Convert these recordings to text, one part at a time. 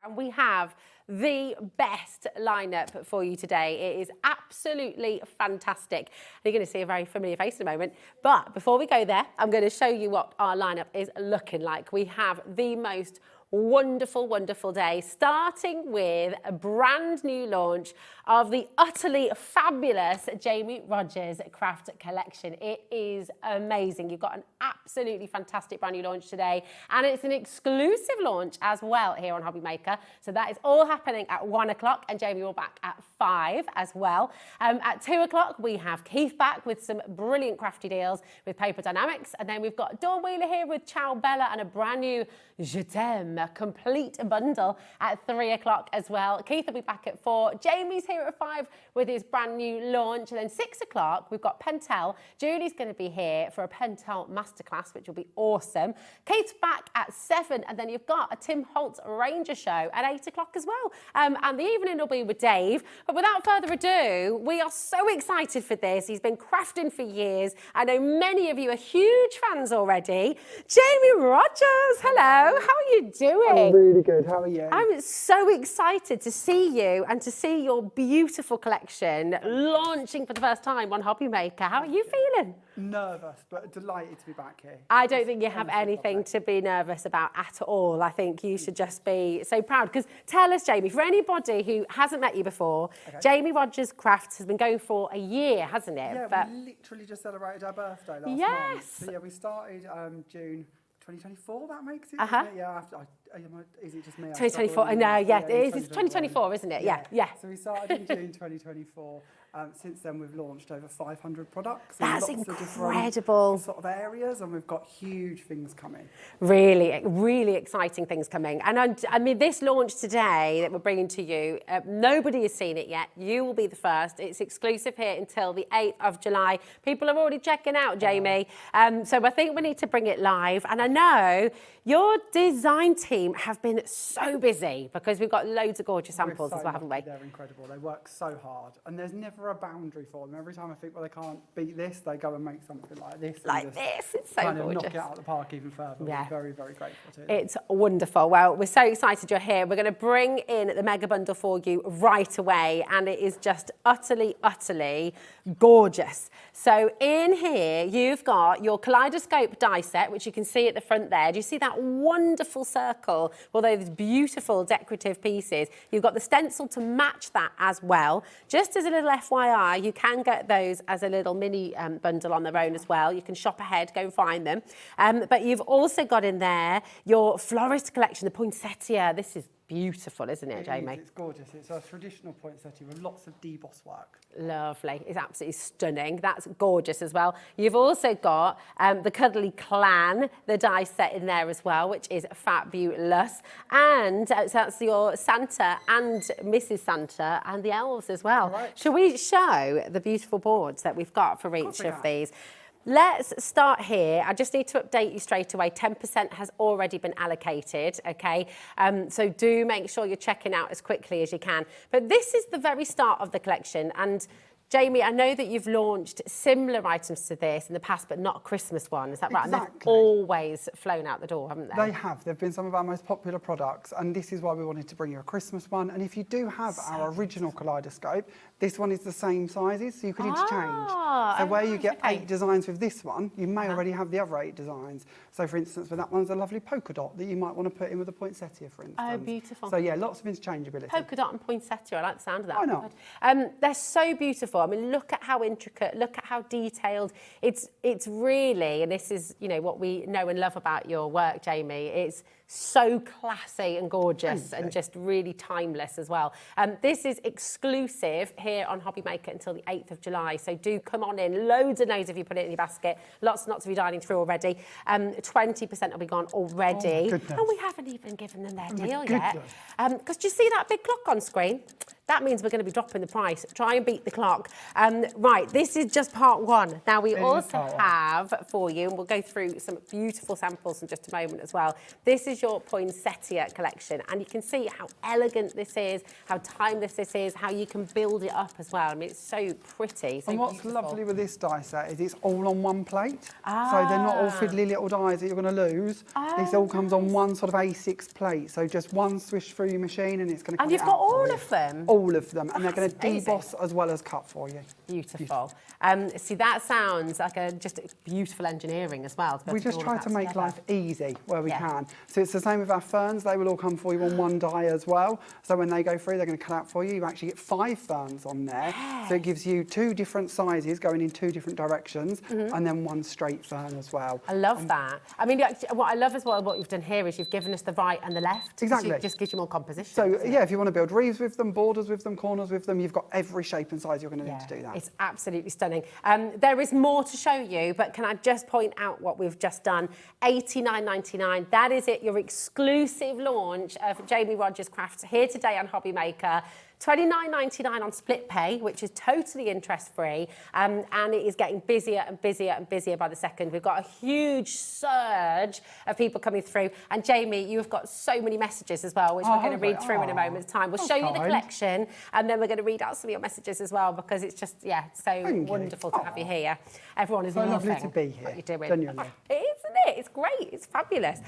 And we have the best lineup for you today. It is absolutely fantastic. You're going to see a very familiar face in a moment. But before we go there, I'm going to show you what our lineup is looking like. We have the most wonderful, wonderful day, starting with a brand new launch of the utterly fabulous Jamie Rodgers craft collection. It is amazing. You've got an absolutely fantastic brand new launch today, and it's an exclusive launch as well here on HobbyMaker. So that is all happening at 1 o'clock, and Jamie will back at 5 as well. At 2 o'clock, we have Keith back with some brilliant crafty deals with Paper Dienamics, and then we've got Dawn Wheeler here with Ciao Bella and a brand new Je t'aime, a complete bundle at 3 o'clock as well. Keith will be back at 4. Jamie's here at 5 with his brand new launch. And then 6 o'clock, we've got Pentel. Julie's going to be here for a Pentel masterclass, which will be awesome. Keith's back at 7. And then you've got a Tim Holtz Ranger show at 8 o'clock as well. And the evening will be with Dave. But without further ado, we are so excited for this. He's been crafting for years. I know many of you are huge fans already. Jamie Rodgers, hello. How are you doing? I'm really good. How are you? I'm so excited to see you and to see your beautiful collection launching for the first time on HobbyMaker. How are you feeling? Nervous, but delighted to be back here. I don't think you have anything to be nervous about at all. I think you should just be so proud. Because tell us, Jamie, for anybody who hasn't met you before, Jamie Rodgers Crafts has been going for a year, hasn't it? Yeah, we literally just celebrated our birthday last month. So yeah, we started June 2024, that makes it, isn't it? Yeah, is it just me? 2024, I know, yeah, it is 2024, isn't it? Yeah. So we started in June 2024. Since then, we've launched over 500 products. That's in lots incredible. Of different sort of areas, and we've got huge things coming. Really, really exciting things coming. And I mean, this launch today that we're bringing to you, nobody has seen it yet. You will be the first. It's exclusive here until the 8th of July. People are already checking out, Jamie. So I think we need to bring it live. And I know your design team have been so busy because we've got loads of gorgeous samples as well, haven't we? They're incredible. They work so hard, and there's never a boundary for them. Every time I think, well, they can't beat this, they go and make something like this. Like this, it's so kind gorgeous. Of knock it out of the park even further. Yeah. We're very, very grateful to it. It's wonderful. Well, we're so excited you're here. We're going to bring in the mega bundle for you right away, and it is just utterly, utterly gorgeous. So in here, you've got your kaleidoscope die set, which you can see at the front there. Do you see that wonderful circle? Well, those beautiful decorative pieces. You've got the stencil to match that as well. Just as a little FYI, you can get those as a little mini bundle on their own as well. You can shop ahead, go and find them. But you've also got in there your florist collection, the poinsettia. This is beautiful, isn't it, Jamie? It's gorgeous. It's a traditional poinsettia with lots of deboss work. Lovely. It's absolutely stunning. That's gorgeous as well. You've also got the Cuddly Clan, the die set in there as well, which is fabulous. And so that's your Santa and Mrs. Santa and the elves as well. Right. Shall we show the beautiful boards that we've got for each of these? Let's start here. I just need to update you straight away. 10% has already been allocated, okay? So do make sure you're checking out as quickly as you can. But this is the very start of the collection. And Jamie, I know that you've launched similar items to this in the past, but not a Christmas one. Is that right? Exactly. And they've always flown out the door, haven't they? They have. They've been some of our most popular products, and this is why we wanted to bring you a Christmas one. And if you do have our original kaleidoscope, this one is the same sizes, so you could interchange. So where you get 8 designs with this one, you may already have the other 8 designs. So for instance, with that one's a lovely polka dot that you might want to put in with a poinsettia, for instance. Oh, beautiful. So yeah, lots of interchangeability. Polka dot and poinsettia, I like the sound of that. Why not? They're so beautiful. I mean, look at how intricate, look at how detailed. It's really, and this is, you know, what we know and love about your work, Jamie, it's so classy and gorgeous and just really timeless as well. This is exclusive here on HobbyMaker until the 8th of July, so do come on in. Loads and loads of you put it in your basket. Lots and lots of you dining through already. 20% will be gone already. Oh, and we haven't even given them their deal yet. Because do you see that big clock on screen? that means we're going to be dropping the price. Try and beat the clock. Right, this is just part one. Now, we also have for you, and we'll go through some beautiful samples in just a moment as well. This is your poinsettia collection, and you can see how elegant this is, how timeless this is, how you can build it up as well. I mean, it's so pretty. So and what's beautiful. lovely with this die set is it's all on one plate. So they're not all fiddly little dies that you're going to lose. This all comes on one sort of A6 plate. So just one swish through your machine and it's going to come out. And you've got all of them? All of them. And they're going to deboss as well as cut for you. Beautiful. See, that sounds like just beautiful engineering as well. We just try to make life easy where we can. So it's the same with our ferns. They will all come for you on one die as well. So when they go through, they're going to cut out for you. You actually get 5 ferns on there. So it gives you 2 different sizes going in 2 different directions and then 1 straight fern as well. I love that. I mean, what I love as well, what you've done here is you've given us the right and the left. Exactly. It just gives you more composition. So yeah, if you want to build wreaths with them, borders with them, corners with them, you've got every shape and size you're going to need to do that. It's absolutely stunning. There is more to show you, but can I just point out what we've just done? $89.99. That is it, your exclusive launch of Jamie Rodgers Crafts here today on HobbyMaker. $29.99 on split pay, which is totally interest-free, and it is getting busier and busier and busier by the second. We've got a huge surge of people coming through. And Jamie, you've got so many messages as well, which we're going to read through in a moment's time. We'll show you the collection, and then we're going to read out some of your messages as well, because it's just, so wonderful to have you here. Everyone is loving lovely to be here. what you're doing. Genuinely. It is, isn't it? It's great. It's fabulous.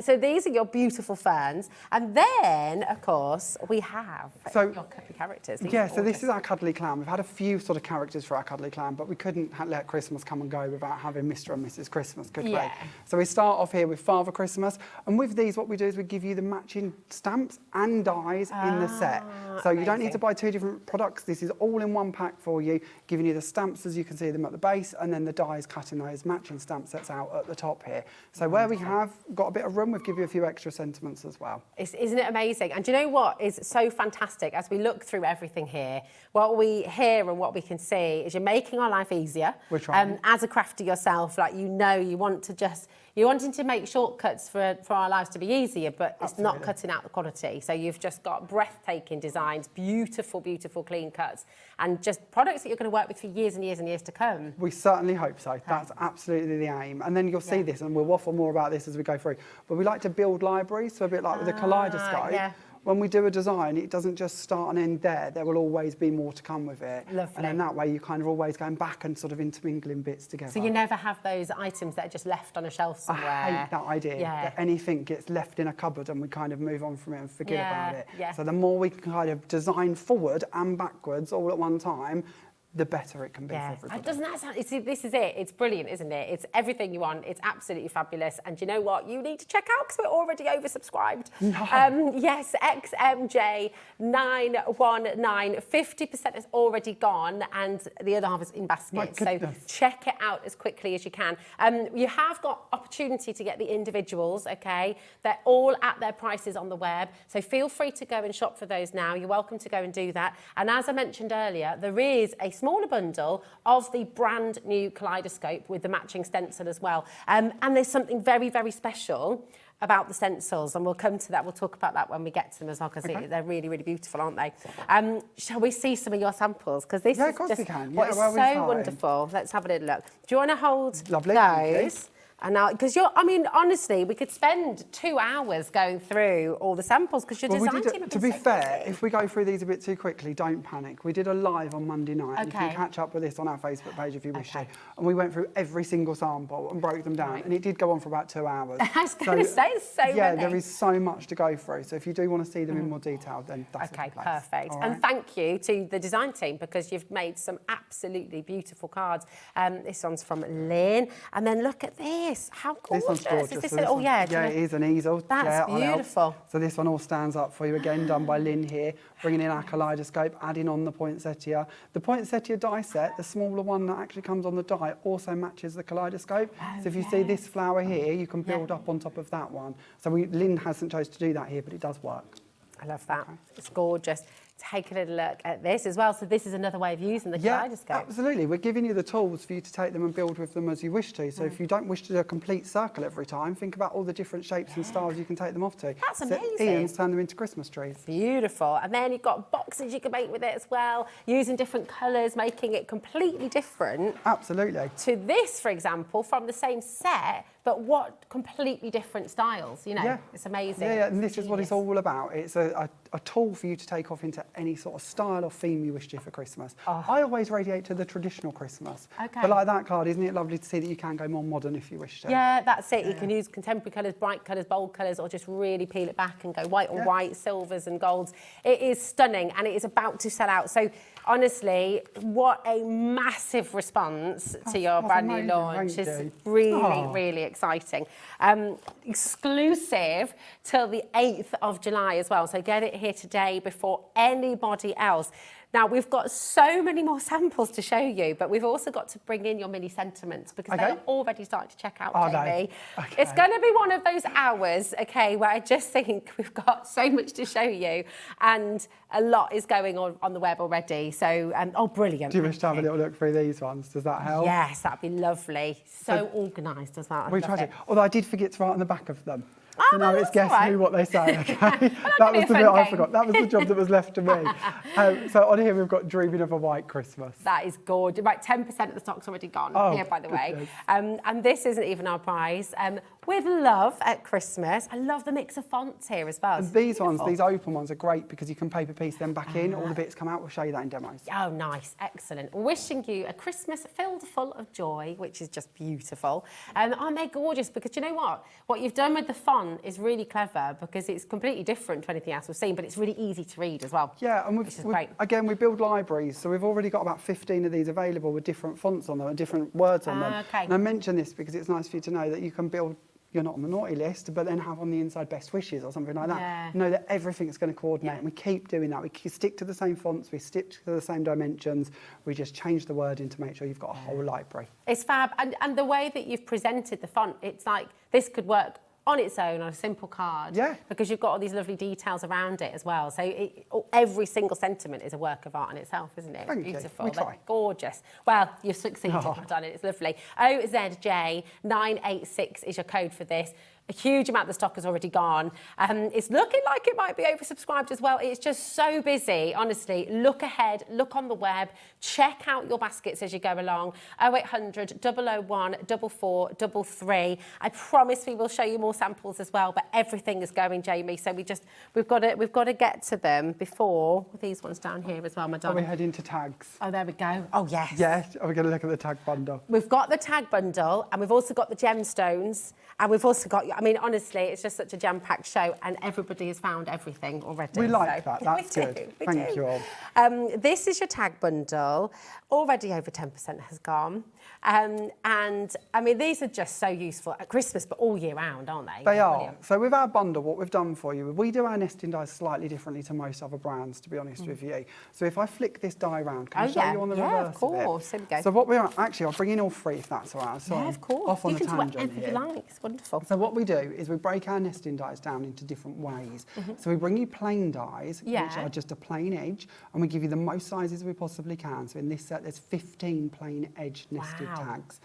So these are your beautiful ferns. And then, of course, we have your cuddly characters. Yeah, so this is our cuddly clown. We've had a few sort of characters for our cuddly clown, but we couldn't let Christmas come and go without having Mr. and Mrs. Christmas, could we? So we start off here with Father Christmas. And with these, what we do is we give you the matching stamps and dies in the set. So you don't need to buy 2 different products. This is all in one pack for you, giving you the stamps as you can see them at the base, and then the dies cutting those matching stamp sets out at the top here. So where we have got a bit of room, we've given you a few extra sentiments as well. Isn't it amazing? And do you know what is so fantastic? As we look through everything here, what we hear and what we can see is you're making our life easier. We're trying. As a crafter yourself, like, you know, you're wanting to make shortcuts for our lives to be easier, but it's not cutting out the quality. So you've just got breathtaking designs, beautiful, beautiful clean cuts, and just products that you're going to work with for years and years and years to come. We certainly hope so. That's absolutely the aim. And then you'll see this, and we'll waffle more about this as we go through. But we like to build libraries, so a bit like with the kaleidoscope. When we do a design, it doesn't just start and end there. There will always be more to come with it. Lovely. And in that way, you're kind of always going back and sort of intermingling bits together. So you never have those items that are just left on a shelf somewhere. I hate that idea, that anything gets left in a cupboard and we kind of move on from it and forget about it. So the more we can kind of design forward and backwards all at one time, the better it can be for everybody. Doesn't that sound, this is it. It's brilliant, isn't it? It's everything you want. It's absolutely fabulous. And you know what? You need to check out, because we're already oversubscribed. Yes, XMJ 919, 50% has already gone, and the other half is in basket. So check it out as quickly as you can. You have got opportunity to get the individuals, okay? They're all at their prices on the web. So feel free to go and shop for those now. You're welcome to go and do that. And as I mentioned earlier, there is a smaller bundle of the brand new kaleidoscope with the matching stencil as well. And there's something very, very special about the stencils, and we'll come to that. We'll talk about that when we get to them as well, because they're really, really beautiful, aren't they? Shall we see some of your samples? Because this is just what is so wonderful. Let's have a little look. Do you want to hold those? And now, because honestly, we could spend 2 hours going through all the samples, because your design team have been to be fair, if we go through these a bit too quickly, don't panic. We did a live on Monday night. You can catch up with this on our Facebook page if you wish to. And we went through every single sample and broke them down. And it did go on for about 2 hours. I was going to say, it's so many. There is so much to go through. So if you do want to see them in more detail, then that's okay, perfect. And thank you to the design team, because you've made some absolutely beautiful cards. This one's from Lynn. And then look at this. How gorgeous. This one's gorgeous. Is this it is an easel. That's beautiful. So this one all stands up for you, again, done by Lynn here, bringing in our kaleidoscope, adding on the poinsettia. The poinsettia die set, the smaller one that actually comes on the die, also matches the kaleidoscope. So if you see this flower here, you can build up on top of that one. So Lynn hasn't chose to do that here, but it does work. I love that. It's gorgeous. take a little look at this as well. So this is another way of using the kaleidoscope. Absolutely. We're giving you the tools for you to take them and build with them as you wish to. So if you don't wish to do a complete circle every time, think about all the different shapes and styles you can take them off to. That's amazing. Ian's turned them into Christmas trees. Beautiful. And then you've got boxes you can make with it as well, using different colours, making it completely different. Absolutely. To this, for example, from the same set, but what completely different styles, you know, it's amazing. Yeah, and this is what it's all about. It's a tool for you to take off into any sort of style or theme you wish to for Christmas. I always radiate to the traditional Christmas. Okay. But like that card, isn't it lovely to see that you can go more modern if you wish to? Yeah, that's it. You can use contemporary colours, bright colours, bold colours, or just really peel it back and go white on white, silvers and golds. It is stunning, and it is about to sell out. So honestly, what a massive response to your brand new launch. It's really, really exciting. Exclusive till the 8th of July as well. So get it here today before anybody else. Now, we've got so many more samples to show you, but we've also got to bring in your mini sentiments because they're already starting to check out, Jamie. It's going to be one of those hours, where I just think we've got so much to show you and a lot is going on the web already. So, brilliant. Do you wish to have a little look through these ones? Does that help? Yes, that'd be lovely. So organised as well. We tried it. Although I did forget to write on the back of them. Oh, so now let's guess who what they say, okay? That was the bit I forgot. That was the job that was left to me. So on here we've got Dreaming of a White Christmas. That is gorgeous. Right, 10% of the stock's already gone here, by the way. And this isn't even our prize. With love at Christmas. I love the mix of fonts here as well. And these ones, these open ones are great because you can paper piece them back in. All the bits come out. We'll show you that in demos. Oh, nice. Excellent. Wishing you a Christmas filled full of joy, which is just beautiful. Aren't they gorgeous? Because you know what? What you've done with the font is really clever because it's completely different to anything else we've seen, but it's really easy to read as well. Yeah, and again, we build libraries. So we've already got about 15 of these available with different fonts on them and different words on them. And I mention this because it's nice for you to know that you can build. You're not on the naughty list, but then have on the inside best wishes or something like that. Know that everything's going to coordinate, and we keep doing that. We stick to the same fonts, we stick to the same dimensions, we just change the wording to make sure you've got a whole library. It's fab, and the way that you've presented the font, it's like this could work on its own on a simple card, because you've got all these lovely details around it as well. So every single sentiment is a work of art in itself, isn't it? Thank Beautiful. You. We try. Gorgeous. Well, you've succeeded. Well done. It's lovely. OZJ986 is your code for this. A huge amount of the stock has already gone. It's looking like it might be oversubscribed as well. It's just so busy, honestly. Look ahead, look on the web, check out your baskets as you go along. 0800 001 4433. I promise we will show you more samples as well, but everything is going, Jamie. So we've got to get to them before these ones down here as well, Madonna. Are we heading to tags? Oh, there we go. Oh, yes. Yes, are we going to look at the tag bundle? We've got the tag bundle, and we've also got the gemstones, and we've also got, I mean, honestly, it's just such a jam-packed show, and everybody has found everything already. We like that. That's good. Thank you all. This is your tag bundle. Already over 10% has gone. And, I mean, these are just so useful at Christmas, but all year round, aren't they? They are. So with our bundle, what we've done for you, we do our nesting dies slightly differently to most other brands, to be honest with you. So if I flick this die round, can I show you on the reverse of course. Here we go. So what we are, actually, I'll bring in all three if that's all right. So of course. Off on you the can tangent do whatever you like. It's wonderful. So what we do is we break our nesting dies down into different ways. So we bring you plain dies, which are just a plain edge, and we give you the most sizes we possibly can. So in this set, there's 15 plain edge nested tags.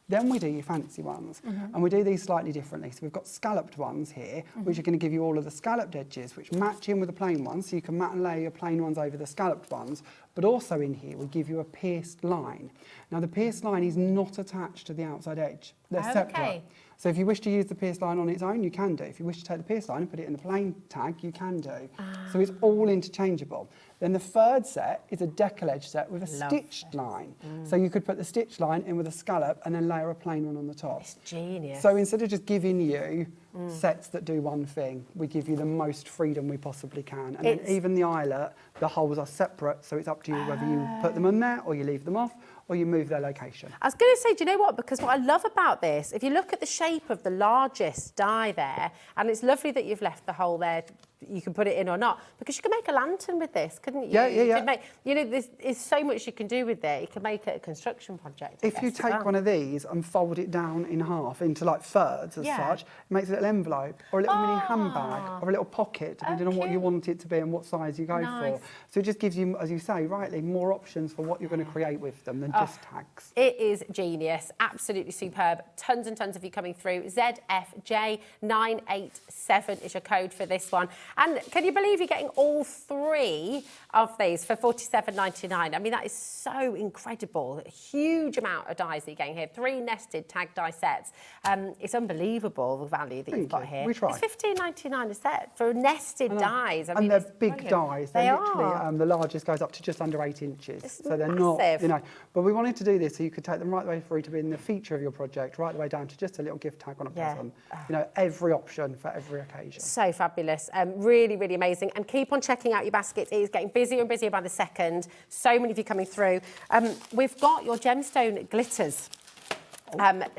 Then we do your fancy ones, and we do these slightly differently. So we've got scalloped ones here, which are going to give you all of the scalloped edges, which match in with the plain ones, so you can mat and lay your plain ones over the scalloped ones. But also in here, we give you a pierced line. Now, the pierced line is not attached to the outside edge. They're separate. So if you wish to use the pierced line on its own, you can do. If you wish to take the pierced line and put it in the plain tag, you can do. So it's all interchangeable. Then the third set is a decal edge set with a stitched line. So you could put the stitched line in with a scallop and then layer a plain one on the top. It's genius. So instead of just giving you sets that do one thing, we give you the most freedom we possibly can. And then even the eyelet, the holes are separate, so it's up to you whether you put them on there or you leave them off or you move their location. I was going to say, do you know what? Because what I love about this, if you look at the shape of the largest die there, and it's lovely that you've left the hole there you can put it in or not, because you can make a lantern with this, couldn't you? Yeah. You could make, there's is so much you can do with it. You can make it a construction project. If you take one of these and fold it down in half into like thirds as such, it makes a little envelope or a little mini handbag or a little pocket, depending on what you want it to be and what size you go for. So it just gives you, as you say, rightly, more options for what you're going to create with them than just tags. It is genius, absolutely superb. Tons and tons of you coming through. ZFJ987 is your code for this one. And can you believe you're getting all 3 of these for £47.99? I mean, that is so incredible. A huge amount of dies that you're getting here. 3 nested tag die sets. It's unbelievable, the value that you've got here. We try. It's £15.99 a set for nested dies. I mean, and they're big dies. They literally, are. The largest goes up to just under 8 inches. It's so they're massive. not, but we wanted to do this so you could take them right the way through to being the feature of your project, right the way down to just a little gift tag on a present. Every option for every occasion. So fabulous. Really, really amazing. And keep on checking out your baskets. It is getting busier and busier by the second. So many of you coming through. We've got your gemstone glitters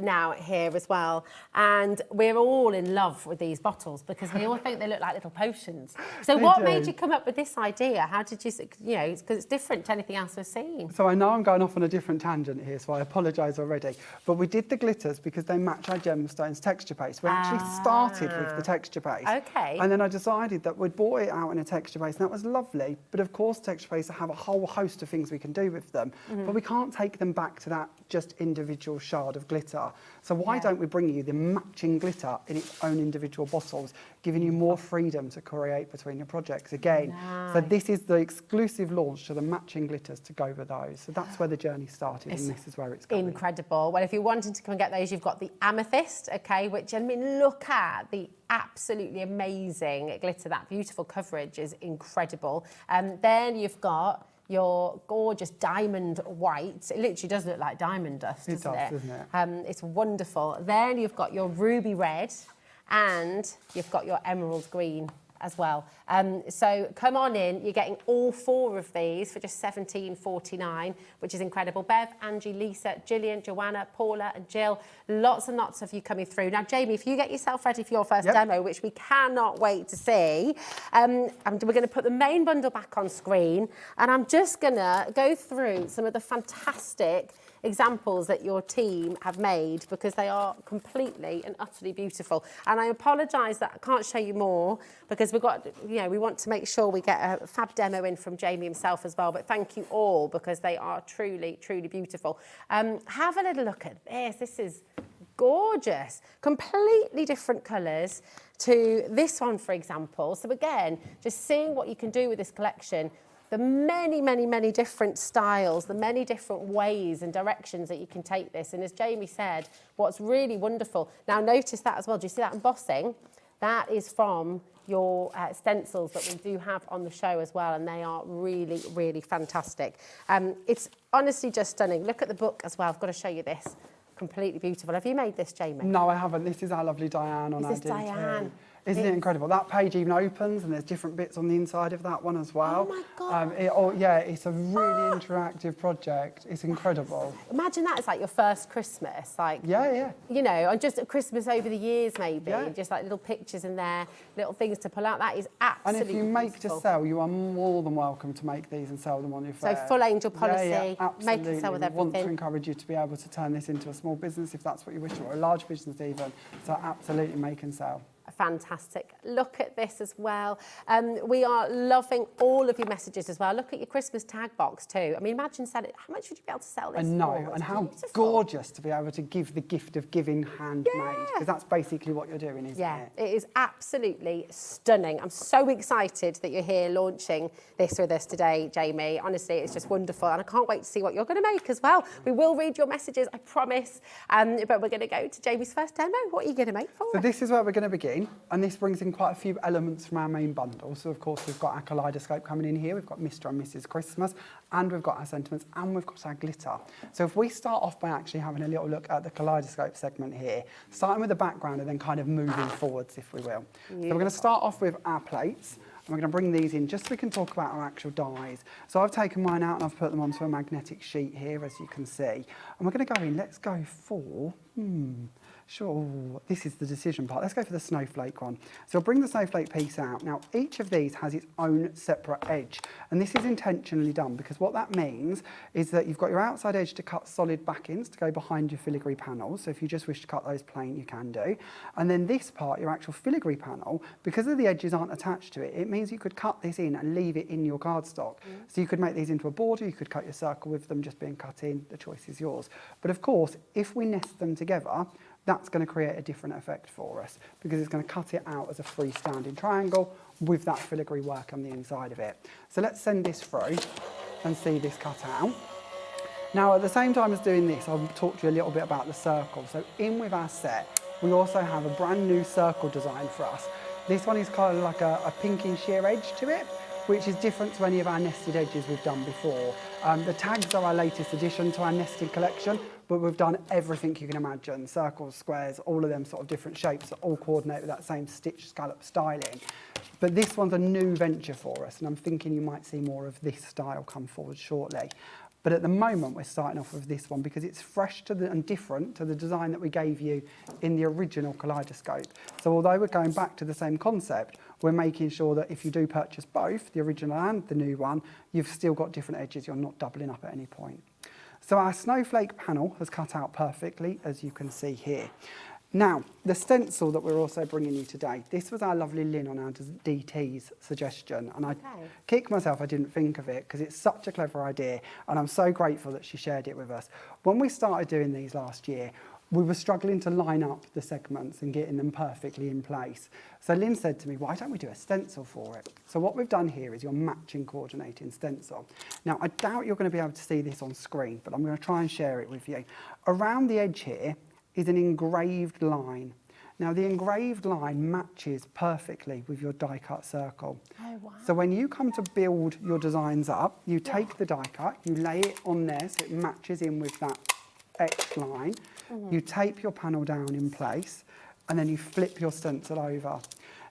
now here as well, and we're all in love with these bottles because we all think they look like little potions. So what made you come up with this idea? How did you, because it's different to anything else we've seen. So I know I'm going off on a different tangent here, so I apologise already, but we did the glitters because they match our gemstones texture paste. We actually started with the texture paste. Okay. And then I decided that we'd bought it out in a texture paste, and that was lovely, but of course texture pastes have a whole host of things we can do with them, but we can't take them back to that just individual shard of glitter. So why don't we bring you the matching glitter in its own individual bottles, giving you more freedom to create between your projects again. So this is the exclusive launch to the matching glitters to go with those. So that's where the journey started, and this is where it's going. Incredible. Well, if you're wanting to come and get those, you've got the amethyst, okay, which, I mean, look at the absolutely amazing glitter. That beautiful coverage is incredible. Then you've got your gorgeous diamond white. It literally does look like diamond dust, doesn't it? Doesn't it? It's wonderful. Then you've got your ruby red and you've got your emerald green as well. So come on in. You're getting all 4 of these for just £17.49, which is incredible. Bev, Angie, Lisa, Gillian, Joanna, Paula and Jill. Lots and lots of you coming through. Now, Jamie, if you get yourself ready for your first demo, which we cannot wait to see, we're going to put the main bundle back on screen, and I'm just going to go through some of the fantastic examples that your team have made, because they are completely and utterly beautiful. And I apologise that I can't show you more, because we've got, we want to make sure we get a fab demo in from Jamie himself as well. But thank you all, because they are truly, truly beautiful. Have a little look at this. This is gorgeous. Completely different colours to this one, for example. So again, just seeing what you can do with this collection. The many, many, many different styles, the many different ways and directions that you can take this. And as Jamie said, what's really wonderful, now notice that as well. Do you see that embossing? That is from your stencils that we do have on the show as well, and they are really, really fantastic. It's honestly just stunning. Look at the book as well. I've got to show you this. Completely beautiful. Have you made this, Jamie? No, I haven't. This is our lovely Diane on our DT. Diane? Isn't it incredible? That page even opens, and there's different bits on the inside of that one as well. Oh my God. It's a really interactive project. It's incredible. Imagine that as like your first Christmas, like and just at Christmas over the years maybe, just like little pictures in there, little things to pull out. That is absolutely And if you make beautiful. to sell, you are more than welcome to make these and sell them on your fair. So full angel policy, absolutely. make and sell with everything. We want to encourage you to be able to turn this into a small business if that's what you wish, or a large business even. So absolutely make and sell. Fantastic. Look at this as well. We are loving all of your messages as well. Look at your Christmas tag box too. I mean, imagine selling, how much would you be able to sell this for? And how beautiful. gorgeous to be able to give the gift of giving handmade, because that's basically what you're doing, isn't it? It is absolutely stunning. I'm so excited that you're here launching this with us today, Jamie. Honestly, it's just wonderful, and I can't wait to see what you're going to make as well. We will read your messages, I promise, but we're going to go to Jamie's first demo. What are you going to make for us? So this is where we're going to begin. And this brings in quite a few elements from our main bundle. So, of course, we've got our kaleidoscope coming in here. We've got Mr. and Mrs. Christmas, and we've got our sentiments, and we've got our glitter. So if we start off by actually having a little look at the kaleidoscope segment here, starting with the background and then kind of moving forwards, if we will. So we're going to start off with our plates. And we're going to bring these in just so we can talk about our actual dies. So I've taken mine out and I've put them onto a magnetic sheet here, as you can see. And we're going to go in, let's go for Sure, this is the decision part. Let's go for the snowflake one. So I'll bring the snowflake piece out. Now, each of these has its own separate edge, and this is intentionally done because what that means is that you've got your outside edge to cut solid backings to go behind your filigree panels. So if you just wish to cut those plain, you can do. And then this part, your actual filigree panel, because of the edges aren't attached to it, it means you could cut this in and leave it in your cardstock. So you could make these into a border, you could cut your circle with them just being cut in, the choice is yours. But of course, if we nest them together, that's going to create a different effect for us because it's going to cut it out as a freestanding triangle with that filigree work on the inside of it. So let's send this through and see this cut out. Now, at the same time as doing this, I'll talk to you a little bit about the circle. So in with our set, we also have a brand new circle design for us. This one is kind of like a pinking sheer edge to it, which is different to any of our nested edges we've done before. The tags are our latest addition to our nested collection, but we've done everything you can imagine, circles, squares, all of them sort of different shapes that all coordinate with that same stitch scallop styling. But this one's a new venture for us, and I'm thinking you might see more of this style come forward shortly. But at the moment, we're starting off with this one because it's fresh and different to the design that we gave you in the original kaleidoscope. So although we're going back to the same concept, we're making sure that if you do purchase both, the original and the new one, you've still got different edges. You're not doubling up at any point. So our snowflake panel has cut out perfectly, as you can see here. Now, the stencil that we're also bringing you today, this was our lovely Lynn on our DT's suggestion, and I kick myself I didn't think of it because it's such a clever idea, and I'm so grateful that she shared it with us. When we started doing these last year, we were struggling to line up the segments and getting them perfectly in place. So Lynn said to me, why don't we do a stencil for it? So what we've done here is your matching coordinating stencil. Now, I doubt you're going to be able to see this on screen, but I'm going to try and share it with you. Around the edge here is an engraved line. Now, the engraved line matches perfectly with your die cut circle. Oh, wow. So when you come to build your designs up, you take the die cut, you lay it on there so it matches in with that etched line. You tape your panel down in place, and then you flip your stencil over.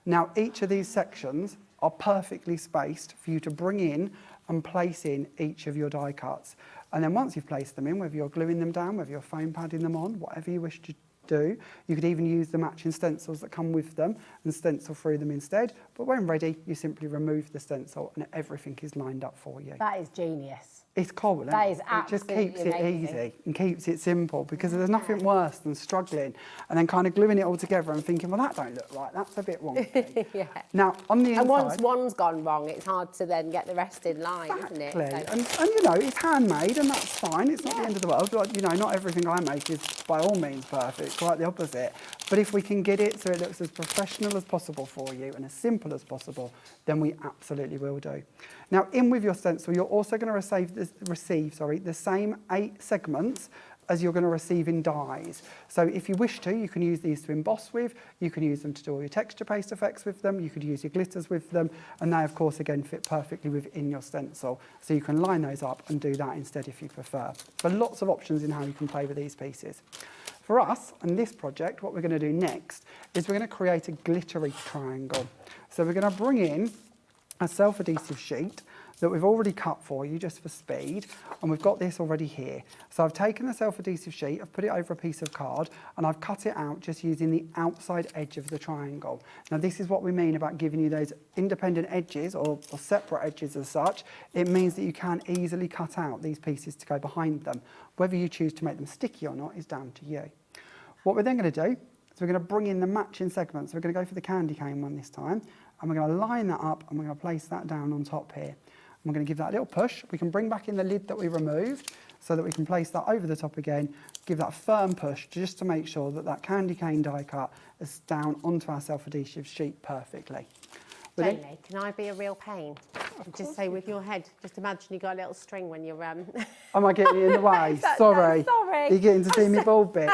Now, each of these sections are perfectly spaced for you to bring in and place in each of your die cuts. And then once you've placed them in, whether you're gluing them down, whether you're foam padding them on, whatever you wish to do, you could even use the matching stencils that come with them and stencil through them instead. But when ready, you simply remove the stencil and everything is lined up for you. That is genius. It's cool, isn't it? That is absolutely It just keeps it amazing. easy and keeps it simple because there's nothing worse than struggling and then kind of gluing it all together and thinking, well, that don't look right, that's a bit wonky. Yeah. Now, on the inside... And once one's gone wrong, it's hard to then get the rest in line, isn't it? Exactly. And you know, it's handmade and that's fine. It's not the end of the world. Like, you know, not everything I make is by all means perfect, quite the opposite. But if we can get it so it looks as professional as possible for you and as simple as possible, then we absolutely will do. Now, in with your stencil, you're also going to receive the same 8 segments as you're going to receive in dies. So if you wish to, you can use these to emboss with, you can use them to do all your texture paste effects with them, you could use your glitters with them, and they, of course, again, fit perfectly within your stencil. So you can line those up and do that instead if you prefer. So lots of options in how you can play with these pieces. For us, and this project, what we're going to do next is we're going to create a glittery triangle. So we're going to bring in a self-adhesive sheet that we've already cut for you just for speed, and we've got this already here. So I've taken the self-adhesive sheet, I've put it over a piece of card, and I've cut it out just using the outside edge of the triangle. Now this is what we mean about giving you those independent edges or separate edges as such. It means that you can easily cut out these pieces to go behind them. Whether you choose to make them sticky or not is down to you. What we're then going to do is we're going to bring in the matching segments. We're going to go for the candy cane one this time, and we're going to line that up and we're going to place that down on top here. We're going to give that a little push. We can bring back in the lid that we removed so that we can place that over the top again, give that a firm push just to make sure that that candy cane die cut is down onto our self-adhesive sheet perfectly. Jamie, can I be a real pain? Just say with your head, just imagine you got a little string when you're... Am I getting in the way? Sorry. Sorry. You're getting to see me bald bit.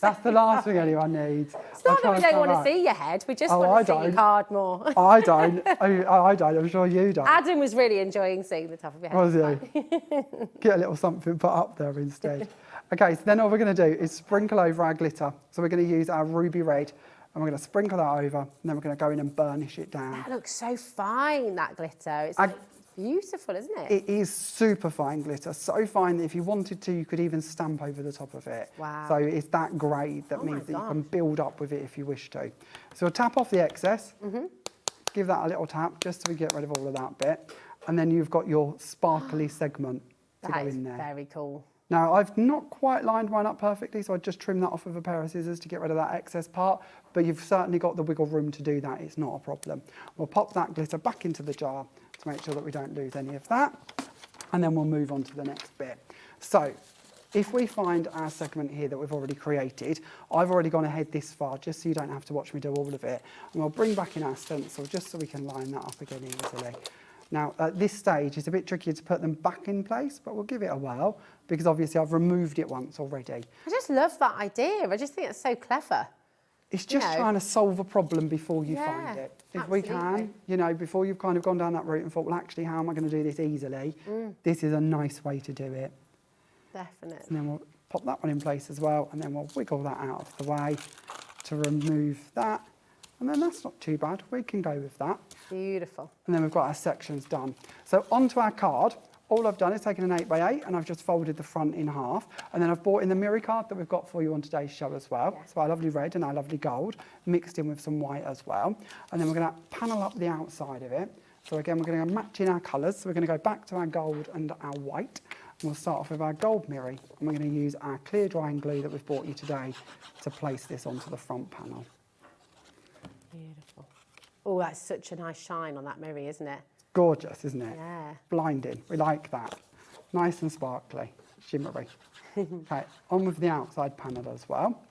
That's the last thing anyone needs. It's not that we don't want to see your head, we just want to see your card more. I don't. I don't. I'm sure you don't. Adam was really enjoying seeing the top of your head. Was he? Get a little something put up there instead. Okay, so then all we're going to do is sprinkle over our glitter. So we're going to use our ruby red, and we're going to sprinkle that over, and then we're going to go in and burnish it down. That looks so fine, that glitter. It's beautiful, isn't it? It is super fine glitter, so fine that if you wanted to, you could even stamp over the top of it. Wow. So it's that grade that means that you can build up with it if you wish to. So we'll tap off the excess, give that a little tap just so we get rid of all of that bit. And then you've got your sparkly segment to go in there. Very cool. Now, I've not quite lined mine up perfectly, so I just trimmed that off with a pair of scissors to get rid of that excess part, but you've certainly got the wiggle room to do that. It's not a problem. We'll pop that glitter back into the jar to make sure that we don't lose any of that, and then we'll move on to the next bit. So, if we find our segment here that we've already created, I've already gone ahead this far, just so you don't have to watch me do all of it, and we'll bring back in our stencil just so we can line that up again easily. Now, at this stage, it's a bit trickier to put them back in place, but we'll give it a whirl, because obviously I've removed it once already. I just love that idea. I just think it's so clever. It's just trying to solve a problem before you find it. If we can, you know, before you've kind of gone down that route and thought, well, actually, how am I going to do this easily? This is a nice way to do it. Definitely. And then we'll pop that one in place as well, and then we'll wiggle that out of the way to remove that. And then that's not too bad. We can go with that. Beautiful. And then we've got our sections done. So onto our card, all I've done is taken an 8x8 and I've just folded the front in half. And then I've brought in the mirror card that we've got for you on today's show as well. Yeah. So our lovely red and our lovely gold mixed in with some white as well. And then we're going to panel up the outside of it. So again, we're going to match in our colours. So we're going to go back to our gold and our white. And we'll start off with our gold mirror. And we're going to use our clear drying glue that we've brought you today to place this onto the front panel. Beautiful. Oh, that's such a nice shine on that mirror, isn't it? Gorgeous, isn't it? Yeah. Blinding. We like that. Nice and sparkly, shimmery. Okay, on with the outside panel as well.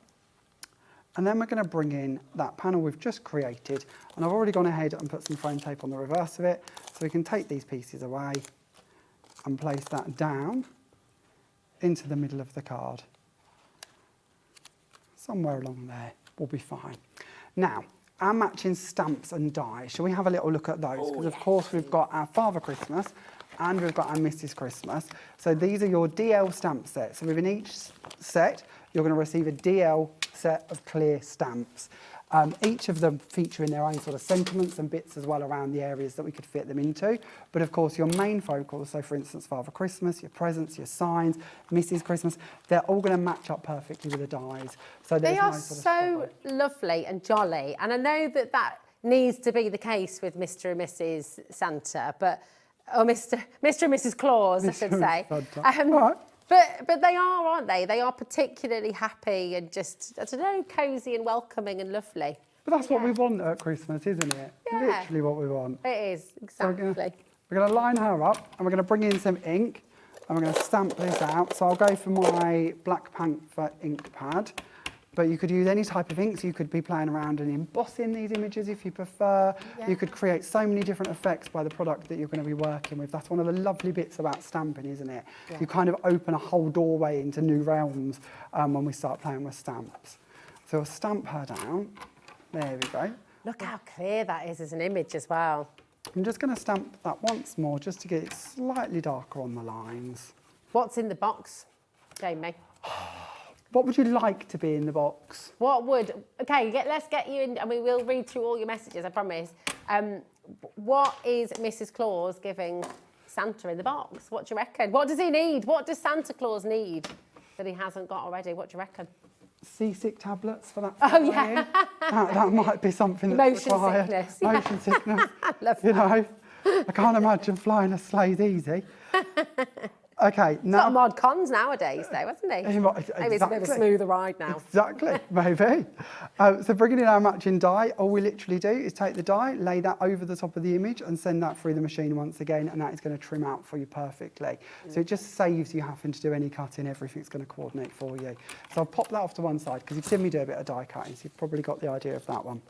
And then we're going to bring in that panel we've just created. And I've already gone ahead and put some foam tape on the reverse of it. So we can take these pieces away and place that down into the middle of the card. Somewhere along there will be fine. Now, our matching stamps and die. Shall we have a little look at those? Because of course we've got our Father Christmas and we've got our Mrs. Christmas. So these are your DL stamp sets. So within each set, you're going to receive a DL set of clear stamps. Each of them featuring their own sort of sentiments and bits as well around the areas that we could fit them into. But of course your main focals, so for instance Father Christmas, your presents, your signs, Mrs. Christmas, they're all going to match up perfectly with the dies. So they are so lovely and jolly, and I know that that needs to be the case with Mr. and Mrs. Santa, but or Mr. and Mrs. Claus, I should say. But they are, aren't they? They are particularly happy and just, I don't know, cosy and welcoming and lovely. But that's what we want at Christmas, isn't it? Yeah. Literally what we want. It is, exactly. So we're going to line her up and we're going to bring in some ink and we're going to stamp this out. So I'll go for my Black Panther ink pad. But you could use any type of ink, so you could be playing around and embossing these images if you prefer. Yeah. You could create so many different effects by the product that you're going to be working with. That's one of the lovely bits about stamping, isn't it? Yeah. You kind of open a whole doorway into new realms when we start playing with stamps. So we'll stamp her down. There we go. Look how clear that is as an image as well. I'm just going to stamp that once more just to get it slightly darker on the lines. What's in the box, Jamie? What would you like to be in the box? What would... OK, let's get you in... I mean, we'll read through all your messages, I promise. What is Mrs. Claus giving Santa in the box? What do you reckon? What does he need? What does Santa Claus need that he hasn't got already? What do you reckon? Seasick tablets for that. Oh, yeah. that might be something that's required. Sickness. Motion sickness. Love that. You know, I can't imagine flying a sleigh easy. Okay, now... Got mod cons nowadays, though, hasn't he? Exactly. Maybe it's a bit of a smoother ride now. Exactly, maybe. So bringing in our matching die, all we literally do is take the die, lay that over the top of the image and send that through the machine once again, and that is going to trim out for you perfectly. So it just saves you having to do any cutting, everything's going to coordinate for you. So I'll pop that off to one side, because you've seen me do a bit of die cutting, so you've probably got the idea of that one.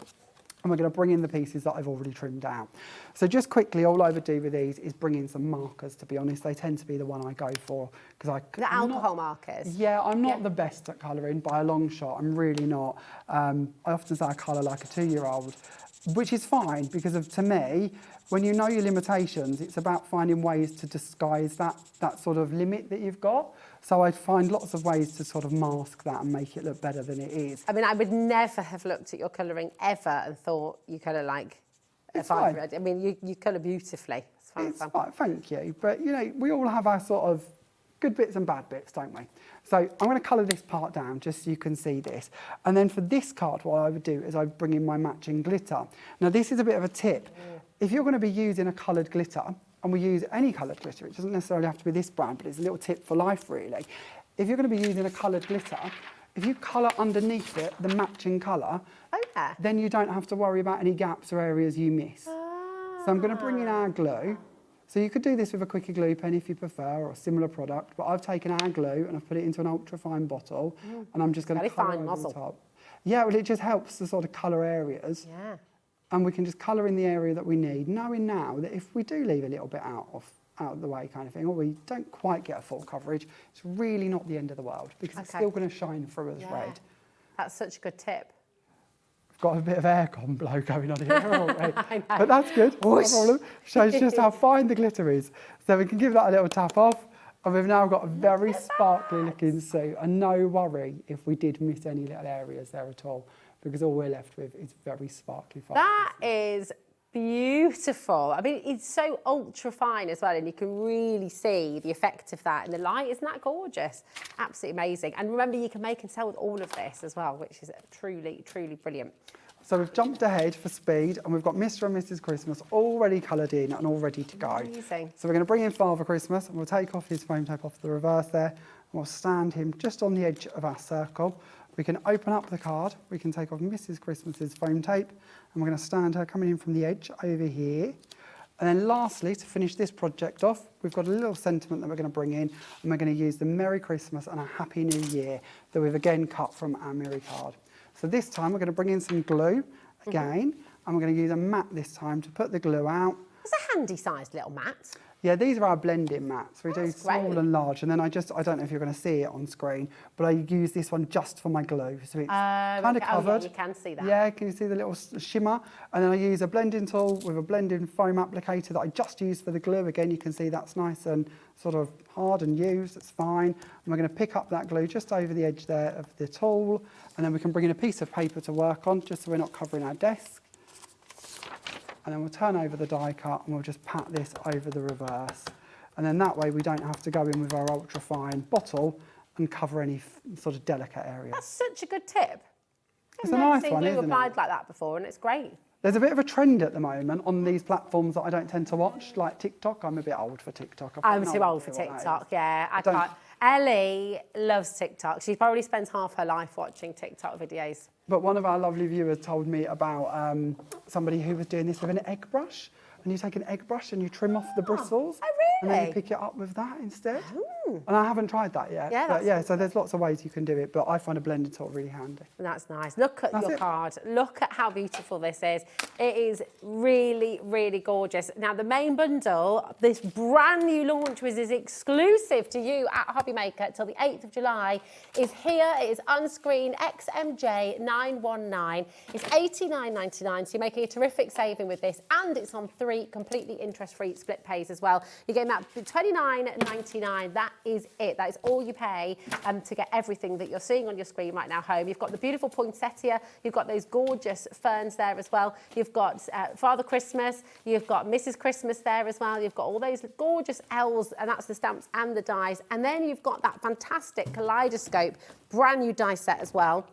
And we're going to bring in the pieces that I've already trimmed out. So just quickly, all I would do with these is bring in some markers, to be honest. They tend to be the one I go for. The alcohol markers? Yeah, I'm not the best at colouring by a long shot. I'm really not. I often say I colour like a 2-year-old, which is fine because to me, when you know your limitations, it's about finding ways to disguise that sort of limit that you've got. So I'd find lots of ways to sort of mask that and make it look better than it is. I mean, I would never have looked at your colouring ever and thought you colour like It's fine. I mean, you colour beautifully. It's fine. It's fine, thank you. But, you know, we all have our sort of good bits and bad bits, don't we? So I'm going to colour this part down just so you can see this. And then for this card, what I would do is I would bring in my matching glitter. Now, this is a bit of a tip. If you're going to be using a coloured glitter, and we use any coloured glitter, it doesn't necessarily have to be this brand, but it's a little tip for life, really. If you're going to be using a coloured glitter, if you colour underneath it the matching colour, then you don't have to worry about any gaps or areas you miss. So I'm going to bring in our glue. So you could do this with a quickie glue pen if you prefer, or a similar product, but I've taken our glue and I've put it into an ultra-fine bottle, and I'm just going to colour over the top. Yeah, well, it just helps to sort of colour areas. Yeah. And we can just colour in the area that we need, knowing now that if we do leave a little bit out of the way kind of thing, or we don't quite get a full coverage, it's really not the end of the world, because it's still going to shine through as red. That's such a good tip. Got a bit of aircon blow going on here, haven't we? But that's good. No problem. Shows just how fine the glitter is. So we can give that a little tap off, and we've now got a very sparkly looking suit. And no worry if we did miss any little areas there at all, because all we're left with is very sparkly fine. That is beautiful. I mean, it's so ultra fine as well, and you can really see the effect of that in the light. Isn't that gorgeous? Absolutely amazing. And remember, you can make and sell with all of this as well, which is truly, truly brilliant. So we've jumped ahead for speed, and we've got Mr. and Mrs. Christmas already coloured in and all ready to go. Amazing. So we're going to bring in Father Christmas, and we'll take off his foam tape off the reverse there, and we'll stand him just on the edge of our circle. We can open up the card, we can take off Mrs. Christmas's foam tape, and we're going to stand her coming in from the edge over here. And then lastly, to finish this project off, we've got a little sentiment that we're going to bring in, and we're going to use the Merry Christmas and a Happy New Year that we've again cut from our Merry card. So this time we're going to bring in some glue again, and we're going to use a mat this time to put the glue out. It's a handy sized little mat. Yeah, these are our blending mats. We do That's small great. and large, and then I don't know if you're going to see it on screen, but I use this one just for my glue, so it's kind of covered. Oh, yeah, you can see that. Yeah, can you see the little shimmer? And then I use a blending tool with a blending foam applicator that I just use for the glue. Again, you can see that's nice and sort of hard and used, it's fine. And we're going to pick up that glue just over the edge there of the tool, and then we can bring in a piece of paper to work on, just so we're not covering our desk. And then we'll turn over the die cut, and we'll just pat this over the reverse. And then that way we don't have to go in with our ultra fine bottle and cover any sort of delicate areas. That's such a good tip. It's a nice one, I've isn't never seen glue it? applied like that before, and it's great. There's a bit of a trend at the moment on these platforms that I don't tend to watch, like TikTok. I'm a bit old for TikTok. I'm too old for TikTok, yeah. I can't. Ellie loves TikTok. She probably spends half her life watching TikTok videos. But one of our lovely viewers told me about somebody who was doing this with an egg brush. And you take an egg brush and you trim off the bristles. Oh, really? And then you pick it up with that instead. And I haven't tried that yet. Yeah, but yeah, so there's lots of ways you can do it, but I find a blending tool really handy. That's nice. Look at your card. Look at how beautiful this is. It is really, really gorgeous. Now, the main bundle, this brand new launch, which is exclusive to you at HobbyMaker till the 8th of July, is here. It is on screen, XMJ919. It's $89.99, so you're making a terrific saving with this, and it's on 3 completely interest-free split pays as well. You're getting that for $29.99. That is it. That is all you pay to get everything that you're seeing on your screen right now home. You've got the beautiful poinsettia. You've got those gorgeous ferns there as well. You've got Father Christmas. You've got Mrs. Christmas there as well. You've got all those gorgeous elves, and that's the stamps and the dies. And then you've got that fantastic kaleidoscope, brand new die set as well,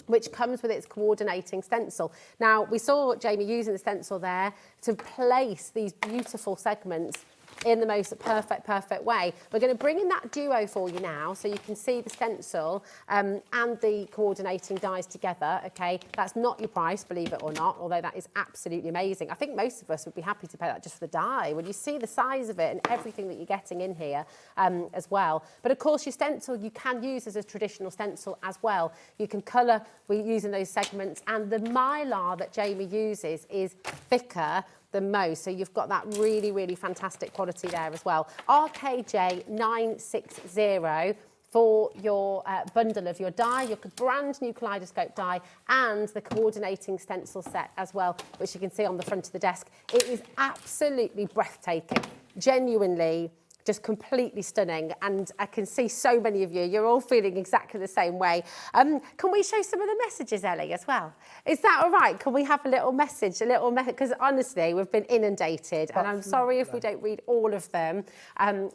which comes with its coordinating stencil. Now, we saw Jamie using the stencil there to place these beautiful segments in the most perfect way. We're going to bring in that duo for you now, so you can see the stencil and the coordinating dies together, okay? That's not your price, believe it or not, although that is absolutely amazing. I think most of us would be happy to pay that just for the die, when you see the size of it and everything that you're getting in here as well. But of course, your stencil you can use as a traditional stencil as well. You can colour, we're using those segments, and the mylar that Jamie uses is thicker than most, so you've got that really, really fantastic quality there as well. RKJ960 for your bundle of your die, your brand new kaleidoscope die, and the coordinating stencil set as well, which you can see on the front of the desk. It is absolutely breathtaking, genuinely just completely stunning. And I can see so many of you, you're all feeling exactly the same way. Can we show some of the messages, Ellie, as well? Is that all right? Can we have a little message, because honestly, we've been inundated, and I'm sorry if we don't read all of them,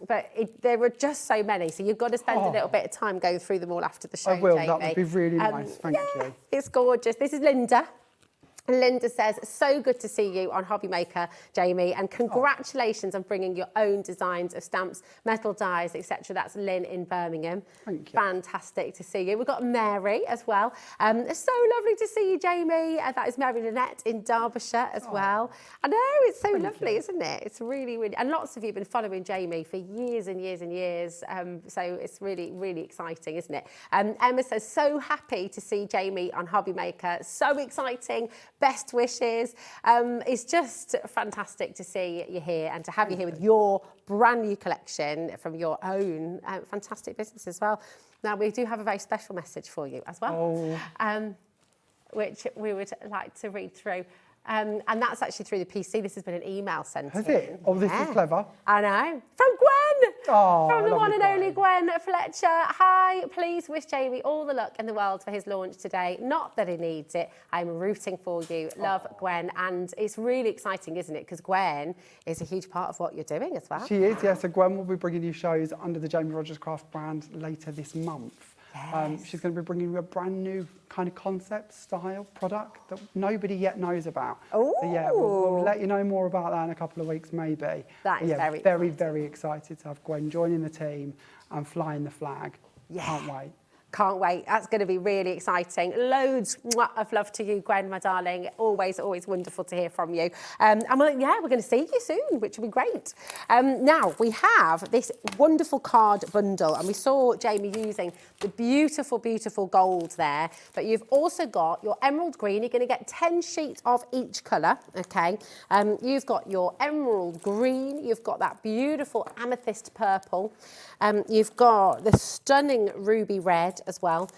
but there were just so many, so you've got to spend a little bit of time going through them all after the show, I will, Jamie. that would be really nice, thank you. It's gorgeous. This is Linda. Linda says, so good to see you on HobbyMaker, Jamie, and congratulations on bringing your own designs of stamps, metal dies, etc. That's Lynn in Birmingham. Thank you. Fantastic to see you. We've got Mary as well. It's so lovely to see you, Jamie. That is Mary Lynette in Derbyshire as well. I know, it's so lovely, isn't it? It's really, really, and lots of you have been following Jamie for years and years and years. So it's really, really exciting, isn't it? Emma says, so happy to see Jamie on HobbyMaker. So exciting. Best wishes. It's just fantastic to see you here and to have you here with your brand new collection from your own fantastic business as well. Now, we do have a very special message for you as well, which we would like to read through. And that's actually through the PC. This has been an email sent Has in. it? Oh, this is clever. I know. From Gwen! Oh, From the one and only Gwen Fletcher. Hi, please wish Jamie all the luck in the world for his launch today. Not that he needs it. I'm rooting for you. Love, Gwen. And it's really exciting, isn't it? Because Gwen is a huge part of what you're doing as well. She is, yeah. So Gwen will be bringing you shows under the Jamie Rodgers Craft brand later this month. Yes. She's going to be bringing you a brand new kind of concept style product that nobody yet knows about. Ooh. So yeah, we'll let you know more about that in a couple of weeks maybe. That is very excited to have Gwen joining the team and flying the flag. Yeah. Can't wait. Can't wait. That's going to be really exciting. Loads of love to you, Gwen, my darling. Always, always wonderful to hear from you. And we're going to see you soon, which will be great. Now, we have this wonderful card bundle, and we saw Jamie using the beautiful, beautiful gold there. But you've also got your emerald green. You're going to get 10 sheets of each colour, okay? You've got your emerald green. You've got that beautiful amethyst purple. You've got the stunning ruby red as well,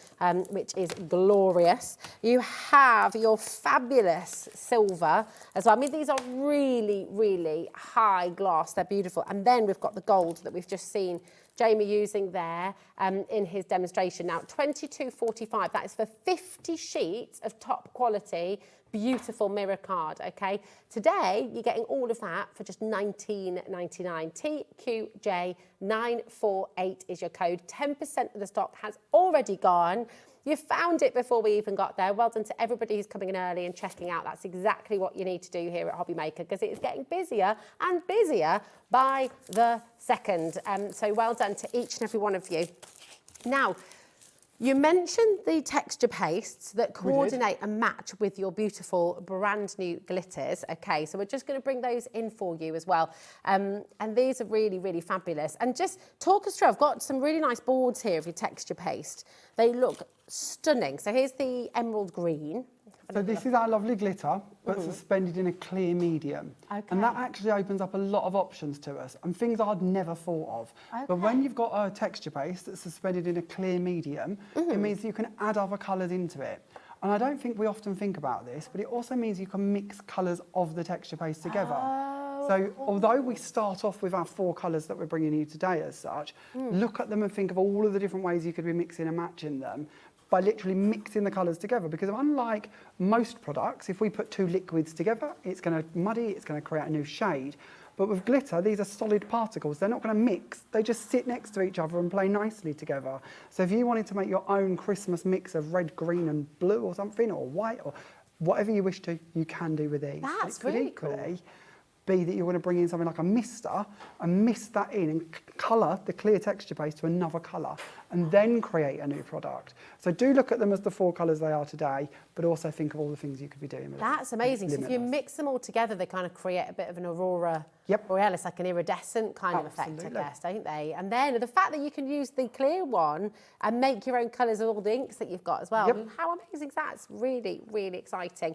which is glorious. You have your fabulous silver as well. I mean, these are really, really high gloss. They're beautiful. And then we've got the gold that we've just seen Jamie using there in his demonstration. Now, $22.45, that is for 50 sheets of top quality, beautiful mirror card, okay? Today, you're getting all of that for just $19.99. TQJ948 is your code. 10% of the stock has already gone. You found it before we even got there. Well done to everybody who's coming in early and checking out. That's exactly what you need to do here at HobbyMaker, because it is getting busier and busier by the second. So well done to each and every one of you. Now, you mentioned the texture pastes that coordinate and match with your beautiful brand new glitters. Okay, so we're just going to bring those in for you as well. And these are really, really fabulous. And just talk us through, I've got some really nice boards here of your texture paste. They look stunning. So here's the emerald green. So this is our lovely glitter, but suspended in a clear medium. Okay. And that actually opens up a lot of options to us and things I'd never thought of. Okay. But when you've got a texture paste that's suspended in a clear medium, it means you can add other colours into it. And I don't think we often think about this, but it also means you can mix colours of the texture paste together. So although we start off with our 4 colours that we're bringing you today as such, look at them and think of all of the different ways you could be mixing and matching them by literally mixing the colours together, because unlike most products, if we put 2 liquids together, it's going to muddy, it's going to create a new shade. But with glitter, these are solid particles. They're not going to mix. They just sit next to each other and play nicely together. So if you wanted to make your own Christmas mix of red, green and blue or something, or white, or whatever you wish to, you can do with these. That's really cool. Be that you want to bring in something like a mister and mist that in and colour the clear texture base to another colour and then create a new product. So do look at them as the 4 colours they are today, but also think of all the things you could be doing with them. That's amazing. So if you mix them all together, they kind of create a bit of an aurora borealis, like an iridescent kind of effect, I guess, don't they? And then the fact that you can use the clear one and make your own colours of all the inks that you've got as well. I mean, how amazing is that? It's really, really exciting.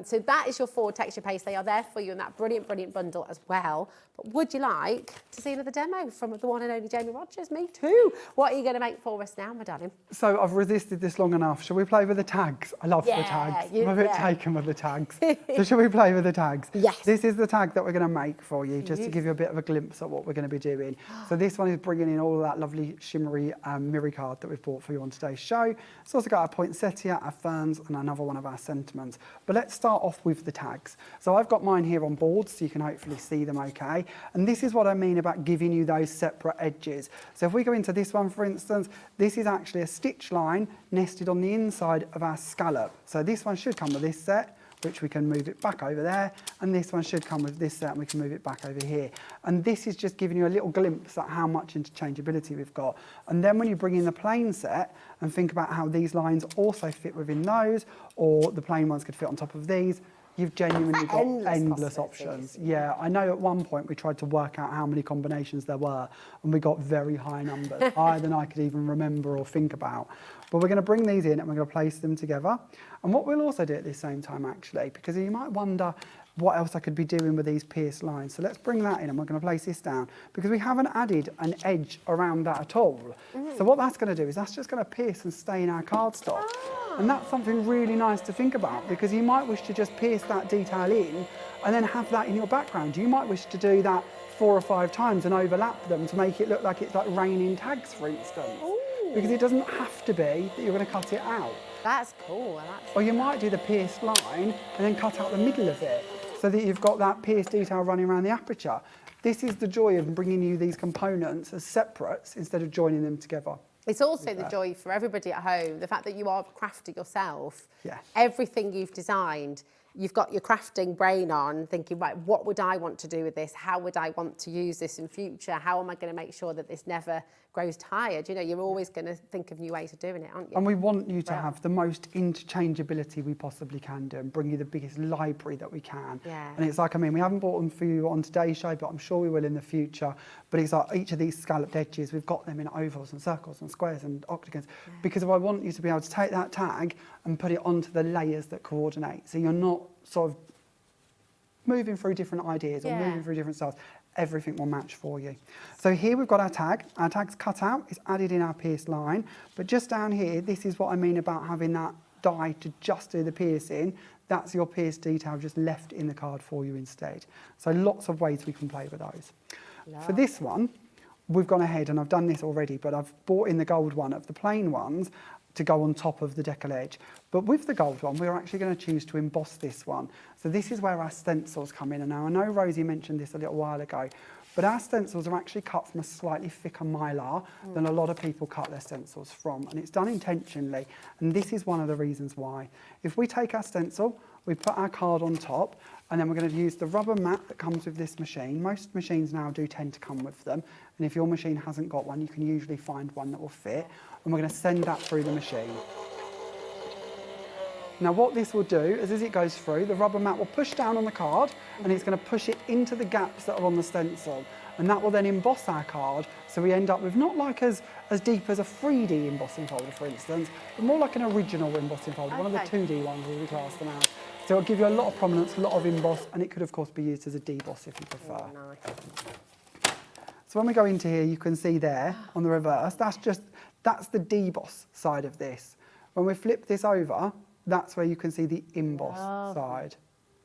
So that is your 4 texture paste. They are there for you in that brilliant, brilliant bundle as well. But would you like to see another demo from the one and only Jamie Rodgers? Me too. What are you going to make for us now, my darling? So I've resisted this long enough. Shall we play with the tags? I love the tags. I'm a bit taken with the tags. So shall we play with the tags? Yes. This is the tag that we're going to make for for you, just to give you a bit of a glimpse at what we're going to be doing. So this one is bringing in all of that lovely shimmery mirror card that we've bought for you on today's show. It's also got our poinsettia, our ferns, and another one of our sentiments. But let's start off with the tags. So I've got mine here on board, so you can hopefully see them okay. And this is what I mean about giving you those separate edges. So if we go into this one, for instance, this is actually a stitch line nested on the inside of our scallop. So this one should come with this set, which we can move it back over there, and this one should come with this set and we can move it back over here. And this is just giving you a little glimpse at how much interchangeability we've got. And then when you bring in the plain set and think about how these lines also fit within those, or the plain ones could fit on top of these, you've genuinely got endless options. Yeah, I know at one point we tried to work out how many combinations there were, and we got very high numbers, higher than I could even remember or think about. But we're going to bring these in and we're going to place them together. And what we'll also do at the same time, actually, because you might wonder what else I could be doing with these pierced lines. So let's bring that in and we're going to place this down, because we haven't added an edge around that at all. So what that's going to do is that's just going to pierce and stay in our cardstock. And that's something really nice to think about, because you might wish to just pierce that detail in and then have that in your background. You might wish to do that 4 or 5 times and overlap them to make it look like it's like raining tags, for instance. Because it doesn't have to be that you're going to cut it out. That's cool. Or you might do the pierced line and then cut out the middle of it, so that you've got that pierced detail running around the aperture. This is the joy of bringing you these components as separates instead of joining them together. It's also the joy for everybody at home, the fact that you are crafting yourself. Yeah. Everything you've designed, you've got your crafting brain on, thinking, right, what would I want to do with this? How would I want to use this in future? How am I going to make sure that this never grows tired? You know, you're always going to think of new ways of doing it, aren't you? And we want you to have the most interchangeability we possibly can do and bring you the biggest library that we can. Yeah. And it's like, I mean, we haven't bought them for you on today's show, but I'm sure we will in the future. But it's like each of these scalloped edges, we've got them in ovals and circles and squares and octagons, because I want you to be able to take that tag and put it onto the layers that coordinate. So you're not sort of moving through different ideas or moving through different styles. Everything will match for you. So here we've got our tag. Our tag's cut out, it's added in our pierced line. But just down here, this is what I mean about having that die to just do the piercing. That's your pierced detail just left in the card for you instead. So lots of ways we can play with those. For this one, we've gone ahead, and I've done this already, but I've bought in the gold one of the plain ones to go on top of the decal edge. But with the gold one, we're actually going to choose to emboss this one. So this is where our stencils come in. And now I know Rosie mentioned this a little while ago, but our stencils are actually cut from a slightly thicker mylar than a lot of people cut their stencils from. And it's done intentionally. And this is one of the reasons why. If we take our stencil, we put our card on top, and then we're going to use the rubber mat that comes with this machine. Most machines now do tend to come with them. And if your machine hasn't got one, you can usually find one that will fit. And we're going to send that through the machine. Now what this will do is, as it goes through, the rubber mat will push down on the card and it's going to push it into the gaps that are on the stencil. And that will then emboss our card, so we end up with not like as deep as a 3D embossing folder, for instance, but more like an original embossing folder, one of the 2D ones as we class them out. So it'll give you a lot of prominence, a lot of emboss, and it could of course be used as a deboss if you prefer. Oh, nice. So when we go into here, you can see there on the reverse, that's the deboss side of this. When we flip this over, that's where you can see the emboss side.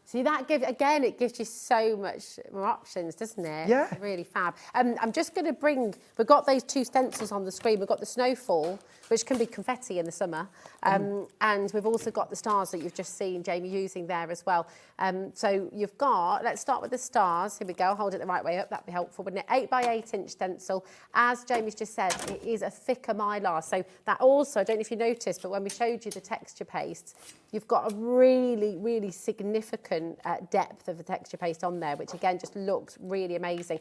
See, that it gives you so much more options, doesn't it? Yeah. It's really fab. I'm just going to we've got those 2 stencils on the screen. We've got the snowfall, which can be confetti in the summer. And we've also got the stars that you've just seen Jamie using there as well. So you've got, let's start with the stars. Here we go, hold it the right way up, that'd be helpful, wouldn't it? 8x8 inch stencil. As Jamie's just said, it is a thicker mylar. So that also, I don't know if you noticed, but when we showed you the texture paste, you've got a really, really significant depth of the texture paste on there, which again just looks really amazing.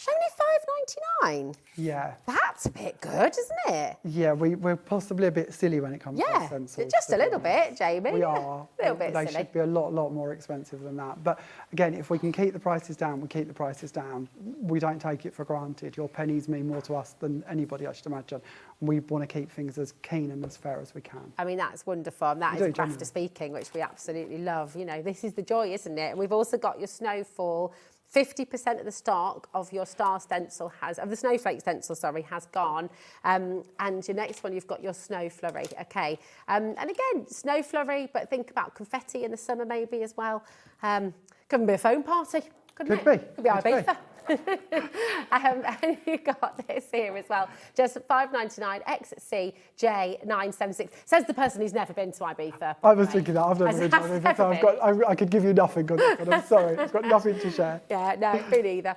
Only $5.99. Yeah. That's a bit good, isn't it? Yeah, we're possibly a bit silly when it comes to stencils. Just a little bit, Jamie. We are. A little bit They silly. should be a lot more expensive than that. But again, if we can keep the prices down, we keep the prices down. We don't take it for granted. Your pennies mean more to us than anybody, I should imagine. We want to keep things as keen and as fair as we can. I mean, that's wonderful. And that is crafter speaking, which we absolutely love. You know, this is the joy, isn't it? And we've also got your snowfall. 50% of the stock of your star stencil of the snowflake stencil, has gone. And your next one, you've got your snow flurry, okay. And again, snow flurry, but think about confetti in the summer maybe as well. Can be a foam party. Couldn't Could it? Could be Ibiza. And you got this here as well, just $5.99 XCJ976. Says the person who's never been to Ibiza. I was thinking that. I've never been to Ibiza, so I could give you nothing on this, but I'm sorry, I've got nothing to share. Yeah, no, me neither.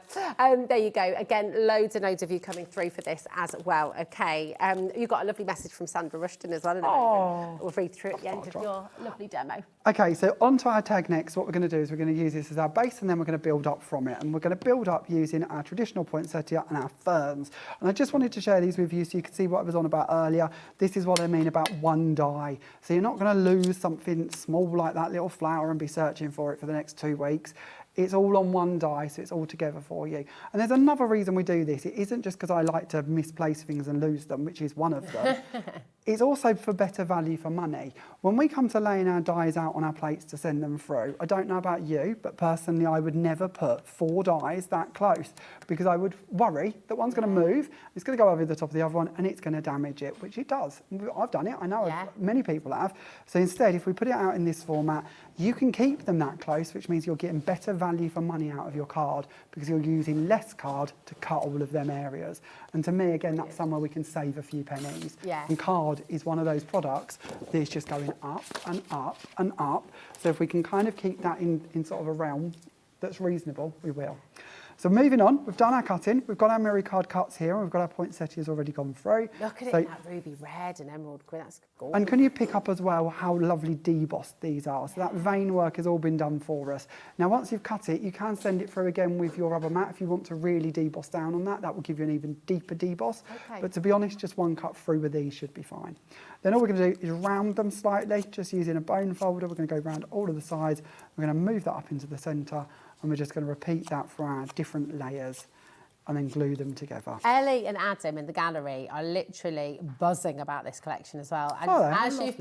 There you go. Again, loads and loads of you coming through for this as well. Okay, you got a lovely message from Sandra Rushton as well. We'll read through at the end of your lovely demo. Okay, so onto our tag next. What we're going to do is we're going to use this as our base, and then we're going to build up from it. And we're going to build up using our traditional poinsettia and our ferns. And I just wanted to share these with you so you could see what I was on about earlier. This is what I mean about one dye. So you're not going to lose something small like that little flower and be searching for it for the next 2 weeks. It's all on one die, so it's all together for you. And there's another reason we do this. It isn't just because I like to misplace things and lose them, which is one of them. It's also for better value for money. When we come to laying our dies out on our plates to send them through, I don't know about you, but personally I would never put 4 dies that close because I would worry that one's going to move, it's going to go over the top of the other one and it's going to damage it, which it does. I've done it, I know many people have. So instead, if we put it out in this format, you can keep them that close, which means you're getting better value for money out of your card because you're using less card to cut all of them areas. And to me, again, that's somewhere we can save a few pennies. Yeah. And card is one of those products that is just going up and up and up. So if we can kind of keep that in sort of a realm that's reasonable, we will. So moving on, we've done our cutting, we've got our mirror card cuts here, and we've got our poinsettias already gone through. Look at it, that ruby red and emerald green, that's gorgeous. And can you pick up as well how lovely debossed these are? So that vein work has all been done for us. Now once you've cut it, you can send it through again with your rubber mat if you want to really deboss down on that. That will give you an even deeper deboss. Okay. But to be honest, just one cut through with these should be fine. Then all we're going to do is round them slightly, just using a bone folder. We're going to go around all of the sides. We're going to move that up into the centre. And we're just going to repeat that for our different layers and then glue them together. Ellie and Adam in the gallery are literally buzzing about this collection as well. And as you've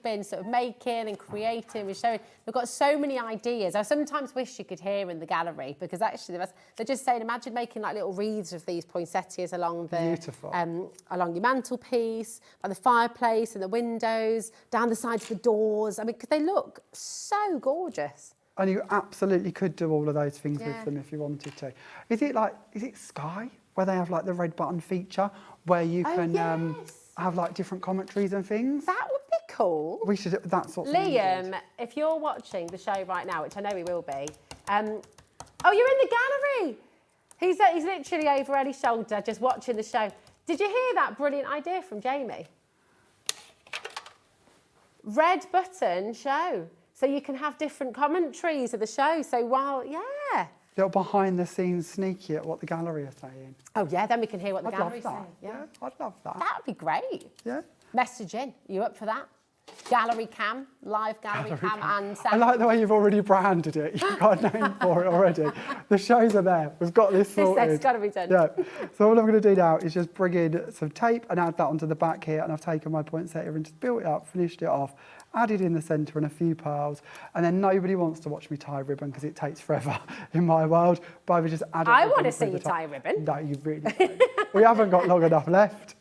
been sort of making and creating and showing, we've got so many ideas. I sometimes wish you could hear in the gallery because actually they're just saying, imagine making like little wreaths of these poinsettias along the along your mantelpiece, by the fireplace and the windows, down the sides of the doors. I mean, because they look so gorgeous. And you absolutely could do all of those things with them if you wanted to. Is it Sky, where they have like the red button feature, where you can have like different commentaries and things? That would be cool. We should, that's what Liam, if you're watching the show right now, which I know he will be, oh, you're in the gallery. He's literally over Ellie's shoulder, just watching the show. Did you hear that brilliant idea from Jamie? Red button show. So you can have different commentaries of the show. So Little behind the scenes sneaky at what the gallery are saying. Oh yeah, then we can hear what the gallery say. Yeah, I'd love that. That would be great. Yeah. Message in. You up for that? Gallery cam, live gallery cam and sound. I like the way you've already branded it. You've got a name for it already. The shows are there. We've got this sorted. It's got to be done. Yeah. So all I'm going to do now is just bring in some tape and add that onto the back here. And I've taken my poinsettia and just built it up, finished it off, added in the centre and a few pearls. And then nobody wants to watch me tie ribbon because it takes forever in my world. But I would just add I want to see you tie ribbon. No, you really don't. We haven't got long enough left.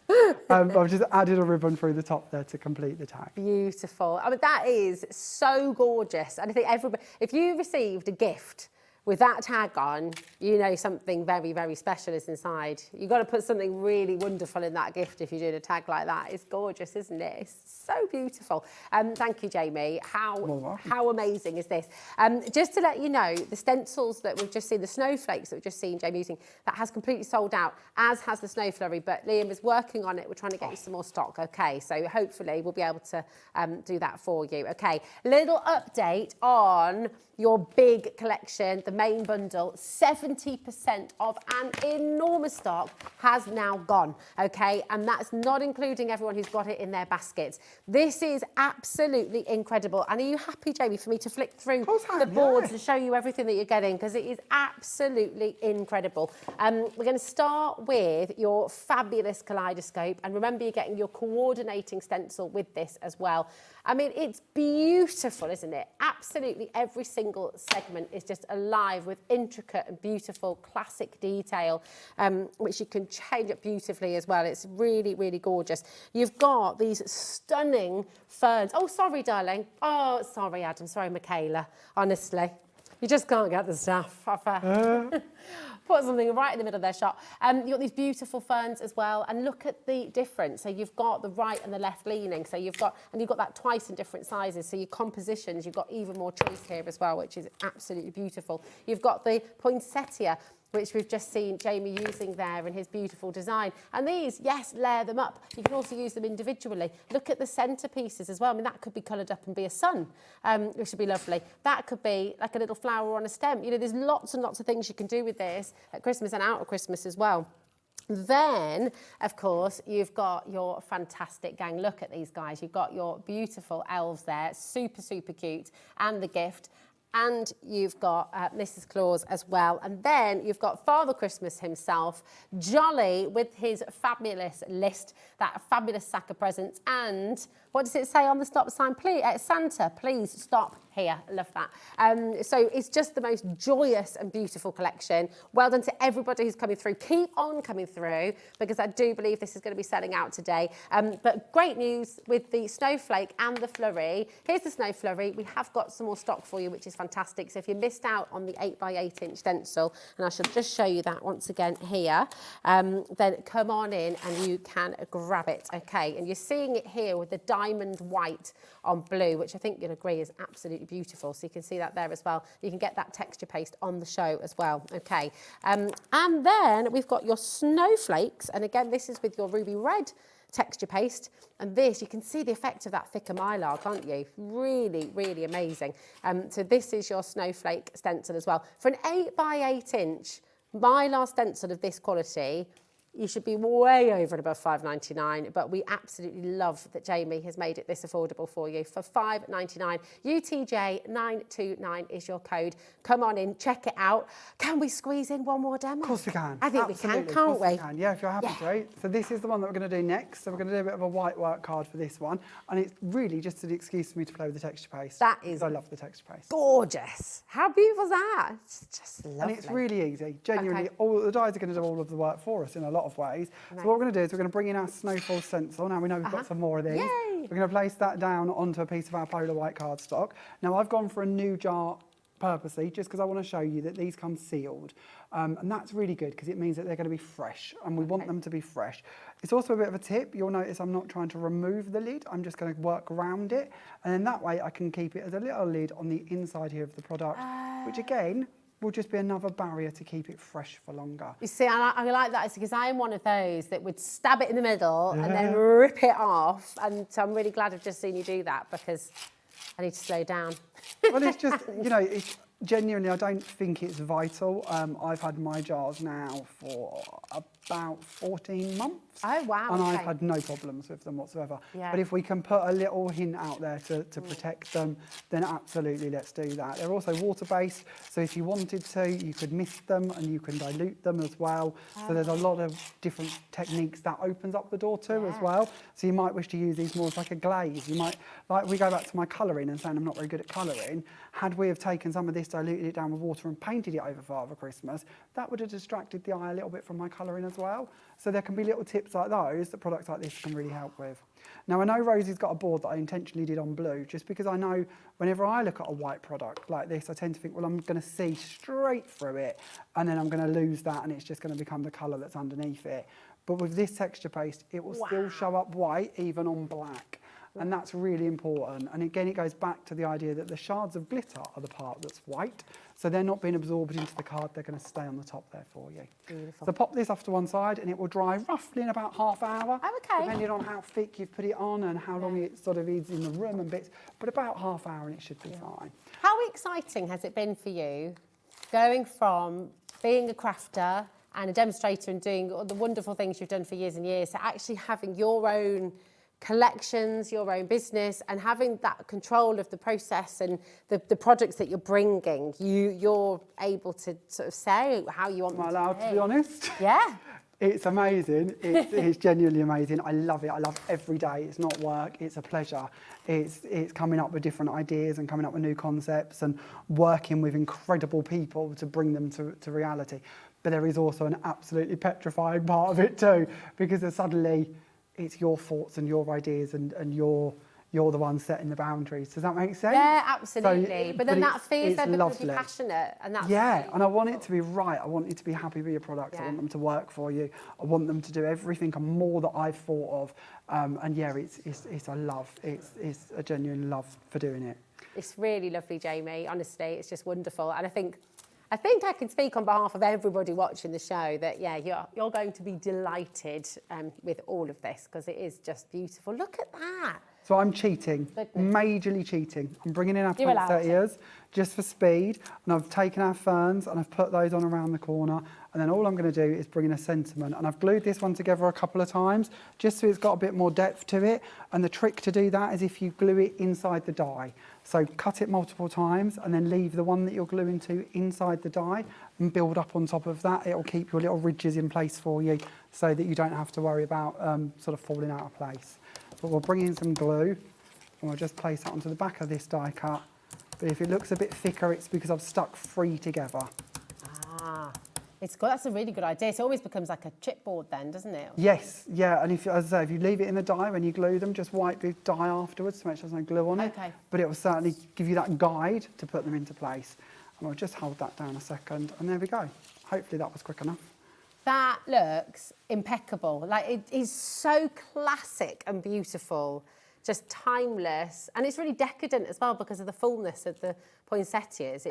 I've just added a ribbon through the top there to complete the tag. Beautiful. I mean, that is so gorgeous. And I think if you received a gift with that tag on, you know something very, very special is inside. You've got to put something really wonderful in that gift if you're doing a tag like that. It's gorgeous, isn't it? It's so beautiful. Thank you, Jamie. How amazing is this? Just to let you know, the stencils that we've just seen, the snowflakes that we've just seen Jamie using, that has completely sold out, as has the snow flurry, but Liam is working on it. We're trying to get you some more stock, okay? So hopefully we'll be able to do that for you, okay? Little update on your big collection, the main bundle. 70% of an enormous stock has now gone, okay? And that's not including everyone who's got it in their baskets. This is absolutely incredible. And are you happy, Jamie, for me to flick through the boards and show you everything that you're getting? Because it is absolutely incredible. We're going to start with your fabulous kaleidoscope. And remember, you're getting your coordinating stencil with this as well. I mean, it's beautiful, isn't it? Absolutely every single segment is just alive with intricate and beautiful classic detail, which you can change up beautifully as well. It's really, really gorgeous. You've got these stunning ferns. Oh, sorry, darling. Oh, sorry, Adam. Sorry, Michaela. Honestly. You just can't get the staff. Put something right in the middle of their shot. You've got these beautiful ferns as well, and look at the difference. So you've got the right and the left leaning. So you've got that twice in different sizes. So your compositions, you've got even more choice here as well, which is absolutely beautiful. You've got the poinsettia, which we've just seen Jamie using there in his beautiful design. And these, yes, layer them up. You can also use them individually. Look at the centerpieces as well. I mean, that could be coloured up and be a sun, which would be lovely. That could be like a little flower on a stem. You know, there's lots and lots of things you can do with this at Christmas and out of Christmas as well. Then, of course, you've got your fantastic gang. Look at these guys. You've got your beautiful elves there, super, super cute, and the gift. And you've got Mrs. Claus as well. And then you've got Father Christmas himself, jolly with his fabulous list, that fabulous sack of presents. And what does it say on the stop sign? Please, Santa, please stop here. I love that. So it's just the most joyous and beautiful collection. Well done to everybody who's coming through. Keep on coming through, because I do believe this is going to be selling out today. But great news with the snowflake and the flurry. Here's the snow flurry. We have got some more stock for you, which is fantastic. So if you missed out on the 8x8 inch stencil, and I shall just show you that once again here, then come on in and you can grab it. Okay, and you're seeing it here with the diamond white on blue, which I think you'll agree is absolutely beautiful. So you can see that there as well. You can get that texture paste on the show as well. Okay, and then we've got your snowflakes, and again this is with your ruby red texture paste, and this, you can see the effect of that thicker mylar, can't you? Really, really amazing. So this is your snowflake stencil as well. For an 8x8 inch mylar stencil of this quality, you should be way over and above £5.99, but we absolutely love that Jamie has made it this affordable for you for £5.99. UTJ929 is your code. Come on in, check it out. Can we squeeze in one more demo? Of course we can. I think Absolutely. we can, can't we? Can. Yeah, if you're happy to. So this is the one that we're going to do next. So we're going to do a bit of a white work card for this one, and it's really just an excuse for me to play with the texture paste. That is, I love the texture paste. Gorgeous. How beautiful is that? It's just lovely. And it's really easy. Genuinely, all the dyes are going to do all of the work for us in a lot of ways. Amazing. So what we're going to do is we're going to bring in our snowfall stencil. Now we know we've got some more of these. Yay. We're going to place that down onto a piece of our polar white cardstock. Now I've gone for a new jar purposely, just because I want to show you that these come sealed. And that's really good, because it means that they're going to be fresh, and we want them to be fresh. It's also a bit of a tip. You'll notice I'm not trying to remove the lid. I'm just going to work around it. And then that way I can keep it as a little lid on the inside here of the product, which again, will just be another barrier to keep it fresh for longer. You see, I like that, because I am one of those that would stab it in the middle and then rip it off. And so I'm really glad I've just seen you do that, because I need to slow down. Well, it's just, you know, it's genuinely, I don't think it's vital. I've had my jars now for about 14 months. Oh, wow. And okay. I've had no problems with them whatsoever. Yeah. But if we can put a little hint out there to protect them, then absolutely let's do that. They're also water-based, so if you wanted to, you could mist them and you can dilute them as well. So there's a lot of different techniques that opens up the door to as well. So you might wish to use these more as like a glaze. You might, like we go back to my colouring and saying I'm not very good at colouring, had we have taken some of this, diluted it down with water and painted it over Father Christmas, that would have distracted the eye a little bit from my colouring as well. So there can be little tips like those that products like this can really help with. Now I know Rosie's got a board that I intentionally did on blue, just because I know whenever I look at a white product like this, I tend to think, well, I'm going to see straight through it, and then I'm going to lose that, and it's just going to become the colour that's underneath it. But with this texture paste, it will still show up white even on black. And that's really important. And again, it goes back to the idea that the shards of glitter are the part that's white. So they're not being absorbed into the card. They're going to stay on the top there for you. Beautiful. So pop this off to one side, and it will dry roughly in about half hour. Oh, okay. Depending on how thick you've put it on and how long it sort of is in the room and bits. But about half hour and it should be fine. How exciting has it been for you going from being a crafter and a demonstrator and doing all the wonderful things you've done for years and years to actually having your own collections, your own business, and having that control of the process and the products that you're bringing? You're able to sort of say how you want them to be. Am I allowed to be honest? Yeah. It's amazing. It's genuinely amazing. I love it. I love every day. It's not work. It's a pleasure. It's coming up with different ideas and coming up with new concepts and working with incredible people to bring them to reality. But there is also an absolutely petrifying part of it too, because suddenly it's your thoughts and your ideas and your you're the one setting the boundaries. Does that make sense? Yeah, absolutely. So, but then that feeds them because lovely. you're passionate, and that's and I want it to be right. I want you to be happy with your products. I want them to work for you. I want them to do everything and more that I've thought of. And yeah, it's a love. It's a genuine love for doing it. It's really lovely, Jamie. Honestly, it's just wonderful. And I think I can speak on behalf of everybody watching the show that, yeah, you're going to be delighted with all of this, because it is just beautiful. Look at that. So I'm cheating, majorly cheating. I'm bringing in our poinsettias just for speed, and I've taken our ferns and I've put those on around the corner, and then all I'm going to do is bring in a sentiment, and I've glued this one together a couple of times just so it's got a bit more depth to it. And the trick to do that is if you glue it inside the die. So cut it multiple times and then leave the one that you're gluing to inside the die and build up on top of that. It'll keep your little ridges in place for you so that you don't have to worry about sort of falling out of place. But we'll bring in some glue and we'll just place it onto the back of this die cut. But if it looks a bit thicker, it's because I've stuck 3 together. Ah, it's good. That's a really good idea. It always becomes like a chipboard then, doesn't it? Yes, yeah. And if, as I say, if you leave it in the die when you glue them, just wipe the die afterwards to make sure there's no glue on it. Okay. But it will certainly give you that guide to put them into place. And we'll just hold that down a second, and there we go. Hopefully that was quick enough. That looks impeccable. Like, it is so classic and beautiful, just timeless. And it's really decadent as well because of the fullness of the poinsettias.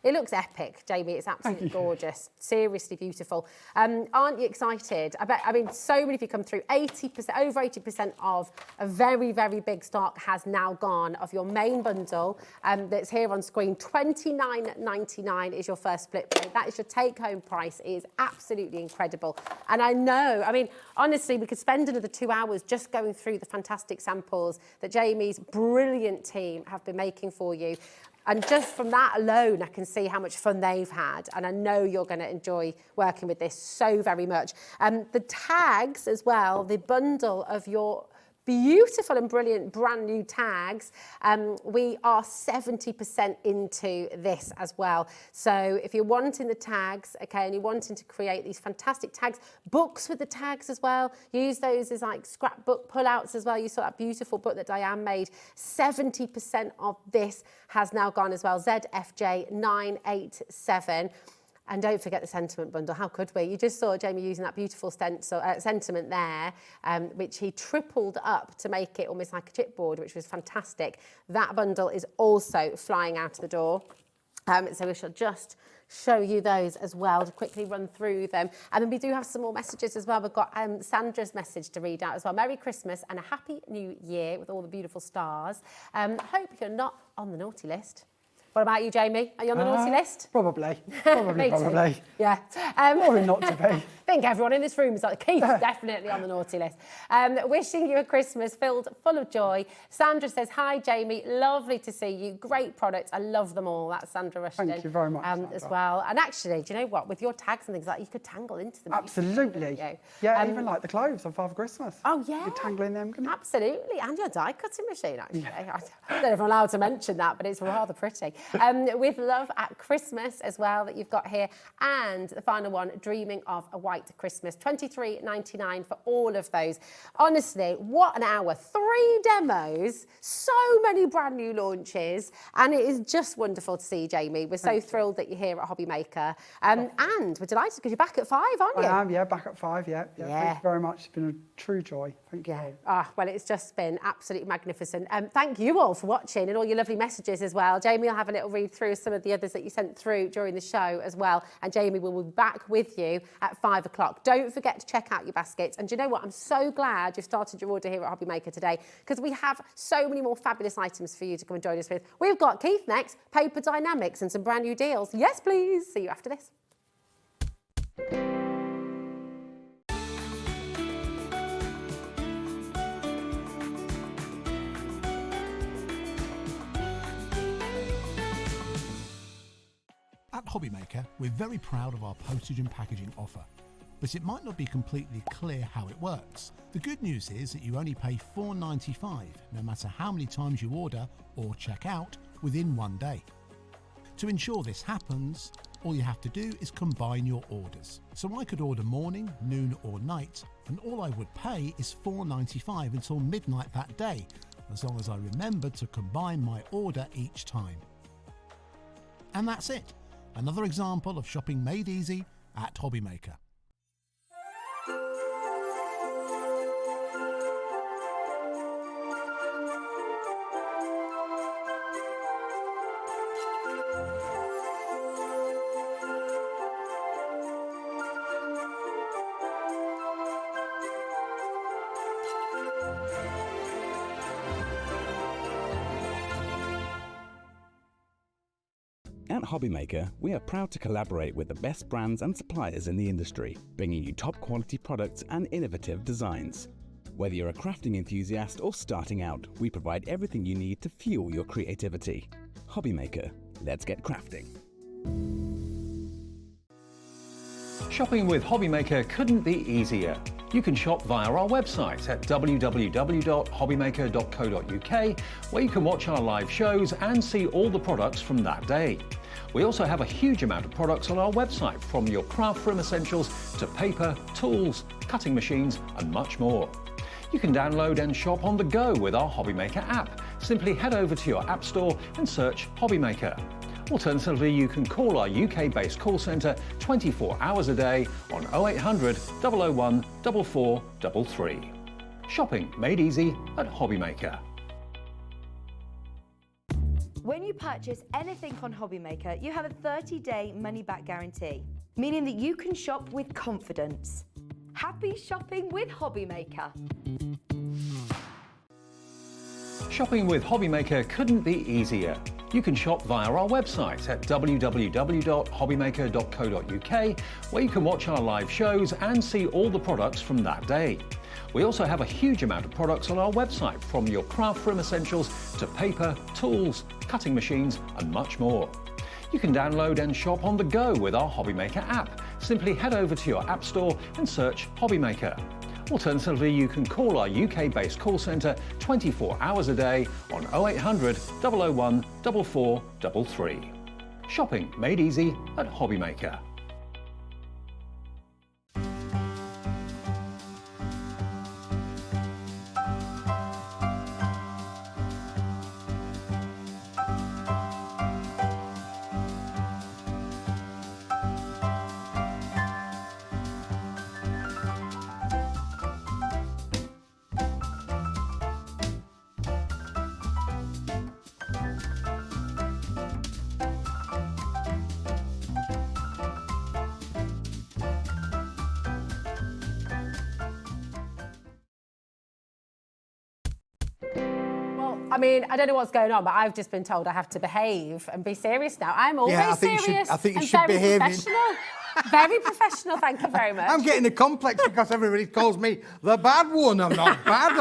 It looks epic, Jamie. It's absolutely gorgeous. Seriously beautiful. Aren't you excited? I mean, so many of you come through. 80%, over 80% of a very, very big stock has now gone of your main bundle that's here on screen. $29.99 is your first split rate. That is your take-home price. It is absolutely incredible. And I know, I mean, honestly, we could spend another 2 hours just going through the fantastic samples that Jamie's brilliant team have been making for you. And just from that alone, I can see how much fun they've had. And I know you're going to enjoy working with this so very much. The tags as well, the bundle of your beautiful and brilliant brand new tags, we are 70% into this as well. So if you're wanting the tags, okay, and you're wanting to create these fantastic tags, books with the tags as well, use those as like scrapbook pullouts as well. You saw that beautiful book that Diane made. 70% of this has now gone as well. ZFJ 987. And don't forget the sentiment bundle. How could we? You just saw Jamie using that beautiful sentiment there, which he tripled up to make it almost like a chipboard, which was fantastic. That bundle is also flying out of the door. So we shall just show you those as well, to quickly run through them. And then we do have some more messages as well. We've got Sandra's message to read out as well. Merry Christmas and a Happy New Year with all the beautiful stars. Hope you're not on the naughty list. What about you, Jamie? Are you on the naughty list? Probably. Yeah. Probably not to be. I think everyone in this room is like, Keith's definitely on the naughty list. Wishing you a Christmas full of joy. Sandra says, hi, Jamie. Lovely to see you. Great products. I love them all. That's Sandra Rushton. Thank you very much, as well. And actually, do you know what? With your tags and things like that, you could tangle into them. Absolutely. Yeah, even like the clothes on Father Christmas. Oh, yeah. You could tangle in them, couldn't you? Absolutely. And your die cutting machine, actually. Yeah. I don't know if I'm allowed to mention that, but it's rather pretty. With love at Christmas as well that you've got here. And the final one, dreaming of a white Christmas. $23.99 for all of those. Honestly, what an hour. 3 demos, so many brand new launches. And it is just wonderful to see you, Jamie. We're so thrilled that you're here at HobbyMaker. And we're delighted because you're back at 5, aren't you? I am, yeah, back at 5, yeah. Thank you very much. It's been a true joy. Thank you. Well, it's just been absolutely magnificent. Thank you all for watching and all your lovely messages as well. Jamie will have a little read through some of the others that you sent through during the show as well. And Jamie will be back with you at 5 o'clock. Don't forget to check out your baskets. And do you know what? I'm so glad you've started your order here at HobbyMaker today, because we have so many more fabulous items for you to come and join us with. We've got Keith next, paper Dienamics and some brand new deals. Yes, please. See you after this. At HobbyMaker, we're very proud of our postage and packaging offer, but it might not be completely clear how it works. The good news is that you only pay $4.95 no matter how many times you order or check out within 1 day. To ensure this happens, all you have to do is combine your orders. So I could order morning, noon or night, and all I would pay is $4.95 until midnight that day, as long as I remember to combine my order each time. And that's it. Another example of shopping made easy at HobbyMaker. At HobbyMaker, we are proud to collaborate with the best brands and suppliers in the industry, bringing you top quality products and innovative designs. Whether you're a crafting enthusiast or starting out, we provide everything you need to fuel your creativity. HobbyMaker, let's get crafting. Shopping with HobbyMaker couldn't be easier. You can shop via our website at www.hobbymaker.co.uk, where you can watch our live shows and see all the products from that day. We also have a huge amount of products on our website, from your craft room essentials to paper, tools, cutting machines and much more. You can download and shop on the go with our HobbyMaker app. Simply head over to your app store and search HobbyMaker. Alternatively, you can call our UK-based call centre 24 hours a day on 0800 001 4433. Shopping made easy at HobbyMaker. When you purchase anything on HobbyMaker, you have a 30-day money-back guarantee, meaning that you can shop with confidence. Happy shopping with HobbyMaker. Shopping with HobbyMaker couldn't be easier. You can shop via our website at www.hobbymaker.co.uk, where you can watch our live shows and see all the products from that day. We also have a huge amount of products on our website, from your craft room essentials to paper, tools, cutting machines and much more. You can download and shop on the go with our HobbyMaker app. Simply head over to your app store and search HobbyMaker. Alternatively, you can call our UK-based call centre 24 hours a day on 0800 001 4433. Shopping made easy at HobbyMaker. I mean, I don't know what's going on, but I've just been told I have to behave and be serious now. I'm always serious. I think you and should very behave. Professional. Very professional, thank you very much. I'm getting a complex because everybody calls me the bad one. I'm not bad.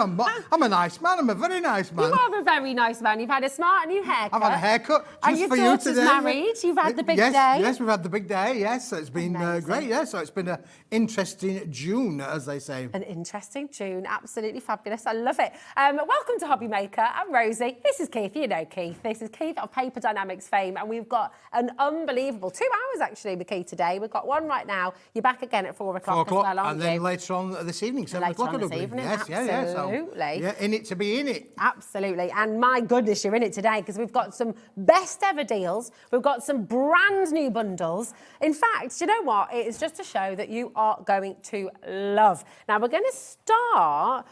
I'm a nice man. I'm a very nice man. You are a very nice man. You've had a smart new haircut. I've had a haircut just and your for you daughter's today. Married. You've had the big day. Yes, we've had the big day. Yes, so it's been great. Yeah, so it's been an interesting June, as they say. An interesting June. Absolutely fabulous. I love it. Welcome to HobbyMaker. I'm Rosie. This is Keith. You know Keith. This is Keith of Paper Dienamics fame, and we've got an unbelievable 2 hours actually with Keith today. We've got one right now. You're back again at 4 o'clock. 4 o'clock, as well, aren't and then you? later on this evening, 7 o'clock. Later on this evening, yes, absolutely. Yeah, in it to be in it. Absolutely, and my goodness, you're in it today because we've got some best ever deals. We've got some brand new bundles. In fact, you know what? It is just a show that you are going to love. Now we're going to start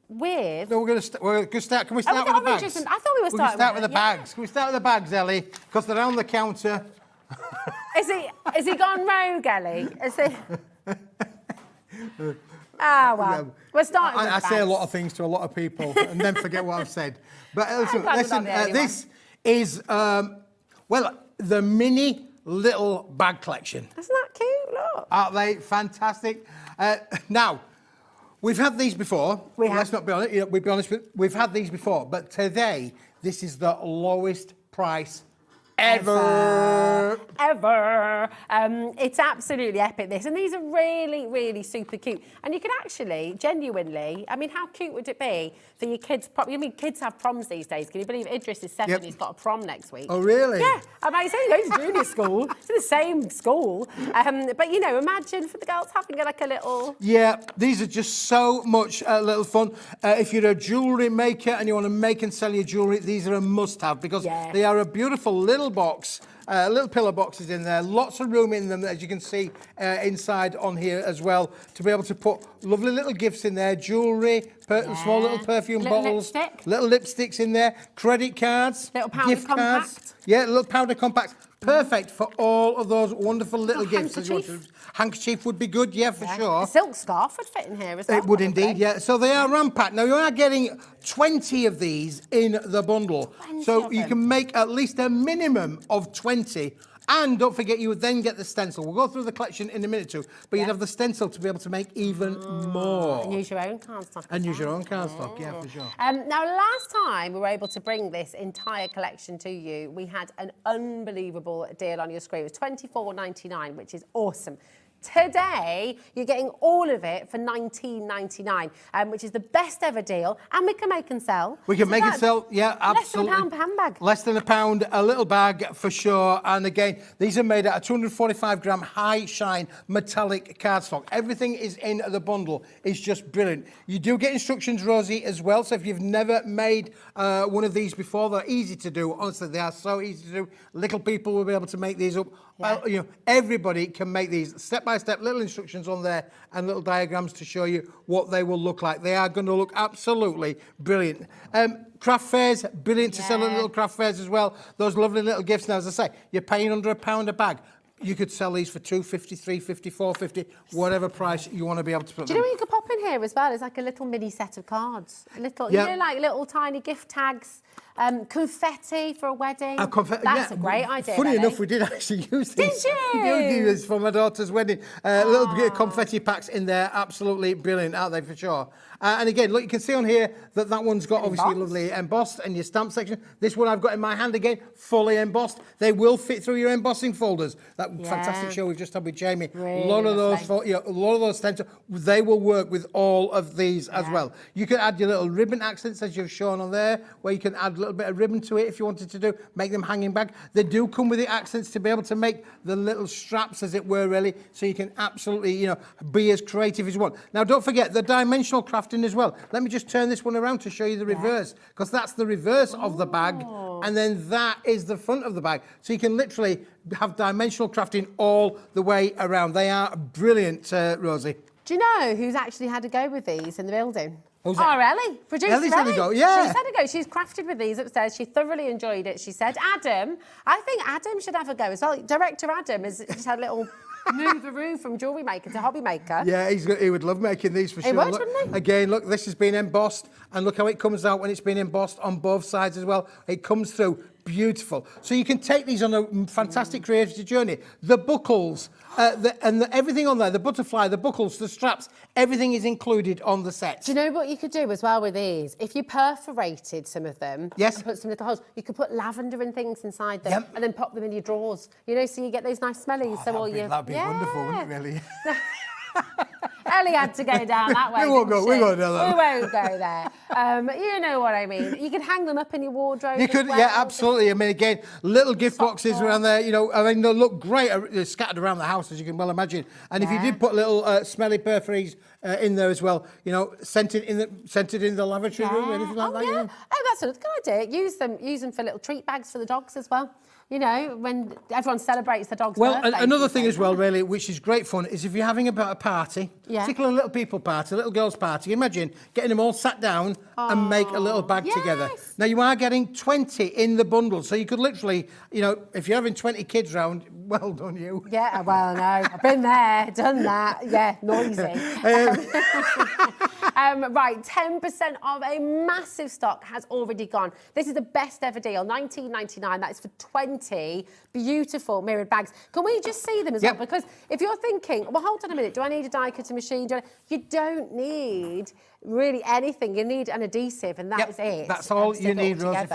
with. No, we're going to start. Can we start with the bags? I thought we were starting. Start with the bags. Can we start with the bags, Ellie? Because they're on the counter. Is he gone rogue, Ellie? Is he? Ah, well, we're starting with I say a bags. lot of things to a lot of people and then forget what I've said. But listen, the only this is, the mini little bag collection. Isn't that cute? Look. Aren't they fantastic? Now, we've had these before. We have. Let's not be honest. We've had these before. But today, this is the lowest price ever. It's absolutely epic, this. And these are really, really super cute. And you can actually, genuinely, I mean, how cute would it be for your kids? I mean, kids have proms these days. Can you believe Idris is 7, Yep. he's got a prom next week? Oh, really? Yeah. I mean, he's only going to junior school. It's in the same school. But, you know, imagine for the girls having like a little... Yeah, these are just so much little fun. If you're a jewellery maker and you want to make and sell your jewellery, these are a must-have because they are a beautiful little box. Little pillar boxes in there, lots of room in them, as you can see inside on here as well, to be able to put lovely little gifts in there, jewellery, small little perfume bottles, little lipsticks in there, credit cards, little powder gift compact. cards. Yeah, little powder compacts. Perfect for all of those wonderful little gifts. Handkerchief would be good, yeah, for sure. A silk scarf would fit in here as well. It would indeed, yeah. So they are ram-packed. Now, you are getting 20 of these in the bundle. So you can make at least a minimum of 20. And don't forget, you would then get the stencil. We'll go through the collection in a minute or two, but you'd have the stencil to be able to make even more. And use your own cardstock. And use your own cardstock, yeah, for sure. Now, last time we were able to bring this entire collection to you, we had an unbelievable deal on your screen. It was $24.99, which is awesome. Today, you're getting all of it for $19.99, which is the best ever deal, and we can make and sell. We can make and sell, yeah, absolutely. Less than £1 per handbag. Less than £1, a little bag for sure. And again, these are made out of 245-gram high shine metallic cardstock. Everything is in the bundle. It's just brilliant. You do get instructions, Rosie, as well. So if you've never made one of these before, they're easy to do. Honestly, they are so easy to do. Little people will be able to make these up. You know, everybody can make these step-by-step, little instructions on there and little diagrams to show you what they will look like. They are going to look absolutely brilliant. Craft fairs, brilliant to sell at little craft fairs as well. Those lovely little gifts. Now, as I say, you're paying under £1 a bag. You could sell these for £2.50, £3.50, £4.50, whatever price you want to be able to put them. Do you know what you could pop in here as well? It's like a little mini set of cards. You know, like little tiny gift tags, confetti for a wedding. That's a great idea. Funny enough, we did actually use these. Did you? We did use this for my daughter's wedding. Little bit of confetti packs in there. Absolutely brilliant, aren't they, for sure? And again, look, you can see on here that one's got obviously lovely embossed in your stamp section. This one I've got in my hand again, fully embossed. They will fit through your embossing folders. That fantastic show we've just had with Jamie. Really a lot of those stencils, they will work with all of these as well. You can add your little ribbon accents as you've shown on there, where you can add a little bit of ribbon to it if you wanted to do, make them hanging back. They do come with the accents to be able to make the little straps, as it were, really, so you can absolutely, you know, be as creative as you want. Now, don't forget the dimensional crafting as well. Let me just turn this one around to show you the reverse, because that's the reverse of the bag, and then that is the front of the bag. So you can literally have dimensional crafting all the way around. They are brilliant, Rosie. Do you know who's actually had a go with these in the building? Who's that? Ellie, producer Ellie's had a go, yeah. She's had a go. She's crafted with these upstairs. She thoroughly enjoyed it, she said. Adam, I think Adam should have a go as well. Director Adam has just had a little move-a-roo from jewellery maker to hobby maker. Yeah, he would love making these for sure. He would, wouldn't he? Again, look, this has been embossed, and look how it comes out when it's been embossed on both sides as well. It comes through beautiful. So you can take these on a fantastic creative journey. The buckles, everything on there, the butterfly, the buckles, the straps, everything is included on the set. Do you know what you could do as well with these? If you perforated some of them and put some little holes, you could put lavender and things inside them and then pop them in your drawers. You know, so you get those nice smellies. That'd be wonderful, wouldn't it, really? Ellie had to go down that way. We won't go down that way. We won't go there. You know what I mean. You can hang them up in your wardrobe. You could, yeah, absolutely. I mean, again, little gift boxes around there. You know, I mean, they'll look great. They're scattered around the house, as you can well imagine. And if you did put little smelly perforates in there as well, you know, scented in the lavatory room, anything like that. Yeah. You know? Oh, that's a good idea. Use them for little treat bags for the dogs as well. You know, when everyone celebrates the dog's birthday. Well, another thing as well, really, which is great fun, is if you're having a party, particularly a little people party, a little girls' party, imagine getting them all sat down and make a little bag together. Now, you are getting 20 in the bundle, so you could literally, you know, if you're having 20 kids round, well done you. Yeah, well, no, I've been there, done that. Yeah, noisy. Right, 10% of a massive stock has already gone. This is the best ever deal, $19.99. That is for 20 20 beautiful mirrored bags. Can we just see them as well? Because if you're thinking, well, hold on a minute, do I need a die cutting machine? You don't need really anything. You need an adhesive, and that is it. That's all you need, Rosie.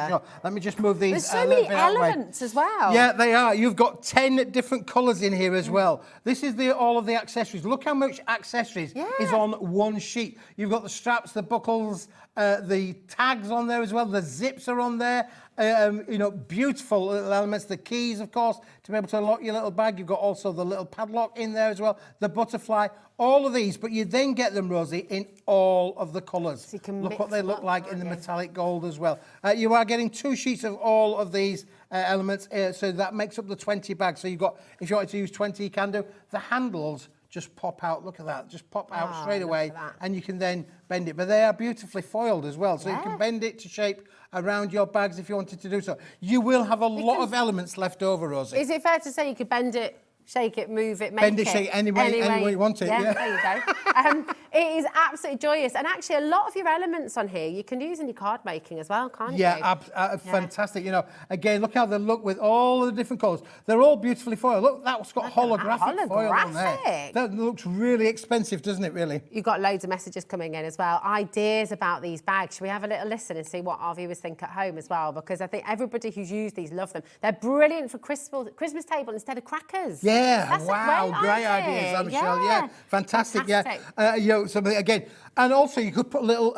Let me just move these. There's so many elements as well. Yeah, they are. You've got 10 different colours in here as well. This is all of the accessories. Look how much accessories is on one sheet. You've got the straps, the buckles, the tags on there as well. The zips are on there. You know, beautiful little elements. The keys, of course, to be able to lock your little bag. You've got also the little padlock in there as well. The butterfly. All of these, but you then get them, Rosie, in all of the colours. So look what they look like in the metallic gold as well. You are getting 2 sheets of all of these elements, so that makes up the 20 bags. So you've got, if you wanted to use 20, you can do. The handles just pop out. Look at that, just pop out straight away, and you can then bend it. But they are beautifully foiled as well, so you can bend it to shape around your bags if you wanted to do so. You will have a lot of elements left over, Rosie. Is it fair to say you could bend it, shake it, move it, make bend it, shake it any way you want it. Yeah, there you go. It is absolutely joyous, and actually a lot of your elements on here you can use in your card making as well, can't you? Yeah, fantastic. You know, again, look how they look with all of the different colours. They're all beautifully foiled. Look, that's got holographic foil on there. That looks really expensive, doesn't it? Really. You've got loads of messages coming in as well. Ideas about these bags. Should we have a little listen and see what our viewers think at home as well? Because I think everybody who's used these love them. They're brilliant for Christmas table instead of crackers. Yeah, that's wow, great ideas, Michelle. Yeah, fantastic. You know, something again, and also you could put little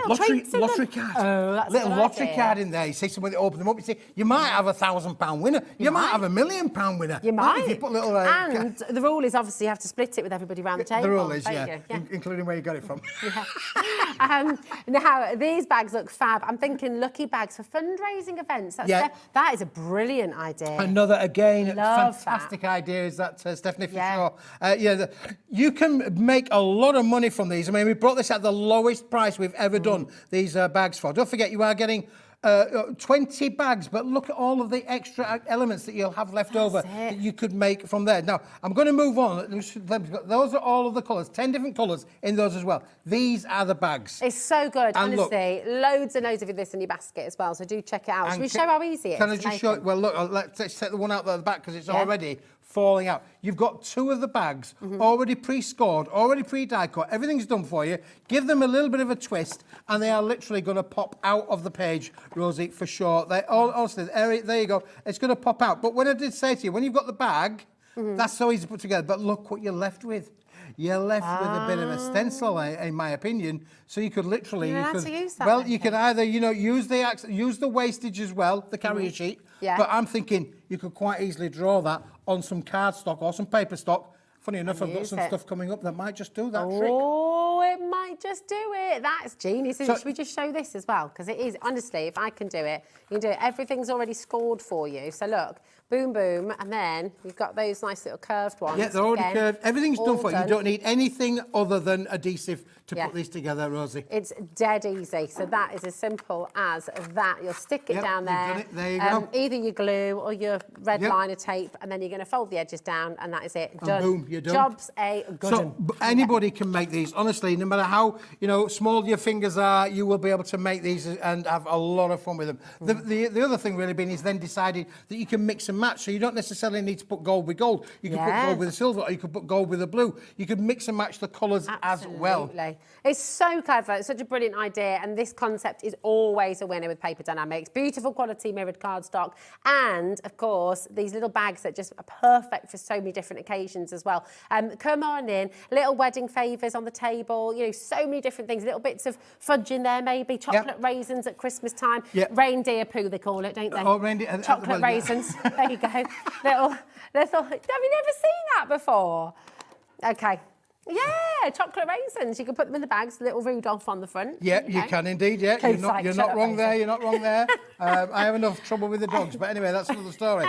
lottery card. Oh, that's little lottery card in there. You see somebody open them up. You see, you might have a £1,000 winner. You might have £1 million winner. You might. If you put little, and the rule is obviously you have to split it with everybody around the table. The rule is, including where you got it from. Now these bags look fab. I'm thinking lucky bags for fundraising events. That is a brilliant idea. Another fantastic idea is that, Stephanie, for sure. You can make a lot of money from these. I mean, we brought this at the lowest price we've ever done these bags for. Don't forget, you are getting 20 bags, but look at all of the extra elements that you'll have left over that you could make from there. Now, I'm going to move on. Those are all of the colours, 10 different colours in those as well. These are the bags. It's so good, and honestly. Loads and loads of this in your basket as well, so do check it out. Should we show how easy it is? Can I just show it? Well, look, let's take the one out there at the back because it's already falling out. You've got 2 of the bags already pre-scored, already pre-die cut. Everything's done for you. Give them a little bit of a twist, and they are literally going to pop out of the page, Rosie, for sure. They honestly, there you go. It's going to pop out. But when I did say to you, when you've got the bag, that's so easy to put together. But look what you're left with. You're left with a bit of a stencil, in my opinion. So you could literally, you could either, use the wastage as well, the carrier sheet. Yeah. But I'm thinking you could quite easily draw that on some cardstock or some paper stock. Funny enough, I've got some stuff coming up that might just do that trick. Oh, it might just do it. That's genius. So, should we just show this as well? Because it is, honestly, if I can do it, you can do it. Everything's already scored for you. So look, boom, boom, and then you've got those nice little curved ones. Yeah, they're already curved. Everything's done for you. You don't need anything other than adhesive to put these together, Rosie. It's dead easy. So that is as simple as that. You'll stick it down there. Done it. There you go. Either your glue or your red liner tape, and then you're going to fold the edges down, and that is it. Done. Boom, you're done. Job's a good one. So anybody can make these. Honestly, no matter how small your fingers are, you will be able to make these and have a lot of fun with them. The other thing really being is then deciding that you can mix and match. So you don't necessarily need to put gold with gold. You can put gold with a silver, or you could put gold with a blue. You could mix and match the colours as well. It's so clever. It's such a brilliant idea, and this concept is always a winner with Paper Dienamics. Beautiful quality mirrored cardstock, and of course these little bags that just are perfect for so many different occasions as well. Come on in, little wedding favours on the table. So many different things. Little bits of fudge in there, maybe chocolate raisins at Christmas time. Reindeer poo, they call it, don't they? Oh, reindeer. Chocolate raisins. There you go. little. Have you never seen that before? Okay. Yeah, chocolate raisins. You can put them in the bags, little Rudolph on the front. Yeah, you can indeed, yeah. You're not wrong there, you're not wrong there. I have enough trouble with the dogs, but anyway, that's another story.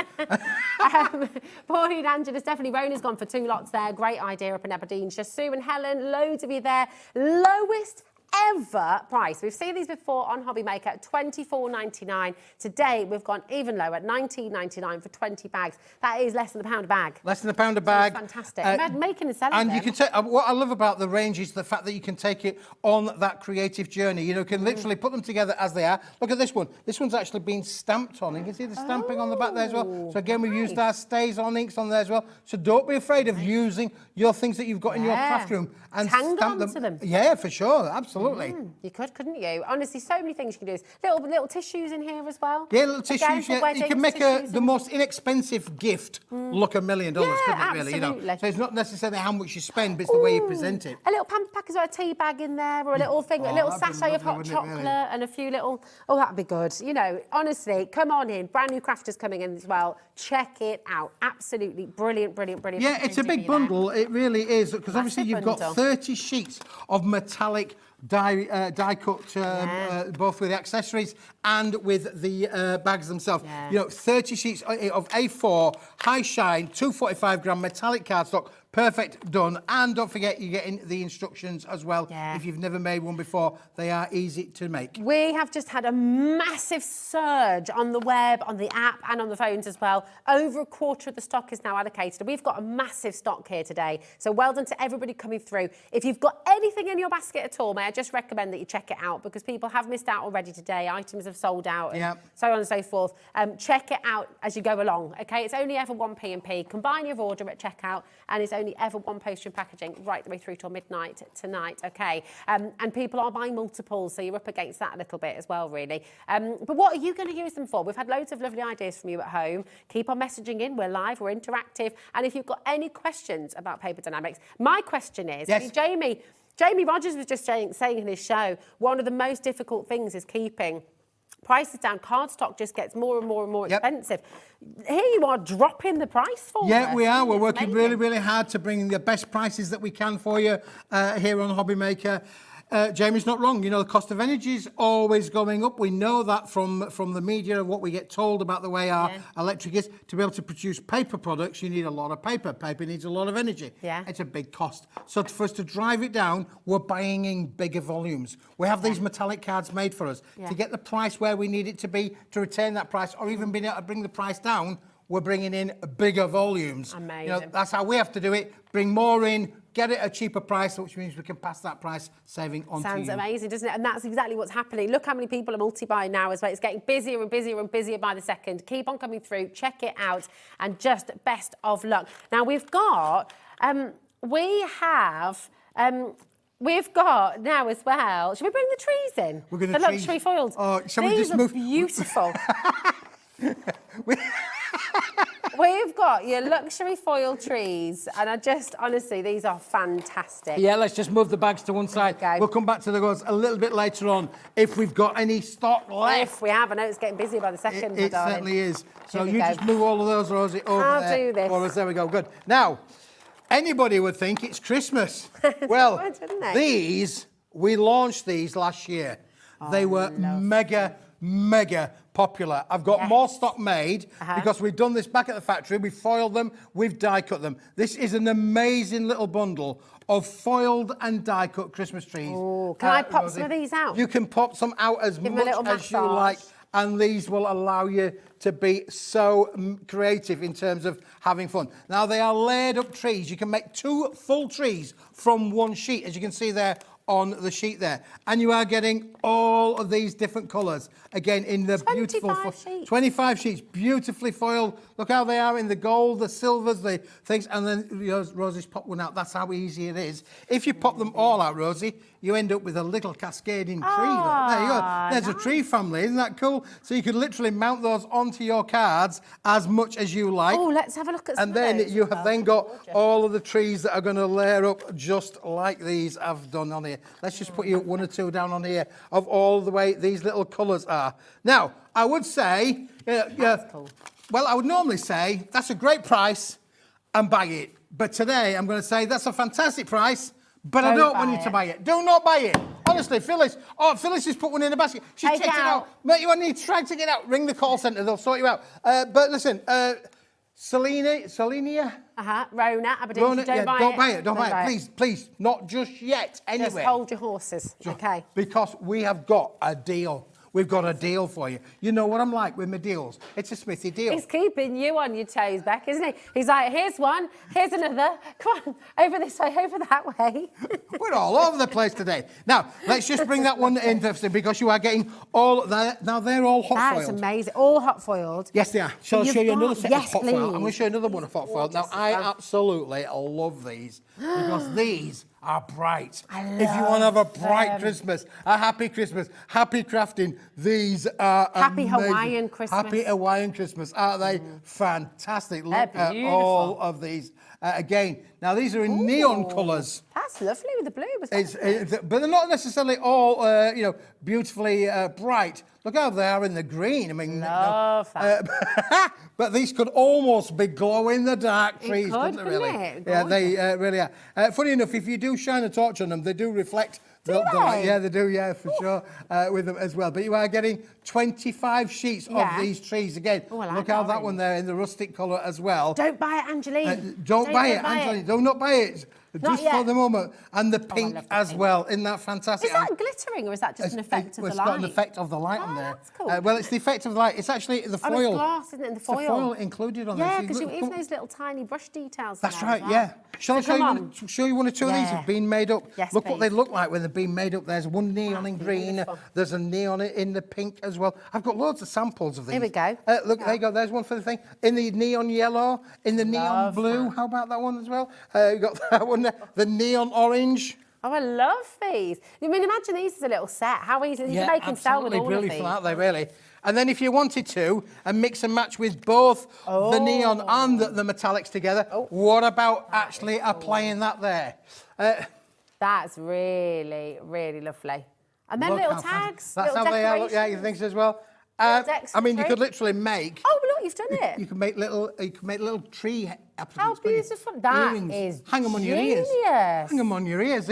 Pauline, Angela, Stephanie, Rona's gone for 2 lots there. Great idea up in Aberdeenshire. Sue and Helen, loads of you there. Lowest ever price. We've seen these before on HobbyMaker at $24.99. Today, we've gone even lower at $19.99 for 20 bags. That is less than £1 a bag. Less than £1 a bag. Fantastic. Imagine making and selling And them. you can take, what I love about the range is the fact that you can take it on that creative journey. You know, you can literally put them together as they are. Look at this one. This one's actually been stamped on. You can see the stamping on the back there as well. So again, we've used our stays on, inks on there as well. So don't be afraid of using your things that you've got in your craft room and hang stamp on to them. Yeah, for sure. Absolutely. You could, couldn't you? Honestly, so many things you can do. Little tissues in here as well. Yeah, little tissues. for Yeah. weddings, You can make tissues the most inexpensive gift look $1 million, Yeah, couldn't it, really? You know? absolutely. So it's not necessarily how much you spend, but it's the way you present it. A little pamper pack as well, a tea bag in there, or a little thing, a Oh, little that'd be sachet of lovely, hot wouldn't it, chocolate really? and a few little, oh, that'd be good. You know, honestly, come on in. Brand new crafters coming in as well. Check it out. Absolutely brilliant, brilliant, brilliant. Yeah, it's a big bundle. It really is, because obviously you've got bundle. 30 sheets of metallic die cut, both with the accessories and with the bags themselves. Yeah. You know, 30 sheets of A4 high shine 245 gram metallic cardstock. Perfect, done. And don't forget, you're getting the instructions as well. Yeah. If you've never made one before, they are easy to make. We have just had a massive surge on the web, on the app and on the phones as well. Over a quarter of the stock is now allocated. We've got a massive stock here today. So well done to everybody coming through. If you've got anything in your basket at all, may I just recommend that you check it out, because people have missed out already today. Items have sold out and so on and so forth. Check it out as you go along, okay? It's only ever 1p and P. Combine your order at checkout, and it's only ever one postage and packaging right the way through till midnight tonight, okay? And people are buying multiples, so you're up against that a little bit as well, really. But what are you going to use them for? We've had loads of lovely ideas from you at home. Keep on messaging in. We're live, we're interactive. And if you've got any questions about Paper Dynamics, my question is, Yes. Jamie Rodgers was just saying in his show, one of the most difficult things is keeping prices down. Cardstock just gets more and more and more expensive. Here you are dropping the price for us. Yeah, we are. We're It's working amazing. really, really hard to bring the best prices that we can for you here on HobbyMaker. Jamie's not wrong. You know, the cost of energy is always going up. We know that from the media and what we get told about the way our electric is. To be able to produce paper products, you need a lot of paper. Paper needs a lot of energy. Yeah. It's a big cost. So for us to drive it down, we're buying in bigger volumes. We have these metallic cards made for us. To get the price where we need it to be, to retain that price, or even being able to bring the price down, we're bringing in bigger volumes. Amazing. You know, that's how we have to do it. Bring more in, get it at a cheaper price, which means we can pass that price saving on to you. Sounds amazing, doesn't it? And that's exactly what's happening. Look how many people are multi-buying now as well. It's getting busier and busier and busier by the second. Keep on coming through, check it out, and just best of luck. Now, we've got now as well. Should we bring the trees in? We're going the to luxury foils. Oh, shall we These just are move? beautiful. We've got your luxury foil trees, and honestly, these are fantastic. Yeah, let's just move the bags to one side. Okay. We'll come back to the goods a little bit later on if we've got any stock left. If we have, I know it's getting busier by the second, my It darling. certainly is. So Here we you go. just move all of those, Rosie, over I'll there. do this. For us. There we go. Good. Now, anybody would think it's Christmas. Well, would, wouldn't they? we launched these last year. They were mega popular. I've got more stock made because we've done this back at the factory. We've foiled them, we've die cut them. This is an amazing little bundle of foiled and die cut Christmas trees. Oh, can I pop Rosie, some of these out? You can pop some out as Give 'em a much little as you massage. like, and these will allow you to be so creative in terms of having fun. Now, they are layered up trees. You can make 2 full trees from one sheet, as you can see there on the sheet there. And you are getting all of these different colours. Again, in the 25 sheets. 25 sheets, beautifully foiled. Look how they are in the gold, the silvers, the things. And then Rosie's popped one out. That's how easy it is. If you pop them all out, Rosie, you end up with a little cascading tree. Look, there you go. There's a tree family. Isn't that cool? So you could literally mount those onto your cards as much as you like. Oh, let's have a look at some And of then those you as have well. then got all of the trees that are going to layer up just like these I've done on here. Let's just put you 1 or 2 down on here of all the way these little colours are. Now, I would say, cool. well, I would normally say that's a great price and buy it. But today I'm going to say that's a fantastic price, but I don't want you to buy it. Do not buy it. Honestly, Phyllis has put one in a basket. She Take checked it it out. Mate, you need to try and take it out. Ring the call centre. They'll sort you out. But listen, Selenia, Rona, Aberdeen. Rona, Don't buy it. Don't buy it. Please, not just yet. Anyway. Just hold your horses. Okay. Because we have got a deal. We've got a deal for you. You know what I'm like with my deals. It's a Smithy deal. He's keeping you on your toes, Beck, isn't he? He's like, here's one, here's another. Come on, over this way, over that way. We're all over the place today. Now, let's just bring that one in because you are getting all that. Now, they're all hot foiled. That's amazing. All hot foiled. Yes, they are. Shall I show you another set of hot foil? I'm going to show you another one of hot foil. Now, I absolutely love these because these are bright. If you want to have a bright Christmas, a happy Christmas, happy crafting, these are happy amazing. Hawaiian Christmas. Happy Hawaiian Christmas. Aren't they fantastic? Look at all of these. Again, now these are in neon colours. That's lovely with the blue. But they're not necessarily all, beautifully bright. Look how they are in the green. I mean, love that. but these could almost be glow-in-the-dark trees, couldn't they, really? Yeah, they really are. Funny enough, if you do shine a torch on them, they do reflect the light. Yeah, they do, for sure, with them as well. But you are getting 25 sheets of these trees. Again, look how that one there in the rustic colour as well. Don't buy it, Angeline. Don't buy it, Angeline. Do not buy it. Just for the moment. And the pink as well. Isn't that fantastic? Is that glittering or is that just an effect of the light? It's got an effect of the light on there. That's cool. Well, it's the effect of the light. It's actually the foil. Oh, it's glass, isn't it? The foil. It's the foil included on there. Yeah, because even those little tiny brush details. That's right, yeah. Shall I show you one or two of these have been made up? Yes, look what they look like when they've been made up. There's one neon in green. Beautiful. There's a neon in the pink as well. I've got loads of samples of these. Here we go. Look, there you go. There's one for the thing. In the neon yellow, in the neon blue. How about that one as well? You've got that one there. The neon orange. Oh, I love these. I mean, imagine these as a little set. How easy you can make and sell with all of these. Beautiful, aren't they, really? And then if you wanted to, and mix and match with both the neon and the metallics together, what about actually applying that there? That's really, really lovely. And then little tags, that's little how they are. Look, yeah, you think so as well? I mean, you could literally make. Oh, but look, you've done it. You can make little tree. How beautiful! That is hang them on your ears. Hang them on your ears.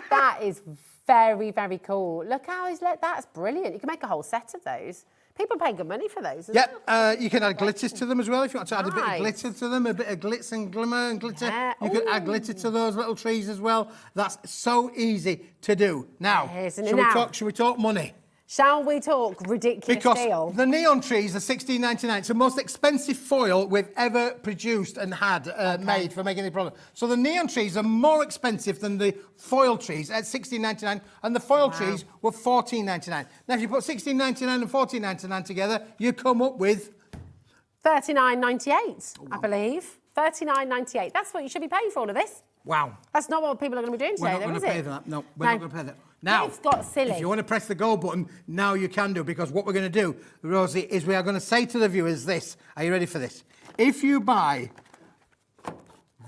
That is very, very cool. Look how that's brilliant. You can make a whole set of those. People pay good money for those. You can add glitters to them as well if you want to add a bit of glitter to them, a bit of glitz and glimmer and glitter. Yeah. You can add glitter to those little trees as well. That's so easy to do. Now, should we talk money? Shall we talk ridiculous deal? The neon trees are $16.99. It's the most expensive foil we've ever produced and had made for making the product. So the neon trees are more expensive than the foil trees at $16.99, and the foil trees were $14.99. Now, if you put $16.99 and $14.99 together, you come up with $39.98, I believe. $39.98. That's what you should be paying for all of this. Wow. That's not what people are going to be doing today, though, is it? We're not going to pay that. No, we're not going to pay that. Now, it's got silly. If you want to press the go button, now you can do, because what we're going to do, Rosie, is we are going to say to the viewers this. Are you ready for this? If you buy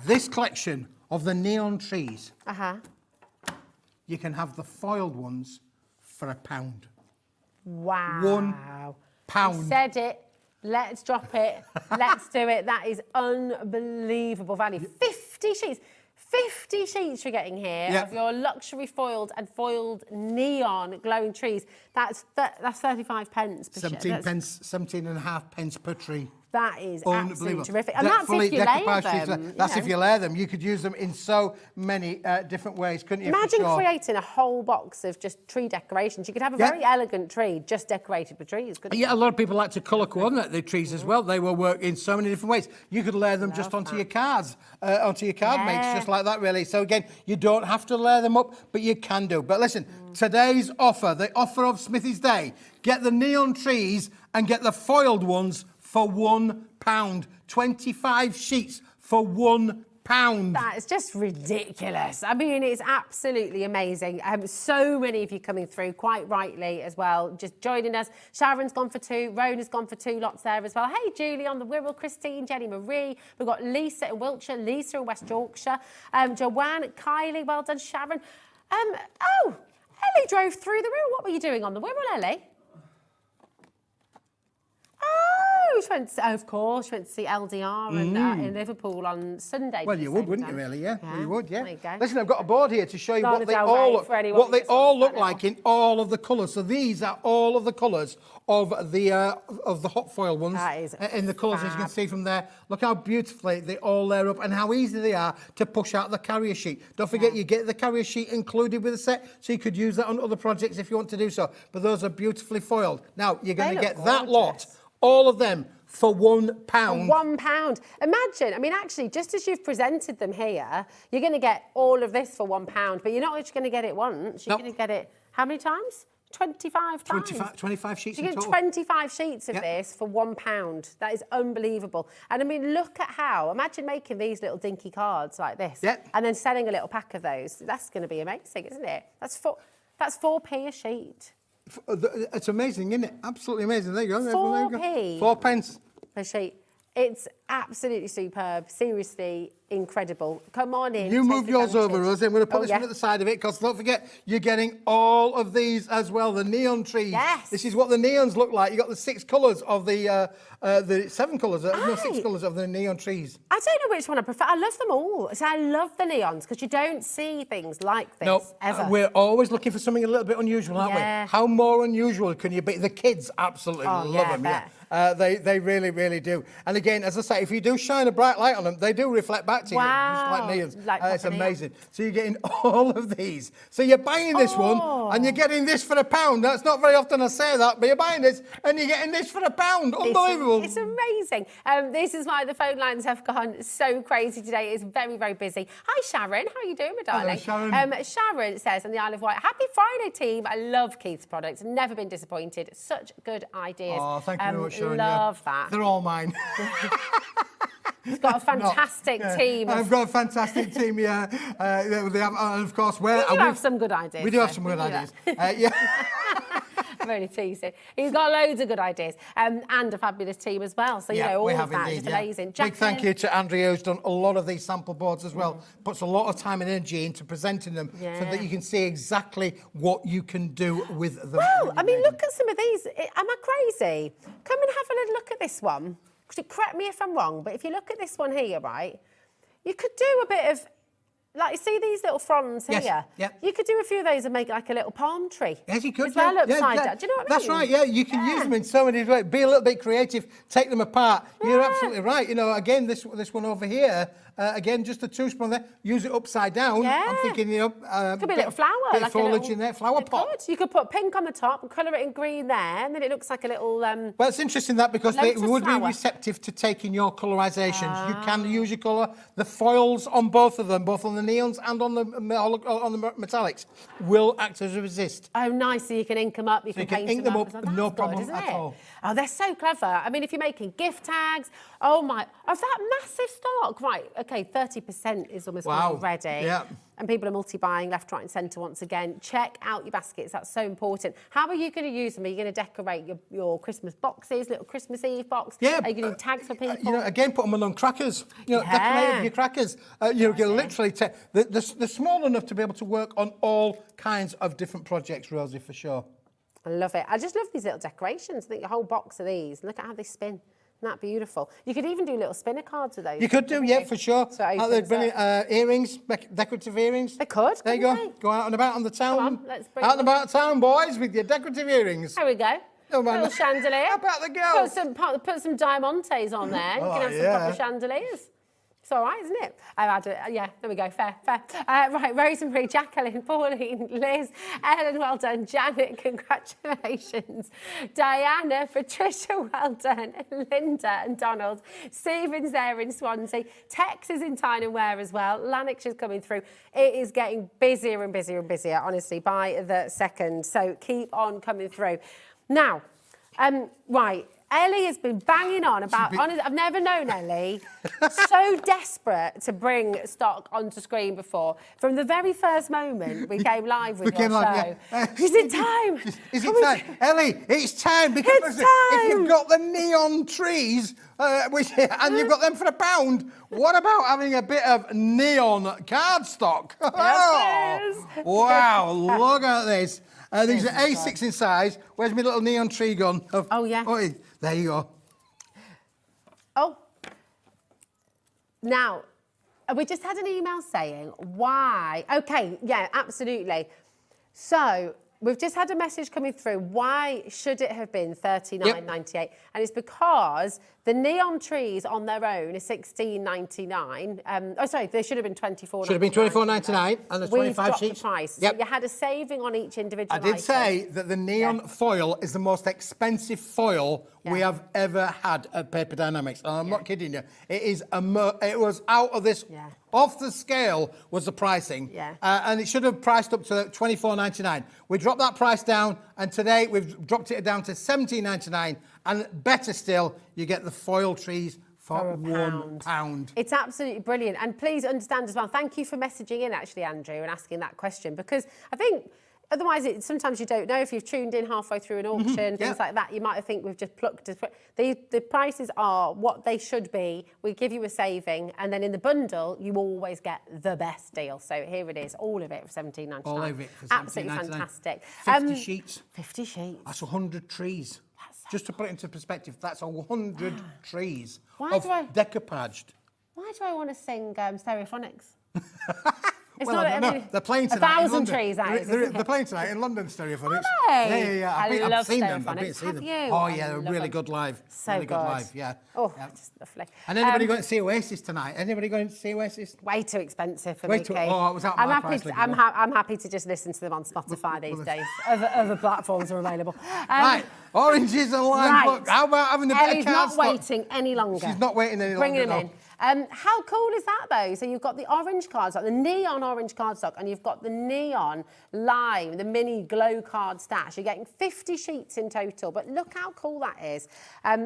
this collection of the neon trees, you can have the foiled ones for £1. Wow. £1. You said it. Let's drop it. Let's do it. That is unbelievable value. 50 sheets. 50 sheets you're getting here of your luxury foiled and foiled neon glowing trees. That's 35 pence per 17 and a half pence per tree. That is absolutely terrific. And that's if you layer them. That's if you layer them. You could use them in so many different ways, couldn't you? Imagine creating a whole box of just tree decorations. You could have a very elegant tree just decorated with trees, couldn't you? Yeah, a lot of people like to colour coordinate the trees as well. They will work in so many different ways. You could layer them just onto your cards, onto your card mates, just like that, really. So again, you don't have to layer them up, but you can do. But listen, today's offer, the offer of Smithy's Day, get the neon trees and get the foiled ones for £1. 25 sheets for £1. That is just ridiculous. I mean, it's absolutely amazing. So many of you coming through, quite rightly as well, just joining us. Sharon's gone for 2. Rona's gone for 2 lots there as well. Hey, Julie on the Wirral, Christine, Jenny Marie. We've got Lisa in Wiltshire, Lisa in West Yorkshire, Joanne, Kylie, well done, Sharon. Oh, Ellie drove through the Wirral. What were you doing on the Wirral, Ellie? Oh, she went to, of course, she went to see LDR in Liverpool on Sunday. Well, you would, wouldn't you, really? Yeah, well, you would, yeah. There you go. Listen, I've got a board here to show you Lana what they Del all Rey, look, for anyone what they who just all wants look that like in all of the colours. So these are all of the colours of the hot foil ones. That is in the colours, as you can see from there. Look how beautifully they all layer up and how easy they are to push out the carrier sheet. Don't forget, you get the carrier sheet included with the set, so you could use that on other projects if you want to do so. But those are beautifully foiled. Now, you're going to get that lot, all of them, for £1. £1. Imagine, I mean, actually, just as you've presented them here, you're going to get all of this for £1, but you're not just going to get it once. You're going to get it how many times? 25 times. 25 sheets you in get total. 25 sheets of this for £1. That is unbelievable. And I mean, look at how, imagine making these little dinky cards like this and then selling a little pack of those. That's going to be amazing, isn't it? That's 4p a sheet. It's amazing, isn't it? Absolutely amazing. There you go. 4p. 4 pence. Per sheet. It's absolutely superb. Seriously incredible. Come on in. You move yours over, Rosie. I'm going to put this one at the side of it because don't forget, you're getting all of these as well. The neon trees. Yes. This is what the neons look like. You've got the 6 colours of the 7 colours, no, 6 colours of the neon trees. I don't know which one I prefer. I love them all. So I love the neons because you don't see things like this ever. We're always looking for something a little bit unusual, aren't we? How more unusual can you be? The kids absolutely love them. Yeah. They really, really do. And again, as I say, if you do shine a bright light on them, they do reflect back to you, just like neons. It's amazing. So you're getting all of these. So you're buying this one and you're getting this for £1. That's not very often I say that, but you're buying this and you're getting this for £1. Unbelievable. It's amazing. This is why the phone lines have gone so crazy today. It's very, very busy. Hi, Sharon. How are you doing, my darling? Hello, Sharon. Sharon says on the Isle of Wight, happy Friday, team. I love Keith's products. Never been disappointed. Such good ideas. Oh, thank you very much, Sharon. Love that. They're all mine. He's got a fantastic team. I've got a fantastic team, yeah. They have, and of course, we do have some good ideas. We do have some good ideas. Yeah. I'm only teasing. He's got loads of good ideas and a fabulous team as well. So, you know, all of that is amazing. Big thank you to Andrea, who's done a lot of these sample boards as well. Puts a lot of time and energy into presenting them so that you can see exactly what you can do with them. Well, I mean, look at some of these. Am I crazy? Come and have a little look at this one. Correct me if I'm wrong, but if you look at this one here, right, you could do a bit of, like, see these little fronds here? Yeah. You could do a few of those and make like a little palm tree. Yes, you could. As well, upside down. Do you know what I mean? That's right, yeah. You can use them in so many ways. Be a little bit creative. Take them apart. You're absolutely right. You know, again, this one over here, again, just a 2-spoon there. Use it upside down. I'm thinking, you know... could be a little flower. Bit like of foliage in there, flower pot. You could put pink on the top and colour it in green there, and then it looks like a little... Well, it's interesting that because they would be receptive to taking your colorisations. You can use your colour. The foils on both of them, both on the neons and on the metallics, will act as a resist. Oh, nice. So you can ink them up. You can paint them up. No problem at all. Oh, they're so clever. I mean, if you're making gift tags, of that massive stock, right? Okay, 30% is almost gone already. Yeah. And people are multi-buying left, right and centre once again. Check out your baskets. That's so important. How are you going to use them? Are you going to decorate your Christmas boxes, little Christmas Eve box? Yeah. Are you going to do tags for people? You know, again, put them on crackers. You know, decorate your crackers. You know, literally, they're small enough to be able to work on all kinds of different projects, Rosie, for sure. I love it. I just love these little decorations. I think a whole box of these. Look at how they spin. Isn't that beautiful? You could even do little spinner cards with those. You could do, yeah, for sure. So brilliant earrings, decorative earrings. They could. There you go. Go out and about on the town. Come on, let's bring out and about town, boys, with your decorative earrings. There we go. Oh, man. Little chandelier. How about the girls? Put some diamantes on there. You can have some proper chandeliers. It's all right, isn't it? Yeah, there we go, fair. Right, Rosemary, Jacqueline, Pauline, Liz, Ellen, well done. Janet, congratulations. Diana, Patricia, well done. Linda and Donald. Stephen's there in Swansea. Tex is in Tyne and Wear as well. Lanix is coming through. It is getting busier and busier and busier, honestly, by the second. So keep on coming through. Now, right. Ellie has been banging on about... I've never known Ellie so desperate to bring stock onto screen before. From the very first moment we came live with your show. Is it time? Is it time? Ellie, it's time. Because it's time. If you've got the neon trees and you've got them for £1, what about having a bit of neon cardstock? Yes, wow, look at this. These are A6 in size. Where's my little neon tree gone? Oh, yeah. There you go. Oh. Now, we just had an email saying why. Okay, yeah, absolutely. So we've just had a message coming through. Why should it have been $39.98? And it's because the neon trees on their own are $16.99. Oh, sorry, they should have been $24.99. Should have been $24.99 and the 25 We've dropped sheets. the price. Yep. So you had a saving on each individual I did item. say that the neon foil is the most expensive foil we have ever had at Paper Dienamics. And I'm not kidding you. It is it was out of this, off the scale was the pricing. Yeah. And it should have priced up to £24.99. We dropped that price down, and today we've dropped it down to £17.99. And better still, you get the foil trees for £1. It's absolutely brilliant. And please understand as well, thank you for messaging in actually, Andrew, and asking that question, because I think otherwise sometimes you don't know if you've tuned in halfway through an auction, things like that. You might think we've just plucked. The prices are what they should be. We give you a saving, and then in the bundle, you always get the best deal. So here it is, all of it for $17.99. All of it for $17.99. Absolutely fantastic. 50 sheets. 50 sheets. That's 100 trees. Just to put it into perspective, that's 100 trees Why of do I- decoupaged. Why do I want to sing Stereophonics? It's Well, not, I don't know. They're playing tonight. 1,000 trees, that is. They're playing tonight in London, Stereophonics. Are they? Yeah. I I've love seen them. I've Stereophonics. been to see Have them. you? Oh, I yeah, they're love really them. good live. So really good. live, yeah. Oh, yeah. just lovely. And anybody going to see Oasis tonight? Anybody going to see Oasis? Way too expensive for Way me, too- Keith. oh, it was out my I'm price happy. level. I'm happy to just listen to them on Spotify these days. Other platforms are available. Right, oranges and lime. Right. Look, how about having a bit Ellie's of not cardstock? waiting any longer. She's not waiting any longer. Bringing them no. in. How cool is that though? So you've got the orange cardstock, the neon orange cardstock, and you've got the neon lime, the mini glow card stash. You're getting 50 sheets in total, but look how cool that is.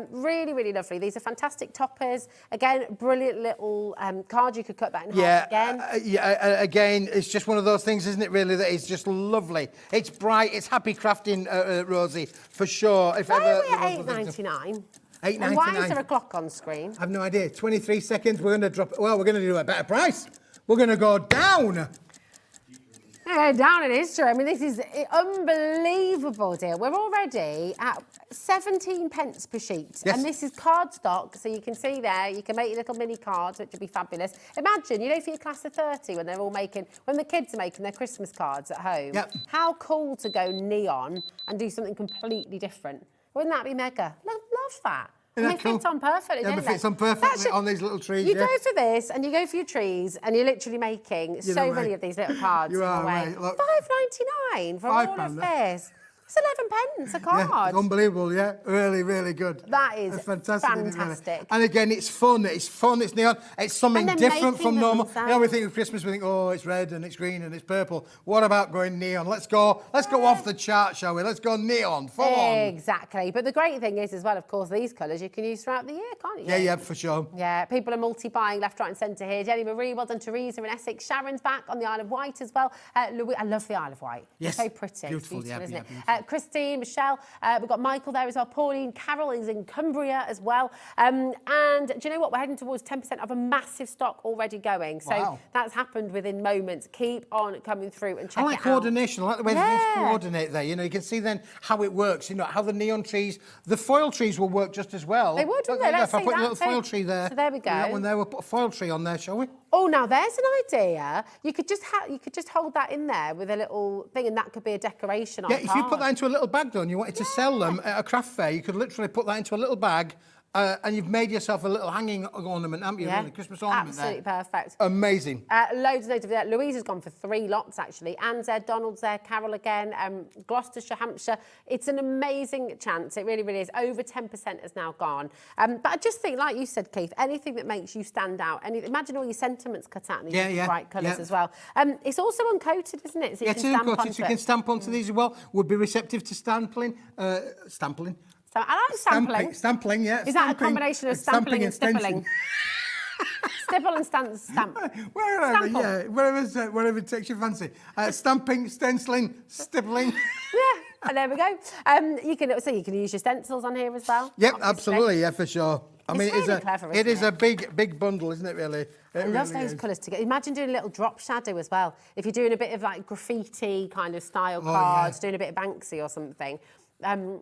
Really, really lovely. These are fantastic toppers. Again, brilliant little card. You could cut that in half again. Again, it's just one of those things, isn't it, really, that is just lovely. It's bright, it's happy crafting, Rosie, for sure. If Why ever are we there at was a thing to- $8.99? $8.99. And why is there a clock on screen? I have no idea. 23 seconds, we're going to drop it. Well, we're going to do a better price. We're going to go down. Yeah, down in history. I mean, this is an unbelievable deal. We're already at 17 pence per sheet. Yes. And this is cardstock, so you can see there, you can make your little mini cards, which would be fabulous. Imagine, you know, for your class of 30, when they're all making, when the kids are making their Christmas cards at home, Yep. how cool to go neon and do something completely different. Wouldn't that be mega? Love that. Isn't And that they fit cool? on perfectly, Yeah, don't it they? fits on perfectly That's on these little trees, You yeah. go for this, and you go for your trees, and you're literally making You're so right. many of these little cards. You in a are way. right. Look. $5.99 for all of £5, this. It's 11 pence a Yeah, card. it's unbelievable, yeah. Really, really good. That is It's fantastic. isn't it, really? fantastic. And again, it's fun, it's neon, it's something And they're different making from them normal. You know, we themselves. think of Christmas, we think, oh, it's red and it's green and it's purple. What about going neon? Let's go off the chart, shall we? Let's go neon, full on. Exactly. But the great thing is, as well, of course, these colours you can use throughout the year, can't you? Yeah, for sure. Yeah, people are multi-buying left, right and centre here. Jenny Marie, well done. Teresa in Essex. Sharon's back on the Isle of Wight as well. Louis, I love the Isle of Wight. Yes. It's so pretty. Beautiful, It's yeah, isn't yeah, it? beautiful. Christine, Michelle, we've got Michael there as well. Pauline, Carol is in Cumbria as well. And do you know what? We're heading towards 10% of a massive stock already going. So Wow. that's happened within moments. Keep on coming through and check I like it out. coordination. I like the way things Yeah. coordinate there. You know, you can see then how it works. You know, how the neon trees, the foil trees will work just as well. They would, wouldn't Look, they? yeah, Let's if I see put a that little too. foil tree there. So there we go. That one there, we'll put a foil tree on there, shall we? Oh, now there's an idea. You could just hold that in there with a little thing, and that could be a decoration on Yeah, a if you put card. that into a little bag, though, and you wanted to sell them at a craft fair, you could literally put that into a little bag, and you've made yourself a little hanging ornament, haven't you? Yeah, Really? Christmas ornament absolutely there. perfect. Amazing. Loads of there. Louise has gone for 3 lots, actually. Anne's there, Donald's there, Carol again, Gloucestershire, Hampshire. It's an amazing chance. It really, really is. Over 10% has now gone. But I just think, like you said, Keith, anything that makes you stand out. Imagine all your sentiments cut out in these bright colours as well. It's also uncoated, isn't it? So you can stamp onto you can it. stamp onto these as well. Would be receptive to stampling. So I like sampling. Stampling, yeah. Is that a combination of stampling and stippling? Stipple and stamp. Wherever, Stample. yeah, wherever it takes your fancy. Stamping, stenciling, stippling. Yeah, and there we go. You can use your stencils on here as well. Yep, obviously. absolutely, yeah, for sure. I mean, really clever, it is isn't a big bundle, isn't it? Really. I love those colours together. Imagine doing a little drop shadow as well. If you're doing a bit of like graffiti kind of style cards, doing a bit of Banksy or something.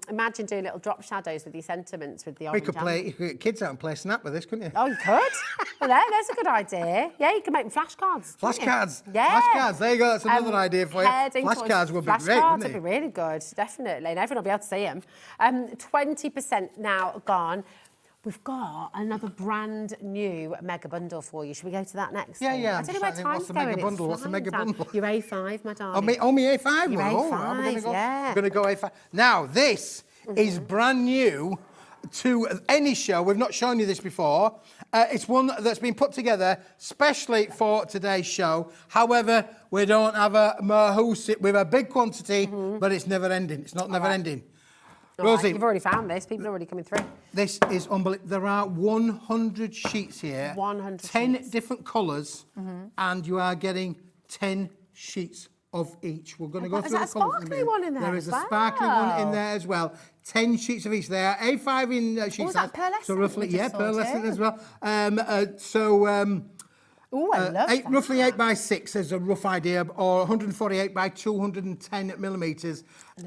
imagine doing little drop shadows with your sentiments with the You orange. could get kids out and play Snap with this, couldn't you? Oh, you could. Well, there's a good idea. Yeah, you can make flashcards. Flashcards. Yeah. Flashcards. There you go. That's another idea for you. Flashcards would be great, Flashcards wouldn't would be it? really good, definitely. And everyone will be able to see them. 20% now gone. We've got another brand new mega bundle for you. Should we go to that next? Yeah, Steve? yeah. I don't know where time's going. Mega bundle? What's the flying mega down. bundle? Your A5, my darling. Oh, me A5? Your I'm A5, going to go. yeah. I'm going to go A5. Now, this is brand new to any show. We've not shown you this before. It's one that's been put together specially for today's show. However, we don't have a Mahoos. We have a big quantity, but it's never ending. It's not never ending. Rosie, You've already found this. People are already coming through. this is unbelievable. There are 100 sheets here. 100 10 sheets. different colours, and you are getting 10 sheets of each. We're going to go Is through that the a colours. sparkly one in there There is as a sparkly one in well? there as well. 10 sheets of each. They are A5 in sheet is that size. So pearlescent roughly, we just saw pearlescent too? as well. Oh, I love that. Roughly 8 by 6 is a rough idea, or 148 by 210 millimetres.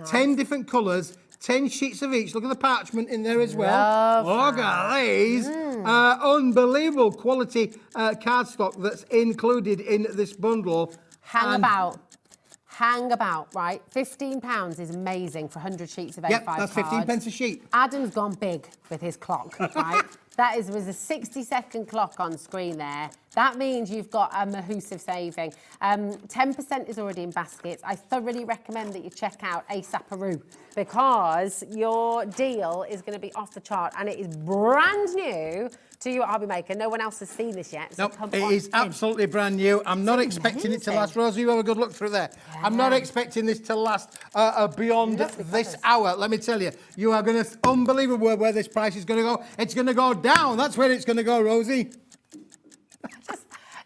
10 different colours, 10 sheets of each. Look at the parchment in there as well. Look at these. Unbelievable quality cardstock that's included in this bundle. Hang about, right? £15 is amazing for 100 sheets of A5 Yep, that's 15 cards. pence a sheet. Adam's gone big with his clock, right? That was a 60-second clock on screen there. That means you've got a mahoosive saving. 10% is already in baskets. I thoroughly recommend that you check out ASAParoo because your deal is going to be off the chart and it is brand new to you at HobbyMaker. No one else has seen this yet. So Nope, come it on is in. absolutely brand new. I'm not expecting it to amazing. last. Rosie, you have a good look through there. I'm not expecting this to last beyond Lovely this colours. hour. Let me tell you, you are going to, unbelievable where this price is going to go. It's going to go down. That's where it's going to go, Rosie.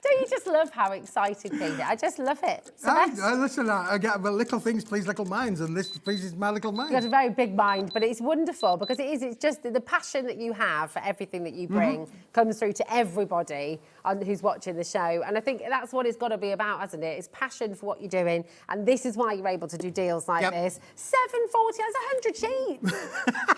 Don't you just love how excited we get? I just love it. It's the best. Listen, I get little things please little minds, and this pleases my little mind. You've got a very big mind, but it's wonderful because it's just the passion that you have for everything that you bring comes through to everybody who's watching the show. And I think that's what it's got to be about, hasn't it? It's passion for what you're doing. And this is why you're able to do deals like this. $7.40, that's 100 sheets.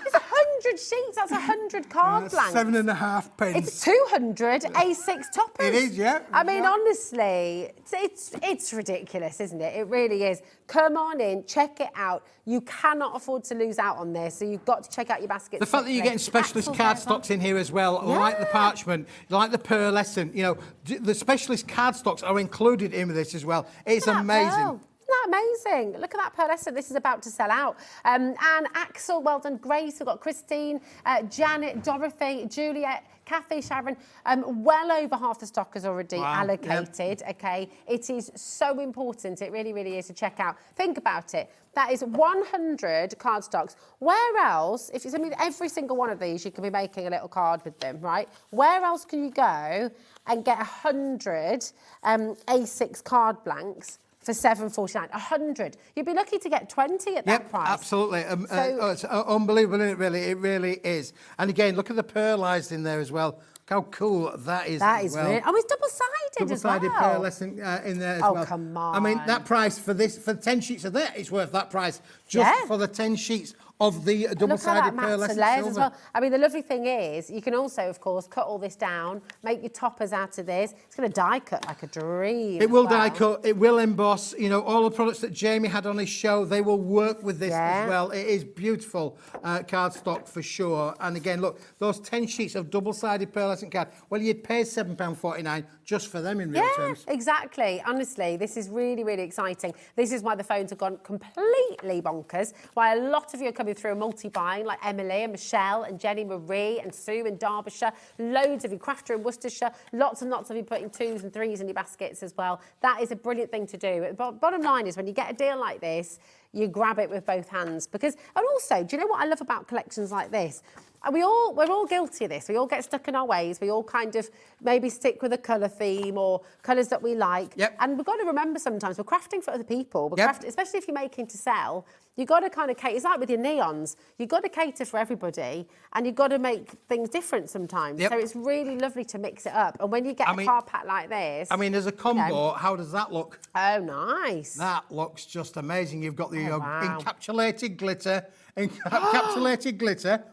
It's 100 sheets, that's 100 card blanks. 7.5 pence. It's 200 A6 toppers. It is, yeah. I mean, Yeah. honestly, it's ridiculous, isn't it? It really is. Come on in, check it out. You cannot afford to lose out on this, so you've got to check out your baskets. The fact that you're getting specialist cardstocks in here as well, like the parchment, like the pearlescent, you know, the specialist cardstocks are included in this as well. It's amazing. Isn't that amazing? Look at that pearlescent. This is about to sell out. And Axel, well done. Grace, we've got Christine, Janet, Dorothy, Juliet, Kathy, Sharon. Well over half the stock is already allocated, okay? It is so important. It really, really is to check out. Think about it. That is 100 cardstocks. Where else, if it's, I mean, every single one of these, you can be making a little card with them, right? Where else can you go and get 100 A6 card blanks for $7.49? 100. You'd be lucky to get 20 at that price. Absolutely. It's unbelievable, isn't it, really? It really is. And again, look at the pearlised in there as well. Look how cool that is. That as is well. really, oh, it's double-sided as well. Double-sided pearlescent in there as well. Oh, come on. I mean, that price for 10 sheets of that, it's worth that price just for the 10 sheets of the double-sided pearlescent layers silver. as well. I mean, the lovely thing is, you can also, of course, cut all this down, make your toppers out of this. It's going to die cut like a dream. It will die cut, it will emboss. You know, all the products that Jamie had on his show, they will work with this as well. It is beautiful cardstock for sure. And again, look, those 10 sheets of double-sided pearlescent card, well, you'd pay £7.49 just for them in real terms. Exactly. Honestly, this is really, really exciting. This is why the phones have gone completely bonkers, why a lot of you are coming through multi-buying, like Emily and Michelle and Jenny Marie and Sue in Derbyshire, loads of you, Crafter in Worcestershire, lots and lots of you putting 2s and 3s in your baskets as well. That is a brilliant thing to do. But bottom line is, when you get a deal like this, you grab it with both hands. Because, and also, do you know what I love about collections like this? We're all guilty of this. We all get stuck in our ways. We all kind of maybe stick with a colour theme or colours that we like. And we've got to remember sometimes we're crafting for other people. Especially if you're making to sell, You've got to kind of cater. It's like with your neons. You've got to cater for everybody, and you've got to make things different sometimes. Yep. So it's really lovely to mix it up. And when you get a card pack like this... I mean, as a combo, how does that look? Oh, nice. That looks just amazing. You've got the encapsulated glitter,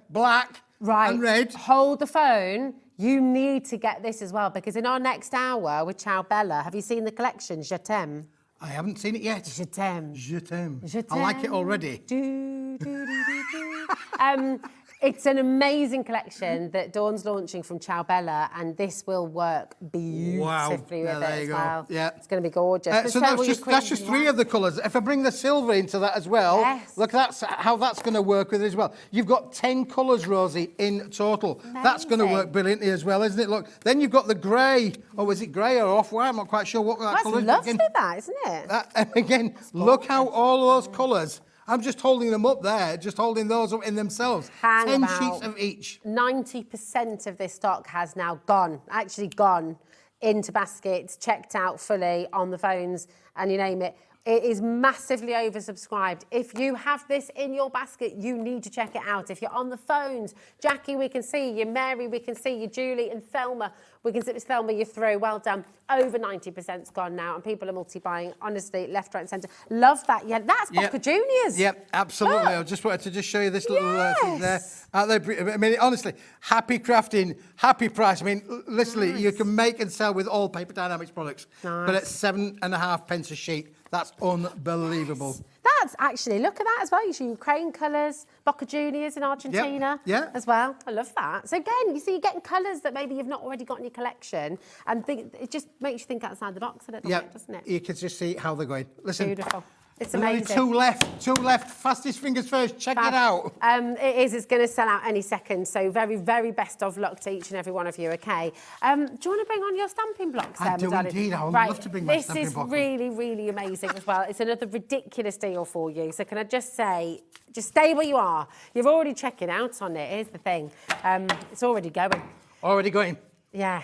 black and red. Hold the phone. You need to get this as well, because in our next hour with Ciao Bella, have you seen the collection, Je t'aime? I haven't seen it yet. Je t'aime. Je t'aime. Je I like it already. It's an amazing collection that Dawn's launching from Ciao Bella, and this will work beautifully with it as well. Yeah. It's going to be gorgeous. So that's just 3 of the colours. If I bring the silver into that as well, look, that's how that's going to work with it as well. You've got 10 colours, Rosie, in total. Amazing. That's going to work brilliantly as well, isn't it? Look, then you've got the grey. Oh, is it grey or off-white? I'm not quite sure what that colour is. That's lovely, that, isn't it? Again, look how all those colours... I'm just holding them up there, just holding those up in themselves. 10 sheets of each. 90% of this stock has now gone into baskets, checked out fully on the phones, and you name it. It is massively oversubscribed. If you have this in your basket, you need to check it out. If you're on the phones, Jackie, we can see you. Mary, we can see you. Julie and Thelma, we can see Thelma, you're through. Well done. Over 90%'s gone now, and people are multi-buying, honestly, left, right and centre. Love that. Yeah, that's Boca Juniors. Yep, absolutely. I just wanted to show you this little thing there. I mean, honestly, happy crafting, happy price. I mean, literally, you can make and sell with all Paper Dienamics products, but at 7.5 a sheet. That's unbelievable. Yes. That's actually, look at that as well. You see Ukraine colours, Boca Juniors in Argentina as well. I love that. So again, you see you're getting colours that maybe you've not already got in your collection, and it just makes you think outside the box a little bit, doesn't it? You can just see how they're going. Listen. Beautiful. It's amazing. Two left. Fastest fingers first. Check it out. It is. It's going to sell out any second. So very, very best of luck to each and every one of you. Okay. Do you want to bring on your stamping blocks? I do indeed. I would love to bring my stamping block. This is really, really amazing as well. It's another ridiculous deal for you. So can I just say, just stay where you are. You're already checking out on it. Here's the thing. It's already going. Already going. Yeah,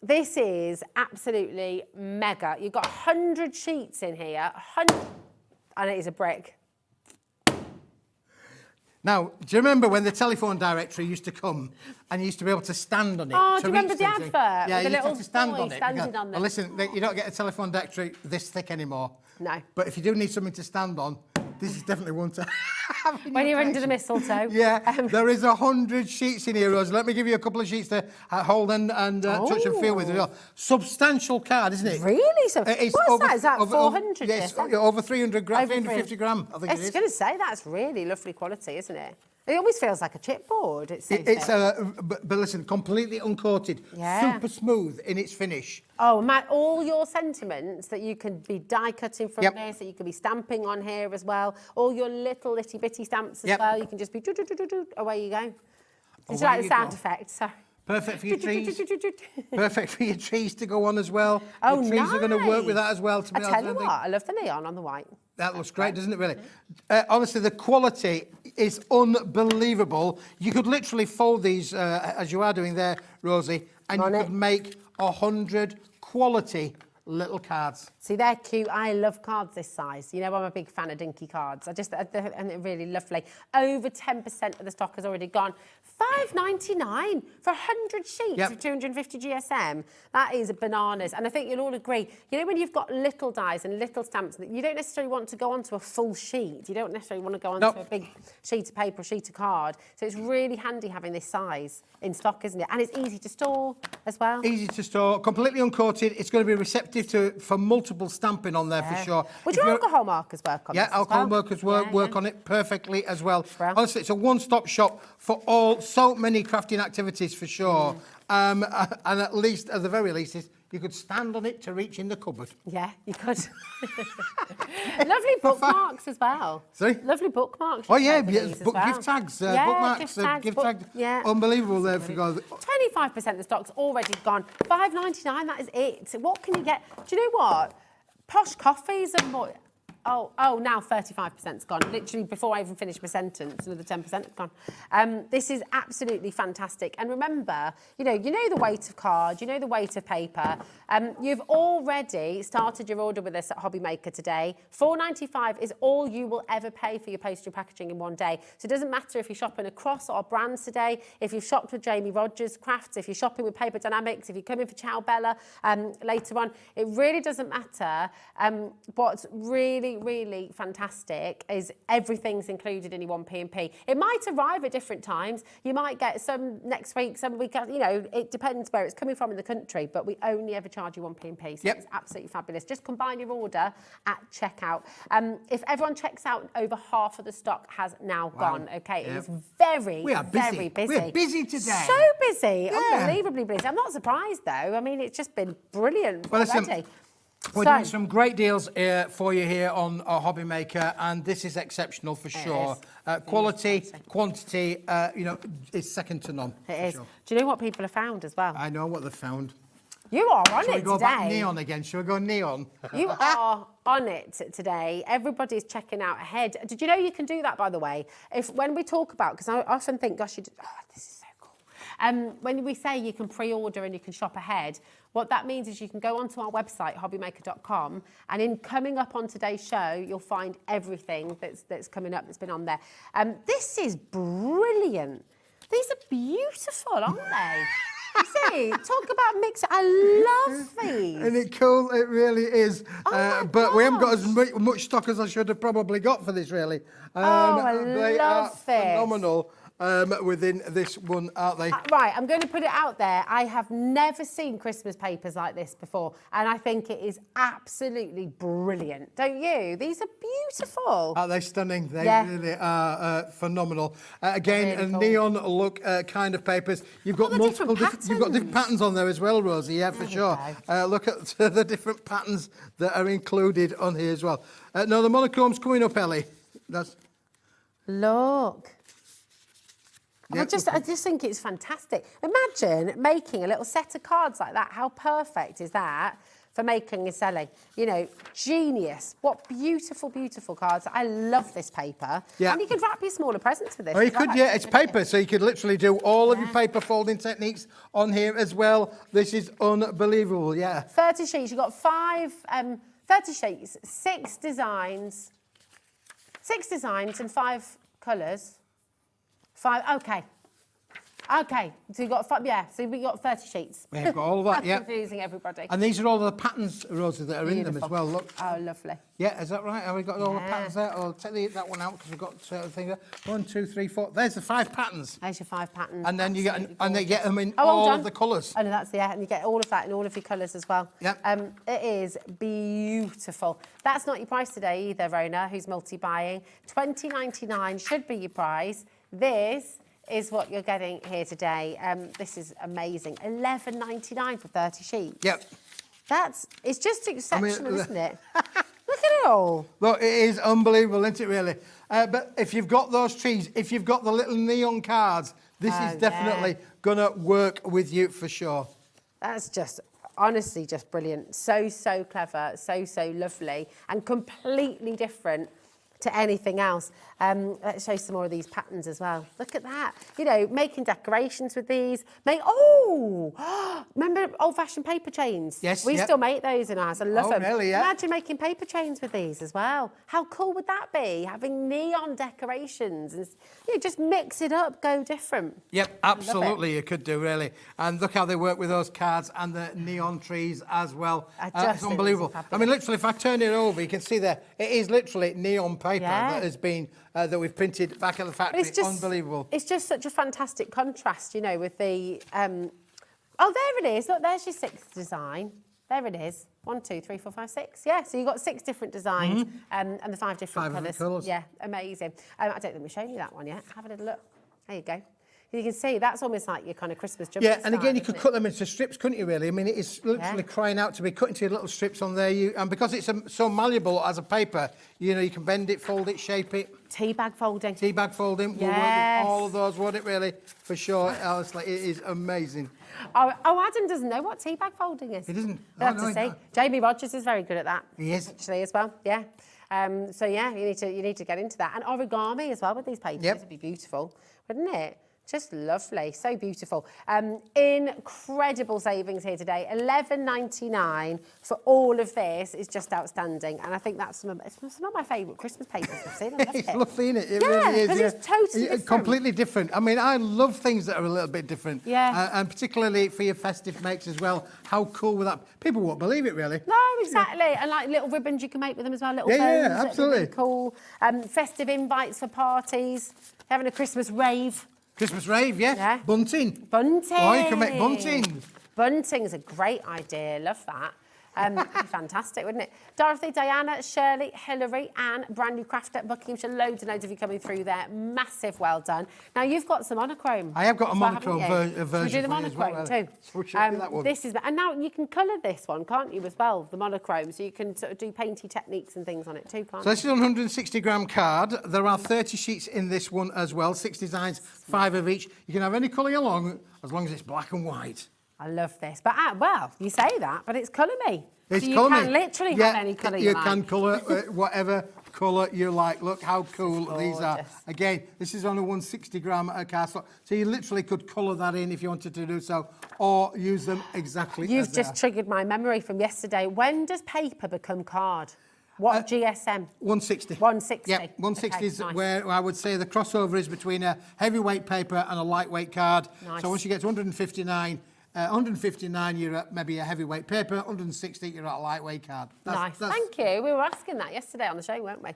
this is absolutely mega. You've got 100 sheets in here, and it is a brick. Now, do you remember when the telephone directory used to come and you used to be able to stand on it? Oh, do you remember the advert? Yeah, with you the used to have to stand on it. Standing on them. Well, listen, you don't get a telephone directory this thick anymore. No. But if you do need something to stand on, this is definitely one to have in when your you're under the mistletoe. Yeah, there is 100 sheets in here, Rose. Let me give you a couple of sheets to hold and touch and feel with as well. Substantial card, isn't it? Really? So what's that? Is that 400? Yes, over 300 grams, 350 grams, I think it is. I was going to say, that's really lovely quality, isn't it? It always feels like a chipboard. But listen, completely uncoated, super smooth in its finish. Oh, Matt, all your sentiments that you can be die cutting from this, that you can be stamping on here as well. All your little itty bitty stamps as well. You can just be away you go. Did you like the sound effect? Sorry. Perfect for your trees. Perfect for your trees to go on as well. Oh, the trees are going to work with that as well. I tell you what, I love the neon on the white. That looks great, doesn't it, really? Honestly, the quality is unbelievable. You could literally fold these, as you are doing there, Rosie, and you could make 100 quality little cards. See, they're cute. I love cards this size. You know, I'm a big fan of dinky cards. And they're really lovely. Over 10% of the stock has already gone. $5.99 for 100 sheets of 250 GSM. That is bananas. And I think you'll all agree, you know, when you've got little dies and little stamps, you don't necessarily want to go onto a full sheet. You don't necessarily want to go onto a big sheet of paper or sheet of card. So it's really handy having this size in stock, isn't it? And it's easy to store as well. Easy to store, completely uncoated. It's going to be receptive for multiple stamping on there for sure. Would your alcohol markers work on this? Yeah, alcohol markers work on it perfectly as well. Honestly, it's a one-stop shop for so many crafting activities for sure. And at the very least, you could stand on it to reach in the cupboard. Yeah, you could. Lovely bookmarks as well. Sorry? Lovely bookmarks. Oh, yeah, gift tags, bookmarks, gift tags. Yeah. Unbelievable there if you go. 25% of the stock's already gone. $5.99, that is it. What can you get? Do you know what? Posh coffees and more. now 35%'s gone. Literally before I even finished my sentence, another 10% have gone. This is absolutely fantastic. And remember, you know the weight of card, you know the weight of paper. You've already started your order with us at HobbyMaker today. $4.95 is all you will ever pay for your postal packaging in one day. So it doesn't matter if you're shopping across our brands today, if you've shopped with Rodgers Crafts, if you're shopping with Paper Dienamics, if you're coming for Ciao Bella later on, it really doesn't matter. What's really, really fantastic is everything's included in your 1P&P. It might arrive at different times. You might get some next week, some week, you know, it depends where it's coming from in the country, but we only ever charge you 1P&P, so it's absolutely fabulous. Just combine your order at checkout. If everyone checks out, over half of the stock has now gone, okay? It is very, very busy. We're busy today. So busy, unbelievably busy. I'm not surprised though. I mean, it's just been brilliant already. We're doing some great deals for you here on our HobbyMaker, and this is exceptional for sure. Quality, quantity, you know, is second to none. It is. Sure. Do you know what people have found as well? I know what they've found. You are on Shall it we go today. back neon again? Shall we go neon? You are on it today. Everybody's checking out ahead. Did you know you can do that, by the way? When we talk about, because I often think, gosh, this is so cool. When we say you can pre-order and you can shop ahead, what that means is you can go onto our website, hobbymaker.com, and in coming up on today's show, you'll find everything that's coming up that's been on there. This is brilliant. These are beautiful, aren't they? You see, talk about mix. I love these. Isn't it cool? It really is. But we haven't got as much stock as I should have probably got for this, really. I they love are this. phenomenal. Within this one, aren't they? Right, I'm going to put it out there. I have never seen Christmas papers like this before, and I think it is absolutely brilliant. Don't you? These are beautiful. Aren't they stunning? They really are phenomenal. Again, really a cool. neon look kind of papers. You've got multiple you've got different patterns on there as well, Rosie. Yeah, for sure. Look at the different patterns that are included on here as well. No, the monochrome's coming up, Ellie. Look. I just think it's fantastic. Imagine making a little set of cards like that. How perfect is that for making and selling? You know, genius. What beautiful, beautiful cards. I love this paper. Yeah. And you could wrap your smaller presents with this. Oh, you could, yeah. It's paper, so you could literally do all of your paper folding techniques on here as well. This is unbelievable, yeah. 30 sheets. You've got 30 sheets, 6 designs. 6 designs and 5 colours. 5, okay. So you've got 5, so we've got 30 sheets. We've got all of that, yeah. Confusing everybody. And these are all the patterns, Rosie, that are in them as well, look. Oh, lovely. Yeah, is that right? Have we got all the patterns there? I'll take that one out because we've got certain things there. 1, 2, 3, 4. There's the 5 patterns. There's your 5 patterns. And then you get them in all of the colours. Oh, no, that's and you get all of that in all of your colours as well. Yep. It is beautiful. That's not your price today either, Rona, who's multi-buying. $20.99 should be your price. This is what you're getting here today. This is amazing. $11.99 for 30 sheets. Yep. It's just exceptional, isn't it? Look at it all. Look, it is unbelievable, isn't it, really? But if you've got those trees, if you've got the little neon cards, this is definitely going to work with you for sure. That's just, honestly, just brilliant. So, so clever, so, so lovely, and completely different to anything else. Let's show some more of these patterns as well. Look at that. You know, making decorations with these. Remember old-fashioned paper chains? Yes. We still make those in our house. I love them. Really, yeah. Imagine making paper chains with these as well. How cool would that be? Having neon decorations and just mix it up, go different. Yep, absolutely, you could do, really. And look how they work with those cards and the neon trees as well. It's unbelievable. I mean, literally, if I turn it over, you can see there, it is literally neon paper that has been that we've printed back at the factory. It's unbelievable. It's just such a fantastic contrast, you know, with the. Oh, there it is. Look, there's your 6th design. There it is. 1, 2, 3, 4, 5, 6. Yeah, so you've got 6 different designs and the 5 different colours. Yeah, amazing. I don't think we've shown you that one yet. Have a little look. There you go. You can see that's almost like your kind of Christmas jumper. Yeah, and again, you could cut them into strips, couldn't you, really? I mean, it is literally crying out to be cut into little strips on there. And because it's so malleable as a paper, you know, you can bend it, fold it, shape it. Tea bag folding. Tea bag folding. We'll work with all of those, won't it, really? For sure. Honestly, it is amazing. Oh, Adam doesn't know what tea bag folding is. He doesn't. We'll have to see. Rodgers is very good at that. He is. Actually, as well, yeah. So yeah, you need to get into that. And origami as well with these papers. Yep. It'd be beautiful, wouldn't it? Just lovely, so beautiful. Incredible savings here today. $11.99 for all of this is just outstanding. And I think that's some of my favourite Christmas papers I've seen. I love It's it. lovely, isn't it? It Yeah, really is. 'cause it's totally different. Completely different. I mean, I love things that are a little bit different. Yeah. And particularly for your festive makes as well. How cool would that? People won't believe it, really. No, exactly. And like little ribbons you can make with them as well, little bows. Yeah, that'd be absolutely. really cool. Festive invites for parties, having a Christmas rave. Christmas rave, yeah. Yeah. Bunting. Bunting. Oh, you can make bunting. Bunting's a great idea. Love that. Fantastic, wouldn't it? Dorothy, Diana, Shirley, Hilary, Anne, brand new craft at Buckinghamshire. Loads and loads of you coming through there. Massive well done. Now, you've got some monochrome. I have got a as well, monochrome haven't you? version. Should we do the for you as well, monochrome Ellie? too? So we should do that one. This is, and now you can colour this one, can't you, as well, the monochrome, so you can sort of do painty techniques and things on it too, can't So you? this is a 160-gram card. There are 30 sheets in this one as well. 6 designs, 5 of each. You can have any colour you long, as long as it's black and white. I love this. But, well, you say that, but it's colour me. It's so you colour can me. literally have any colour you like. You can colour whatever colour you like. Look how cool these are. gorgeous. Again, this is on a 160-gram cardstock. So you literally could colour that in if you wanted to do so, or use them exactly as You've they just are. triggered my memory from yesterday. When does paper become card? What GSM? 160. 160. Yeah, 160 Okay, is nice. where I would say the crossover is between a heavyweight paper and a lightweight card. Nice. So once you get to 159, you're at maybe a heavyweight paper. 160, you're at a lightweight card. Nice. Thank you. We were asking that yesterday on the show, weren't we?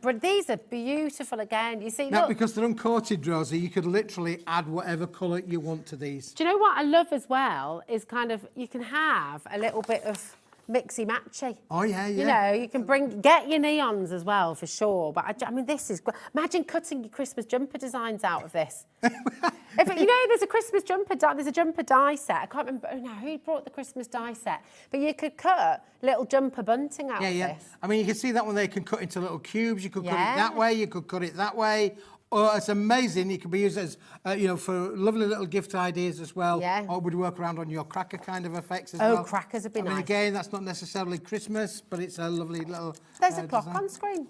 But these are beautiful again. You see, Now, look. because they're uncoated, Rosie, you could literally add whatever colour you want to these. Do you know what I love as well is kind of, you can have a little bit of mixy-matchy. Oh, yeah, You know, you can get your neons as well, for sure. But I mean, this is great. Imagine cutting your Christmas jumper designs out of this. There's a Christmas jumper, there's a jumper die set. I can't remember who brought the Christmas die set. But you could cut little jumper bunting out of this. I mean, you can see that one there. You can cut into little cubes. You could cut it Yeah. that way. You could cut it that way. Oh, it's amazing. It can be used as, for lovely little gift ideas as well. Yeah. Or it would work around on your cracker kind of effects as well. Oh, crackers would be I mean, nice. again, that's not necessarily Christmas, but it's a lovely little There's a clock design. on screen.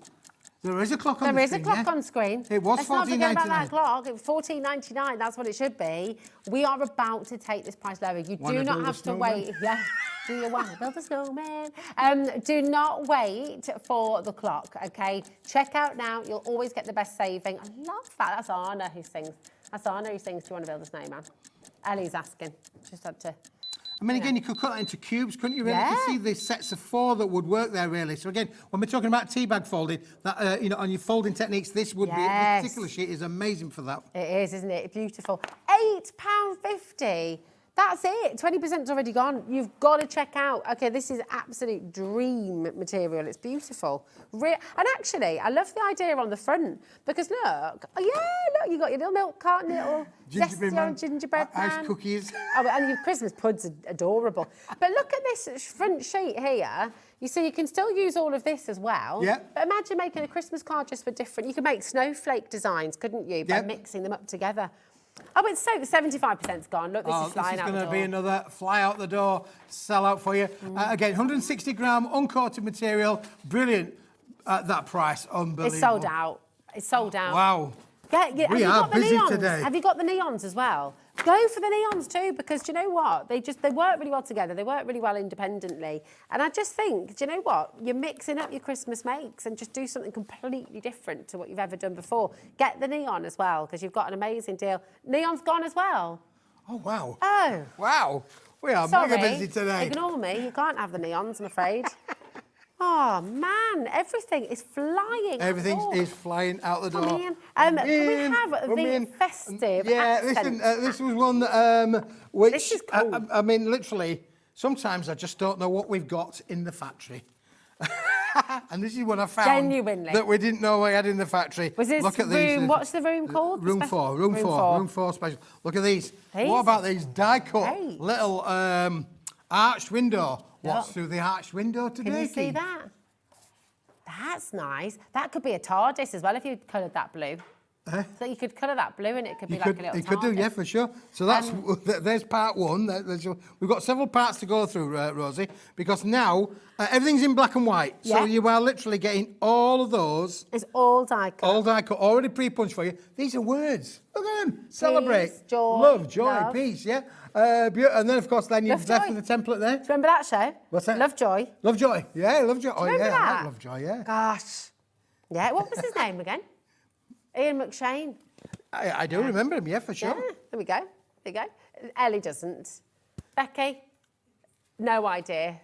There is a clock on the There is screen, a clock yeah. on screen. It was Let's not forget about that $14.99. clock. It was $14.99. That's what it should be. We are about to take this price lower. You Wanna do not build a have to snowman? wait. Yeah. Do you want to build a snowman? Do not wait for the clock, okay? Check out now. You'll always get the best saving. I love that. That's Anna who sings. That's Anna who sings, do you want to build a snowman? Ellie's asking. Just had to... I mean, again, you could cut that into cubes, couldn't you? Really, you could see the sets of 4 that would work there, really. So again, when we're talking about tea bag folding, that on your folding techniques, this would be this particular sheet is amazing for that. It is, isn't it? Beautiful. £8.50. That's it. 20%'s already gone. You've got to check out. Okay, this is absolute dream material. It's beautiful. And actually, I love the idea on the front because look, you got your little milk carton, little Gingerbread zesty man, orange gingerbread man. ice cookies. Oh, and your Christmas puds are adorable. But look at this front sheet here. You see, you can still use all of this as well. Yeah. But imagine making a Christmas card just for different. You could make snowflake designs, couldn't you, by Yep. mixing them up together. Oh, it's so 75%'s gone. Look, this is flying out the door. This is going to be another fly out the door, sell out for you. Again, 160-gram uncoated material, brilliant at that price, unbelievable. It's sold out. It's sold out. Wow. Have We you are got the busy neons? today. Have you got the neons as well? Go for the neons too, because do you know what? They work really well together. They work really well independently. And I just think, do you know what? You're mixing up your Christmas makes and just do something completely different to what you've ever done before. Get the neon as well, because you've got an amazing deal. Neon's gone as well. Oh, wow. Oh. Wow. We are Sorry. mega busy today. Ignore me. You can't have the neons, I'm afraid. Oh, man. Everything is flying. Everything out the door. is flying out the door. Come in. Can we have the festive accent? This was one which, This is cool. I mean, literally, sometimes I just don't know what we've got in the factory. And this is what I found. Genuinely. That we didn't know we had in the factory. Was this Look at room, these. what's the room called? Room 4, room 4 special. Look at these. These? What about these die-cut Great. little arched window? What's Look. through the arched window today? Can you see Keith? that? That's nice. That could be a TARDIS as well if you coloured that blue. So you could colour that blue and it could be like a little You could do, yeah, for sure. So that's there's part one. We've got several parts to go through, Rosie, because now everything's in black and white. So Yeah. you are literally getting all of those. It's all die cut. All die cut, already pre-punched for you. These are words. Look at them. Celebrate. Peace, joy, love, joy, love. peace, yeah. And then, of course, then you've left Lovejoy. with the template there. Do you remember that show? What's that? Lovejoy. Lovejoy. Yeah, Lovejoy. Oh, remember yeah, I that? like Lovejoy, yeah. Gosh. Yeah, what was his name again? Ian McShane. I do remember him, yeah, for sure. Yeah, there we go. There you go. Ellie doesn't. Becky? No idea.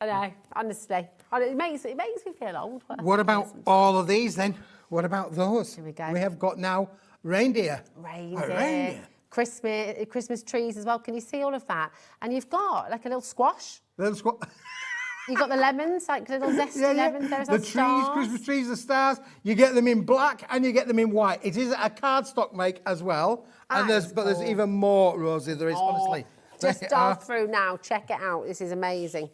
I know, honestly. It makes me feel old. What about all of these then? What about those? Here we go. We have got now reindeer. Reindeer. A reindeer. Christmas trees as well. Can you see all of that? And you've got like a little squash. Little squat. You've got the lemons, like little zesty lemons. There's The trees, Christmas trees, the stars. You get them in black and you get them in white. It is a cardstock make as well. And there's even more, Rosie. There is, honestly. Just They dial are- through now. Check it out. This is amazing.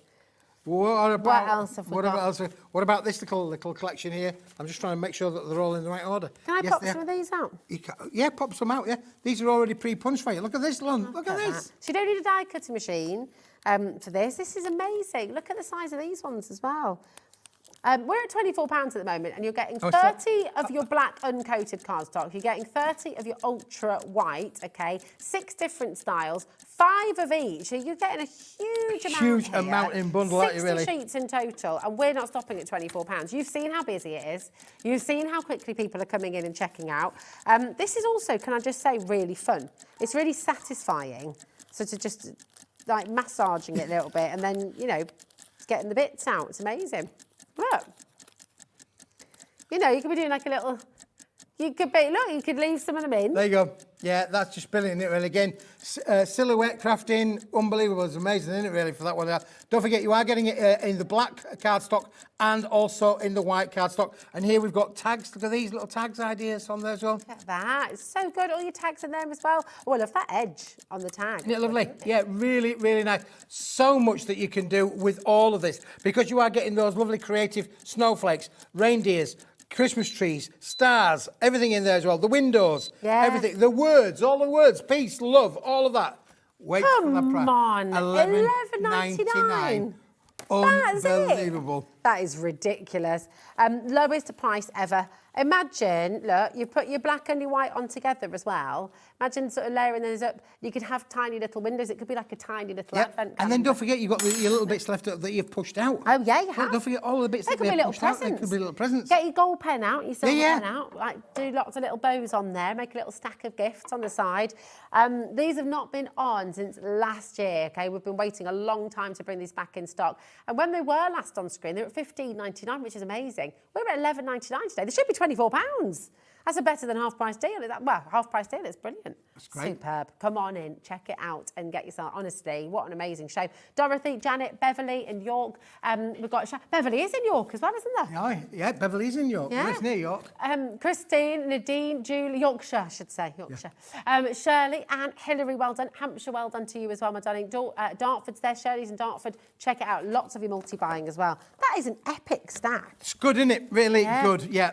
What about, else have we what got? about what about this little collection here? I'm just trying to make sure that they're all in the right order. Can I Yes, pop they are. some of these out? Yeah, pop some out, yeah. These are already pre-punched for you. Look at this one. Look at this. So you don't need a die cutting machine for this. This is amazing. Look at the size of these ones as well. We're at £24 at the moment, and you're getting 30 of your black uncoated cardstock. You're getting 30 of your ultra white, okay? 6 different styles, 5 of each. So you're getting a huge amount. Huge here. amount in bundle, aren't you, 60 really? sheets in total, and we're not stopping at £24. You've seen how busy it is. You've seen how quickly people are coming in and checking out. This is also, can I just say, really fun. It's really satisfying. So to just like massaging it a little bit, and then, you know, getting the bits out. It's amazing. Look. You know, you could be doing like a little... You could leave some of them in. There you go. Yeah, that's just brilliant, isn't it, really? Again, silhouette crafting, unbelievable. It's amazing, isn't it, really, for that one there. Don't forget, you are getting it in the black cardstock and also in the white cardstock. And here we've got tags. Look at these little tags ideas on there as well. Look at that. It's so good. All your tags in there as well. Oh, I love that edge on the tag. Isn't it lovely? Yeah, really, really nice. So much that you can do with all of this because you are getting those lovely creative snowflakes, reindeers, Christmas trees, stars, everything in there as well. The windows, everything. The words, all the words, peace, love, all of that. Wait for that price. Come on. $11.99. That's Unbelievable. it. That is ridiculous. Lowest price ever. Imagine, look, you put your black and your white on together as well. Imagine sort of layering those up. You could have tiny little windows. It could be like a tiny little advent calendar. And then don't forget you've got your little bits left that you've pushed out. Oh, yeah, you have. Don't forget all the bits They that could be they've little pushed out. They presents. could be little presents. Get your gold pen out, your silver Yeah. pen out. Like, do lots of little bows on there. Make a little stack of gifts on the side. These have not been on since last year, okay? We've been waiting a long time to bring these back in stock. And when they were last on screen, they were at $15.99, which is amazing. We're at $11.99 today. They should be £24. That's a better than half-price deal. Well, half-price deal, it's brilliant. That's great. Superb. Come on in, check it out and get yourself, honestly, what an amazing show. Dorothy, Janet, Beverly in York. We've got, Beverly is in York as well, isn't there? Yeah, Beverly's in York. Yeah. It's near York. Christine, Nadine, Julie, Yorkshire, I should say, Yorkshire. Shirley, Anne, Hilary, well done. Hampshire, well done to you as well, my darling. Dartford's there, Shirley's in Dartford. Check it out. Lots of your multi-buying as well. That is an epic stack. It's good, isn't it? Really good, yeah.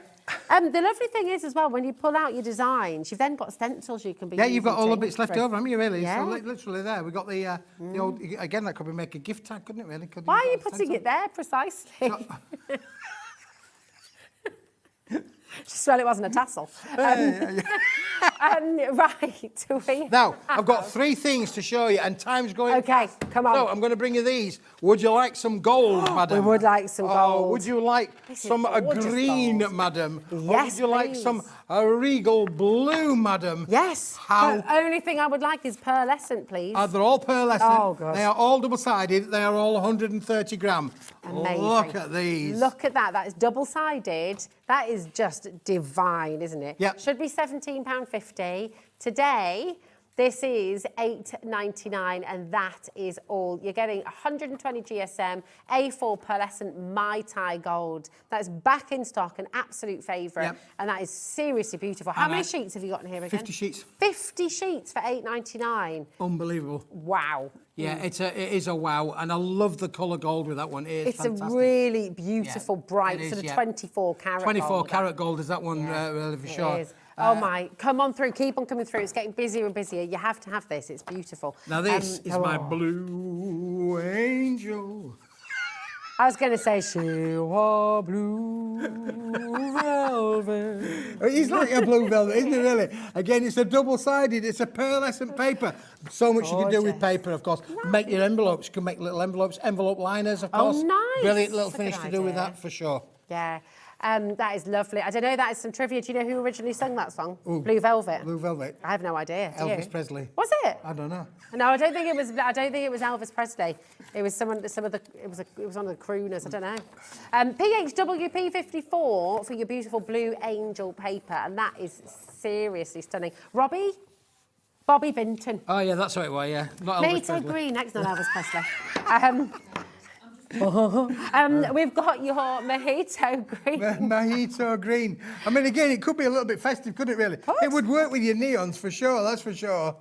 The lovely thing is as well, when you pull out your designs, you've then got stencils you can be using. Yeah, you've got all the to bits left through. over, haven't you, really? Yeah. So literally there, we've got the old, again, that could be make a gift tag, couldn't it, really? Why are you putting it there precisely? Just well, it wasn't a tassel. Right. Now, I've got 3 things to show you, and time's going. Okay, come on. So, I'm going to bring you these. Would you like some gold, madam? We would like some gold. Would you like This is some gorgeous green, gold. madam? Yes, Or would you like please. some regal blue, madam? Yes. How? The only thing I would like is pearlescent, please. They're all pearlescent. Oh, God. They are all double-sided. They are all 130 gram. Amazing. Look at these. Look at that. That is double-sided. That is just divine, isn't it? Yep. Should be £17.50. Today, This is $8.99, and that is all. You're getting 120 GSM, A4 pearlescent Mai Tai gold. That is back in stock, an absolute favourite, Yep. and that is seriously beautiful. How many sheets have you got in here again? 50 sheets. 50 sheets for $8.99. Unbelievable. Wow. Yeah, it is a wow, and I love the colour gold with that one. It's fantastic. a really beautiful, bright, it is, sort of yeah. 24 carat 24 carat gold is that one, really, for sure. It is. Oh my, come on through, keep on coming through. It's getting busier and busier. You have to have this, it's beautiful. Now this is my blue angel. I was going to say, she wore blue velvet. It's like a blue velvet, isn't it, really? Again, it's a double-sided, it's a pearlescent paper. So much you can do with paper, of course. Nice. Make your envelopes, you can make little envelopes, envelope liners, of course. Oh, nice. Brilliant little That's a finish good to do with idea. that, for sure. Yeah, that is lovely. I don't know, that is some trivia. Do you know who originally sang that song? Blue Velvet. Blue velvet. I have no idea. Do Elvis you? Presley. Was it? I don't know. No, I don't think it was. I don't think it was Elvis Presley. It was someone. It was one of the crooners. I don't know. PHWP 54 for your beautiful blue angel paper, and that is seriously stunning. Bobby Vinton. Oh, yeah, that's what it was, yeah. Not Elvis Mojito Presley. Green. Next, not Elvis Presley. We've got your Mojito Green. Mojito green. I mean, again, it could be a little bit festive, couldn't it, really? It would work with your neons, for sure, that's for sure.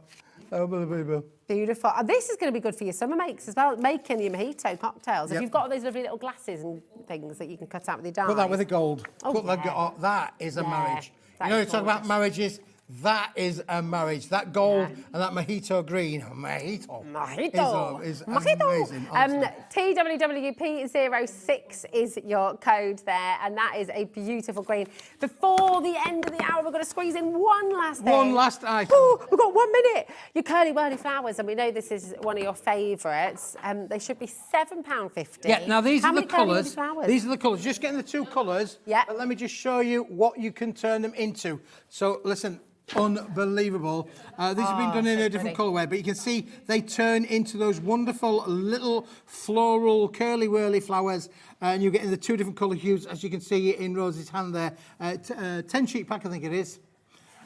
Unbelievable. Beautiful. And this is going to be good for your summer makes as well, making your mojito cocktails. If Yep. you've got those lovely little glasses and things that you can cut out with your dye. Put that with the gold. Oh, Put that, yeah. that is a Yeah, marriage. that You know, is you talk about gorgeous. marriages, that is a marriage. That gold and that mojito green, mojito is amazing. honestly. TWWP06 is your code there, and that is a beautiful green. Before the end of the hour, we're going to squeeze in one last thing. One last item. Oh, we've got 1 minute. Your curly whirly flowers, and we know this is one of your favourites. They should be £7.50. Yeah, now these How are the many curly whirly colours. flowers? These are the colours. Just getting the two colours. Yeah. But let me just show you what you can turn them into. So, listen. Unbelievable. These have been done in so a different pretty. colourway, but you can see they turn into those wonderful little floral curly whirly flowers, and you're getting the two different colour hues, as you can see in Rose's hand there. 10 sheet pack, I think it is.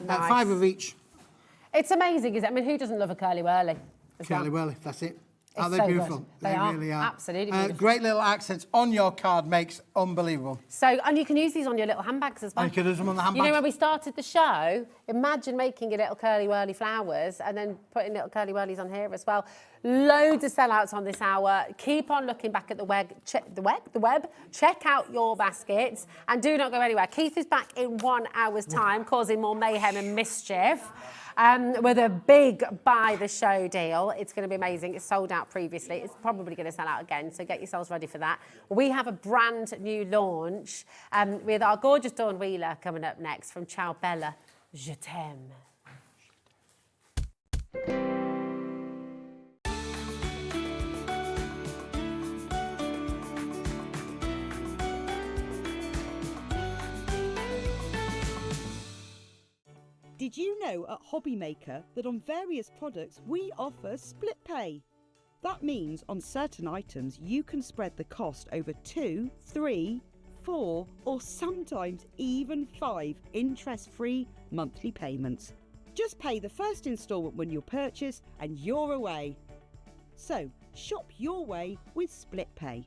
Nice. 5 of each. It's amazing, isn't it? I mean, who doesn't love a curly whirly? as well? Curly whirly, that's it. It's Aren't they so beautiful? good. They are, really are. absolutely beautiful. Great little accents on your card makes unbelievable. So, and you can use these on your little handbags as well. And you can use them on the You know, handbags. when we started the show, imagine making your little curly whirly flowers and then putting little curly whirlies on here as well. Loads of sellouts on this hour. Keep on looking back at the web. Check out your baskets and do not go anywhere. Keith is back in 1 hour's time, causing more mayhem and mischief. With a big buy the show deal. It's going to be amazing. It's sold out previously. It's probably going to sell out again, so get yourselves ready for that. We have a brand new launch with our gorgeous Dawn Wheeler coming up next from Ciao Bella. Je t'aime. Did you know at HobbyMaker that on various products we offer split pay? That means on certain items you can spread the cost over 2, 3, 4 or sometimes even 5 interest-free monthly payments. Just pay the first instalment when you purchase and you're away. So shop your way with split pay.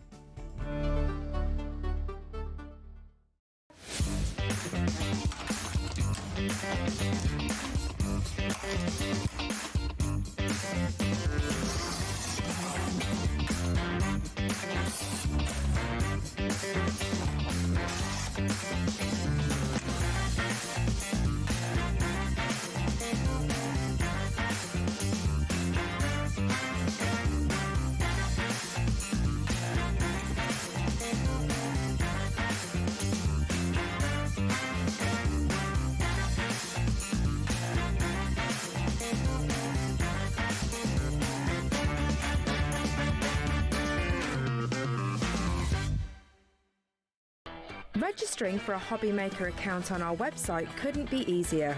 Registering for a HobbyMaker account on our website couldn't be easier.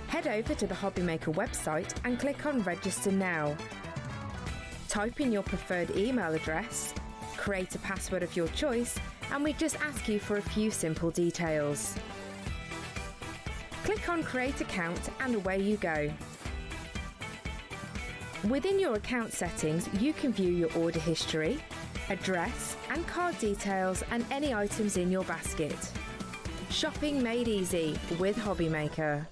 Head over to the HobbyMaker website and click on Register Now. Type in your preferred email address, create a password of your choice, and we just ask you for a few simple details. Click on Create Account and away you go. Within your account settings, you can view your order history, address and card details and any items in your basket. Shopping made easy with HobbyMaker.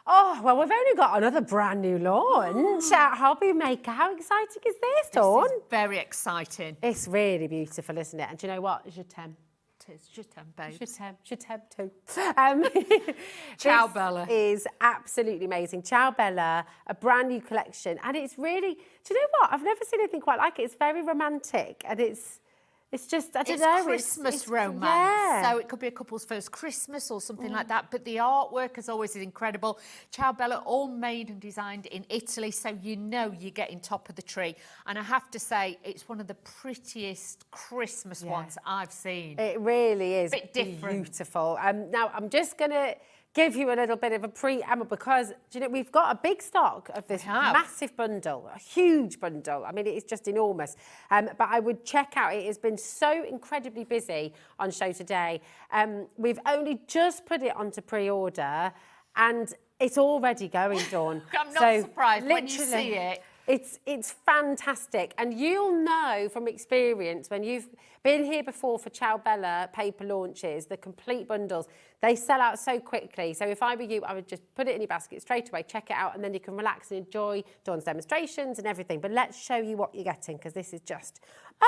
Oh, well, we've only got another brand new launch at HobbyMaker. How exciting is this, Dawn? This is very exciting. It's really beautiful, isn't it? And do you know what? Je t'aime. Je t'aime, babes. Je t'aime too. Ciao Bella. Is absolutely amazing. Ciao Bella, a brand new collection. And it's really, do you know what? I've never seen anything quite like it. It's very romantic and it's just, I don't know. Christmas romance. Yeah. So it could be a couple's first Christmas or something like that. But the artwork, as always, is incredible. Ciao Bella, all made and designed in Italy. So you know you're getting top of the tree. And I have to say, it's one of the prettiest Christmas ones I've seen. It really is. Bit different. Beautiful. Now, I'm just going to give you a little bit of a preamble because, do you know, we've got a big stock of this massive bundle, a huge bundle. I mean, it is just enormous. But I would check out, it has been so incredibly busy on show today. We've only just put it onto pre-order and it's already going, Dawn. I'm not surprised when you see it. It's fantastic. And you'll know from experience when you've been here before for Ciao Bella paper launches, the complete bundles, they sell out so quickly. So if I were you, I would just put it in your basket straight away, check it out, and then you can relax and enjoy Dawn's demonstrations and everything. But let's show you what you're getting because this is just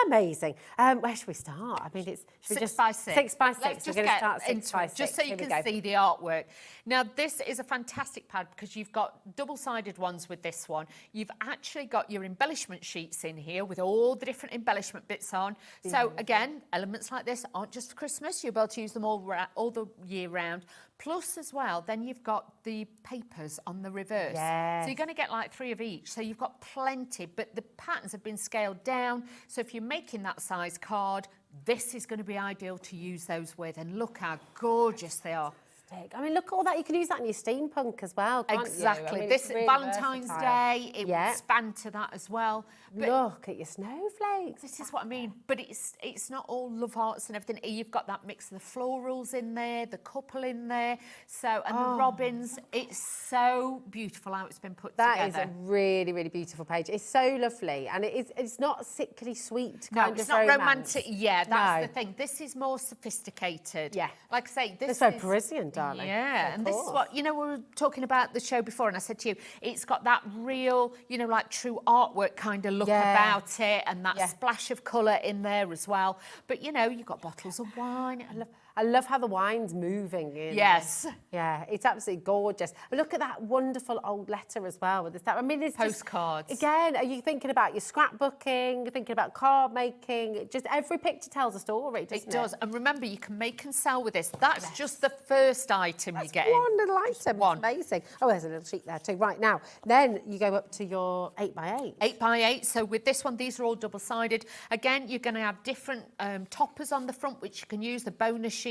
amazing. Where should we start? I mean, it's 6 by 6. 6 by 6. Let's We're just going to get start 6 into by it, 6. just so you can see the artwork. Now, this is a fantastic pad because you've got double-sided ones with this one. You've actually got your embellishment sheets in here with all the different embellishment bits on. So again, elements like this aren't just for Christmas. You'll be able to use them all the year round. Plus, as well, then you've got the papers on the reverse. Yes. So you're going to get like 3 of each. So you've got plenty, but the patterns have been scaled down. So if you're making that size card, this is going to be ideal to use those with. And look how gorgeous they are. I mean, look at all that. You can use that in your steampunk as well, can't Exactly. you? I mean, this really Valentine's versatile. Day, it would span to that as well. But look at your snowflakes. this is what I mean. But it's not all love hearts and everything. You've got that mix of the florals in there, the couple in there, so and the robins. It's so beautiful how it's been put together. That is a really, really beautiful page. It's so lovely, and it's not sickly sweet kind of it's not romance. romantic. Yeah, that's the thing. This is more sophisticated. Yeah. Like I say, this It's so is Parisian, darling. Yeah, Of and this is course. what, you know, we were talking about the show before and I said to you, it's got that real, you know, like true artwork kind of look about it and that splash of colour in there as well. But, you know, you've got bottles of wine. I love how the wine's moving in. Yes. Yeah, it's absolutely gorgeous. Look at that wonderful old letter as well with this. I mean, it's postcards. Again, are you thinking about your scrapbooking? You're thinking about card making? Just every picture tells a story, doesn't it? It does. And remember, you can make and sell with this. That's just the first item you get. One little item. One. It's amazing. Oh, there's a little sheet there too. Right now, then you go up to your 8x8. 8x8. So with this one, these are all double-sided. Again, you're going to have different toppers on the front, which you can use, the bonus sheets.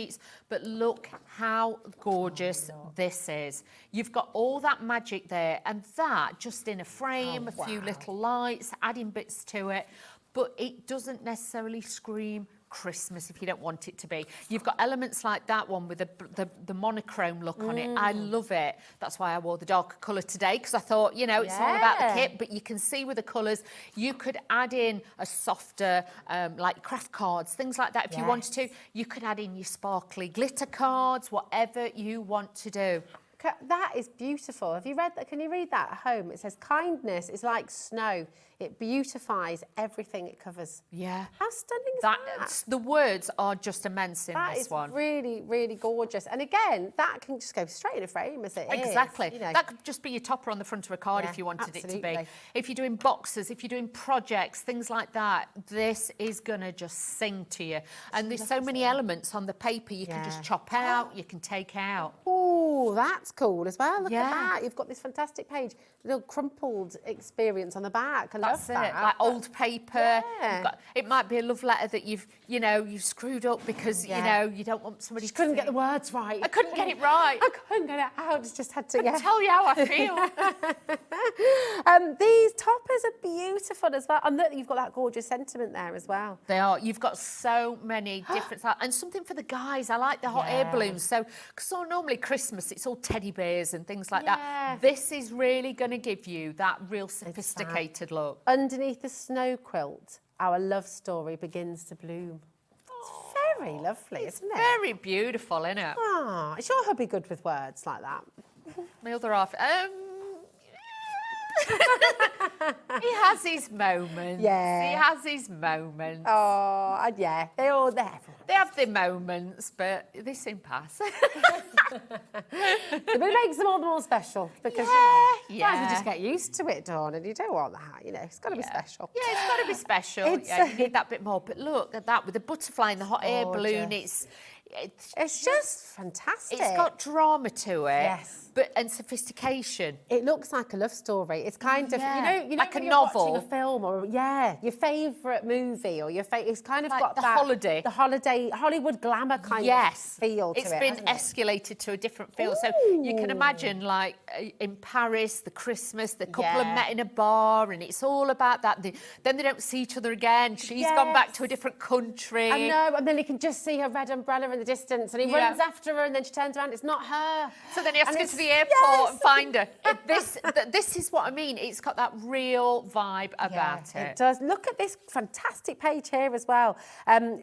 But look how gorgeous this is. You've got all that magic there, and that just in a frame, a few little lights, adding bits to it. But it doesn't necessarily scream Christmas if you don't want it to be. You've got elements like that one with the monochrome look on it. I love it. That's why I wore the darker colour today, because I thought, you know, it's all about the kit, but you can see with the colours, you could add in a softer, like craft cards, things like that if you wanted to. You could add in your sparkly glitter cards, whatever you want to do. That is beautiful. Have you read that? Can you read that at home? It says, kindness is like snow. It beautifies everything it covers. Yeah. How stunning is that? The words are just immense in this one. That is really, really gorgeous. And again, that can just go straight in a frame as it is. Exactly. You know. That could just be your topper on the front of a card if you wanted it to be. If you're doing boxes, if you're doing projects, things like that, this is going to just sing to you. And there's so many elements on the paper you can just chop out, you can take out. Oh, that's cool as well. Look at that. You've got this fantastic page, little crumpled experience on the back. I love that. Like old paper. It might be a love letter that you've screwed up because, you know, you don't want somebody to couldn't get the words right. I couldn't get it right. I couldn't get it out. Just had to tell you how I feel. These toppers are beautiful as well. And look, you've got that gorgeous sentiment there as well. They are. You've got so many different styles. And something for the guys. I like the hot air balloons. So normally Christmas, it's all teddy bears and things like that. This is really going to give you that real sophisticated look. Underneath the snow quilt, our love story begins to bloom. It's very lovely, isn't it? Very beautiful, isn't it? Ah, is your hubby good with words like that? My other half. He has his moments. Yeah. He has his moments. Oh, and yeah, they're all there. They have their moments, but they soon pass. But it makes them all the more special because you just get used to it, Dawn, and you don't want that. You know, it's got to be special. Yeah, it's got to be special. You need that bit more. But look at that with the butterfly and the hot air balloon. It's just fantastic. It's got drama to it. Yes. And sophistication. It looks like a love story. It's kind of, you know, like when a you're novel. watching a film or your favourite movie or it's kind of like got the that holiday. The holiday Hollywood glamour kind of feel to it. It's been escalated to a different feel. So you can imagine, like in Paris, the Christmas, the couple have met in a bar, and it's all about that. Then they don't see each other again. She's gone back to a different country. I know, and then he can just see her red umbrella in the distance, and he runs after her, and then she turns around. It's not her. So then he has to go to the airport and find her. This is what I mean. It's got that real vibe about it. It does. Look at this fantastic page here as well.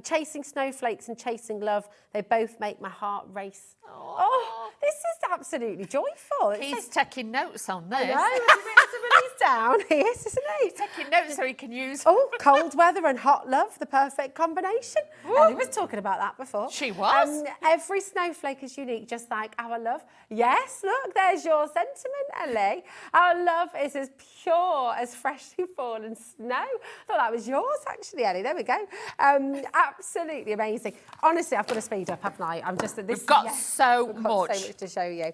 Chasing snowflakes and chasing love. They both make my heart race. Oh, this is absolutely joyful. He's taking notes on this. I know. It's a release down. He is, isn't he? He's taking notes so he can use. Oh, cold weather and hot love, the perfect combination. Ellie was talking about that before. She was. Every snowflake is unique, just like our love. Yes, look, there's your sentiment, Ellie. Our love is as pure as freshly fallen snow. I thought that was yours, actually, Ellie. There we go. Absolutely amazing. Honestly, I've got to speed up, haven't I? We've got so much to show you.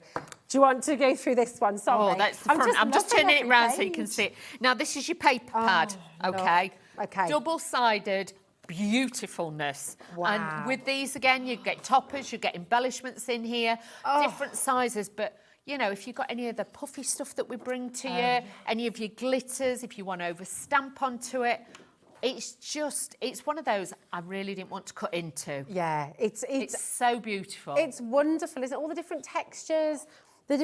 Do you want to go through this one? Sorry. Oh, that's the front. I'm just turning it around so you can see it. Now, this is your paper pad, okay? Okay. Double-sided beautifulness. Wow. And with these, again, you get toppers, you get embellishments in here, different sizes, but you know, if you've got any of the puffy stuff that we bring to you, any of your glitters, if you want to over-stamp onto it, it's one of those I really didn't want to cut into. Yeah, it's so beautiful. It's wonderful, isn't it? All the different textures, the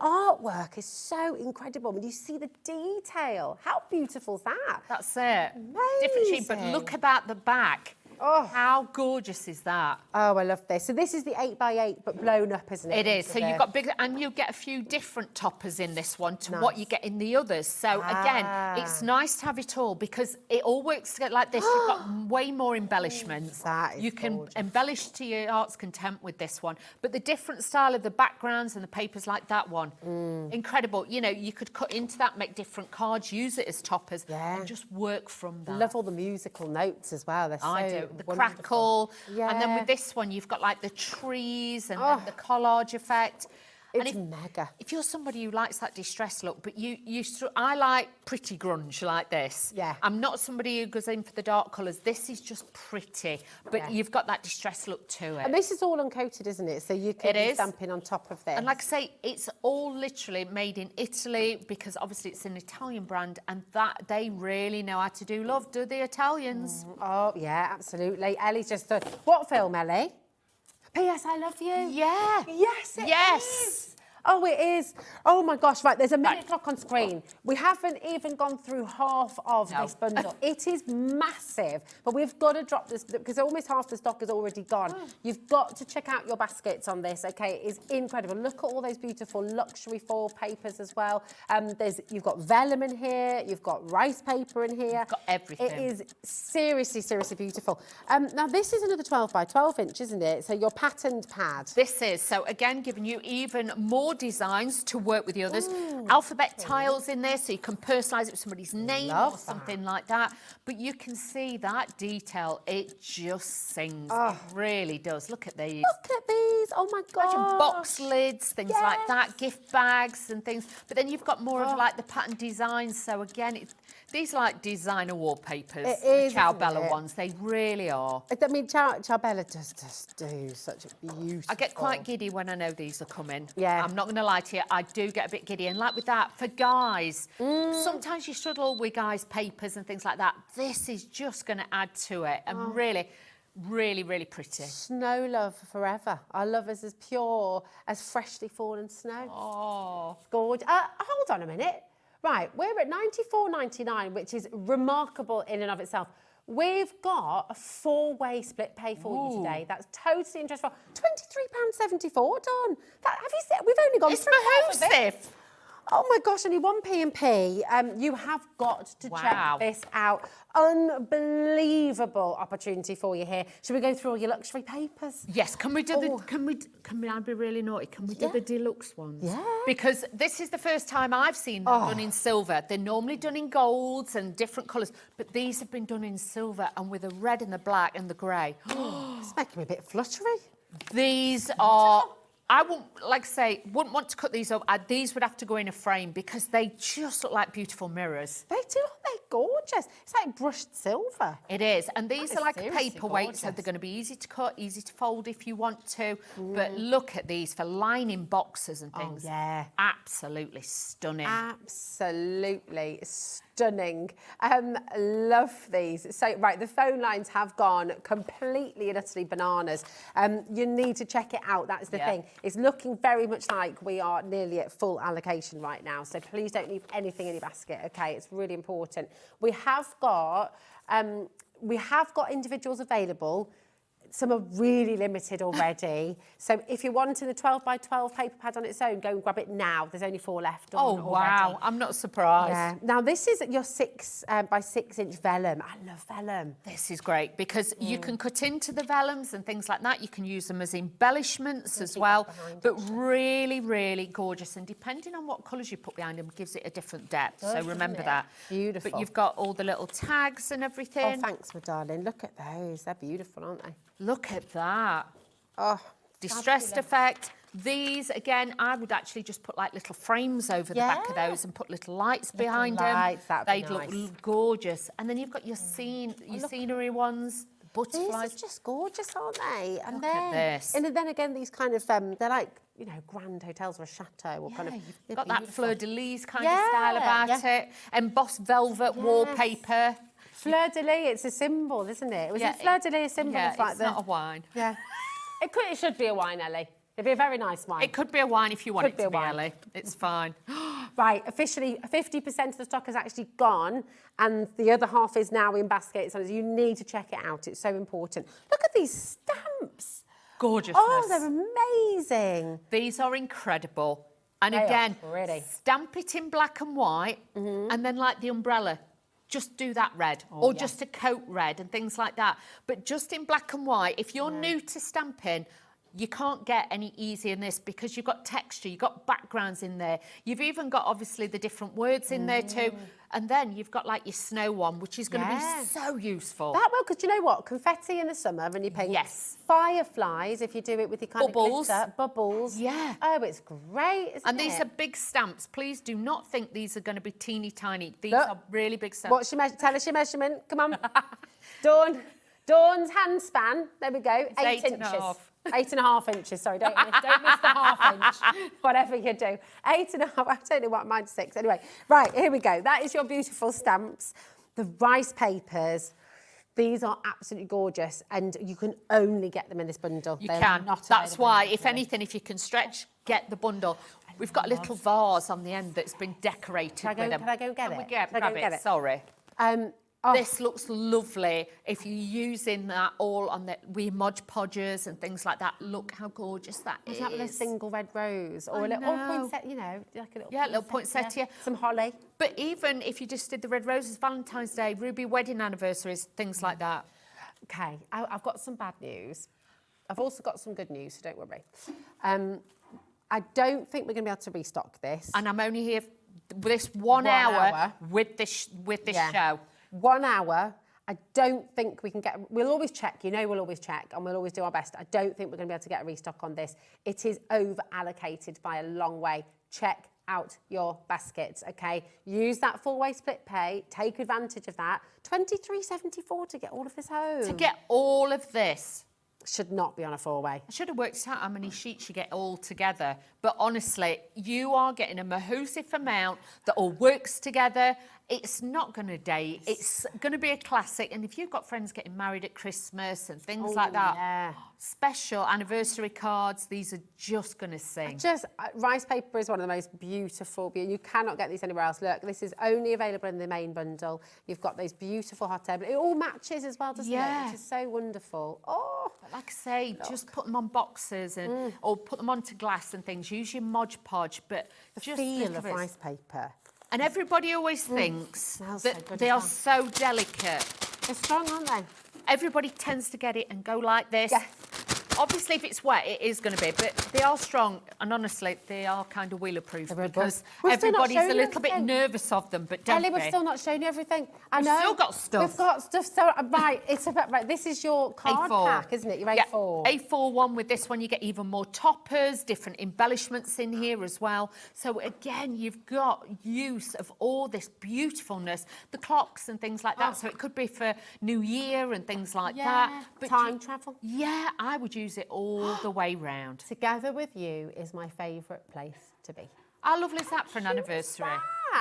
artwork is so incredible. When you see the detail, how beautiful is that? That's it. Amazing. Different shape, but look about the back. Oh. How gorgeous is that? Oh, I love this. So this is the 8x8, but blown up, isn't it? It is. So you've got big, and you get a few different toppers in this one to what you get in the others. So again, it's nice to have it all because it all works together like this. You've got way more embellishments. That is you can gorgeous. embellish to your heart's content with this one. But the different style of the backgrounds and the papers like that one, incredible. You know, you could cut into that, make different cards, use it as toppers, and just work from that. I love all the musical notes as well. They're I so do. The wonderful. crackle. Yeah. And then with this one, you've got like the trees and then the collage effect. It's and mega. If you're somebody who likes that distressed look, but I like pretty grunge like this. Yeah. I'm not somebody who goes in for the dark colours. This is just pretty, but you've got that distressed look to it. And this is all uncoated, isn't it? So you can be stamping on top of this. And like I say, it's all literally made in Italy because obviously it's an Italian brand and that they really know how to do love, do the Italians? Oh, yeah, absolutely. Ellie's just thought, what film, Ellie? P.S. I Love You. Yeah. Yes, it is. Oh, it is. Oh, my gosh. Right, there's a minute clock on screen. We haven't even gone through half of this bundle. It is massive, but we've got to drop this because almost half the stock is already gone. You've got to check out your baskets on this, OK? It is incredible. Look at all those beautiful luxury foil papers as well. You've got vellum in here. You've got rice paper in here. You've got everything. It is seriously, seriously beautiful. Now, this is another 12 by 12 inch, isn't it? So your patterned pad. This is. So, again, giving you even more designs to work with the others. Alphabet tiles in there so you can personalise it with somebody's name or something like that. But you can see that detail. It just sings. It really does. Look at these. Look at these. Oh, my God. Imagine box lids, things like that, gift bags and things. But then you've got more of like the pattern designs. So, again, these are like designer wallpapers. It is, the Ciao isn't Bella it? ones. They really are. I mean, Ciao Bella does just do such a beautiful... I get quite giddy when I know these are coming. Yeah. I'm not going to lie to you, I do get a bit giddy. And like with that, for guys, sometimes you struggle with guys' papers and things like that. This is just going to add to it. And really, really, really pretty. Snow love forever. Our love is as pure as freshly fallen snow. Oh. Gorgeous. Hold on a minute. Right, we're at $94.99, which is remarkable in and of itself. We've got a 4-way split pay for you today. That's totally interest-free. £23.74 done. Have you seen? We've only gone through half of it. Oh my gosh, only 1p&p. You have got to check this out. Unbelievable opportunity for you here. Should we go through all your luxury papers? Yes, can we do can I be really naughty? Can we do the deluxe ones? Yeah. Because this is the first time I've seen them done in silver. They're normally done in golds and different colours, but these have been done in silver and with the red and the black and the grey. It's making me a bit fluttery. These are... I wouldn't want to cut these up. These would have to go in a frame because they just look like beautiful mirrors. They do, they're gorgeous. It's like brushed silver. It is. And these are like a seriously paperweight, so they're going to be easy to cut, easy to fold if you want to. But look at these for lining boxes and things. Oh, yeah. Absolutely stunning. Absolutely stunning. Love these. So, right, the phone lines have gone completely and utterly bananas. You need to check it out. That's the thing. It's looking very much like we are nearly at full allocation right now. So please don't leave anything in your basket, okay? It's really important. We have got individuals available. Some are really limited already. So if you're wanting the 12 by 12 paper pad on its own, go and grab it now. There's only 4 left on already. Wow. I'm not surprised. Yeah. Now, this is your 6 by 6 inch vellum. I love vellum. This is great because you can cut into the vellums and things like that. You can use them as embellishments as well. But really, really gorgeous. And depending on what colours you put behind them, gives it a different depth. So remember that. Beautiful. But you've got all the little tags and everything. Oh, thanks, my darling. Look at those. They're beautiful, aren't they? Look at that. Oh, distressed fabulous. effect. These, again, I would actually just put like little frames over the back of those and put little lights behind them. They'd look gorgeous. And then you've got your scenery ones, the butterflies. These are just gorgeous, aren't they? And Look then, at this. And then again, these kind of, they're like, you know, grand hotels or a chateau or kind of... You've got that fleur-de-lis kind of style about it. Embossed velvet wallpaper. Fleur-de-lis, it's a symbol, isn't it? Was it fleur-de-lis a symbol of like it's not a wine. Yeah. It should be a wine, Ellie. It'd be a very nice wine. It could be a wine if you want Could it be to a be, wine. Ellie. It's fine. Right, officially 50% of the stock has actually gone and the other half is now in baskets. So you need to check it out. It's so important. Look at these stamps. Gorgeousness. Oh, they're amazing. These are incredible. And They are again, pretty. stamp it in black and white, and then like the umbrella, just do that red, or just a coat red and things like that. But just in black and white, if you're new to stamping, you can't get any easier than this because you've got texture, you've got backgrounds in there. You've even got, obviously, the different words in there too. And then you've got, like, your snow one, which is going to be so useful. That will, because you know what? Confetti in the summer when you paint. Yes. Fireflies, if you do it with your kind Bubbles. of glitter. Bubbles. Yeah. Oh, it's great, isn't And it? these are big stamps. Please do not think these are going to be teeny tiny. These Look. are really big stamps. What's your measure? Tell us your measurement. Come on. Dawn's hand span. There we go. It's 8 8.5. inches. 8.5 inches. Sorry, don't miss the half inch. Whatever you do. 8.5. I don't know what mine's 6. Anyway, right, here we go. That is your beautiful stamps. The rice papers. These are absolutely gorgeous, and you can only get them in this bundle. You They're can. not That's available why, in if the anything, if you can stretch, get the bundle. We've got a little vase on the end that's been decorated with them. Can I go get Can we it? grab Can I go get it? it? Sorry. Oh, This looks lovely. If you're using that all on the Mod Podgers and things like that, look how gorgeous that is. is that with a single red rose or I a little know. poinsettia, you know, like a little Yeah, little poinsettia. Some holly. But even if you just did the red roses, Valentine's Day, Ruby wedding anniversaries, things like that. Okay, I've got some bad news. I've also got some good news, so don't worry. I don't think we're going to be able to restock this. And I'm only here with this one hour with this show. 1 hour. I don't think we can get... We'll always check, you know we'll always check, and we'll always do our best. I don't think we're going to be able to get a restock on this. It is over-allocated by a long way. Check out your baskets, okay? Use that four-way split pay. Take advantage of that. $23.74 to get all of this home. To get all of this. Should not be on a four-way. I should have worked out how many sheets you get all together. But honestly, you are getting a massive amount that all works together. It's not going to date. It's going to be a classic. And if you've got friends getting married at Christmas and things like that, special anniversary cards, these are just going to sing. Rice paper is one of the most beautiful. You cannot get these anywhere else. Look, this is only available in the main bundle. You've got those beautiful hot air. It all matches as well, doesn't it? Which is so wonderful. Oh, like I say, just put them on boxes and or put them onto glass and things. Use your Mod Podge, but just feel of rice paper. And everybody always thinks that so they are so delicate. They're strong, aren't they? Everybody tends to get it and go like this. Yes. Obviously, if it's wet, it is going to be, but they are strong, and honestly, they are kind of wheel-proof because everybody's a little bit nervous of them, but don't Ellie, we've still not shown you everything. I We've know. still got stuff. We've got stuff. So, right, it's about, right, this is your card A4. pack, isn't it? Your A4. Yeah, A4 one. With this one, you get even more toppers, different embellishments in here as well. So again, you've got use of all this beautifulness, the clocks and things like that. So it could be for New Year and things like that. But time travel. Yeah, I would use it all the way round. Together with you is my favourite place to be. How lovely is that for an anniversary?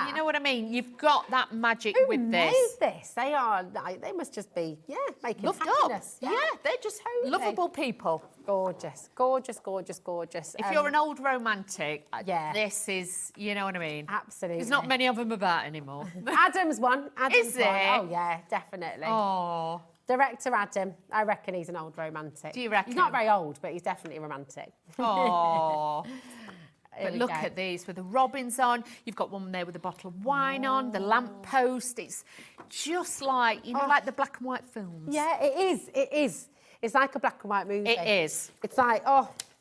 You know what I mean? You've got that magic Who with made this. this? They must just be, making Loved happiness. up. Yeah, they're just lovable people. Gorgeous, gorgeous, gorgeous, gorgeous. If you're an old romantic, this is, you know what I mean? Absolutely. There's not many of them about anymore. Adam's one. Is it? Oh, yeah, definitely. Oh. Director Adam, I reckon he's an old romantic. Do you reckon? He's not very old, but he's definitely romantic. Oh. But look at these with the robins on. You've got one there with a bottle of wine on, the lamppost. It's just like, like the black and white films. Yeah, it is. It is. It's like a black and white movie. It is. It's like,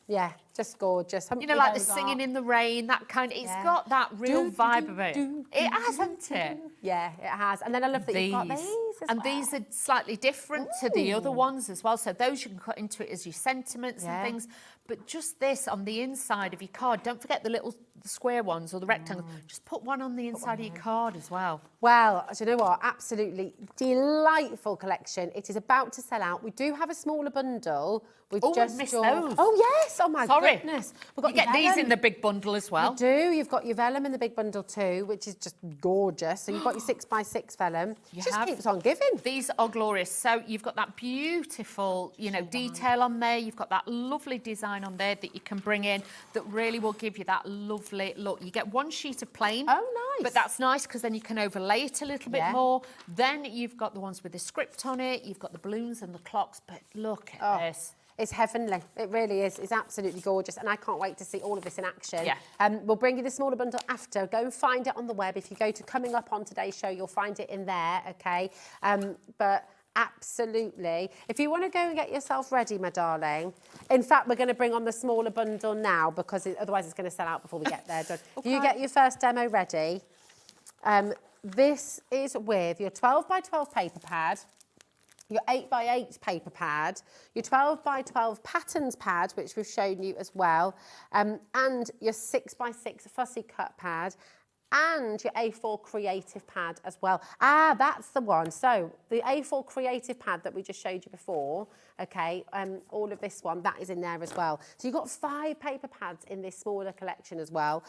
yeah, just gorgeous. You know, like the singing in the rain, that kind of, it's got that real vibe of it. It hasn't it? Yeah, it has. And then I love that you've got these as and well. these are slightly different to the other ones as well. So those you can cut into it as your sentiments and things. But just this on the inside of your card. Don't forget the little square ones or the rectangles. Just put one on the inside of your card as well. Well, do you know what? Absolutely delightful collection. It is about to sell out. We do have a smaller bundle with just missed your... those. Oh, yes. Oh, my Sorry. goodness. You get these in the big bundle as well. You do. You've got your vellum in the big bundle too, which is just gorgeous. So you've got your 6x6 vellum. It just keeps on giving. These are glorious. So you've got that beautiful, detail on there. You've got that lovely design on there that you can bring in that really will give you that lovely lovely look. You get one sheet of plain. Oh, nice. But that's nice because then you can overlay it a little bit more. Then you've got the ones with the script on it. You've got the balloons and the clocks. But look at this. It's heavenly. It really is. It's absolutely gorgeous. And I can't wait to see all of this in action. Yeah. We'll bring you the smaller bundle after. Go and find it on the web. If you go to Coming Up on Today's Show, you'll find it in there, okay? But absolutely. If you want to go and get yourself ready, my darling, in fact, we're going to bring on the smaller bundle now because otherwise it's going to sell out before we get there. Okay. You get your first demo ready. This is with your 12 by 12 paper pad, your 8 by 8 paper pad, your 12 by 12 patterns pad, which we've shown you as well, and your 6 by 6 fussy cut pad, and your A4 creative pad as well. Ah, that's the one. So the A4 creative pad that we just showed you before, okay, all of this one, that is in there as well. So you've got 5 paper pads in this smaller collection as well,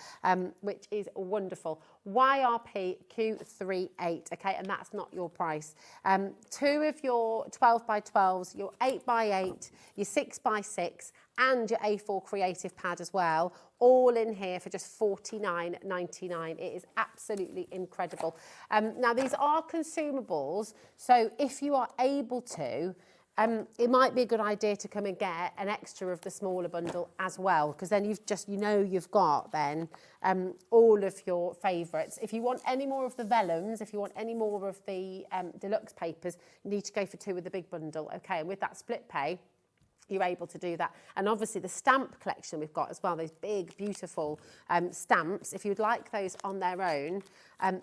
which is wonderful. YRP Q38, okay, and that's not your price. 2 of your 12 by 12s, your 8 by 8, your 6 by 6, and your A4 creative pad as well, all in here for just $49.99. It is absolutely incredible. Now, these are consumables, so if you are able to, it might be a good idea to come and get an extra of the smaller bundle as well, because then you've got then all of your favourites. If you want any more of the vellums, if you want any more of the deluxe papers, you need to go for 2 of the big bundle, okay? And with that split pay, you're able to do that. And obviously the stamp collection we've got as well, those big, beautiful stamps. If you'd like those on their own,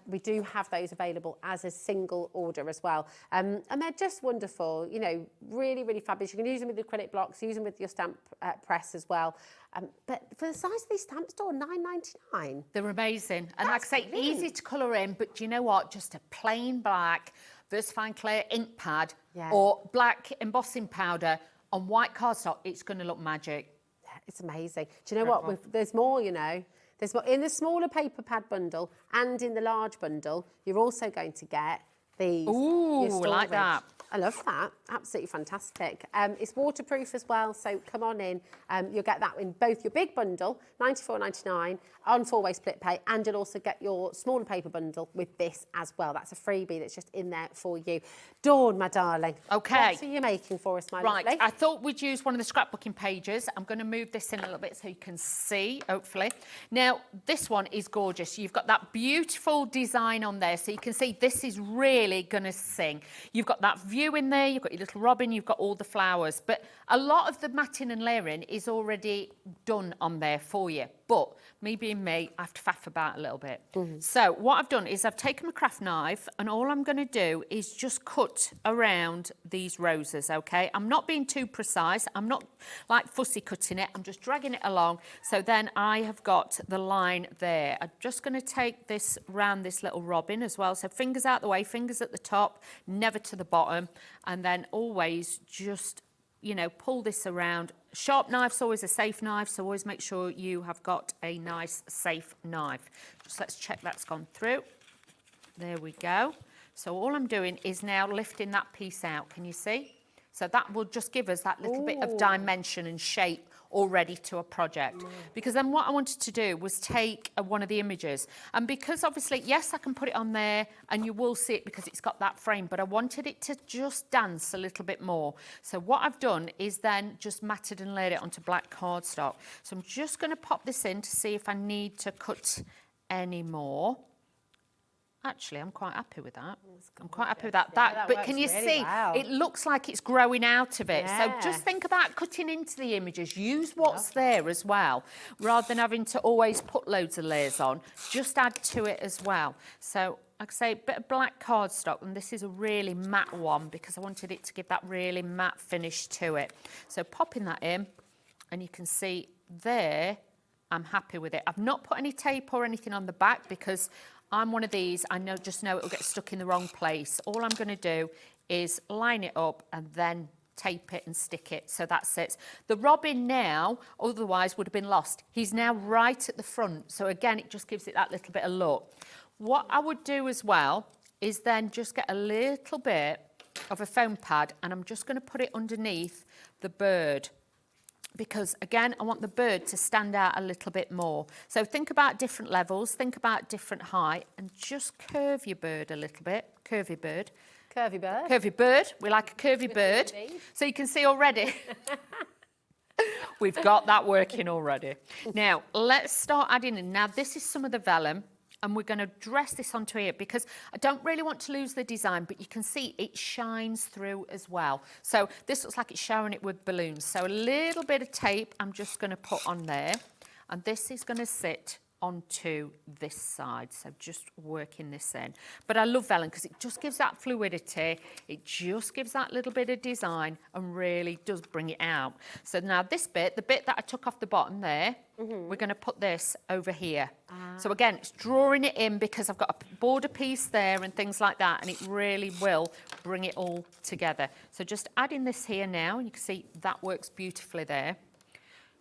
we do have those available as a single order as well. And they're just wonderful, you know, really, really fabulous. You can use them with the acrylic blocks, use them with your stamp press as well. But for the size of these stamps, $9.99. They're amazing. And like I say, easy to colour in, but do you know what? Just a plain black VersaFine Clear ink pad or black embossing powder on white cardstock, it's going to look magic. Yeah, it's amazing. Do you know what? There's more, you know. There's more. In the smaller paper pad bundle and in the large bundle, you're also going to get these. Ooh, like that. I love that. Absolutely fantastic. It's waterproof as well, so come on in. You'll get that in both your big bundle, $94.99, on 4-way split pay, and you'll also get your smaller paper bundle with this as well. That's a freebie that's just in there for you. Dawn, my darling. Okay. What are you making for us, my lovely? Right, I thought we'd use one of the scrapbooking pages. I'm going to move this in a little bit so you can see, hopefully. Now, this one is gorgeous. You've got that beautiful design on there, so you can see this is really going to sing. You've got that view in there, you've got your little robin, you've got all the flowers, but a lot of the matting and layering is already done on there for you. But me being me, I have to faff about a little bit. So what I've done is I've taken my craft knife and all I'm going to do is just cut around these roses, okay? I'm not being too precise. I'm not like fussy cutting it. I'm just dragging it along. So then I have got the line there. I'm just going to take this round this little robin as well. So fingers out the way, fingers at the top, never to the bottom. And then always just, you know, pull this around. Sharp knife's always a safe knife, so always make sure you have got a nice, safe knife. Just let's check that's gone through. There we go. So all I'm doing is now lifting that piece out. Can you see? So that will just give us that little bit of dimension and shape already to a project. Because then what I wanted to do was take one of the images. And because obviously, yes, I can put it on there and you will see it because it's got that frame, but I wanted it to just dance a little bit more. So what I've done is then just matted and laid it onto black cardstock. So I'm just going to pop this in to see if I need to cut any more. Actually, I'm quite happy with that. I'm quite happy with that. Yeah, but can you really see? well. It looks like it's growing out of it. Yeah. So just think about cutting into the images. Use what's there as well, rather than having to always put loads of layers on. Just add to it as well. So, like I say, a bit of black cardstock, and this is a really matte one because I wanted it to give that really matte finish to it. So popping that in, and you can see there, I'm happy with it. I've not put any tape or anything on the back because I'm one of these, just know it'll get stuck in the wrong place. All I'm going to do is line it up and then tape it and stick it. So that's it. The robin now, otherwise would have been lost. He's now right at the front. So again, it just gives it that little bit of look. What I would do as well is then just get a little bit of a foam pad and I'm just going to put it underneath the bird. because again, I want the bird to stand out a little bit more. So think about different levels, think about different height, and just curve your bird a little bit. Curve your bird. Curvy bird. Curvy bird. We like a curvy bird. So you can see already, we've got that working already. Now, let's start adding in. Now, this is some of the vellum, and we're going to dress this onto here because I don't really want to lose the design, but you can see it shines through as well. So this looks like it's showing it with balloons. So a little bit of tape I'm just going to put on there, and this is going to sit onto this side, so just working this in. But I love vellum because it just gives that fluidity, it just gives that little bit of design and really does bring it out. So now this bit, the bit that I took off the bottom there, we're going to put this over here. So again, it's drawing it in because I've got a border piece there and things like that, and it really will bring it all together. So just adding this here now, and you can see that works beautifully there.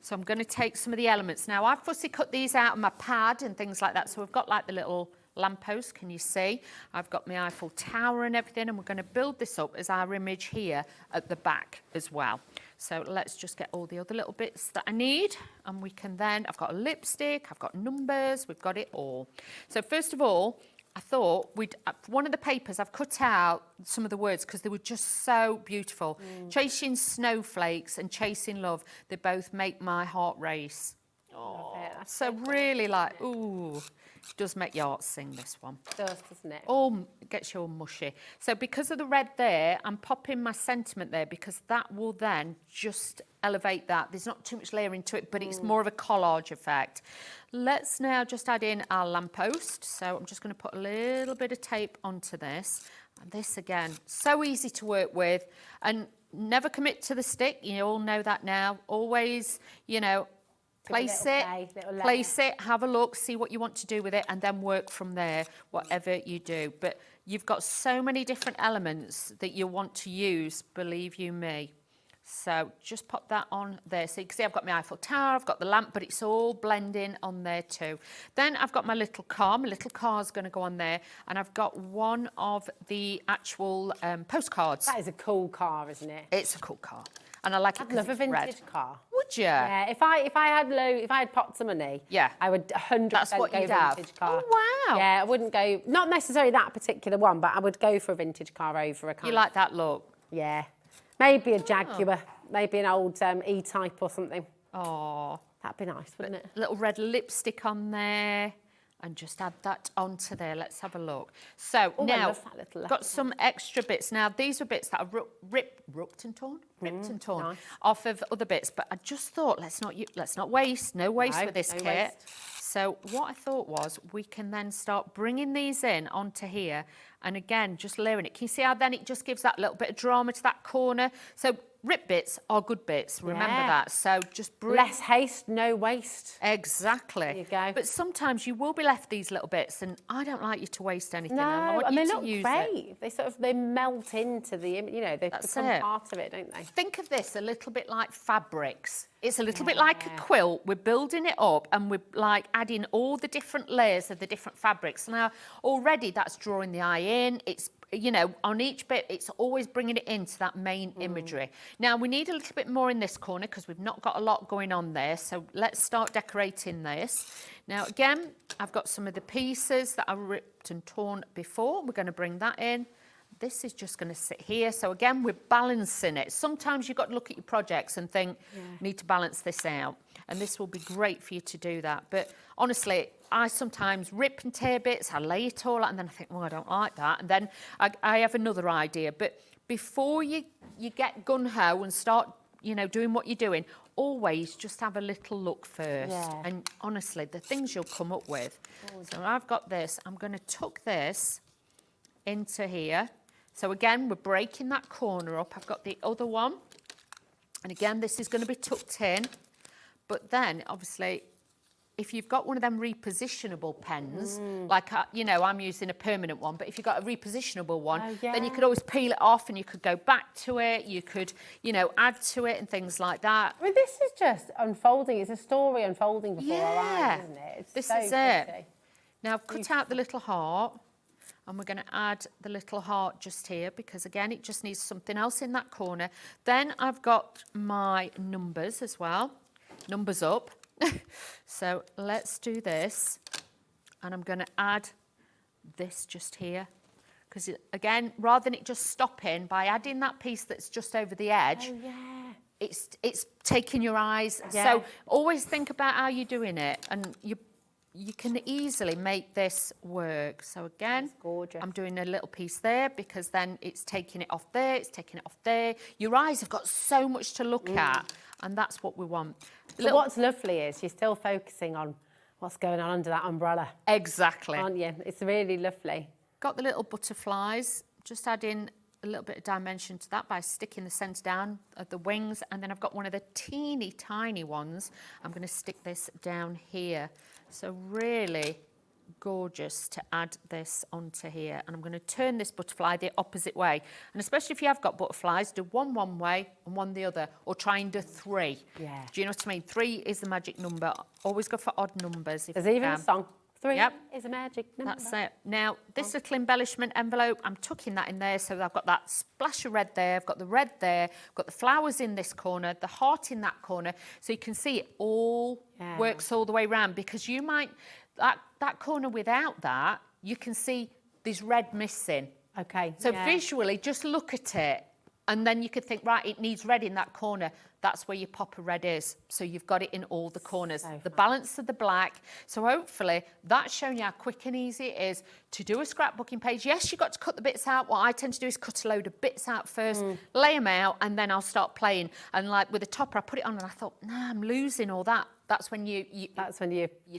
So I'm going to take some of the elements. Now, I've fussy cut these out of my pad and things like that. So we've got like the little lamppost, can you see? I've got my Eiffel Tower and everything, and we're going to build this up as our image here at the back as well. So let's just get all the other little bits that I need, and we can then, I've got a lipstick, I've got numbers, we've got it all. So first of all, I thought one of the papers I've cut out some of the words because they were just so beautiful. Chasing snowflakes and chasing love, they both make my heart race. Oh, so really like, ooh, it does make your heart sing, this one. It does, doesn't it? Oh, it gets you all mushy. So because of the red there, I'm popping my sentiment there because that will then just elevate that. There's not too much layering to it, but it's more of a collage effect. Let's now just add in our lamppost. So I'm just going to put a little bit of tape onto this. And this again, so easy to work with, and never commit to the stick. You all know that now. Always, you know, place it, have a look, see what you want to do with it, and then work from there, whatever you do. But you've got so many different elements that you want to use, believe you me. So just pop that on there. So you can see I've got my Eiffel Tower, I've got the lamp, but it's all blending on there too. Then I've got my little car. My little car's going to go on there. And I've got one of the actual postcards. That is a cool car, isn't it? It's a cool car. And I like it because it's red. I'd love a vintage car. Would you? Yeah, if I had pots of money, I would 100% go vintage car. Oh, wow. Yeah, I wouldn't go, not necessarily that particular one, but I would go for a vintage car over a car. You like that look? Yeah. Maybe a Jaguar, maybe an old E-Type or something. Oh. That'd be nice, wouldn't it? Little red lipstick on there. And just add that onto there. Let's have a look. So now, got some extra bits. Now, these are bits that are ripped and torn nice. Off of other bits. But I just thought, let's not waste. No waste with this kit. So what I thought was we can then start bringing these in onto here. And again, just layering it. Can you see how then it just gives that little bit of drama to that corner? So rip bits are good bits. Remember that. So just bring... Less haste, no waste. Exactly. There you go. But sometimes you will be left these little bits, and I don't like you to waste anything. No, and they look great. They melt into the, you know, they become part of it, don't they? Think of this a little bit like fabrics. It's a little bit like a quilt. We're building it up, and we're like adding all the different layers of the different fabrics. Now, already that's drawing the eye in. It's, you know, on each bit, it's always bringing it into that main imagery. Now, we need a little bit more in this corner because we've not got a lot going on there. So let's start decorating this. Now, again, I've got some of the pieces that I ripped and torn before. We're going to bring that in. This is just going to sit here. So again, we're balancing it. Sometimes you've got to look at your projects and think, need to balance this out. And this will be great for you to do that. But honestly, I sometimes rip and tear bits, I lay it all out, and then I think, well, I don't like that. And then I have another idea. But before you get gun-ho and start, you know, doing what you're doing, always just have a little look first. Yeah. And honestly, the things you'll come up with. So I've got this. I'm going to tuck this into here. So again, we're breaking that corner up. I've got the other one. And again, this is going to be tucked in. But then, obviously, if you've got one of them repositionable pens, like, you know, I'm using a permanent one, but if you've got a repositionable one, then you could always peel it off and you could go back to it. You could, you know, add to it and things like that. I mean, this is just unfolding. It's a story unfolding before our eyes, isn't it? It's this so is pretty. it. Now, I've cut out the little heart. And we're going to add the little heart just here because, again, it just needs something else in that corner. Then I've got my numbers as well. Numbers up. So let's do this. And I'm going to add this just here. Because, again, rather than it just stopping, by adding that piece that's just over the edge, it's taking your eyes. So always think about how you're doing it. And you can easily make this work. So again, I'm doing a little piece there because then it's taking it off there, it's taking it off there. Your eyes have got so much to look at, and that's what we want. But what's lovely is you're still focusing on what's going on under that umbrella. Exactly. Aren't you? It's really lovely. Got the little butterflies, just adding a little bit of dimension to that by sticking the centre down of the wings, and then I've got one of the teeny tiny ones. I'm going to stick this down here. So really gorgeous to add this onto here. And I'm going to turn this butterfly the opposite way. And especially if you have got butterflies, do one way and one the other, or try and do 3. Yeah. Do you know what I mean? 3 is the magic number. Always go for odd numbers. There's even a song. 3 Yep. is a magic number. That's it. Now, this little embellishment envelope, I'm tucking that in there, so I've got that splash of red there, I've got the red there, I've got the flowers in this corner, the heart in that corner, so you can see it all works all the way around, because you might, that corner without that, you can see there's red missing. Okay. So visually, just look at it, and then you could think, right, it needs red in that corner. That's where your pop of red is. So you've got it in all the corners. The balance of the black. So hopefully that's shown you how quick and easy it is to do a scrapbooking page. Yes, you've got to cut the bits out. What I tend to do is cut a load of bits out first, lay them out, and then I'll start playing. And like with the topper, I put it on and I thought, nah, I'm losing all that. That's when you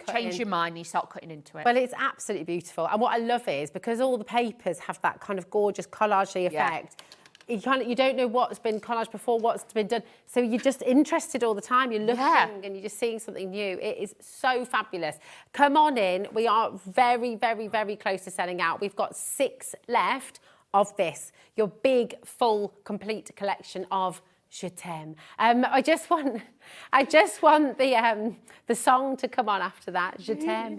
change your mind and you start cutting into it. Well, it's absolutely beautiful. And what I love is, because all the papers have that kind of gorgeous collage-y effect, you don't know what's been collaged before, what's been done. So you're just interested all the time. You're looking and you're just seeing something new. It is so fabulous. Come on in. We are very, very, very close to selling out. We've got 6 left of this, your big, full, complete collection of Je t'aime. I just want the song to come on after that. Je t'aime.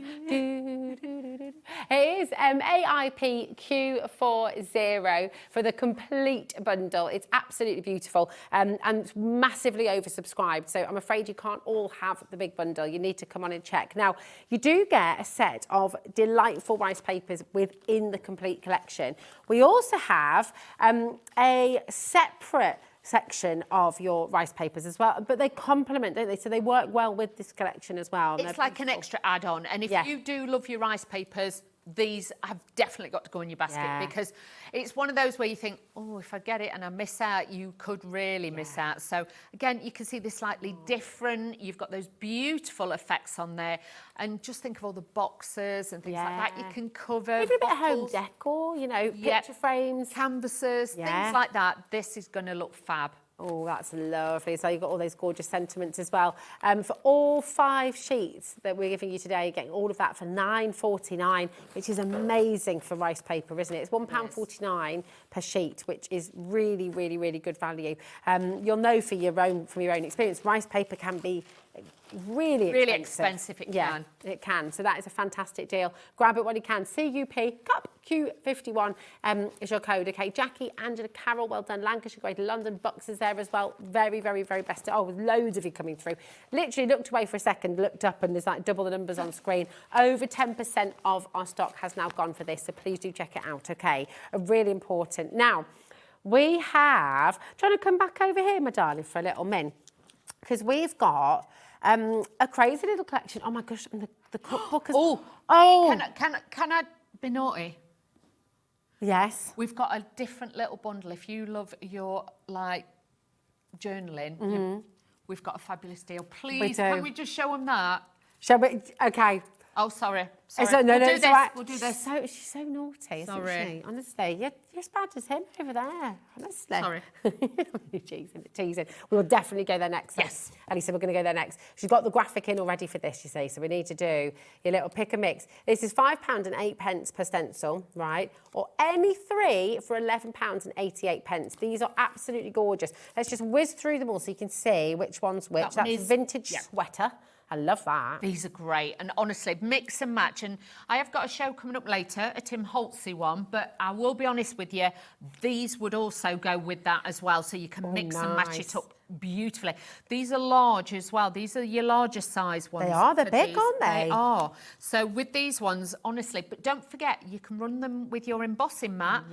It is AIPQ40 for the complete bundle. It's absolutely beautiful and massively oversubscribed. So I'm afraid you can't all have the big bundle. You need to come on and check. Now, you do get a set of delightful rice papers within the complete collection. We also have a separate section of your rice papers as well, but they complement, don't they? So they work well with this collection as well. It's like an extra add-on, and if you do love your rice papers, these have definitely got to go in your basket, because it's one of those where you think, oh, if I get it and I miss out, you could really miss out. So again, you can see this slightly different. You've got those beautiful effects on there, and just think of all the boxes and things like that you can cover. Even a bit of home decor, you know, picture frames, canvases, things like that. This is going to look fab. Oh, that's lovely. So you've got all those gorgeous sentiments as well. For all 5 sheets that we're giving you today, you're getting all of that for £9.49, which is amazing for rice paper, isn't it? It's £1.49 per sheet, which is really, really, really good value. You'll know from your own experience, rice paper can be really expensive. It can. It can. So that is a fantastic deal. Grab it when you can. CUP, CUP, Q51 is your code. Okay, Jackie, Angela, Carol, well done. Lancashire, Greater London, Bucks is there as well. Very, very, very best. Oh, loads of you coming through. Literally looked away for a second, looked up, and there's like double the numbers on screen. Over 10% of our stock has now gone for this, so please do check it out, okay? Really important. Now, we have... Do you want to come back over here, my darling, for a little min? Because we've got a crazy little collection. Oh my gosh, and the cookbook is... Can I be naughty? Yes. We've got a different little bundle. If you love your, like, journaling, we've got a fabulous deal. Please, can we just show them that? Shall we? Okay. Oh, sorry. No, we'll do this. Right. We'll do this. She's so naughty, isn't she? Honestly, you're as bad as him over there. Honestly. Sorry. You're teasing. We'll definitely go there next. Yes. Ellie said we're going to go there next. She's got the graphic in already for this, you see, so we need to do your little pick and mix. This is £5.08 per stencil, right? Or any 3 for £11.88. These are absolutely gorgeous. Let's just whiz through them all so you can see which one's which. That's vintage sweater. I love that. These are great, and honestly, mix and match. And I have got a show coming up later, a Tim Holtzy one, but I will be honest with you, these would also go with that as well, so you can mix and match it up beautifully. These are large as well. These are your larger size ones. They are. They're big, aren't they? They are. So with these ones, honestly, but don't forget, you can run them with your embossing mat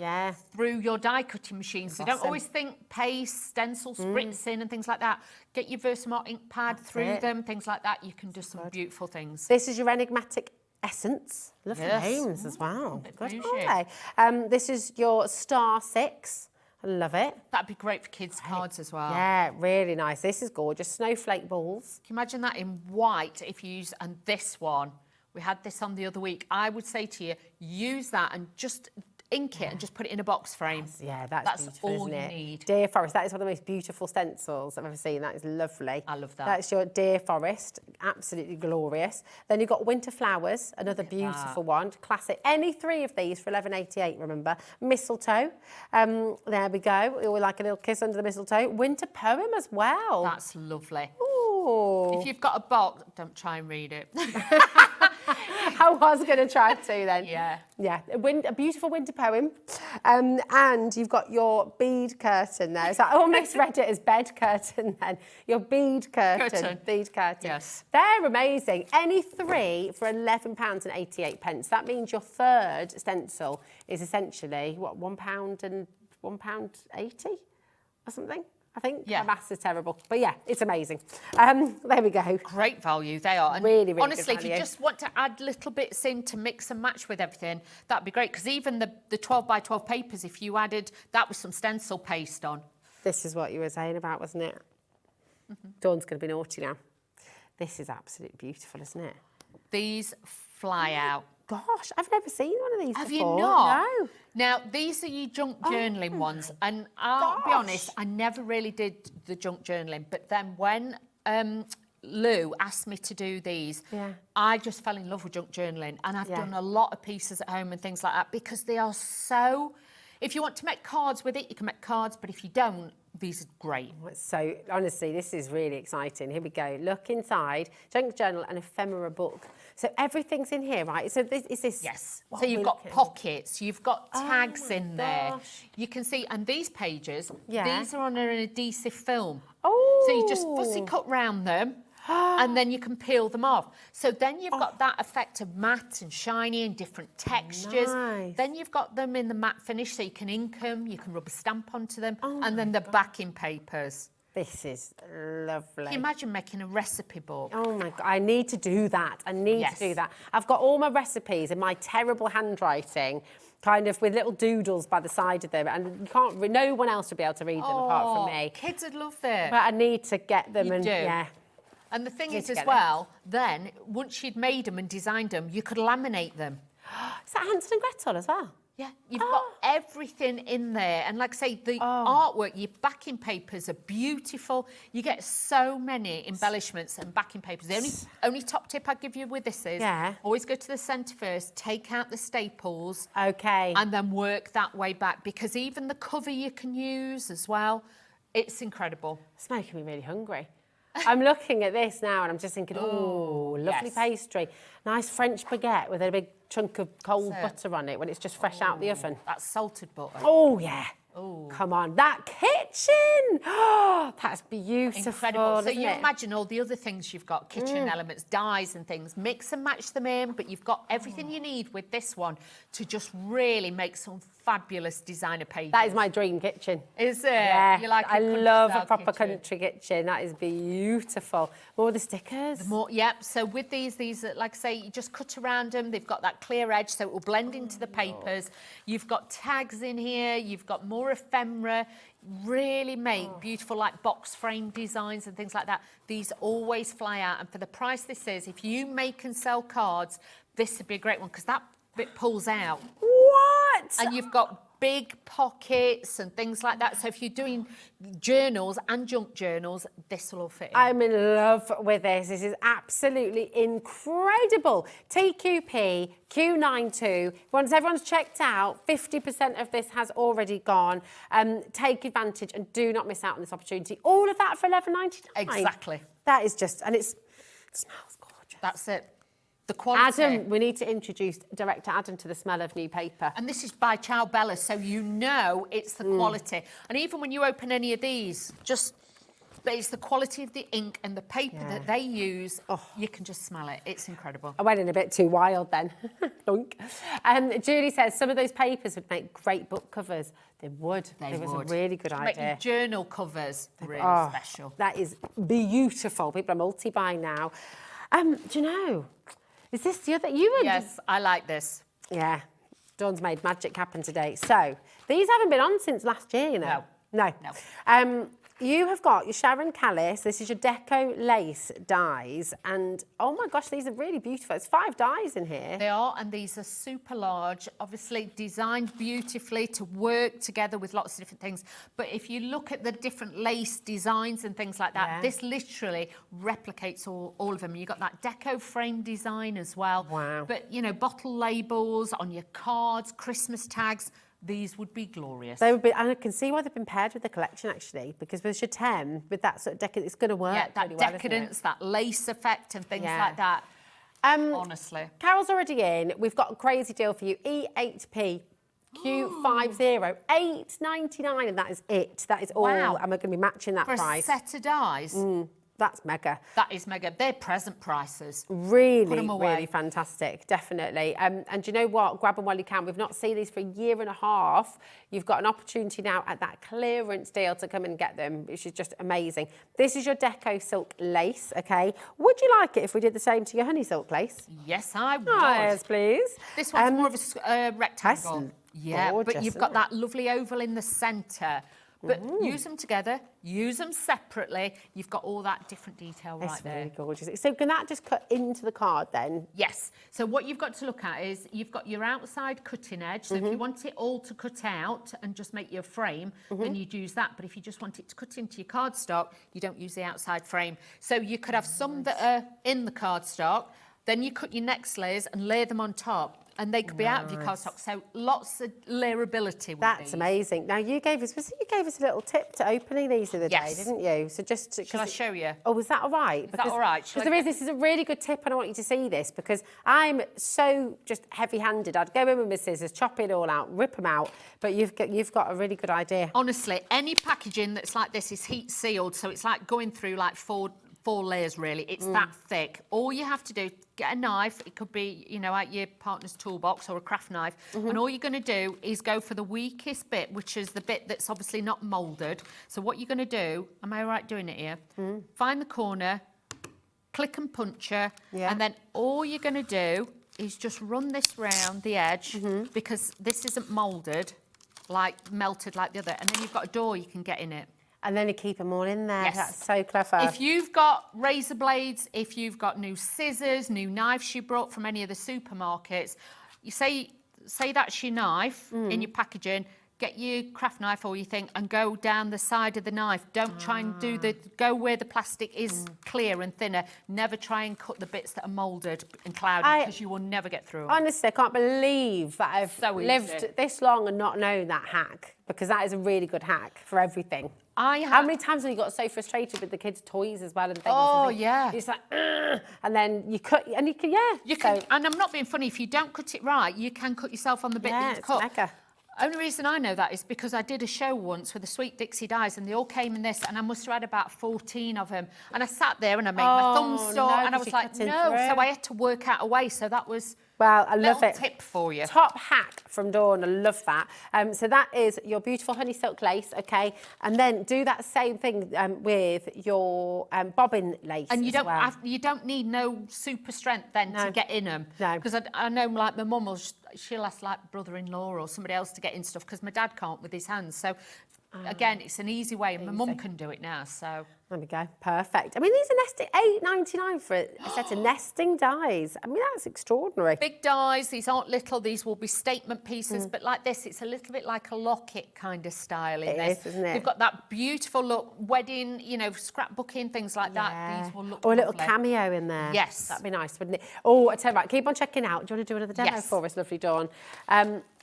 through your die cutting machine. So don't always think paste, stencil, spritzing and things like that. Get your Versamart ink pad through them, things like that. You can do some beautiful things. This is your enigmatic essence. Lovely names as well. Good, aren't they? This is your Star 6. I love it. That'd be great for kids' cards as well. Yeah, really nice. This is gorgeous. Snowflake balls. Can you imagine that in white if you use, and this one, we had this on the other week. I would say to you, use that and just ink it and just put it in a box frame. That's beautiful, all isn't you it? need. Deer Forest, that is one of the most beautiful stencils I've ever seen. That is lovely. I love that. That's your Deer Forest, absolutely glorious. Then you've got Winter Flowers, another beautiful one, classic. Any three of these for $11.88, remember. Mistletoe, there we go. We like a little kiss under the mistletoe. Winter Poem as well. That's lovely. Ooh. If you've got a box, don't try and read it. I was going to try to then. Yeah. A beautiful winter poem. And you've got your bead curtain there. So I almost read it as bed curtain then. Your bead curtain. Bead curtain. Yes. They're amazing. Any three for £11.88. That means your third stencil is essentially, what, £1 and £1.80 or something? I think. Yeah. My maths is terrible. But yeah, it's amazing. There we go. Great value, they are. And really, really honestly, good if you value. just want to add little bits in to mix and match with everything, that'd be great. Because even the 12 by 12 papers, if you added that with some stencil paste on. This is what you were saying about, wasn't it? Dawn's going to be naughty now. This is absolutely beautiful, isn't it? These fly out. Gosh, I've never seen one of these Have before. you not? No. Now, these are your junk journaling ones. And I'll be honest, I never really did the junk journaling. But then when Lou asked me to do these, I just fell in love with junk journaling. And I've done a lot of pieces at home and things like that because they are so... If you want to make cards with it, you can make cards. But if you don't, these are great. So, honestly, this is really exciting. Here we go. Look inside. Junk journal and ephemera book. So everything's in here, right? So this is this. Yes. So you've got pockets, you've got tags in there. You can see, and these pages, these are on an adhesive film. Oh. So you just fussy cut round them. And then you can peel them off. So then you've got that effect of matte and shiny and different textures. Nice. Then you've got them in the matte finish, so you can ink them, you can rub a stamp onto them, and then the backing papers. This is lovely. Can you imagine making a recipe book? Oh my God, I need to do that. I need to do that. I've got all my recipes in my terrible handwriting, kind of with little doodles by the side of them, and you can't. No one else would be able to read them apart from me. Kids would love them. But I need to get them You do. And the thing is as well, then, once you'd made them and designed them, you could laminate them. Is that Hansel and Gretel as well? Yeah, you've got everything in there. And like I say, the artwork, your backing papers are beautiful. You get so many embellishments and backing papers. The only top tip I'd give you with this is always go to the centre first, take out the staples. Okay. And then work that way back. Because even the cover you can use as well, it's incredible. It's making me really hungry. I'm looking at this now and I'm just thinking, oh, lovely pastry. Nice French baguette with a big chunk of cold butter on it when it's just fresh out the oven. That's salted butter. Oh, yeah. Oh. Come on, that kitchen! Oh, that's beautiful. Incredible. So you it? imagine all the other things you've got, kitchen elements, dyes and things, mix and match them in, but you've got everything you need with this one to just really make some fabulous designer pages. That is my dream kitchen. Is it? Yeah, You like I love a proper kitchen? country kitchen. That is beautiful. More of the stickers. Yep. So with these, like I say, you just cut around them. They've got that clear edge, so it will blend into the papers. You've got tags in here. You've got more ephemera. Really make beautiful, like box frame designs and things like that. These always fly out. And for the price this is, if you make and sell cards, this would be a great one because that bit pulls out. What? And you've got big pockets and things like that. So if you're doing journals and junk journals, this will all fit in. I'm in love with this. This is absolutely incredible. TQP Q92. Once everyone's checked out, 50% of this has already gone. Take advantage and do not miss out on this opportunity. All of that for $11.99. Exactly. That is just, and it's It smells gorgeous. That's it. The quality. Adam, we need to introduce Director Adam to the smell of new paper. And this is by Ciao Bella, so you know it's the quality. And even when you open any of these, it's the quality of the ink and the paper that they use. Oh. You can just smell it. It's incredible. I went in a bit too wild then. Julie says some of those papers would make great book covers. They would. It was a really good idea. Make your journal covers really special. That is beautiful. People are multi-buying now. Do you know? Is this the other? Yes, I like this. Yeah. Dawn's made magic happen today. So, these haven't been on since last year, you know? No. You have got your Sharon Callis. This is your Deco Lace dies. And, oh my gosh, these are really beautiful. It's 5 dies in here. They are, and these are super large, obviously designed beautifully to work together with lots of different things. But if you look at the different lace designs and things like that, this literally replicates all of them. You've got that deco frame design as well. Wow. But, you know, bottle labels on your cards, Christmas tags, these would be glorious. They would be, and I can see why they've been paired with the collection, actually, because with Chatem, with that sort of decadence, it's going to work. Yeah, that really well, decadence, that lace effect and things like that. Honestly. Carol's already in. We've got a crazy deal for you. E8P Q50, $8.99, and that is it. That is all. Wow. And we're going to be matching that For price. a set of dies. That's mega. That is mega. They're present prices. Really, Put them away. really fantastic, definitely. And you know what? Grab them while you can. We've not seen these for a year and a half. You've got an opportunity now at that clearance deal to come and get them, which is just amazing. This is your Deco Silk Lace, okay? Would you like it if we did the same to your Honey Silk Lace? Yes, I would. Yes, please. This one's more of a rectangle. Yeah, but gorgeous, you've got that lovely oval in the centre. But use them together, use them separately. You've got all that different detail right there. It's really gorgeous. So can that just cut into the card then? Yes. So what you've got to look at is you've got your outside cutting edge. So if you want it all to cut out and just make your frame, then you'd use that. But if you just want it to cut into your cardstock, you don't use the outside frame. So you could have some that are in the cardstock, then you cut your next layers and layer them on top. And they could be out of your cardstock, so lots of layerability with That's amazing. Now, you gave us a little tip to opening these the other day, didn't you? So just to, Shall I show you? Oh, was that all right? Is that all right? Because this is a really good tip, and I want you to see this, because I'm so just heavy-handed. I'd go in with my scissors, chop it all out, rip them out, but you've got a really good idea. Honestly, any packaging that's like this is heat sealed, so it's like going through like four layers really. It's that thick. All you have to do, get a knife. It could be, you know, out your partner's toolbox or a craft knife. And all you're going to do is go for the weakest bit, which is the bit that's obviously not moulded. So what you're going to do, am I all right doing it here? Find the corner, click and puncture, and then all you're going to do is just run this round the edge because this isn't moulded, like melted like the other. And then you've got a door you can get in it. And then you keep them all in there. Yes. That's so clever. If you've got razor blades, if you've got new scissors, new knives you brought from any of the supermarkets, you say that's your knife in your packaging, get your craft knife or your thing and go down the side of the knife. Don't try and go where the plastic is clear and thinner. Never try and cut the bits that are moulded and cloudy because you will never get through them. Honestly, I can't believe that I've lived this long and not known that hack, because that is a really good hack for everything. How many times have you got so frustrated with the kids' toys as well and things? Oh, yeah. It's like, and then you cut, and you can, and I'm not being funny, if you don't cut it right, you can cut yourself on the bit that you cut. Mega. Only reason I know that is because I did a show once with the Sweet Dixie dies and they all came in this and I must have had about 14 of them. And I sat there and I made my thumb sore and I was like, no. So I had to work out a way. So that was I love it. Tip for you. Top hack from Dawn. I love that. So that is your beautiful honey silk lace, okay? And then do that same thing with your bobbin lace. And you don't need no super strength then to get in them. No. Because I know, like my mum she'll ask like brother-in-law or somebody else to get in stuff because my dad can't with his hands. So again, it's an easy way, and my mum can do it now. So there we go, perfect. I mean, these are nesting $8.99 for a set of nesting dies. I mean, that's extraordinary. Big dies. These aren't little. These will be statement pieces. But like this, it's a little bit like a locket kind of style in this. It is, isn't it? They've got that beautiful look, wedding, scrapbooking, things like that. These will look or a little lovely. cameo in there. Yes, that'd be nice, wouldn't it? Oh, I tell you what, keep on checking out. Do you want to do another demo for us, lovely Dawn?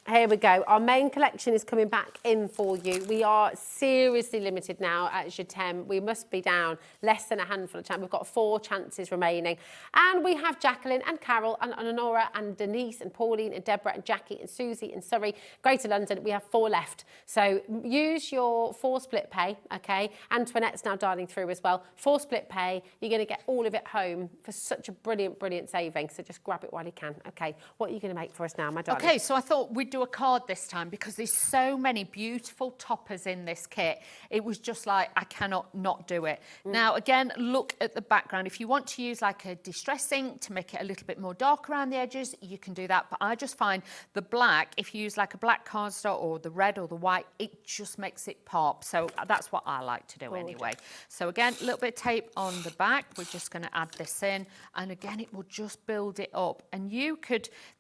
Here we go. Our main collection is coming back in for you. We are seriously limited now at Jetem. We must be down less than a handful of chances. We've got 4 chances remaining. And we have Jacqueline and Carol and Honora and Denise and Pauline and Deborah and Jackie and Susie and Surrey, Greater London. We have 4 left. So use your 4 split pay, okay? Antoinette's now dialing through as well. 4 split pay. You're going to get all of it home for such a brilliant, brilliant saving. So just grab it while you can. Okay, what are you going to make for us now, my darling? Okay, so I thought we'd do a card this time because there's so many beautiful toppers in this kit. It was just like, I cannot not do it. Now, again, look at the background. If you want to use like a distress ink to make it a little bit more dark around the edges, you can do that. But I just find the black, if you use like a black cardstock or the red or the white, it just makes it pop. So that's what I like to do anyway. So again, a little bit of tape on the back. We're just going to add this in. And again, it will just build it up. And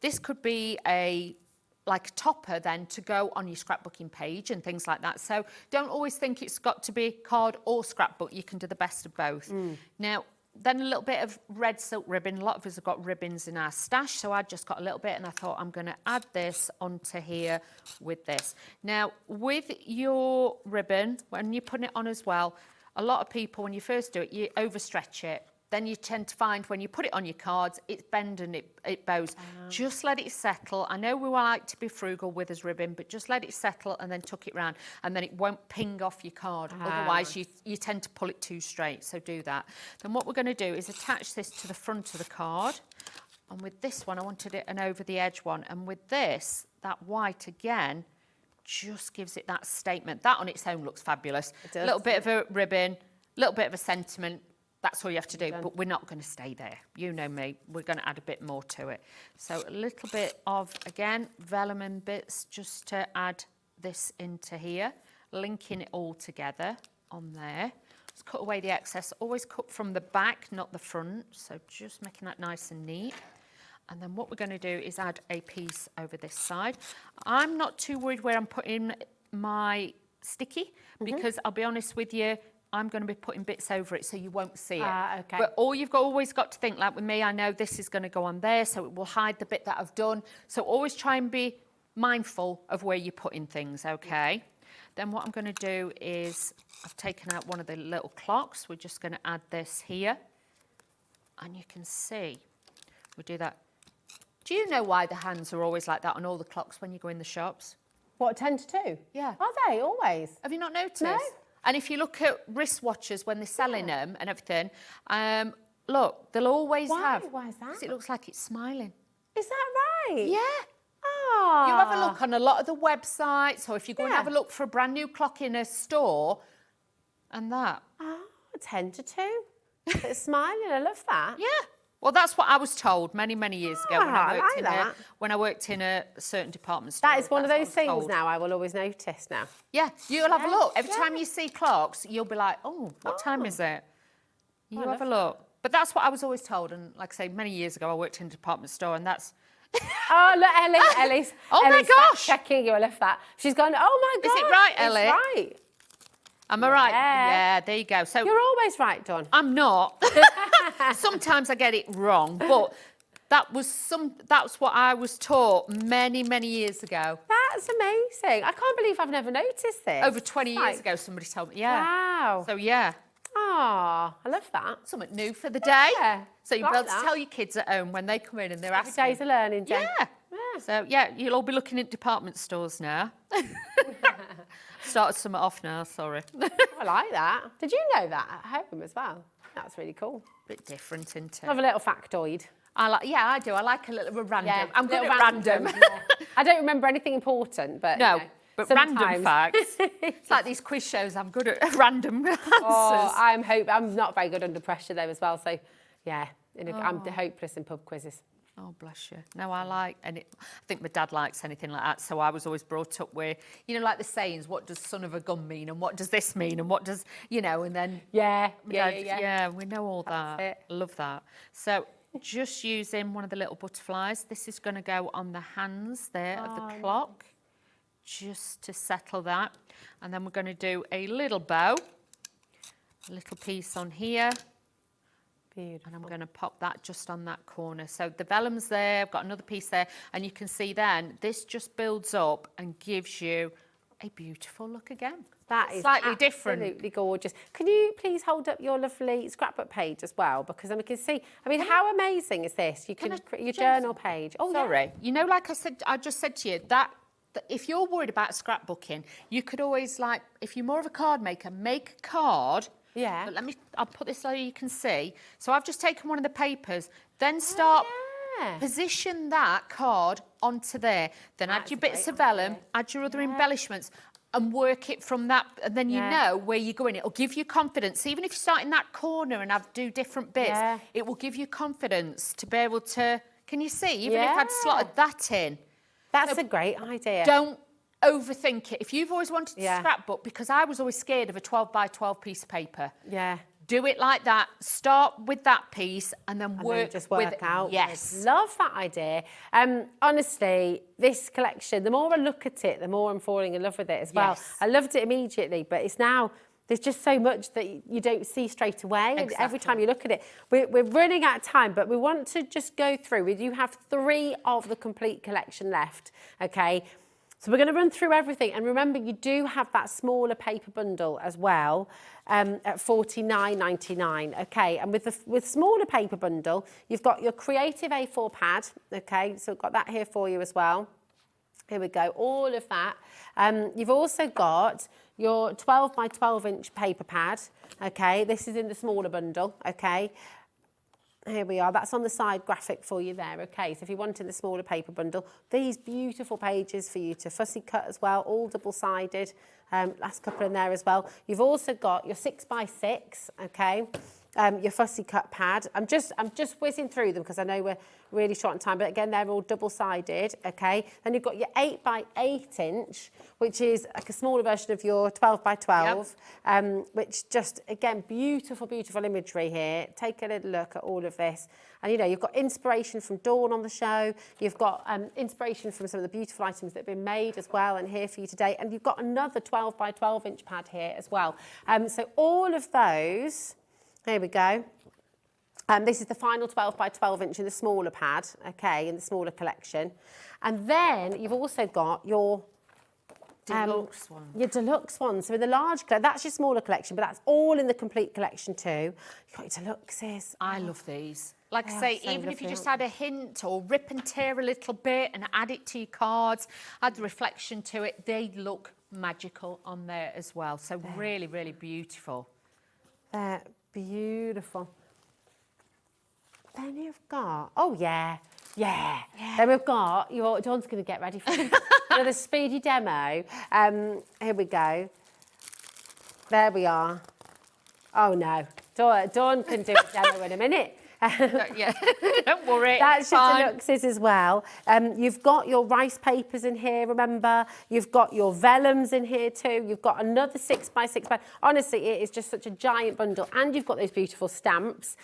this could be like a topper then to go on your scrapbooking page and things like that. So don't always think it's got to be card or scrapbook. You can do the best of both. Now, then a little bit of red silk ribbon. A lot of us have got ribbons in our stash, so I just got a little bit and I thought I'm going to add this onto here with this. Now, with your ribbon, when you put it on as well, a lot of people, when you first do it, you overstretch it. Then you tend to find when you put it on your cards, it's bend and it bows. Just let it settle. I know we like to be frugal with this ribbon, but just let it settle and then tuck it round, and then it won't ping off your card. Otherwise, you tend to pull it too straight, so do that. Then what we're going to do is attach this to the front of the card. And with this one, I wanted it an over-the-edge one. And with this, that white again, just gives it that statement. That on its own looks fabulous. A little bit of a ribbon, a little bit of a sentiment. That's all you have to do, but we're not going to stay there. You know me, we're going to add a bit more to it. So a little bit of, again, vellum and bits just to add this into here, linking it all together on there. Let's cut away the excess. Always cut from the back, not the front. So just making that nice and neat. And then what we're going to do is add a piece over this side. I'm not too worried where I'm putting my sticky because I'll be honest with you, I'm going to be putting bits over it so you won't see it. Okay. But all you've always got to think, like with me, I know this is going to go on there, so it will hide the bit that I've done. So always try and be mindful of where you're putting things, okay? Then what I'm going to do is I've taken out one of the little clocks. We're just going to add this here. And you can see, we do that. Do you know why the hands are always like that on all the clocks when you go in the shops? What, 10 to 2? Yeah. Are they always? Have you not noticed? No. And if you look at wristwatches when they're selling them and everything, look, they'll always have. Why is that? Because it looks like it's smiling. Is that right? Yeah. Oh. You have a look on a lot of the websites, or if you go and have a look for a brand new clock in a store, and that. Oh, 10 to 2. It's smiling. I love that. Yeah. Well, that's what I was told many, many years ago when I worked in a certain department store. That is one of those things now I will always notice now. Yeah, you'll have a look. Every time you see clocks, you'll be like, oh, what time is it? You have a look. But that's what I was always told. And like I say, many years ago, I worked in a department store, and that's... Oh, look, Ellie's my gosh. checking you. I love that. She's gone, oh, my God. Is it right, Ellie? It's right. Am I right? Yeah, there you go. So you're always right, Dawn. I'm not. Sometimes I get it wrong, but that's what I was taught many, many years ago. That's amazing. I can't believe I've never noticed this. Over 20 years ago, somebody told me. Yeah. Wow. So yeah. Oh, I love that. Something new for the day. Yeah. So you'll be able to tell your kids at home when they come in and they're asking. Every day's a learning, Jen. Yeah. So yeah, you'll all be looking at department stores now. Started some off now, sorry. I like that. Did you know that at home as well? That's really cool. Bit different, isn't it? I have a little factoid. Yeah, I do. I like a little random. Yeah, I'm good at random. Yeah. I don't remember anything important, but no. You know, but sometimes. Random facts. It's like these quiz shows. I'm good at random answers. Oh, I'm not very good under pressure though as well. So, yeah, I'm hopeless in pub quizzes. Oh, bless you. No, I think my dad likes anything like that. So I was always brought up where, like the sayings, what does son of a gun mean? And what does this mean? And what does, and then... Yeah, we know all that. Love that. So just using one of the little butterflies. This is going to go on the hands there of the clock, just to settle that. And then we're going to do a little bow, a little piece on here. Beautiful. And I'm going to pop that just on that corner. So the vellum's there, I've got another piece there, and you can see then this just builds up and gives you a beautiful look again. That is slightly different. Absolutely gorgeous. Can you please hold up your lovely scrapbook page as well? Because we can see, how amazing is this? You can create your journal page. Oh, sorry. Yeah. You know, like I just said to you, that if you're worried about scrapbooking, you could always, like, if you're more of a card maker, make a card. Yeah. But I'll put this so you can see. So I've just taken one of the papers, then start, position that card onto there. Then add your bits of vellum, add your other embellishments, and work it from that. And then you know where you're going. It'll give you confidence. Even if you start in that corner and do different bits, it will give you confidence to be able to, can you see? Even if I'd slotted that in. That's a great idea. Don't overthink it. If you've always wanted to scrapbook, because I was always scared of a 12 by 12 piece of paper. Yeah. Do it like that. Start with that piece and then work out. Yes. I love that idea. Honestly, this collection, the more I look at it, the more I'm falling in love with it as well. Yes. I loved it immediately, but it's now, there's just so much that you don't see straight away. Exactly. And every time you look at it, we're running out of time, but we want to just go through. We do have 3 of the complete collection left, okay? So we're going to run through everything. And remember, you do have that smaller paper bundle as well at $49.99, okay? And with smaller paper bundle, you've got your creative A4 pad, okay? So we've got that here for you as well. Here we go, all of that. You've also got your 12 by 12 inch paper pad, okay? This is in the smaller bundle, okay? Here we are, that's on the side graphic for you there, okay? So if you want in the smaller paper bundle, these beautiful pages for you to fussy cut as well, all double-sided, last couple in there as well. You've also got your 6 by 6, okay? Your fussy cut pad. I'm just whizzing through them because I know we're really short on time, but again, they're all double-sided, okay? Then you've got your 8 by 8 inch, which is like a smaller version of your 12 by 12, which just, again, beautiful, beautiful imagery here. Take a little look at all of this. And, you know, you've got inspiration from Dawn on the show. You've got inspiration from some of the beautiful items that have been made as well and here for you today. And you've got another 12 by 12 inch pad here as well. So all of those, here we go. This is the final 12 by 12 inch in the smaller pad, okay, in the smaller collection. And then you've also got your deluxe one. Your deluxe one. So in the large, that's your smaller collection, but that's all in the complete collection too. You've got your deluxes. I love these. Like I say, even if you just add a hint or rip and tear a little bit and add it to your cards, add the reflection to it, they look magical on there as well. So really, really beautiful. They're beautiful. Then you've got, then we've got, Dawn's going to get ready for another speedy demo. Here we go. There we are. Oh no, Dawn can do a demo in a minute. Yeah, don't worry. That's your deluxes as well. You've got your rice papers in here, remember? You've got your vellums in here too. You've got another 6 by 6 by. Honestly, it is just such a giant bundle. And you've got those beautiful stamps.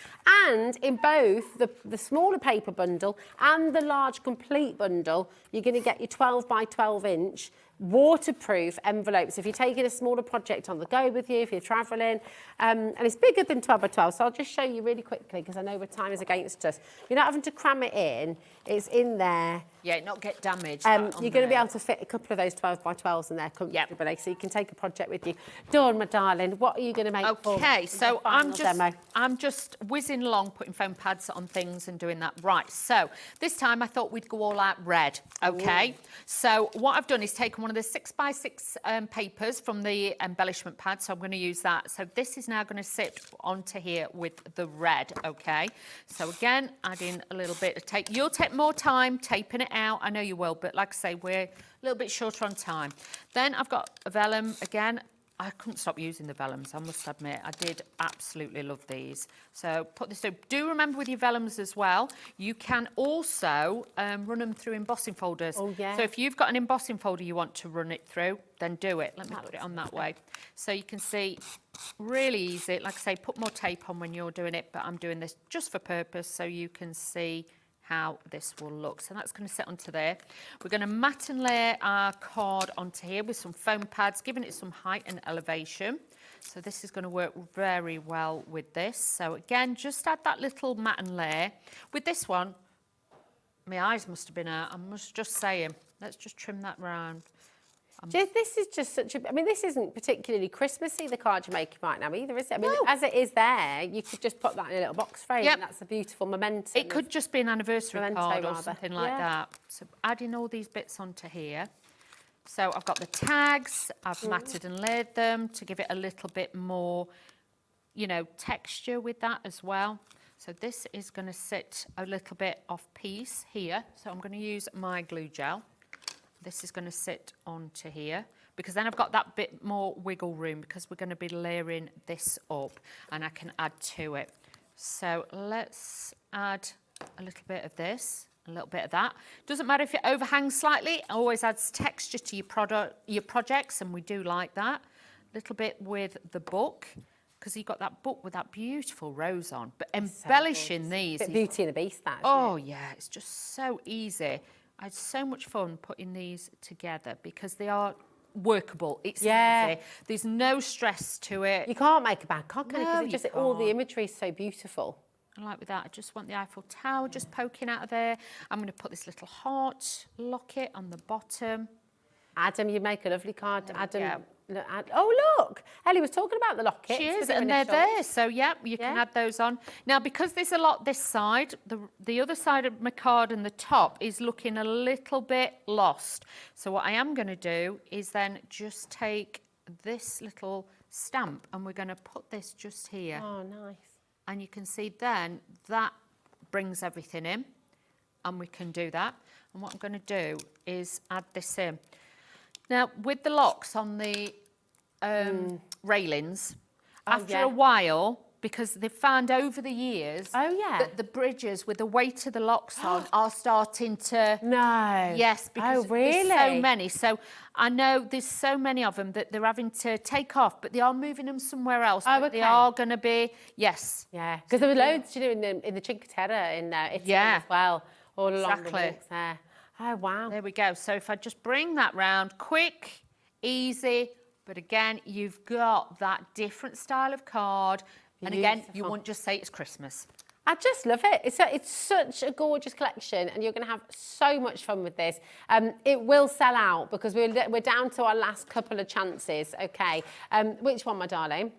And in both the smaller paper bundle and the large complete bundle, you're going to get your 12 by 12 inch waterproof envelopes if you're taking a smaller project on the go with you, if you're travelling, and it's bigger than 12 by 12, so I'll just show you really quickly because I know where time is against us. You're not having to cram it in, it's in there. Yeah, not get damaged. You're going to be able to fit a couple of those 12 by 12s in there comfortably, so you can take a project with you. Dawn, my darling, what are you going to make for me? Okay, so I'm just whizzing along, putting foam pads on things and doing that. Right, so this time I thought we'd go all out red, okay? Ooh. So what I've done is taken one of the 6 by 6 papers from the embellishment pad, so I'm going to use that. So this is now going to sit onto here with the red, okay? So again, adding a little bit of tape. You'll take more time taping it out, I know you will, but like I say, we're a little bit shorter on time. Then I've got a vellum again. I couldn't stop using the vellums, I must admit. I did absolutely love these. So put this through. Do remember with your vellums as well, you can also run them through embossing folders. Oh, yeah. So if you've got an embossing folder you want to run it through, then do it. Let me put it on that way. So you can see, really easy. Like I say, put more tape on when you're doing it, but I'm doing this just for purpose so you can see how this will look. So that's going to sit onto there. We're going to mat and layer our card onto here with some foam pads, giving it some height and elevation. So this is going to work very well with this. So again, just add that little matten layer. With this one, my eyes must have been out. I must just say, let's just trim that round. This is just such a, I mean, this isn't particularly Christmassy, the card you're making right now either, is it? I mean, as it is there, you could just put that in a little box frame, and that's a beautiful memento. It could just be an anniversary card or something like that. So adding all these bits onto here. So I've got the tags, I've matted and layered them to give it a little bit more, you know, texture with that as well. So this is going to sit a little bit off piece here. So I'm going to use my glue gel. This is going to sit onto here because then I've got that bit more wiggle room because we're going to be layering this up and I can add to it. So let's add a little bit of this, a little bit of that. Doesn't matter if it overhangs slightly, it always adds texture to your projects, and we do like that. A little bit with the book, because you've got that book with that beautiful rose on. But embellishing these... Bit Beauty and the Beast, that, oh, yeah, it's just so easy. I had so much fun putting these together because they are workable. It's easy. There's no stress to it. You can't make a bad card, can you? No, Because you just all the can't. imagery is so beautiful. And like with that, I just want the Eiffel Tower just poking out of there. I'm going to put this little heart locket on the bottom. Adam, you make a lovely card. Adam, oh, look. Ellie was talking about the lockets. She is, and they're there. So, yeah, you can add those on. Now, because there's a lot this side, the other side of my card and the top is looking a little bit lost. So what I am going to do is then just take this little stamp and we're going to put this just here. Oh, nice. And you can see then that brings everything in, and we can do that. And what I'm going to do is add this in. Now, with the locks on the railings, after a while, because they've found over the years that the bridges with the weight of the locks on are starting to... No. Yes, because there's so many. So I know there's so many of them that they're having to take off, but they are moving them somewhere else. Oh, okay. They are going to be, yes. Yeah, because there were loads to do in the Cinque Terre in Italy as well, all along the links there. Oh, wow. There we go. So if I just bring that round, quick, easy, but again, you've got that different style of card. And again, you won't just say it's Christmas. I just love it. It's such a gorgeous collection, and you're going to have so much fun with this. It will sell out because we're down to our last couple of chances. Okay, which one, my darling?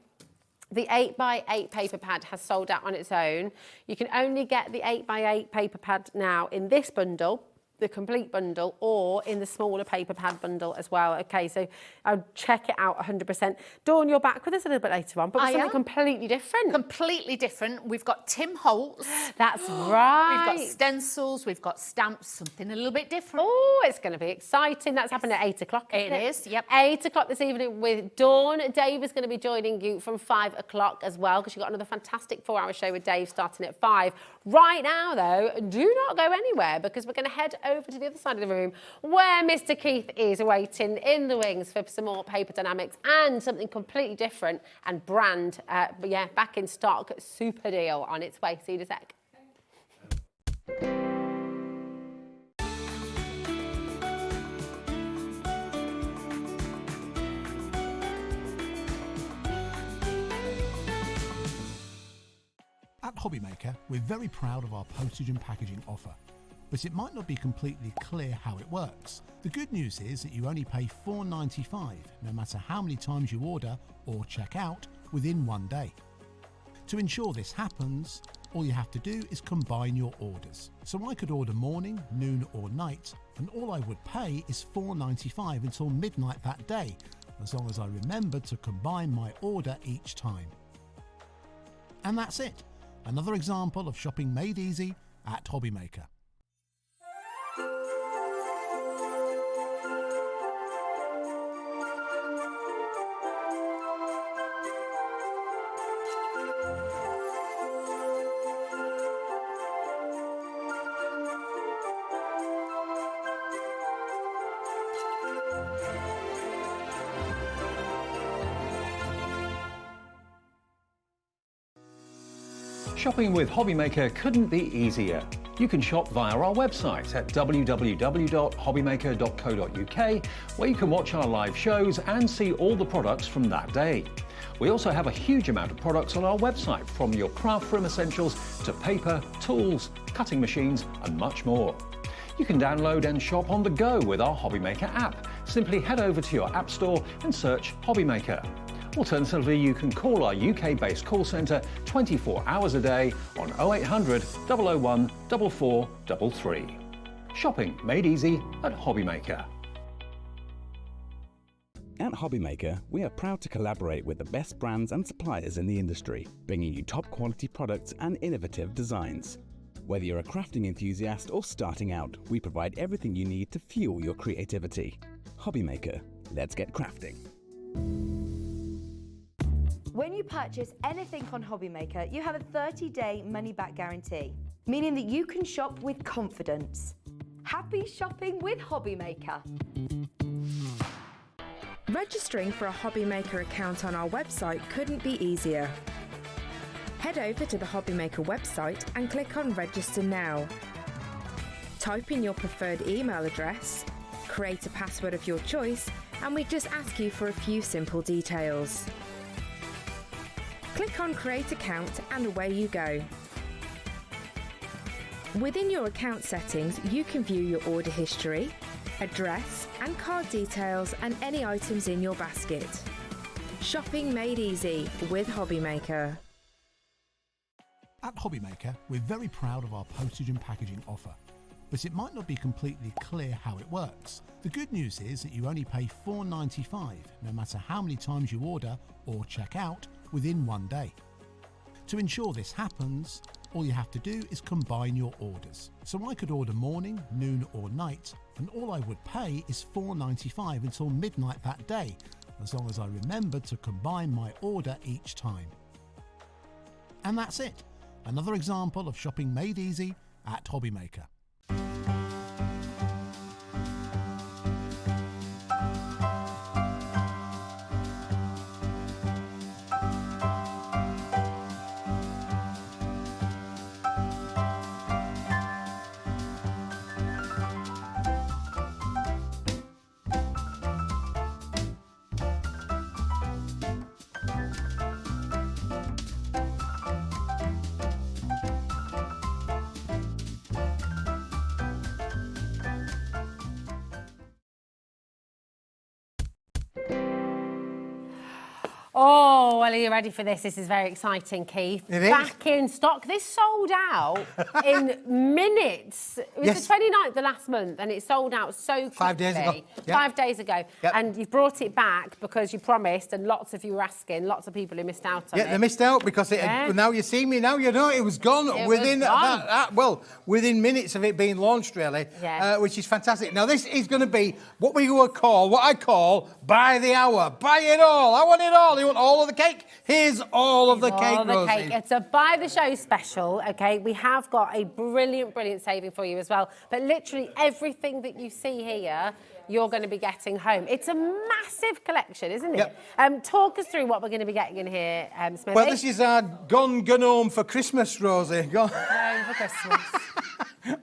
The 8x8 paper pad has sold out on its own. You can only get the 8x8 paper pad now in this bundle, the complete bundle, or in the smaller paper pad bundle as well. Okay, so I'll check it out 100%. Dawn, you're back with us a little bit later on, but with something completely different. Completely different. We've got Tim Holtz. That's right. We've got stencils, we've got stamps, something a little bit different. Oh, it's going to be exciting. That's happening at 8 o'clock. It is, yep. 8 o'clock this evening with Dawn. Dave is going to be joining you from 5 o'clock as well, because you've got another fantastic 4-hour show with Dave starting at 5. Right now, though, do not go anywhere, because we're going to head over to the other side of the room where Mr. Keith is waiting in the wings for some more paper dynamics and something completely different and brand, back in stock, super deal on its way. See you in a sec. At HobbyMaker, we're very proud of our postage and packaging offer, but it might not be completely clear how it works. The good news is that you only pay $4.95 no matter how many times you order or check out within 1 day. To ensure this happens, all you have to do is combine your orders. So I could order morning, noon or night, and all I would pay is $4.95 until midnight that day, as long as I remember to combine my order each time. And that's it. Another example of shopping made easy at HobbyMaker. Shopping with HobbyMaker couldn't be easier. You can shop via our website at www.hobbymaker.co.uk, where you can watch our live shows and see all the products from that day. We also have a huge amount of products on our website, from your craft room essentials to paper, tools, cutting machines and much more. You can download and shop on the go with our HobbyMaker app. Simply head over to your app store and search HobbyMaker. Alternatively, you can call our UK-based call centre 24 hours a day on 0800 001 4433. Shopping made easy at HobbyMaker. At HobbyMaker, we are proud to collaborate with the best brands and suppliers in the industry, bringing you top quality products and innovative designs. Whether you're a crafting enthusiast or starting out, we provide everything you need to fuel your creativity. HobbyMaker, let's get crafting. When you purchase anything on HobbyMaker, you have a 30-day money-back guarantee, meaning that you can shop with confidence. Happy shopping with HobbyMaker. Registering for a HobbyMaker account on our website couldn't be easier. Head over to the HobbyMaker website and click on Register Now. Type in your preferred email address, create a password of your choice, and we just ask you for a few simple details. Click on Create Account and away you go. Within your account settings, you can view your order history, address and card details and any items in your basket. Shopping made easy with HobbyMaker. At HobbyMaker, we're very proud of our postage and packaging offer, but it might not be completely clear how it works. The good news is that you only pay $4.95 no matter how many times you order or check out within one day. To ensure this happens, all you have to do is combine your orders. So I could order morning, noon or night, and all I would pay is $4.95 until midnight that day, as long as I remember to combine my order each time. And that's it. Another example of shopping made easy at HobbyMaker. Oh, well, are you ready for this? This is very exciting, Keith. It is. Back in stock. This sold out in minutes. It was Yes. the 29th of last month, and it sold out so quickly. 5 days ago. Yep. 5 days ago. Yep. And you've brought it back because you promised, and lots of you were asking, lots of people who missed out on it. Yeah, they missed out because now you see me, now you know it was gone within within minutes of it being launched, really, which is fantastic. Now, this is going to be what I call by the hour. Buy it all. I want it all. You want all of the cake? Here's all of the cake, Rosie. It's a buy the show special, okay? We have got a brilliant saving for you as well. But literally everything that you see here, you're going to be getting home. It's a massive collection, isn't it? Yep. Talk us through what we're going to be getting in here, Smithy. Well, this is our Gone Home for Christmas, Rosie. Home for Christmas.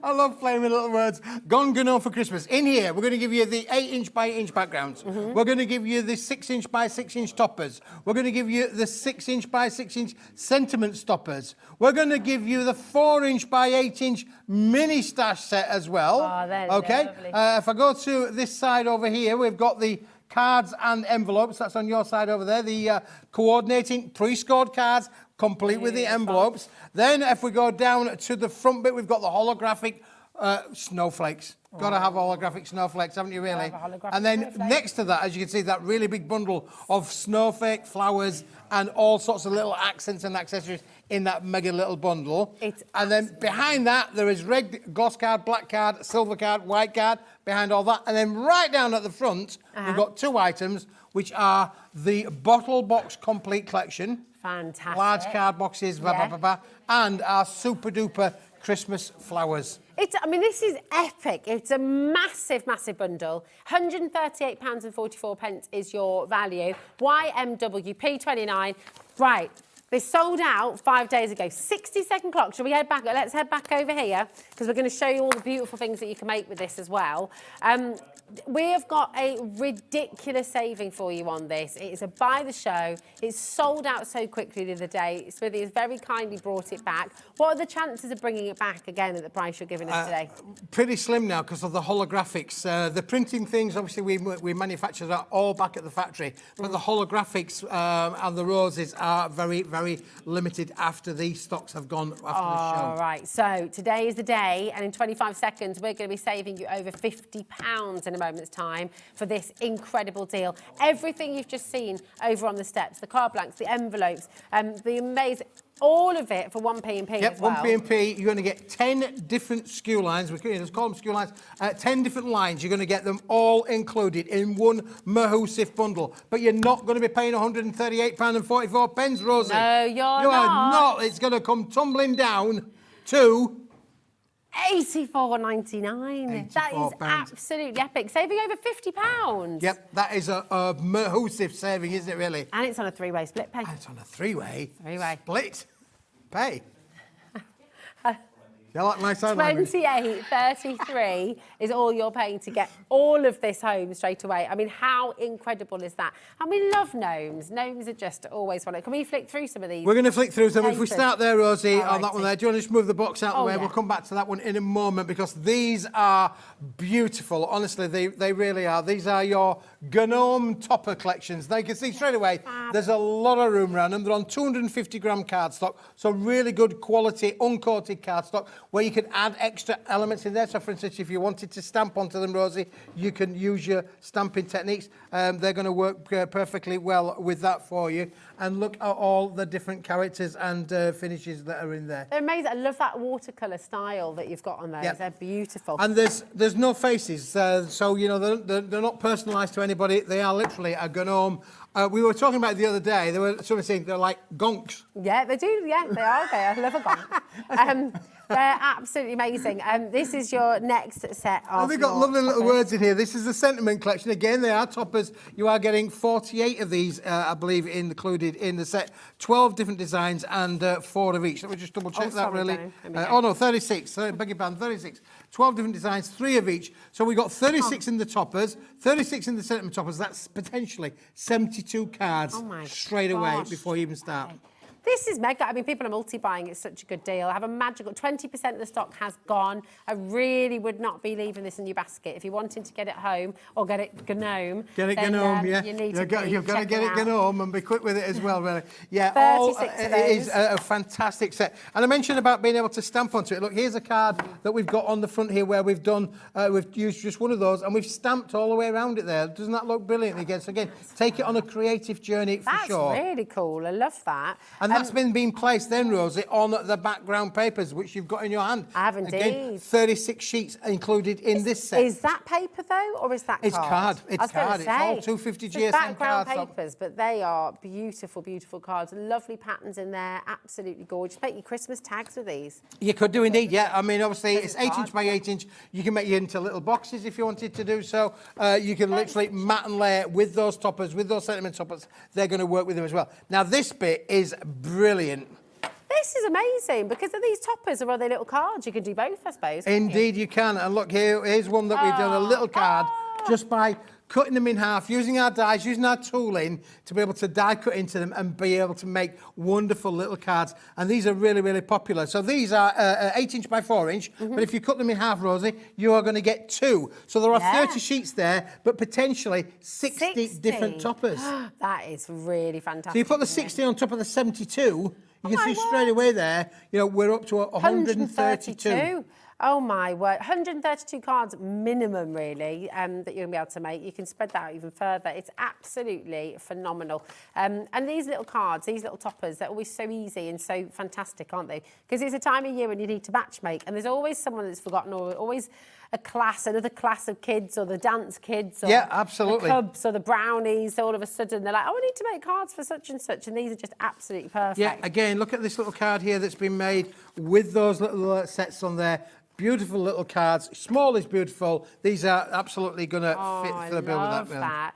I love playing with little words. Gone Home for Christmas. In here, we're going to give you the 8-inch by 8-inch backgrounds. We're going to give you the 6-inch by 6-inch toppers. We're going to give you the 6-inch by 6-inch sentiment stoppers. We're going to give you the 4-inch by 8-inch mini stash set as well. Oh, they're okay. lovely. If I go to this side over here, we've got the cards and envelopes. That's on your side over there. The coordinating pre-scored cards, complete with the envelopes. Then if we go down to the front bit, we've got the holographic snowflakes. Got to have holographic snowflakes, haven't you, really? And then next to that, as you can see, that really big bundle of snowflake flowers and all sorts of little accents and accessories in that mega little bundle. And then behind that, there is red gloss card, black card, silver card, white card, behind all that. And then right down at the front, we've got two items, which are the Bottle Box Complete Collection. Fantastic. Large card boxes, and our super duper Christmas flowers. I mean, this is epic. It's a massive bundle. £138.44 is your value. YMWP29. Right. This sold out 5 days ago. 60-second clock. Shall we head back? Let's head back over here because we're going to show you all the beautiful things that you can make with this as well. We have got a ridiculous saving for you on this. It is a buy the show. It's sold out so quickly the other day. Smithy has very kindly brought it back. What are the chances of bringing it back again at the price you're giving us today? Pretty slim now because of the holographics. The printing things, obviously, we manufacture that all back at the factory, but the holographics and the roses are very, very limited after these stocks have gone after the show. All right, so today is the day, and in 25 seconds, we're going to be saving you over £50 in a moment's time for this incredible deal. Everything you've just seen over on the steps, the card blanks, the envelopes, the amazing... all of it for 1p&P Yep, as well. 1p&P, you're going to get 10 different SKU lines. We can just call them SKU lines. 10 different lines. You're going to get them all included in one Mahusif bundle. But you're not going to be paying £138.44, Rosie. No, you're not. You are not. It's going to come tumbling down to... £84.99. That is absolutely epic. Saving over £50. Yep, that is a Mahusif saving, isn't it, really? And it's on a three-way split pay. And it's on a three-way split pay. You like my sign language? $28.33 is all you're paying to get all of this home straight away. I mean, how incredible is that? And we love gnomes. Gnomes are just always fun. Can we flick through some of these? We're going to flick through some. If we start there, Rosie, on that one righty. there, do you want to just move the box out of the way? Yeah. We'll come back to that one in a moment because these are beautiful. Honestly, they really are. These are your gnome topper collections. Now you can see straight away, there's a lot of room around them. They're on 250-gram cardstock, so really good quality, uncoated cardstock, where you can add extra elements in there. So, for instance, if you wanted to stamp onto them, Rosie, you can use your stamping techniques. They're going to work perfectly well with that for you. And look at all the different characters and finishes that are in there. They're amazing. I love that watercolour style that you've got on those. Yep. They're beautiful. And there's no faces, so you know they're not personalised to anybody. They are literally a gnome. We were talking about it the other day. They were sort of saying they're like gonks. Yeah, they do. Yeah, they are. Okay, I love a gonk. They're absolutely amazing. This is your next set of. And they've got lovely little words in here. This is the sentiment collection. Again, they are toppers. You are getting 48 of these, I believe, included in the set. 12 different designs and 4 of each. Let me just double check that really. Oh no, 36. Beg your pardon, 36. 12 different designs, 3 of each. So we've got 36 in the toppers, 36 in the sentiment toppers. That's potentially 72 cards straight away before you even start. This is mega. I mean, people are multi-buying. It's such a good deal. I have a magical 20% of the stock has gone. I really would not be leaving this in your basket. If you're wanting to get it home or get it gnome, get it then, gnome, yeah. You've got to get it gnome and be quick with it as well, really. Yeah, 36 of those. It is a fantastic set. And I mentioned about being able to stamp onto it. Look, here's a card that we've got on the front here where we've done, we've used just one of those and we've stamped all the way around it there. Doesn't that look brilliant again? So again, take it on a creative journey for sure. That's really cool. I love that. And that's been placed then, Rosie, on the background papers, which you've got in your hand. I have indeed. Again, 36 sheets included in this set. Is that paper, though, or is that card? It's card. It's card. It's all 250 GSM background cards. papers, but they are beautiful, beautiful cards. Lovely patterns in there. Absolutely gorgeous. Make your Christmas tags with these. You could do indeed, yeah. I mean, obviously, it's 8 inch by 8 inch. You can make it into little boxes if you wanted to do so. You can literally mat and layer with those toppers, with those sentiment toppers. They're going to work with them as well. Now, this bit is brilliant. This is amazing because of these toppers or are they little cards? You can do both, I suppose. Indeed, you can. And look, here's one that we've done, a little card, just by cutting them in half, using our dies, using our tooling to be able to die cut into them and be able to make wonderful little cards. And these are really, really popular. So these are 8 inch by 4 inch, but if you cut them in half, Rosie, you are going to get 2. So there are 30 sheets there, but potentially 60 different toppers. That is really fantastic. So you put the 60 on top of the 72, you can see straight away there, you know, we're up to 132. Oh my word, 132 cards minimum really that you're going to be able to make. You can spread that out even further. It's absolutely phenomenal. And these little cards, these little toppers, they're always so easy and so fantastic, aren't they? Because it's a time of year when you need to match make and there's always someone that's forgotten or always another class of kids or the dance kids or absolutely. the cubs or the brownies. So all of a sudden they're like, oh, I need to make cards for such and such. And these are just absolutely perfect. Yeah, again, look at this little card here that's been made with those little sets on there. Beautiful little cards. Small is beautiful. These are absolutely going to fit for the bill with that bill. That.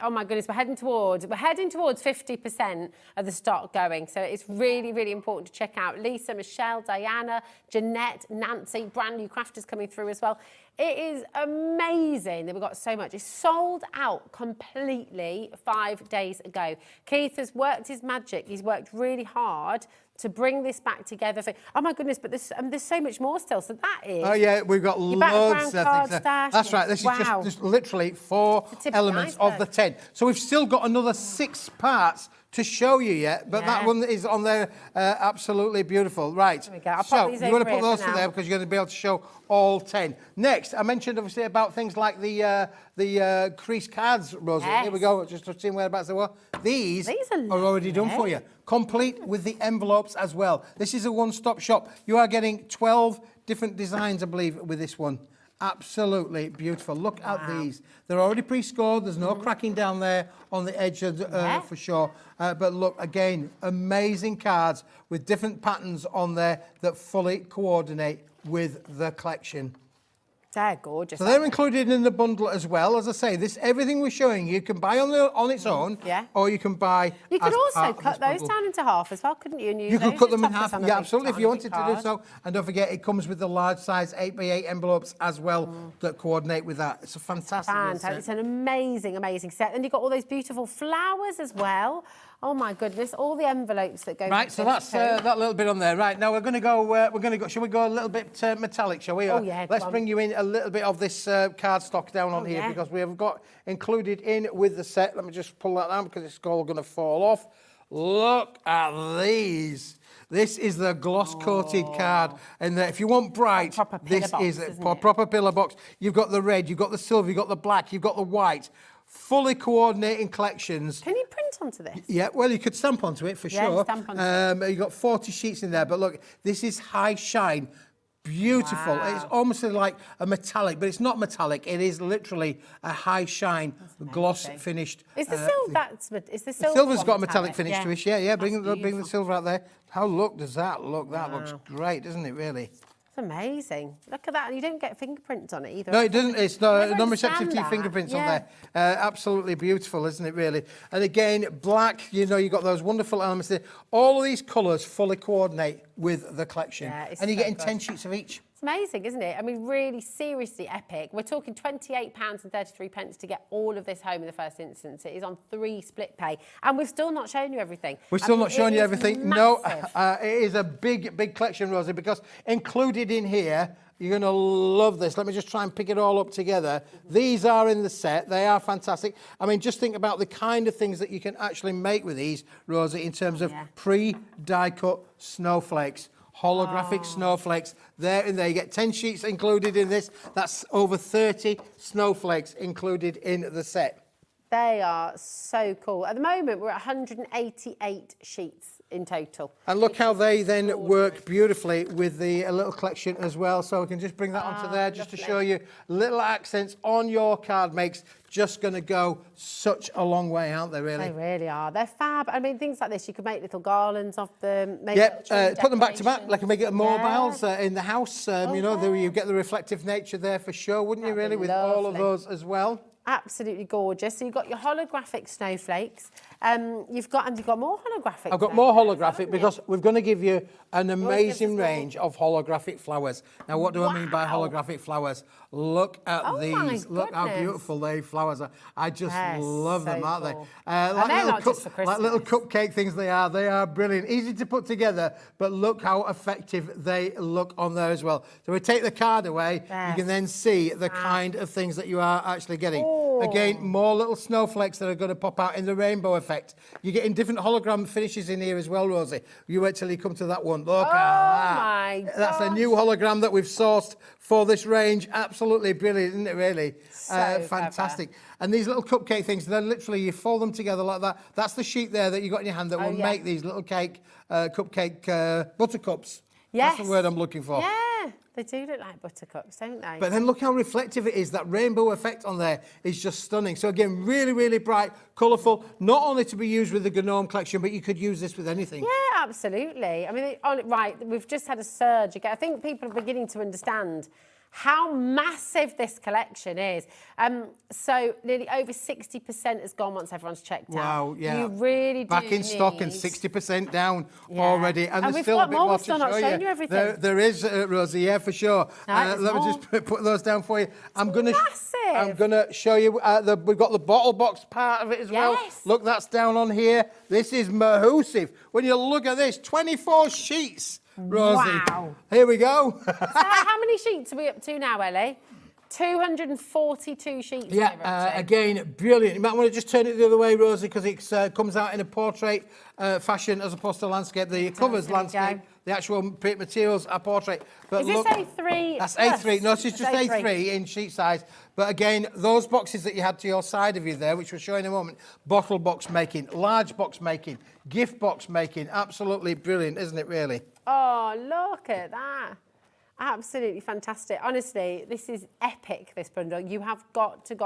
Oh my goodness, we're heading towards 50% of the stock going. So it's really, really important to check out Lisa, Michelle, Diana, Jeanette, Nancy, brand new crafters coming through as well. It is amazing that we've got so much. It's sold out completely 5 days ago. Keith has worked his magic. He's worked really hard to bring this back together. Oh my goodness, but there's so much more still. So that is... Oh yeah, we've got loads of things there. That's right, this is just literally 4 elements of the 10. So we've still got another 6 parts to show you yet, but that one is on there, absolutely beautiful. Right, there we go. So you're going to put those there because you're going to be able to show all 10. Next, I mentioned obviously about things like the crease cards, Rosie. Yes. Here we go, just seeing whereabouts they were. These are already done for you. Complete with the envelopes as well. This is a one-stop shop. You are getting 12 different designs, I believe, with this one. Absolutely beautiful. Look at these. They're already pre-scored. There's no cracking down there on the edge for sure. But look, again, amazing cards with different patterns on there that fully coordinate with the collection. They're gorgeous. So they're included in the bundle as well. As I say, everything we're showing you can buy on its own, or you can buy. You could also cut those down into half as well, couldn't you? And you could cut them in half. Yeah, absolutely. If you wanted to do so, and don't forget, it comes with the large size 8x8 envelopes as well that coordinate with that. It's a fantastic set. It's an amazing, amazing set. And you've got all those beautiful flowers as well. Oh my goodness! All the envelopes that go. Right, so that's that little bit on there. Right, now we're going to go. Shall we go a little bit metallic? Shall we? Oh yeah. Let's bring you in a little bit of this card stock down on here because we have got included in with the set. Let me just pull that down because it's all going to fall off. Look at these. This is the gloss-coated card, and if you want bright, this is a proper pillar box. You've got the red, you've got the silver, you've got the black, you've got the white. Fully coordinating collections. Can you print onto this? Yeah, well, you could stamp onto it for sure. Stamp onto it. You've got 40 sheets in there, but look, this is high shine. Beautiful. It's almost like a metallic, but it's not metallic. It is literally a high shine, gloss finished. Is the silver? Is the silver? Silver's got a metallic finish to it. Yeah. Bring the silver out there. How does that look? That looks great, doesn't it? Really. It's amazing. Look at that. And you don't get fingerprints on it either. No, it doesn't. It's non-receptive to your fingerprints on there. Absolutely beautiful, isn't it, really? And again, black, you've got those wonderful elements there. All of these colours fully coordinate with the collection. And you're getting 10 sheets of each. It's amazing, isn't it? I mean, really, seriously epic. We're talking £28.33 to get all of this home in the first instance. It is on 3 split pay. And we've still not shown you everything. We're still not showing you everything. No, it is a big collection, Rosie, because included in here, you're going to love this. Let me just try and pick it all up together. These are in the set. They are fantastic. I mean, just think about the kind of things that you can actually make with these, Rosie, in terms of pre-die cut snowflakes. Holographic snowflakes. There and there. You get 10 sheets included in this. That's over 30 snowflakes included in the set. They are so cool. At the moment, we're at 188 sheets in total. And look how they then work beautifully with the little collection as well. So we can just bring that onto there just to show you little accents on your card makes. Just going to go such a long way, aren't they, really? They really are. They're fab. I mean, things like this, you could make little garlands of them. Put them back to back, like make it mobiles in the house. You get the reflective nature there for sure, wouldn't you, really, with all of those as well? Absolutely gorgeous. So you've got your holographic snowflakes. You've got more holographic. I've got more holographic because we're going to give you an amazing range of holographic flowers. Now, what do I mean by holographic flowers? Look at these. Look how beautiful they flowers are. I just love them, aren't they? Like little cupcake things they are. They are brilliant. Easy to put together, but look how effective they look on there as well. So we take the card away, you can then see the kind of things that you are actually getting. Again, more little snowflakes that are going to pop out in the rainbow effect. You're getting different hologram finishes in here as well, Rosie. You wait till you come to that one. Look at that. That's a new hologram that we've sourced for this range. Absolutely brilliant, isn't it, really? Fantastic. Clever. And these little cupcake things, they're literally, you fold them together like that. That's the sheet there that you got in your hand that will make these little cupcake buttercups. Yes. That's the word I'm looking for. Yeah. They do look like buttercups, don't they? But then look how reflective it is. That rainbow effect on there is just stunning. So again, really, really bright, colourful, not only to be used with the Gnome collection, but you could use this with anything. Yeah, absolutely. I mean, right, we've just had a surge again. I think people are beginning to understand how massive this collection is. So nearly over 60% has gone once everyone's checked out. Wow, yeah. You really do Back in stock and 60% down already. And there's we've still got a bit more. more We've to still not show shown you everything. There is, Rosie, yeah, for sure. Right, let me more. just put those down for you. I'm going massive. to show you, we've got the bottle box part of it as well. Yes. Look, that's down on here. This is massive. When you look at this, 24 sheets, Rosie. Wow. Here we go. So how many sheets are we up to now, Ellie? 242 sheets. Yeah, again, brilliant. You might want to just turn it the other way, Rosie, because it comes out in a portrait fashion as opposed to landscape. The covers landscape, the actual materials are portrait. But is look, this A3? That's plus? A3. No, this is just A3 in sheet size. But again, those boxes that you had to your side of you there, which we'll show in a moment, bottle box making, large box making, gift box making, absolutely brilliant, isn't it, really? Oh, look at that. Absolutely fantastic. Honestly, this is epic, this bundle. You have got to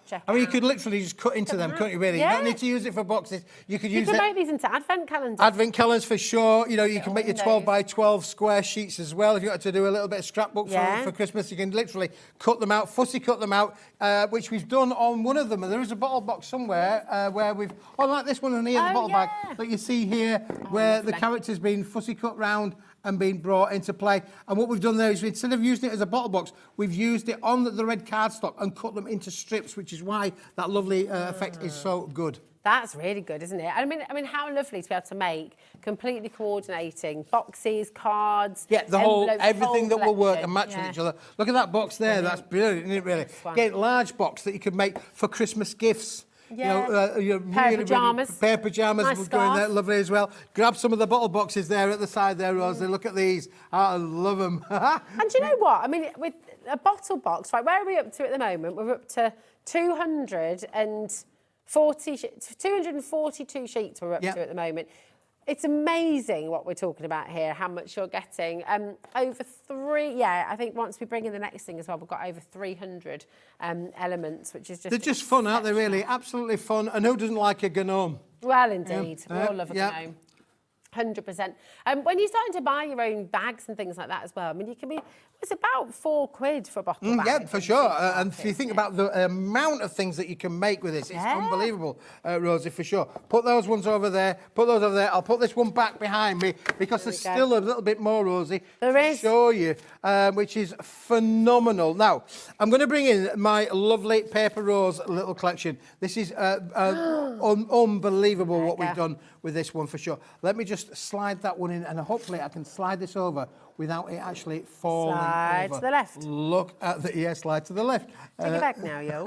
check I mean, you out. could literally just cut into them, couldn't you, really? You Yeah. don't need to use it for boxes. You could use You it... can make these into advent calendars. Advent calendars for sure. You know, you can make your 12 by 12 square sheets as well. If you want to do a little bit of scrapbook for Christmas, you can literally cut them out, fussy cut them out, which we've done on one of them. And there is a bottle box somewhere where we've, like this one on here, the bottle bag that you see here, where the character's been fussy cut round and being brought into play. And what we've done there is, instead of using it as a bottle box, we've used it on the red cardstock and cut them into strips, which is why that lovely effect is so good. That's really good, isn't it? I mean, how lovely to be able to make completely coordinating boxes, cards, yeah, the whole envelopes, everything that will work collection. and match with each other. Look at that box there. That's brilliant, isn't it? Really. Again, large box that you could make for Christmas gifts. Yeah. You know, pair of pyjamas. Pair of pyjamas Nice would go in there, lovely as well. Grab some of the bottle boxes there at the side there, Rosie. Look at these. I love them. And do you know what? I mean, with a bottle box, right, where are we up to at the moment? We're up to 242 sheets we're up to at the moment. It's amazing what we're talking about here, how much you're getting. Over I think once we bring in the next thing as well, we've got over 300 elements, which is just... They're just fun, aren't they, really? Absolutely fun. And who doesn't like a gnome? Well, indeed. We all love a gnome. 100%. When you're starting to buy your own bags and things like that as well, I mean, it's about £4 for a bottle bag. Yeah, for sure. And if you think about the amount of things that you can make with this, it's unbelievable, Rosie, for sure. Put those ones over there. Put those over there. I'll put this one back behind me because there's still a little bit more, Rosie, to show you, which is phenomenal. Now, I'm going to bring in my lovely Paper Rose little collection. This is unbelievable what we've done with this one, for sure. Let me just slide that one in, and hopefully I can slide this over without it actually falling Slide over. to the left. Look at the, slide to the left. Take it back now, yo.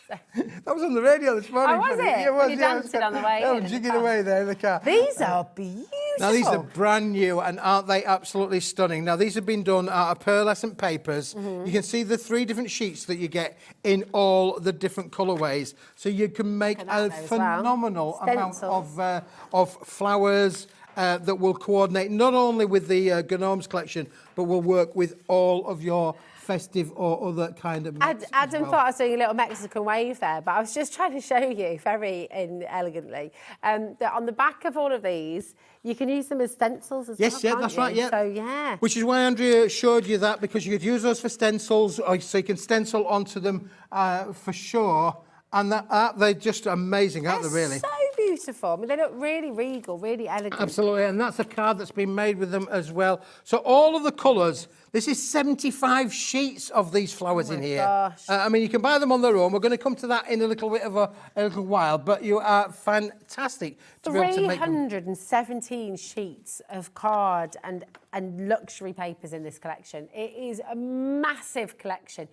That was on the radio this morning. Oh, was it? Yeah, it was, You danced it on the way in. Jigging away there in the car. These are beautiful. Now, these are brand new, and aren't they absolutely stunning? Now, these have been done out of pearlescent papers. You can see the 3 different sheets that you get in all the different colourways. So you can make a phenomenal amount of flowers that will coordinate not only with the Gnomes collection, but will work with all of your festive or other kind of... Adam thought I was doing a little Mexican wave there, but I was just trying to show you very elegantly that on the back of all of these, you can use them as stencils as well. Yes, yeah, that's right, yeah. So, yeah. Which is why Andrea showed you that, because you could use those for stencils, or so you can stencil onto them for sure. And they're just amazing, aren't they, really? So beautiful. I mean, they look really regal, really elegant. Absolutely, and that's a card that's been made with them as well. So all of the colours, this is 75 sheets of these flowers in here. Gosh. I mean, you can buy them on their own. We're going to come to that in a little bit of a little while, but you are fantastic to be able to make them. 317 sheets of card and luxury papers in this collection. It is a massive collection.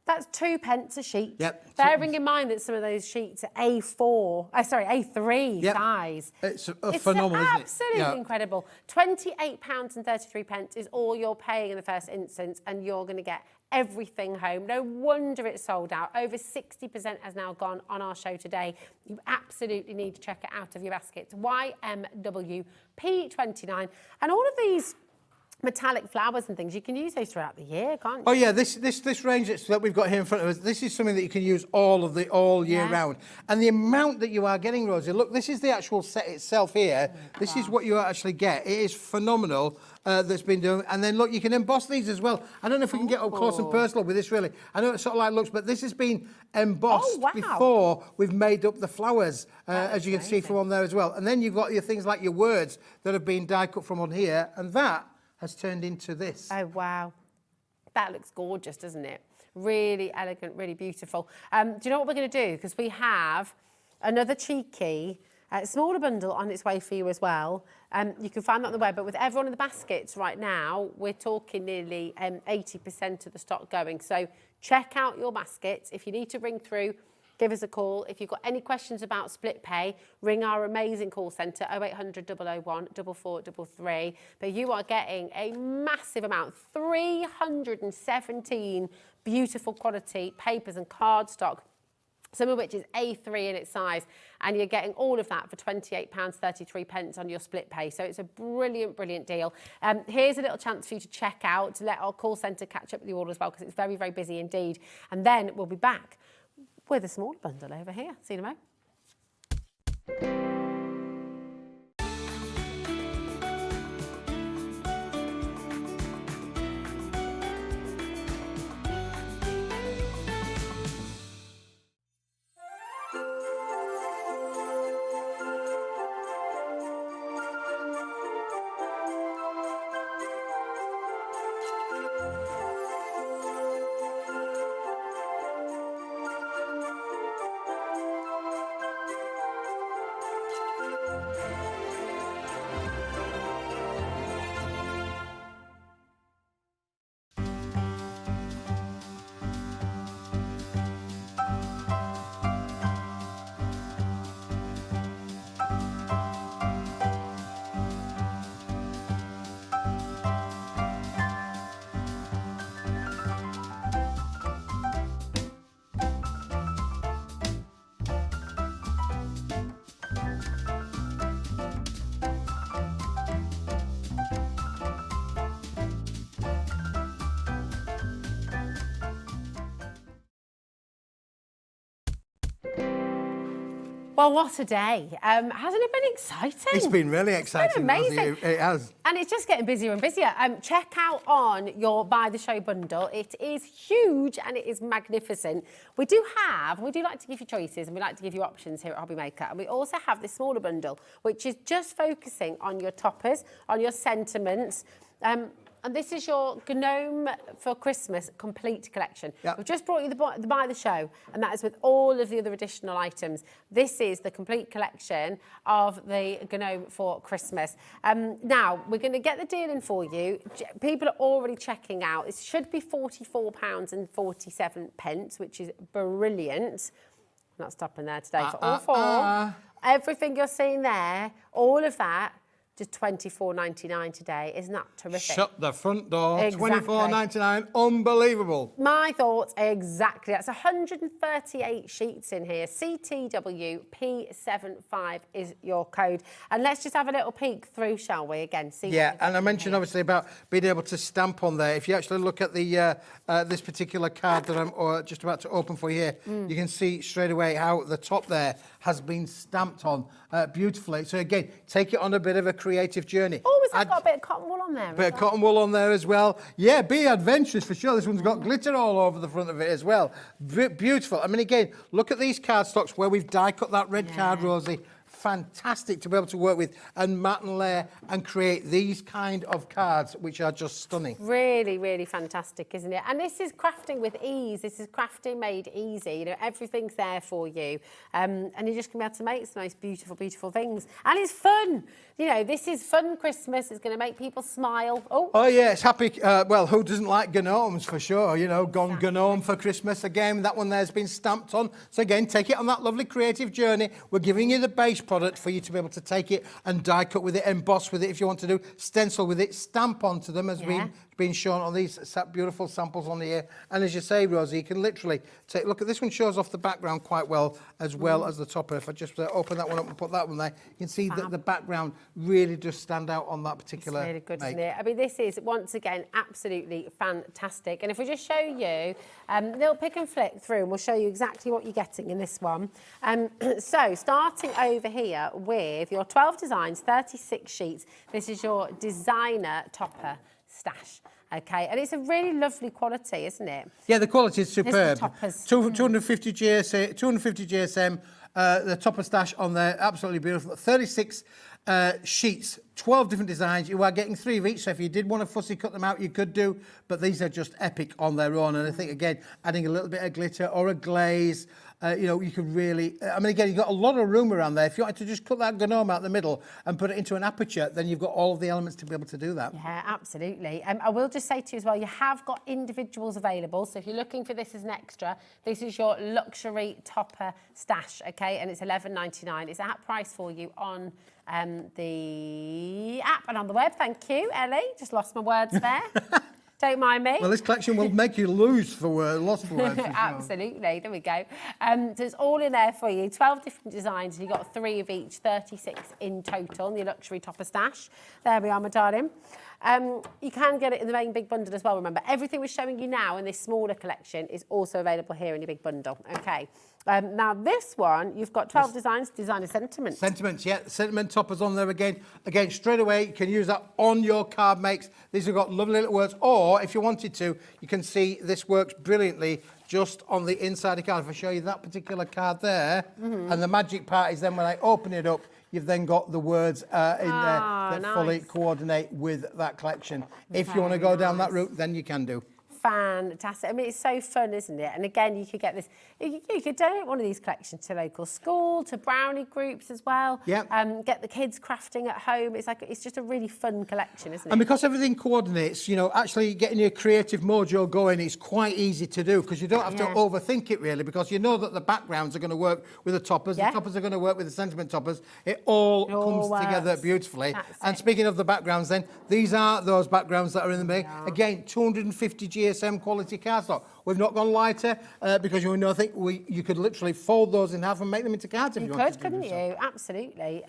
That's 2 pence a sheet. Yep. Bearing in mind that some of those sheets are A3 size. It's phenomenal, isn't it? Absolutely incredible. £28.33 is all you're paying in the first instance, and you're going to get everything home. No wonder it's sold out. Over 60% has now gone on our show today. You absolutely need to check it out of your baskets. YMWP29. And all of these metallic flowers and things, you can use those throughout the year, can't you? Oh yeah, this range that we've got here in front of us, this is something that you can use all year round. And the amount that you are getting, Rosie, look, this is the actual set itself here. This is what you actually get. It is phenomenal. That's been done. And then look, you can emboss these as well. I don't know if we can get up close and personal with this really. I know it sort of like looks, but this has been embossed before we've made up the flowers, as you can see from on there as well. And then you've got your things like your words that have been die cut from on here, and that has turned into this. Oh, wow. That looks gorgeous, doesn't it? Really elegant, really beautiful. Do you know what we're going to do? Because we have another cheeky smaller bundle on its way for you as well. You can find that on the web, but with everyone in the baskets right now, we're talking nearly 80% of the stock going. So check out your baskets. If you need to ring through, give us a call. If you've got any questions about split pay, ring our amazing call centre, 0800 001 4433. But you are getting a massive amount, 317 beautiful quality papers and cardstock, some of which is A3 in its size, and you're getting all of that for £28.33 on your split pay. So it's a brilliant, brilliant deal. Here's a little chance for you to check out, to let our call centre catch up with you all as well, because it's very, very busy indeed. And then we'll be back with a small bundle over here. See you in a moment. Well, what a day. Hasn't it been exciting? It's been really exciting. It's been amazing. It has. And it's just getting busier and busier. Check out on your Buy the Show bundle. It is huge and it is magnificent. We do like to give you choices and we like to give you options here at HobbyMaker. And we also have this smaller bundle, which is just focusing on your toppers, on your sentiments. And this is your Gnome for Christmas complete collection. Yep. We've just brought you the Buy the Show, and that is with all of the other additional items. This is the complete collection of the Gnome for Christmas. Now, we're going to get the deal in for you. People are already checking out. It should be £44.47, which is brilliant. I'm not stopping there today for all four. Everything you're seeing there, all of that, just £24.99 today. Isn't that terrific? Shut the front door. Exactly. £24.99. Unbelievable. My thoughts, exactly. That's 138 sheets in here. CTW P75 is your code. And let's just have a little peek through, shall we, again? See. Yeah, and I mentioned obviously about being able to stamp on there. If you actually look at the this particular card that I'm just about to open for you here, you can see straight away how the top there has been stamped on beautifully. So again, take it on a bit of a creative journey. Oh, has that got a bit of cotton wool on there? Bit of cotton wool on there as well. Yeah, be adventurous for sure. This one's got glitter all over the front of it as well. Beautiful. I mean, again, look at these cardstocks where we've die cut that red card, Rosie. Fantastic to be able to work with and mat and layer and create these kind of cards, which are just stunning. Really, really fantastic, isn't it? And this is crafting with ease. This is crafting made easy. You know, everything's there for you. And you're just going to be able to make some most beautiful, beautiful things. And it's fun. You know, this is fun Christmas. It's going to make people smile. Oh, yeah, it's happy. Well, who doesn't like gnomes for sure? You know, gone gnome for Christmas. Again, that one there's been stamped on. So again, take it on that lovely creative journey. We're giving you the base product for you to be able to take it and die cut with it, emboss with it if you want to do, stencil with it, stamp onto them as we being shown on these beautiful samples on here. And as you say, Rosie, you can literally take, look at this one, shows off the background quite well as the topper. If I just open that one up and put that one there, you can see that the background really does stand out on that particular It's really good, make. isn't it? I mean, this is, once again, absolutely fantastic. And if we just show you, they'll pick and flick through and we'll show you exactly what you're getting in this one. So, starting over here with your 12 designs, 36 sheets, this is your designer topper stash. Okay, and it's a really lovely quality, isn't it? Yeah, the quality is superb. 250 GSM, the topper stash on there, absolutely beautiful. 36 sheets, 12 different designs. You are getting 3 of each, so if you did want to fussy cut them out, you could do, but these are just epic on their own. And I think, again, adding a little bit of glitter or a glaze, you know, you could really, I mean, again, you've got a lot of room around there. If you wanted to just cut that gnome out the middle and put it into an aperture, then you've got all of the elements to be able to do that. Yeah, absolutely. I will just say to you as well, you have got individuals available. So if you're looking for this as an extra, this is your luxury topper stash, okay? And it's $11.99. It's at price for you on the app and on the web. Thank you, Ellie. Just lost my words there. Don't mind me. Well, this collection will make you lost for words. For sure. Absolutely, there we go. So it's all in there for you. 12 different designs. You've got 3 of each, 36 in total, in your luxury topper stash. There we are, my darling. You can get it in the main big bundle as well, remember. Everything we're showing you now in this smaller collection is also available here in your big bundle. Okay. Now this one, you've got 12 designs, designer sentiments. Sentiments, yeah. Sentiment toppers on there again. Again, straight away, you can use that on your card makes. These have got lovely little words. Or, if you wanted to, you can see this works brilliantly just on the inside of the card. If I show you that particular card there, and the magic part is then when I open it up, you've then got the words in there that fully coordinate with that collection. If you want to go down that route, then you can do. Fantastic. I mean, it's so fun, isn't it? And again, you could get this, you could donate one of these collections to local school, to brownie groups as well. Yeah. Get the kids crafting at home. It's just a really fun collection, isn't it? And because everything coordinates, you know, actually getting your creative mojo going is quite easy to do because you don't have to overthink it really, because you know that the backgrounds are going to work with the toppers, the toppers are going to work with the sentiment toppers. It all comes together beautifully. And speaking of the backgrounds then, these are those backgrounds that are in the make. Again, 250 GSM quality cardstock. We've not gone lighter because you think you could literally fold those in half and make them into cards if you wanted to. Couldn't you? Absolutely.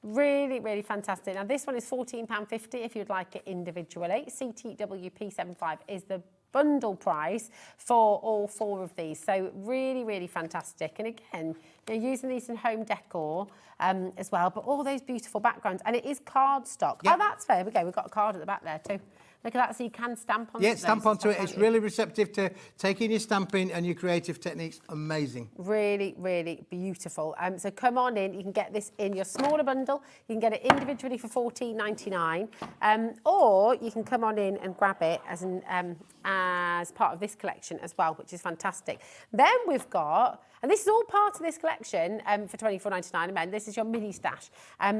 Really, really fantastic. Now, this one is £14.50 if you'd like it individually. CTWP75 is the bundle price for all 4 of these. So really, really fantastic. And again, you're using these in home decor as well, but all those beautiful backgrounds. And it is cardstock. Oh, that's fair. There we go. We've got a card at the back there too. Look at that, so you can stamp onto it. Yeah, stamp onto it. It's really receptive to taking your stamping and your creative techniques. Amazing. Really, really beautiful. So come on in. You can get this in your smaller bundle. You can get it individually for $14.99, or you can come on in and grab it as part of this collection as well, which is fantastic. Then we've got, and this is all part of this collection for $24.99. And this is your mini stash.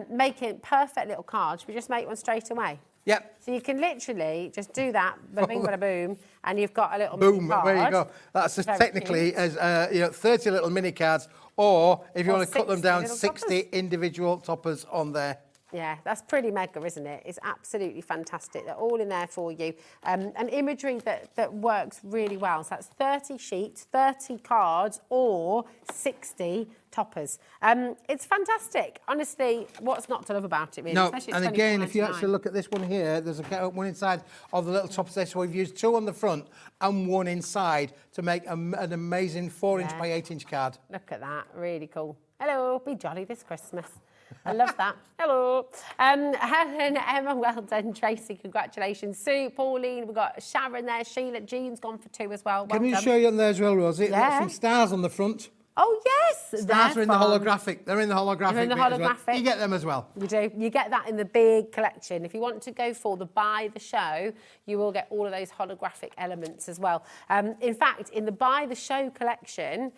Making perfect little cards. We just make one straight away. Yep. So you can literally just do that, bada bing, bada boom, and you've got a little boom. mini card. There you go. That's just technically as 30 little mini cards, or if you want to cut them down, 60 individual toppers on there. Yeah, that's pretty mega, isn't it? It's absolutely fantastic. They're all in there for you. And imagery that works really well. So that's 30 sheets, 30 cards, or 60 toppers. It's fantastic. Honestly, what's not to love about it, really? No, and again, if you actually look at this one here, there's one inside of the little toppers there. So we've used 2 on the front and 1 inside to make an amazing 4-inch by 8-inch card. Look at that. Really cool. Hello, be jolly this Christmas. I love that. Hello. Helen, Emma, well done. Tracy, congratulations. Sue, Pauline, we've got Sharon there. Sheila, Jean's gone for 2 as well. Can we show you on there as well, Rosie? Yeah. Some stars on the front. Oh, yes. Stars are in the holographic. They're in the holographic. They're in the holographic. Well. You get them as well. You do. You get that in the big collection. If you want to go for the buy the show, you will get all of those holographic elements as well. In fact, in the buy the show collection,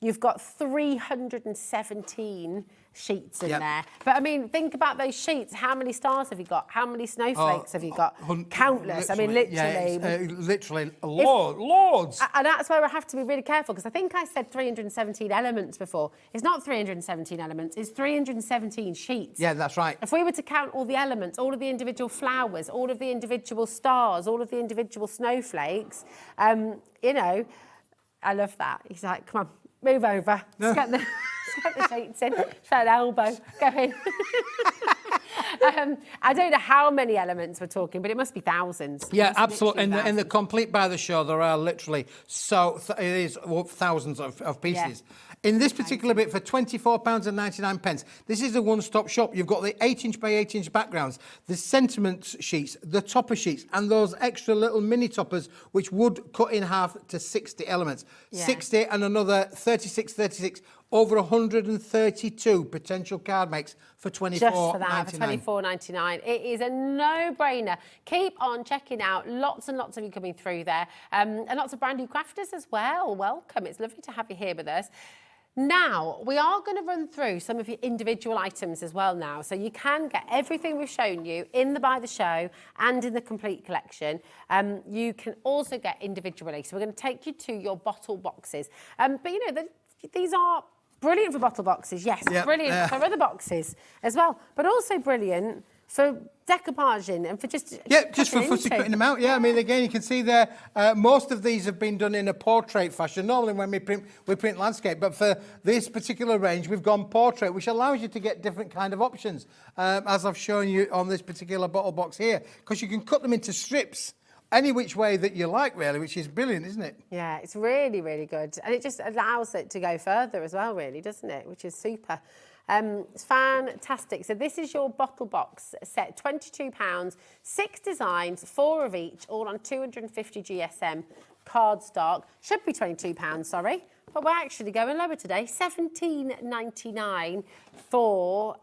you've got 317 sheets in there. But I mean, think about those sheets. How many stars have you got? How many snowflakes have you got? Countless. I mean, literally. Yeah, literally loads. And that's where I have to be really careful, because I think I said 317 elements before. It's not 317 elements, it's 317 sheets. Yeah, that's right. If we were to count all the elements, all of the individual flowers, all of the individual stars, all of the individual snowflakes, you know, I love that. He's like, come on, move over. Let's get the sheets in. Try an elbow. Go in. I don't know how many elements we're talking, but it must be thousands. Yeah, absolutely. In the complete by the show, there are literally it is thousands of pieces. Yeah. In this particular bit, for £24.99, this is a one-stop shop. You've got the 8-inch by 8-inch backgrounds, the sentiment sheets, the topper sheets, and those extra little mini toppers, which would cut in half to 60 elements. Yeah. 60 and another 36, over 132 potential card makes for $24.99. Just for that, for $24.99. It is a no-brainer. Keep on checking out. Lots and lots of you coming through there. And lots of brand new crafters as well. Welcome. It's lovely to have you here with us. Now, we are going to run through some of your individual items as well now. So you can get everything we've shown you in the By the Show and in the complete collection. You can also get individually. So we're going to take you to your bottle boxes. But, you know, these are brilliant for bottle boxes, yes. Yep. Brilliant for other boxes as well. But also brilliant for decoupaging and for just for cutting them out. Yeah, I mean, again, you can see there, most of these have been done in a portrait fashion. Normally when we print landscape, but for this particular range, we've gone portrait, which allows you to get different kind of options, as I've shown you on this particular bottle box here, because you can cut them into strips any which way that you like, really, which is brilliant, isn't it? Yeah, it's really, really good. And it just allows it to go further as well, really, doesn't it? Which is super. It's fantastic. So this is your bottle box set, £22, 6 designs, 4 of each, all on 250 GSM cardstock. Should be £22, sorry, but we're actually going lower today. $17.99 for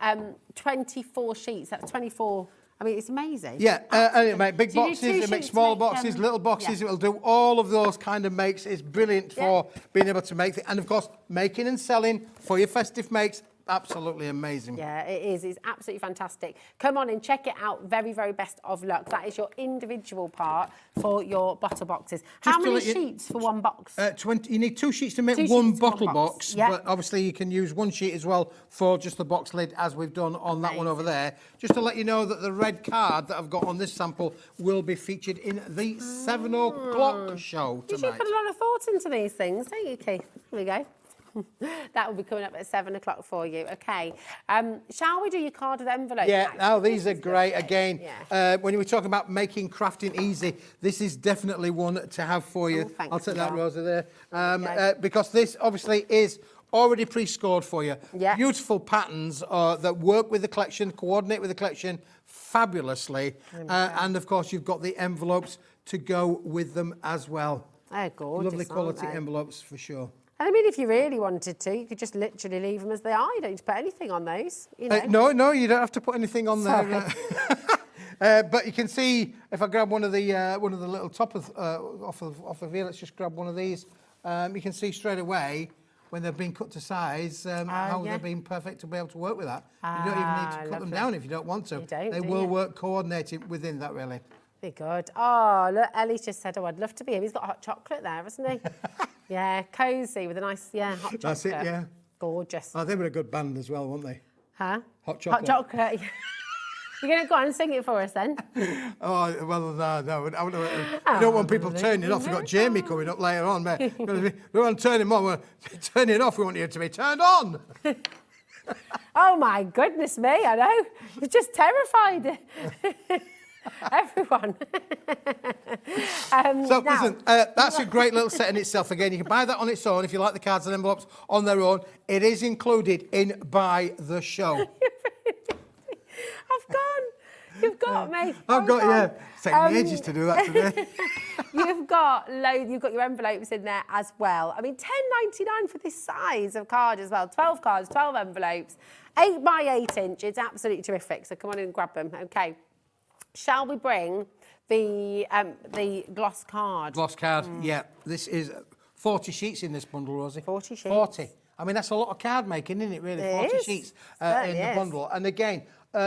24 sheets. That's 24. I mean, it's amazing. Yeah, and it makes big boxes, it makes small boxes, little boxes. Yeah. It'll do all of those kind of makes. It's brilliant for being able to make it. And, of course, making and selling for your festive makes. Absolutely amazing. Yeah, it is. It's absolutely fantastic. Come on and check it out. Very, very best of luck. That is your individual part for your bottle boxes. How many sheets for one box? 20. You need 2 sheets to make one bottle box. Yep. But obviously you can use 1 sheet as well for just the box lid, as we've done on that one over there. Just to let you know that the red card that I've got on this sample will be featured in the 7 o'clock show tonight. You put a lot of thought into these things, don't you, Keith? Here we go. That will be coming up at 7 o'clock for you. Okay. Shall we do your card with envelope? Yeah, now these are great. Again, when you were talking about making crafting easy, this is definitely one to have for you. Oh, I'll take that, Rosa, there. Because this obviously is already pre-scored for you. Yeah. Beautiful patterns that work with the collection, coordinate with the collection fabulously. And, of course, you've got the envelopes to go with them as well. They're gorgeous, lovely quality envelopes for sure. And I mean, if you really wanted to, you could just literally leave them as they are. You don't need to put anything on those. You know. No, you don't have to put anything on there. But you can see, if I grab one of the little toppers off of here, let's just grab one of these. You can see straight away when they've been cut to size how they've been perfect to be able to work with that. You don't even need to cut them down if you don't want to. They will work coordinated within that, really. Be good. Oh, look, Ellie's just said, I'd love to be him. He's got hot chocolate there, hasn't he? Yeah, cosy with a nice, hot chocolate. That's it, yeah. Gorgeous. Oh, they were a good band as well, weren't they? Huh? Hot chocolate. Hot chocolate. You're going to go on and sing it for us then? Oh, well, no. I don't want people turning it off. We've got Jamie coming up later on. We don't want to turn him on. We're turning it off. We want you to be turned on. Oh, my goodness me, I know. You're just terrified. Everyone. Listen, that's a great little set in itself. Again, you can buy that on its own if you like the cards and envelopes on their own. It is included in By the Show. You've got me. I've got, yeah. It's taken me ages to do that today. You've got your envelopes in there as well. I mean, $10.99 for this size of card as well. 12 cards, 12 envelopes, 8 by 8 inch. It's absolutely terrific. So come on in and grab them. Okay. Shall we bring the gloss card? Gloss card, yeah. This is 40 sheets in this bundle, Rosie. 40 sheets. 40. I mean, that's a lot of card making, isn't it, really? 40 sheets in the bundle. And again,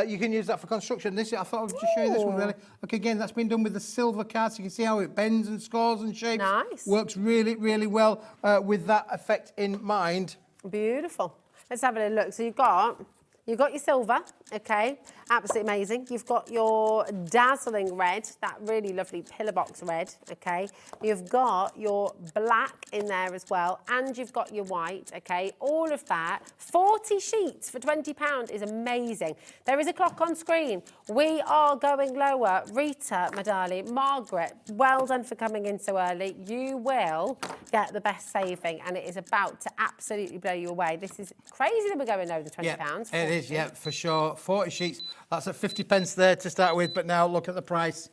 you can use that for construction. I thought I would just show you this one, really. Look, again, that's been done with the silver card, so you can see how it bends and scores and shapes. Nice. Works really, really well with that effect in mind. Beautiful. Let's have a little look. So you've got your silver, okay, absolutely amazing. You've got your dazzling red, that really lovely pillar box red, okay. You've got your black in there as well, and you've got your white, okay. All of that, 40 sheets for £20 is amazing. There is a clock on screen. We are going lower. Rita, my darling, Margaret, well done for coming in so early. You will get the best saving, and it is about to absolutely blow you away. This is crazy that we're going lower than £20. Yeah, it is, yeah, for sure. 40 sheets, that's at 50 pence there to start with, but now look at the price.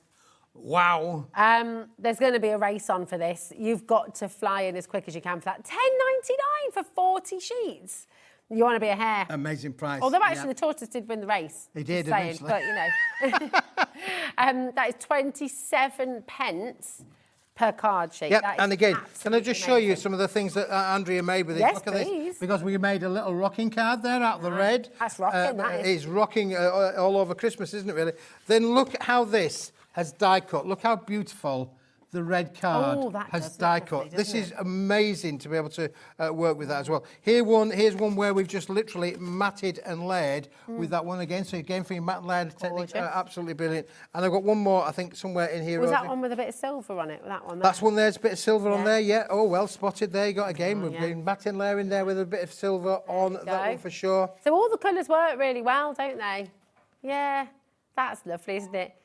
Wow. There's going to be a race on for this. You've got to fly in as quick as you can for that. £10.99 for 40 sheets. You want to be a hare. Amazing price. Although actually the tortoise did win the race. He did, saying, eventually. But, you know. That is 27 pence per card sheet. Yeah, and again, can I just show you some of the things that Andrea made with it? Yes, look at please. this, because we made a little rocking card there out of the red. That's rocking, that is. It's rocking all over Christmas, isn't it, really? Then look at how this has die cut. Look how beautiful the red card has die cut. This is amazing to be able to work with that as well. Here's one where we've just literally matted and layered with that one again. So again, for your matte and layered technique, absolutely brilliant. And I've got one more, I think, somewhere in here. Was Rosie. that one with a bit of silver on it? That one there? That's one there's a bit of silver on there, yeah. Oh, well spotted there. You got again. We've been matting layering there with a bit of silver on that one for sure. So all the colours work really well, don't they? Yeah, that's lovely, isn't it?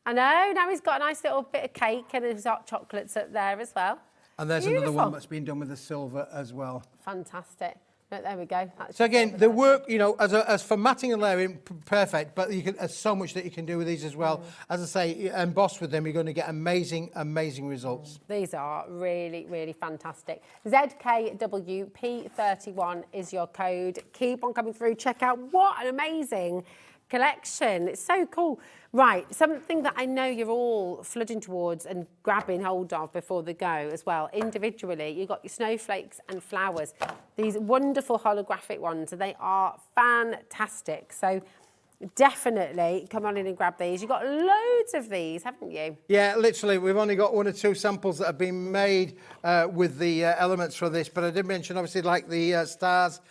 I know, now he's got a nice little bit of cake and his hot chocolates up there as well. And there's another one that's been done with the silver as well. Fantastic. But there we go. That's so again, the work, you know, as for matting and layering, perfect, but you can, there's so much that you can do with these as well. As I say, embossed with them, you're going to get amazing, amazing results. These are really, really fantastic. ZKWP31 is your code. Keep on coming through. Check out what an amazing collection. It's so cool. Right, something that I know you're all flooding towards and grabbing hold of before they go as well. Individually, you've got your snowflakes and flowers. These wonderful holographic ones, they are fantastic. So definitely come on in and grab these. You've got loads of these, haven't you? Yeah, literally, we've only got 1 or 2 samples that have been made with the elements for this, but I did mention, obviously, like the stars,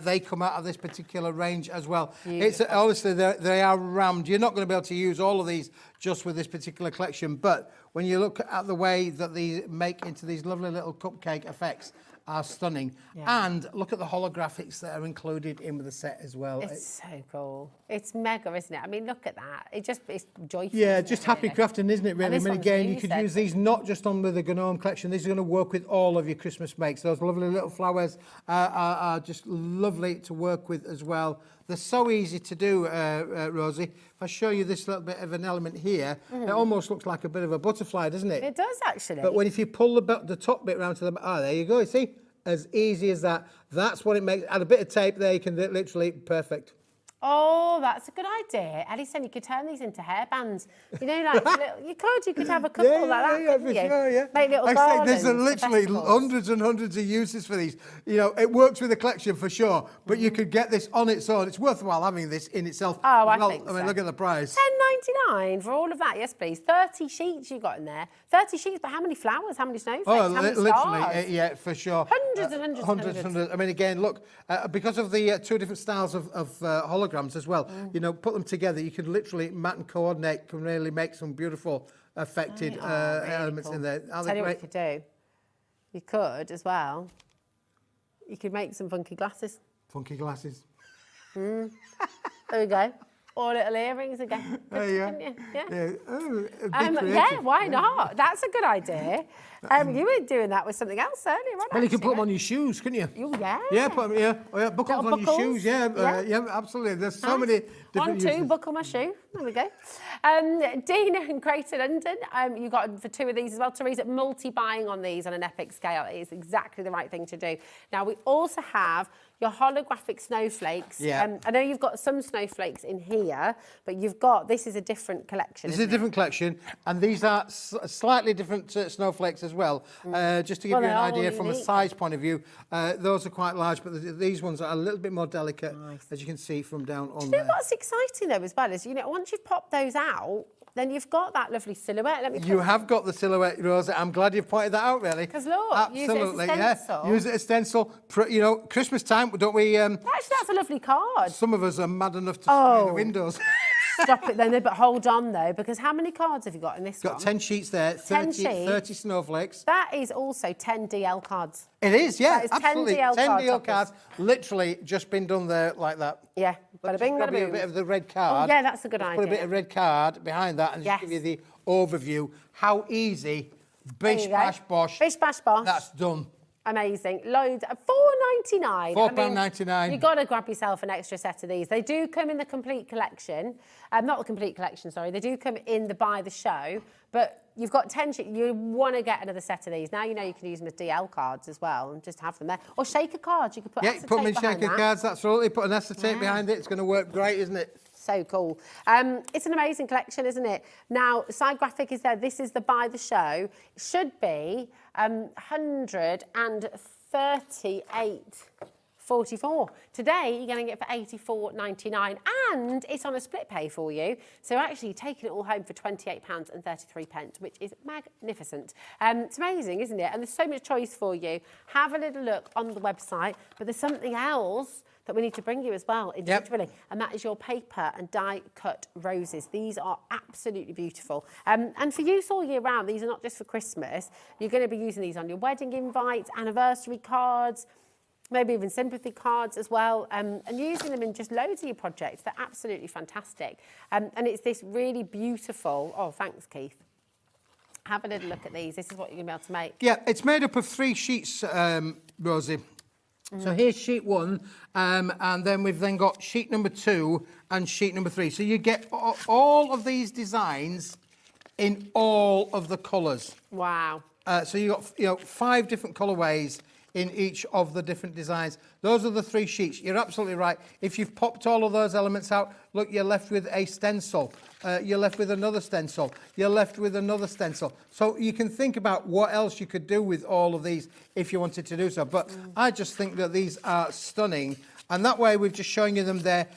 they come out of this particular range as well. It's honestly, they are rammed. You're not going to be able to use all of these just with this particular collection, but when you look at the way that these make into these lovely little cupcake effects, are stunning. And look at the holographics that are included in with the set as well. It's so cool. It's mega, isn't it? I mean, look at that. It's joyful. Yeah, just happy crafting, isn't it, really? I mean, again, you could use these not just on with the Gnome collection. These are going to work with all of your Christmas makes. Those lovely little flowers are just lovely to work with as well. They're so easy to do, Rosie. If I show you this little bit of an element here, it almost looks like a bit of a butterfly, doesn't it? It does, actually. But when if you pull the top bit round to the... there you go, you see? As easy as that. That's what it makes. Add a bit of tape there, you can literally... Perfect. Oh, that's a good idea. Ellie said you could turn these into hairbands. You know, like you could have a couple like that, couldn't you? Sure, yeah. Make little garlands. There's literally hundreds and hundreds of uses for these. You know, it works with the collection for sure, but you could get this on its own. It's worthwhile having this in itself. Oh, I think so. I mean, look at the price. £10.99 for all of that. Yes, please. 30 sheets you got in there. 30 sheets, but how many flowers? How many snowflakes? How many literally, stars? yeah, for sure. Hundreds and hundreds. I mean, again, look, because of the 2 different styles of holograms as well, you know, put them together, you can literally mat and coordinate, can really make some beautiful affected elements in there. Tell you what you could do. You could, as well, you could make some funky glasses. Funky glasses. There we go. Or little earrings again. Yeah, why not? That's a good idea. You were doing that with something else earlier on. Well, you can put them on your shoes, couldn't you? Oh, yeah. Yeah, put them, buckles on your shoes. Yeah, absolutely. There's so many different uses. Buckle my shoe. There we go. Dina in Greater London, you got for 2 of these as well. Teresa, multi-buying on these on an epic scale is exactly the right thing to do. Now, we also have your holographic snowflakes. Yeah. I know you've got some snowflakes in here. here, but you've got, this is a different collection. This is a different collection, and these are slightly different snowflakes as well. Just to give you an idea from a size point of view, those are quite large, but these ones are a little bit more delicate, as you can see from down on there. Do you know what's exciting though as well is, you know, once you've popped those out, then you've got that lovely silhouette. You have got the silhouette, Rosa. I'm glad you've pointed that out, really. Because look, absolutely, use it as a stencil. Yeah. Use it as stencil. You know, Christmas time, don't we? Actually, that's a lovely card. Some of us are mad enough to spray the windows. Stop it then, but hold on though, because how many cards have you got in this one? Got 10 sheets there, 30 snowflakes. That is also 10 DL cards. It is, yeah, that is absolutely. 10 DL cards, literally just been done there like that. Yeah, bada bing, bada boom. A bit of the red card. Oh, yeah, that's a good idea. Put a bit of red card behind that and just give you the overview. How easy, bish, bash, bosh. Bish, bash, bosh. That's done. Amazing. Loads. £4.99. £4.99. You've got to grab yourself an extra set of these. They do come in the complete collection. Not the complete collection, sorry. They do come in the by the show. But you've got 10 sheets. You want to get another set of these. Now you know you can use them as DL cards as well and just have them there. Or shaker cards. You could put acetate put them in behind shaker that. cards. Absolutely. Put an acetate behind it. It's going to work great, isn't it? So cool. It's an amazing collection, isn't it? Now, side graphic is there. This is the by the show. It should be 138.44. Today, you're getting it for £84.99, and it's on a split pay for you. So actually, you're taking it all home for £28.33, which is magnificent. It's amazing, isn't it? And there's so much choice for you. Have a little look on the website, but there's something else that we need to bring you as well individually, and that is your paper and die cut roses. These are absolutely beautiful. And for use all year round, these are not just for Christmas. You're going to be using these on your wedding invites, anniversary cards, maybe even sympathy cards as well, and using them in just loads of your projects. They're absolutely fantastic. And it's this really beautiful, oh, thanks, Keith. Have a little look at these. This is what you're going to be able to make. Yeah, it's made up of 3 sheets, Rosie. So here's sheet 1, and then we've then got sheet number 2 and sheet number 3. So you get all of these designs in all of the colours. Wow. So you got 5 different colourways in each of the different designs. Those are the 3 sheets. You're absolutely right. If you've popped all of those elements out, look, you're left with a stencil. You're left with another stencil. You're left with another stencil. So you can think about what else you could do with all of these if you wanted to do so. But I just think that these are stunning. And that way, we've just showing you them there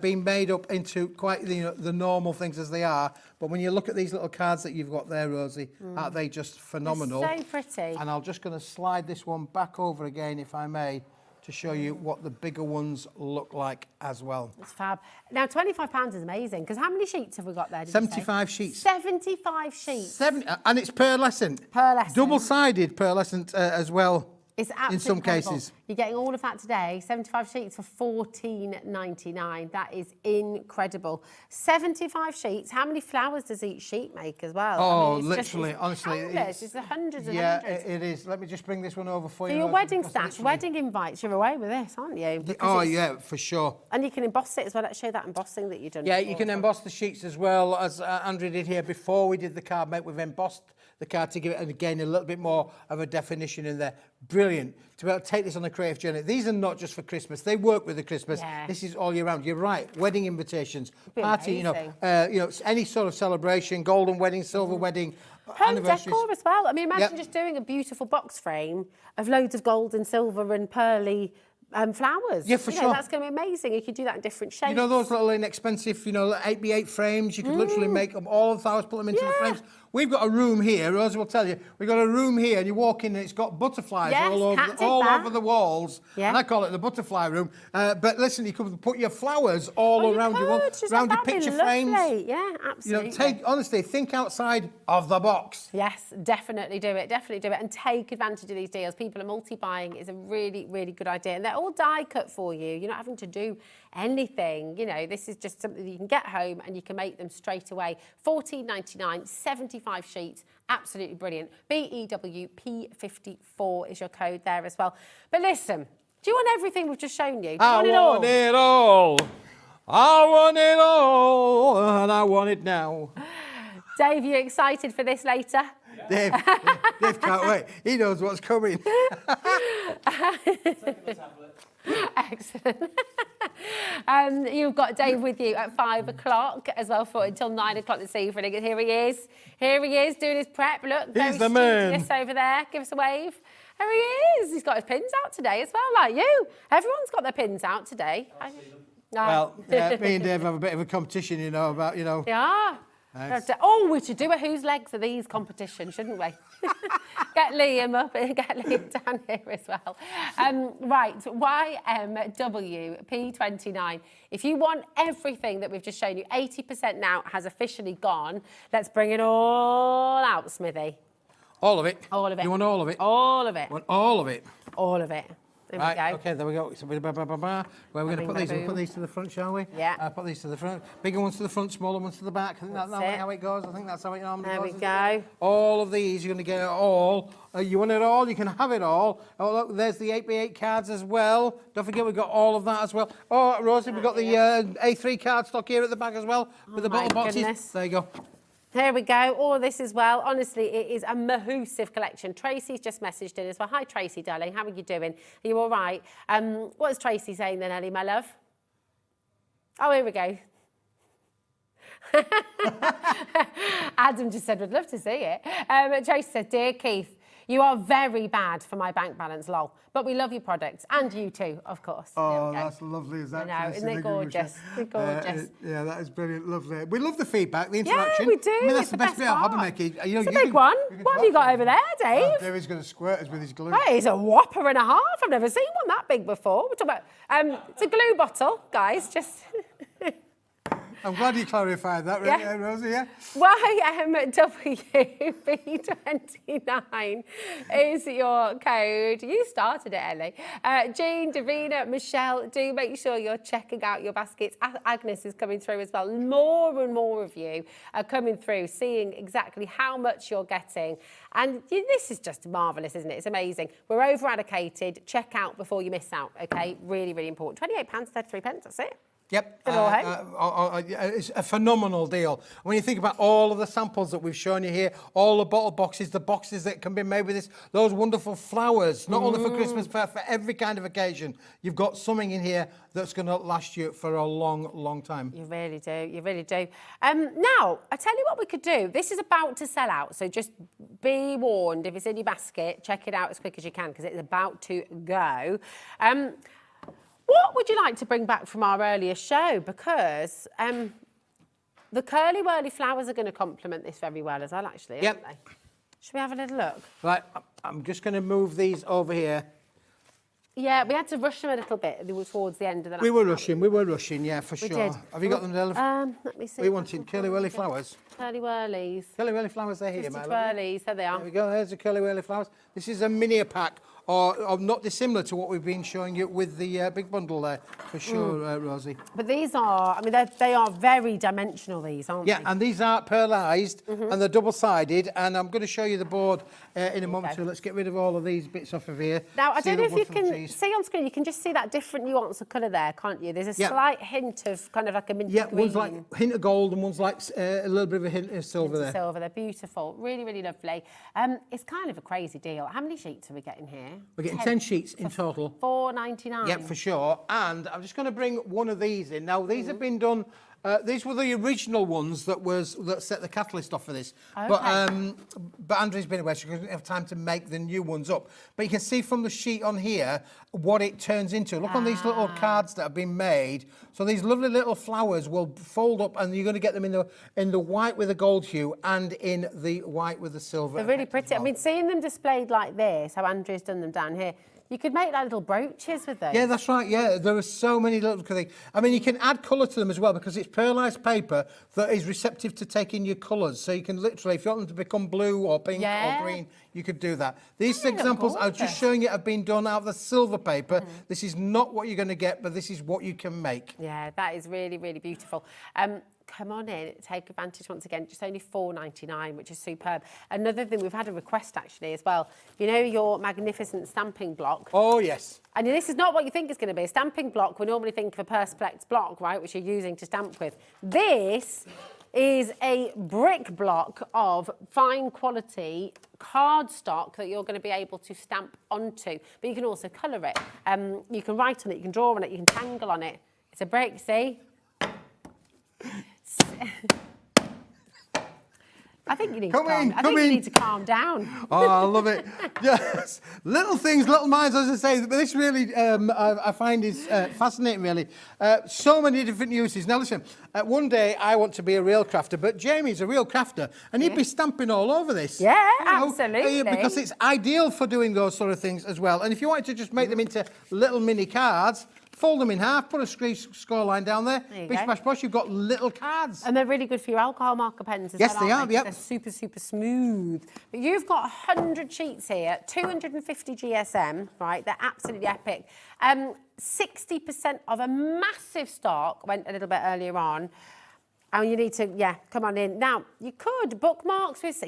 being made up into quite the normal things as they are. But when you look at these little cards that you've got there, Rosie, aren't they just phenomenal? They're so pretty. And I'm just going to slide this one back over again, if I may, to show you what the bigger ones look like as well. It's fab. Now, £25 is amazing, because how many sheets have we got there? 75 sheets. 75 sheets. And it's pearlescent. Pearlescent. Double-sided pearlescent as well. It's absolutely in some incredible. cases. You're getting all of that today, 75 sheets for £14.99. That is incredible. 75 sheets. How many flowers does each sheet make as well? Oh, I mean, literally, honestly. It's hundreds and yeah, hundreds. it is. Let me just bring this one over for So you. your wedding stash, wedding invites, you're away with this, aren't you? Oh, yeah, for sure. And you can emboss it as well. Let's show that embossing that you've done. Yeah, before. you can emboss the sheets as well, as Andrew did here before we did the card mate. We've embossed the card to give it, and again, a little bit more of a definition in there. Brilliant. To be able to take this on a creative journey. These are not just for Christmas. They work with the Christmas. Yeah. This is all year round. You're right. Wedding invitations, party, amazing. Any sort of celebration, golden wedding, silver wedding, Home anniversaries. decor as well. I mean, imagine just doing a beautiful box frame of loads of gold and silver and pearly flowers. Yeah, for sure. That's going to be amazing. You could do that in different shapes. You know those little inexpensive, 8x8 frames? You could literally make them all the flowers, put them into the frames. We've got a room here, Rosie will tell you, we've got a room here and you walk in and it's got butterflies all over the walls. Yeah. And I call it the butterfly room. But listen, you could put your flowers all around your wall, around your picture frames. Yeah, absolutely. Honestly, think outside of the box. Yes, definitely do it. Definitely do it. And take advantage of these deals. People are multi-buying is a really, really good idea. And they're all die cut for you. You're not having to do anything. This is just something that you can get home and you can make them straight away. £14.99, 75 sheets. Absolutely brilliant. BEWP54 is your code there as well. But listen, do you want everything we've just shown you? Do you want it all? It all. I want it all, and I want it now. Dave, you excited for this later? Dave can't wait. He knows what's coming. Excellent. You've got Dave with you at 5 o'clock as well for until 9 o'clock this evening. And here he is. Here he is doing his prep. Look, He's the man. Over there. Give us a wave. There he is. He's got his pins out today as well, like you. Everyone's got their pins out today. Well, me and Dave have a bit of a competition, you know, about, you know. Yeah. Nice. Oh, we should do a whose legs are these competition, shouldn't we? Get Liam up and get Liam down here as well. Right, YMW P29. If you want everything that we've just shown you, 80% now has officially gone. Let's bring it all out, Smithy. All of it? All of it. You want all of it? All of it. Want all of it? All of it. There we go. Okay, there we go. So where are we going to put these? We'll put these to the front, shall we? Yeah. Put these to the front. Bigger ones to the front, smaller ones to the back. I think that's how it goes. I think that's how it normally there goes. There we go. All of these, you're going to get it all. You want it all, you can have it all. Oh, look, there's the 8x8 cards as well. Don't forget we've got all of that as well. Oh, Rosie, we've got the A3 card stock here at the back as well with the bottle boxes. Goodness. There you go. Here we go, all of this as well. Honestly, it is a massive collection. Tracy's just messaged in as well. Hi, Tracy, darling. How are you doing? Are you all right? What is Tracy saying then, Ellie, my love? Oh, here we go. Adam just said, would love to see it. Tracy said, dear Keith, you are very bad for my bank balance, lol. But we love your products, and you too, of course. Oh, that's lovely, is that? I know, isn't it gorgeous? It's gorgeous. Yeah, that is brilliant, lovely. We love the feedback, the interaction. Yeah, we do. I mean, that's the best bit of HobbyMaker. It's a big one. What have you got over there, Dave? Dave's going to squirt us with his glue. That is a whopper and a half. I've never seen one that big before. We're talking about, it's a glue bottle, guys, just... I'm glad you clarified that, yeah. Rosie, yeah? YMW29 is your code. You started it, Ellie. Jean, Davina, Michelle, do make sure you're checking out your baskets. Agnes is coming through as well. More and more of you are coming through, seeing exactly how much you're getting. And this is just marvellous, isn't it? It's amazing. We're over-allocated. Check out before you miss out, OK? Really, really important. £28.33, that's it. Yep, it's a phenomenal deal. When you think about all of the samples that we've shown you here, all the bottle boxes, the boxes that can be made with this, those wonderful flowers, not only for Christmas, but for every kind of occasion. You've got something in here that's going to last you for a long, long time. You really do, you really do. Now, I tell you what we could do. This is about to sell out, so just be warned. If it's in your basket, check it out as quick as you can, because it's about to go. What would you like to bring back from our earlier show? Because the curly whirly flowers are going to complement this very well as well, actually, aren't they? Should we have a little look? Right, I'm just going to move these over here. Yeah, we had to rush them a little bit towards the end of the night. We were rushing, yeah, for sure. Did. Have you got them there? Let me see. We wanted curly whirly flowers. Curly whirlies. Curly whirly flowers, they're here, my love. Whirlies, there they are. There we go, there's the curly whirly flowers. This is a mini pack, or not dissimilar to what we've been showing you with the big bundle there, for sure, Rosie. But these are, I mean, they are very dimensional, these, aren't they? Yeah, and these are pearlised, and they're double-sided, and I'm going to show you the board in a moment, so let's get rid of all of these bits off of here. Now, I don't know if you can see on screen, you can just see that different nuance of colour there, can't you? There's a slight hint of kind of like a minty green. One's like a hint of gold, and one's like a little bit of a hint of silver there. Silver, they're beautiful, really, really lovely. It's kind of a crazy deal. How many sheets are we getting here? We're getting 10 sheets in total. £4.99. Yep, for sure. And I'm just going to bring one of these in. Now, these have been done. These were the original ones that set the catalyst off for this. Okay. But Andrew's been away, so she doesn't have time to make the new ones up. But you can see from the sheet on here what it turns into. Look on these little cards that have been made. So these lovely little flowers will fold up, and you're going to get them in the white with the gold hue and in the white with the silver. They're really pretty. Well. I mean, seeing them displayed like this, how Andrew's done them down here. You could make like little brooches with those. Yeah, that's right, yeah. There are so many little things. I mean, you can add colour to them as well, because it's pearlised paper that is receptive to taking your colours. So you can literally, if you want them to become blue or pink or green, you could do that. These examples I was just showing you have been done out of the silver paper. This is not what you're going to get, but this is what you can make. Yeah, that is really, really beautiful. Come on in, take advantage once again. Just only £4.99, which is superb. Another thing, we've had a request actually as well. You know your magnificent stamping block? Oh, yes. And this is not what you think it's going to be. A stamping block, we normally think of a Perspex block, right, which you're using to stamp with. This is a brick block of fine quality cardstock that you're going to be able to stamp onto. But you can also colour it. You can write on it, you can draw on it, you can tangle on it. It's a brick, see? I think you need to calm down. Oh, I love it. Yes, little things, little minds, as I say. But this really, I find is fascinating. Really, so many different uses. Now, listen. One day I want to be a real crafter, but Jamie's a real crafter, and he'd be stamping all over this. Yeah, absolutely. Because it's ideal for doing those sort of things as well. And if you wanted to just make them into little mini cards. Fold them in half, put a score line down there. Bish, bash, bosh, you've got little cards. And they're really good for your alcohol marker pens as yes, well, aren't they are, They're super, super smooth. But you've got 100 sheets here, 250 GSM, right? They're absolutely epic. 60% of a massive stock went a little bit earlier on. And you need to, come on in. Now, you could bookmarks with,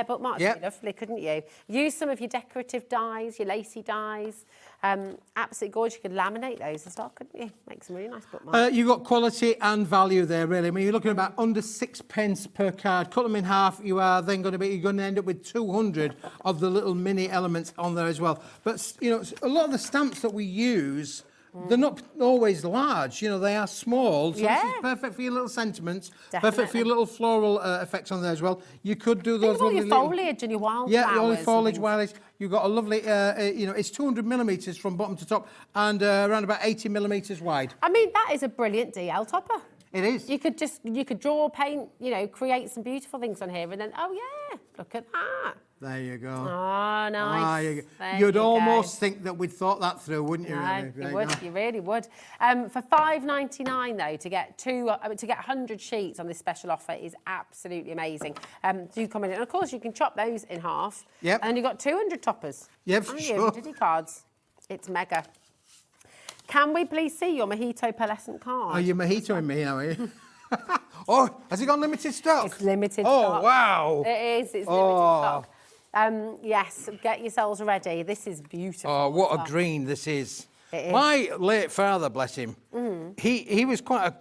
bookmarks would be lovely, couldn't you? Use some of your decorative dies, your lacy dies. Absolutely gorgeous. You could laminate those as well, couldn't you? Make some really nice bookmarks. You've got quality and value there, really. I mean, you're looking at about under 6p per card. Cut them in half. You're going to end up with 200 of the little mini elements on there as well. But you know, a lot of the stamps that we use. They're not always large, you know, they are small. So this is perfect for your little sentiments, perfect for your little floral effects on there as well. You could do those lovely your foliage and your wildflowers. Yeah, all your foliage, wildlife. You've got a lovely, it's 200 millimetres from bottom to top and around about 80 millimetres wide. I mean, that is a brilliant DL topper. It is. You could draw, paint, you know, create some beautiful things on here and then, look at that. There you go. Oh, nice. You'd almost think that we'd thought that through, wouldn't you? No, you would. You really would. For $5.99 though, to get 100 sheets on this special offer is absolutely amazing. Do come in, and of course you can chop those in half. Yep. And you've got 200 toppers. Yep, for sure. Diddy cards. It's mega. Can we please see your mojito pearlescent card? Oh, you're mojitoing me now, are you? Oh, has it got limited stock? It's limited stock. Oh, wow. It is. It's limited stock. Yes, get yourselves ready. This is beautiful. Oh, what a green this is. It is. My late father, bless him, he was quite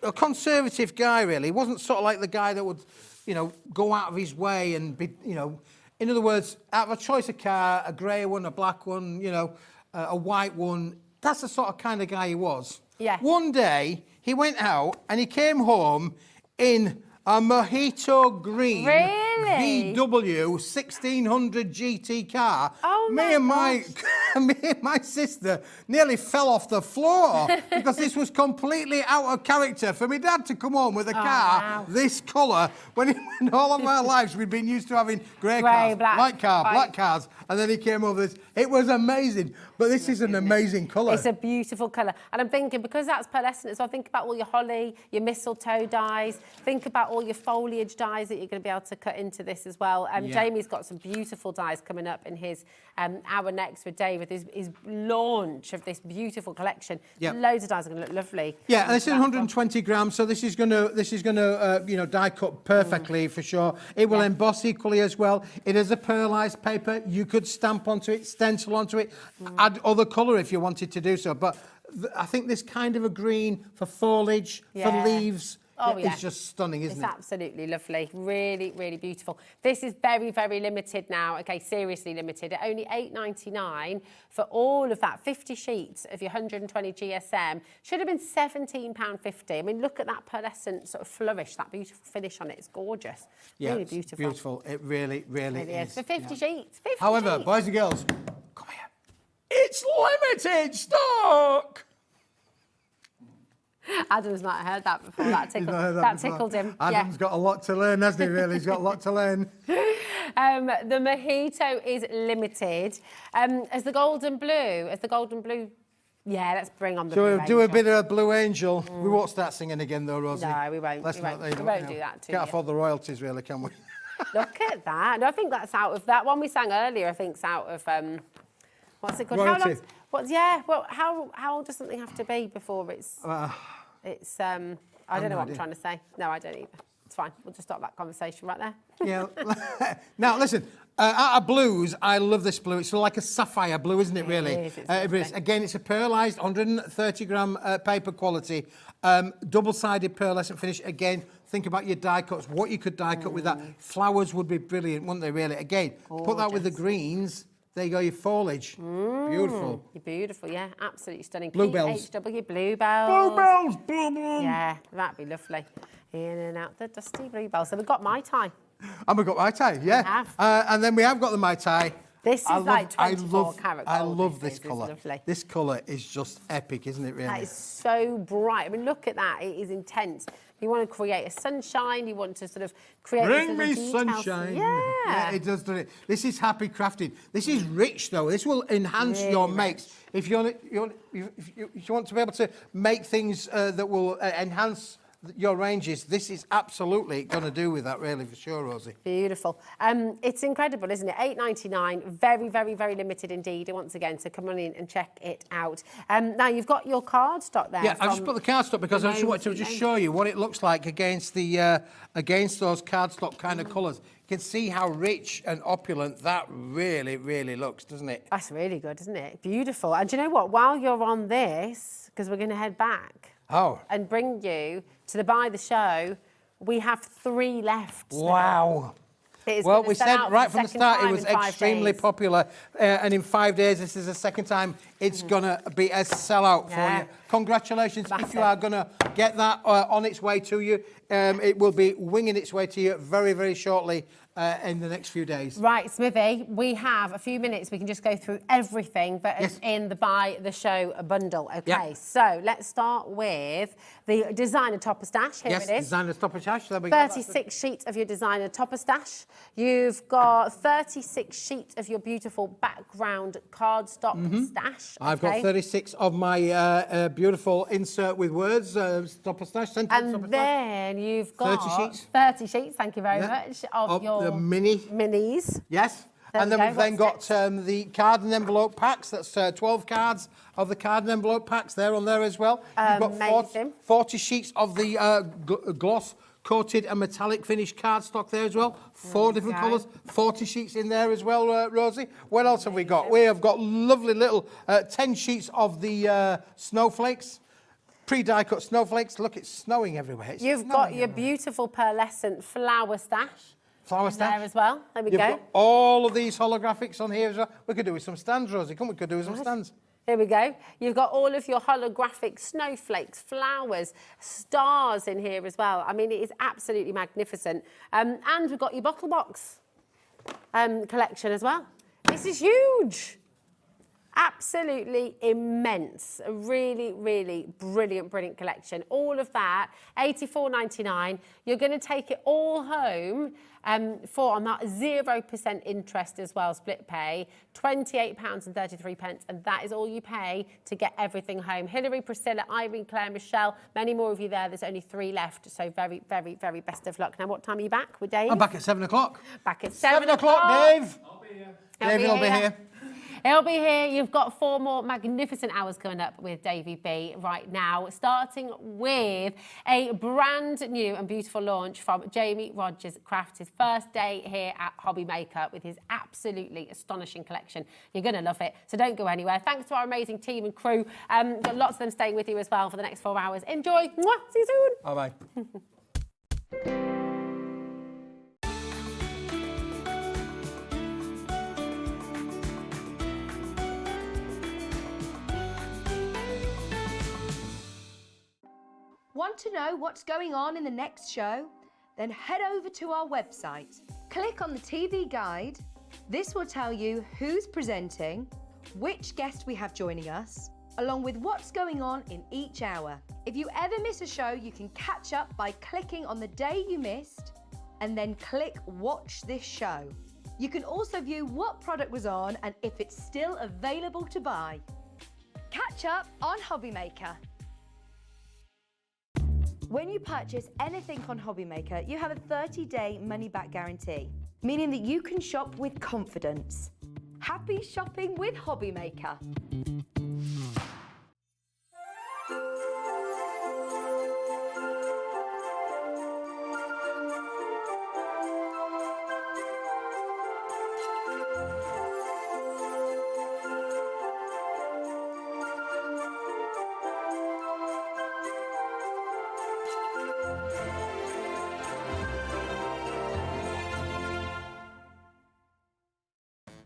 a conservative guy, really. He wasn't sort of like the guy that would, you know, go out of his way and be, you know, in other words, out of a choice of car, a grey one, a black one, you know, a white one. That's the sort of kind of guy he was. Yeah. One day, he went out and he came home in a mojito green VW 1600 GT car. Oh me and my sister nearly fell off the floor because this was completely out of character for my dad to come home with a car this colour when all of our lives we'd been used to having grey cars, black cars, and then he came over this. It was amazing, but this is an amazing colour. It's a beautiful colour, and I'm thinking because that's pearlescent as well. Think about all your holly, your mistletoe dyes. Think about all your foliage dyes that you're going to be able to cut into this as well. Jamie's got some beautiful dyes coming up in his Hour Next with Dave with his launch of this beautiful collection. Loads of dyes are going to look lovely. Yeah, and this is 120 grams, so this is going to you know, die cut perfectly for sure. It will emboss equally as well. It is a pearlized paper. You could stamp onto it, stencil onto it, add other colour if you wanted to do so. But I think this kind of a green for foliage, for leaves. It's just stunning, isn't it? It's absolutely lovely. Really, really beautiful. This is very, very limited now. Okay, seriously limited. At only $8.99 for all of that. 50 sheets of your 120 GSM. Should have been £17.50. I mean, look at that pearlescent sort of flourish, that beautiful finish on it. It's gorgeous. Yeah, really beautiful. Beautiful. It really, really is. For 50 sheets. 50 However, sheets. boys and girls, come here. It's limited stock. Adam's not heard that before. That tickled him. Adam's got a lot to learn, hasn't he, really? He's got a lot to learn. The mojito is limited. As the golden blue, let's bring on the blue angel. Do a bit of Blue Angel. We won't start singing again, though, Rosie. No, we won't. We won't do that to Can't you. afford the royalties, really, can we? Look at that. No, I think that's out of that one we sang earlier. I think's out of what's it called? Royalty. How does something have to be before it's I don't know what I'm trying to say. No, I don't either. It's fine. We'll just stop that conversation right there. Yeah. Now, listen, out of blues, I love this blue. It's like a sapphire blue, isn't it, really? It is. Again, it's a pearlised 130-gram paper quality, double-sided pearlescent finish. Again, think about your die cuts, what you could die cut with that. Flowers would be brilliant, wouldn't they, really? Again, put that with the greens. There you go, your foliage. Beautiful. Beautiful, yeah, absolutely stunning. Bluebells. PHW, bluebells. Bluebells, bluebells. Yeah, that'd be lovely. In and out the dusty bluebells. So we've got Mai Tai. And we've got Mai Tai, yeah. We have. And then we have got the Mai Tai. This is like 24 karat gold. I love this It's colour. lovely. This colour is just epic, isn't it, really? That is so bright. I mean, look at that. It is intense. You want to create a sunshine. You want to sort of create Bring this me little detail. sunshine. Yeah. It does, doesn't it? This is happy crafting. This is rich, though. This will enhance your makes. If you want to be able to make things that will enhance your ranges, this is absolutely going to do with that, really, for sure, Rosie. Beautiful. It's incredible, isn't it? $8.99, very, very, very limited indeed. Once again, so come on in and check it out. Now you've got your card stock there. Yeah, I just put the card stock because I just wanted to just show you what it looks like against the against those cardstock kind of colours. You can see how rich and opulent that really, really looks, doesn't it? That's really good, isn't it? Beautiful. And do you know what? While you're on this, because we're going to head back. And bring you to the buy the show. We have 3 left. Wow. Well, we said right from the start it was extremely popular, and in 5 days, this is the second time it's going to be a sellout for you. Congratulations. If you are going to get that on its way to you, it will be winging its way to you very, very shortly in the next few days. Right, Smithy, we have a few minutes. We can just go through everything that is in the Buy the Show bundle. Okay, so let's start with the designer topper stash. Here it is. Designer topper stash. There we 36 sheets of your designer topper stash. You've got 36 sheets of your beautiful background cardstock stash. I've got 36 of my beautiful insert with words topper stash. And then you've got 30 sheets. 30 sheets, thank you very much, of your the minis. Yes. And then we've then got the card and envelope packs. That's 12 cards of the card and envelope packs there on there as well. You've got 40 sheets of the gloss coated and metallic finished cardstock there as well. 4 different colours, 40 sheets in there as well, Rosie. What else have we got? We have got lovely little 10 sheets of the snowflakes. Pre-die cut snowflakes. Look, it's snowing everywhere. You've got your beautiful pearlescent flower stash. Flower stash. There as well. There we go. Got all of these holographics on here as well. We could do with some stands, Rosie. Come on, we could do with some stands. Here we go. You've got all of your holographic snowflakes, flowers, stars in here as well. I mean, it is absolutely magnificent. And we've got your bottle box collection as well. This is huge. Absolutely immense. A really, really brilliant, brilliant collection. All of that, $84.99. You're going to take it all home for on that 0% interest as well, split pay, £28.33, and that is all you pay to get everything home. Hilary, Priscilla, Irene, Claire, Michelle, many more of you there. There's only 3 left, so very, very, very best of luck. Now, what time are you back with Dave? I'm back at 7 o'clock. Back at 7 o'clock, Dave. I'll be here. David will be here. He'll be here. You've got 4 more magnificent hours coming up with Davey B right now, starting with a brand new and beautiful launch from Jamie Rodgers Crafts, his first day here at HobbyMaker with his absolutely astonishing collection. You're going to love it, so don't go anywhere. Thanks to our amazing team and crew. Got lots of them staying with you as well for the next 4 hours. Enjoy. Mwah. See you soon. Bye-bye. Want to know what's going on in the next show? Then head over to our website. Click on the TV guide. This will tell you who's presenting, which guest we have joining us, along with what's going on in each hour. If you ever miss a show, you can catch up by clicking on the day you missed and then click Watch This Show. You can also view what product was on and if it's still available to buy. Catch up on HobbyMaker. When you purchase anything on HobbyMaker, you have a 30-day money-back guarantee, meaning that you can shop with confidence. Happy shopping with HobbyMaker.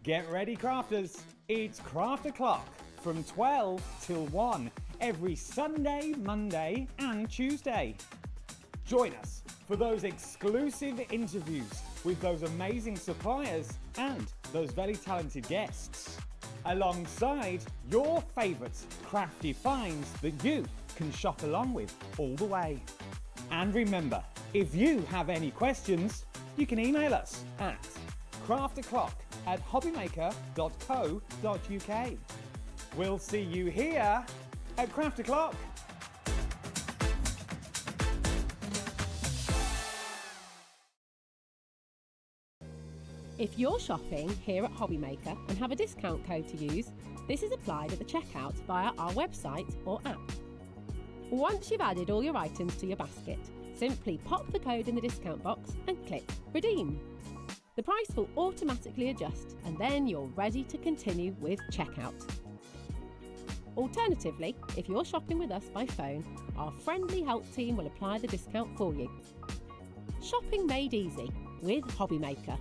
Get ready, crafters. It's Craft O'Clock from 12 till 1 every Sunday, Monday and Tuesday. Join us for those exclusive interviews with those amazing suppliers and those very talented guests, alongside your favourite crafty finds that you can shop along with all the way. And remember, if you have any questions, you can email us at craftoclock@hobbymaker.co.uk. We'll see you here at Craft O'Clock. If you're shopping here at HobbyMaker and have a discount code to use, this is applied at the checkout via our website or app. Once you've added all your items to your basket, simply pop the code in the discount box and click Redeem. The price will automatically adjust and then you're ready to continue with checkout. Alternatively, if you're shopping with us by phone, our friendly help team will apply the discount for you. Shopping made easy with HobbyMaker.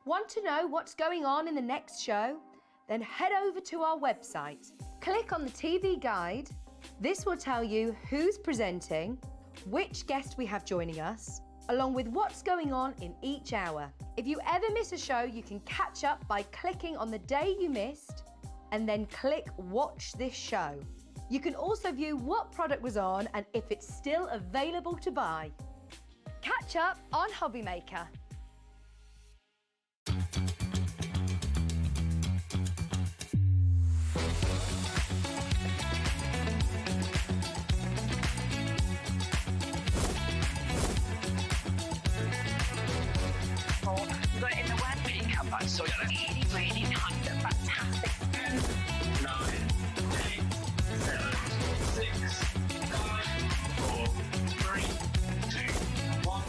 Want to know what's going on in the next show? Then head over to our website. Click on the TV guide. This will tell you who's presenting, which guest we have joining us, along with what's going on in each hour. If you ever miss a show, you can catch up by clicking on the day you missed and then click Watch This Show. You can also view what product was on and if it's still available to buy. Catch up on HobbyMaker. But in the word pickup, I saw it really nice and fantastic. 9, 8, 7, 6, 5, 4, 3, 2, 1.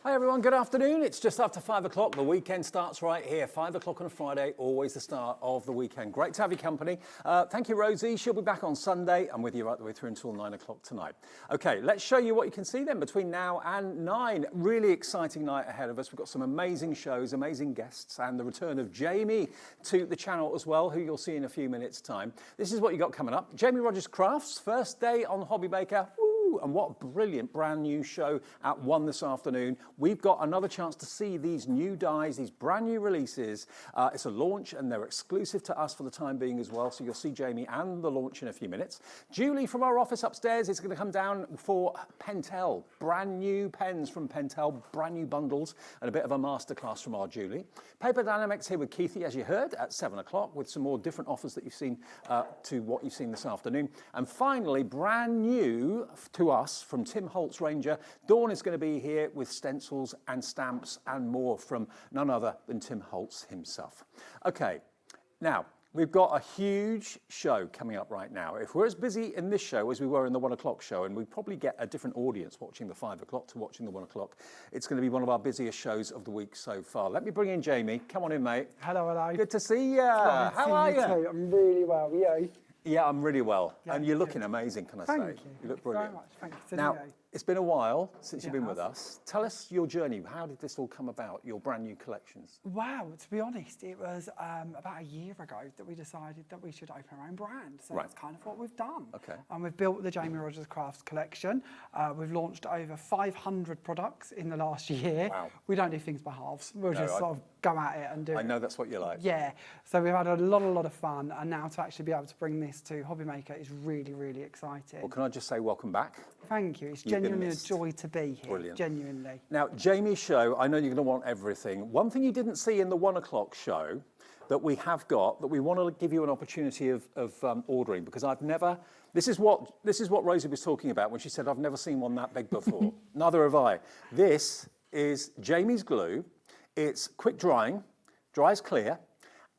Hi everyone, good afternoon. It's just after 5 o'clock. The weekend starts right here. 5 o'clock on a Friday, always the start of the weekend. Great to have your company. Thank you, Rosie. She'll be back on Sunday. I'm with you right the way through until 9 o'clock tonight. Okay, let's show you what you can see then between now and 9. Really exciting night ahead of us. We've got some amazing shows, amazing guests, and the return of Jamie to the channel as well, who you'll see in a few minutes' time. This is what you got coming up. Jamie Rodgers Crafts, first day on HobbyMaker. And what a brilliant brand new show at 1 this afternoon. We've got another chance to see these new dies, these brand new releases. It's a launch and they're exclusive to us for the time being as well. So you'll see Jamie and the launch in a few minutes. Julie from our office upstairs is going to come down for Pentel. Brand new pens from Pentel, brand new bundles and a bit of a masterclass from our Julie. Paper Dienamics here with Keithy, as you heard, at 7 o'clock with some more different offers that you've seen to what you've seen this afternoon. And finally, brand new to us from Tim Holtz Ranger. Dawn is going to be here with stencils and stamps and more from none other than Tim Holtz himself. Okay, now we've got a huge show coming up right now. If we're as busy in this show as we were in the 1 o'clock show, and we probably get a different audience watching the 5 o'clock to watching the 1 o'clock, it's going to be one of our busiest shows of the week so far. Let me bring in Jamie. Come on in, mate. Hello, hello. Good to see you. How are you? Too. I'm really well. Yeah. Yeah, I'm really well. Yeah, and you're looking amazing, can I say? Thank you. You look brilliant. Very much. Thank you. Now, it's been a while since you've been Yes. with us. Tell us your journey. How did this all come about, your brand new collections? Wow, to be honest, it was about a year ago that we decided that we should open our own brand. So Right. that's kind of what we've done. Okay. And we've built the Jamie Rodgers Crafts collection. We've launched over 500 products in the last year. Wow. We don't do things by halves. We'll No, just sort of go at it and do I it. know that's what you like. Yeah, so we've had a lot of fun, and now to actually be able to bring this to HobbyMaker is really, really exciting. Well, can I just say welcome back? Thank you. It's You've genuinely a missed. joy to be here. Brilliant. Genuinely. Now, Jamie's show, I know you're going to want everything. One thing you didn't see in the 1 o'clock show that we have got, that we want to give you an opportunity of ordering, because I've never, this is what Rosie was talking about when she said, I've never seen one that big before. Neither have I. This is Jamie's glue. It's quick drying, dries clear,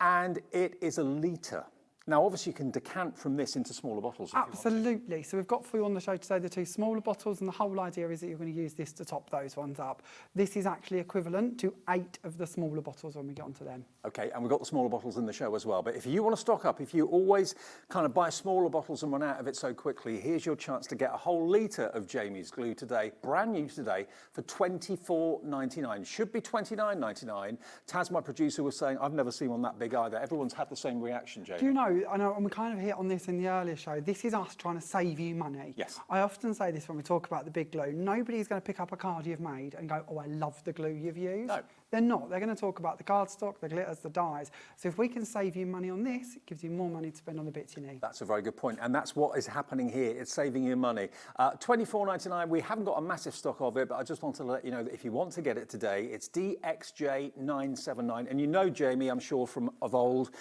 and it is a litre. Now, obviously, you can decant from this into smaller bottles if you want. Absolutely. So we've got for you on the show today the 2 smaller bottles, and the whole idea is that you're going to use this to top those ones up. This is actually equivalent to 8 of the smaller bottles when we get onto them. Okay, and we've got the smaller bottles in the show as well. But if you want to stock up, if you always kind of buy smaller bottles and run out of it so quickly, here's your chance to get a whole litre of Jamie's glue today, brand new today, for $24.99. Should be $29.99. Taz, my producer, was saying, I've never seen one that big either. Everyone's had the same reaction, Jamie. Do you know, I know, and we kind of hit on this in the earlier show, this is us trying to save you money. Yes. I often say this when we talk about the big glue. Nobody's going to pick up a card you've made and go, oh, I love the glue you've used. No. They're not. They're going to talk about the cardstock, the glitters, the dyes. So if we can save you money on this, it gives you more money to spend on the bits you need. That's a very good point, and that's what is happening here. It's saving you money. $24.99. We haven't got a massive stock of it, but I just want to let you know that if you want to get it today, it's DXJ979. And you know Jamie, I'm sure of old,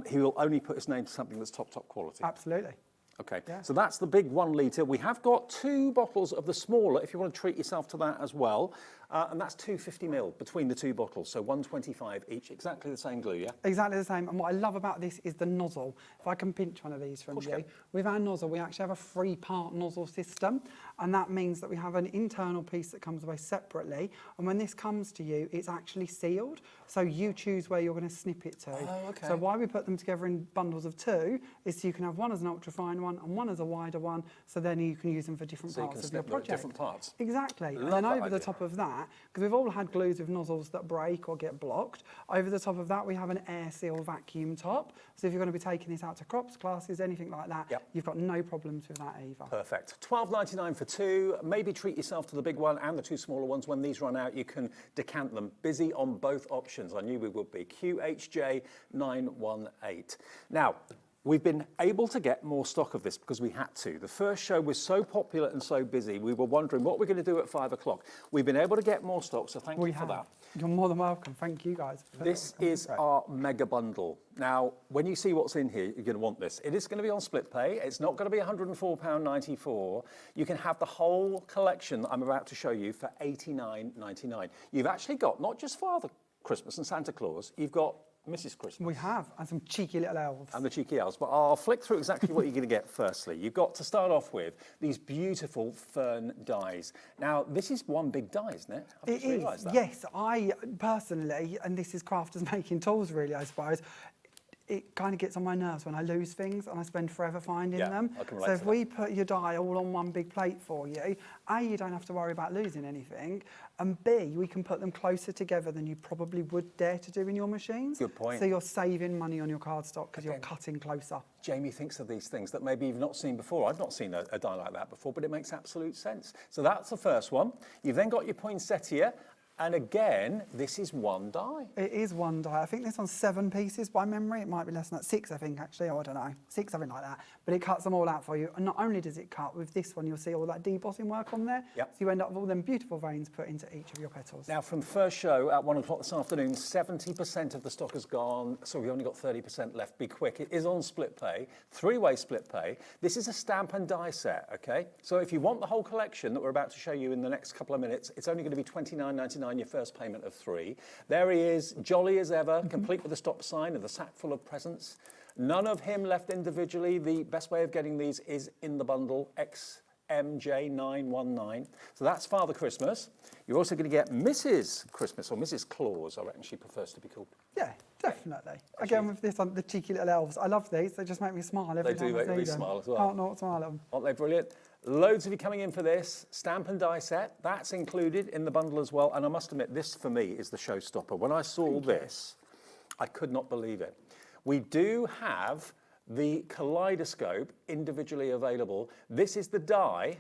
he will only put his name to something that's top quality. Absolutely. Okay, Yeah. so that's the big 1 litre. We have got 2 bottles of the smaller, if you want to treat yourself to that as well. And that's 250ml between the 2 bottles, so 125 each, exactly the same glue, yeah? Exactly the same. And what I love about this is the nozzle. If I can pinch one of these from you. With our nozzle, we actually have a 3-part nozzle system. And that means that we have an internal piece that comes away separately. And when this comes to you, it's actually sealed. So you choose where you're going to snip it to. Oh, okay. So why we put them together in bundles of 2 is so you can have one as an ultra-fine one and one as a wider one. So then you can use them for different So you parts can of your snip them at project. different parts. Exactly. Love And then that over the idea. top of that, because we've all had glues with nozzles that break or get blocked, over the top of that we have an air seal vacuum top. So if you're going to be taking this out to crops, classes, anything like that, you've got no problems with that either. Perfect. $12.99 for 2. Maybe treat yourself to the big one and the 2 smaller ones. When these run out, you can decant them. Busy on both options. I knew we would be. QHJ918. Now, we've been able to get more stock of this because we had to. The first show was so popular and so busy, we were wondering what we're going to do at 5 o'clock. We've been able to get more stock, so thank you for that. You're more than welcome. Thank you guys. This is our mega bundle. Now, when you see what's in here, you're going to want this. It is going to be on split pay. It's not going to be £104.94. You can have the whole collection that I'm about to show you for $89.99. You've actually got not just Father Christmas and Santa Claus, you've got Mrs. Christmas. We have, and some cheeky little elves. And the cheeky elves. But I'll flick through exactly what you're going to get firstly. You've got to start off with these beautiful fern dies. Now, this is one big die, isn't it? I've just realised that. Yes, I personally, and this is crafters making tools really, I suppose, it kind of gets on my nerves when I lose things and I spend forever finding them. I can relate So to if we put your die all on one big plate for you, A, you don't have to worry about losing anything, and B, we can put them closer together than you probably would dare to do in your machines. Good point. So you're saving money on your cardstock because you're cutting closer. Jamie thinks of these things that maybe you've not seen before. I've not seen a die like that before, but it makes absolute sense. So that's the first one. You've then got your poinsettia. And again, this is one die. It is one die. I think this one's 7 pieces by memory. It might be less than that. 6, I think, actually. Oh, I don't know. 6, something like that. But it cuts them all out for you. And not only does it cut, with this one, you'll see all that debossing work on there. Yep. So you end up with all them beautiful veins put into each of your petals. Now, from the first show at 1 o'clock this afternoon, 70% of the stock has gone. So we've only got 30% left. Be quick. It is on split pay, 3-way split pay. This is a stamp and die set, okay? So if you want the whole collection that we're about to show you in the next couple of minutes, it's only going to be $29.99, your first payment of 3. There he is, jolly as ever, complete with a stop sign and the sack full of presents. None of him left individually. The best way of getting these is in the bundle, XMJ919. So that's Father Christmas. You're also going to get Mrs. Christmas, or Mrs. Claus, I reckon she prefers to be called. Yeah, definitely. Again, with this one, the cheeky little elves. I love these. They just make me smile every time I see them. They do make me smile as well. Can't not smile at them. Aren't they brilliant? Loads of you coming in for this. Stamp and die set. That's included in the bundle as well. And I must admit, this for me is the showstopper. When I saw this, I could not believe it. We do have the kaleidoscope individually available. This is the die.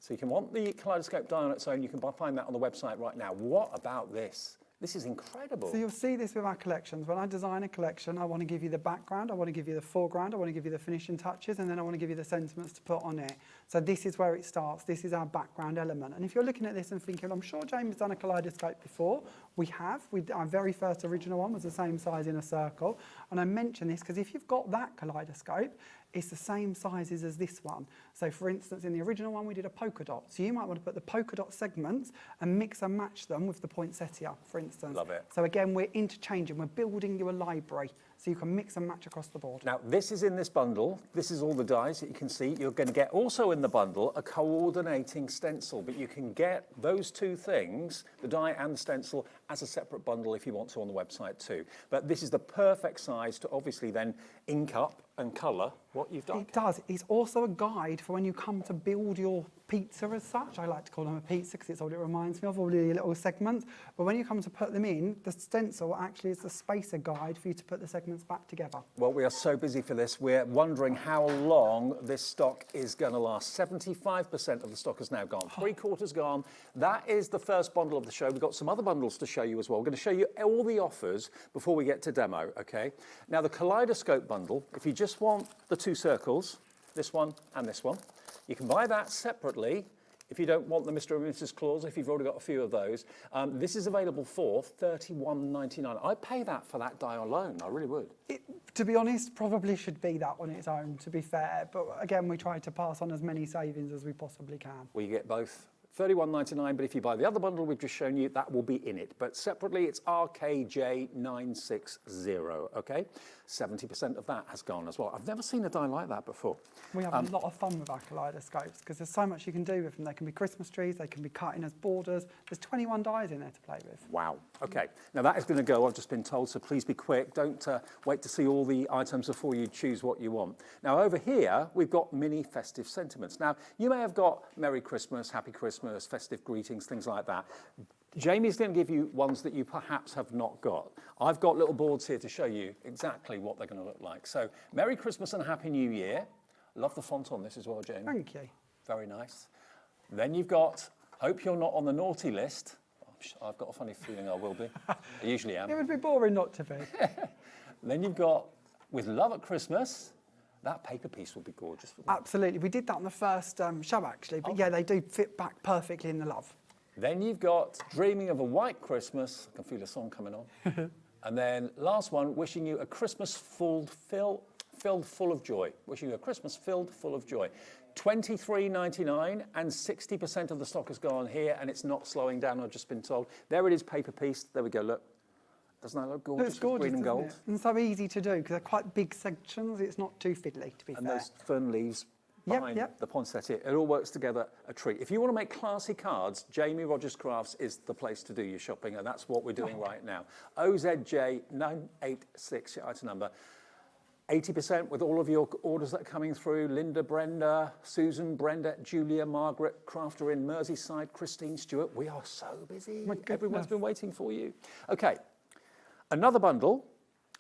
So you can want the kaleidoscope die on its own. You can find that on the website right now. What about this? This is incredible. So you'll see this with our collections. When I design a collection, I want to give you the background, I want to give you the foreground, I want to give you the finishing touches, and then I want to give you the sentiments to put on it. So this is where it starts. This is our background element. And if you're looking at this and thinking, I'm sure James done a kaleidoscope before, we have. Our very first original one was the same size in a circle. And I mention this because if you've got that kaleidoscope, it's the same sizes as this one. So for instance, in the original one, we did a polka dot. So you might want to put the polka dot segments and mix and match them with the poinsettia, for instance. Love it. So again, we're interchanging, we're building you a library. So you can mix and match across the board. Now, this is in this bundle. This is all the dies that you can see. You're going to get also in the bundle a coordinating stencil, but you can get those two things, the die and the stencil, as a separate bundle if you want to on the website too. But this is the perfect size to obviously then ink up and colour what you've done. It does. It's also a guide for when you come to build your pizza as such. I like to call them a pizza because it's all it reminds me of, all the little segments. But when you come to put them in, the stencil actually is the spacer guide for you to put the segments back together. Well, we are so busy for this. We're wondering how long this stock is going to last. 75% of the stock is now gone. 3/4 gone. That is the first bundle of the show. We've got some other bundles to show you as well. We're going to show you all the offers before we get to demo, okay? Now, the kaleidoscope bundle, if you just want the two circles, this one and this one, you can buy that separately if you don't want the Mr. and Mrs. Claus, if you've already got a few of those. This is available for $31.99. I'd pay that for that die alone, I really would. It, to be honest, probably should be that on its own, to be fair. But again, we try to pass on as many savings as we possibly can. Well, you get both. $31.99, but if you buy the other bundle we've just shown you, that will be in it. But separately, it's RKJ960, okay? 70% of that has gone as well. I've never seen a die like that before. We have a lot of fun with our kaleidoscopes because there's so much you can do with them. They can be Christmas trees, they can be cut in as borders. There's 21 dies in there to play with. Wow. Okay. Now that is going to go, I've just been told, so please be quick. Don't wait to see all the items before you choose what you want. Now over here, we've got mini festive sentiments. Now, you may have got Merry Christmas, Happy Christmas, festive greetings, things like that. Jamie's going to give you ones that you perhaps have not got. I've got little boards here to show you exactly what they're going to look like. So, Merry Christmas and Happy New Year. Love the font on this as well, Jamie. Thank you. Very nice. Then you've got, hope you're not on the naughty list. I've got a funny feeling I will be. I usually am. It would be boring not to be. Then you've got, with Love at Christmas. That paper piece will be gorgeous for them. Absolutely. We did that on the first show, actually. But yeah, they do fit back perfectly in the love. Then you've got Dreaming of a White Christmas. I can feel a song coming on. And then last one, wishing you a Christmas filled full of joy. Wishing you a Christmas filled full of joy. $23.99 and 60% of the stock has gone here and it's not slowing down, I've just been told. There it is, paper piece. There we go, look. Doesn't that look gorgeous? It's gorgeous, green and gold. it? And so easy to do because they're quite big sections. It's not too fiddly, to be fair. And those fern leaves behind the poinsettia. It all works together a treat. If you want to make classy cards, Jamie Rodgers Crafts is the place to do your shopping, and that's what we're doing right now. OZJ986, your item number. 80% with all of your orders that are coming through. Linda, Brenda, Susan, Brenda, Julia, Margaret, Crafter in Merseyside, Christine, Stewart. We are so busy. Everyone's been waiting for you. Okay, another bundle,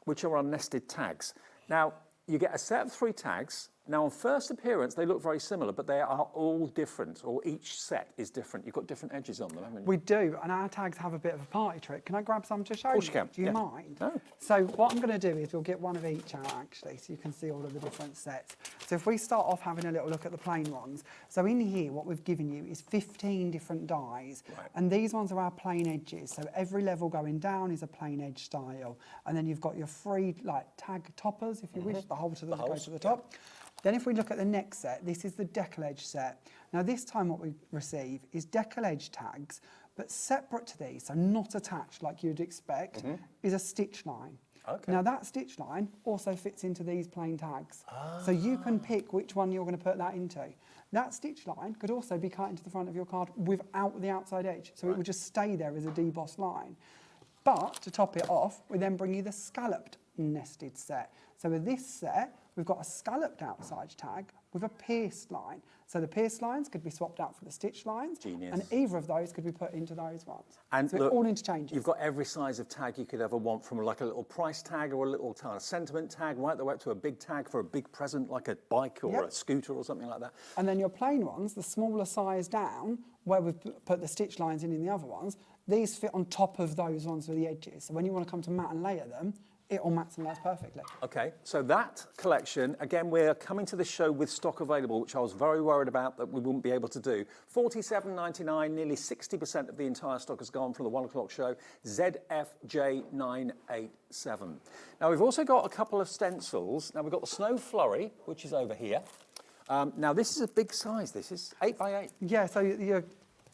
which are our nested tags. Now, you get a set of 3 tags. Now, on first appearance, they look very similar, but they are all different, or each set is different. You've got different edges on them, haven't you? We do, and our tags have a bit of a party trick. Can I grab some to show you? Of course you can. Do you mind? No. So what I'm going to do is we'll get one of each out, actually, so you can see all of the different sets. So if we start off having a little look at the plain ones. So in here, what we've given you is 15 different dies, and these ones are our plain edges. So every level going down is a plain edge style. And then you've got your 3 like tag toppers, if you wish, the hole to the go to the top. Then if we look at the next set, this is the decal edge set. Now this time what we receive is decal edge tags, but separate to these, so not attached like you'd expect, is a stitch line. Okay. Now that stitch line also fits into these plain tags. So you can pick which one you're going to put that into. That stitch line could also be cut into the front of your card without the outside edge, so it would just stay there as a debossed line. But to top it off, we then bring you the scalloped nested set. So with this set, we've got a scalloped outside tag with a pierced line. So the pierced lines could be swapped out for the stitch lines. Genius. And either of those could be put into those ones. And so look, it all interchanges. You've got every size of tag you could ever want, from like a little price tag or a little sentiment tag, right the way up to a big tag for a big present, like a bike or a scooter or something like that. And then your plain ones, the smaller size down, where we've put the stitch lines in the other ones, These fit on top of those ones with the edges. So when you want to come to matte and layer them, it all mats and layers perfectly. Okay, so that collection, again, we're coming to the show with stock available, which I was very worried about that we wouldn't be able to do. $47.99, nearly 60% of the entire stock has gone from the 1 o'clock show, ZFJ987. Now, we've also got a couple of stencils. Now, we've got the Snow Flurry, which is over here. Now, this is a big size. This is 8 by 8. Yeah, so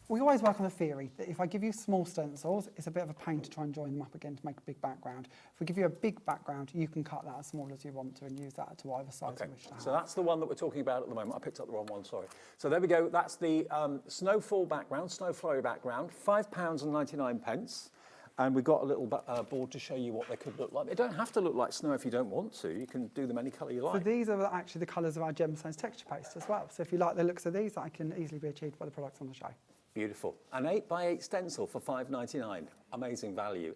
we always work on the theory that if I give you small stencils, it's a bit of a pain to try and join them up again to make a big background. If we give you a big background, you can cut that as small as you want to and use that to whatever size you wish to have. So that's the one that we're talking about at the moment. I picked up the wrong one, sorry. So there we go. That's the Snowfall background, Snow Flurry background, £5.99. And we've got a little board to show you what they could look like. They don't have to look like snow if you don't want to. You can do them any colour you like. So these are actually the colours of our Gemstones texture paste as well. So if you like the looks of these, that can easily be achieved by the products on the show. Beautiful. An 8 by 8 stencil for £5.99. Amazing value.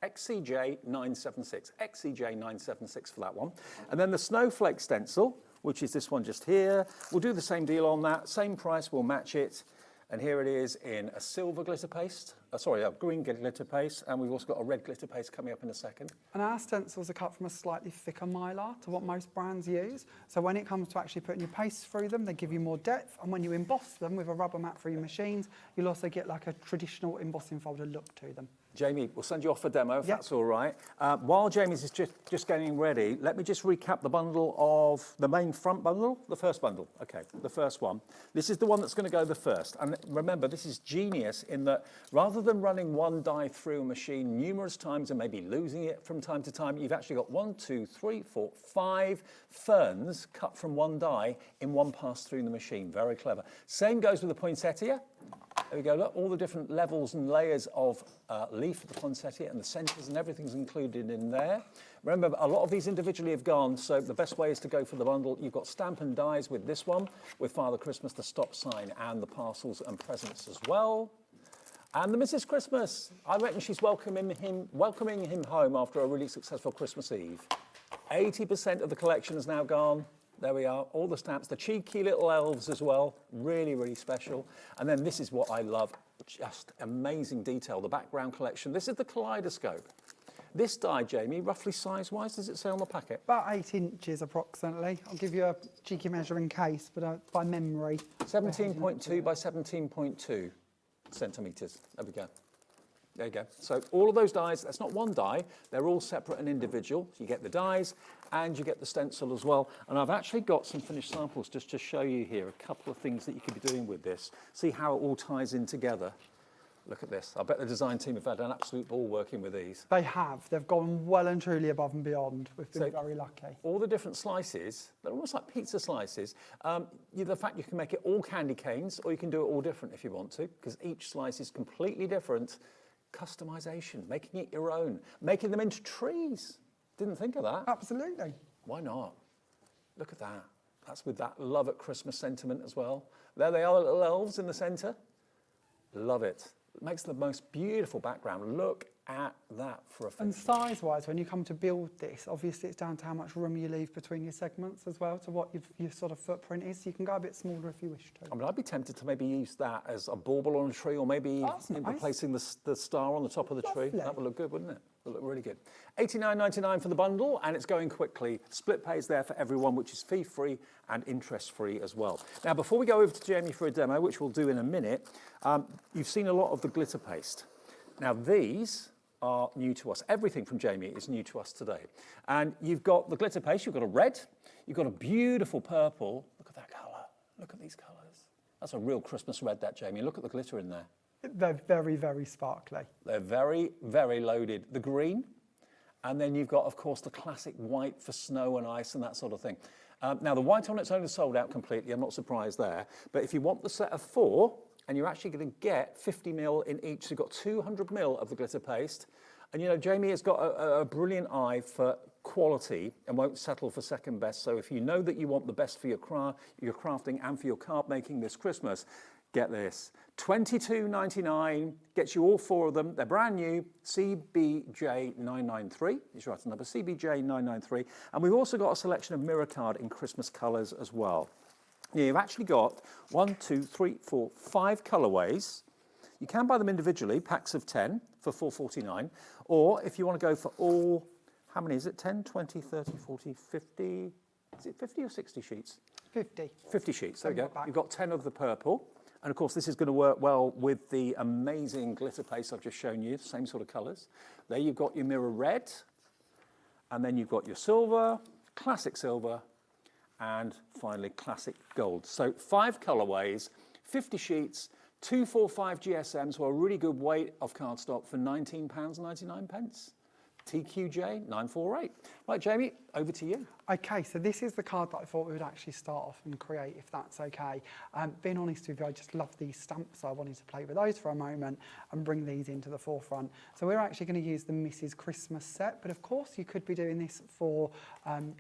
XCJ976. XCJ976 for that one. And then the Snowflake stencil, which is this one just here. We'll do the same deal on that. Same price, we'll match it. And here it is in a silver glitter paste, a green glitter paste, and we've also got a red glitter paste coming up in a second. And our stencils are cut from a slightly thicker mylar to what most brands use. So when it comes to actually putting your paste through them, they give you more depth. And when you emboss them with a rubber mat through your machines, you'll also get like a traditional embossing folder look to them. Jamie, we'll send you off for demo if that's all right. While Jamie's just getting ready, let me just recap the bundle of the main front bundle, the first bundle. Okay, the first one. This is the one that's going to go the first. And remember, this is genius in that rather than running one die through a machine numerous times and maybe losing it from time to time, you've actually got 5 ferns cut from one die in one pass through the machine. Very clever. Same goes with the poinsettia. There we go, look, all the different levels and layers of leaf of the poinsettia and the centres and everything's included in there. Remember, a lot of these individually have gone, so the best way is to go for the bundle. You've got stamp and dies with this one, with Father Christmas, the stop sign, and the parcels and presents as well. And the Mrs. Christmas, I reckon she's welcoming him home after a really successful Christmas Eve. 80% of the collection is now gone. There we are, all the stamps, the cheeky little elves as well, really, really special. And then this is what I love, just amazing detail, the background collection. This is the kaleidoscope. This die, Jamie, roughly size-wise, does it say on the packet? About 8 inches approximately. I'll give you a cheeky measure in case, but by memory. 17.2 by 17.2 centimetres. There we go. There you go. So all of those dies, that's not one die, they're all separate and individual. So you get the dies and you get the stencil as well. And I've actually got some finished samples just to show you here, a couple of things that you could be doing with this. See how it all ties in together. Look at this. I bet the design team have had an absolute ball working with these. They have. They've gone well and truly above and beyond. We've been very lucky. All the different slices, they're almost like pizza slices. The fact you can make it all candy canes or you can do it all different if you want to, because each slice is completely different. Customization, making it your own, making them into trees. Didn't think of that. Absolutely. Why not? Look at that. That's with that love at Christmas sentiment as well. There they are, little elves in the centre. Love it. It makes the most beautiful background. Look at that for a finish. And size-wise, when you come to build this, obviously it's down to how much room you leave between your segments as well, to what your sort of footprint is. So you can go a bit smaller if you wish to. I mean, I'd be tempted to maybe use that as a bauble on a tree, or maybe replacing the star on the top of the tree. That would look good, wouldn't it? It would look really good. $89.99 for the bundle, and it's going quickly. Split pay is there for everyone, which is fee-free and interest-free as well. Now, before we go over to Jamie for a demo, which we'll do in a minute, you've seen a lot of the glitter paste. Now, these are new to us. Everything from Jamie is new to us today. And you've got the glitter paste, you've got a red, you've got a beautiful purple. Look at that colour. Look at these colours. That's a real Christmas red, that, Jamie. Look at the glitter in there. They're very, very sparkly. They're very, very loaded. The green, and then you've got, of course, the classic white for snow and ice and that sort of thing. Now, the white on its own is sold out completely. I'm not surprised there. But if you want the set of 4, and you're actually going to get 50 mil in each. So you've got 200 mil of the glitter paste. And, you know, Jamie has got a brilliant eye for quality and won't settle for second best. So if you know that you want the best for your crafting and for your card making this Christmas, get this. $22.99 gets you all 4 of them. They're brand new, CBJ993. He's right, the number, CBJ993. And we've also got a selection of mirror card in Christmas colours as well. You've actually got 5 colourways. You can buy them individually, packs of 10 for $4.49, or if you want to go for all, how many is it? 10, 20, 30, 40, 50, is it 50 or 60 sheets? 50. 50 sheets, there we go. You've got 10 of the purple. And of course, this is going to work well with the amazing glitter paste I've just shown you, same sort of colours. There you've got your mirror red, and then you've got your silver, classic silver, and finally classic gold. So 5 colourways, 50 sheets, 245 GSMs, so a really good weight of cardstock for £19.99. TQJ 948. Right, Jamie, over to you. Okay, so this is the card that I thought we would actually start off and create, if that's okay. Being honest with you, I just love these stamps, so I wanted to play with those for a moment and bring these into the forefront. So we're actually going to use the Mrs. Christmas set, but of course you could be doing this for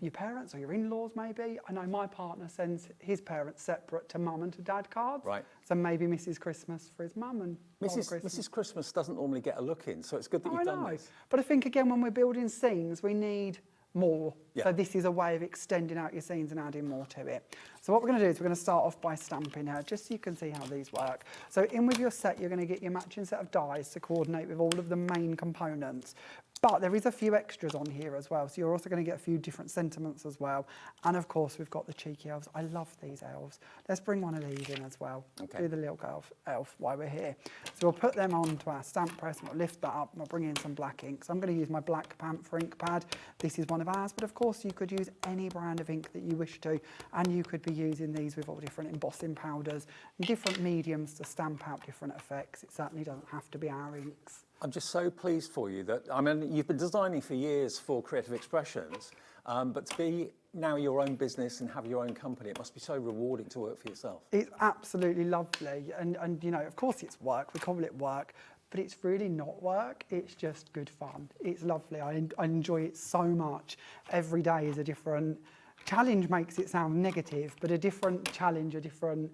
your parents or your in-laws maybe. I know my partner sends his parents separate to mum and to dad cards. Right. So maybe Mrs. Christmas for his mum and Mrs. Christmas doesn't normally get a look in, so it's good that you've done this. But I think, again, when we're building scenes, we need more. Yeah. So this is a way of extending out your scenes and adding more to it. So what we're going to do is we're going to start off by stamping her, just so you can see how these work. So in with your set, you're going to get your matching set of dies to coordinate with all of the main components. But there is a few extras on here as well. So you're also going to get a few different sentiments as well. And of course, we've got the cheeky elves. I love these elves. Let's bring one of these in as well. Okay. Do the little elf while we're here. So we'll put them onto our stamp press and we'll lift that up and we'll bring in some black ink. So I'm going to use my Black Panther ink pad. This is one of ours, but of course you could use any brand of ink that you wish to, and you could be using these with all different embossing powders and different mediums to stamp out different effects. It certainly doesn't have to be our inks. I'm just so pleased for you that, I mean, you've been designing for years for Creative Expressions, but to be now your own business and have your own company, it must be so rewarding to work for yourself. It's absolutely lovely. And you know, of course it's work, we call it work, but it's really not work, it's just good fun. It's lovely, I enjoy it so much. Every day is a different challenge, makes it sound negative, but a different challenge, a different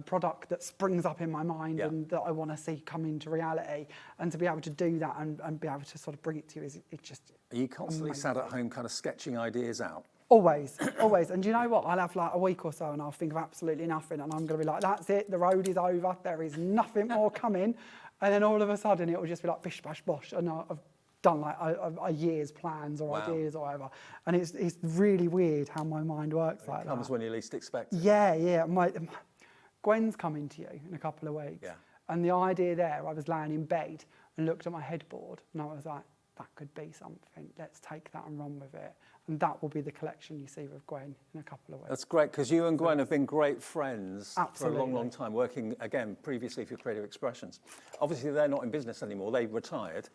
product that springs up in my mind and that I want to see come into reality, and to be able to do that and be able to sort of bring it to you, it's just Are you constantly amazing. sat at home kind of sketching ideas out? Always, always. And do you know what? I'll have like a week or so and I'll think of absolutely nothing and I'm going to be like, that's it, the road is over, there is nothing more coming. And then all of a sudden it will just be like bish, bash, bosh. And I've done like a year's plans or ideas or whatever. And it's really weird how my mind works like that. It comes when you least expect it. Yeah. Gwen's coming to you in a couple of weeks. Yeah. And the idea there, I was laying in bed and looked at my headboard and I was like, that could be something. Let's take that and run with it. And that will be the collection you see with Gwen in a couple of weeks. That's great, because you and Gwen have been great friends Absolutely. for a long, long time, working, again, previously for Creative Expressions. Obviously, they're not in business anymore. They retired.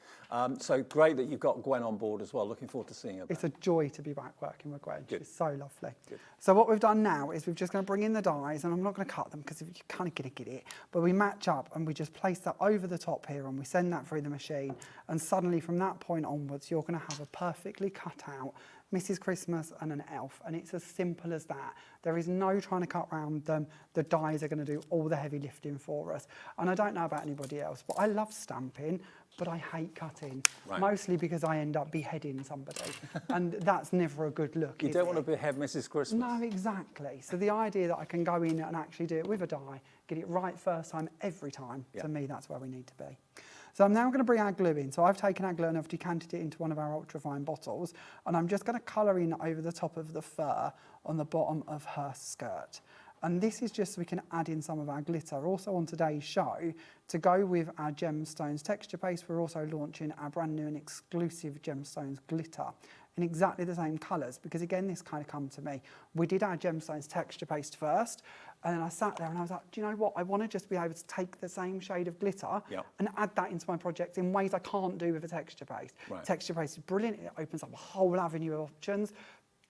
So great that you've got Gwen on board as well. Looking forward to seeing her back. It's a joy to be back working with Gwen. Good. She's so lovely. Good. So what we've done now is we're just going to bring in the dies, and I'm not going to cut them because you're kind of going to get it, but we match up and we just place that over the top here and we send that through the machine, and suddenly from that point onwards you're going to have a perfectly cut out Mrs. Christmas and an elf, and it's as simple as that. There is no trying to cut around them. The dies are going to do all the heavy lifting for us. And I don't know about anybody else, but I love stamping, but I hate cutting, mostly because I end up beheading somebody, and that's never a good look. You don't want to behead Mrs. Christmas. No, exactly. So the idea that I can go in and actually do it with a die, get it right first time, every time, to me, that's where we need to be. So I'm now going to bring our glue in. So I've taken our glue and I've decanted it into one of our ultrafine bottles, and I'm just going to colour in over the top of the fur on the bottom of her skirt. And this is just so we can add in some of our glitter. Also on today's show, to go with our Gemstones texture paste, we're also launching our brand new and exclusive Gemstones glitter in exactly the same colours, because again, this kind of come to me. We did our Gemstones texture paste first, and then I sat there and I was like, do you know what? I want to just be able to take the same shade of glitter and add that into my project in ways I can't do with a texture paste. Texture paste is brilliant. It opens up a whole avenue of options,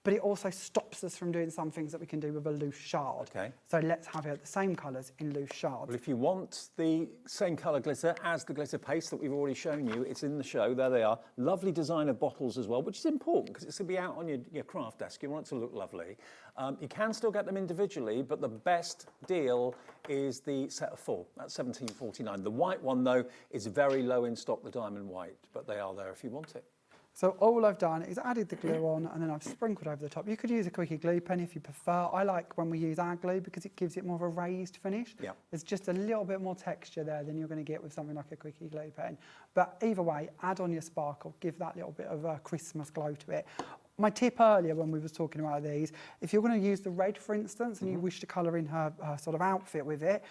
but it also stops us from doing some things that we can do with a loose shard. Okay. So let's have it the same colours in loose shards. Well, if you want the same colour glitter as the glitter paste that we've already shown you, it's in the show. There they are. Lovely designer bottles as well, which is important because it's going to be out on your craft desk. You want it to look lovely. You can still get them individually, but the best deal is the set of 4. That's $17.49. The white one, though, is very low in stock, the diamond white, but they are there if you want it. So all I've done is added the glue on and then I've sprinkled over the top. You could use a quickie glue pen if you prefer. I like when we use our glue because it gives it more of a raised finish. Yeah. There's just a little bit more texture there than you're going to get with something like a quickie glue pen. But either way, add on your sparkle, give that little bit of a Christmas glow to it. My tip earlier when we was talking about these, if you're going to use the red, for instance, and you wish to colour in her sort of outfit with it,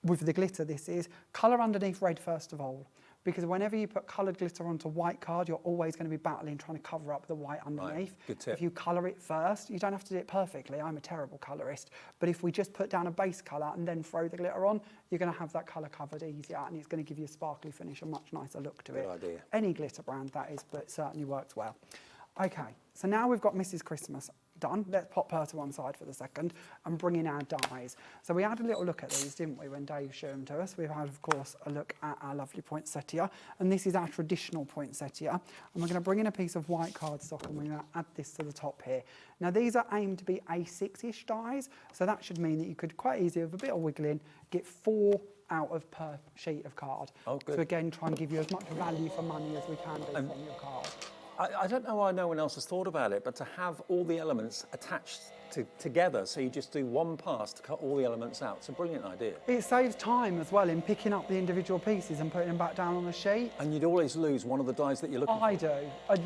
with the glitter this is, colour underneath red first of all. Because whenever you put coloured glitter onto white card, you're always going to be battling trying to cover up the white underneath. Right. Good tip. If you colour it first, you don't have to do it perfectly. I'm a terrible colourist. But if we just put down a base colour and then throw the glitter on, you're going to have that colour covered easier and it's going to give you a sparkly finish, a much nicer look to it. Good idea. Any glitter brand, that is, but it certainly works well. Okay, so now we've got Mrs. Christmas done. Let's pop her to one side for the second and bring in our dies. So we had a little look at these, didn't we, when Dave showed them to us. We've had, of course, a look at our lovely poinsettia, and this is our traditional poinsettia. And we're going to bring in a piece of white cardstock and we're going to add this to the top here. Now, these are aimed to be A6-ish dies, so that should mean that you could quite easily, with a bit of wiggling, get 4 out of per sheet of card. Oh, good. So again, try and give you as much value for money as we can do from your card. I don't know why no one else has thought about it, but to have all the elements attached together, so you just do one pass to cut all the elements out. It's a brilliant idea. It saves time as well in picking up the individual pieces and putting them back down on the sheet. And you'd always lose one of the dies that you're looking for. I do.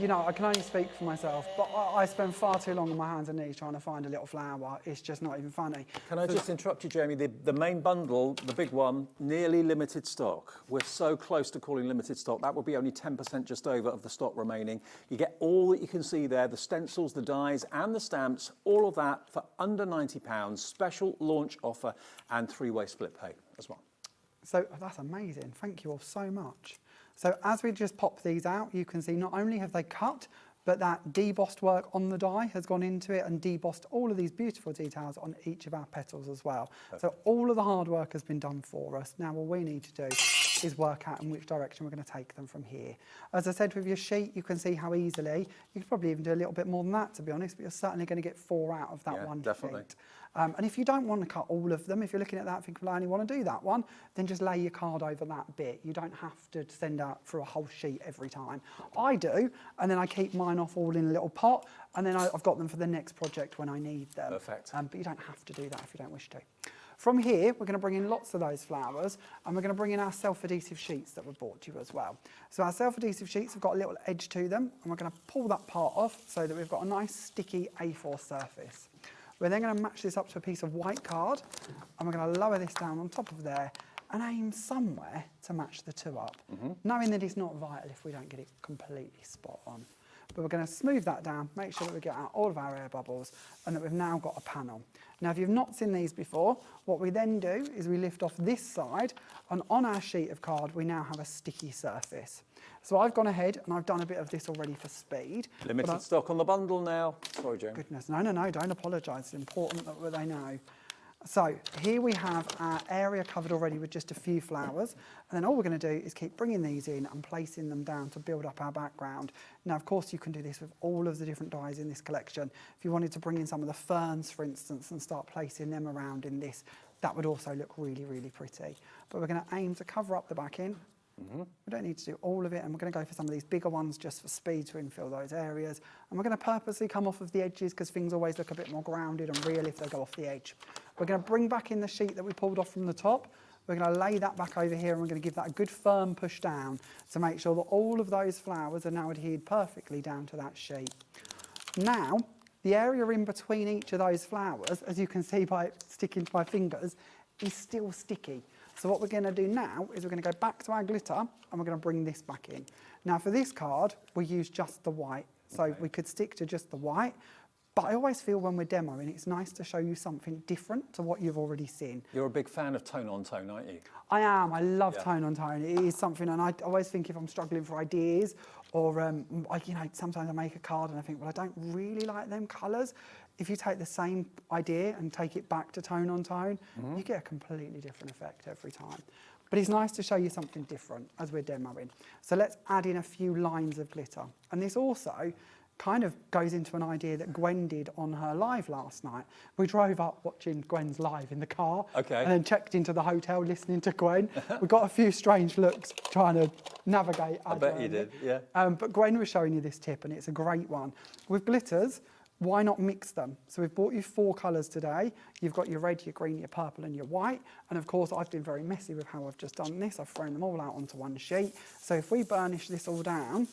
You know, I can only speak for myself, but I spend far too long on my hands and knees trying to find a little flower. It's just not even funny. Can I just interrupt you, Jamie? The main bundle, the big one, nearly limited stock. We're so close to calling limited stock. That will be only 10% just over of the stock remaining. You get all that you can see there, the stencils, the dies and the stamps, all of that for under £90, special launch offer and 3-way split pay as well. So that's amazing. Thank you all so much. So as we just pop these out, you can see not only have they cut, but that debossed work on the die has gone into it and debossed all of these beautiful details on each of our petals as well. Perfect. So all of the hard work has been done for us. Now all we need to do is work out in which direction we're going to take them from here. As I said, with your sheet, you can see how easily, you could probably even do a little bit more than that, to be honest, but you're certainly going to get 4 out of that one definitely. sheet. And if you don't want to cut all of them, if you're looking at that and thinking, well, I only want to do that one, then just lay your card over that bit. You don't have to send out through a whole sheet every time. I do, and then I keep mine off all in a little pot, and then I've got them for the next project when I need them. Perfect. But you don't have to do that if you don't wish to. From here, we're going to bring in lots of those flowers, and we're going to bring in our self-adhesive sheets that were brought to you as well. So our self-adhesive sheets have got a little edge to them, and we're going to pull that part off so that we've got a nice sticky A4 surface. We're then going to match this up to a piece of white card, and we're going to lower this down on top of there and aim somewhere to match the 2 up, knowing that it's not vital if we don't get it completely spot on. But we're going to smooth that down, make sure that we get out all of our air bubbles and that we've now got a panel. Now, if you've not seen these before, what we then do is we lift off this side, and on our sheet of card, we now have a sticky surface. So I've gone ahead and I've done a bit of this already for speed. Limited stock on the bundle now. Sorry, Jamie. Goodness, no, don't apologise. It's important that they know. So here we have our area covered already with just a few flowers, and then all we're going to do is keep bringing these in and placing them down to build up our background. Now, of course, you can do this with all of the different dies in this collection. If you wanted to bring in some of the ferns, for instance, and start placing them around in this, that would also look really, really pretty. But we're going to aim to cover up the backing. We don't need to do all of it, and we're going to go for some of these bigger ones just for speed to infill those areas. And we're going to purposely come off of the edges because things always look a bit more grounded and real if they go off the edge. We're going to bring back in the sheet that we pulled off from the top. We're going to lay that back over here, and we're going to give that a good firm push down to make sure that all of those flowers are now adhered perfectly down to that sheet. Now, the area in between each of those flowers, as you can see by sticking to my fingers, is still sticky. So what we're going to do now is we're going to go back to our glitter and we're going to bring this back in. Now for this card, we use just the white. So we could stick to just the white, but I always feel when we're demoing, it's nice to show you something different to what you've already seen. You're a big fan of tone on tone, aren't you? I am. I love tone on tone. It is something, and I always think if I'm struggling for ideas, or sometimes I make a card and I think, well, I don't really like them colours. If you take the same idea and take it back to tone on tone, you get a completely different effect every time. But it's nice to show you something different as we're demoing. So let's add in a few lines of glitter. And this also kind of goes into an idea that Gwen did on her live last night. We drove up watching Gwen's live in the car, Okay. and then checked into the hotel listening to Gwen. We got a few strange looks trying to navigate our I bet journey. you did, yeah. But Gwen was showing you this tip, and it's a great one. With glitters, why not mix them? So we've brought you 4 colours today. You've got your red, your green, your purple and your white. And of course, I've been very messy with how I've just done this. I've thrown them all out onto one sheet. So if we burnish this all down,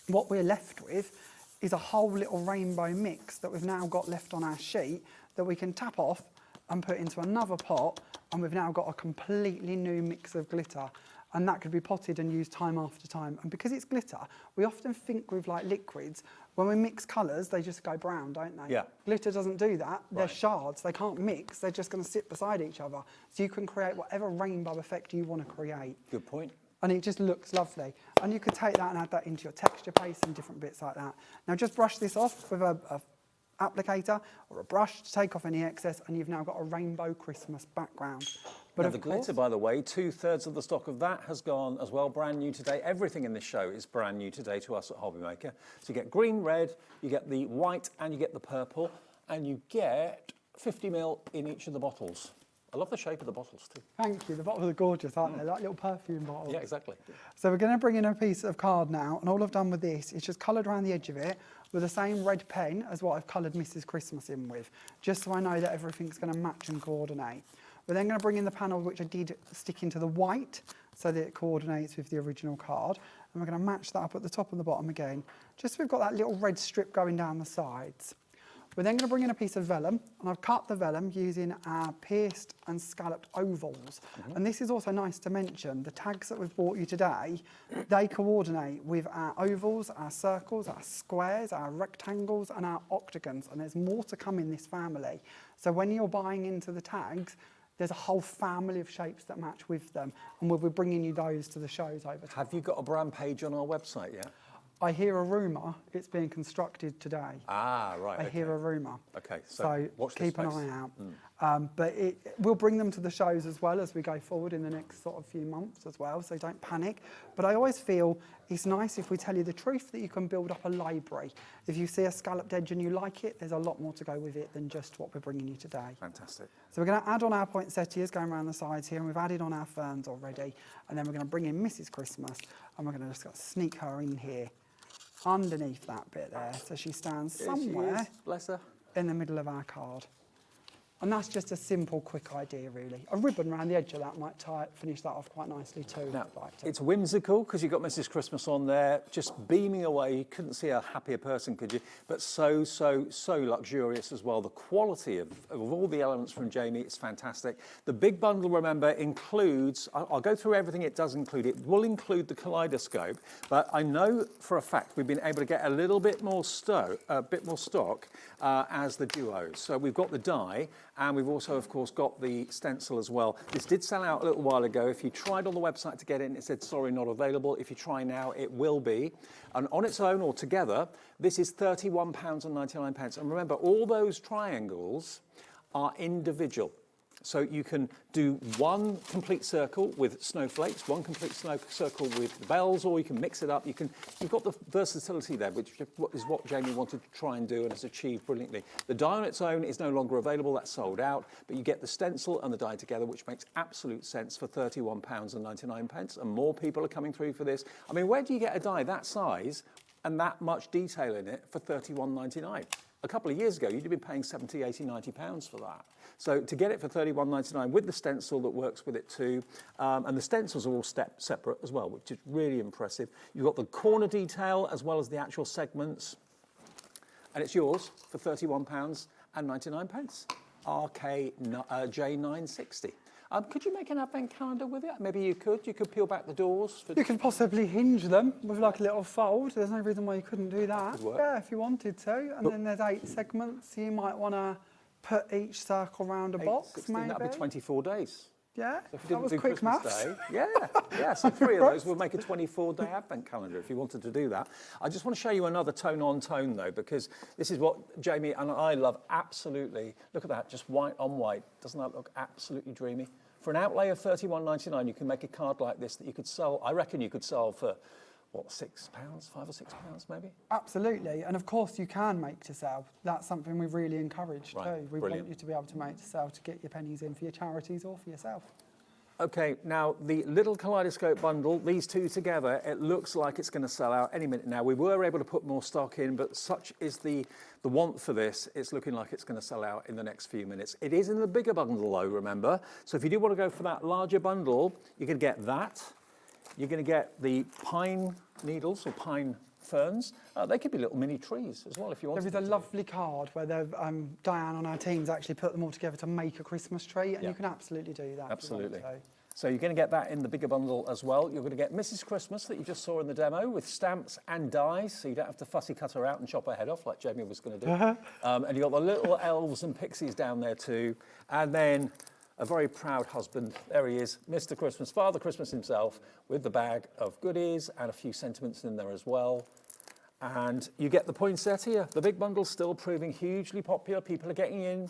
what we're left with is a whole little rainbow mix that we've now got left on our sheet that we can tap off and put into another pot, and we've now got a completely new mix of glitter. And that could be potted and used time after time. And because it's glitter, we often think with like liquids, when we mix colours, they just go brown, don't they? Yeah. Glitter doesn't do that. They're Right. shards. They can't mix. They're just going to sit beside each other. So you can create whatever rainbow effect you want to create. Good point. And it just looks lovely. And you could take that and add that into your texture paste and different bits like that. Now just brush this off with a applicator or a brush to take off any excess, and you've now got a rainbow Christmas background. But Now, of the course, glitter, by the way, 2/3 of the stock of that has gone as well, brand new today. Everything in this show is brand new today to us at HobbyMaker. So you get green, red, you get the white, and you get the purple, and you get 50ml in each of the bottles. I love the shape of the bottles too. thank you. The bottles are gorgeous, aren't they? Like little perfume bottles. Yeah, exactly. So we're going to bring in a piece of card now, and all I've done with this is just coloured around the edge of it with the same red pen as what I've coloured Mrs. Christmas in with, just so I know that everything's going to match and coordinate. We're then going to bring in the panel which I did stick into the white so that it coordinates with the original card, and we're going to match that up at the top and the bottom again, just so we've got that little red strip going down the sides. We're then going to bring in a piece of vellum, and I've cut the vellum using our pierced and scalloped ovals. And this is also nice to mention, the tags that we've brought you today, they coordinate with our ovals, our circles, our squares, our rectangles and our octagons, and there's more to come in this family. So when you're buying into the tags, there's a whole family of shapes that match with them, and we'll be bringing you those to the shows over time. Have you got a brand page on our website yet? I hear a rumour it's being constructed today. Ah, right. I hear a rumour. Okay, So watch this keep an space. eye out. But we'll bring them to the shows as well as we go forward in the next sort of few months as well, so don't panic. But I always feel it's nice if we tell you the truth that you can build up a library. If you see a scalloped edge and you like it, there's a lot more to go with it than just what we're bringing you today. Fantastic. So we're going to add on our poinsettias going around the sides here, and we've added on our ferns already. And then we're going to bring in Mrs. Christmas, and we're going to just sneak her in here underneath that bit there, so she stands somewhere Bless her. in the middle of our card. And that's just a simple, quick idea, really. A ribbon around the edge of that might finish that off quite nicely too. Now, I'd like to. it's whimsical because you've got Mrs. Christmas on there, just beaming away. You couldn't see a happier person, could you? But so luxurious as well. The quality of all the elements from Jamie is fantastic. The big bundle, remember, includes, I'll go through everything it does include. It will include the kaleidoscope, but I know for a fact we've been able to get a little bit more stock as the duos. So we've got the die, and we've also, of course, got the stencil as well. This did sell out a little while ago. If you tried on the website to get it, it said, sorry, not available. If you try now, it will be. And on its own or together, this is £31.99. And remember, all those triangles are individual. So you can do one complete circle with snowflakes, one complete circle with the bells, or you can mix it up. You've got the versatility there, which is what Jamie wanted to try and do and has achieved brilliantly. The die on its own is no longer available, that's sold out, but you get the stencil and the die together, which makes absolute sense for £31.99, and more people are coming through for this. I mean, where do you get a die that size and that much detail in it for £31.99? A couple of years ago, you'd have been paying £70, £80, £90 for that. So to get it for £31.99 with the stencil that works with it too, and the stencils are all separate as well, which is really impressive. You've got the corner detail as well as the actual segments, and it's yours for £31.99. RKJ960. Could you make an advent calendar with it? Maybe you could. You could peel back the doors. You could possibly hinge them with like a little fold. There's no reason why you couldn't do that. Could work. Yeah, if you wanted to. And then there's 8 segments. You might want to put each circle round a box, 16, maybe. that'd be 24 days. Yeah, So if you that didn't was do quick Christmas maths. Day, yeah. So 3 of those will make a 24-day advent calendar if you wanted to do that. I just want to show you another tone on tone though, because this is what Jamie and I love absolutely. Look at that, just white on white. Doesn't that look absolutely dreamy? For an outlay of £31.99, you can make a card like this that you could sell. I reckon you could sell for what, £6, £5 or £6 maybe? Absolutely, and of course you can make to sell. That's something we really encourage too. We want you to be able to make to sell to get your pennies in for your charities or for yourself. Okay, now the little kaleidoscope bundle, these two together, it looks like it's going to sell out any minute now. We were able to put more stock in, but such is the want for this, it's looking like it's going to sell out in the next few minutes. It is in the bigger bundle though, remember. So if you do want to go for that larger bundle, you're going to get that. You're going to get the pine needles or pine ferns. They could be little mini trees as well if you want. There is a lovely card where Diane on our team's actually put them all together to make a Christmas tree, and you can absolutely do that. Absolutely. So you're going to get that in the bigger bundle as well. You're going to get Mrs. Christmas that you just saw in the demo with stamps and dies, so you don't have to fussy cut her out and chop her head off like Jamie was going to do. And you've got the little elves and pixies down there too. And then a very proud husband, there he is, Mr. Christmas, Father Christmas himself, with the bag of goodies and a few sentiments in there as well. And you get the poinsettia. The big bundle's still proving hugely popular. People are getting in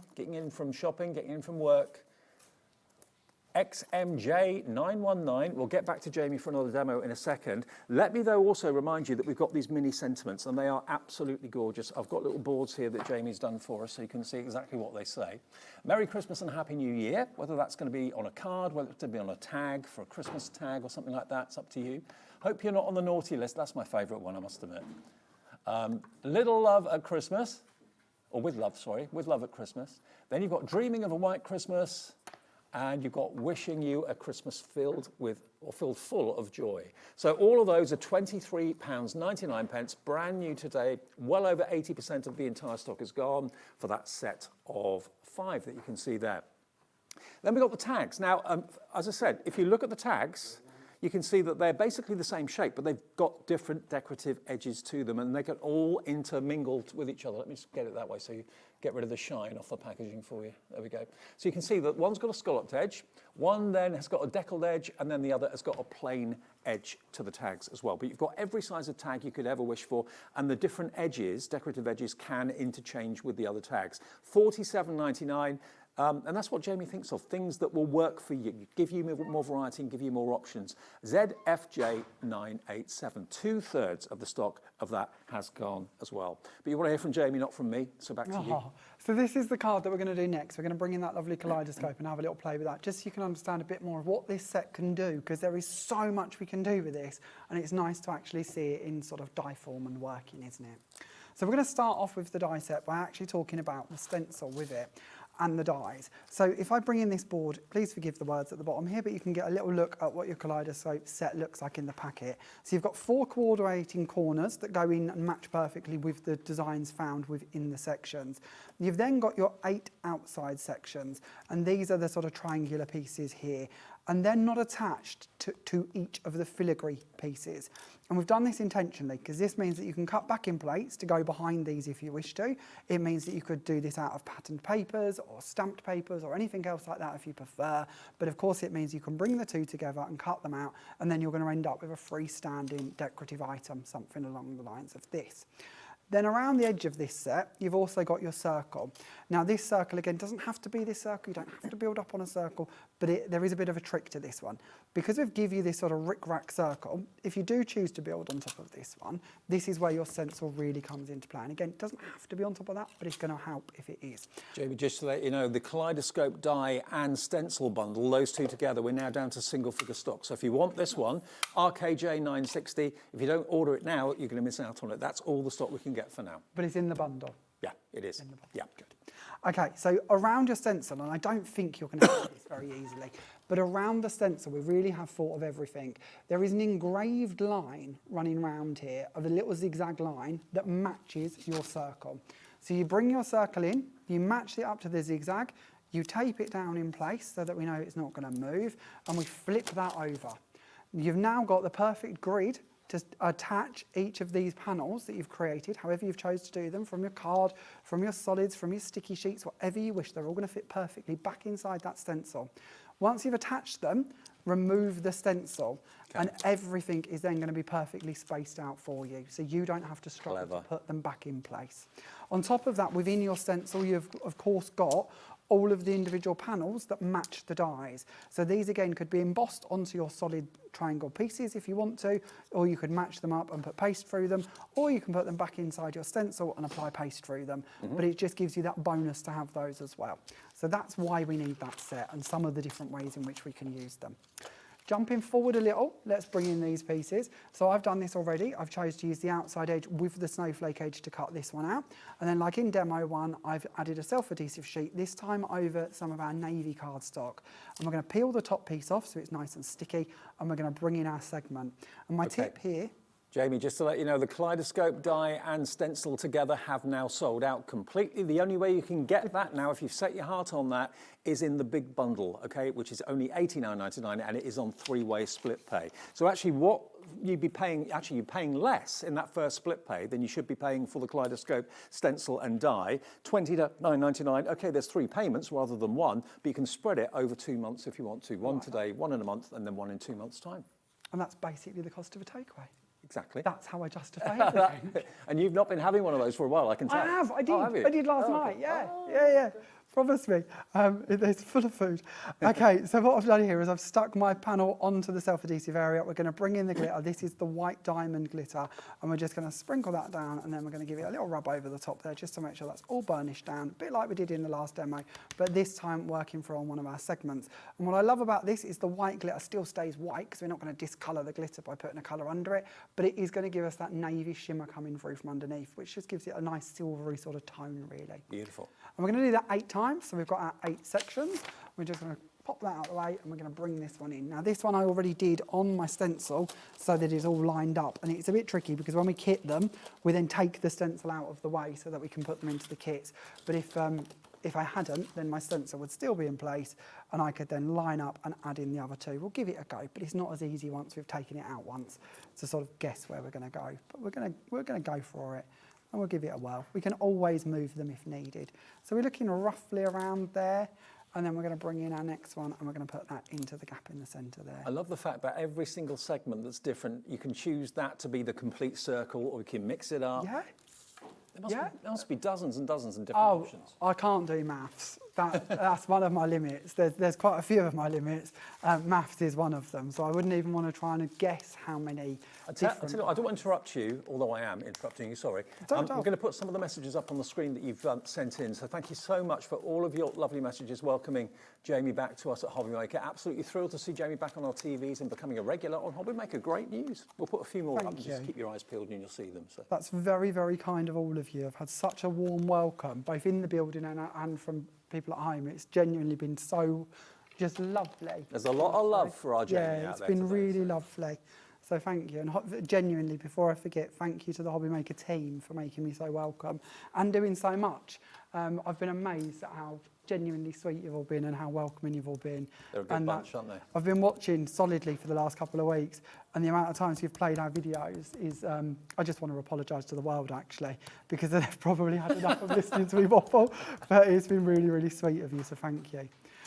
from shopping, getting in from work. XMJ919. We'll get back to Jamie for another demo in a second. Let me, though, also remind you that we've got these mini sentiments, and they are absolutely gorgeous. I've got little boards here that Jamie's done for us, so you can see exactly what they say. Merry Christmas and Happy New Year. Whether that's going to be on a card, whether it's going to be on a tag, for a Christmas tag or something like that, it's up to you. Hope you're not on the naughty list. That's my favourite one, I must admit. Little Love at Christmas, or With Love, sorry, With Love at Christmas. Then you've got Dreaming of a White Christmas, and you've got Wishing You a Christmas filled full of joy. So all of those are £23.99, brand new today. Well over 80% of the entire stock is gone for that set of 5 that you can see there. Then we've got the tags. Now, as I said, if you look at the tags, you can see that they're basically the same shape, but they've got different decorative edges to them, and they can all intermingle with each other. Let me just get it that way so you get rid of the shine off the packaging for you. There we go. So you can see that one's got a scalloped edge, one then has got a deckled edge, and then the other has got a plain edge to the tags as well. But you've got every size of tag you could ever wish for, and the different edges, decorative edges, can interchange with the other tags. £47.99. And that's what Jamie thinks of, things that will work for you, give you more variety and give you more options. ZFJ987, 2/3 of the stock of that has gone as well. But you want to hear from Jamie, not from me, so back to you. So this is the card that we're going to do next. We're going to bring in that lovely kaleidoscope and have a little play with that, just so you can understand a bit more of what this set can do, because there is so much we can do with this, and it's nice to actually see it in sort of die form and working, isn't it? So we're going to start off with the die set by actually talking about the stencil with it and the dies. So if I bring in this board, please forgive the words at the bottom here, but you can get a little look at what your kaleidoscope set looks like in the packet. So you've got 4 coordinating corners that go in and match perfectly with the designs found within the sections. You've then got your 8 outside sections, and these are the sort of triangular pieces here, and they're not attached to each of the filigree pieces. And we've done this intentionally because this means that you can cut backing plates to go behind these if you wish to. It means that you could do this out of patterned papers or stamped papers or anything else like that if you prefer. But of course it means you can bring the two together and cut them out, and then you're going to end up with a freestanding decorative item, something along the lines of this. Then around the edge of this set, you've also got your circle. Now this circle, again, doesn't have to be this circle. You don't have to build up on a circle, but there is a bit of a trick to this one. Because we've given you this sort of rick-rack circle, if you do choose to build on top of this one, this is where your stencil really comes into play. And again, it doesn't have to be on top of that, but it's going to help if it is. Jamie, just to let you know, the kaleidoscope die and stencil bundle, those two together, we're now down to single figure stock. So if you want this one, RKJ960, if you don't order it now, you're going to miss out on it. That's all the stock we can get for now. But it's in the bundle. Yeah, it is. Yeah, good. Okay, so around your stencil, and I don't think you're going to get this very easily, but around the stencil, we really have thought of everything. There is an engraved line running around here of a little zigzag line that matches your circle. So you bring your circle in, you match it up to the zigzag, you tape it down in place so that we know it's not going to move, and we flip that over. You've now got the perfect grid to attach each of these panels that you've created, however you've chose to do them, from your card, from your solids, from your sticky sheets, whatever you wish. They're all going to fit perfectly back inside that stencil. Once you've attached them, remove the stencil, and everything is then going to be perfectly spaced out for you, so you don't have to struggle to put them back in place. On top of that, within your stencil, you've of course got all of the individual panels that match the dies. So these again could be embossed onto your solid triangle pieces if you want to, or you could match them up and put paste through them, or you can put them back inside your stencil and apply paste through them. But it just gives you that bonus to have those as well. So that's why we need that set and some of the different ways in which we can use them. Jumping forward a little, let's bring in these pieces. So I've done this already. I've chosen to use the outside edge with the snowflake edge to cut this one out. And then like in demo one, I've added a self-adhesive sheet, this time over some of our navy cardstock. And we're going to peel the top piece off so it's nice and sticky, and we're going to bring in our segment. And my tip here... Jamie, just to let you know, the kaleidoscope die and stencil together have now sold out completely. The only way you can get that now, if you've set your heart on that, is in the big bundle, okay, which is only $89.99, and it is on 3-way split pay. So actually what you'd be paying, you're paying less in that first split pay than you should be paying for the kaleidoscope, stencil and die. $20 to $9.99, okay, there's 3 payments rather than 1, but you can spread it over 2 months if you want to. One today, 1 in a month, and then 1 in 2 months' time. And that's basically the cost of a takeaway. Exactly. That's how I justify everything. And you've not been having one of those for a while, I can tell. I have, I did. Oh, have you? I did last night, yeah. Yeah. Promise me. It's full of food. Okay, so what I've done here is I've stuck my panel onto the self-adhesive area. We're going to bring in the glitter. This is the white diamond glitter, and we're just going to sprinkle that down, and then we're going to give it a little rub over the top there just to make sure that's all burnished down, a bit like we did in the last demo, but this time working for on one of our segments. And what I love about this is the white glitter still stays white, because we're not going to discolour the glitter by putting a colour under it, but it is going to give us that navy shimmer coming through from underneath, which just gives it a nice silvery sort of tone, really. Beautiful. And we're going to do that 8 times. So we've got our 8 sections. We're just going to pop that out of the way, and we're going to bring this one in. Now this one I already did on my stencil so that it's all lined up, and it's a bit tricky because when we kit them, we then take the stencil out of the way so that we can put them into the kits. But if I hadn't, then my stencil would still be in place, and I could then line up and add in the other 2. We'll give it a go, but it's not as easy once we've taken it out once to sort of guess where we're going to go. But we're going to go for it. And we'll give it a whirl. We can always move them if needed. So we're looking roughly around there, and then we're going to bring in our next one, and we're going to put that into the gap in the centre there. I love the fact that every single segment that's different, you can choose that to be the complete circle, or you can mix it up. Yeah. There must be dozens and dozens of different options. I can't do maths. That's one of my limits. There's quite a few of my limits. Maths is one of them, so I wouldn't even want to try and guess how many different... I don't want to interrupt you, although I am interrupting you, sorry. I'm going to put some of the messages up on the screen that you've sent in, so thank you so much for all of your lovely messages welcoming Jamie back to us at HobbyMaker. Absolutely thrilled to see Jamie back on our TVs and becoming a regular on HobbyMaker. Great news. We'll put a few more up, just keep your eyes peeled and you'll see them. So. That's very, very kind of all of you. I've had such a warm welcome, both in the building and from people at home. It's genuinely been so just lovely. There's a lot of love for our Jamie Yeah, it's been really lovely. So thank you. And genuinely, before I forget, thank you to the HobbyMaker team for making me so welcome and doing so much. I've been amazed at how genuinely sweet you've all been and how welcoming you've all been. They're a good bunch, aren't they? I've been watching solidly for the last couple of weeks, and the amount of times you've played our videos is, I just want to apologise to the world actually, because they've probably had enough of listening to me waffle, but it's been really, really sweet of you, so thank you.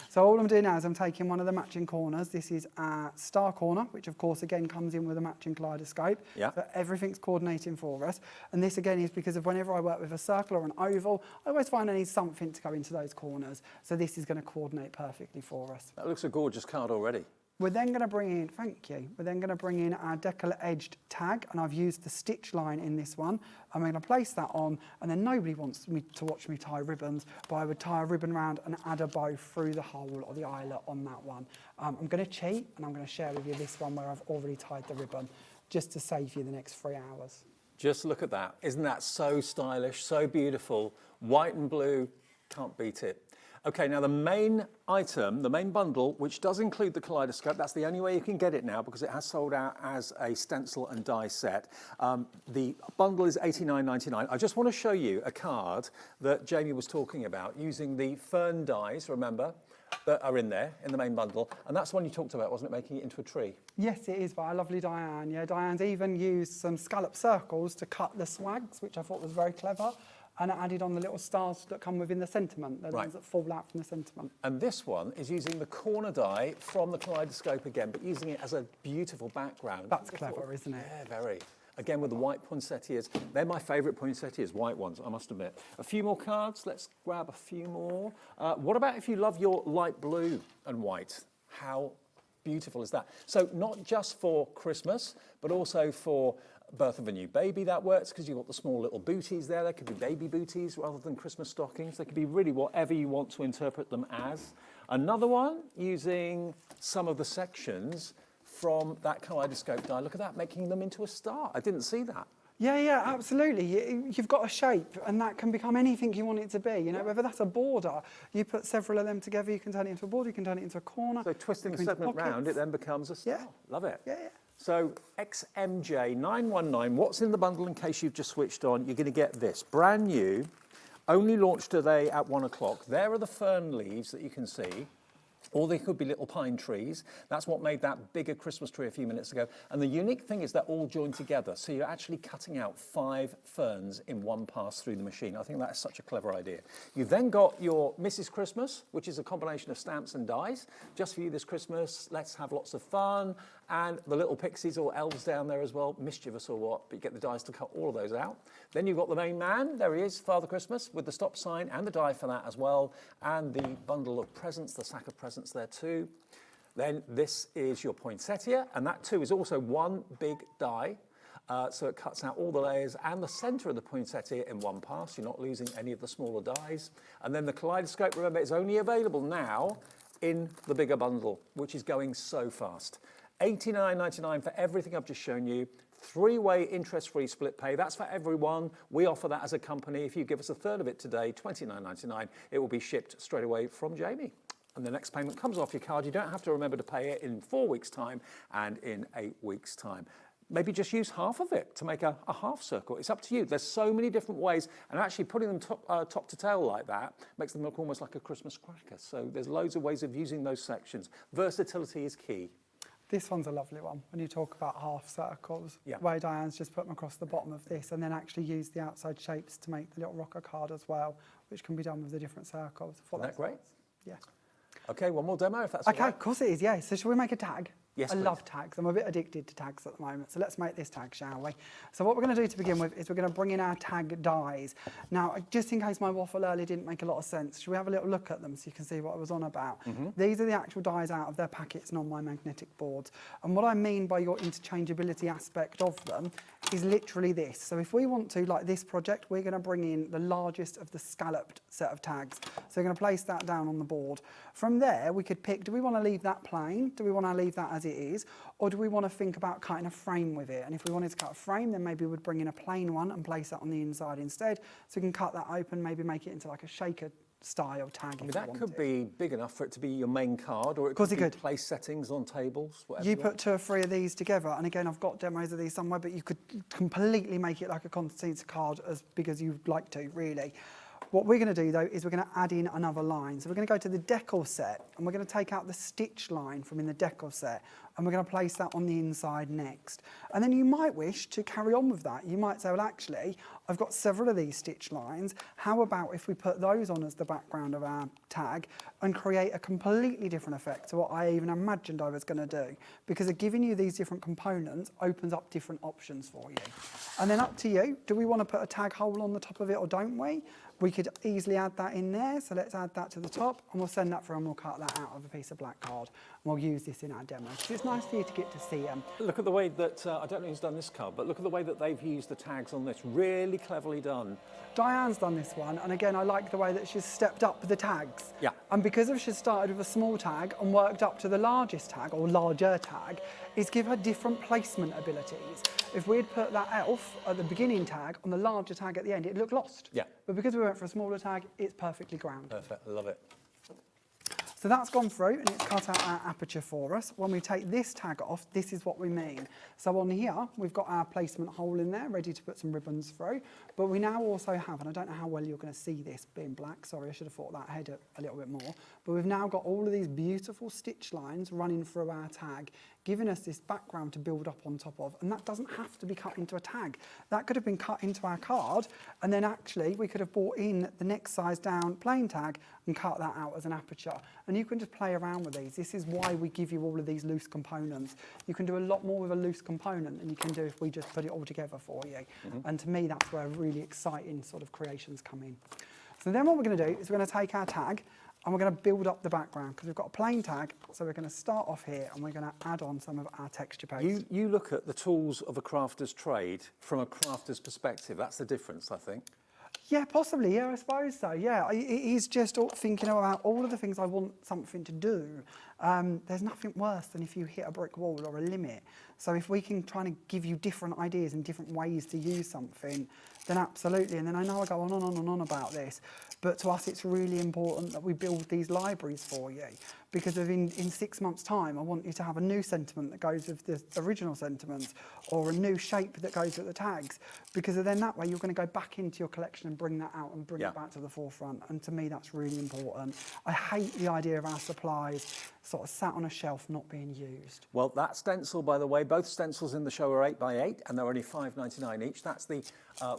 So all I'm doing now is I'm taking one of the matching corners. This is our star corner, which of course again comes in with a matching kaleidoscope. Yeah. So everything's coordinating for us. And this again is because of whenever I work with a circle or an oval, I always find I need something to go into those corners. So this is going to coordinate perfectly for us. That looks a gorgeous card already. We're then going to bring in, thank you, we're then going to bring in our decal edged tag, and I've used the stitch line in this one. I'm going to place that on, and then nobody wants me to watch me tie ribbons, but I would tie a ribbon round and add a bow through the hole or the eyelet on that one. I'm going to cheat, and I'm going to share with you this one where I've already tied the ribbon, just to save you the next 3 hours. Just look at that. Isn't that so stylish, so beautiful? White and blue, can't beat it. Okay, now the main item, the main bundle, which does include the kaleidoscope, that's the only way you can get it now because it has sold out as a stencil and die set. The bundle is $89.99. I just want to show you a card that Jamie was talking about using the fern dies, remember, that are in there in the main bundle. And that's the one you talked about, wasn't it, making it into a tree? Yes, it is by our lovely Diane. Yeah, Diane's even used some scallop circles to cut the swags, which I thought was very clever. And added on the little stars that come within the sentiment, the ones that fall out from the sentiment. And this one is using the corner die from the kaleidoscope again, but using it as a beautiful background. That's clever, isn't it? Yeah, very. Again, with the white poinsettias. They're my favourite poinsettias, white ones, I must admit. A few more cards. Let's grab a few more. What about if you love your light blue and white? How beautiful is that? So not just for Christmas, but also for birth of a new baby, that works because you've got the small little booties there. They could be baby booties rather than Christmas stockings. They could be really whatever you want to interpret them as. Another one, using some of the sections from that kaleidoscope die. Look at that, making them into a star. I didn't see that. Yeah, absolutely. You've got a shape, and that can become anything you want it to be. You know, whether that's a border, you put several of them together, you can turn it into a border, you can turn it into a corner. So twisting the segment round, it then becomes a star. Yeah. Love it. Yeah. So XMJ919, what's in the bundle in case you've just switched on? You're going to get this, brand new, only launched today at 1 o'clock. There are the fern leaves that you can see. Or they could be little pine trees. That's what made that bigger Christmas tree a few minutes ago. And the unique thing is they're all joined together. So you're actually cutting out 5 ferns in one pass through the machine. I think that's such a clever idea. You've then got your Mrs. Christmas, which is a combination of stamps and dies. Just for you this Christmas, let's have lots of fun. And the little pixies or elves down there as well, mischievous or what, but you get the dies to cut all of those out. Then you've got the main man, there he is, Father Christmas, with the stop sign and the die for that as well. And the bundle of presents, the sack of presents there too. Then this is your poinsettia, and that too is also one big die. So it cuts out all the layers and the centre of the poinsettia in one pass. You're not losing any of the smaller dies. And then the kaleidoscope, remember, is only available now in the bigger bundle, which is going so fast. $89.99 for everything I've just shown you. 3-way interest-free split pay. That's for everyone. We offer that as a company. If you give us a third of it today, $29.99, it will be shipped straight away from Jamie. And the next payment comes off your card. You don't have to remember to pay it in 4 weeks' time and in 8 weeks' time. Maybe just use half of it to make a half circle. It's up to you. There's so many different ways, and actually putting them top to tail like that makes them look almost like a Christmas cracker. So there's loads of ways of using those sections. Versatility is key. This one's a lovely one. When you talk about half circles, Yeah. way Diane's just put them across the bottom of this and then actually use the outside shapes to make the little rocker card as well, which can be done with the different circles. Isn't that great? Yeah. Okay, one more demo if that's Okay, all right. of course it is, yeah. So shall we make a tag? Yes, I please. love tags. I'm a bit addicted to tags at the moment. So let's make this tag, shall we? So what we're going to do to begin with is we're going to bring in our tag dies. Now, just in case my waffle earlier didn't make a lot of sense, should we have a little look at them so you can see what I was on about? These are the actual dies out of their packets and on my magnetic boards. And what I mean by your interchangeability aspect of them is literally this. So if we want to, like this project, we're going to bring in the largest of the scalloped set of tags. So we're going to place that down on the board. From there, we could pick, do we want to leave that plain? Do we want to leave that as it is? Or do we want to think about cutting a frame with it? And if we wanted to cut a frame, then maybe we'd bring in a plain one and place that on the inside instead. So we can cut that open, maybe make it into like a shaker style tag. I mean, that could be big enough for it to be your main card, or it could be place settings on tables, whatever. You put 2 or 3 of these together, and again, I've got demos of these somewhere, but you could completely make it like a concertina card as big as you'd like to, really. What we're going to do, though, is we're going to add in another line. So we're going to go to the decal set, and we're going to take out the stitch line from in the decal set, and we're going to place that on the inside next. And then you might wish to carry on with that. You might say, well, actually, I've got several of these stitch lines. How about if we put those on as the background of our tag and create a completely different effect to what I even imagined I was going to do? Because giving you these different components opens up different options for you. And then up to you, do we want to put a tag hole on the top of it or don't we? We could easily add that in there, so let's add that to the top, and we'll send that through and we'll cut that out of a piece of black card. And we'll use this in our demo. So it's nice for you to get to see them. Look at the way that, I don't know who's done this card, but look at the way that they've used the tags on this. Really cleverly done. Diane's done this one, and again, I like the way that she's stepped up with the tags. Yeah. And because she's started with a small tag and worked up to the largest tag, or larger tag, is give her different placement abilities. If we'd put that elf at the beginning tag on the larger tag at the end, it'd look lost. Yeah. But because we went for a smaller tag, it's perfectly grounded. Perfect, I love it. So that's gone through and it's cut out our aperture for us. When we take this tag off, this is what we mean. So on here, we've got our placement hole in there, ready to put some ribbons through. But we now also have, and I don't know how well you're going to see this being black, sorry, I should have thought that ahead a little bit more. But we've now got all of these beautiful stitch lines running through our tag, giving us this background to build up on top of. And that doesn't have to be cut into a tag. That could have been cut into our card, and then actually we could have brought in the next size down plain tag and cut that out as an aperture. And you can just play around with these. This is why we give you all of these loose components. You can do a lot more with a loose component than you can do if we just put it all together for you. And to me, that's where really exciting sort of creations come in. So then what we're going to do is we're going to take our tag and we're going to build up the background because we've got a plain tag. So we're going to start off here and we're going to add on some of our texture paste. You look at the tools of a crafter's trade from a crafter's perspective. That's the difference, I think. Yeah, possibly. Yeah, I suppose so. Yeah, he's just thinking about all of the things I want something to do. There's nothing worse than if you hit a brick wall or a limit. So if we can try and give you different ideas and different ways to use something, then absolutely. And then I know I go on and on and on about this, but to us it's really important that we build these libraries for you, because in 6 months' time I want you to have a new sentiment that goes with the original sentiments, or a new shape that goes with the tags, because then that way you're going to go back into your collection and bring that out and bring it back to the forefront. And to me that's really important. I hate the idea of our supplies sort of sat on a shelf not being used. Well, that stencil, by the way, both stencils in the show are 8x8 and they're only $5.99 each. That's the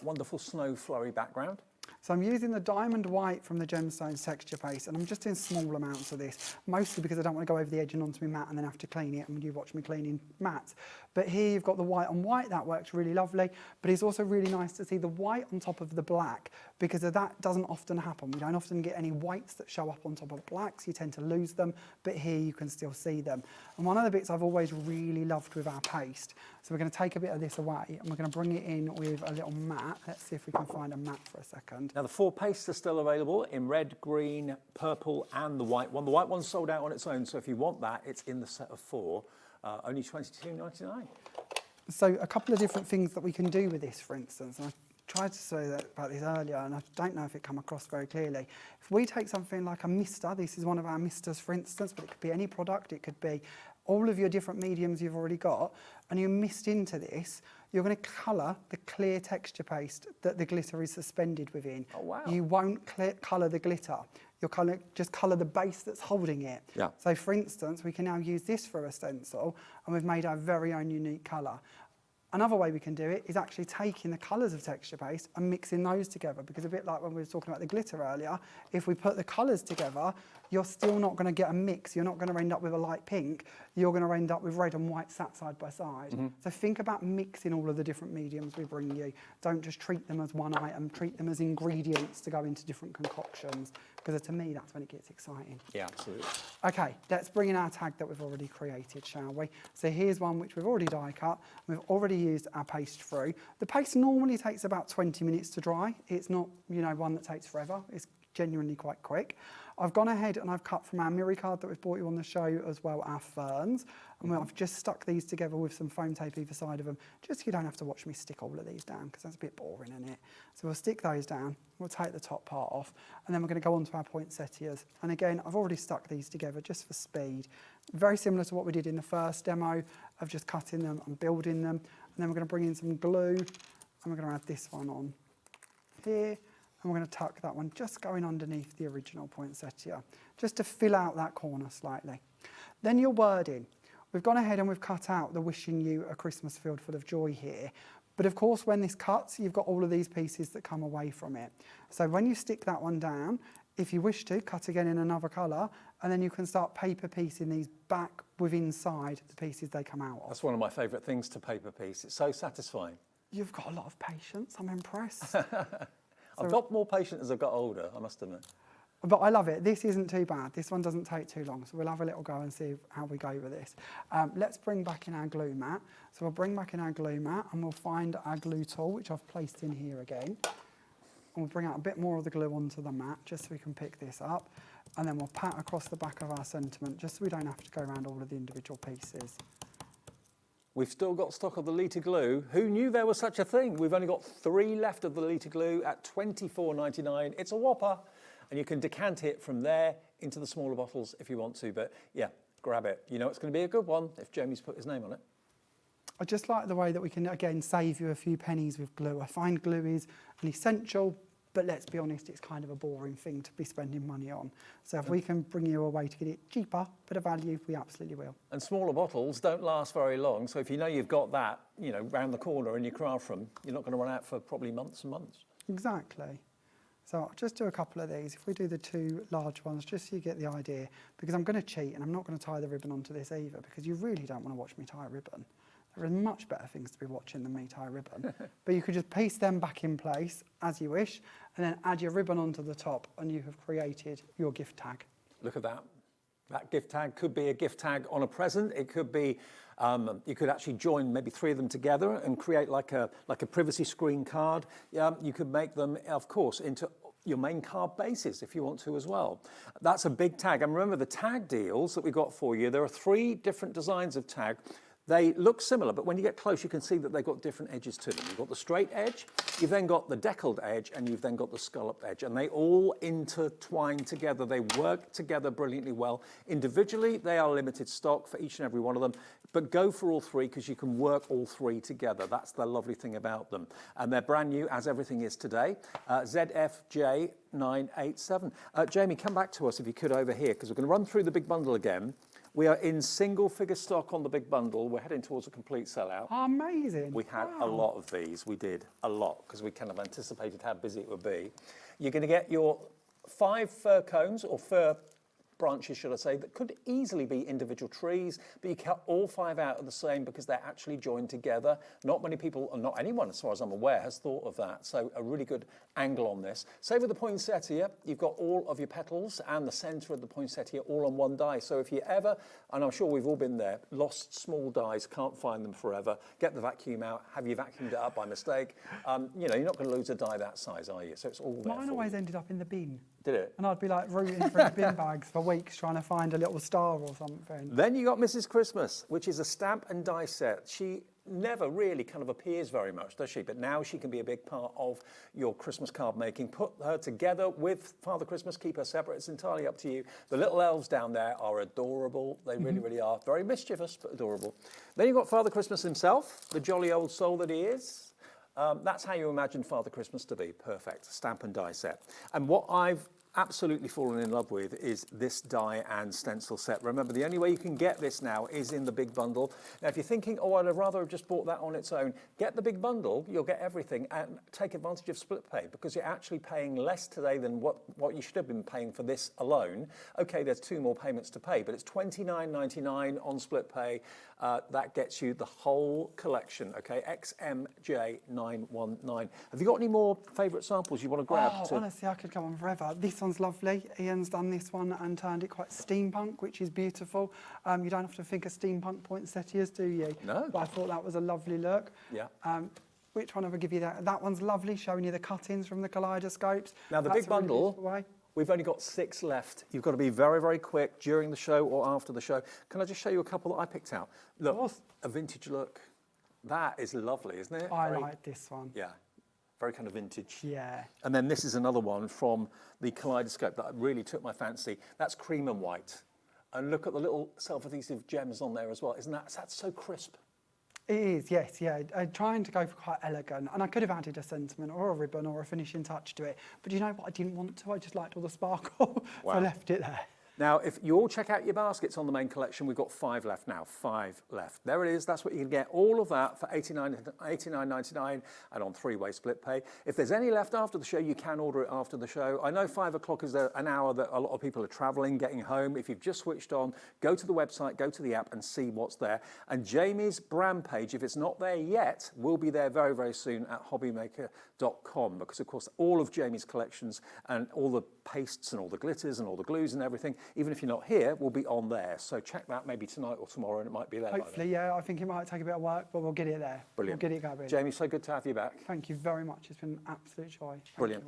wonderful snow flurry background. So I'm using the diamond white from the Gemstones texture paste, and I'm just doing small amounts of this, mostly because I don't want to go over the edge and onto my mat and then have to clean it, and you watch me cleaning mats. But here you've got the white on white, that works really lovely, but it's also really nice to see the white on top of the black, because that doesn't often happen. We don't often get any whites that show up on top of blacks, you tend to lose them, but here you can still see them. And one of the bits I've always really loved with our paste, so we're going to take a bit of this away and we're going to bring it in with a little mat. Let's see if we can find a mat for a second. Now the 4 pastes are still available in red, green, purple and the white one. The white one's sold out on its own, so if you want that, it's in the set of 4, only $22.99. So a couple of different things that we can do with this, for instance, and I tried to say about this earlier and I don't know if it come across very clearly. If we take something like a mister, this is one of our misters for instance, but it could be any product, it could be all of your different mediums you've already got, and you mist into this, you're going to colour the clear texture paste that the glitter is suspended within. Oh, wow. You won't colour the glitter. You'll just colour the base that's holding it. Yeah. So for instance, we can now use this for a stencil and we've made our very own unique colour. Another way we can do it is actually taking the colours of texture paste and mixing those together, because a bit like when we were talking about the glitter earlier, if we put the colours together, you're still not going to get a mix. You're not going to end up with a light pink. You're going to end up with red and white sat side by side. So think about mixing all of the different mediums we bring you. Don't just treat them as one item, treat them as ingredients to go into different concoctions, because to me that's when it gets exciting. Yeah, absolutely. Okay, let's bring in our tag that we've already created, shall we? So here's one which we've already die cut. We've already used our paste through. The paste normally takes about 20 minutes to dry. It's not, one that takes forever. It's genuinely quite quick. I've gone ahead and I've cut from our mirror card that we've brought you on the show as well, our ferns. And I've just stuck these together with some foam tape either side of them, just so you don't have to watch me stick all of these down, because that's a bit boring, isn't it? So we'll stick those down, we'll take the top part off, and then we're going to go on to our poinsettias. And again, I've already stuck these together just for speed. Very similar to what we did in the first demo of just cutting them and building them. And then we're going to bring in some glue, and we're going to add this one on here. And we're going to tuck that one just going underneath the original poinsettia, just to fill out that corner slightly. Then your wording. We've gone ahead and we've cut out the wishing you a Christmas filled full of joy here. But of course, when this cuts, you've got all of these pieces that come away from it. So when you stick that one down, if you wish to, cut again in another colour, and then you can start paper piecing these back with inside the pieces they come out of. That's one of my favourite things to paper piece. It's so satisfying. You've got a lot of patience. I'm impressed. I've got more patient as I've got older, I must admit. But I love it. This isn't too bad. This one doesn't take too long. So we'll have a little go and see how we go with this. Let's bring back in our glue mat. So we'll bring back in our glue mat and we'll find our glue tool, which I've placed in here again. And we'll bring out a bit more of the glue onto the mat just so we can pick this up. And then we'll pat across the back of our sentiment just so we don't have to go around all of the individual pieces. We've still got stock of the litre glue. Who knew there was such a thing? We've only got 3 left of the litre glue at $24.99. It's a whopper. And you can decant it from there into the smaller bottles if you want to. But yeah, grab it. You know it's going to be a good one if Jamie's put his name on it. I just like the way that we can, again, save you a few pennies with glue. I find glue is an essential, but let's be honest, it's kind of a boring thing to be spending money on. So if we can bring you a way to get it cheaper, bit of value, we absolutely will. And smaller bottles don't last very long. So if you know you've got that, round the corner in your craft room, you're not going to run out for probably months and months. Exactly. So I'll just do a couple of these. If we do the 2 large ones, just so you get the idea, because I'm going to cheat and I'm not going to tie the ribbon onto this either, because you really don't want to watch me tie a ribbon. There are much better things to be watching than me tie a ribbon. But you could just piece them back in place as you wish, and then add your ribbon onto the top, and you have created your gift tag. Look at that. That gift tag could be a gift tag on a present. It could be, you could actually join maybe 3 of them together and create like a privacy screen card. You could make them, of course, into your main card bases if you want to as well. That's a big tag. And remember the tag deals that we got for you, there are 3 different designs of tag. They look similar, but when you get close, you can see that they've got different edges to them. You've got the straight edge, you've then got the deckled edge, and you've then got the scalloped edge, and they all intertwine together. They work together brilliantly well. Individually, they are limited stock for each and every one of them, but go for all 3 because you can work all 3 together. That's the lovely thing about them. And they're brand new, as everything is today. ZFJ987. Jamie, come back to us if you could over here, because we're going to run through the big bundle again. We are in single figure stock on the big bundle. We're heading towards a complete sellout. Amazing. We had a lot of these. We did a lot because we kind of anticipated how busy it would be. You're going to get your 5 fir cones or fir branches, should I say, that could easily be individual trees, but you cut all 5 out of the same because they're actually joined together. Not many people, or not anyone as far as I'm aware, has thought of that. So a really good angle on this. Same with the poinsettia, you've got all of your petals and the center of the poinsettia all on one die. So if you ever, and I'm sure we've all been there, lost small dies, can't find them forever, get the vacuum out, have you vacuumed it up by mistake, you know, you're not going to lose a die that size, are you? So it's all there. Mine always ended up in the bin. Did it? And I'd be like rooting through the bin bags for weeks trying to find a little star or something. Then you got Mrs. Christmas, which is a stamp and die set. She never really kind of appears very much, does she? But now she can be a big part of your Christmas card making. Put her together with Father Christmas, keep her separate, it's entirely up to you. The little elves down there are adorable. They really, really are. Very mischievous, but adorable. Then you've got Father Christmas himself, the jolly old soul that he is. That's how you imagine Father Christmas to be. Perfect, stamp and die set. And what I've absolutely fallen in love with is this die and stencil set. Remember, the only way you can get this now is in the big bundle. Now, if you're thinking, oh, I'd rather have just bought that on its own, get the big bundle, you'll get everything, and take advantage of split pay, because you're actually paying less today than what you should have been paying for this alone. Okay, there's 2 more payments to pay, but it's $29.99 on split pay. That gets you the whole collection, okay? XMJ919. Have you got any more favourite samples you want to grab? Honestly, I could go on forever. This one's lovely. Ian's done this one and turned it quite steampunk, which is beautiful. You don't have to think of steampunk poinsettias, do you? No. But I thought that was a lovely look. Yeah. Which one have I give you that? That one's lovely, showing you the cut-ins from the kaleidoscopes. Now, the big bundle, we've only got 6 left. You've got to be very, very quick during the show or after the show. Can I just show you a couple that I picked out? Look, a vintage look. That is lovely, isn't it? I like this one. Yeah, very kind of vintage. Yeah. And then this is another one from the kaleidoscope that really took my fancy. That's cream and white. And look at the little self-adhesive gems on there as well. Isn't that's so crisp? It is, yes, yeah. Trying to go for quite elegant, and I could have added a sentiment or a ribbon or a finishing touch to it, but you know what, I didn't want to, I just liked all the sparkle, so I left it there. Now, if you all check out your baskets on the main collection, we've got 5 left now, 5 left. There it is, that's what you can get, all of that for $89.99 and on 3-way split pay. If there's any left after the show, you can order it after the show. I know 5 o'clock is an hour that a lot of people are traveling, getting home. If you've just switched on, go to the website, go to the app and see what's there. And Jamie's brand page, if it's not there yet, will be there very, very soon at hobbymaker.com, because of course all of Jamie's collections and all the pastes and all the glitters and all the glues and everything, even if you're not here, will be on there. So check that maybe tonight or tomorrow, and it might be there. Hopefully, yeah. I think it might take a bit of work, but we'll get it there. Brilliant. We'll get it going. Jamie, so good to have you back. Thank you very much. It's been an absolute joy. Brilliant.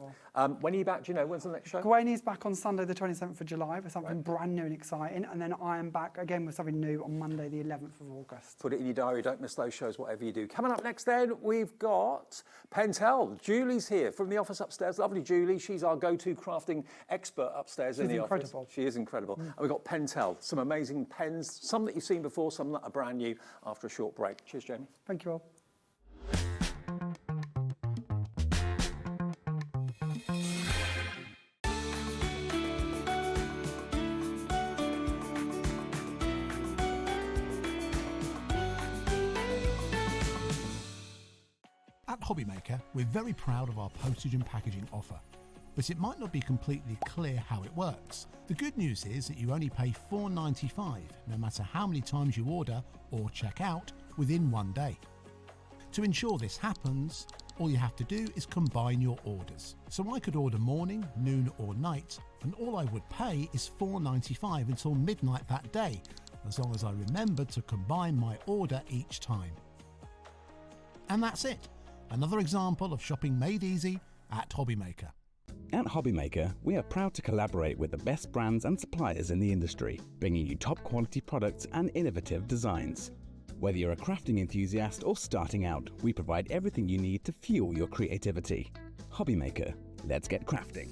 When are you back? Do you know when's the next show? Gwen is back on Sunday, the 27th of July, with something brand new and exciting, and then I am back again with something new on Monday, the 11th of August. Put it in your diary. Don't miss those shows, whatever you do. Coming up next, then we've got Pentel. Julie's here from the office upstairs. Lovely Julie. She's our go-to crafting expert upstairs in the office. She is incredible. And we've got Pentel, some amazing pens, some that you've seen before, some that are brand new after a short break. Cheers, Jamie. Thank you all. At HobbyMaker, we're very proud of our postage and packaging offer. but it might not be completely clear how it works. The good news is that you only pay $4.95 no matter how many times you order or check out within one day. To ensure this happens, all you have to do is combine your orders. So I could order morning, noon or night, and all I would pay is $4.95 until midnight that day, as long as I remembered to combine my order each time. And that's it. Another example of shopping made easy at HobbyMaker. At HobbyMaker, we are proud to collaborate with the best brands and suppliers in the industry, bringing you top quality products and innovative designs. Whether you're a crafting enthusiast or starting out, we provide everything you need to fuel your creativity. HobbyMaker, let's get crafting.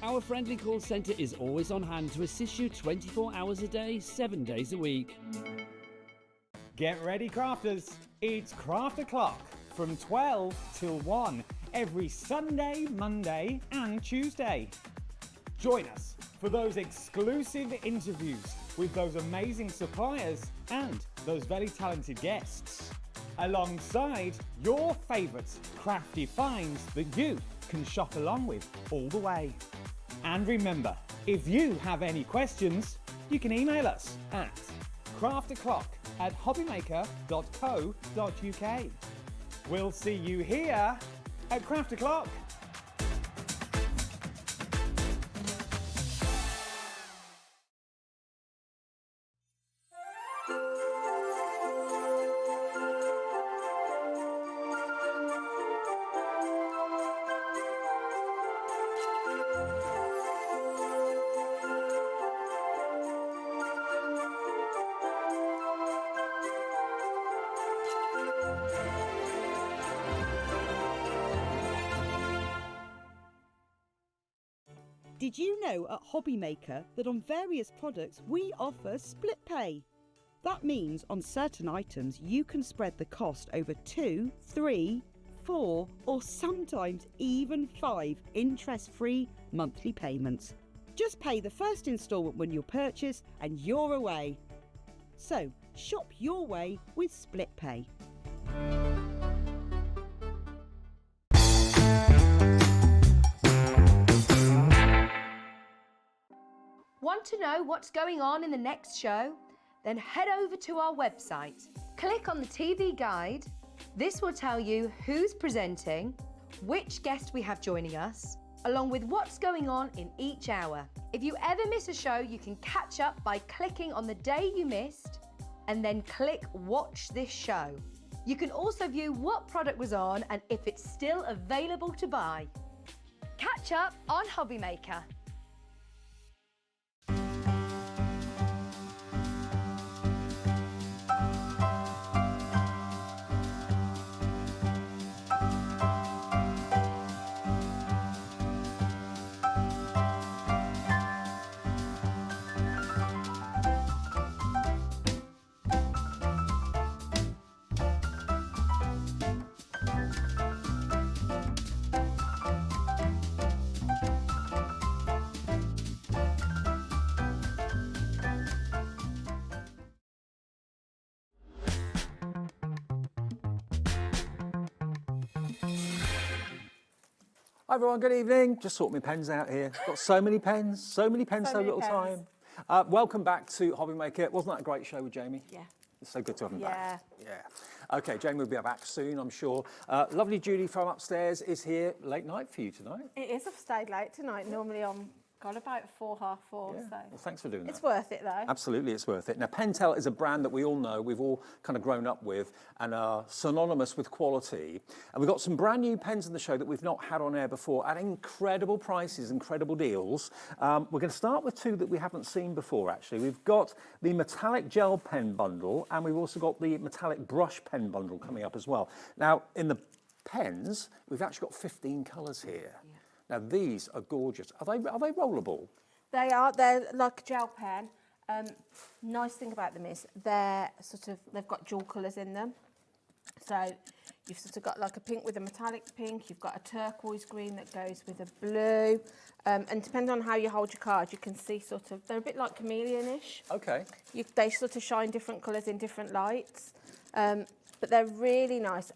Our friendly call centre is always on hand to assist you 24 hours a day, 7 days a week. Get ready, crafters. It's Craft O'Clock from 12 till 1 every Sunday, Monday and Tuesday. Join us for those exclusive interviews with those amazing suppliers and those very talented guests, alongside your favourite crafty finds that you can shop along with all the way. And remember, if you have any questions, you can email us at craftoclock@hobbymaker.co.uk. We'll see you here at Craft O'Clock. Did you know at HobbyMaker that on various products we offer split pay? That means on certain items you can spread the cost over 2, 3, 4 or sometimes even 5 interest-free monthly payments. Just pay the first instalment when you purchase and you're away. So shop your way with split pay. Want to know what's going on in the next show? Then head over to our website. Click on the TV guide. This will tell you who's presenting, which guest we have joining us, along with what's going on in each hour. If you ever miss a show, you can catch up by clicking on the day you missed and then click Watch This Show. You can also view what product was on and if it's still available to buy. Catch up on HobbyMaker. Hi everyone, good evening. Just sorting my pens out here. Got so many pens, so little time. Welcome back to HobbyMaker. Wasn't that a great show with Jamie? Yeah. It's so good to have him back. Yeah. Okay, Jamie will be back soon, I'm sure. Lovely Judy from upstairs is here. Late night for you tonight. It is. I've stayed late tonight. Normally I'm got about 4, half 4. Yeah. So Well, thanks for doing that. it's worth it though. Absolutely, it's worth it. Now, Pentel is a brand that we all know, we've all kind of grown up with and are synonymous with quality. And we've got some brand new pens in the show that we've not had on air before at incredible prices, incredible deals. We're going to start with 2 that we haven't seen before, actually. We've got the metallic gel pen bundle and we've also got the metallic brush pen bundle coming up as well. Now, in the pens, we've actually got 15 colours here. Yeah. Now, these are gorgeous. Are they rollable? They are. They're like a gel pen. Nice thing about them is they've got dual colours in them. So you've sort of got like a pink with a metallic pink. You've got a turquoise green that goes with a blue. And depending on how you hold your card, you can see they're a bit like chameleon-ish. Okay. They sort of shine different colours in different lights. But they're really nice.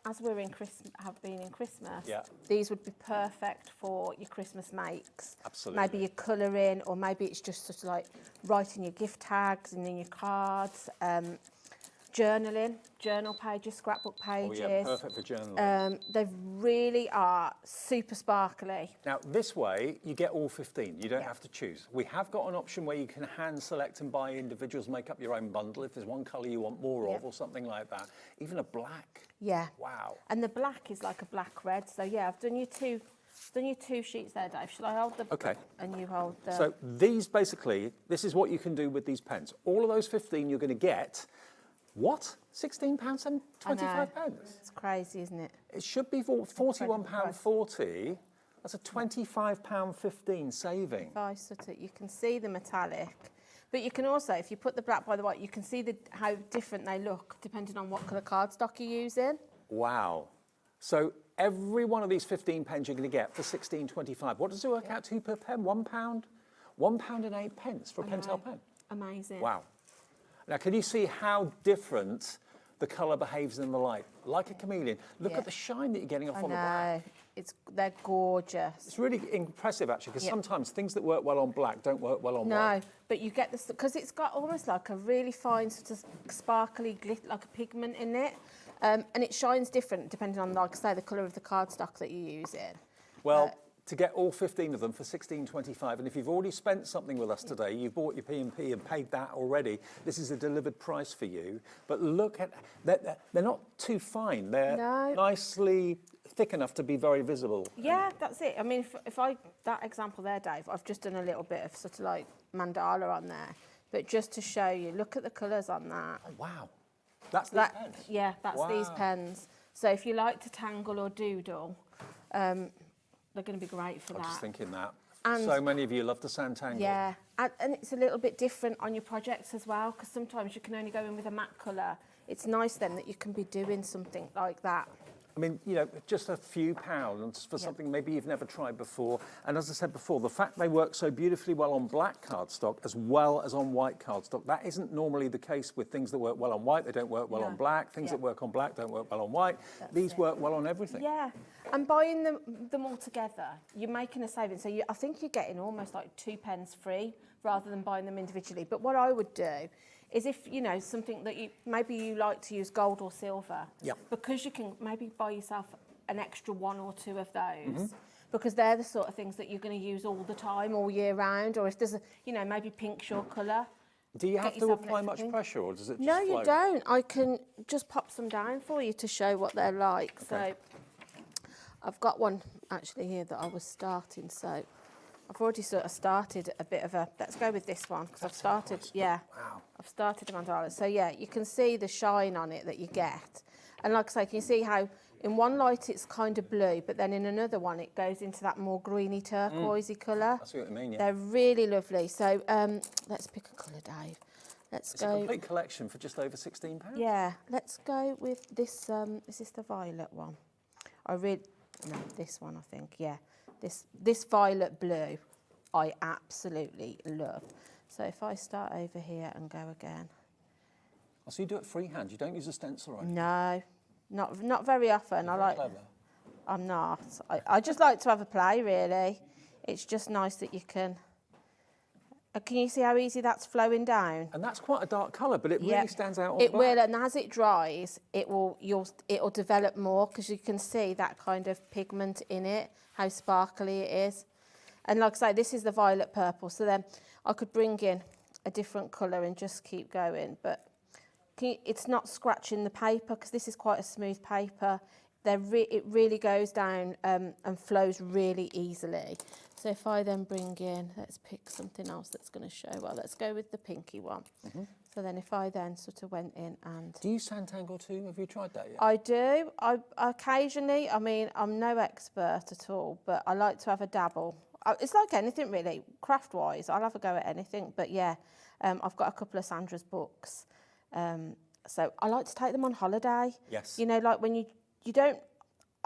as we're in Christmas, have been in Christmas, Yeah. these would be perfect for your Christmas makes. Absolutely. Maybe your colouring, or maybe it's just sort of like writing your gift tags and in your cards. Journaling, journal pages, scrapbook pages. Oh yeah, perfect for journaling. They really are super sparkly. Now, this way, you get all 15. You don't have to choose. We have got an option where you can hand select and buy individuals, make up your own bundle if there's one colour you want more of or something like that. Even a black. Yeah. Wow. And the black is like a black red. So yeah, I've done you two sheets there, Dave. Shall I hold the... Okay. And you hold the... So these basically, this is what you can do with these pens. All of those 15 you're going to get, what? £16 and 25 pence? It's crazy, isn't it? It should be £41.40. That's a £25.15 saving. If I sort of, you can see the metallic, but you can also, if you put the black by the white, you can see how different they look depending on what colour cardstock you're using. Wow. So every one of these 15 pens you're going to get for £16.25. What does it work out to per pen? £1? £1 and 8 pence for a Pentel pen. Amazing. Wow. Now, can you see how different the colour behaves in the light? Like a chameleon. Look at the shine that you're getting off on the black. They're gorgeous. It's really impressive, actually, because sometimes things that work well on black don't work well on white. No, but you get this, because it's got almost like a really fine sort of sparkly glitter, like a pigment in it. And it shines different depending on, like I say, the colour of the cardstock that you're using. Well, to get all 15 of them for £16.25, and if you've already spent something with us today, you've bought your P&P and paid that already, this is a delivered price for you. But look at, they're not too fine. They're nicely thick enough to be very visible. Yeah, that's it. I mean, if that example there, Dave, I've just done a little bit of sort of like mandala on there. But just to show you, look at the colours on that. Oh, wow. That's these pens? Yeah, that's these pens. So if you like to tangle or doodle, they're going to be great for that. I'm just thinking that. And so many of you love the sand tangle. Yeah, and it's a little bit different on your projects as well, because sometimes you can only go in with a matte colour. It's nice then that you can be doing something like that. I mean, you know, just a few pounds for something maybe you've never tried before. And as I said before, the fact they work so beautifully well on black cardstock as well as on white cardstock, that isn't normally the case with things that work well on white. They don't work well on black. Things that work on black don't work well on white. These work well on everything. Yeah, and buying them all together, you're making a saving. So I think you're getting almost like 2 pens free rather than buying them individually. But what I would do is, if you know something that maybe you like to use gold or silver, because you can maybe buy yourself an extra 1 or 2 of those, because they're the sort of things that you're going to use all the time, all year round. Or if there's maybe pink's your colour. Do you have to apply much pressure, or does it just No, flow? you don't. I can just pop some down for you to show what they're like. Okay. So I've got one actually here that I was starting. So I've already sort of started a bit of a, let's go with this one, because I've started, I've started a mandala. So yeah, you can see the shine on it that you get. And like I say, can you see how in one light it's kind of blue, but then in another one it goes into that more greeny turquoisey colour. I see what you mean, yeah. They're really lovely. So let's pick a colour, Dave. It's a complete collection for just over £16. Yeah, let's go with this. Is this the violet one? No, this one, I think, yeah. This violet blue, I absolutely love. So if I start over here and go again. Oh, so you do it freehand, you don't use a stencil, right? No, not very often. You're very clever. I'm not. I just like to have a play, really. It's just nice that you can. Can you see how easy that's flowing down? And that's quite a dark colour, but it really stands out on It black. will, and as it dries, it'll develop more, because you can see that kind of pigment in it, how sparkly it is. And like I say, this is the violet purple, so then I could bring in a different colour and just keep going, but it's not scratching the paper, because this is quite a smooth paper. It really goes down and flows really easily. So if I then bring in, let's pick something else that's going to show. Well, let's go with the pinky one. So then if I then sort of went in and... Do you sand tangle too? Have you tried that yet? I do. I occasionally, I mean, I'm no expert at all, but I like to have a dabble. It's like anything really, craft-wise. I'll have a go at anything. But yeah, I've got a couple of Sandra's books. So I like to take them on holiday. Yes. You know, like when you don't...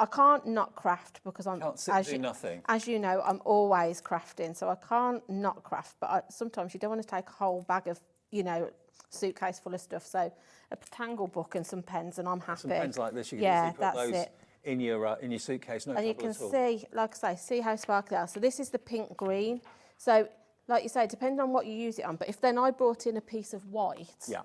I can't not craft, because I'm... Can't sit and do nothing. As you know, I'm always crafting, so I can't not craft. But sometimes you don't want to take a whole bag of you know, suitcase full of stuff. So a Tangle book and some pens, and I'm happy. Some pens like this, you can yeah, easily put those it. in your suitcase, no And you trouble can at all. see, like I say, see how sparkly they are. So this is the pink green. So like you say, depending on what you use it on. But if then I brought in a piece of white, Yeah.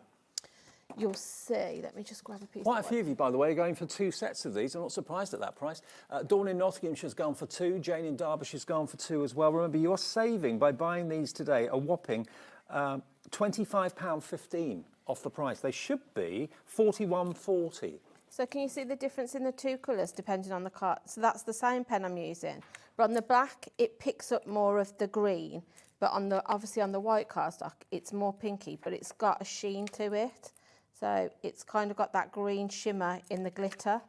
you'll see. Let me just grab a piece. Quite a of few white. of you, by the way, are going for 2 sets of these. I'm not surprised at that price. Dawn in Nottinghamshire's gone for 2. Jane in Derbyshire's gone for 2 as well. Remember, you are saving by buying these today a whopping £25.15 off the price. They should be £41.40. So can you see the difference in the two colours depending on the card? So that's the same pen I'm using. But on the black, it picks up more of the green. But on the obviously on the white cardstock, it's more pinky, but it's got a sheen to it. So it's kind of got that green shimmer in the glitter.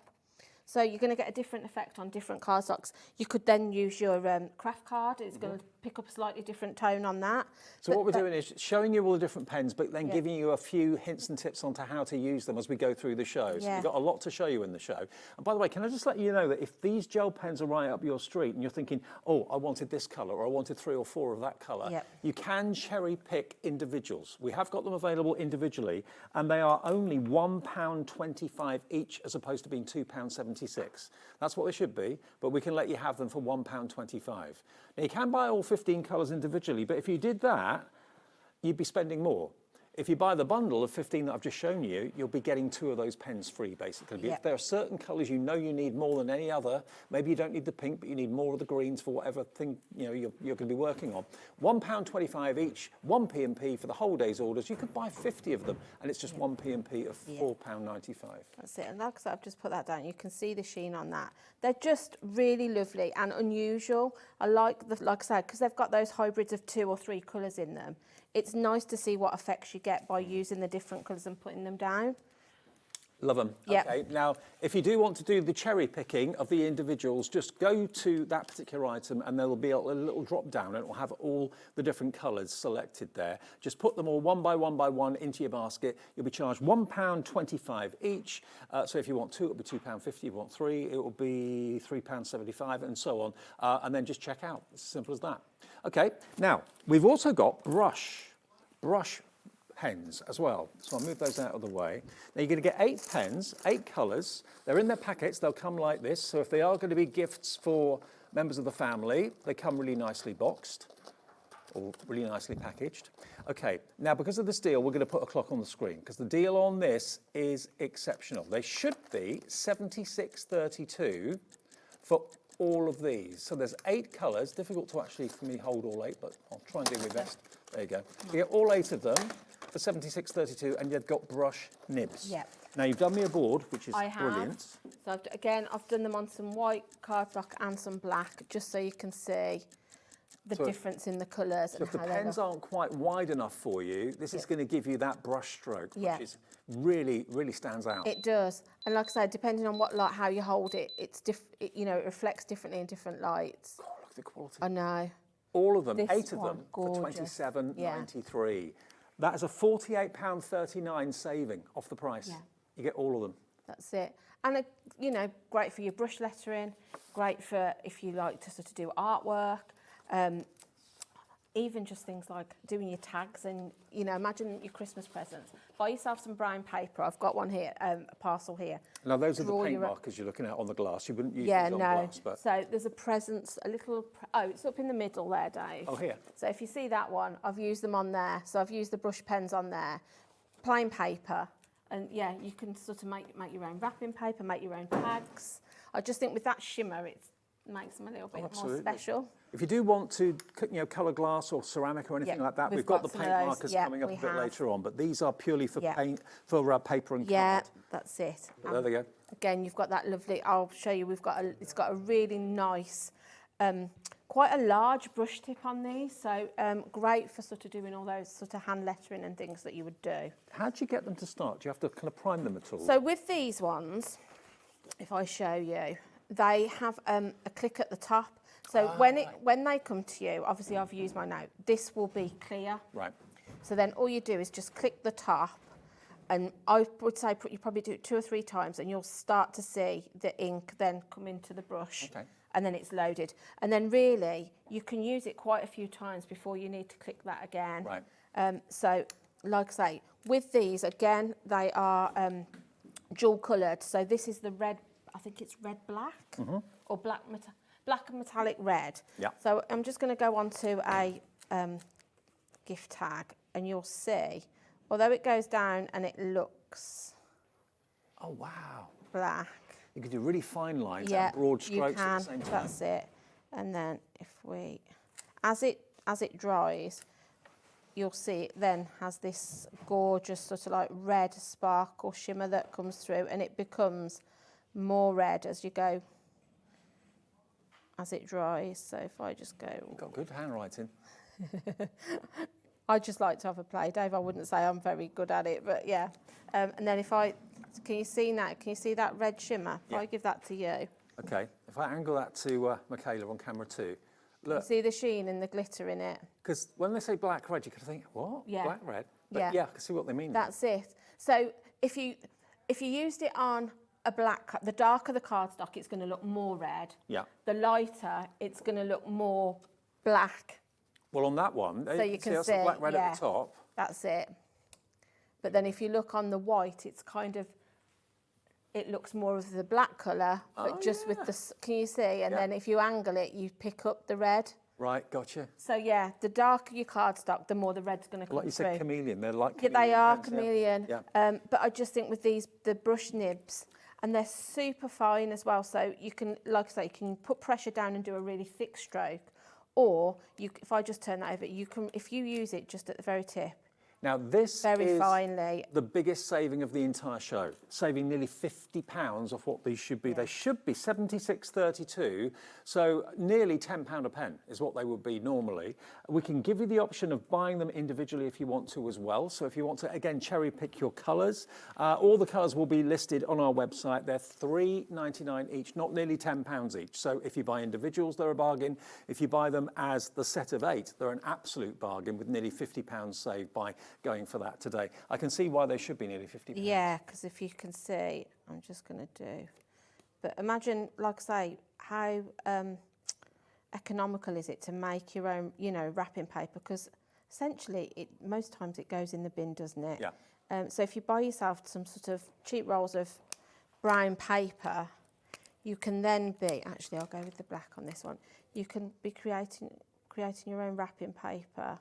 So you're going to get a different effect on different cardstocks. You could then use your craft card. It's going to pick up a slightly different tone on that. So what we're doing is showing you all the different pens, but then Yeah. giving you a few hints and tips on to how to use them as we go through the show. So Yeah. we've got a lot to show you in the show. And by the way, can I just let you know that if these gel pens are right up your street and you're thinking, oh, I wanted this colour or I wanted 3 or 4 of that colour, Yep. you can cherry pick individuals. We have got them available individually and they are only £1.25 each as opposed to being £2.76. That's what they should be, but we can let you have them for £1.25. Now, you can buy all 15 colours individually, but if you did that, you'd be spending more. If you buy the bundle of 15 that I've just shown you, you'll be getting 2 of those pens free, basically. Yeah. If there are certain colours you know you need more than any other, maybe you don't need the pink, but you need more of the greens for whatever thing you're going to be working on. £1.25 each, 1 P&P for the whole day's orders. You could buy 50 of them, and it's just 1 P&P of £4.95. That's it. And like I said, I've just put that down. You can see the sheen on that. They're just really lovely and unusual. I like I said, because they've got those hybrids of 2 or 3 colours in them. It's nice to see what effects you get by using the different colours and putting them down. Love them. Yep. Okay. Now, if you do want to do the cherry picking of the individuals, just go to that particular item and there will be a little drop down and it will have all the different colours selected there. Just put them all one by one into your basket. You'll be charged £1.25 each. So if you want 2, it'll be £2.50. If you want 3, it will be £3.75 and so on. And then just check out. It's as simple as that. Okay. Now, we've also got brush pens as well. So I'll move those out of the way. Now you're going to get 8 pens, 8 colours. They're in their packets. They'll come like this. So if they are going to be gifts for members of the family, they come really nicely boxed or really nicely packaged. Okay, now because of this deal, we're going to put a clock on the screen because the deal on this is exceptional. They should be $76.32 for all of these. So there's 8 colours. Difficult to actually for me hold all 8, but I'll try and do my best. There you go. You get all 8 of them for $76.32, and you've got brush nibs. Yeah. Now you've done me a board, which is I have. brilliant. So I've done them on some white cardstock and some black, just so you can see the So difference in the colours. So and if the how they pens look. aren't quite wide enough for you, this is going to give you that brush stroke, Yeah. which is really, really stands out. It does, and like I said, depending on what how you hold it, it reflects differently in different lights. God, look at the quality. I know. All of them, This 8 of one, them for gorgeous. £27.93. That is a £48.39 saving off the price. Yeah. You get all of them. That's it. And, great for your brush lettering, great for if you like to sort of do artwork, even just things like doing your tags and, imagine your Christmas presents. Buy yourself some brown paper. I've got one here, a parcel here. Now, those are the Draw paint your- markers you're looking at on the glass. You wouldn't use Yeah, these on no. glass, but... So there's a presents, it's up in the middle there, Dave. Oh, here. So if you see that one, I've used them on there. So I've used the brush pens on there, plain paper. And yeah, you can sort of make your own wrapping paper, make your own tags. I just think with that shimmer, it makes them a little bit more absolutely. special. If you do want to, colour glass or ceramic or anything Yeah, like that, we've we've got the got some paint of those. markers Yeah, coming up a we bit have. later on, but these are purely for Yeah. paint, for paper and Yeah, card. that's it. But there they go. Again, you've got that lovely, I'll show you, it's got a really nice, quite a large brush tip on these, so great for sort of doing all those sort of hand lettering and things that you would do. How do you get them to start? Do you have to kind of prime them at all? So with these ones, if I show you, they have a click at the top. So when they come to you, obviously I've used my note, this will be clear. Right. So then all you do is just click the top, and I would say you probably do it 2 or 3 times, and you'll start to see the ink then come into the brush. Okay. And then it's loaded. And then really, you can use it quite a few times before you need to click that again. Right. So like I say, with these, again, they are dual coloured. So this is the red, I think it's red black, or black and metallic red. Yeah. So I'm just going to go on to a gift tag, and you'll see, although it goes down and it looks black. You can do really fine lines Yeah, and broad strokes you can. at the same time. That's it. And then if we, as it dries, you'll see it then has this gorgeous sort of like red sparkle shimmer that comes through, and it becomes more red as you go, as it dries. So if I just go... You've got good handwriting. I just like to have a play, Dave. I wouldn't say I'm very good at it, but yeah. And then if I, can you see that? Can you see that red shimmer? If I give that to you. Okay, if I angle that to Michaela on camera too, look. You see the sheen and the glitter in it? Because when they say black red, you kind of think, what? Yeah. Black red? But Yeah. yeah, I can see what they mean. That's it. So if you used it on a black, the darker the cardstock, it's going to look more red. Yeah. The lighter, it's going to look more black. Well, on that one, So you can that's see, the black red yeah, at the top. That's it. But then if you look on the white, it's kind of, it looks more of the black colour, but just with the, can you see? And then if you angle it, you pick up the red. Right, gotcha. So yeah, the darker your cardstock, the more the red's going to come Like you through. said, chameleon, they're like Yeah, chameleon. they are pens, chameleon. Yeah. But I just think with these, the brush nibs, and they're super fine as well. So you can, like I say, you can put pressure down and do a really thick stroke. Or you, if I just turn that over, you can, if you use it just at the very tip. Now this Very is finely. the biggest saving of the entire show, saving nearly £50 off what these should be. They should be $76.32, so nearly £10 a pen is what they would be normally. We can give you the option of buying them individually if you want to as well. So if you want to, again, cherry pick your colours, all the colours will be listed on our website. They're $3.99 each, not nearly £10 each. So if you buy individuals, they're a bargain. If you buy them as the set of 8, they're an absolute bargain with nearly £50 saved by going for that today. I can see why they should be nearly £50. Yeah, because if you can see, I'm just going to do. But imagine, like I say, how economical is it to make your own, you know, wrapping paper? Because essentially, most times it goes in the bin, doesn't it? Yeah. So if you buy yourself some sort of cheap rolls of brown paper, you can then be, actually I'll go with the black on this one, you can be creating your own wrapping paper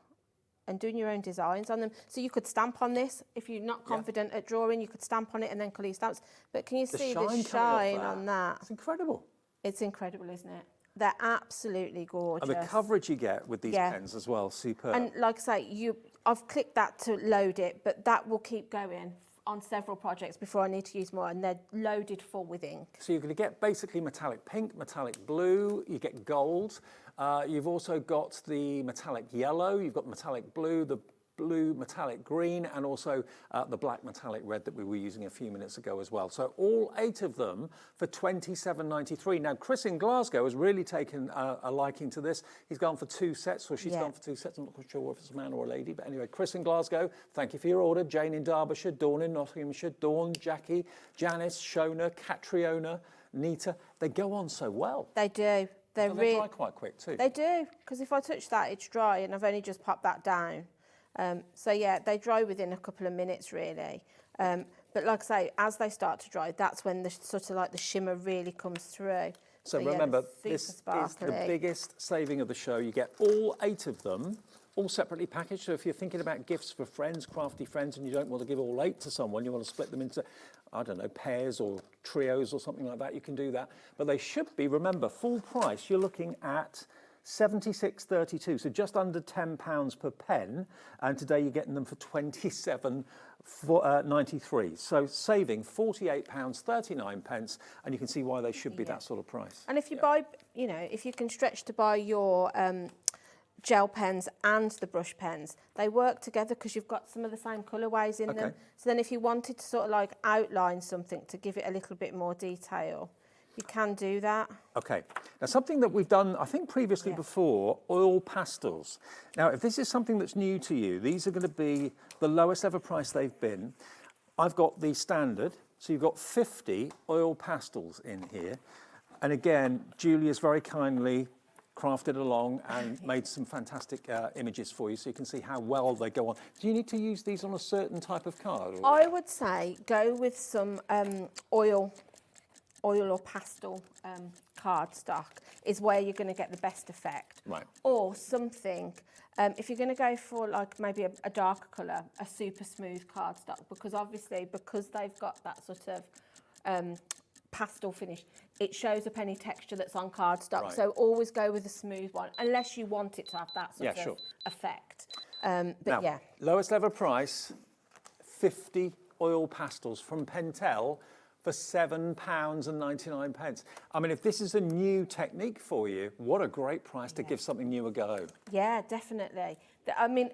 and doing your own designs on them. So you could stamp on this. If you're not confident at drawing, you could stamp on it and then colour your stamps. But can you see the shine on that? It's incredible. It's incredible, isn't it? They're absolutely gorgeous. And the coverage you get with these pens as well, superb. And like I say, I've clicked that to load it, but that will keep going on several projects before I need to use more, and they're loaded full with ink. So you're going to get basically metallic pink, metallic blue, you get gold. You've also got the metallic yellow, you've got the metallic blue, the blue metallic green, and also the black metallic red that we were using a few minutes ago as well. So all 8 of them for $27.93. Now, Chris in Glasgow has really taken a liking to this. He's gone for 2 sets, or she's gone for 2 sets. I'm not quite sure if it's a man or a lady, but anyway, Chris in Glasgow, thank you for your order. Jane in Derbyshire, Dawn in Nottinghamshire, Dawn, Jackie, Janice, Shona, Catriona, Nita. They go on so well. They do. They dry quite quick too. They do, because if I touch that, it's dry, and I've only just popped that down. So yeah, they dry within a couple of minutes really. But like I say, as they start to dry, that's when the sort of like the shimmer really comes through. So yeah, remember, they're this super is the sparkly. biggest saving of the show. You get all 8 of them, all separately packaged. So if you're thinking about gifts for friends, crafty friends, and you don't want to give all 8 to someone, you want to split them into, I don't know, pairs or trios or something like that, you can do that. But they should be, remember, full price, you're looking at $76.32, so just under £10 per pen, and today you're getting them for $27.93. So saving £48.39, and you can see why they should be that sort of price. And if you buy, you know, if you can stretch to buy your gel pens and the brush pens, they work together because you've got some of the same colourways in them. So then if you wanted to sort of like outline something to give it a little bit more detail, you can do that. Okay, now something that we've done, I think previously before, oil pastels. Now, if this is something that's new to you, these are going to be the lowest ever price they've been. I've got the standard, so you've got 50 oil pastels in here. And again, Julia's very kindly crafted along and made some fantastic images for you, so you can see how well they go on. Do you need to use these on a certain type of card? Or? I would say go with some oil or pastel cardstock is where you're going to get the best effect. Right. Or something, if you're going to go for like maybe a darker colour, a super smooth cardstock, because obviously because they've got that sort of pastel finish, it shows up any texture that's on cardstock. Right. So always go with a smooth one, unless you want it to have that sort of effect. But now, yeah. Lowest ever price, 50 oil pastels from Pentel for £7.99. I mean, if this is a new technique for you, what a great price to give something new a go. Yeah, definitely. I mean,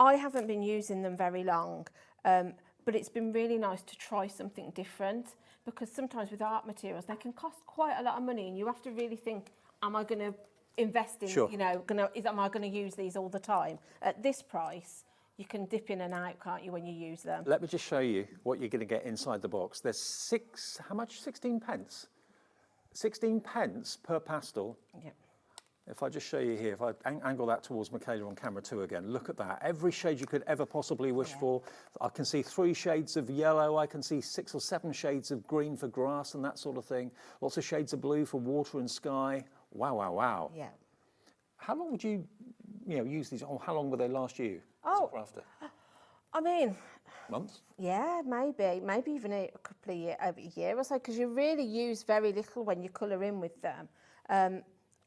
I haven't been using them very long, but it's been really nice to try something different, because sometimes with art materials, they can cost quite a lot of money, and you have to really think, am I going to invest in, you know, am I going to use these all the time? At this price, you can dip in and out, can't you, when you use them? Let me just show you what you're going to get inside the box. There's how much? 16 pence? 16 pence per pastel. Yep. If I just show you here, if I angle that towards Michaela on camera 2 again, look at that. Every shade you could ever possibly wish for. I can see 3 shades of yellow. I can see 6 or 7 shades of green for grass and that sort of thing. Lots of shades of blue for water and sky. Wow, wow, wow. Yeah. How long would you use these? Oh, how long would they last you as a crafter? I mean, months? Yeah, maybe even a couple of over a year or so, because you really use very little when you colour in with them.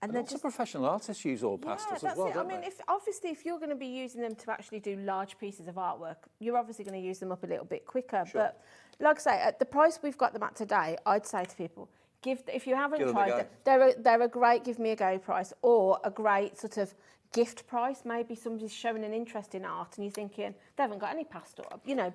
And lots of professional artists use oil pastels as well, don't they? I mean, if you're going to be using them to actually do large pieces of artwork, you're obviously going to use them up a little bit quicker. Sure. But like I say, at the price we've got them at today, I'd say to people, if you haven't tried them, they're a great give me a go price, or a great sort of gift price. Maybe somebody's showing an interest in art and you're thinking they haven't got any pastel,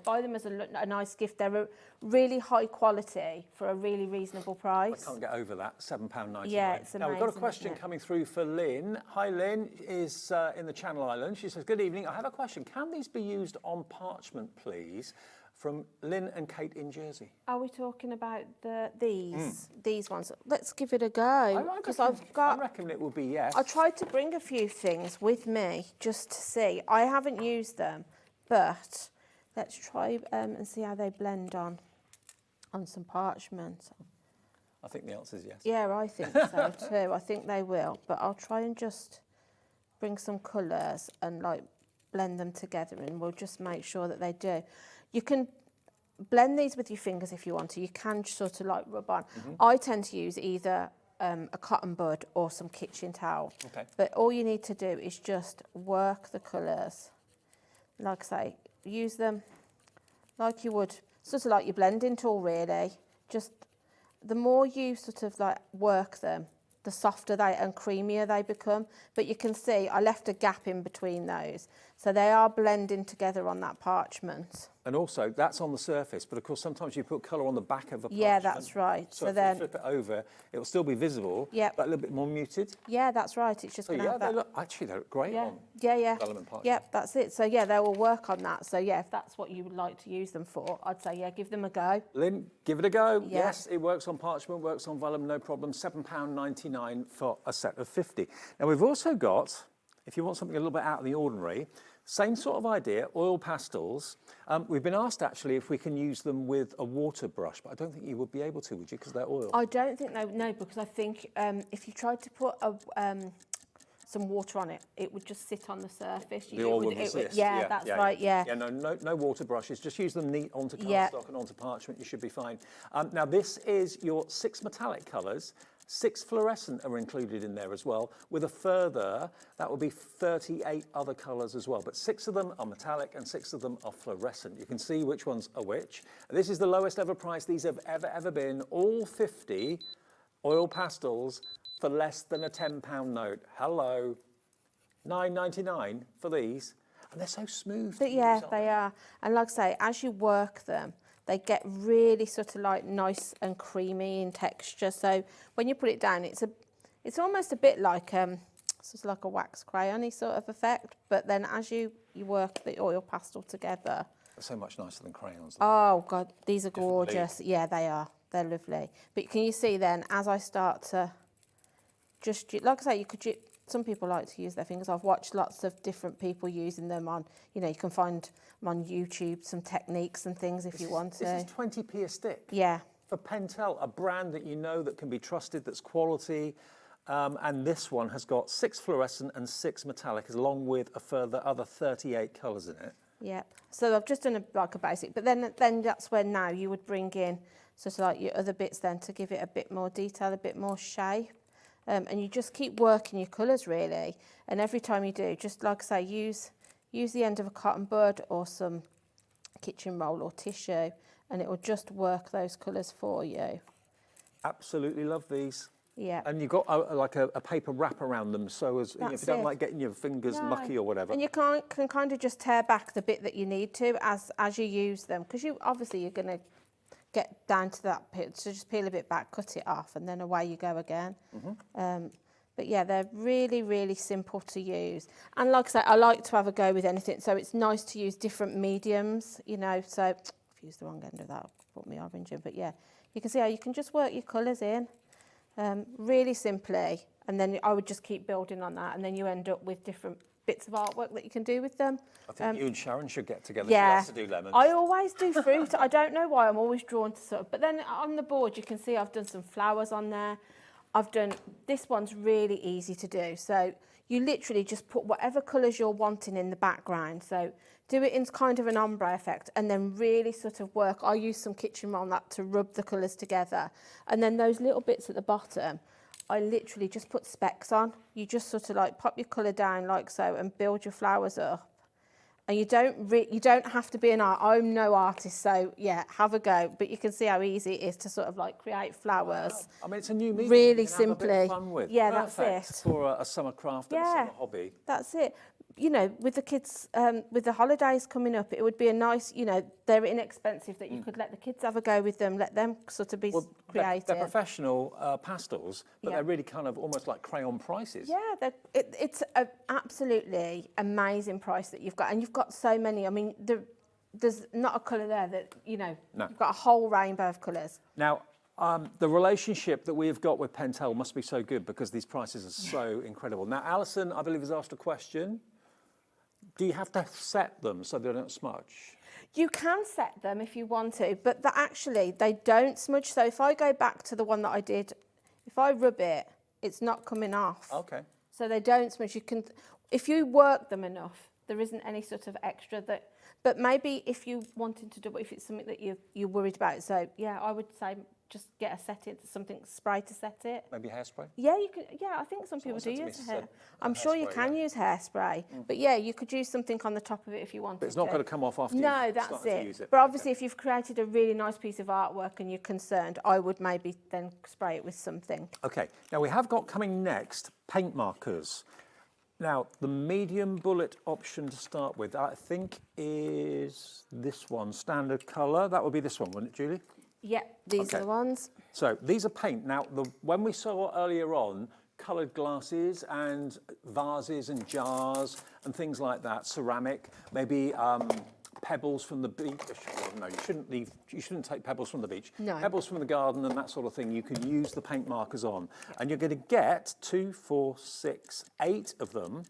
buy them as a nice gift. They're a really high quality for a really reasonable price. I can't get over that, £7.99. Yeah, it's amazing. Now we've got a question coming through for Lynn. Hi, Lynn is in the Channel Islands. She says, good evening, I have a question. Can these be used on parchment, please? From Lynn and Kate in Jersey. Are we talking about these ones? Let's give it a go, because I reckon it would be yes. I tried to bring a few things with me just to see. I haven't used them, but let's try and see how they blend on some parchment. I think the answer is yes. Yeah, I think so too. I think they will, but I'll try and just bring some colours and blend them together, and we'll just make sure that they do. You can blend these with your fingers if you want to. You can sort of rub on. I tend to use either a cotton bud or some kitchen towel. Okay. But all you need to do is just work the colours. Like I say, use them like you would, sort of like your blending tool really. Just the more you sort of work them, the softer and creamier they become. But you can see I left a gap in between those. So they are blending together on that parchment. And also, that's on the surface, but of course sometimes you put colour on the back of a parchment. Yeah, that's right. So if you flip it over, it will still be visible, but a little bit more muted. Yeah, that's right. It's just going to have that. Actually, they look great on vellum parchment. Yeah, that's it. So yeah, they will work on that. So yeah, if that's what you would like to use them for, I'd say yeah, give them a go. Lynn, give it a go. Yeah. Yes, it works on parchment, works on vellum, no problem. £7.99 for a set of 50. Now we've also got, if you want something a little bit out of the ordinary, same sort of idea, oil pastels. We've been asked actually if we can use them with a water brush, but I don't think you would be able to, would you, because they're oil? I don't think no, because I think if you tried to put some water on it, it would just sit on the surface. The oil would resist. Yeah, that's right, yeah. Yeah, no water brushes, just use them neat onto cardstock and onto parchment, you should be fine. Now this is your 6 metallic colours. 6 fluorescent are included in there as well, with a further, that will be 38 other colours as well. But 6 of them are metallic and 6 of them are fluorescent. You can see which ones are which. This is the lowest ever price these have ever been. All 50 oil pastels for less than a £10 note. Hello. £9.99 for these. And they're so smooth. But yeah, they are. And like I say, as you work them, they get really sort of nice and creamy in texture. So when you put it down, it's almost a bit like sort of like a wax crayon-y sort of effect. But then as you work the oil pastel together, they're so much nicer than crayons. Oh God, these are gorgeous. Yeah, they are. They're lovely. But can you see then, as I start to just, like I say, you could some people like to use their fingers. I've watched lots of different people using them on, you know, you can find them on YouTube, some techniques and things if you want to. This is 20p a stick. Yeah. For Pentel, a brand that you know that can be trusted, that's quality. And this one has got 6 fluorescent and 6 metallic, along with a further other 38 colours in it. Yeah. So I've just done like a basic, but then that's when now you would bring in sort of like your other bits then to give it a bit more detail, a bit more shape. And you just keep working your colours really. And every time you do, just like I say, use the end of a cotton bud or some kitchen roll or tissue, and it will just work those colours for you. Absolutely love these. Yeah. And you've got like a paper wrap around them, so as if you don't like getting your fingers mucky or whatever. And you can kind of just tear back the bit that you need to as you use them, because obviously you're going to get down to that bit, so just peel a bit back, cut it off, and then away you go again. But yeah, they're really, really simple to use. And like I say, I like to have a go with anything, so it's nice to use different mediums, you know. So I've used the wrong end of that, I'll put my orange in, but yeah, you can see how you can just work your colours in really simply, and then I would just keep building on that, and then you end up with different bits of artwork that you can do with them. I think you and Sharon should get together. Yeah, She has to do lemons. I always do fruit. I don't know why, I'm always drawn to sort of, but then on the board you can see I've done some flowers on there. I've done, this one's really easy to do. So you literally just put whatever colours you're wanting in the background. So do it in kind of an ombre effect, and then really sort of work. I use some kitchen roll on that to rub the colours together. And then those little bits at the bottom, I literally just put specks on. You just sort of like pop your colour down like so and build your flowers up. And you don't have to be an artist. I'm no artist, so yeah, have a go. But you can see how easy it is to sort of like create flowers. Wow. I mean, it's a new medium. Really you can have simply. a bit of fun with. Yeah, Perfect that's it. for a summer craft and a summer hobby. That's it. You know, with the kids, with the holidays coming up, it would be a nice, you know, they're inexpensive that you could let the kids have a go with them, let them sort of be creative. They're professional pastels, but they're really kind of almost like crayon prices. Yeah, it's an absolutely amazing price that you've got, and you've got so many. I mean, there's not a colour there that, you know, you've got a whole rainbow of colours. Now, the relationship that we've got with Pentel must be so good because these prices are so incredible. Now, Alison, I believe, has asked a question. Do you have to set them so they don't smudge? You can set them if you want to, but actually they don't smudge. So if I go back to the one that I did, if I rub it, it's not coming off. Okay. So they don't smudge. You can, if you work them enough, there isn't any sort of extra that. But maybe if you wanted to do it, if it's something that you're worried about, so yeah, I would say just get a setting, something spray to set it. Maybe hairspray? Yeah, you could. Yeah, I think some people do use hair. I'm sure you can use hairspray, but yeah, you could use something on the top of it if you wanted. But it's not going to come off after No, that's it. But obviously, if you've created a really nice piece of artwork and you're concerned, I would maybe then spray it with something. Okay. Now we have got coming next paint markers. Now, the medium bullet option to start with, I think, is this one, standard colour. That would be this one, wouldn't it, Julie? Yep, these are the ones. So these are paint. Now, when we saw earlier on, coloured glasses and vases and jars and things like that, ceramic, maybe pebbles from the beach. Well, no, you shouldn't take pebbles from the beach. No. Pebbles from the garden and that sort of thing, you could use the paint markers on. And you're going to get 2, 4, 6, 8 of them.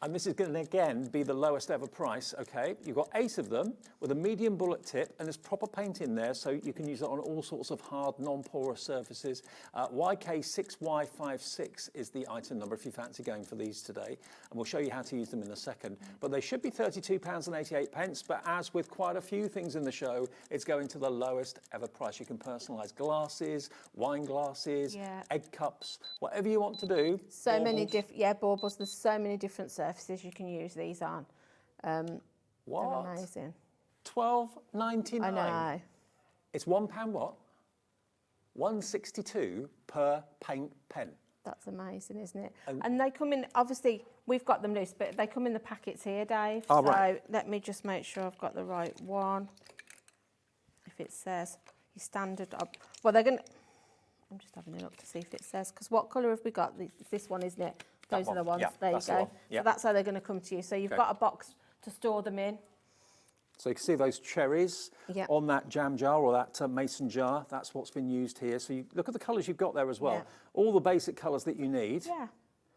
And this is going to, again, be the lowest ever price, okay? You've got 8 of them with a medium bullet tip, and there's proper paint in there, so you can use it on all sorts of hard, non-porous surfaces. YK6Y56 is the item number if you fancy going for these today, and we'll show you how to use them in a second. But they should be £32.88, but as with quite a few things in the show, it's going to the lowest ever price. You can personalise glasses, wine glasses, egg cups, whatever you want to do. So many different, baubles, there's so many different surfaces you can use these on. What? They're amazing. £12.99. I know. It's £1 what? £1.62 per paint pen. That's amazing, isn't it? And they come in, obviously, we've got them loose, but they come in the packets here, Dave. Oh, so right. let me just make sure I've got the right one. If it says your standard, well, they're going to, I'm just having a look to see if it says, because what colour have we got? It's this one, isn't it? Those are the ones. Yeah, there you that's the go. one. Yeah. So that's how they're going to come to you. So you've got a box to store them in. So you can see those cherries on that jam jar or that mason jar. That's what's been used here. So you look at the colours you've got there as well. Yeah. All the basic colours that you need. Yeah.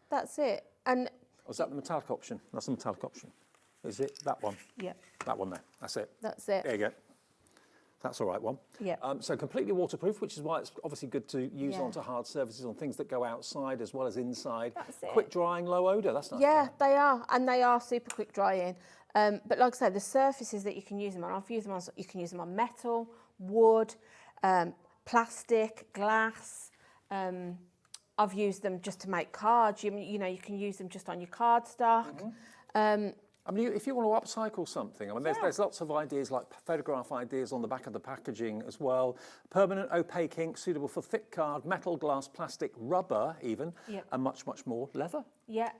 that's it. And Was that the metallic option? That's the metallic option. Is it that one? yeah, That one there. That's it. that's it. There you go. That's the right one. Yeah. So completely waterproof, which is why it's obviously good to use Yeah. onto hard surfaces on things that go outside as well as inside. That's it. Quick drying, low odour. That's nice. Yeah, they are, and they are super quick drying. But like I said, the surfaces that you can use them on, you can use them on metal, wood, plastic, glass. I've used them just to make cards. You know, you can use them just on your cardstock. I mean, if you want to upcycle something, I mean, there's lots of ideas, like photograph ideas on the back of the packaging as well. Permanent opaque ink, suitable for thick card, metal, glass, plastic, rubber even, and much, much more. Leather? Yeah,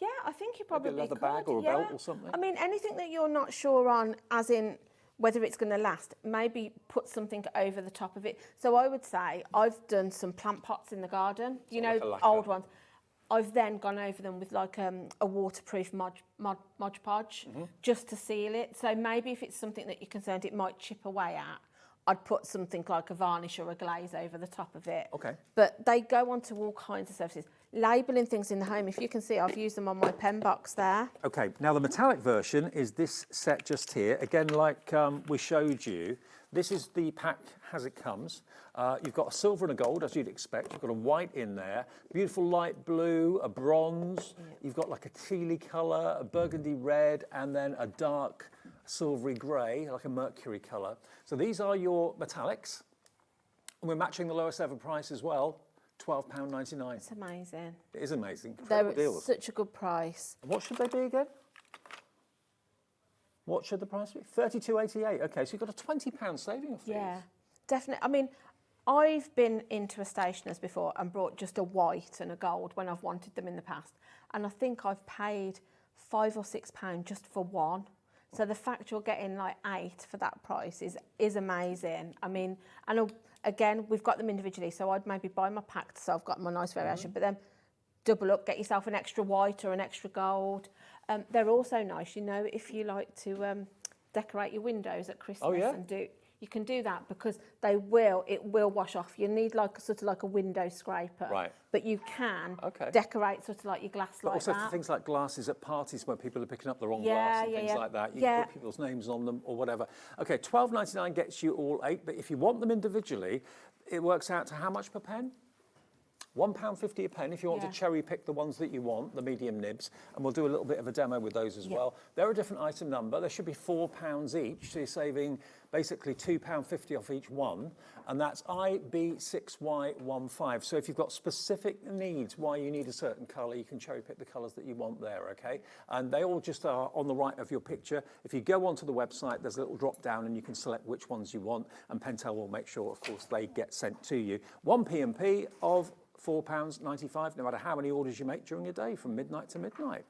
yeah, I think you probably Maybe a leather could. bag or a belt or something? I mean, anything that you're not sure on, as in whether it's going to last, maybe put something over the top of it. So I would say I've done some plant pots in the garden, you know, like a lacquer. old ones. I've then gone over them with like a waterproof Mod Podge just to seal it. So maybe if it's something that you're concerned it might chip away at, I'd put something like a varnish or a glaze over the top of it. Okay. But they go onto all kinds of surfaces. Labelling things in the home, if you can see, I've used them on my pen box there. Okay, now the metallic version is this set just here. Again, like we showed you, this is the pack as it comes. You've got a silver and a gold, as you'd expect. You've got a white in there, beautiful light blue, a bronze. You've got like a tealy colour, a burgundy red, and then a dark silvery grey, like a mercury colour. So these are your metallics. And we're matching the lowest ever price as well, £12.99. It's amazing. It is amazing. They're Incredible deal. at such a good price. And what should they be again? What should the price be? £32.88. Okay, so you've got a £20 saving of fees. Yeah, definitely. I mean, I've been into a stationer's before and brought just a white and a gold when I've wanted them in the past. And I think I've paid £5 or £6 just for one. So the fact you're getting like 8 for that price is amazing. I mean, and again, we've got them individually, so I'd maybe buy my pack so I've got my nice variation, but then double up, get yourself an extra white or an extra gold. They're also nice, you know, if you like to decorate your windows at Christmas and you can do that because it will wash off. You need like sort of like a window scraper, right? But you can decorate sort of like your glass but like also that. for things like glasses at parties where people are picking up the wrong glass and things like that. You can put people's names on them or whatever. Okay, £12.99 gets you all 8, but if you want them individually, it works out to how much per pen? £1.50 a pen if you want to cherry pick the ones that you want, the medium nibs, and we'll do a little bit of a demo with those as well. They're a different item number. There should be £4 each, so you're saving basically £2.50 off each one, and that's IB6Y15. So if you've got specific needs why you need a certain colour, you can cherry pick the colours that you want there, okay? And they all just are on the right of your picture. If you go onto the website, there's a little drop down and you can select which ones you want, and Pentel will make sure, of course, they get sent to you. One P&P of £4.95, no matter how many orders you make during a day, from midnight to midnight.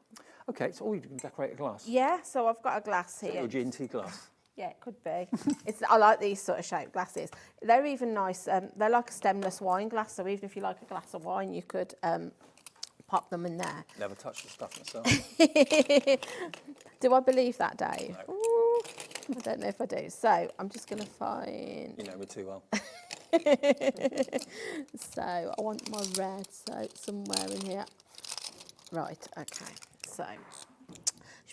Okay, so you can decorate a glass. Yeah, so I've got a glass here. Your gin tea glass. Yeah, it could be. I like these sort of shaped glasses. They're even nice. They're like a stemless wine glass, so even if you like a glass of wine, you could pop them in there. Never touched the stuff myself. Do I believe that, Dave? No. Ooh, I don't know if I do. So I'm just going to find... You know me too well. So I want my red, so somewhere in here. Right, okay. So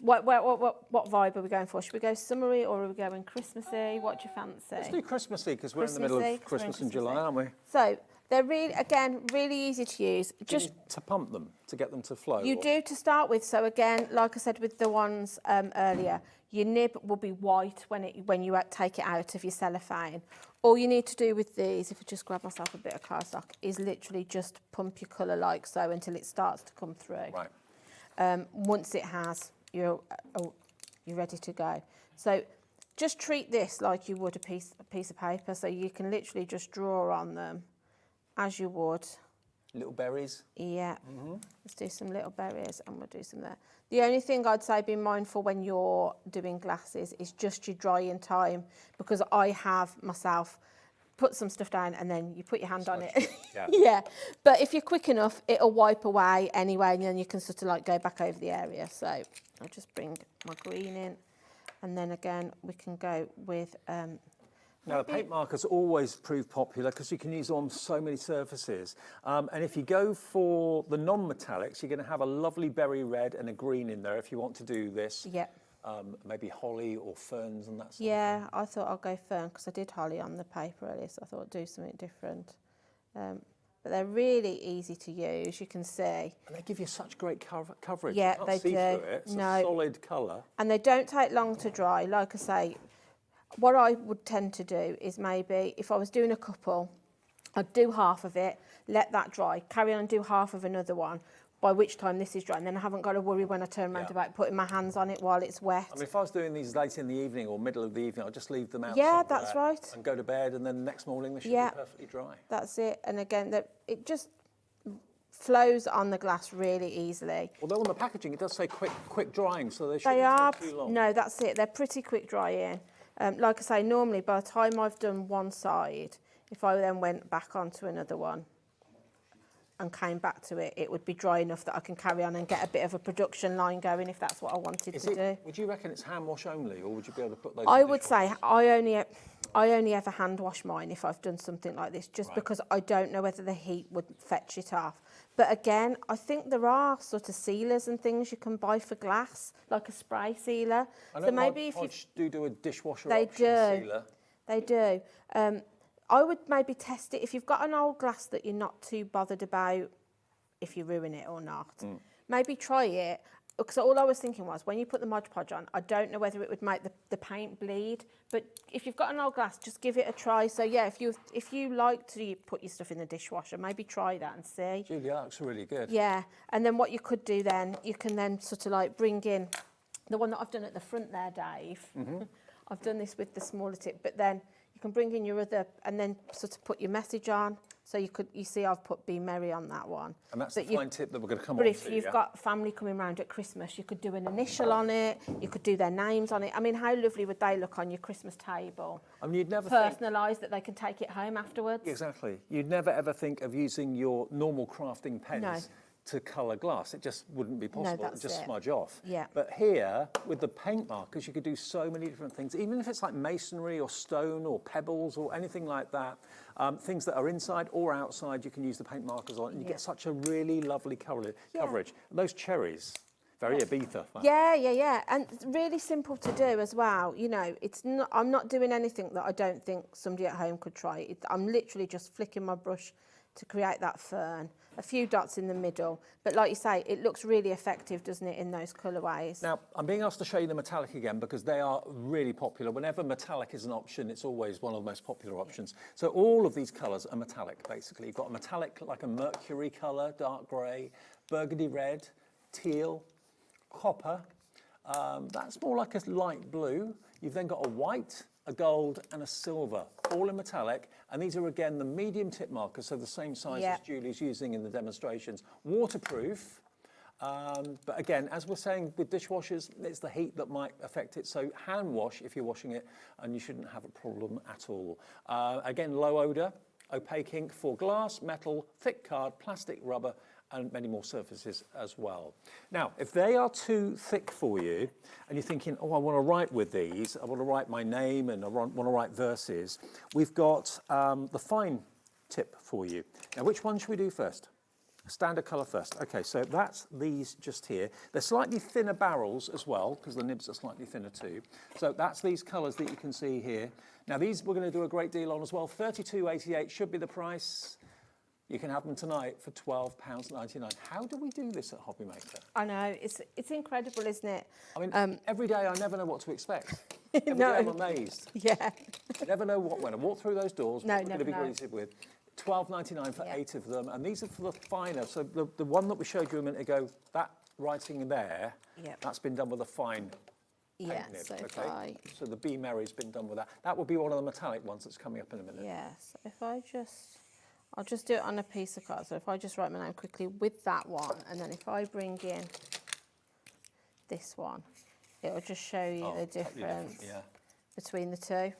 what vibe are we going for? Should we go summery or are we going Christmassy? What do you fancy? Let's do Christmassy because we're in the middle of Christmas in July, aren't we? So they're really, again, really easy to use. Just you need to pump them to get them to flow. You do to start with. So again, like I said with the ones earlier, your nib will be white when you take it out of your cellophane. All you need to do with these, if I just grab myself a bit of cardstock, is literally just pump your colour like so until it starts to come through. Right. Once it has, you're ready to go. So just treat this like you would a piece of paper. So you can literally just draw on them as you would. Little berries. Yeah. Let's do some little berries and we'll do some there. The only thing I'd say be mindful when you're doing glasses is just your drying time, because I have myself put some stuff down and then you put your hand on it. Yeah. Yeah. But if you're quick enough, it'll wipe away anyway, and then you can sort of like go back over the area. So I'll just bring my green in, and then again we can go with Now, the paint markers always prove popular because you can use them on so many surfaces. And if you go for the non-metallics, you're going to have a lovely berry red and a green in there if you want to do this. Yeah. Maybe holly or ferns and that sort of Yeah, I thought I'll go fern because I did holly on the paper earlier, so I thought I'd do something different. But they're really easy to use, you can see. And they give you such great coverage. Yeah, you can't they see do. through it. It's a solid colour. And they don't take long to dry. Like I say, what I would tend to do is maybe if I was doing a couple, I'd do half of it, let that dry, carry on and do half of another one, by which time this is dry, and then I haven't got to worry when I turn around about putting my hands on it while it's wet. I mean, if I was doing these late in the evening or middle of the evening, I'd just leave them out. Yeah, that's right. And go to bed, and then the next morning they should be perfectly dry. That's it. And again, it just flows on the glass really easily. Although on the packaging it does say quick drying, so they shouldn't take too long. No, that's it. They're pretty quick drying. Like I say, normally by the time I've done one side, if I then went back onto another one and came back to it, it would be dry enough that I can carry on and get a bit of a production line going if that's what I wanted to do. Would you reckon it's hand wash only, or would you be able to put those? I would say I only ever hand wash mine if I've done something like this, just because I don't know whether the heat would fetch it off. But again, I think there are sort of sealers and things you can buy for glass, like a spray sealer. I know so maybe if you do a dishwasher they option sealer. They do. I would maybe test it if you've got an old glass that you're not too bothered about if you ruin it or not. Maybe try it. Because all I was thinking was, when you put the Mod Podge on, I don't know whether it would make the paint bleed. But if you've got an old glass, just give it a try. So yeah, if you like to put your stuff in the dishwasher, maybe try that and see. Julia, that looks really good. Yeah, and then what you could do then, you can then sort of like bring in the one that I've done at the front there, Dave. I've done this with the smaller tip, but then you can bring in your other and then sort of put your message on. So you see I've put Be Merry on that one. And that's the fine tip that we're going to come on to. to. But if you've got family coming round at Christmas, you could do an initial on it, you could do their names on it. I mean, how lovely would they look on your Christmas table? I mean, you'd never personalised that they can take it home afterwards. Exactly. You'd never ever think of using your normal crafting pens to colour glass. It just wouldn't be possible. It would just smudge off. Yeah. But here, with the paint markers, you could do so many different things. Even if it's like masonry or stone or pebbles or anything like that, things that are inside or outside, you can use the paint markers on, and you get such a really lovely coverage. Those cherries, very Ibiza. Yeah, and it's really simple to do as well. You know, I'm not doing anything that I don't think somebody at home could try. I'm literally just flicking my brush to create that fern, a few dots in the middle. But like you say, it looks really effective, doesn't it, in those colourways? Now, I'm being asked to show you the metallic again because they are really popular. Whenever metallic is an option, it's always one of the most popular options. So all of these colours are metallic, basically. You've got a metallic like a mercury colour, dark grey, burgundy red, teal, copper. That's more like a light blue. You've then got a white, a gold and a silver, all in metallic. And these are, again, the medium tip markers, so the same size as Julie's using in the demonstrations. Waterproof, but again, as we're saying with dishwashers, it's the heat that might affect it. So hand wash if you're washing it, and you shouldn't have a problem at all. Again, low odour, opaque ink for glass, metal, thick card, plastic, rubber, and many more surfaces as well. Now, if they are too thick for you, and you're thinking, oh, I want to write with these, I want to write my name and I want to write verses, we've got the fine tip for you. Now, which one should we do first? Standard colour first. Okay, so that's these just here. They're slightly thinner barrels as well, because the nibs are slightly thinner too. So that's these colours that you can see here. Now, these we're going to do a great deal on as well. £32.88 should be the price. You can have them tonight for £12.99. How do we do this at HobbyMaker? I know, it's incredible, isn't it? I mean, every day I never know what to expect. Every day I'm amazed. Yeah. I never know when I walk through those doors, what we're going to be greeted with. £12.99 for 8 of them, and these are for the finer. So the one that we showed you a minute ago, that writing there, that's been done with a fine paint nib. So so the Be Merry's been done with that. That would be one of the metallic ones that's coming up in a minute. Yes, if I'll just do it on a piece of card. So if I just write my name quickly with that one, and then if I bring in this one, it'll just show you the difference between the two.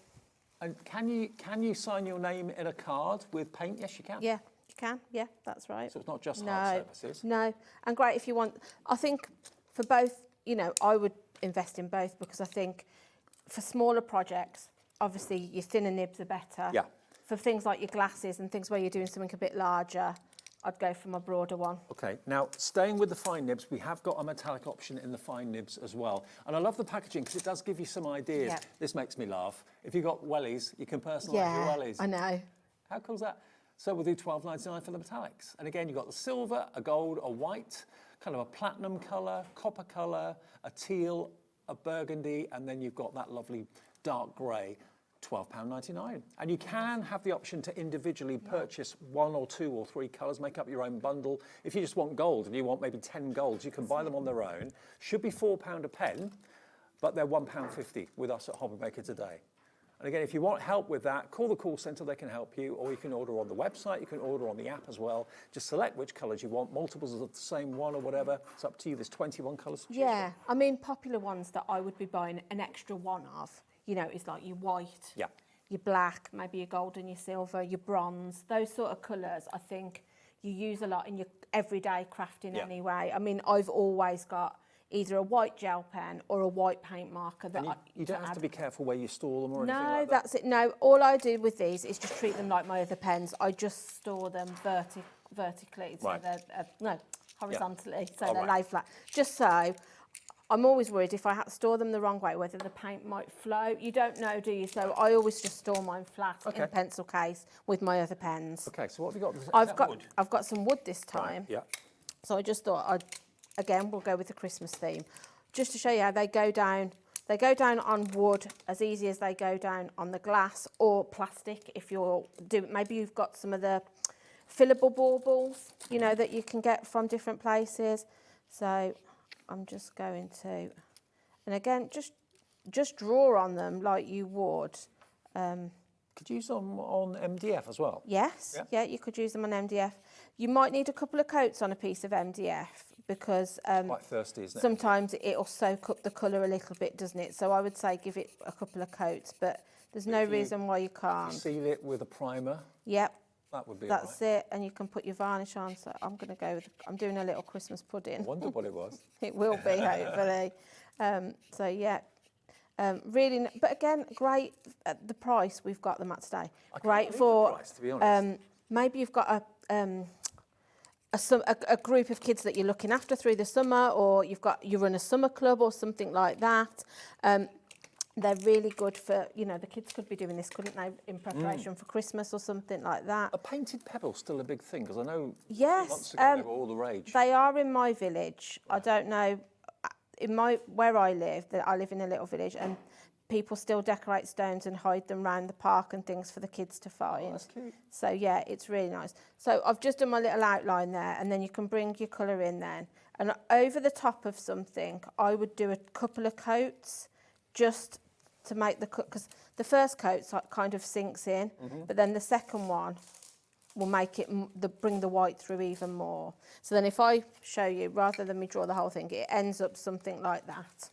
And can you sign your name in a card with paint? Yes, you can. Yeah, you can. Yeah, that's right. So it's not just hard surfaces. No, and great if you want. I think for both, you know, I would invest in both because I think for smaller projects, obviously your thinner nibs are better. Yeah. For things like your glasses and things where you're doing something a bit larger, I'd go for my broader one. Okay, now staying with the fine nibs, we have got a metallic option in the fine nibs as well. And I love the packaging because it does give you some ideas. Yep. This makes me laugh. If you've got wellies, you can personalise your wellies. I know. How cool is that? So we'll do $12.99 for the metallics. And again, you've got the silver, a gold, a white, kind of a platinum colour, copper colour, a teal, a burgundy, and then you've got that lovely dark grey. £12.99. And you can have the option to individually purchase 1 or 2 or 3 colours, make up your own bundle. If you just want gold and you want maybe 10 golds, you can buy them on their own. Should be £4 a pen, but they're £1.50 with us at HobbyMaker today. And again, if you want help with that, call the call centre, they can help you, or you can order on the website, you can order on the app as well. Just select which colours you want, multiples of the same one or whatever. It's up to you, there's 21 colours to choose Yeah, I mean, popular ones that I would be buying an extra one of, you know, is like your white, your black, maybe your gold and your silver, your bronze, those sort of colours I think you use a lot in your everyday crafting anyway. I mean, I've always got either a white gel pen or a white paint marker that you don't have to be careful where you store them or anything No, like that. that's it. No, all I do with these is just treat them like my other pens. I just store them vertically, so they're, horizontally, so they lay flat. Just so, I'm always worried if I had to store them the wrong way, whether the paint might flow. You don't know, do you? So I always just store mine flat in a pencil case with my other pens. Okay, so what have you got? I've got some wood this time. Right, yeah. So I just thought again, we'll go with the Christmas theme. Just to show you how they go down. They go down on wood as easy as they go down on the glass or plastic. If you're maybe you've got some of the fillable baubles, you know, that you can get from different places. So I'm just going to, and again, just draw on them like you would. Could you use them on MDF as well? Yes, yeah, you could use them on MDF. You might need a couple of coats on a piece of MDF because quite thirsty, isn't it? Sometimes it'll soak up the colour a little bit, doesn't it? So I would say give it a couple of coats, but there's no reason why you can't. Seal it with a primer. Yep. That would be That's it, and you can put your varnish on. So I'm going to go with, I'm doing a little Christmas pudding. I wonder what it was. It will be, hopefully. So yeah, really, but again, great at the price we've got them at today. Great for, the price, to be honest. Maybe you've got a group of kids that you're looking after through the summer, or you run a summer club or something like that. They're really good for, you know, the kids could be doing this, couldn't they, in preparation for Christmas or something like that. A painted pebble still a big thing? Because I know yes, months ago they were all the rage. They are in my village. I don't know, where I live in a little village, and people still decorate stones and hide them around the park and things for the kids to find. Oh, that's cute. So yeah, it's really nice. So I've just done my little outline there, and then you can bring your colour in then. And over the top of something, I would do a couple of coats just to make the cut, because the first coat kind of sinks in, but then the second one will make it bring the white through even more. So then if I show you, rather than me draw the whole thing, it ends up something like that.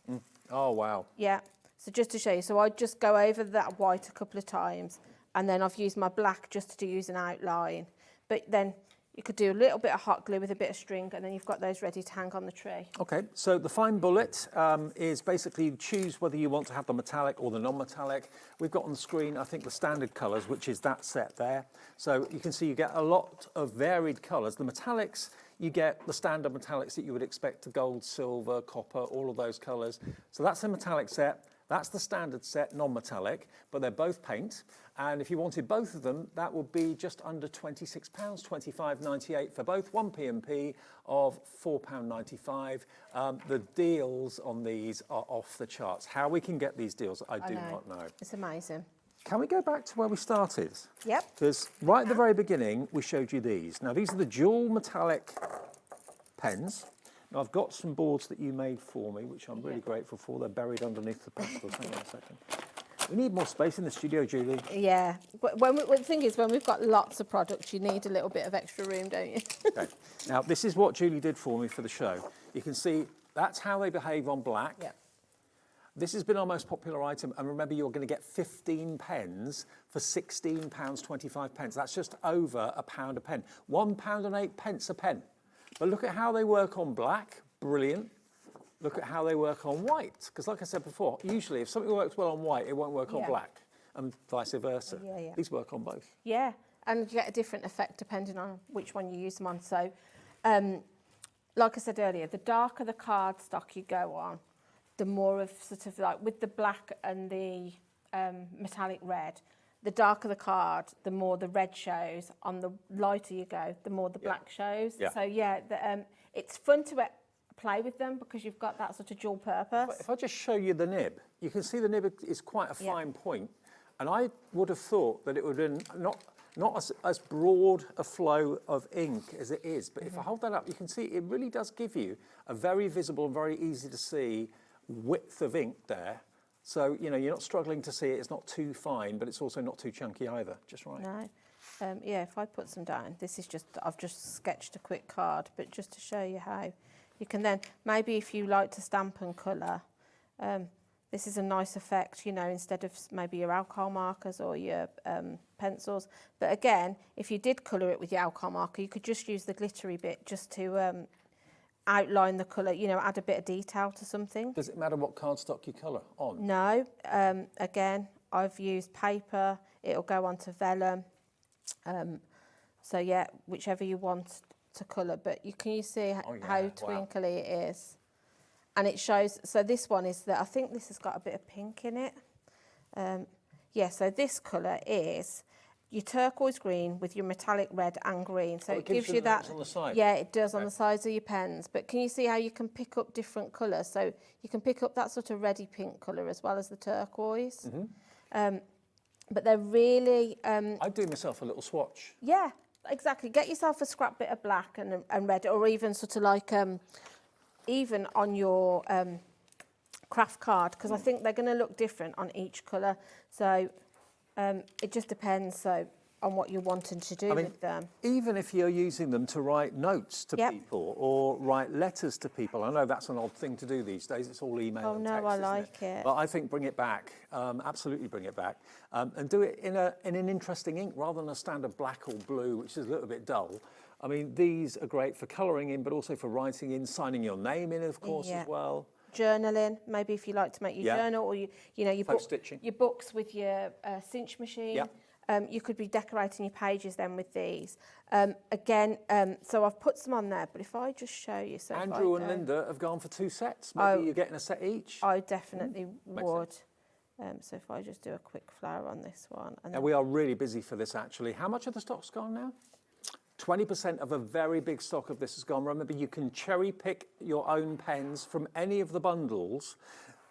Oh, wow. Yeah. So just to show you, so I just go over that white a couple of times, and then I've used my black just to use an outline. But then you could do a little bit of hot glue with a bit of string, and then you've got those ready to hang on the tree. Okay, so the fine bullet is basically choose whether you want to have the metallic or the non-metallic. We've got on the screen, I think, the standard colours, which is that set there. So you can see you get a lot of varied colours. The metallics, you get the standard metallics that you would expect, the gold, silver, copper, all of those colours. So that's the metallic set. That's the standard set, non-metallic, but they're both paint. And if you wanted both of them, that would be just under £26, £25.98 for both. One P&P of £4.95. The deals on these are off the charts. How we can get these deals, I do not know. It's amazing. Can we go back to where we started? Yep. Because right at the very beginning, we showed you these. Now, these are the dual metallic pens. Now, I've got some boards that you made for me, which I'm really grateful for. They're buried underneath the pastels. Hang on a second. We need more space in the studio, Julie. Yeah. But the thing is, when we've got lots of products, you need a little bit of extra room, don't you? Okay. Now, this is what Julie did for me for the show. You can see that's how they behave on black. Yeah. This has been our most popular item, and remember, you're going to get 15 pens for £16.25. That's just over £1 a pen. £1.08 a pen. But look at how they work on black. Brilliant. Look at how they work on white. Because like I said before, usually if something works well on white, it won't work on black. and vice versa. Yeah. These work on both. Yeah, and you get a different effect depending on which one you use them on. So, like I said earlier, the darker the cardstock you go on, the more of sort of like with the black and the metallic red, the darker the card, the more the red shows. On the lighter you go, the more the black shows. Yeah. So yeah, it's fun to play with them because you've got that sort of dual purpose. If I just show you the nib, you can see the nib is quite a fine point, and I would have thought that it would have been not as broad a flow of ink as it is, but if I hold that up, you can see it really does give you a very visible and very easy to see width of ink there. So, you know, you're not struggling to see it, it's not too fine, but it's also not too chunky either, just right. No. Yeah, if I put some down, this is just, I've just sketched a quick card, but just to show you how you can then, maybe if you like to stamp and colour, this is a nice effect, you know, instead of maybe your alcohol markers or your pencils. But again, if you did colour it with your alcohol marker, you could just use the glittery bit just to outline the colour, you know, add a bit of detail to something. Does it matter what cardstock you colour on? No. Again, I've used paper, it'll go onto vellum. So yeah, whichever you want to colour, but can you see how twinkly it is? And it shows, so this one is I think this has got a bit of pink in it. Yeah, so this colour is your turquoise green with your metallic red and green. So it gives you that. On the side. Yeah, it does on the sides of your pens. But can you see how you can pick up different colours? So you can pick up that sort of reddy pink colour as well as the turquoise. But they're really... I'd do myself a little swatch. Yeah, exactly. Get yourself a scrap bit of black and red, or even sort of like... even on your craft card, because I think they're going to look different on each colour. So it just depends on what you're wanting to do with them. Even if you're using them to write notes to people or write letters to people, I know that's an odd thing to do these days. It's all email and text, I isn't like it. But I think bring it back, absolutely bring it back, and do it in an interesting ink rather than a standard black or blue, which is a little bit dull. I mean, these are great for colouring in, but also for writing in, signing your name in, of course, as well. Journaling, maybe if you like to make your journal, or you know your post-stitching. Your books with your cinch machine. You could be decorating your pages then with these. Again, so I've put some on there, but if I just show you, so Andrew and Linda have gone for 2 sets. Maybe you're getting a set each. I definitely would. So if I just do a quick flower on this one, and we are really busy for this actually. How much of the stock's gone now? 20% of a very big stock of this has gone. Remember, you can cherry pick your own pens from any of the bundles.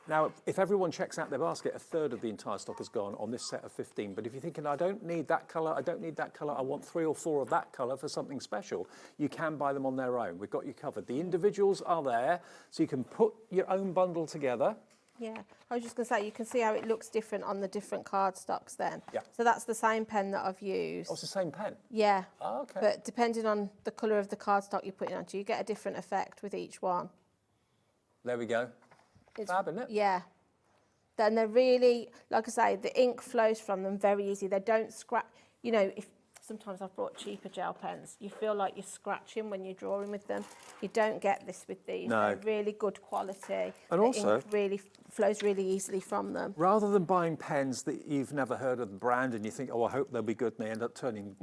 Now, if everyone checks out their basket, a third of the entire stock has gone on this set of 15. But if you're thinking, I don't need that colour, I don't need that colour, I want 3 or 4 of that colour for something special, you can buy them on their own. We've got you covered. The individuals are there, so you can put your own bundle together. Yeah, I was just going to say, you can see how it looks different on the different cardstocks then. Yeah. So that's the same pen that I've used. Oh, it's the same pen? Yeah. Oh, okay. But depending on the colour of the cardstock you're putting onto, you get a different effect with each one. There we go. It's fab, isn't it? Yeah. Then they're really, like I say, the ink flows from them very easy. They don't scratch. You know, if sometimes I've brought cheaper gel pens, you feel like you're scratching when you're drawing with them. You don't get this with these. No. They're really good quality. And the also, ink really flows really easily from them. Rather than buying pens that you've never heard of the brand and you think, oh, I hope they'll be good, and they end up turning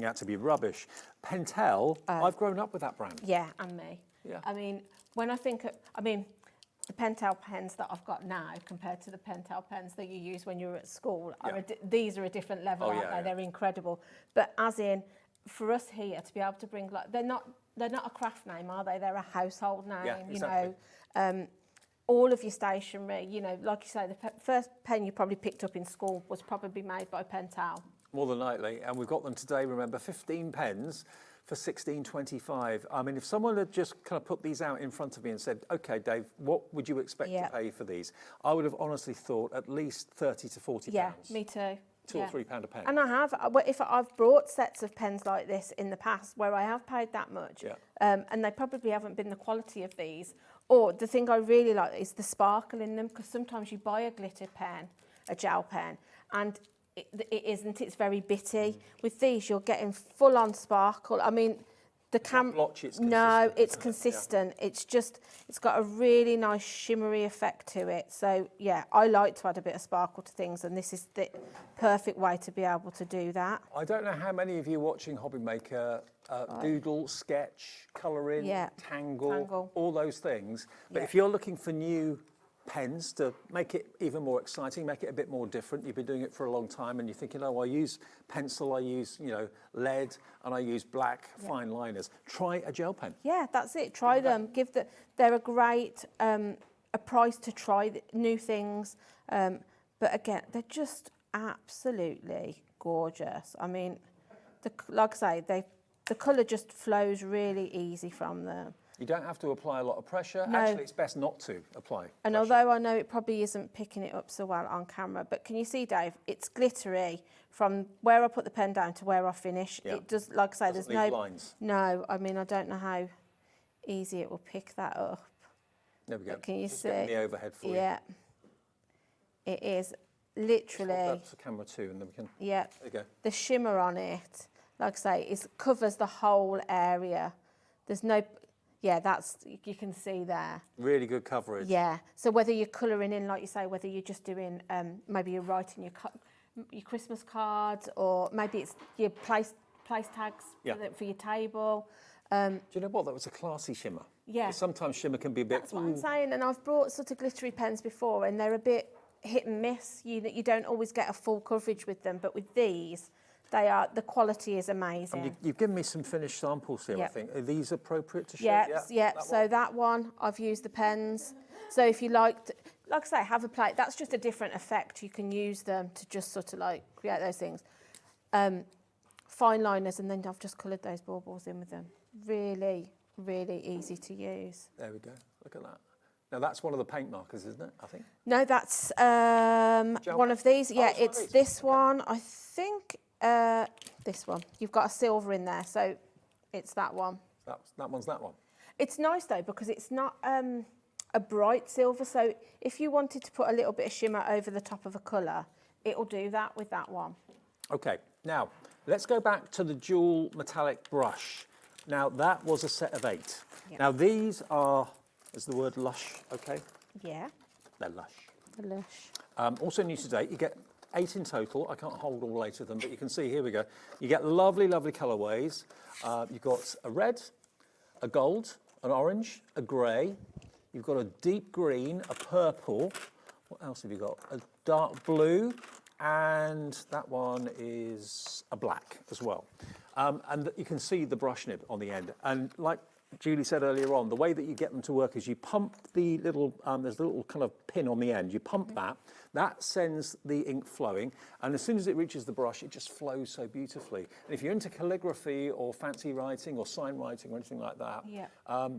out to be rubbish. Pentel, I've grown up with that brand. Yeah, and me. Yeah. I mean, when I think, the Pentel pens that I've got now compared to the Pentel pens that you use when you were at school, these are a different level, aren't they? They're incredible. But as in, for us here to be able to bring, like, they're not a craft name, are they? They're a household name. Yeah, exactly. You know, all of your stationery. You know, like you say, the first pen you probably picked up in school was probably made by Pentel. More than likely, and we've got them today. Remember, 15 pens for $16.25. I mean, if someone had just kind of put these out in front of me and said, okay, Dave, what would you expect to pay for these? I would have honestly thought at least 30 to 40 Yeah, pounds. me too. £2 or £3 a pen. And I have, if I've brought sets of pens like this in the past where I have paid that much, and they probably haven't been the quality of these. Or the thing I really like is the sparkle in them, because sometimes you buy a glitter pen, a gel pen, and it's very bitty. With these, you're getting full-on sparkle. I mean, the cam. Blotch, it's no, consistent, it's isn't it? consistent. It's just, it's got a really nice shimmery effect to it. So yeah, I like to add a bit of sparkle to things, and this is the perfect way to be able to do that. I don't know how many of you watching HobbyMaker doodle, sketch, colour in, tangle, all those things. But if you're looking for new pens to make it even more exciting, make it a bit more different, you've been doing it for a long time and you're thinking, oh, I use pencil, I use, you know, lead, and I use black fine liners. Try a gel pen. Yeah, that's it. Try them. They're a great a price to try new things. But again, they're just absolutely gorgeous. I mean, like I say, the colour just flows really easy from them. You don't have to apply a lot of pressure. No. Actually, it's best not to apply And pressure. although I know it probably isn't picking it up so well on camera, but can you see, Dave, it's glittery from where I put the pen down to where I finish. Yeah. It does, like I say, Doesn't there's leave no lines. No, I mean, I don't know how easy it will pick that up. There we go. But can you Just see? getting the overhead for you. Yeah. It is Hold literally. that to camera too, and then we can. Yeah. There you go. The shimmer on it, like I say, covers the whole area. There's no, that's, you can see there. Really good coverage. Yeah. So whether you're colouring in, like you say, whether you're just doing, maybe you're writing your Christmas cards, or maybe it's your place tags for your table. Do you know what? That was a classy shimmer. Yeah. 'Cause sometimes shimmer can be a bit. That's what I'm saying. And I've brought sort of glittery pens before, and they're a bit hit and miss. You don't always get a full coverage with them, but with these, the quality is amazing. And you've given me some finished samples here, I Yep. think. Are these appropriate to show? Yeah. So that one, I've used the pens. So if you like I say, have a plate. That's just a different effect. You can use them to just sort of like create those things. Fine liners, and then I've just coloured those baubles in with them. Really, really easy to use. There we go. Look at that. Now that's one of the paint markers, isn't it? I think. No, that's one of these. Yeah, it's this one. I think this one. You've got a silver in there, so it's that one. That one's that one. It's nice though because it's not a bright silver. So if you wanted to put a little bit of shimmer over the top of a colour, it'll do that with that one. Okay. Now let's go back to the dual metallic brush. Now that was a set of 8. Yep. Now these are. Is the word lush okay? Yeah. They're lush. The lush. Also new to date, you get 8 in total. I can't hold all 8 of them, but you can see, here we go. You get lovely, lovely colourways. You've got a red, a gold, an orange, a grey. You've got a deep green, a purple. What else have you got? A dark blue, and that one is a black as well. And you can see the brush nib on the end. And like Julie said earlier on, the way that you get them to work is you pump the little, there's a little kind of pin on the end, you pump that sends the ink flowing, and as soon as it reaches the brush, it just flows so beautifully. And if you're into calligraphy or fancy writing or sign writing or anything like that,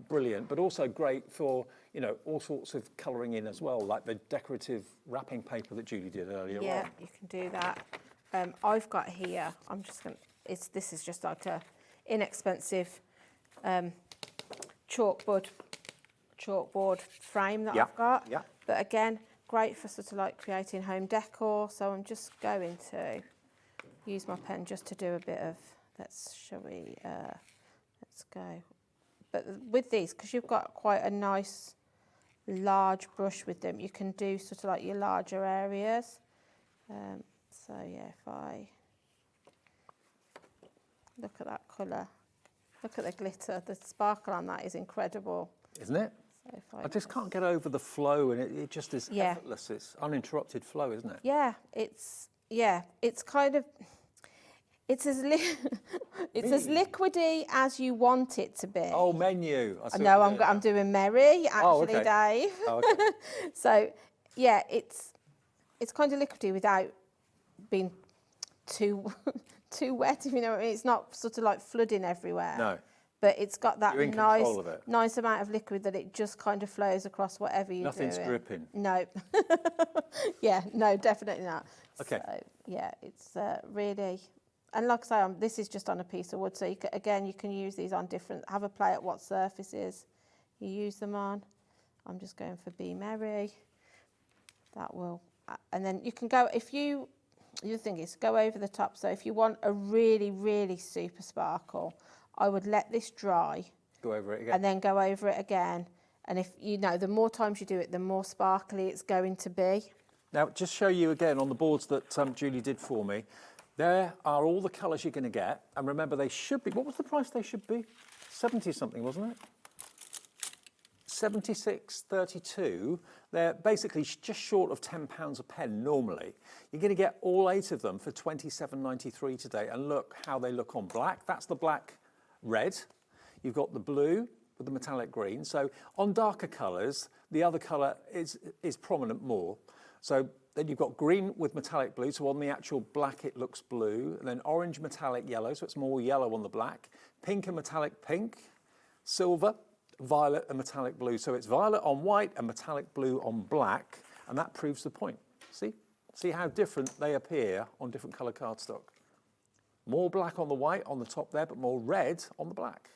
brilliant, but also great for, you know, all sorts of colouring in as well, like the decorative wrapping paper that Julie did earlier on. Yeah, you can do that. I've got here, I'm just going to, this is just like a inexpensive chalkboard frame that I've got. Yeah. But again, great for sort of like creating home decor. So I'm just going to use my pen just to do a bit of, let's go. But with these, because you've got quite a nice large brush with them, you can do sort of like your larger areas. So yeah, if I look at that colour, look at the glitter, the sparkle on that is incredible. Isn't it? So if I just can't get over the flow, and it just is effortless. It's uninterrupted flow, isn't it? Yeah, it's kind of, it's as liquidy as you want it to be. Oh, menu. No, I'm doing Mary, actually, okay. Dave. Oh, okay. So, yeah, it's kind of liquidy without being too wet, if you know what I mean. It's not sort of like flooding everywhere. No. But it's got that You're in control of it. nice amount of liquid that it just kind of flows across whatever you're doing. Nothing's dripping. No. Yeah, no, definitely not. Okay. So, yeah, it's really... And like I say, this is just on a piece of wood, so you can use these on different... Have a play at what surfaces you use them on. I'm just going for Be Merry. That will... And then you can go... The thing is, go over the top. So if you want a really, really super sparkle, I would let this dry. Go over it again. And then go over it again. And if you know, the more times you do it, the more sparkly it's going to be. Now, just show you again on the boards that Julie did for me. There are all the colours you're going to get. And remember, they should be, what was the price they should be? 70 something, wasn't it? 76.32. They're basically just short of £10 a pen normally. You're going to get all 8 of them for £27.93 today. And look how they look on black. That's the black red. You've got the blue with the metallic green. So on darker colours, the other colour is prominent more. So then you've got green with metallic blue. So on the actual black, it looks blue. And then orange metallic yellow, so it's more yellow on the black. Pink and metallic pink. Silver, violet and metallic blue. So it's violet on white and metallic blue on black. And that proves the point. See? See how different they appear on different colour cardstock. More black on the white on the top there, but more red on the black.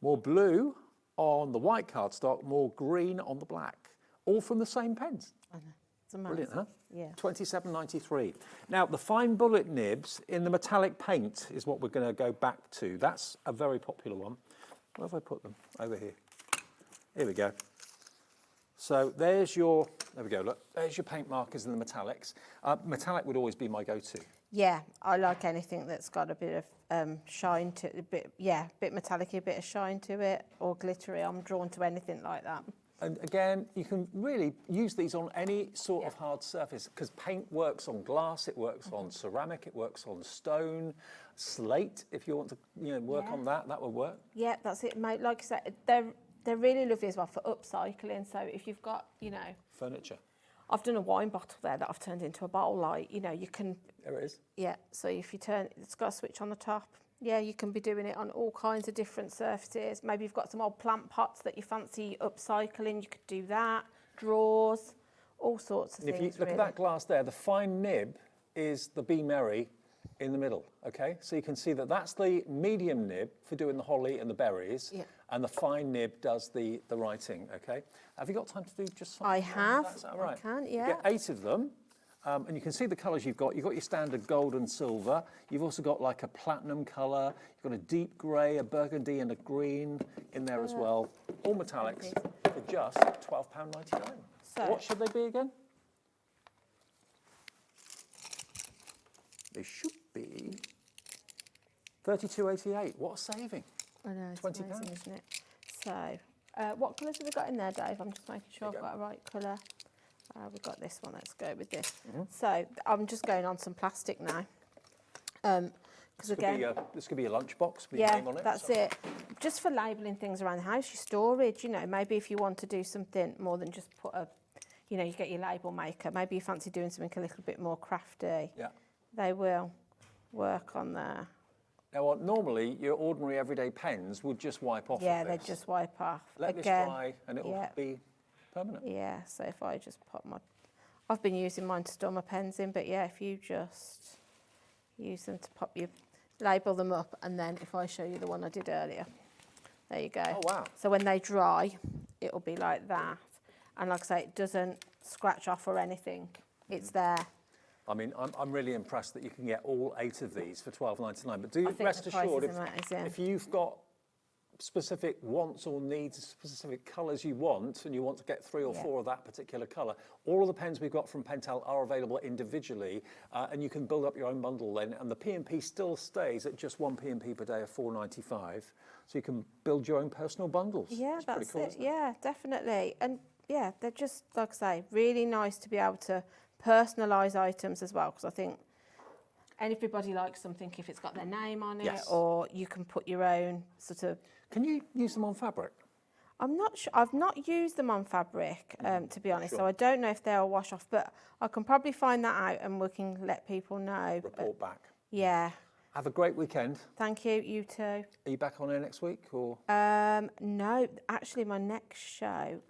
More blue on the white cardstock, more green on the black. All from the same pens. I know. It's amazing. Brilliant, huh? Yeah. £27.93. Now, the fine bullet nibs in the metallic paint is what we're going to go back to. That's a very popular one. Where have I put them? Over here. Here we go. So there's your, there we go, look, there's your paint markers in the metallics. Metallic would always be my go-to. Yeah, I like anything that's got a bit of shine to it, a bit metallic, a bit of shine to it, or glittery. I'm drawn to anything like that. And again, you can really use these on any sort of hard surface because paint works on glass, it works on ceramic, it works on stone, slate. If you want to, work on that, that would work. Yeah, that's it, mate. Like I said, they're really lovely as well for upcycling. So if you've got, furniture. I've done a wine bottle there that I've turned into a bowl light. You can. There it is. Yeah. So if you turn, it's got a switch on the top. Yeah, you can be doing it on all kinds of different surfaces. Maybe you've got some old plant pots that you fancy upcycling. You could do that. Drawers, all sorts of things. If you look at that glass there, the fine nib is the Be Merry in the middle, okay? So you can see that that's the medium nib for doing the holly and the berries, and the fine nib does the writing, okay? Have you got time to do just something? I have. That's all right. I can, yeah. You get 8 of them. And you can see the colours you've got. You've got your standard gold and silver. You've also got like a platinum colour. You've got a deep grey, a burgundy and a green in there as well. All metallics for just £12.99. So what should they be again? They should be £32.88. What a saving. I know, it's £20, amazing, isn't it? So, what colours have we got in there, Dave? I'm just making sure I've got the right colour. We've got this one, let's go with this. So I'm just going on some plastic now. Because again, this could be a lunchbox with your name on it. That's it. Just for labelling things around the house, your storage, maybe if you want to do something more than just put you get your label maker, maybe you fancy doing something a little bit more crafty. Yeah. They will work on there. Now, normally your ordinary everyday pens would just wipe off. Yeah, they just wipe off. Let this dry and it will be permanent. Yeah, so if I just pop I've been using mine to store my pens in, but yeah, if you just use them to label them up, and then if I show you the one I did earlier, there you go. Oh, wow. So when they dry, it'll be like that. And like I say, it doesn't scratch off or anything. It's there. I mean, I'm really impressed that you can get all 8 of these for £12.99. But do rest assured, if you've got specific wants or needs, specific colours you want, and you want to get 3 or 4 of that particular colour, all of the pens we've got from Pentel are available individually, and you can build up your own bundle then, and the P&P still stays at just 1 P&P per day of £4.95, so you can build your own personal bundles. Yeah, it's that's pretty cool, it. Yeah, definitely. And yeah, they're just, like I say, really nice to be able to personalise items as well, because I think everybody likes something if it's got their name on it, or you can put your own sort of... Can you use them on fabric? I'm not sure. I've not used them on fabric, to be honest, so I don't know if they'll wash off, but I can probably find that out and we can let people know. Report back. Yeah. Have a great weekend. Thank you, you too. Are you back on air next week, or...? No, actually my next show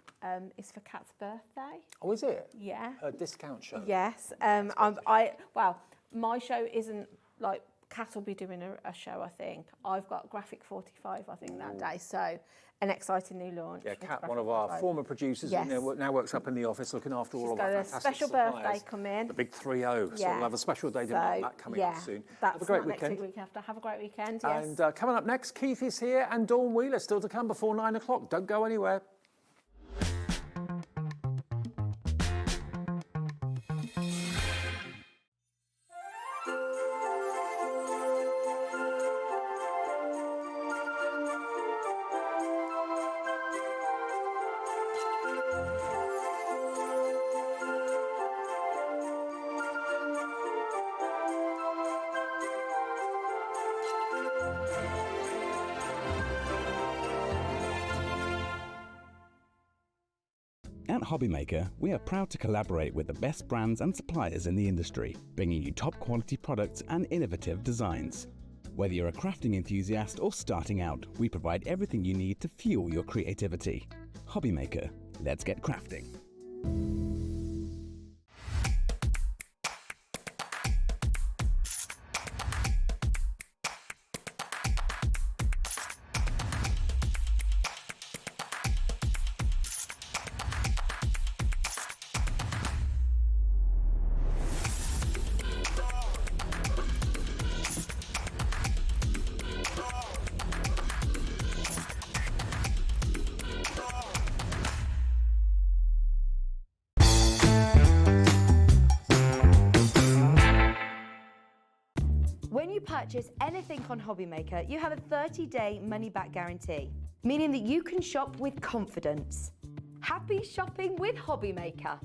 is for Kat's birthday. Oh, is it? Yeah. A discount show? Yes. My show isn't like Kat will be doing a show, I think. I've got Graphic 45, I think, that day. So an exciting new launch. Yeah, Kat, one of our former producers, yes. Now works up in the office looking after all of our fantastic special suppliers. birthday come in. The big 3-0. So we'll have a special day to mark that coming up soon. That's have a great next weekend. week after. Have a great weekend, yes. And coming up next, Keith is here and Dawn Wheeler still to come before 9 o'clock. Don't go anywhere. At HobbyMaker, we are proud to collaborate with the best brands and suppliers in the industry, bringing you top quality products and innovative designs. Whether you're a crafting enthusiast or starting out, we provide everything you need to fuel your creativity. HobbyMaker, let's get crafting. When you purchase anything on HobbyMaker, you have a 30-day money-back guarantee, meaning that you can shop with confidence. Happy shopping with HobbyMaker.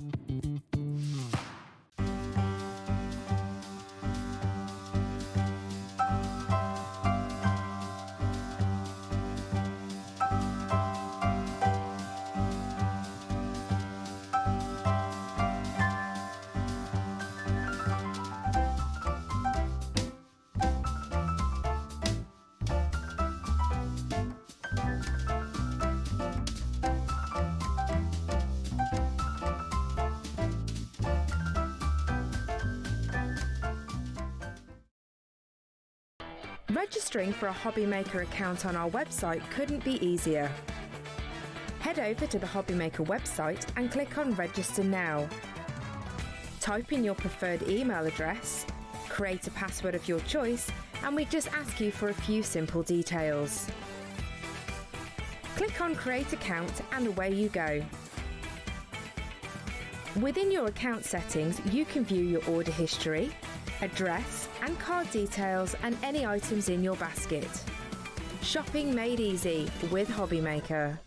Registering for a HobbyMaker account on our website couldn't be easier. Head over to the HobbyMaker website and click on Register Now. Type in your preferred email address, create a password of your choice, and we just ask you for a few simple details. Click on Create Account and away you go. Within your account settings, you can view your order history, address and card details and any items in your basket. Shopping made easy with HobbyMaker.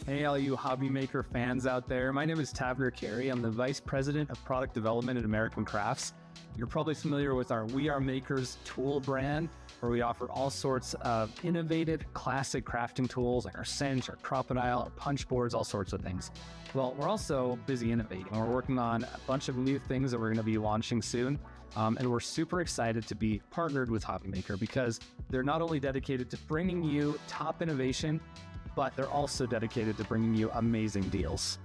Hey, all you HobbyMaker fans out there. My name is Taver Carey. I'm the Vice President of Product Development at American Crafts. You're probably familiar with our We Are Makers tool brand, where we offer all sorts of innovative, classic crafting tools like our cinch, our crocodile, our punch boards, all sorts of things. Well, we're also busy innovating. We're working on a bunch of new things that we're going to be launching soon. And we're super excited to be partnered with HobbyMaker because they're not only dedicated to bringing you top innovation, but they're also dedicated to bringing you amazing deals.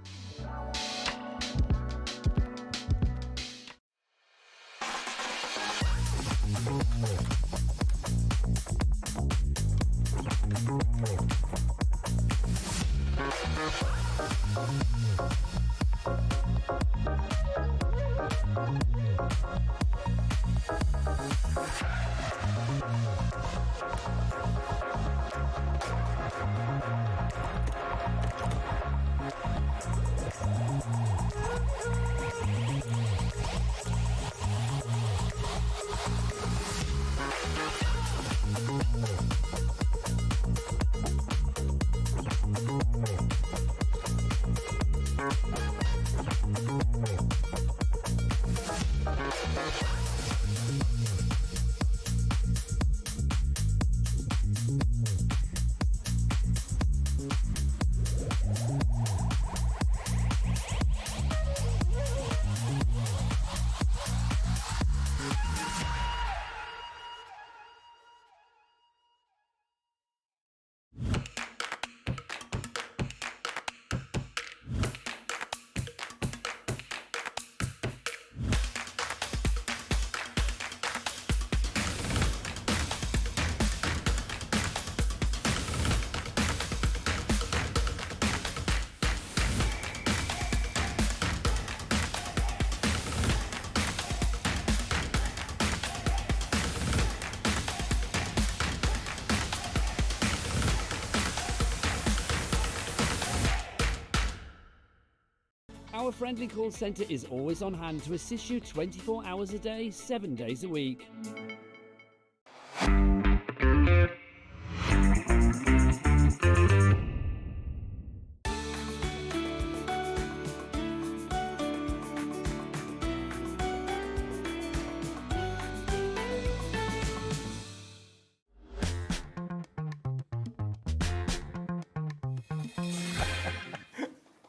Our friendly call centre is always on hand to assist you 24 hours a day, 7 days a week.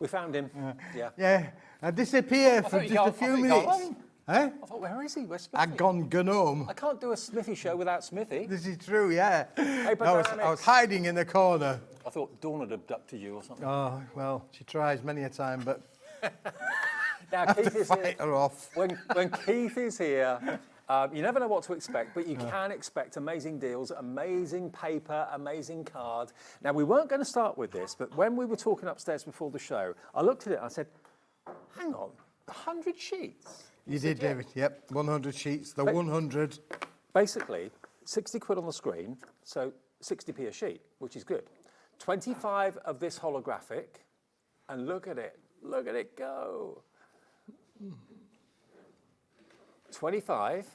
We found him. Yeah. Yeah, I disappeared for just a few minutes. Eh? I thought, where is he? Where's Smithy? I'd gone home. I can't do a Smithy show without Smithy. This is true, yeah. Paper I was Dynamics. hiding in the corner. I thought Dawn had abducted you or something. Oh, well, she tries many a time, but Now, I have Keith to is fight here. her off. When Keith is here, you never know what to expect, but you can expect amazing deals, amazing paper, amazing card. Now, we weren't going to start with this, but when we were talking upstairs before the show, I looked at it and I said, hang on, 100 sheets? You did, David. Yep, 100 sheets. The 100. Basically, 60 quid on the screen, so 60p a sheet, which is good. 25 of this holographic, and look at it go. 25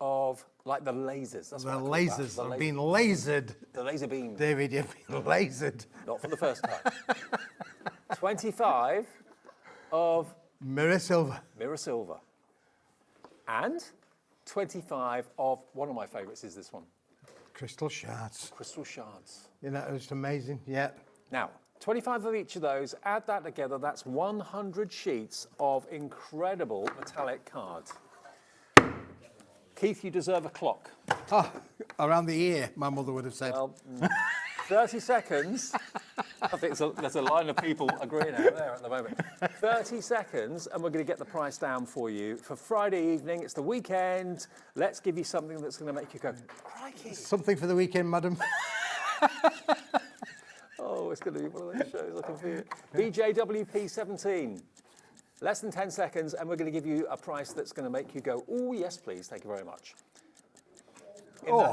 of, like, the lasers. That's The what I call lasers. that. I've been lasered. The laser beam. David, you've been lasered. Not for the first time. 25 of Mirror silver. Mirror silver. And 25 of, one of my favourites is this one. Crystal shards. Crystal shards. You know, it's amazing. Yeah. Now, 25 of each of those, add that together, that's 100 sheets of incredible metallic cards. Keith, you deserve a clock. Oh, around the ear, my mother would have said. Well, 30 seconds. I think there's a line of people agreeing out there at the moment. 30 seconds, and we're going to get the price down for you. For Friday evening, it's the weekend. Let's give you something that's going to make you go, crikey. Something for the weekend, madam. Oh, it's going to be one of those shows, I can feel it. BJWP 17. Less than 10 seconds, and we're going to give you a price that's going to make you go, oh, yes, please. Thank you very much.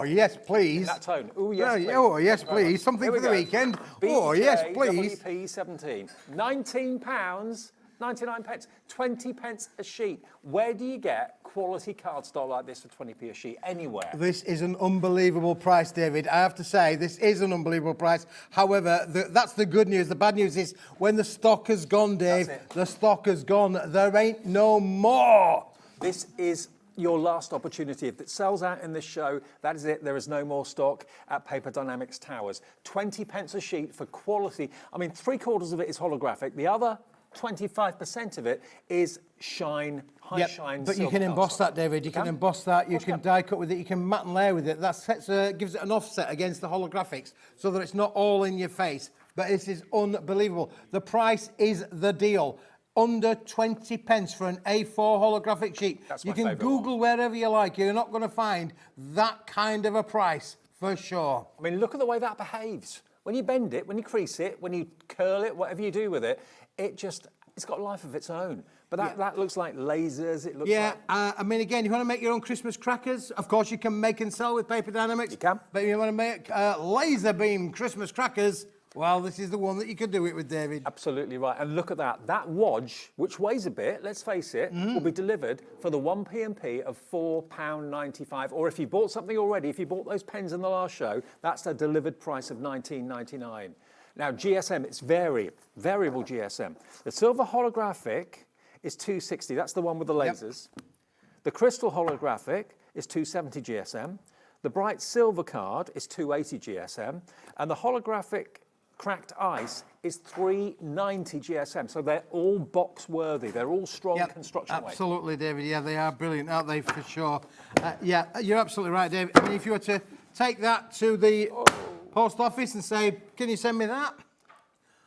Yes, please. In that tone. Oh, yes, please. Oh, yes, please. Something for the weekend. Oh, yes, please. BJWP 17. £19, 99 pence, 20 pence a sheet. Where do you get quality cardstock like this for 20p a sheet? Anywhere. This is an unbelievable price, David. I have to say, this is an unbelievable price. However, that's the good news. The bad news is when the stock has gone, Dave, the stock has gone. There ain't no more. This is your last opportunity. If it sells out in this show, that is it. There is no more stock at Paper Dynamics Towers. 20 pence a sheet for quality. I mean, 3/4 of it is holographic. The other 25% of it is shine, high shine. But you can emboss that, David. You can emboss that. You can die cut with it. You can matte and layer with it. That gives it an offset against the holographics so that it's not all in your face. But this is unbelievable. The price is the deal. Under 20 pence for an A4 holographic sheet. That's you my can favourite Google wherever you like. You're not going to find that kind of a price for sure. I mean, look at the way that behaves. When you bend it, when you crease it, when you curl it, whatever you do with it, it's got life of its own. But that looks like lasers. It looks like... I mean, again, you want to make your own Christmas crackers? Of course, you can make and sell with Paper Dynamics. You can. But if you want to make laser beam Christmas crackers, well, this is the one that you can do it with, David. Absolutely right. And look at that. That wodge, which weighs a bit, let's face it, will be delivered for the 1p&p of £4.95. Or if you bought something already, if you bought those pens in the last show, that's a delivered price of £19.99. Now, GSM, it's variable GSM. The silver holographic is 260. That's the one with the lasers. Yep. The crystal holographic is 270 GSM. The bright silver card is 280 GSM. And the holographic cracked ice is 390 GSM. So they're all box worthy. They're all strong construction weight. Absolutely, David. Yeah, they are brilliant, aren't they, for sure? Yeah, you're absolutely right, David. I mean, if you were to take that to the post office and say, can you send me that?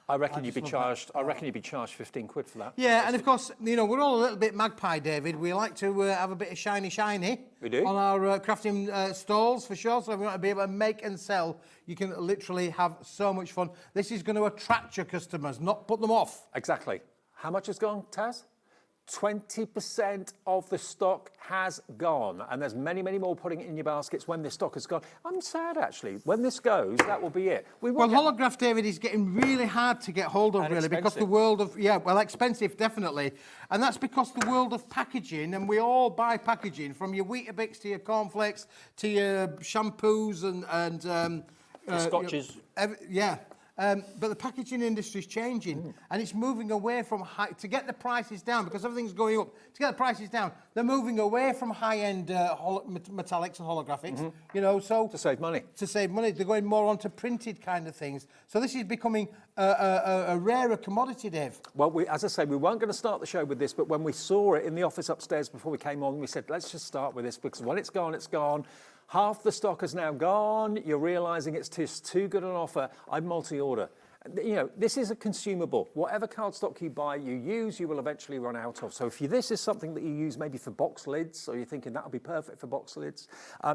I reckon you'd be charged. I reckon you'd be charged 15 quid for that. Yeah, and of course, you know, we're all a little bit magpie, David. We like to have a bit of shiny. We do. On our crafting stalls, for sure. So if you want to be able to make and sell, you can literally have so much fun. This is going to attract your customers, not put them off. Exactly. How much has gone, Taz? 20% of the stock has gone, and there's many, many more putting it in your baskets when this stock has gone. I'm sad, actually. When this goes, that will be it. Well, holograph, David, is getting really hard to get hold of, And really, because expensive. the world of, expensive, definitely. And that's because the world of packaging, and we all buy packaging, from your Weetabix to your cornflakes to your shampoos and Scotches. But the packaging industry is changing, and it's moving away from to get the prices down, because everything's going up. To get the prices down, they're moving away from high-end metallics and holographics. You know, so to save money. To save money, they're going more onto printed kind of things. So this is becoming a rarer commodity, Dave. Well, as I say, we weren't going to start the show with this, but when we saw it in the office upstairs before we came on, we said, let's just start with this, because when it's gone, it's gone. Half the stock has now gone. You're realising it's just too good an offer. I'd multi-order. You know, this is a consumable. Whatever cardstock you buy, you use, you will eventually run out of. So if this is something that you use maybe for box lids, or you're thinking that would be perfect for box lids,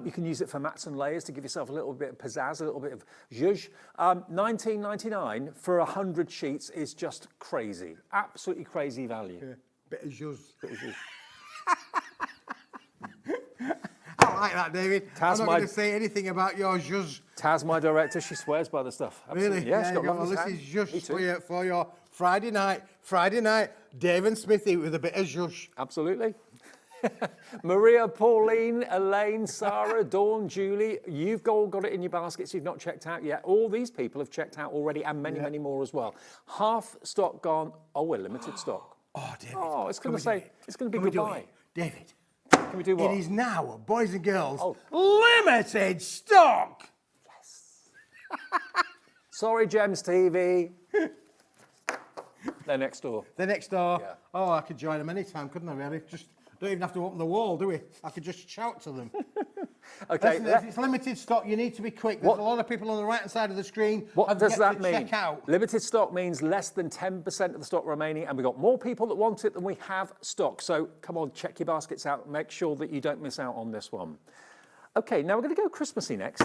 you can use it for mats and layers to give yourself a little bit of pizzazz, a little bit of zhuzh. $19.99 for 100 sheets is just crazy. Absolutely crazy value. Yeah. Bit of zhuzh. Bit of zhuzh. I like that, David. Taz, I'm not going to say anything about your zhuzh. Taz, my director, she swears by the stuff. Absolutely. Really? Yeah, she's got well, lovely this hand. is zhuzh for your Friday night. Dave and Smithy with a bit of zhuzh. Absolutely. Maria, Pauline, Elaine, Sarah, Dawn, Julie, you've all got it in your baskets you've not checked out yet. All these people have checked out already, and many, many more as well. Half stock gone. Oh, we're limited stock. Oh, David. Oh, it's going to be goodbye. David. Can we do what? It is now, boys and girls, limited stock. Yes. Sorry, Gems TV. They're next door. They're next door. Yeah. Oh, I could join them anytime, couldn't I, really? Just don't even have to open the wall, do we? I could just shout to them. Okay. Listen, if it's limited stock, you need to be quick. There's a lot of people on the right-hand side of the screen. What does that mean? Check out. Limited stock means less than 10% of the stock remaining, and we've got more people that want it than we have stock. So come on, check your baskets out. Make sure that you don't miss out on this one. Okay, now we're going to go Christmassy next.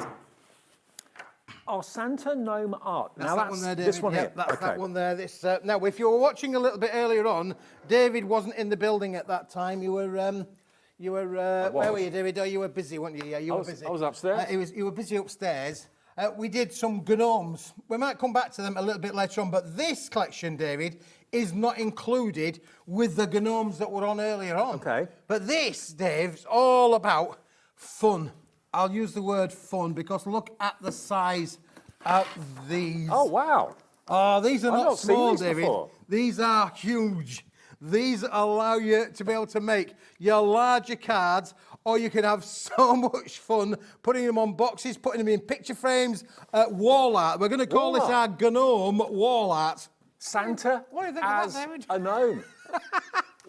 Our Santa gnome art. That's now that one there, David. this one here. That's that one there. Now, if you were watching a little bit earlier on, David wasn't in the building at that time. You were where were you, David? Oh, you were busy, weren't you? Yeah, you were busy. I was upstairs. You were busy upstairs. We did some gnomes. We might come back to them a little bit later on, but this collection, David, is not included with the gnomes that were on earlier on. Okay. But this, Dave, is all about fun. I'll use the word fun because look at the size of these. Oh, wow. Oh, these are not small, these David. before. These are huge. These allow you to be able to make your larger cards, or you can have so much fun putting them on boxes, putting them in picture frames, wall art. We're going to call this our gnome wall art. Santa What do you think as of that, David? a gnome.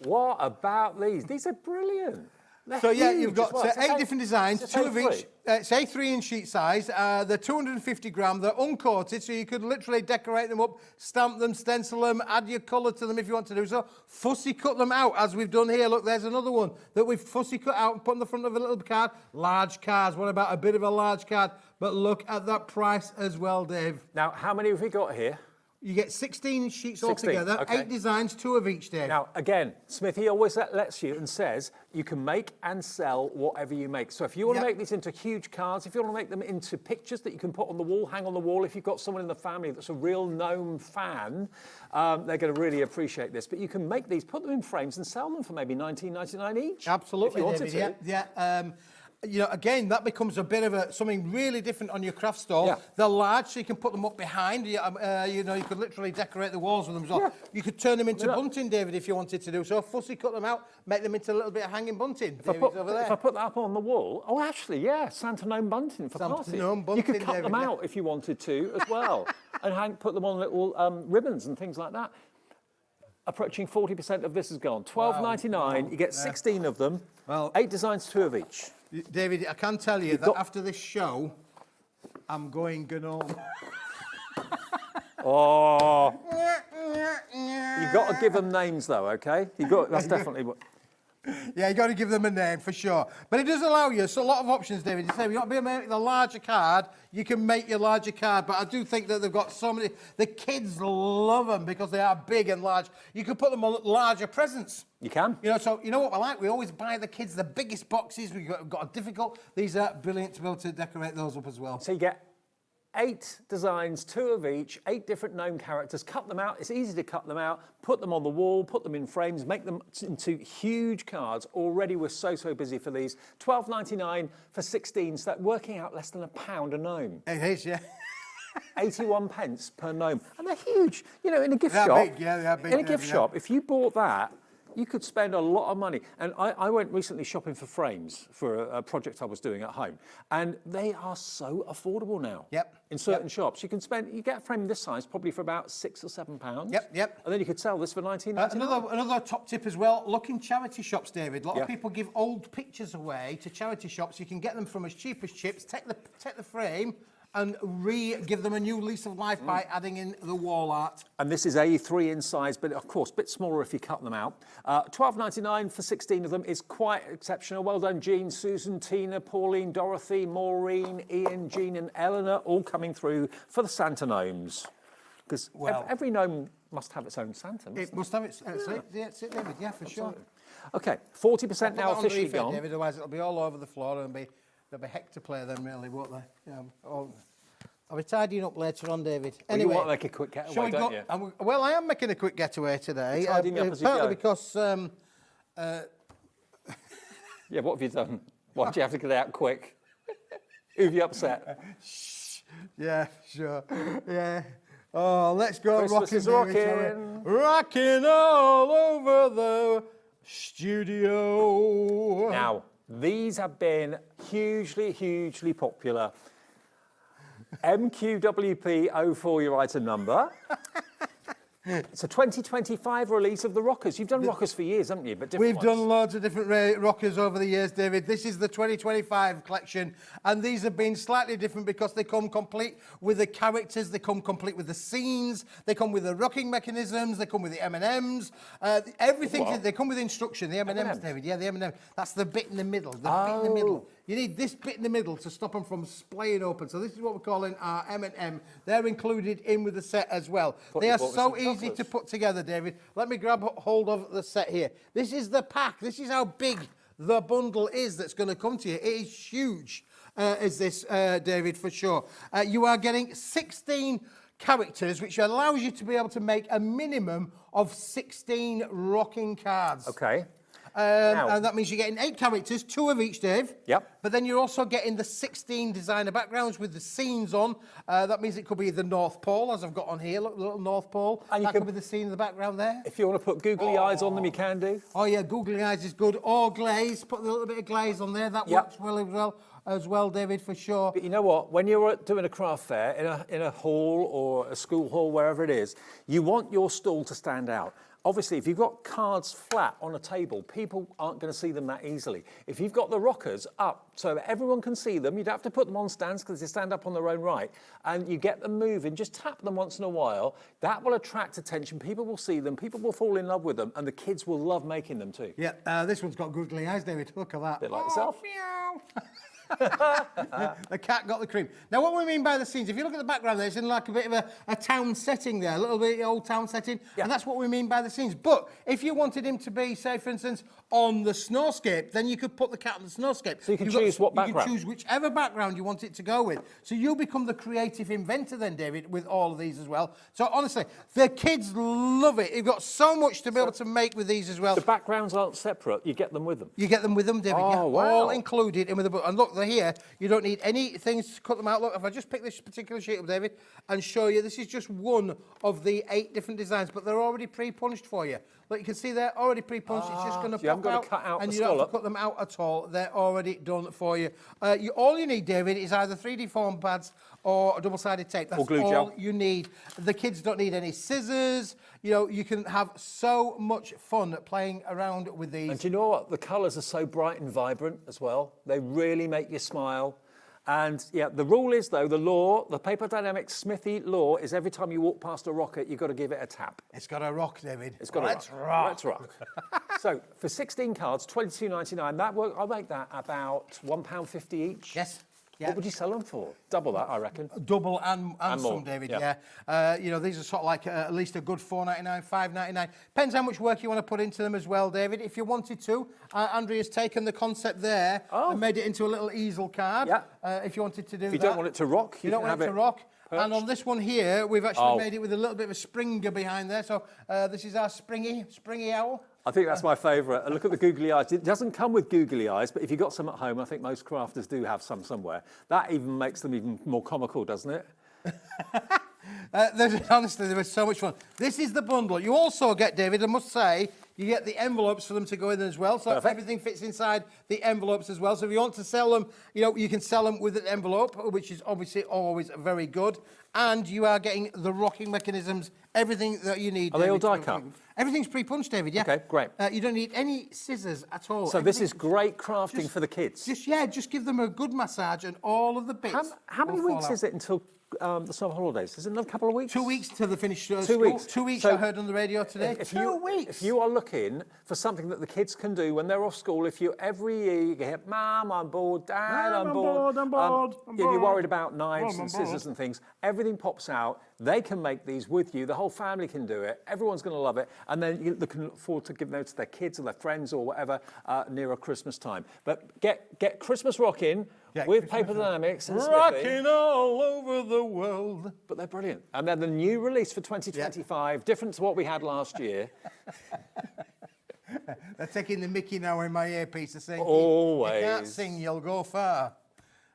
What about these? These are brilliant. They're So yeah, huge you've got as well. It's 8 different designs, it's 2 of A3. each. It's A3 in sheet size. They're 250 gram. They're uncoated, so you could literally decorate them up, stamp them, stencil them, add your colour to them if you want to do so. Fussy cut them out, as we've done here. Look, there's another one that we've fussy cut out and put on the front of a little card. Large cards. What about a bit of a large card? But look at that price as well, Dave. Now, how many have we got here? You get 16 sheets 16, altogether, okay. 8 designs, 2 of each, Dave. Now, again, Smithy always lets you and says you can make and sell whatever you make. So if you want to make these into huge cards, if you want to make them into pictures that you can put on the wall, hang on the wall, if you've got someone in the family that's a real gnome fan, they're going to really appreciate this. But you can make these, put them in frames and sell them for maybe $19.99 each. Absolutely, if you wanted David. to. Yeah. You know, again, that becomes a bit of something really different on your craft store. Yeah. They're large, so you can put them up behind. You know, you could literally decorate the walls with them as well. Yeah. You could turn them into bunting, David, if you wanted to do so. Fussy cut them out, make them into a little bit of hanging bunting. If I put that up on the wall, oh, actually, yeah, Santa gnome bunting for parties. Gnome bunting, you could cut them David, out if you wanted to as well, and put them on little ribbons and things like that. Approaching 40% of this is gone. $12.99. You get 16 of them. Well, 8 designs, 2 of each. David, I can tell you that after this show, I'm going gnome. Oh. You've got to give them names, though, okay? That's definitely what... Yeah, you got to give them a name for sure. But it does allow you a lot of options, David. You say you want to be able to make the larger card, you can make your larger card. But I do think that they've got so many. The kids love them because they are big and large. You can put them on larger presents. You can. You know, so you know what we like? We always buy the kids the biggest boxes. We've got a difficult. These are brilliant to be able to decorate those up as well. So you get 8 designs, 2 of each, 8 different gnome characters. Cut them out. It's easy to cut them out. Put them on the wall. Put them in frames. Make them into huge cards. Already we're so busy for these. $12.99 for 16. So that's working out less than £1 a gnome. It is, yeah. 81 pence per gnome, and they're huge. You know, in a gift They're shop. big, yeah, they are big. In a gift shop, if you bought that, you could spend a lot of money. And I went recently shopping for frames for a project I was doing at home, and they are so affordable now. Yep. In certain shops, you get a frame this size probably for about £6 or £7. Yep. And then you could sell this for $19.99. Another top tip as well. Look in charity shops, David. A lot of people give old pictures away to charity shops. You can get them from as cheap as chips. Take the frame and give them a new lease of life by adding in the wall art. And this is A3 in size, but of course, a bit smaller if you cut them out. $12.99 for 16 of them is quite exceptional. Well done, Jean, Susan, Tina, Pauline, Dorothy, Maureen, Ian, Jean and Eleanor, all coming through for the Santa gnomes. Because every gnome must have its own Santa. It must have its David, yeah, for sure. Okay, 40% now officially David, gone. otherwise it'll be all over the floor and there'll be heck to play then, really, won't there? Yeah. I'll be tidying up later on, David. Anyway, you want to make a quick getaway, don't you? Well, I am making a quick getaway today. Tidying up as you go. Partly because... yeah, what have you done? Why do you have to get out quick? Who have you upset? Yeah, sure. Yeah. Oh, let's go Christmas is rocking. Rocking all over the studio. Now, these have been hugely popular. MQWP04, your item number. It's a 2025 release of the rockers. You've done rockers for years, haven't you? But we've done loads of different rockers over the years, David. This is the 2025 collection, and these have been slightly different because they come complete with the characters, they come complete with the scenes, they come with the rocking mechanisms, they come with the M&Ms, everything. They come with instruction. The M&Ms, David. Yeah, the M&Ms. That's the bit in the middle. The bit in the middle. You need this bit in the middle to stop them from splaying open. So this is what we're calling our M&M. They're included in with the set as well. They are so easy to put together, David. Let me grab hold of the set here. This is the pack. This is how big the bundle is that's going to come to you. It is huge, is this, David, for sure. You are getting 16 characters, which allows you to be able to make a minimum of 16 rocking cards. Okay. And that means you're getting 8 characters, 2 of each, Dave. Yep. But then you're also getting the 16 designer backgrounds with the scenes on. That means it could be the North Pole, as I've got on here. Look, the little North Pole. And that could be the scene in the background there. If you want to put googly eyes on them, you can do. Oh, yeah, googly eyes is good. Or glaze. Put a little bit of glaze on there. That works as well, David, for sure. But you know what? When you're doing a craft fair in a hall or a school hall, wherever it is, you want your stall to stand out. Obviously, if you've got cards flat on a table, people aren't going to see them that easily. If you've got the rockers up so that everyone can see them, you'd have to put them on stands because they stand up on their own right, and you get them moving, just tap them once in a while. That will attract attention. People will see them. People will fall in love with them, and the kids will love making them too. Yeah, this one's got googly eyes, David. Look at that. A bit like yourself. Meow. The cat got the cream. Now, what we mean by the scenes, if you look at the background there, it's in like a bit of a town setting there, a little bit old town setting, and that's what we mean by the scenes. But if you wanted him to be, say, for instance, on the snowscape, then you could put the cat on the snowscape. So you can choose what background? You can choose whichever background you want it to go with. So you'll become the creative inventor then, David, with all of these as well. So honestly, the kids love it. You've got so much to be able to make with these as well. The backgrounds aren't separate. You get them with them. You get them with them, David. Oh, wow. All included in with the book. And look, they're here. You don't need any things to cut them out. Look, if I just pick this particular sheet up, David, and show you, this is just one of the 8 different designs, but they're already pre-punched for you. Look, you can see they're already pre-punched. It's just going to pop out, cut out and the you don't have scallop. to cut them out at all. They're already done for you. All you need, David, is either 3D foam pads or a double-sided tape. That's or glue all gel. you need. The kids don't need any scissors. You know, you can have so much fun playing around with these. And do you know what? The colours are so bright and vibrant as well. They really make you smile. And yeah, the rule is though, the Paper Dynamics Smithy law is every time you walk past a rocket, you've got to give it a tap. It's got to rock, David. It's got to rock. Let's rock. Let's rock. So for 16 cards, £22.99. That work. I'll make that about £1.50 each. Yes. Yeah. What would you sell them for? Double that, I reckon. Double and more. some, David, yeah. You know, these are sort of like at least a good £4.99, £5.99. Depends how much work you want to put into them as well, David. If you wanted to, Andrea's taken the concept there and made it into a little easel card. Yeah. If you wanted to do that. If you don't want it to rock, you don't want it to rock. perched. And on this one here, we've actually made it with a little bit of a springer behind there. So this is our springy owl. I think that's my favourite. And look at the googly eyes. It doesn't come with googly eyes, but if you've got some at home, I think most crafters do have some somewhere. That even makes them even more comical, doesn't it? Honestly, there was so much fun. This is the bundle. You also get, David, I must say, you get the envelopes for them to go in as well. So everything fits inside the envelopes as well. So if you want to sell them, you know, you can sell them with an envelope, which is obviously always very good. And you are getting the rocking mechanisms, everything that you need. Are they all die cut? Everything's pre-punched, David, yeah. Okay, great. You don't need any scissors at all. So this is great crafting for the kids. Just give them a good massage and all of the bits. How many weeks is it until the summer holidays? Is it another couple of weeks? 2 weeks till they finish school. 2 weeks. 2 weeks, So I heard on the radio today. If 2 weeks. If you are looking for something that the kids can do when they're off school, if you every year you get, Mum, I'm bored, Dad, I'm bored. If you're worried about knives and scissors and things, everything pops out. They can make these with you. The whole family can do it. Everyone's going to love it. And then you can look forward to giving those to their kids or their friends or whatever nearer Christmas time. But get Christmas rocking with Paper Dienamics. Rocking all over the world. But they're brilliant. And they're the new release for 2025, different to what we had last year. They're taking the mickey now in my earpiece. They're saying, always. You can't sing, you'll go far.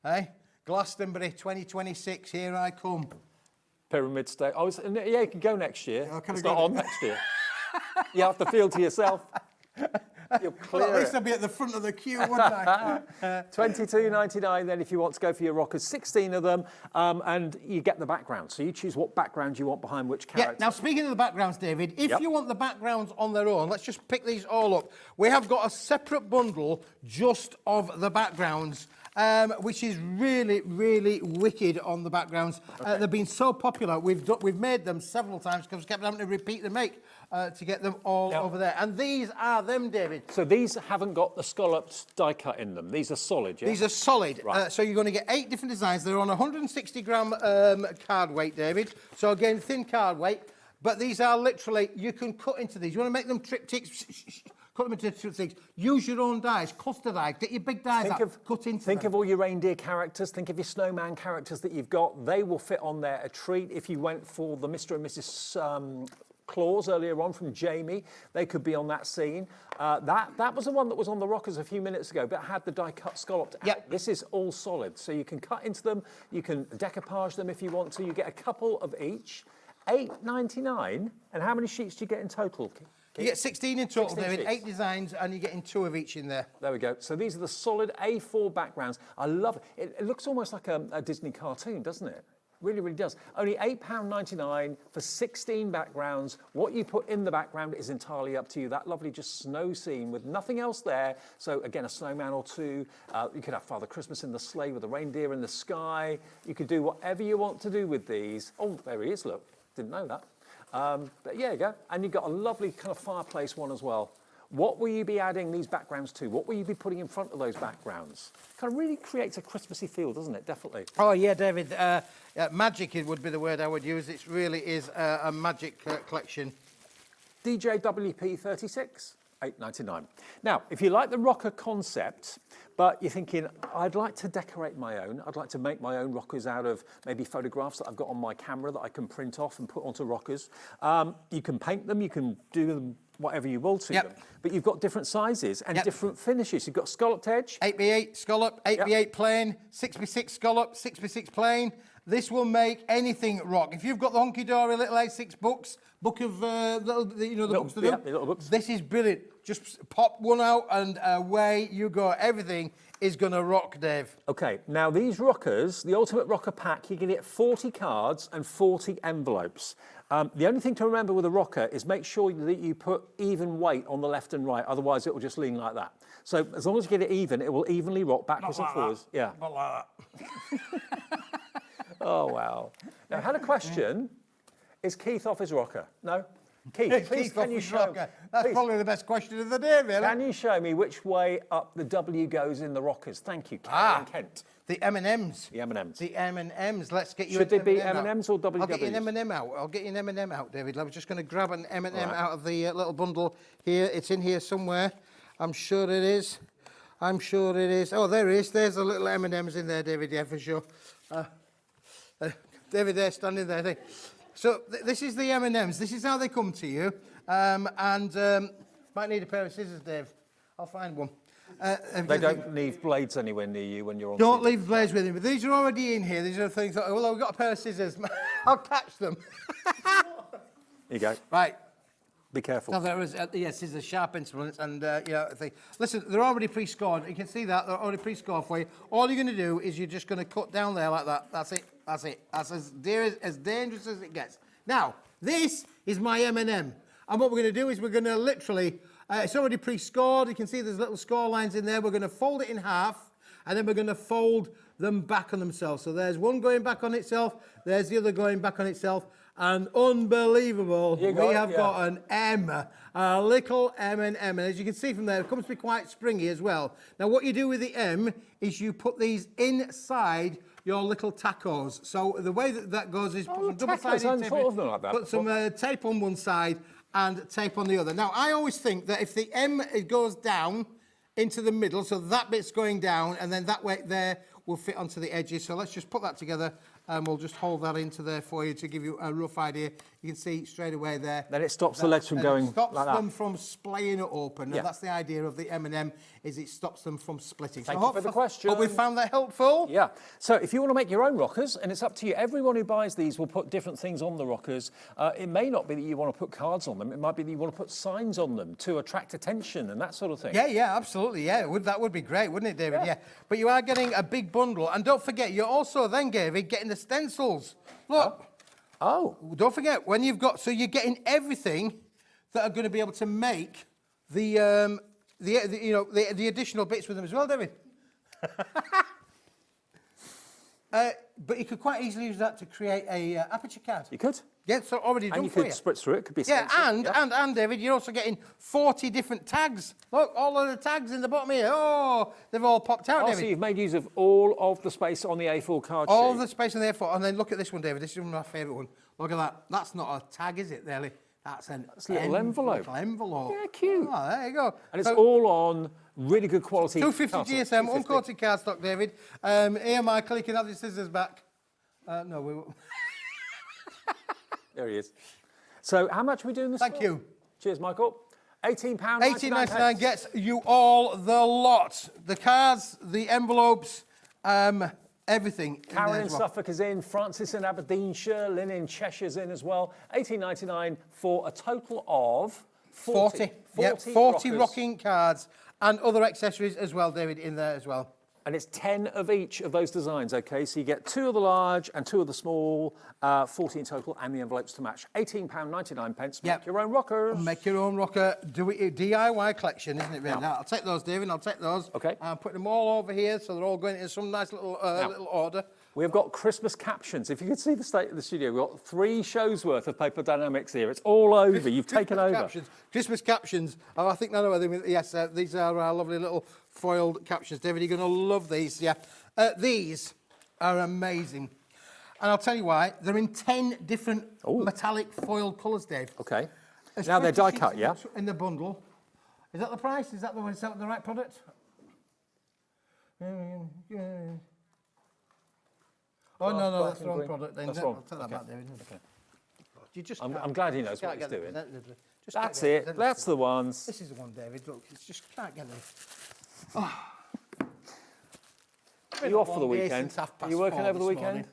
Eh? Glastonbury 2026, here I come. Pyramid State. Yeah, you can go next year. It's not on next year. You have to feel to yourself. You'll clear at least I'll be at the front of the queue, wouldn't I? $22.99 then if you want to go for your rockers, 16 of them, and you get the background. So you choose what background you want behind which character. Yeah, now speaking of the backgrounds, David, if you want the backgrounds on their own, let's just pick these all up. We have got a separate bundle just of the backgrounds. Which is really, really wicked on the backgrounds. They've been so popular. We've made them several times because we kept having to repeat the make to get them all over there. And these are them, David. So these haven't got the scalloped die cut in them. These are solid, yeah? These are solid. Right. So you're going to get 8 different designs. They're on 160 gram card weight, David. So again, thin card weight. But these are literally, you can cut into these. You want to make them triptychs. Cut them into 2 things. Use your own dies, cluster dies. Get your big dies cut into Think of all your reindeer characters. Think of your snowman characters that you've got. They will fit on there a treat. If you went for the Mr. and Mrs. Claus earlier on from Jamie, they could be on that scene. That was the one that was on the rockers a few minutes ago, but had the die cut scalloped out. Yep. This is all solid. So you can cut into them. You can decoupage them if you want to. You get a couple of each. $8.99. And how many sheets do you get in total? You get 16 in total, 16 David, sheets. 8 designs, and you're getting 2 of each in there. There we go. So these are the solid A4 backgrounds. I love it. It looks almost like a Disney cartoon, doesn't it? Really, really does. Only £8.99 for 16 backgrounds. What you put in the background is entirely up to you. That lovely just snow scene with nothing else there. So again, a snowman or two. You could have Father Christmas in the sleigh with a reindeer in the sky. You could do whatever you want to do with these. Oh, there he is, look. Didn't know that. But yeah, you go. And you've got a lovely kind of fireplace one as well. What will you be adding these backgrounds to? What will you be putting in front of those backgrounds? Kind of really creates a Christmassy feel, doesn't it? Definitely. Oh, yeah, David. Magic would be the word I would use. It really is a magic collection. DJWP 36, $8.99. Now, if you like the rocker concept, but you're thinking, I'd like to decorate my own. I'd like to make my own rockers out of maybe photographs that I've got on my camera that I can print off and put onto rockers. You can paint them, you can do them whatever you will to them. But you've got different sizes and different finishes. You've got scalloped edge. 8x8 scallop, 8x8 plain, 6x6 scallop, 6x6 plain. This will make anything rock. If you've got the honky-dory little A6 book of the books to do, little books. This is brilliant. Just pop one out and away you go. Everything is going to rock, Dave. Okay, now these rockers, the Ultimate Rocker Pack, you can get 40 cards and 40 envelopes. The only thing to remember with a rocker is make sure that you put even weight on the left and right, otherwise it will just lean like that. So as long as you get it even, it will evenly rock backwards and forwards. Yeah. Not like that. Oh, wow. Now, I had a question. Is Keith off his rocker? No? Keith, please can you show... That's probably the best question of the day, really. Can you show me which way up the W goes in the rockers? Thank you, Karen Kent. The M&Ms. The M&Ms. The M&Ms. Let's get you Should an they be M&M M&Ms or WWs? I'll get you an M&M out. I'll get you an M&M out, David. I was just going to grab an M&M out of the little bundle here. It's in here somewhere. I'm sure it is. I'm sure it is. Oh, there it is. There's the little M&Ms in there, David, yeah, for sure. David there, standing there. So this is the M&Ms. This is how they come to you. Might need a pair of scissors, Dave. I'll find one. They don't leave blades anywhere near you when you're on. Don't leave blades with him. But these are already in here. These are things that, well, I've got a pair of scissors. I'll catch them. Here you go. Right. Be careful. So there is, yes, these are sharp instruments, and listen, they're already pre-scored. You can see that they're already pre-scored for you. All you're going to do is you're just going to cut down there like that. That's it. That's it. That's as dangerous as it gets. Now, this is my M&M, and what we're going to do is we're going to literally. It's already pre-scored. You can see there's little score lines in there. We're going to fold it in half, and then we're going to fold them back on themselves. So there's one going back on itself. There's the other going back on itself. And unbelievable, we have got an M, a little M&M. And as you can see from there, it comes to be quite springy as well. Now, what you do with the M is you put these inside your little tacos. So the way that goes is put some double-sided tape, put some tape on one side and tape on the other. Now, I always think that if the M it goes down into the middle, so that bit's going down, and then that way there will fit onto the edges. So let's just put that together, and we'll just hold that into there for you to give you a rough idea. You can see straight away there. Then it stops the legs from going like that. It stops them from splaying it open. Yeah. And that's the idea of the M&M, is it stops them from splitting. Thank you for the question. Hope we found that helpful. Yeah. So if you want to make your own rockers, and it's up to you, everyone who buys these will put different things on the rockers. It may not be that you want to put cards on them. It might be that you want to put signs on them to attract attention and that sort of thing. Yeah, absolutely. Yeah, that would be great, wouldn't it, David? Yeah. But you are getting a big bundle. And don't forget, you're also then, David, getting the stencils. Look. Oh. Don't forget, when you've got, so you're getting everything that are going to be able to make the additional bits with them as well, David. But you could quite easily use that to create a aperture card. You could. Yeah, so already done for you. And you could spritz through it. Could be and David, you're also getting 40 different tags. Look, all of the tags in the bottom here. Oh, they've all popped out, David. So you've made use of all of the space on the A4 card sheet. All of the space on the A4. And then look at this one, David. This is one of my favourite one. Look at that. That's not a tag, is it, really? That's a little envelope. Little envelope. Yeah, cute. Oh, there you go. And it's all on really good quality. 250 GSM, uncoated cardstock, David. Here, Michael, you can have your scissors back. No, we won't. There he is. So how much are we doing this for? Thank you. Cheers, Michael. £18.99. £18.99 gets you all the lot. The cards, the envelopes, everything. Karen in Suffolk is in, Francis in Aberdeenshire, Lynn in Cheshire's in as well. £18.99 for a total of 40 rocking cards and other accessories as well, David, in there as well. And it's 10 of each of those designs, OK? So you get 2 of the large and 2 of the small, 40 in total, and the envelopes to match. £18.99. Make your own rockers. Make your own rocker. Do it DIY collection, isn't it, really? Now, I'll take those, David. I'll take those. OK. I'll put them all over here, so they're all going into some nice little order. We've got Christmas captions. If you could see the state of the studio, we've got 3 shows worth of paper Dienamics here. It's all over. You've taken over. Christmas captions. Oh, I think I know what they mean. Yes, these are our lovely little foiled captions. David, you're going to love these. Yeah, these are amazing. And I'll tell you why. They're in 10 different metallic foiled colours, Dave. OK. Now they're die cut, yeah? In the bundle. Is that the price? Is that the right product? Oh, no, that's the wrong product then. That's wrong. I'll tell that back, David. Okay. You just I'm glad he knows what he's doing. That's it. That's the ones. This is the one, David. Look, it's just can't get them. Oh. Are you off for the weekend? Are you working over the weekend?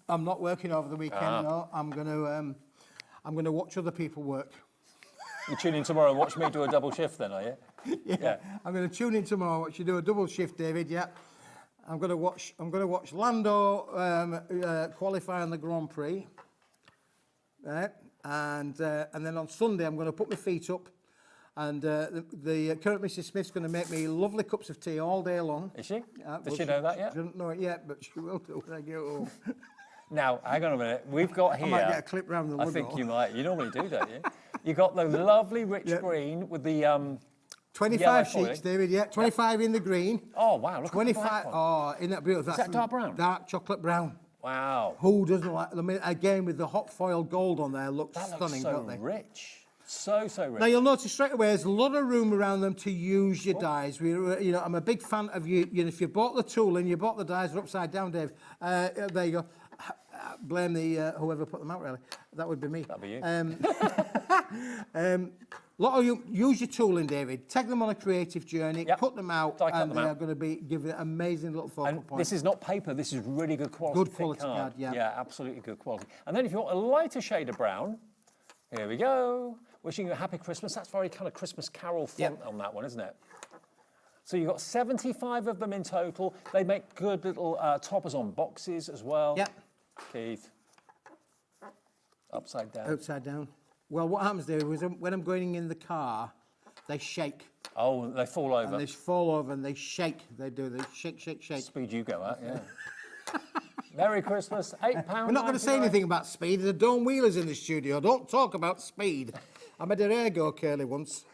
I'm not working over the weekend, no. I'm going to watch other people work. You tune in tomorrow and watch me do a double shift then, are you? Yeah. I'm going to tune in tomorrow and watch you do a double shift, David, yeah. I'm going to watch Lando qualify on the Grand Prix. And then on Sunday I'm going to put my feet up, and the current Mrs. Smith's going to make me lovely cups of tea all day long. Is she? Does she know that yet? She doesn't know it yet, but she will do when I get home. Now, hang on a minute. We've got here... I might get a clip round the window. I think you might. You normally do, don't you? You got the lovely rich green with the 25 sheets, David, yeah. 25 in the green. Oh, wow, look 25, at the black one. Oh, isn't that beautiful? Is that dark brown? Dark chocolate brown. Wow. Who doesn't like, I mean, again, with the hot foil gold on there, looks that stunning, looks don't they? Rich. So rich. Now, you'll notice straight away, there's a lot of room around them to use your dies. You know, I'm a big fan of you know, if you bought the tool and you bought the dies, they're upside down, Dave. There you go. Blame the whoever put them out, really. That would be me. That'd be you. Lot of you use your tooling, David. Take them on a creative journey, put them out, and they are going to be give it amazing little focal points. This is not paper. This is really good quality. Good quality card, yeah. Yeah, absolutely good quality. And then if you want a lighter shade of brown, here we go. Wishing you a happy Christmas. That's very kind of Christmas Carol font on that one, isn't it? So you've got 75 of them in total. They make good little toppers on boxes as well. Yep. Keith. Upside down. Upside down. Well, what happens there is when I'm going in the car, they shake. Oh, they fall over. And they fall over and they shake. They do. They shake, shake, shake. Speed you go at, yeah. Merry Christmas, £8. We're not going to say anything about speed. The Dawn Wheeler's in the studio. Don't talk about speed. I made her hair go curly once.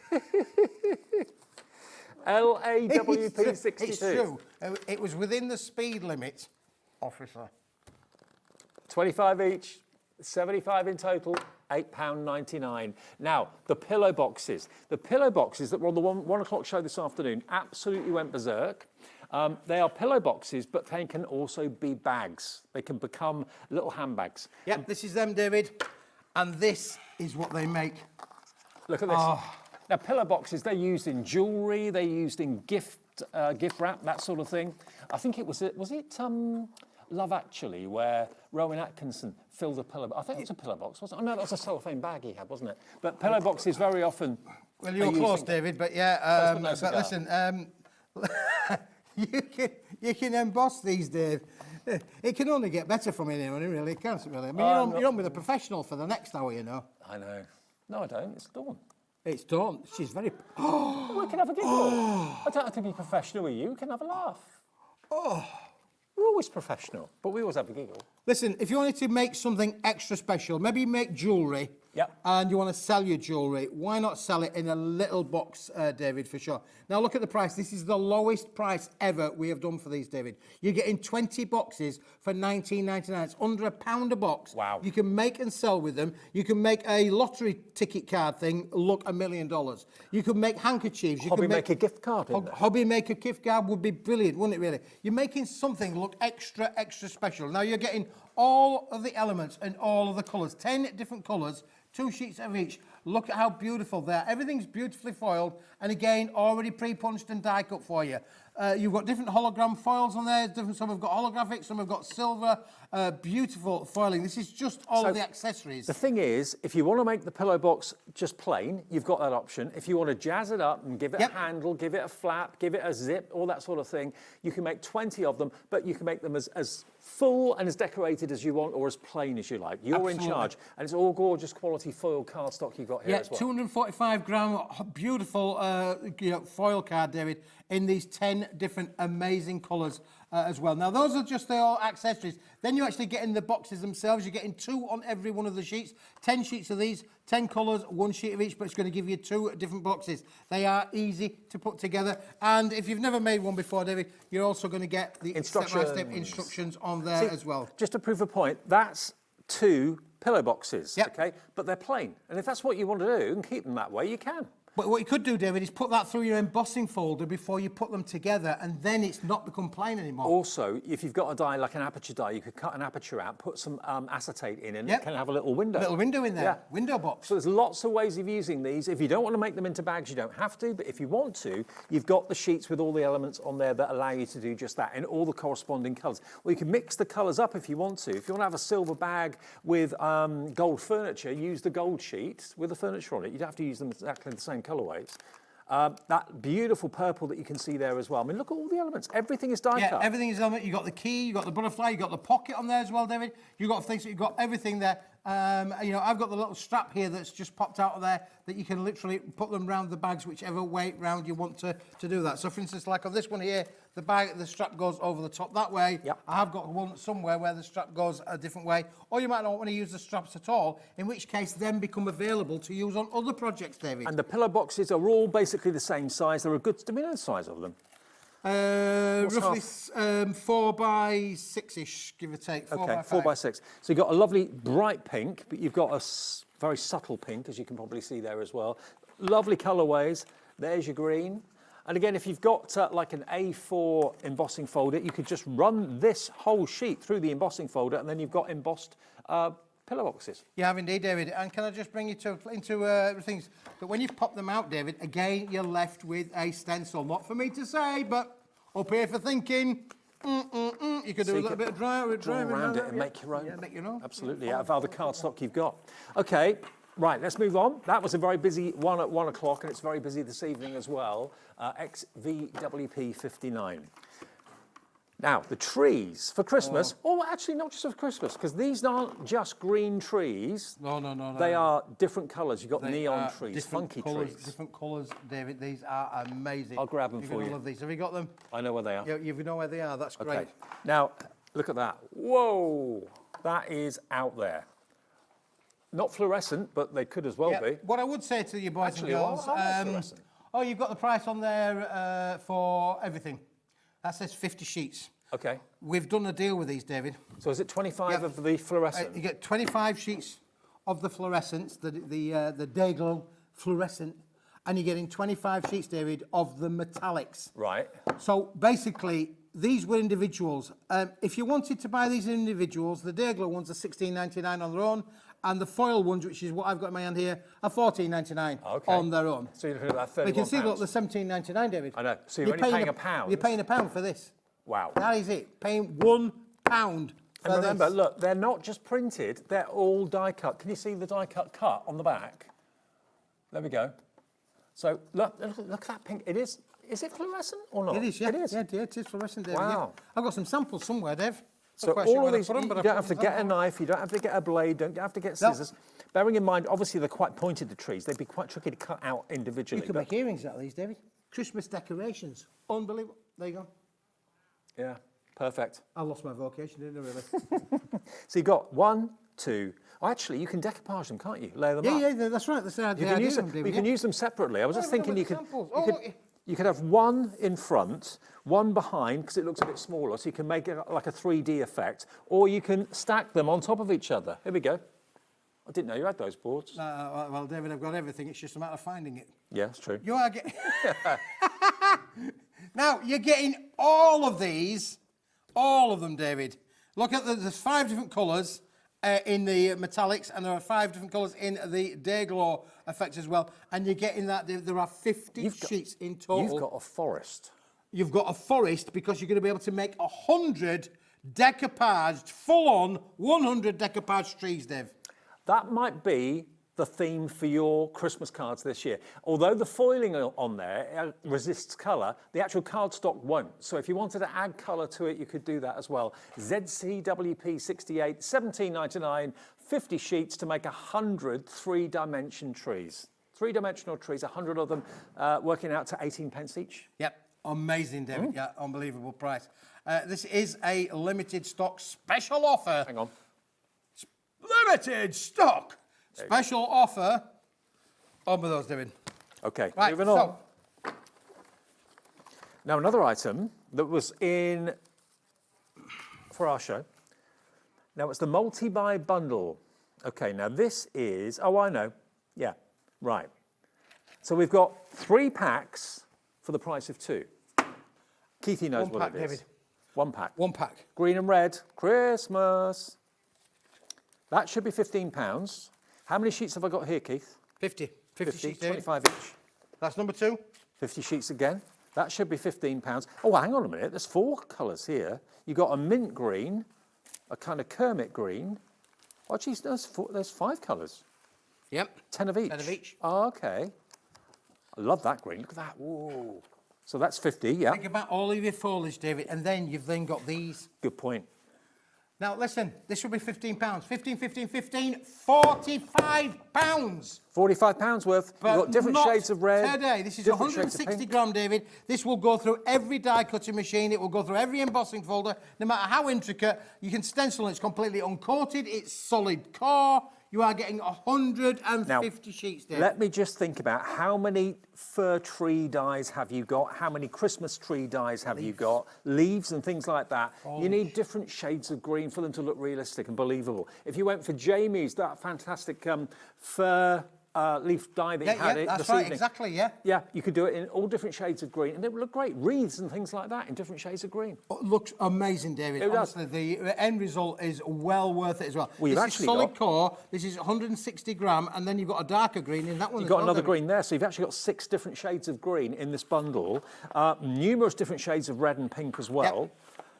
LAWP62. It's true. It was within the speed limit, officer. 25 each, 75 in total, £8.99. Now, the pillow boxes. The pillow boxes that were on the 1 o'clock show this afternoon absolutely went berserk. They are pillow boxes, but they can also be bags. They can become little handbags. Yep, this is them, David. And this is what they make. Look at this. Oh. Now, pillow boxes, they're used in jewellery, they're used in gift wrap, that sort of thing. I think it was Love Actually, where Rowan Atkinson filled a pillow box. I think it was a pillow box, wasn't it? Oh, no, that was a cellophane bag he had, wasn't it? But pillow boxes very often... Well, you're close, David, but yeah, but listen, you can emboss these, Dave. It can only get better from here, really, can't it, really? I mean, you're on with a professional for the next hour, you know. I know. No, I don't. It's Dawn. It's Dawn. She's very... Oh, we can have a giggle. I don't have to be professional with you. We can have a laugh. Oh... We're always professional, but we always have a giggle. Listen, if you wanted to make something extra special, maybe you make jewellery, and you want to sell your jewellery, why not sell it in a little box, David, for sure. Now, look at the price. This is the lowest price ever we have done for these, David. You're getting 20 boxes for $19.99. It's under £1 a box. Wow. You can make and sell with them. You can make a lottery ticket card thing look $1 million. You can make handkerchiefs. HobbyMaker gift card, isn't it? HobbyMaker gift card would be brilliant, wouldn't it, really? You're making something look extra, extra special. Now, you're getting all of the elements and all of the colours. 10 different colours, 2 sheets of each. Look at how beautiful they are. Everything's beautifully foiled and again already pre-punched and die cut for you. You've got different hologram foils on there. Some have got holographic, some have got silver. Beautiful foiling. This is just all of the accessories. The thing is, if you want to make the pillow box just plain, you've got that option. If you want to jazz it up and give it a handle, give it a flap, give it a zip, all that sort of thing, you can make 20 of them, but you can make them as full and as decorated as you want or as plain as you like. You're in charge. And it's all gorgeous quality foil cardstock you've got here as well. 245 gram beautiful foil card, David, in these 10 different amazing colours as well. Now, those are just the all accessories. Then you actually get in the boxes themselves. You're getting 2 on every one of the sheets. 10 sheets of these, 10 colours, 1 sheet of each, but it's going to give you 2 different boxes. They are easy to put together. And if you've never made one before, David, you're also going to get the step-by-step instructions on there as well. Just to prove a point, that's 2 pillow boxes, okay? But they're plain. And if that's what you want to do and keep them that way, you can. But what you could do, David, is put that through your embossing folder before you put them together, and then it's not become plain anymore. Also, if you've got a die like an aperture die, you could cut an aperture out, put some acetate in, and it can have a little window. Little window in there, window box. So there's lots of ways of using these. If you don't want to make them into bags, you don't have to, but if you want to, you've got the sheets with all the elements on there that allow you to do just that, in all the corresponding colours. Or you can mix the colours up if you want to. If you want to have a silver bag with gold furniture, use the gold sheet with the furniture on it. You'd have to use them exactly the same colourways. That beautiful purple that you can see there as well. I mean, look at all the elements. Everything is die cut. Yeah, everything is element. You've got the key, you've got the butterfly, you've got the pocket on there as well, David. You've got things, you've got everything there. You know, I've got the little strap here that's just popped out of there that you can literally put them round the bags, whichever way round you want to do that. So, for instance, like on this one here, the strap goes over the top that way. Yep. I have got one somewhere where the strap goes a different way. Or you might not want to use the straps at all, in which case then become available to use on other projects, David. And the pillow boxes are all basically the same size. They're a good, do we know the size of them? Roughly 4 by 6-ish, give or take. 4 by 5. 4 by 6. So you've got a lovely bright pink, but you've got a very subtle pink, as you can probably see there as well. Lovely colourways. There's your green. And again, if you've got like an A4 embossing folder, you could just run this whole sheet through the embossing folder, and then you've got embossed pillow boxes. You have indeed, David. And can I just bring you into things that when you pop them out, David, again, you're left with a stencil. Not for me to say, but up here for thinking. You could do a little bit of draw around it and make your own. Yeah, make your own. Absolutely, out of other cardstock you've got. Okay, right, let's move on. That was a very busy one at 1 o'clock, and it's very busy this evening as well. XVWP 59. Now, the trees for Christmas, actually not just for Christmas, because these aren't just green trees. No. They are different colours. You've got neon trees, funky trees. Different colours, David. These are amazing. I'll grab them for you. You're going to love these. Have you got them? I know where they are. Yeah, you know where they are. That's great. Okay. Now, look at that. Whoa, that is out there. Not fluorescent, but they could as well be. What I would say to you boys and girls, you've got the price on there for everything. That says 50 sheets. Okay. We've done a deal with these, David. So is it 25 of the fluorescent? You get 25 sheets of the fluorescents, the Dayglow fluorescent, and you're getting 25 sheets, David, of the metallics. Right. So basically, these were individuals. If you wanted to buy these individuals, the Dayglow ones are $16.99 on their own, and the foil ones, which is what I've got in my hand here, are $14.99 on their own. So you're looking at about £31. You can see, look, the $17.99, David. I know. So you're only paying a pound. You're paying a pound for this. Wow. That is it. Paying £1 for And remember, this. look, they're not just printed, they're all die cut. Can you see the die cut on the back? There we go. So look at that pink. It is it fluorescent or not? It is, yeah. It is. Yeah, it is fluorescent, David. Wow. Yeah. I've got some samples somewhere, Dave. So all of these, you don't have to get a knife, you don't have to get a blade, don't have to get scissors. No. Bearing in mind, obviously, they're quite pointed, the trees. They'd be quite tricky to cut out individually. You could make earrings out of these, David. Christmas decorations. Unbelievable. There you go. Yeah, perfect. I lost my vocation, didn't I, really? So you've got 1, 2. Oh, actually, you can decoupage them, can't you? Layer them up. Yeah, that's right. That's the you can use them. You can use them separately. I was just thinking you could have one in front, one behind, because it looks a bit smaller, so you can make it like a 3D effect, or you can stack them on top of each other. Here we go. I didn't know you had those boards. Well, David, I've got everything. It's just a matter of finding it. Yeah, that's true. You are getting... Now, you're getting all of these, all of them, David. Look at there's 5 different colours in the metallics, and there are 5 different colours in the Dayglow effect as well. And you're getting that, there are 50 sheets in total. You've got a forest. You've got a forest because you're going to be able to make 100 decoupaged, full-on 100 decoupaged trees, Dave. That might be the theme for your Christmas cards this year. Although the foiling on there resists colour, the actual cardstock won't. So if you wanted to add colour to it, you could do that as well. ZCWP 68, $17.99, 50 sheets to make 100 three-dimension trees. Three-dimensional trees, 100 of them, working out to 18 pence each. Yep, amazing, David. Yeah, unbelievable price. This is a limited stock special offer. Hang on. Limited stock special offer. On with those, David. Okay, right, moving on. Now, another item that was in for our show. Now, it's the multi-buy bundle. Okay, now this is, oh, I know. Yeah, right. So we've got 3 packs for the price of 2. Keithy knows what it is. David. 1 pack. 1 pack. Green and red, Christmas. That should be £15. How many sheets have I got here, Keith? 50. 50 sheets, 25 each. That's number 2. 50 sheets again. That should be £15. Oh, hang on a minute. There's 4 colours here. You've got a mint green, a kind of Kermit green. Oh, geez, there's 5 colours. Yep. 10 of each. 10 of each. Oh, okay. I love that green. Look at that. Whoa. So that's 50, yeah. Think about all of your foliage, David, and then you've got these. Good point. Now, listen, this will be £15. 15, 15, 15, £45. £45 worth. But You've got different shades of red. Today, this is different shades of 160 pink. gram, David. This will go through every die cutting machine. It will go through every embossing folder, no matter how intricate. You can stencil, it's completely uncoated. It's solid core. You are getting 150 sheets, David. Let me just think about how many fir tree dies have you got? How many Christmas tree dies have you got? Leaves and things like that. You need different shades of green for them to look realistic and believable. If you went for Jamie's, that fantastic fir leaf dye that you had that's this right, evening. exactly, yeah. Yeah, you could do it in all different shades of green, and it would look great. Wreaths and things like that in different shades of green. It looks amazing, David. It does. Honestly, the end result is well worth it as well. Well, you've this actually is solid got- core. This is 160 gram, and then you've got a darker green in that one. You've as got well, another David. green there, so you've actually got 6 different shades of green in this bundle. Numerous different shades of red and pink as well.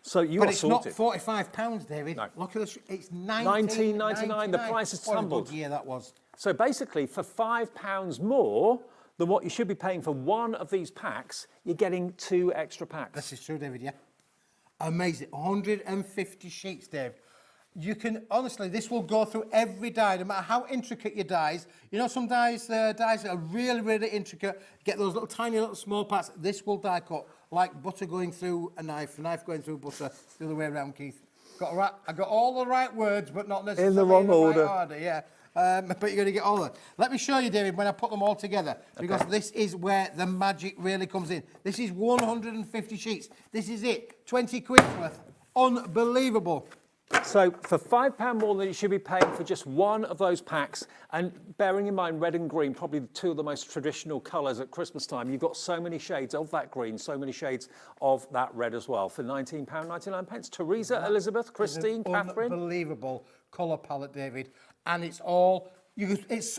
So you But are it's sorted. not £45, David. No. Look at this. It's $19.99. The price has tumbled. What a good year that was. So basically, for £5 more than what you should be paying for one of these packs, you're getting 2 extra packs. This is true, David, yeah. Amazing. 150 sheets, Dave. You can, honestly, this will go through every die, no matter how intricate your dies. You know, some dies that are really, really intricate, get those little tiny little small parts. This will die cut like butter going through a knife going through butter, the other way around, Keith. I got all the right words, but not necessarily In the wrong order. Right order, yeah. But you're going to get all of it. Let me show you, David, when I put them all together, because this is where the magic really comes in. This is 150 sheets. This is it. 20 quid worth. Unbelievable. So for £5 more than you should be paying for just one of those packs, and bearing in mind red and green, probably 2 of the most traditional colours at Christmas time, you've got so many shades of that green, so many shades of that red as well, for £19.99. Teresa, Elizabeth, Christine, Catherine. Unbelievable colour palette, David. And it's all, if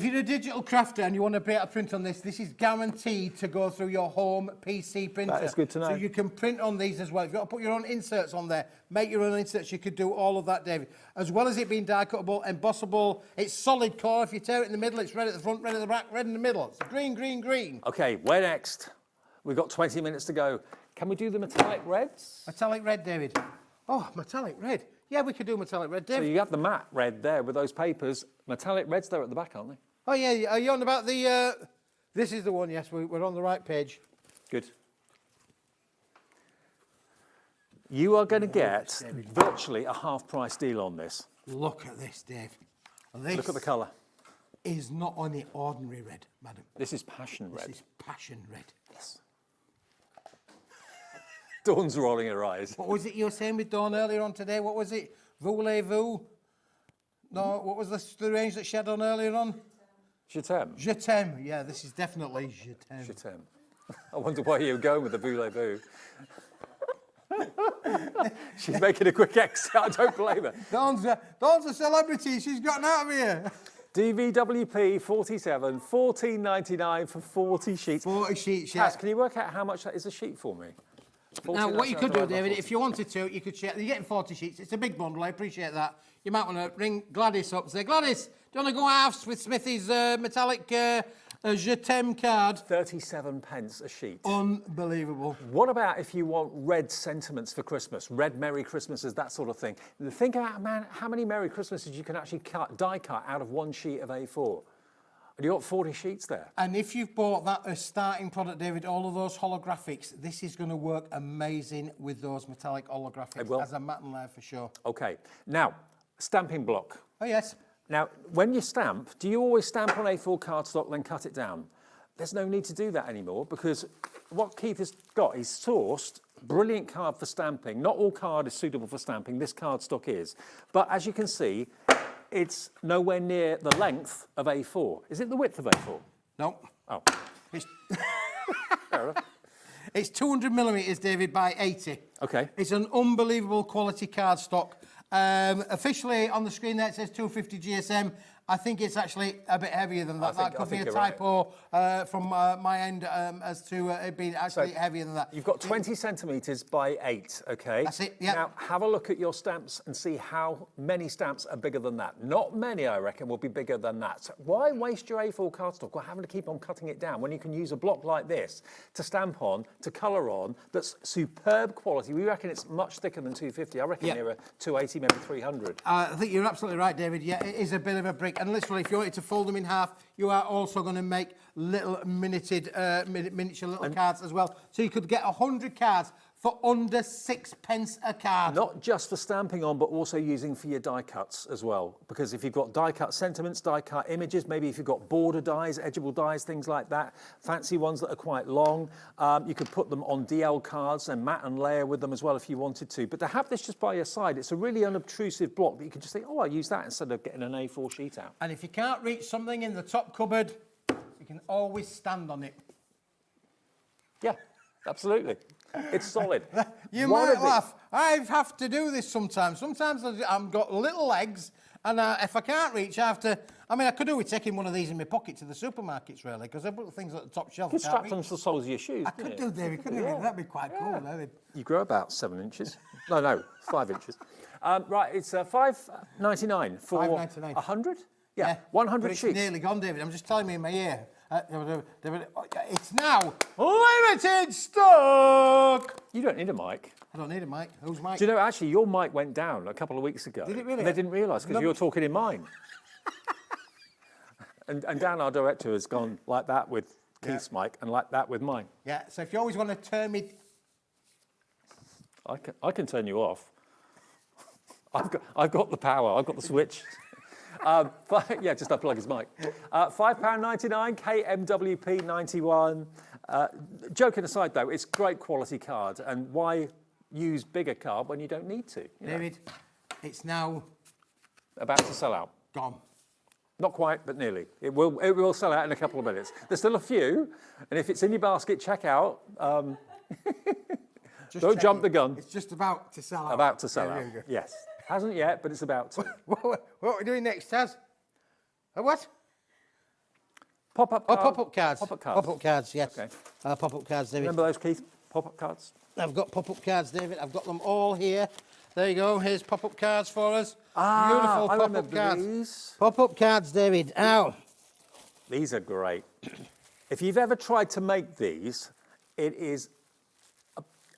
you're a digital crafter and you want to be able to print on this, this is guaranteed to go through your home PC printer. That is good to know. So you can print on these as well. If you've got to put your own inserts on there, make your own inserts, you could do all of that, David. As well as it being die cuttable, embossable, it's solid core. If you tear it in the middle, it's red at the front, red at the back, red in the middle. It's green, green, green. Okay, where next? We've got 20 minutes to go. Can we do the metallic reds? Metallic red, David. Oh, metallic red. Yeah, we could do metallic red, David. So you have the matte red there with those papers. Metallic reds there at the back, aren't they? Oh, yeah. Are you on about the... this is the one, yes. We're on the right page. Good. You are going to get virtually a half-price deal on this. Look at this, Dave. This Look at the colour. is not only ordinary red, madam. This is passion red. This is passion red. Yes. Dawn's rolling her eyes. What was it you were saying with Dawn earlier on today? What was it? Voulez-vous? No, what was the range that she had on earlier on? Je t'aime. Je t'aime. Yeah, this is definitely je t'aime. Je t'aime. I wonder why you were going with the voulez-vous. She's making a quick exit. I don't blame her. Dawn's a celebrity. She's gotten out of here. DVWP 47, $14.99 for 40 sheets. 40 sheets, yeah. Can you work out how much that is a sheet for me? Now, what you could do, David, if you wanted to, you could share. You're getting 40 sheets. It's a big bundle. I appreciate that. You might want to ring Gladys up and say, Gladys, do you want to go halves with Smithy's metallic Je t'aime card? 37 pence a sheet. Unbelievable. What about if you want red sentiments for Christmas, red Merry Christmases, that sort of thing? Think about, man, how many Merry Christmases you can actually die cut out of one sheet of A4. And you've got 40 sheets there. And if you've bought that as starting product, David, all of those holographics, this is going to work amazing with those metallic holographics as a matte and layer for sure. Okay. Now, stamping block. Oh, yes. Now, when you stamp, do you always stamp on A4 cardstock, then cut it down? There's no need to do that anymore because what Keith has got, he's sourced brilliant card for stamping. Not all card is suitable for stamping. This cardstock is. But as you can see, it's nowhere near the length of A4. Is it the width of A4? No. Oh. It's, Fair enough. it's 200 millimetres, David, by 80. Okay. It's an unbelievable quality cardstock. Officially on the screen there it says 250 GSM. I think it's actually a bit heavier than that. That could be a you're typo from my end as to it being actually heavier than that. You've got 20 centimetres by 8, okay? That's it, yeah. Now, have a look at your stamps and see how many stamps are bigger than that. Not many, I reckon, will be bigger than that. So why waste your A4 cardstock or having to keep on cutting it down when you can use a block like this to stamp on, to colour on, that's superb quality? We reckon it's much thicker than 250. I reckon nearer 280, maybe 300. I think you're absolutely right, David. Yeah, it is a bit of a brick. And literally, if you wanted to fold them in half, you are also going to make little miniature little cards as well. So you could get 100 cards for under 6p a card. Not just for stamping on, but also using for your die cuts as well. Because if you've got die cut sentiments, die cut images, maybe if you've got border dies, edgeable dies, things like that, fancy ones that are quite long, you could put them on DL cards and mat and layer with them as well if you wanted to. But to have this just by your side, it's a really unobtrusive block that you can just think, oh, I'll use that instead of getting an A4 sheet out. And if you can't reach something in the top cupboard, you can always stand on it. Yeah, absolutely. It's solid. You might laugh. I have to do this sometimes. Sometimes I've got little legs, and if I can't reach, I have to... I mean, I could do with taking one of these in my pocket to the supermarkets, really, because I put things at the top shelf. You could strap them to the soles of your shoes. I could do, David, couldn't I? That'd be quite cool. You grow about 7 inches. No, 5 inches. Right, it's $5.99 for $5.99. 100? Yeah, 100 but sheets. It's nearly gone, David. I'm just telling you in my ear. It's now limited stock. You don't need a mic. I don't need a mic. Whose mic? Do you know, actually, your mic went down a couple of weeks ago. Did it really? And they didn't realise because you were talking in mine. and Dan, our director, has gone like that with Keith's mic and like that with mine. Yeah, so if you always want to turn me... I can turn you off. I've got the power. I've got the switch. Just unplug his mic. £5.99, KMWP 91. Joking aside, though, it's great quality card, and why use bigger card when you don't need to? David, it's now about to sell out. Gone. Not quite, but nearly. It will sell out in a couple of minutes. There's still a few, and if it's in your basket, check out. Don't jump the gun. It's just about to sell out. About to sell out. Yes. Hasn't yet, but it's about to. What are we doing next, Taz? A what? Pop-up cards. Pop-up cards. Pop-up cards. Pop-up cards, yes. Okay. Pop-up cards, David. Remember those, Keith? Pop-up cards? I've got pop-up cards, David. I've got them all here. There you go. Here's pop-up cards for us. Beautiful pop-up cards. These. Pop-up cards, David. Ow. These are great. If you've ever tried to make these, it is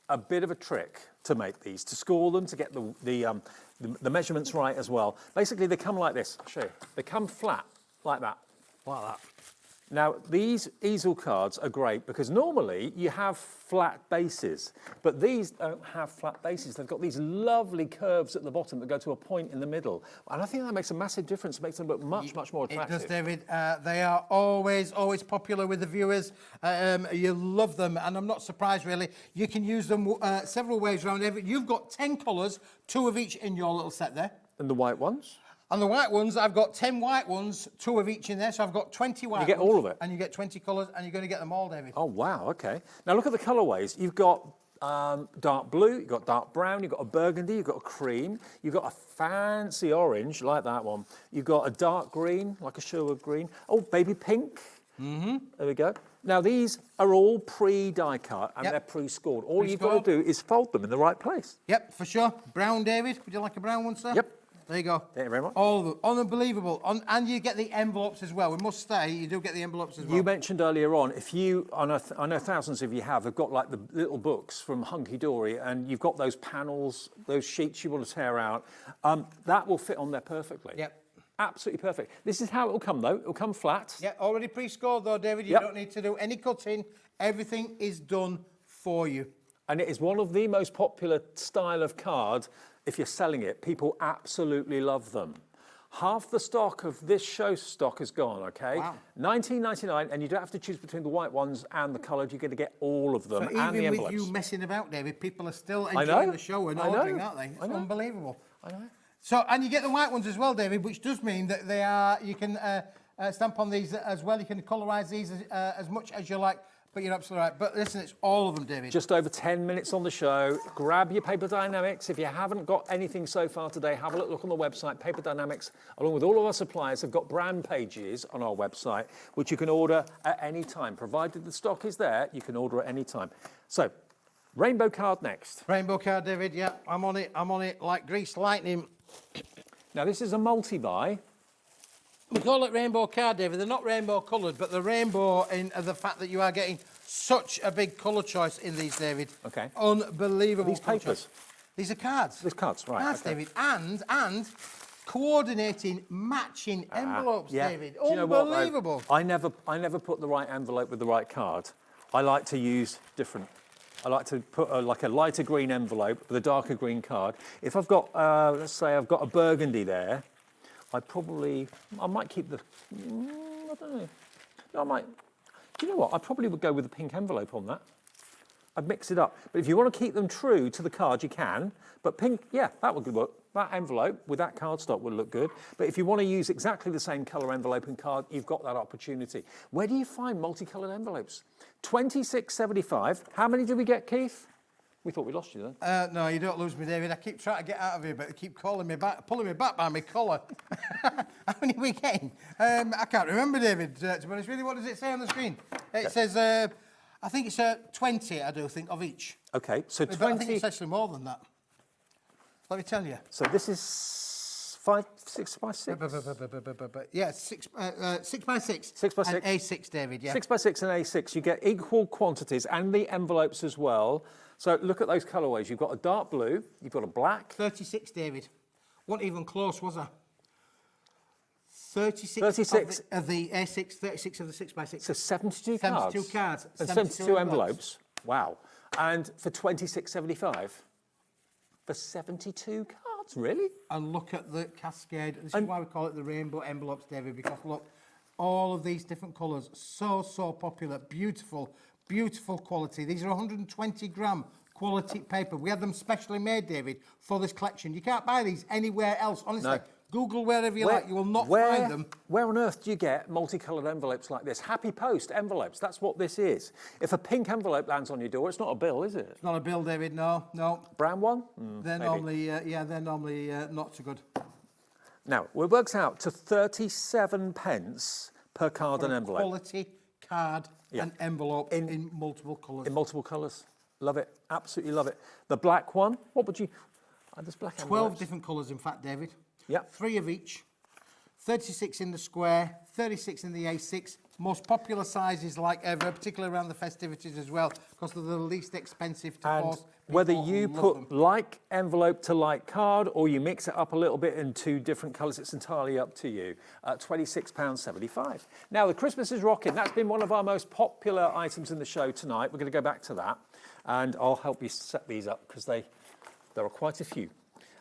a bit of a trick to make these, to score them, to get the measurements right as well. Basically, they come like this. I'll show you. They come flat, like that. Like that. Now, these easel cards are great because normally you have flat bases, but these don't have flat bases. They've got these lovely curves at the bottom that go to a point in the middle. And I think that makes a massive difference. It makes them look much more attractive. It does, David. They are always popular with the viewers. You love them, and I'm not surprised, really. You can use them several ways around. You've got 10 colours, 2 of each in your little set there. And the white ones? And the white ones, I've got 10 white ones, 2 of each in there, so I've got 20 white ones. You get all of it? And you get 20 colours, and you're going to get them all, David. Oh, wow, OK. Now, look at the colourways. You've got dark blue, you've got dark brown, you've got a burgundy, you've got a cream, you've got a fancy orange, like that one. You've got a dark green, like a Sherwood green. Oh, baby pink. Mm-hmm. There we go. Now, these are all pre-die cut, and they're pre-scored. All you've got to do is fold them in the right place. Yep, for sure. Brown, David. Would you like a brown one, sir? Yep. There you go. Thank you very much. All of them. Unbelievable. And you get the envelopes as well. We must say, you do get the envelopes as well. You mentioned earlier on, if you, I know thousands of you have got like the little books from Hunky Dory, and you've got those panels, those sheets you want to tear out, that will fit on there perfectly. Yep. Absolutely perfect. This is how it will come, though. It will come flat. Yeah, already pre-scored, though, David. You don't need to do any cutting. Everything is done for you. And it is one of the most popular style of card. If you're selling it, people absolutely love them. Half the stock of this show stock is gone, OK? Wow. $19.99, and you don't have to choose between the white ones and the coloured. You're going to get all of them, so and the envelopes. Even with you messing about, David, people are still enjoying the show and ordering, aren't they? It's unbelievable. I know. So, and you get the white ones as well, David, which does mean that they are, you can stamp on these as well. You can colorise these as much as you like. But you're absolutely right. But listen, it's all of them, David. Just over 10 minutes on the show. Grab your Paper Dienamics. If you haven't got anything so far today, have a look on the website. Paper Dienamics, along with all of our suppliers, have got brand pages on our website, which you can order at any time. Provided the stock is there, you can order at any time. So, rainbow card next. Rainbow card, David. Yeah, I'm on it like greased lightning. Now, this is a multi-buy. We call it rainbow card, David. They're not rainbow coloured, but the rainbow in the fact that you are getting such a big colour choice in these, David. Okay. Unbelievable. These papers? These are cards. These cards, right. Cards, okay. David. And coordinating, matching envelopes, yeah. David. Do you know what, Unbelievable. I never put the right envelope with the right card. I like to use different. I like to put like a lighter green envelope with a darker green card. If I've got, let's say I've got a burgundy there, I might keep the, I don't know. No, I might, do you know what? I probably would go with a pink envelope on that. I'd mix it up. But if you want to keep them true to the card, you can. But pink, yeah, that would work. That envelope with that cardstock would look good. But if you want to use exactly the same colour envelope and card, you've got that opportunity. Where do you find multicoloured envelopes? $26.75. How many did we get, Keith? We thought we lost you then. No, you don't lose me, David. I keep trying to get out of here, but they keep calling me back, pulling me back by my collar. How many are we getting? I can't remember, David, to be honest with you. What does it say on the screen? It says, I think it's 20, I do think, of each. Okay, so But 20... I think it's actually more than that. Let me tell you. So this is 6 by 6? Yeah, 6 by 6. 6 by 6. And A6, David, yeah. 6 by 6 and A6. You get equal quantities and the envelopes as well. So look at those colourways. You've got a dark blue, you've got a black. 36, David. Wasn't even close, was I? 36 of the A6, 36 of the 6 by 6. So 72 cards. 72 cards. And 72 envelopes. Wow. And for $26.75? For 72 cards, really? And look at the cascade. This is why we call it the rainbow envelopes, David, because look, all of these different colours, so popular, beautiful quality. These are 120 gram quality paper. We had them specially made, David, for this collection. You can't buy these anywhere else, honestly. No. Google wherever you like, you will not find them. Where on earth do you get multicoloured envelopes like this? Happy Post envelopes, that's what this is. If a pink envelope lands on your door, it's not a bill, is it? It's not a bill, David, no. Brown one? They're normally, they're normally not so good. Now, it works out to 37 pence per card and envelope. Quality card and envelope in multiple colours. In multiple colours. Love it. Absolutely love it. The black one, what would you... there's black 12 envelopes. different colours, in fact, David. Yep. 3 of each. 36 in the square, 36 in the A6. Most popular sizes like ever, particularly around the festivities as well, because they're the least expensive to post. Whether you put like envelope to like card or you mix it up a little bit in 2 different colours, it's entirely up to you. £26.75. Now, the Christmas is rocking. That's been one of our most popular items in the show tonight. We're going to go back to that, and I'll help you set these up because there are quite a few.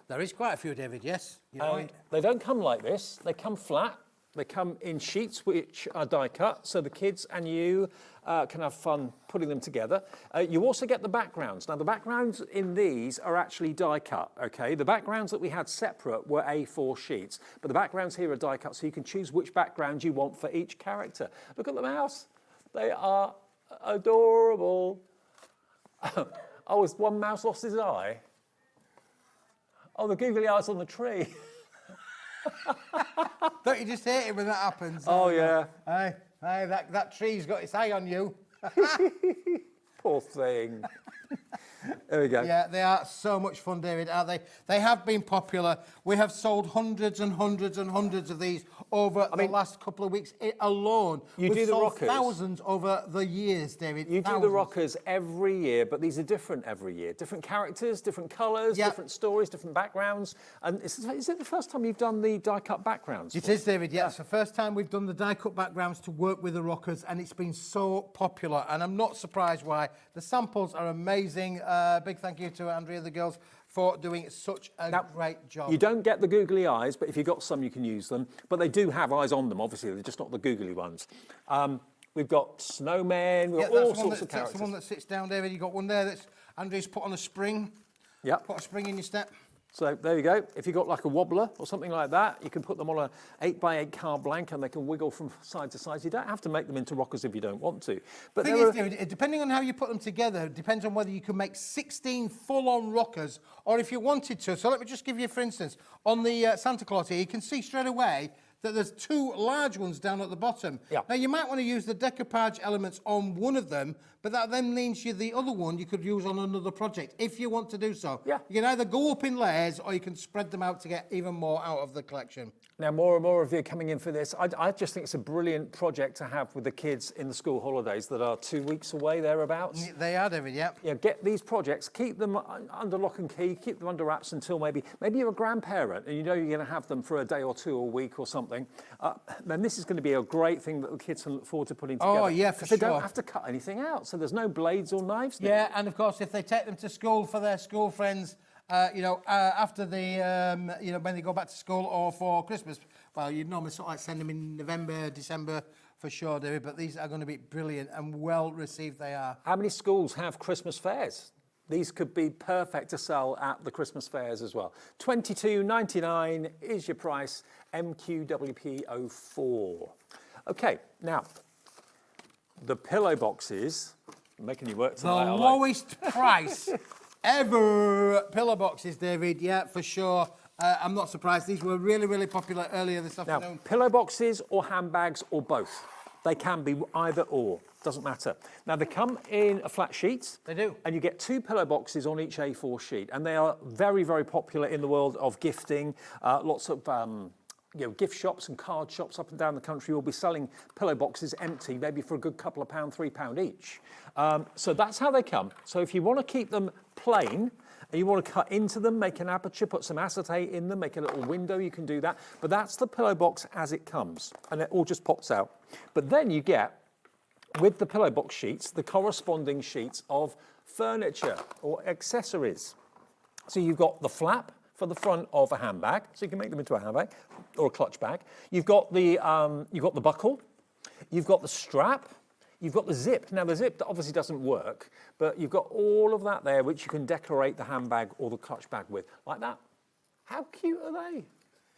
There is quite a few, David, yes. They don't come like this. They come flat. They come in sheets which are die cut, so the kids and you can have fun putting them together. You also get the backgrounds. Now, the backgrounds in these are actually die cut, okay? The backgrounds that we had separate were A4 sheets, but the backgrounds here are die cut, so you can choose which background you want for each character. Look at the mouse. They are adorable. Oh, has one mouse lost his eye? Oh, the googly eyes on the tree. Don't you just hate it when that happens? Oh, yeah. Hey, that tree's got its eye on you. Poor thing. There we go. Yeah, they are so much fun, David, aren't they? They have been popular. We have sold hundreds and hundreds and hundreds of these over the last couple of weeks alone. You do the rockers. Thousands over the years, David. You do the rockers every year, but these are different every year. Different characters, different colours, different stories, different backgrounds. And is it the first time you've done the die-cut backgrounds? It is, David, yeah. It's the first time we've done the die-cut backgrounds to work with the rockers, and it's been so popular, and I'm not surprised why. The samples are amazing. Big thank you to Andrea and the girls for doing such a great job. You don't get the googly eyes, but if you've got some, you can use them. But they do have eyes on them, obviously. They're just not the googly ones. We've got snowmen, we've got all sorts of characters. That's the one that sits down, David. You've got one there that's Andrea's put on a spring. Yeah. Put a spring in your step. So there you go. If you've got like a wobbler or something like that, you can put them on a 8x8 card blank and they can wiggle from side to side. You don't have to make them into rockers if you don't want to. But The thing is, David, depending on how you put them together, it depends on whether you can make 16 full-on rockers or if you wanted to. So let me just give you, for instance, on the Santa Claus here, you can see straight away that there's two large ones down at the bottom. Yeah. Now, you might want to use the decoupage elements on one of them, but that then means the other one you could use on another project, if you want to do so. Yeah. You can either go up in layers, or you can spread them out to get even more out of the collection. Now, more and more of you are coming in for this. I just think it's a brilliant project to have with the kids in the school holidays that are 2 weeks away, thereabouts. They are, David, yeah. Yeah, get these projects, keep them under lock and key, keep them under wraps until maybe you're a grandparent and you know you're going to have them for a day or two or a week or something. Then this is going to be a great thing that the kids can look forward to putting together. Oh, yeah, for sure. They don't have to cut anything out, so there's no blades or knives. Yeah, and of course, if they take them to school for their school friends, after the, when they go back to school or for Christmas, well, you'd normally sort of like send them in November, December for sure, David, but these are going to be brilliant and well received they are. How many schools have Christmas fairs? These could be perfect to sell at the Christmas fairs as well. $22.99 is your price, MQWP04. Okay, now, the pillow boxes, I'm making you work tonight. The lowest price ever pillow boxes, David, yeah, for sure. I'm not surprised. These were really, really popular earlier this afternoon. Now, pillow boxes or handbags or both. They can be either or, doesn't matter. Now, they come in a flat sheet. They do. And you get 2 pillow boxes on each A4 sheet. And they are very, very popular in the world of gifting. Lots of gift shops and card shops up and down the country will be selling pillow boxes empty, maybe for a good couple of pounds, £3 each. So that's how they come. So if you want to keep them plain, and you want to cut into them, make an aperture, put some acetate in them, make a little window, you can do that. But that's the pillow box as it comes, and it all just pops out. But then you get, with the pillow box sheets, the corresponding sheets of furniture or accessories. So you've got the flap for the front of a handbag, so you can make them into a handbag or a clutch bag. You've got the buckle, you've got the strap, you've got the zip. Now, the zip obviously doesn't work, but you've got all of that there, which you can decorate the handbag or the clutch bag with, like that. How cute are they?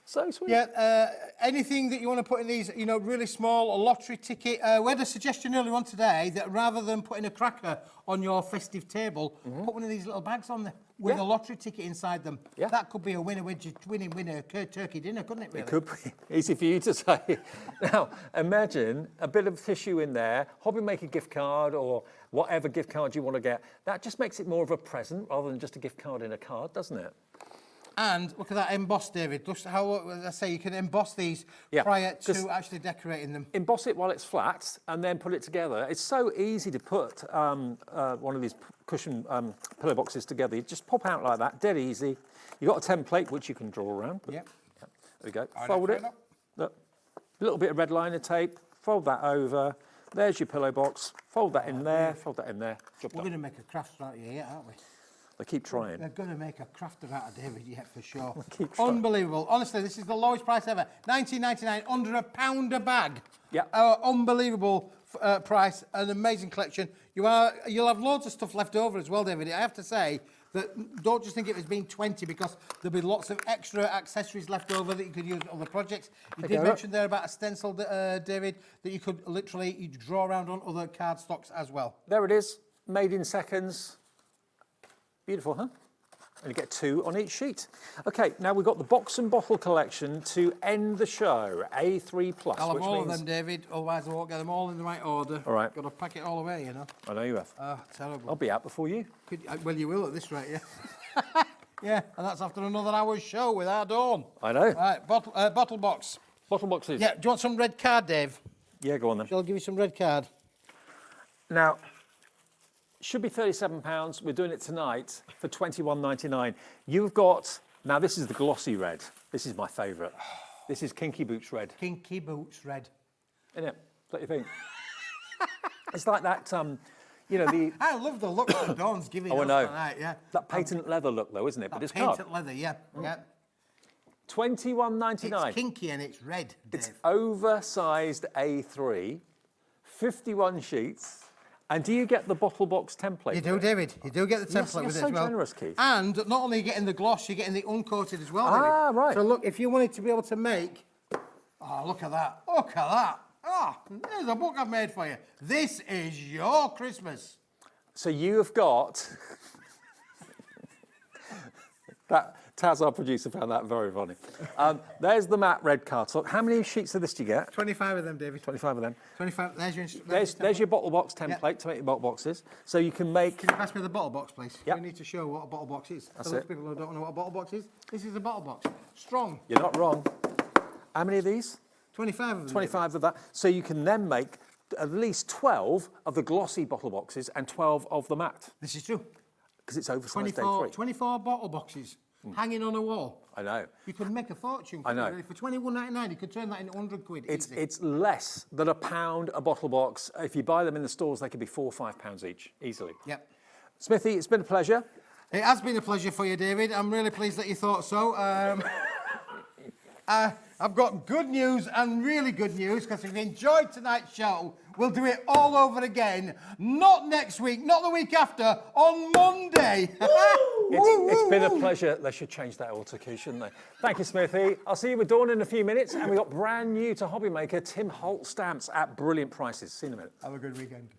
So sweet. Yeah, anything that you want to put in these, really small, a lottery ticket. We had a suggestion earlier on today that rather than putting a cracker on your festive table, put one of these little bags on there with a lottery ticket inside them. Yeah. That could be a winner turkey dinner, couldn't it, really? It could be. Easy for you to say. Now, imagine a bit of tissue in there, HobbyMaker gift card or whatever gift card you want to get. That just makes it more of a present rather than just a gift card in a card, doesn't it? And look at that emboss, David. Just how I say, you can emboss these prior to actually decorating them. Emboss it while it's flat and then put it together. It's so easy to put one of these cushion pillow boxes together. You just pop out like that, dead easy. You've got a template which you can draw around. Yep. There we go. Fold it. Look, a little bit of red liner tape. Fold that over. There's your pillow box. Fold that in there. Fold that in there. We're going to make a craft out of here, aren't we? They keep trying. They're going to make a crafter out of David, yeah, for sure. Keep trying. Unbelievable. Honestly, this is the lowest price ever. $19.99, under £1 a bag. Yeah. Unbelievable price, an amazing collection. You'll have loads of stuff left over as well, David. I have to say that don't just think it was being 20 because there'll be lots of extra accessories left over that you could use on other projects. You did mention there about a stencil, David, that you could literally draw around on other cardstocks as well. There it is, made in seconds. Beautiful, huh? And you get 2 on each sheet. Okay, now we've got the box and bottle collection to end the show, A3+. I'll have all of them, David, otherwise I won't get them all in the right order. All right. Got to pack it all away, I know you have. Oh, terrible. I'll be out before you. Well, you will at this rate, yeah. Yeah, and that's after another hour's show with our Dawn. I know. Right, bottle box. Bottle boxes. Yeah, do you want some red card, Dave? Yeah, go on then. Shall I give you some red card? Now, should be £37. We're doing it tonight for $21.99. You've got, now this is the glossy red. This is my favourite. This is Kinky Boots red. Kinky Boots red. Isn't it? What do you think? It's like that, the... I love the look that Dawn's giving us tonight, yeah. That patent leather look though, isn't it? But it's patent leather, yeah. Yeah. $21.99. It's kinky and it's red, Dave. It's oversized A3, 51 sheets, And do you get the bottle box template? You do, David. You do get the template with it so as well. generous, Keith. And not only getting the gloss, you're getting the uncoated as well, Ah, David. right. So look, if you wanted to be able to make... Oh, look at that. Look at that. Ah, there's a book I've made for you. This is your Christmas. So you have got... that Taz, our producer, found that very funny. There's the matte red cardstock. How many sheets of this do you get? 25 of them, David. 25 of them. 25. There's your... There's your bottle box template to make your bottle boxes. So you can make... Can you pass me the bottle box, please? Yep. We need to show what a bottle box is. That's For those it. people who don't know what a bottle box is, this is a bottle box. Strong. You're not wrong. How many of these? 25 of them. 25 of that. So you can then make at least 12 of the glossy bottle boxes and 12 of the matte. This is true. Because it's oversized 24, day 3. 24 bottle boxes hanging on a wall. I know. You could make a fortune. I know. For £21.99, you could turn that into 100 quid. Easy. It's less than £1 a bottle box. If you buy them in the stores, they could be £4 or £5 each, easily. Yep. Smithy, it's been a pleasure. It has been a pleasure for you, David. I'm really pleased that you thought so. I've got good news and really good news, because if you enjoyed tonight's show, we'll do it all over again. Not next week, not the week after, on Monday. It's been a pleasure. They should change that all to Q, shouldn't they? Thank you, Smithy. I'll see you with Dawn in a few minutes. And we've got brand new to HobbyMaker Tim Holtz stamps at brilliant prices. See you in a minute. Have a good weekend.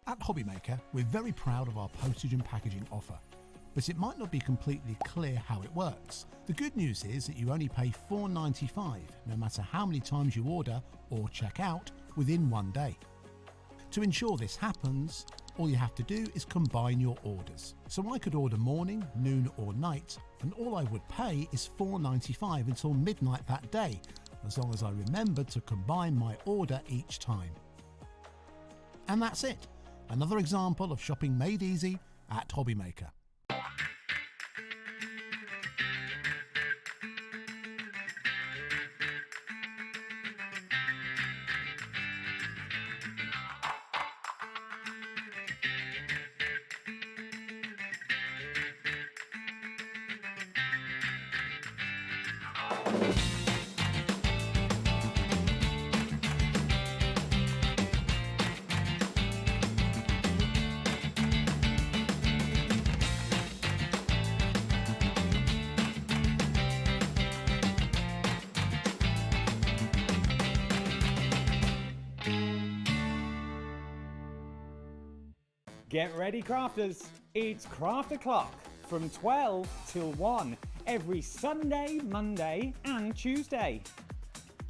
At HobbyMaker, we're very proud of our postage and packaging offer, but it might not be completely clear how it works. The good news is that you only pay $4.95 no matter how many times you order or check out within 1 day. To ensure this happens, all you have to do is combine your orders. So I could order morning, noon or night, and all I would pay is $4.95 until midnight that day, as long as I remembered to combine my order each time. And that's it. Another example of shopping made easy at HobbyMaker. Get ready, crafters. It's Craft O'Clock from 12 till 1 every Sunday, Monday and Tuesday.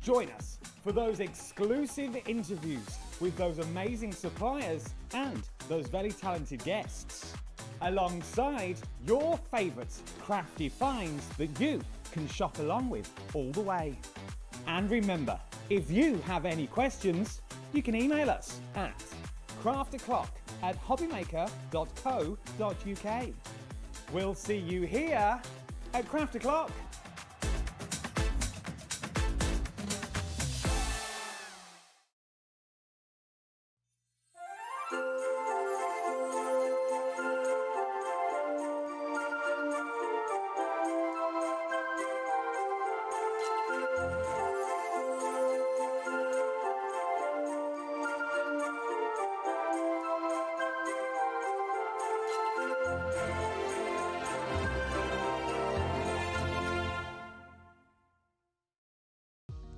Join us for those exclusive interviews with those amazing suppliers and those very talented guests, alongside your favourite crafty finds that you can shop along with all the way. And remember, if you have any questions, you can email us at crafto'clock@hobbymaker.co.uk. We'll see you here at Craft O'Clock.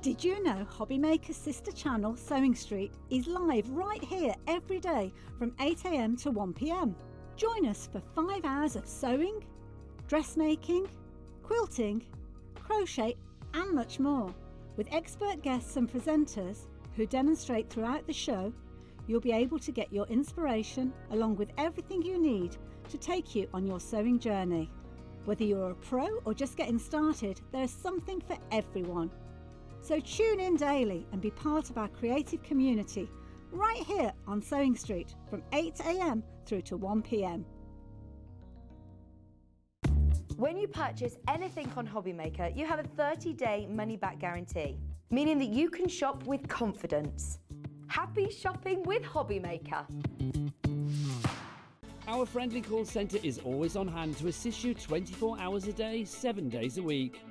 Did you know HobbyMaker's sister channel, Sewing Street, is live right here every day from 8 AM to 1 PM? Join us for 5 hours of sewing, dressmaking, quilting, crochet and much more. With expert guests and presenters who demonstrate throughout the show, you'll be able to get your inspiration along with everything you need to take you on your sewing journey. Whether you're a pro or just getting started, there's something for everyone. So tune in daily and be part of our creative community right here on Sewing Street from 8 AM through to 1 PM. When you purchase anything on HobbyMaker, you have a 30-day money-back guarantee, meaning that you can shop with confidence. Happy shopping with HobbyMaker. Our friendly call centre is always on hand to assist you 24 hours a day, 7 days a week.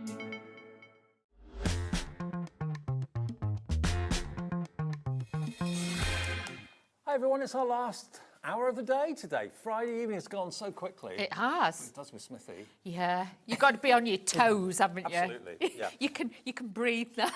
Hi everyone, it's our last hour of the day today. Friday evening has gone so quickly. It has. It does with Smithy. Yeah, you've got to be on your toes, haven't you? Absolutely, yeah. You can breathe now.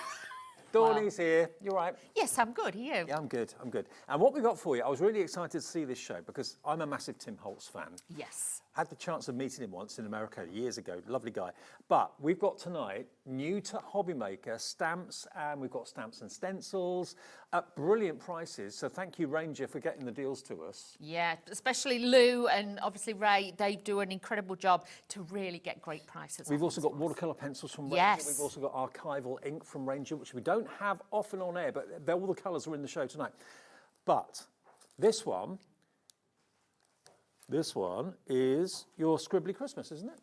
Dawnie's here. You all right? Yes, I'm good. Are you? Yeah, I'm good. I'm good. And what we got for you, I was really excited to see this show because I'm a massive Tim Holtz fan. Yes. Had the chance of meeting him once in America years ago. Lovely guy. But we've got tonight, new to HobbyMaker, stamps, and we've got stamps and stencils at brilliant prices. So thank you, Ranger, for getting the deals to us. Yeah, especially Lou and obviously Ray. They do an incredible job to really get great prices. We've also got watercolour pencils from Ranger. Yes. We've also got archival ink from Ranger, which we don't have often on air, but all the colours are in the show tonight. But this one is your Scribbly Christmas, isn't it?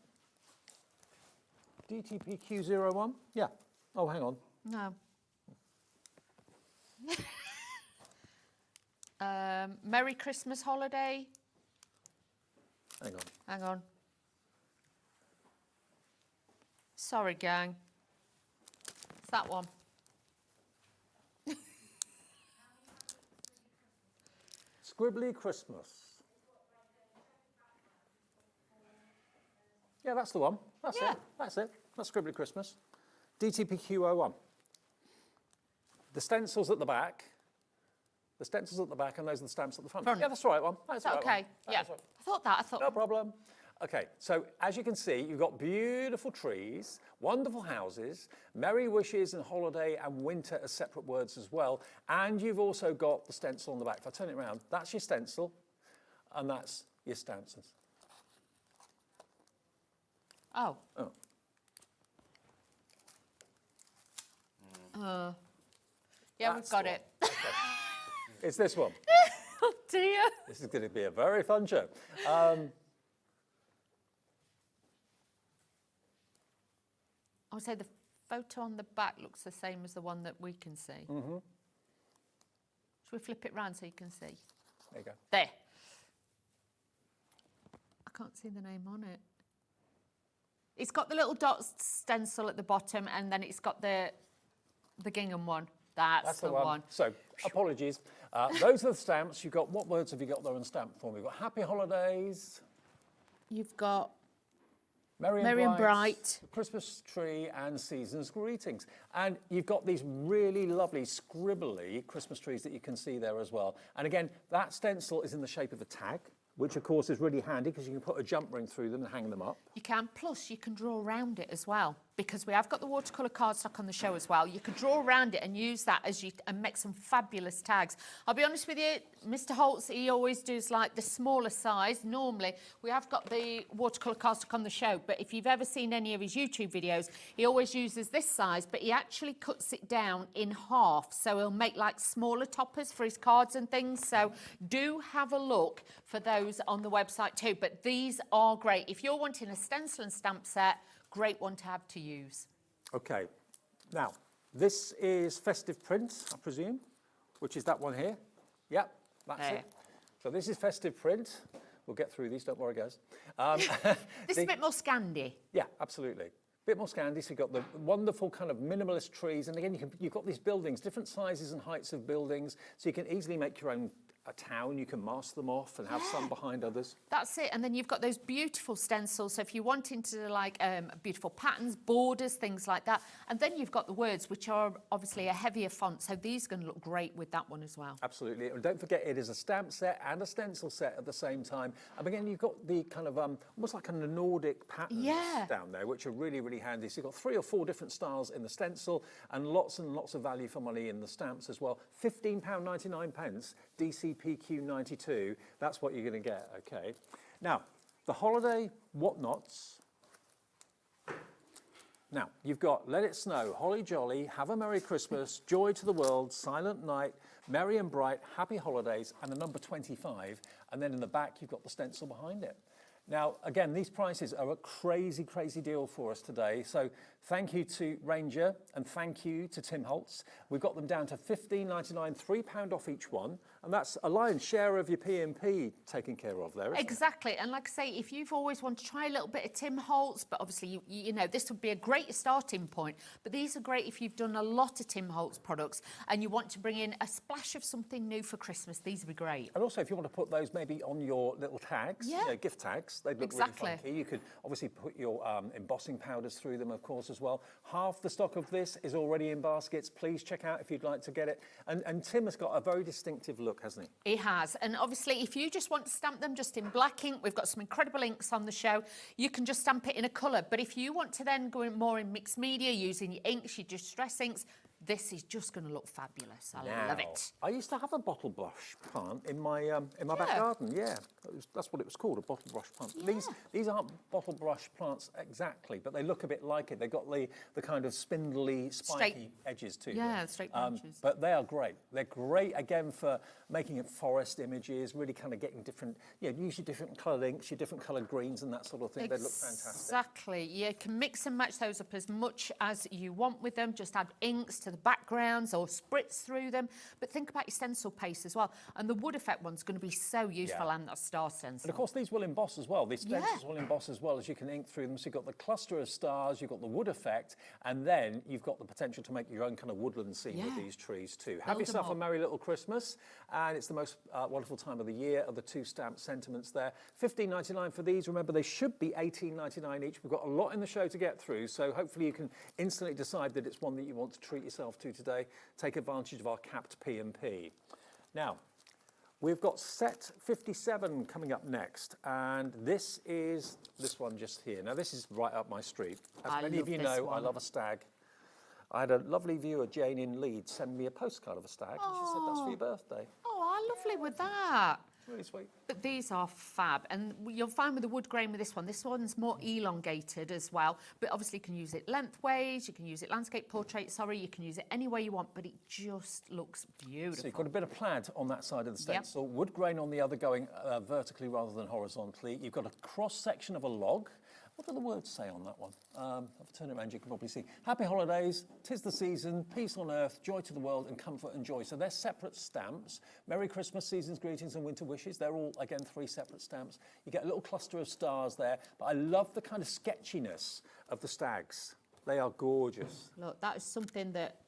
DTPQ01? Yeah. Oh, hang on. No. Merry Christmas holiday. Hang on. Hang on. Sorry, gang. It's that one. Scribbly Christmas. Yeah, that's the one. That's it. That's it. That's Scribbly Christmas. DTPQ01. The stencils at the back. The stencils at the back, and those are the stamps at the front. Yeah, that's the right one. That's the right Okay. one. Yeah. Right. I thought that. No problem. Okay, so as you can see, you've got beautiful trees, wonderful houses, merry wishes and holiday and winter as separate words as well. And you've also got the stencil on the back. If I turn it around, that's your stencil, and that's your stamps. Oh. Oh. Yeah, That's we've got the it. one. It's this one. Oh dear. This is going to be a very fun show. I would say the photo on the back looks the same as the one that we can see. Mm-hmm. Should we flip it round so you can see? There you go. There. I can't see the name on it. It's got the little dot stencil at the bottom, and then it's got the gingham one. That's the one. So, apologies. Those are the stamps. You've got, what words have you got there on stamp form? You've got happy holidays. You've got Merry and Bright. Christmas tree and season's greetings. And you've got these really lovely scribbly Christmas trees that you can see there as well. And again, that stencil is in the shape of a tag, which of course is really handy because you can put a jump ring through them and hang them up. You can, plus you can draw around it as well, because we have got the watercolour cardstock on the show as well. You can draw around it and use that and make some fabulous tags. I'll be honest with you, Mr. Holtz, he always does like the smaller size. Normally, we have got the watercolour cardstock on the show, but if you've ever seen any of his YouTube videos, he always uses this size, but he actually cuts it down in half. So he'll make like smaller toppers for his cards and things. So do have a look for those on the website too, but these are great. If you're wanting a stencil and stamp set, great one to have to use. Okay, now this is festive print, I presume, which is that one here. Yep, that's it. So this is festive print. We'll get through these, don't worry guys. This is a bit more Scandi. Yeah, absolutely. Bit more Scandi, so you've got the wonderful kind of minimalist trees, and again, you've got these buildings, different sizes and heights of buildings, so you can easily make your own a town, you can mask them off and have some behind others. That's it. And then you've got those beautiful stencils. So if you're wanting to like beautiful patterns, borders, things like that. And then you've got the words, which are obviously a heavier font. So these are going to look great with that one as well. Absolutely. And don't forget, it is a stamp set and a stencil set at the same time. And again, you've got the kind of almost like a Nordic patterns down there, which are really, really handy. So you've got 3 or 4 different styles in the stencil and lots of value for money in the stamps as well. £15.99, DCPQ 92. That's what you're going to get, okay? Now, the holiday whatnots. Now, you've got Let It Snow, Holly Jolly, Have a Merry Christmas, Joy to the World, Silent Night, Merry and Bright, Happy Holidays, and a number 25. And then in the back, you've got the stencil behind it. Now, again, these prices are a crazy, crazy deal for us today. So thank you to Ranger and thank you to Tim Holtz. We've got them down to £15.99, £3 off each one. And that's a lion's share of your P&P taken care of there, isn't Exactly. And like I say, if you've always wanted to try a little bit of Tim Holtz, but obviously, you know, this would be a great starting point. But these are great if you've done a lot of Tim Holtz products and you want to bring in a splash of something new for Christmas. These would be great. And also, if you want to put those maybe on your little tags, you know, gift tags, they'd look really funky. You could obviously put your embossing powders through them, of course, as well. Half the stock of this is already in baskets. Please check out if you'd like to get it. And Tim has got a very distinctive look, hasn't he? He has. And obviously, if you just want to stamp them just in black ink, we've got some incredible inks on the show. You can just stamp it in a colour. But if you want to then go in more in mixed media, using your inks, your distress inks, this is just going to look fabulous. I love it. I used to have a bottle brush plant in my back garden. Yeah, that's what it was called, a bottle brush plant. Yeah. These aren't bottle brush plants exactly, but they look a bit like it. They've got the kind of spindly, spiky edges to them. Yeah, straight branches. But they are great. They're great again for making it forest images, really kind of getting different, you know, use your different coloured inks, your different coloured greens and that sort of thing. They look fantastic. Exactly. You can mix and match those up as much as you want with them. Just add inks to the backgrounds or spritz through them. But think about your stencil paste as well. And the wood effect one's going to be so useful, and that star stencil. And of course, these will emboss as well. These stencils will emboss as well, as you can ink through them. So you've got the cluster of stars, you've got the wood effect, and then you've got the potential to make your own kind of woodland scene with these trees too. Have yourself a merry little Christmas, and it's the most wonderful time of the year of the 2 stamp sentiments there. £15.99 for these. Remember, they should be £18.99 each. We've got a lot in the show to get through, so hopefully you can instantly decide that it's one that you want to treat yourself to today. Take advantage of our capped P&P. Now, we've got set 57 coming up next, and this is this one just here. Now, this is right up my street. As many of you know, I love a stag. I had a lovely viewer, Jane in Leeds, send me a postcard of a stag, and she said, that's for your birthday. Oh, how lovely with that. Really sweet. But these are fab, and you'll find with the wood grain with this one, this one's more elongated as well, but obviously you can use it lengthways, you can use it landscape portrait, you can use it any way you want, but it just looks beautiful. So you've got a bit of plaid on that side of the stencil, wood grain on the other going vertically rather than horizontally. You've got a cross section of a log. What do the words say on that one? If I turn it around, you can probably see. Happy holidays, 'tis the season, peace on earth, joy to the world, and comfort and joy. So they're separate stamps. Merry Christmas, season's greetings, and winter wishes. They're all, again, 3 separate stamps. You get a little cluster of stars there. But I love the kind of sketchiness of the stags. They are gorgeous. Look, that is something that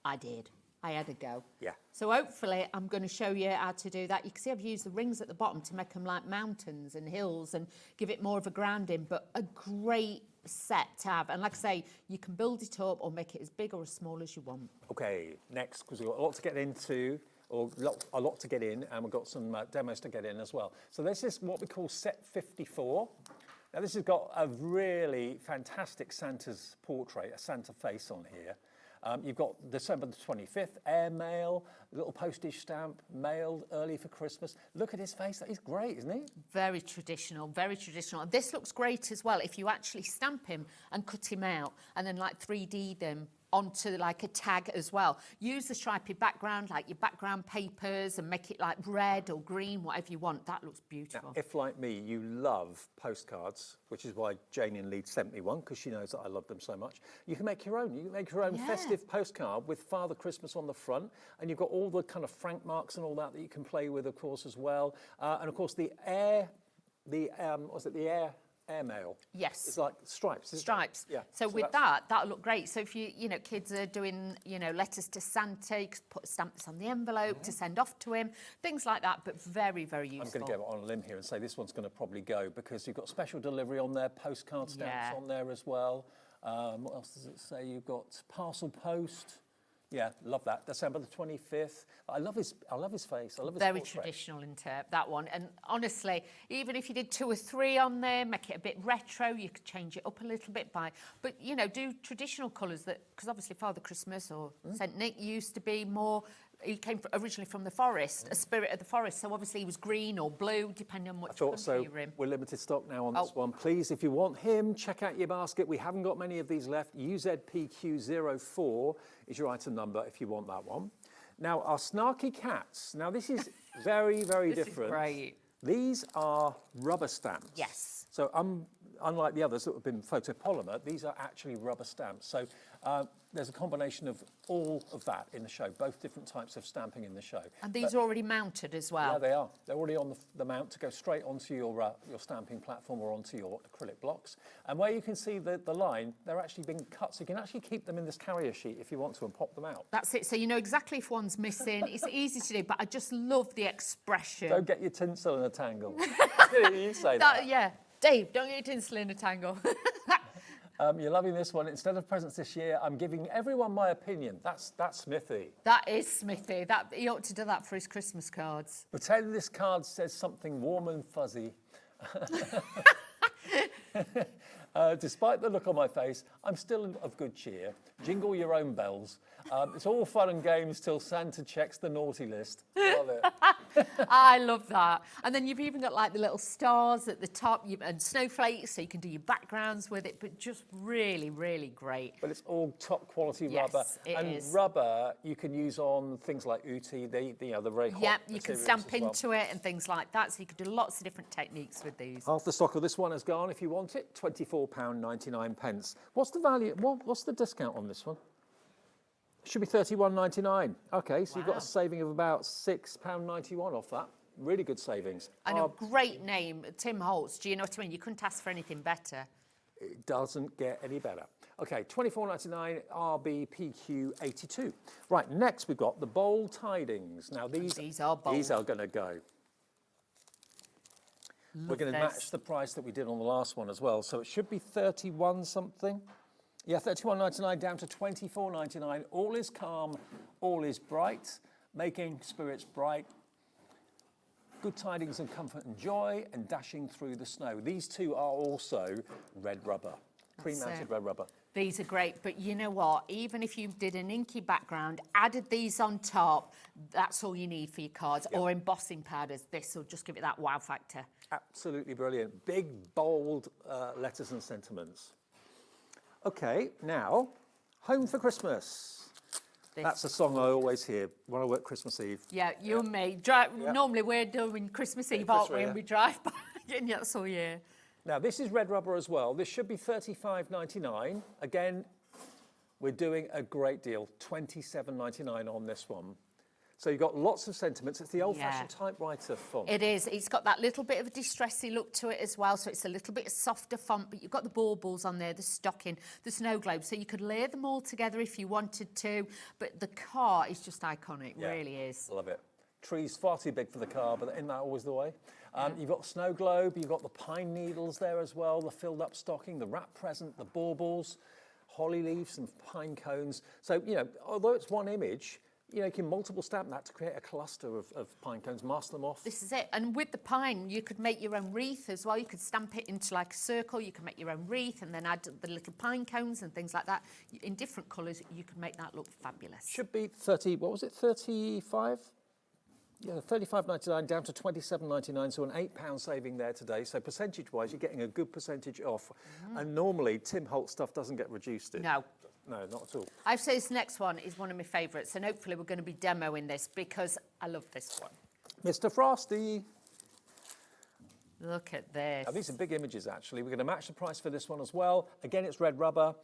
I did. I had a go. Yeah. So hopefully I'm going to show you how to do that. You can see I've used the rings at the bottom to make them like mountains and hills and give it more of a grounding, but a great set to have. And like I say, you can build it up or make it as big or as small as you want. Okay, next, because we've got a lot to get into, or a lot to get in, and we've got some demos to get in as well. So this is what we call set 54. Now this has got a really fantastic Santa's portrait, a Santa face on here. You've got December the 25th, airmail, little postage stamp, mailed early for Christmas. Look at his face. He's great, isn't he? Very traditional, very traditional. This looks great as well if you actually stamp him and cut him out and then like 3D them onto like a tag as well. Use the stripy background, like your background papers, and make it like red or green, whatever you want. That looks beautiful. Now, if, like me, you love postcards, which is why Jane in Leeds sent me one, because she knows that I love them so much, you can make your own. You can make your own festive postcard with Father Christmas on the front, and you've got all the kind of frank marks and all that you can play with, of course, as well. And, of course, the air airmail. Yes. It's like stripes, isn't it? Stripes. Yeah. So with that'll look great. So if you know, kids are doing, you know, letters to Santa, you could put stamps on the envelope to send off to him, things like that, but very, very useful. I'm going to go on a limb here and say this one's going to probably go because you've got special delivery on there, postcard stamps on there as well. What else does it say? You've got parcel post. Yeah, love that. December the 25th. I love his face. I love his very portrait. traditional in that one. And honestly, even if you did 2 or 3 on there, make it a bit retro, you could change it up a little bit but you know, do traditional colours because obviously Father Christmas or Saint Nick used to be more. He came originally from the forest, a spirit of the forest. So obviously he was green or blue, depending on which country you're in. We're limited stock now on this one. Please, if you want him, check out your basket. We haven't got many of these left. UZPQ04 is your item number if you want that one. Now, our snarky cats. Now, this is very, very different. Is great. These are rubber stamps. Yes. So unlike the others that have been photopolymer, these are actually rubber stamps. So there's a combination of all of that in the show, both different types of stamping in the show. And these are already mounted as well. Yeah, they are. They're already on the mount to go straight onto your stamping platform or onto your acrylic blocks. And where you can see the line, they're actually being cut. So you can actually keep them in this carrier sheet if you want to and pop them out. That's it. So you know exactly if one's missing. It's easy to do, but I just love the expression. Don't get your tinsel in a tangle. You say that. Yeah. Dave, don't get your tinsel in a tangle. You're loving this one. Instead of presents this year, I'm giving everyone my opinion. That's Smithy. That is Smithy. He ought to do that for his Christmas cards. Pretend this card says something warm and fuzzy. Despite the look on my face, I'm still of good cheer. Jingle your own bells. It's all fun and games till Santa checks the naughty list. Love it. I love that. And then you've even got like the little stars at the top and snowflakes, so you can do your backgrounds with it, but just really, really great. But it's all top quality rubber. It is. Rubber you can use on things like Uti, the very hot. Yeah, you can stamp as well. into it and things like that, so you can do lots of different techniques with these. Half the stock of this one has gone if you want it, £24.99. What's the value? What's the discount on this one? Should be £31.99. Okay, so you've got a saving of about £6.91 off that. Really good savings. And a great name, Tim Holtz. Do you know what I mean? You couldn't ask for anything better. It doesn't get any better. Okay, £24.99 RBPQ82. Right, next we've got the bold tidings. Now these are bold. These are going to go. We're going to match the price that we did on the last one as well. So it should be 31 something. Yeah, £31.99 down to £24.99. All is calm, all is bright, making spirits bright. Good tidings and comfort and joy, and dashing through the snow. These two are also red rubber, pre-mounted red rubber. These are great, but you know what? Even if you did an inky background, added these on top, that's all you need for your cards, or embossing powders. This will just give it that wow factor. Absolutely brilliant. Big, bold letters and sentiments. Okay, now, Home for Christmas. That's a song I always hear when I work Christmas Eve. Yeah, you and me. Normally we're doing Christmas Eve, aren't we? And we drive by, and that's all year. Now, this is red rubber as well. This should be £35.99. Again, we're doing a great deal, £27.99 on this one. So you've got lots of sentiments. It's the old-fashioned typewriter font. It is. It's got that little bit of a distressy look to it as well, so it's a little bit softer font, but you've got the baubles on there, the stocking, the snow globe, so you could layer them all together if you wanted to, but the car is just iconic, really is. Love it. Tree's far too big for the car, but isn't that always the way? You've got the snow globe, you've got the pine needles there as well, the filled-up stocking, the wrap present, the baubles, holly leaves and pine cones. So, you know, although it's one image, you know, you can multiple stamp that to create a cluster of pine cones, mask them off. This is it. And with the pine, you could make your own wreath as well. You could stamp it into like a circle. You can make your own wreath and then add the little pine cones and things like that. In different colours, you can make that look fabulous. Should be 30, what was it, 35? Yeah, $35.99 down to $27.99, so an £8 saving there today. So percentage-wise, you're getting a good percentage off. And normally, Tim Holtz stuff doesn't get reduced. No. No, not at all. I'd say this next one is one of my favourites, and hopefully we're going to be demoing this because I love this one. Mr. Frosty. Look at this. Now, these are big images, actually. We're going to match the price for this one as well. Again, it's red rubber.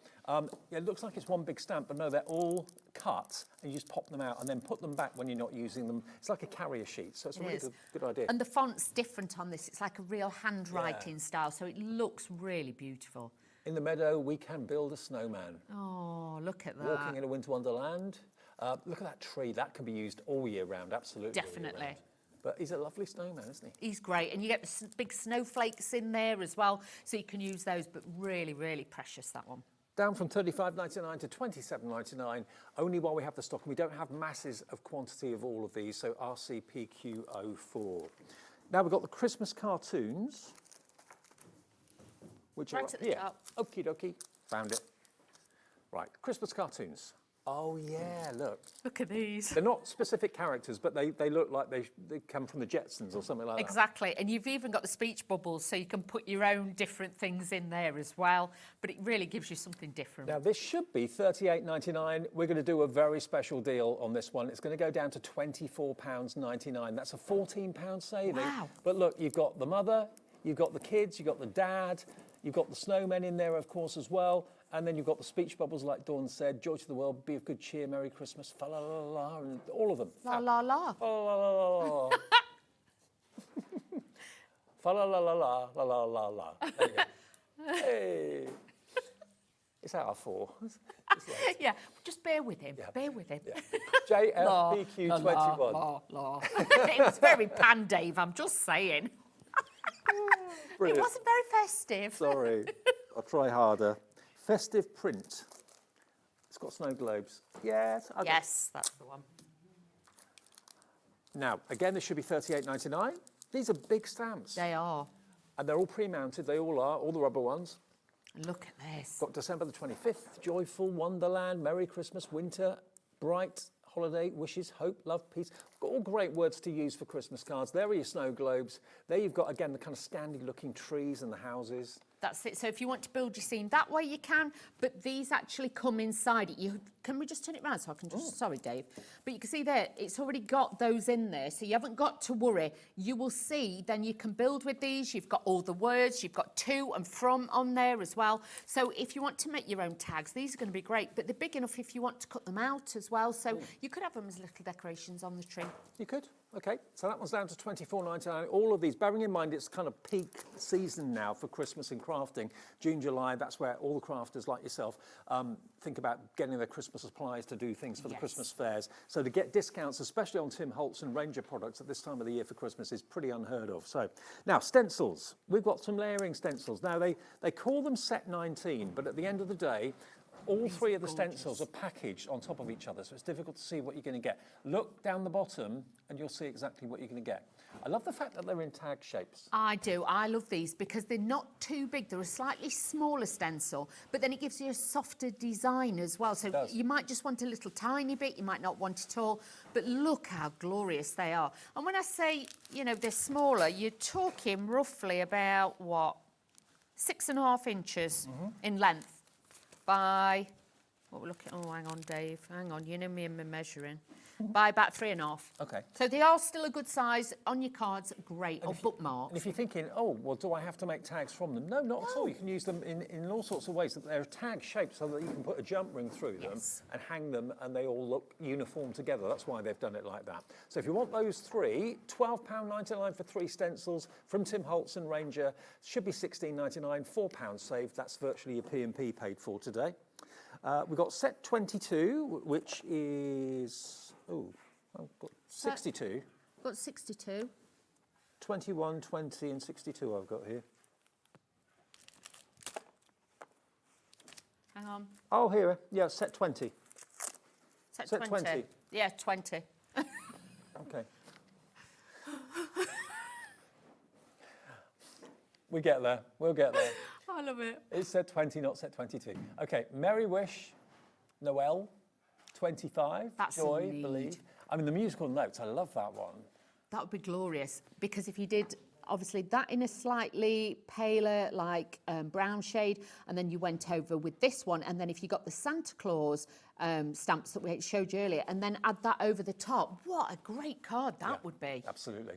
It looks like it's one big stamp, but no, they're all cut, and you just pop them out and then put them back when you're not using them. It's like a carrier sheet, so it's a really good idea. And the font's different on this. It's like a real handwriting style, so it looks really beautiful. In the meadow, we can build a snowman. Oh, look at that. Walking in a winter wonderland. Look at that tree. That can be used all year round, absolutely. Definitely. But he's a lovely snowman, isn't he? He's great. And you get the big snowflakes in there as well, so you can use those, but really, really precious, that one. Down from $35.99 to $27.99, only while we have the stock. And we don't have masses of quantity of all of these, so RCPQ04. Now we've got the Christmas cartoons, which Right are at the top. Okie dokie, found it. Right, Christmas cartoons. Oh yeah, look. Look at these. They're not specific characters, but they look like they come from the Jetsons or something like that. Exactly, and you've even got the speech bubbles, so you can put your own different things in there as well, but it really gives you something different. Now this should be $38.99. We're going to do a very special deal on this one. It's going to go down to £24.99. That's a £14 saving. Wow. But look, you've got the mother, you've got the kids, you've got the dad, you've got the snowmen in there, of course, as well. And then you've got the speech bubbles, like Dawn said, joy to the world, be of good cheer, Merry Christmas, fa la la la, and all of them. La la la. Fa la la la la. Fa la la la la la la la la. There you go. Hey. It's out of 4. It's late. Yeah, just bear with him. Bear with him. Yeah. JFPQ21. La. It was very pan, Dave, I'm just saying. Brilliant. It wasn't very festive. Sorry, I'll try harder. Festive print. It's got snow globes. Yes. Yes, that's the one. Now, again, this should be $38.99. These are big stamps. They are. And they're all pre-mounted. They all are, all the rubber ones. Look at this. Got December the 25th, joyful wonderland, Merry Christmas, winter, bright, holiday, wishes, hope, love, peace. Got all great words to use for Christmas cards. There are your snow globes. There you've got, again, the kind of Scandi-looking trees and the houses. That's it. So if you want to build your scene that way, you can, but these actually come inside it. Can we just turn it around so I can just, sorry, Dave. But you can see there, it's already got those in there, so you haven't got to worry. You will see, then you can build with these. You've got all the words, you've got to and from on there as well. So if you want to make your own tags, these are going to be great, but they're big enough if you want to cut them out as well. So you could have them as little decorations on the tree. You could. Okay, so that one's down to $24.99. All of these, bearing in mind it's kind of peak season now for Christmas and crafting. June, July, that's where all the crafters like yourself think about getting their Christmas supplies to do things for the Christmas fairs. So to get discounts, especially on Tim Holtz and Ranger products at this time of the year for Christmas is pretty unheard of. So now stencils. We've got some layering stencils. Now they call them set 19, but at the end of the day, all three of the stencils are packaged on top of each other, so it's difficult to see what you're going to get. Look down the bottom and you'll see exactly what you're going to get. I love the fact that they're in tag shapes. I do. I love these because they're not too big. They're a slightly smaller stencil, but then it gives you a softer design as well. So you might just want a little tiny bit. You might not want it all, but look how glorious they are. And when I say, you know, they're smaller, you're talking roughly about, what, 6.5 inches in length. By, what we're looking, oh, hang on, Dave, hang on, you know me and my measuring. By about 3.5. Okay. So they are still a good size on your cards, great, or bookmarks. And if you're thinking, oh, well, do I have to make tags from them? No, not at all. You can use them in all sorts of ways. They're tag shaped so that you can put a jump ring through them and hang them and they all look uniform together. That's why they've done it like that. So if you want those three, £12.99 for 3 stencils from Tim Holtz and Ranger. Should be £16.99, £4 saved. That's virtually your P&P paid for today. We've got set 22, which is, I've got 62. Got 62. 21, 20 and 62 I've got here. Hang on. Oh, here, yeah, set 20. Set 20. Yeah, 20. Okay. We get there, we'll get there. I love it. It's set 20, not set 22. Okay, Merry Wish, Noel, 25, That's Joy, neat. Believe. I mean, the musical notes, I love that one. That would be glorious, because if you did, obviously, that in a slightly paler, like brown shade, and then you went over with this one, and then if you got the Santa Claus stamps that we showed you earlier, and then add that over the top, what a great card that would be. Absolutely.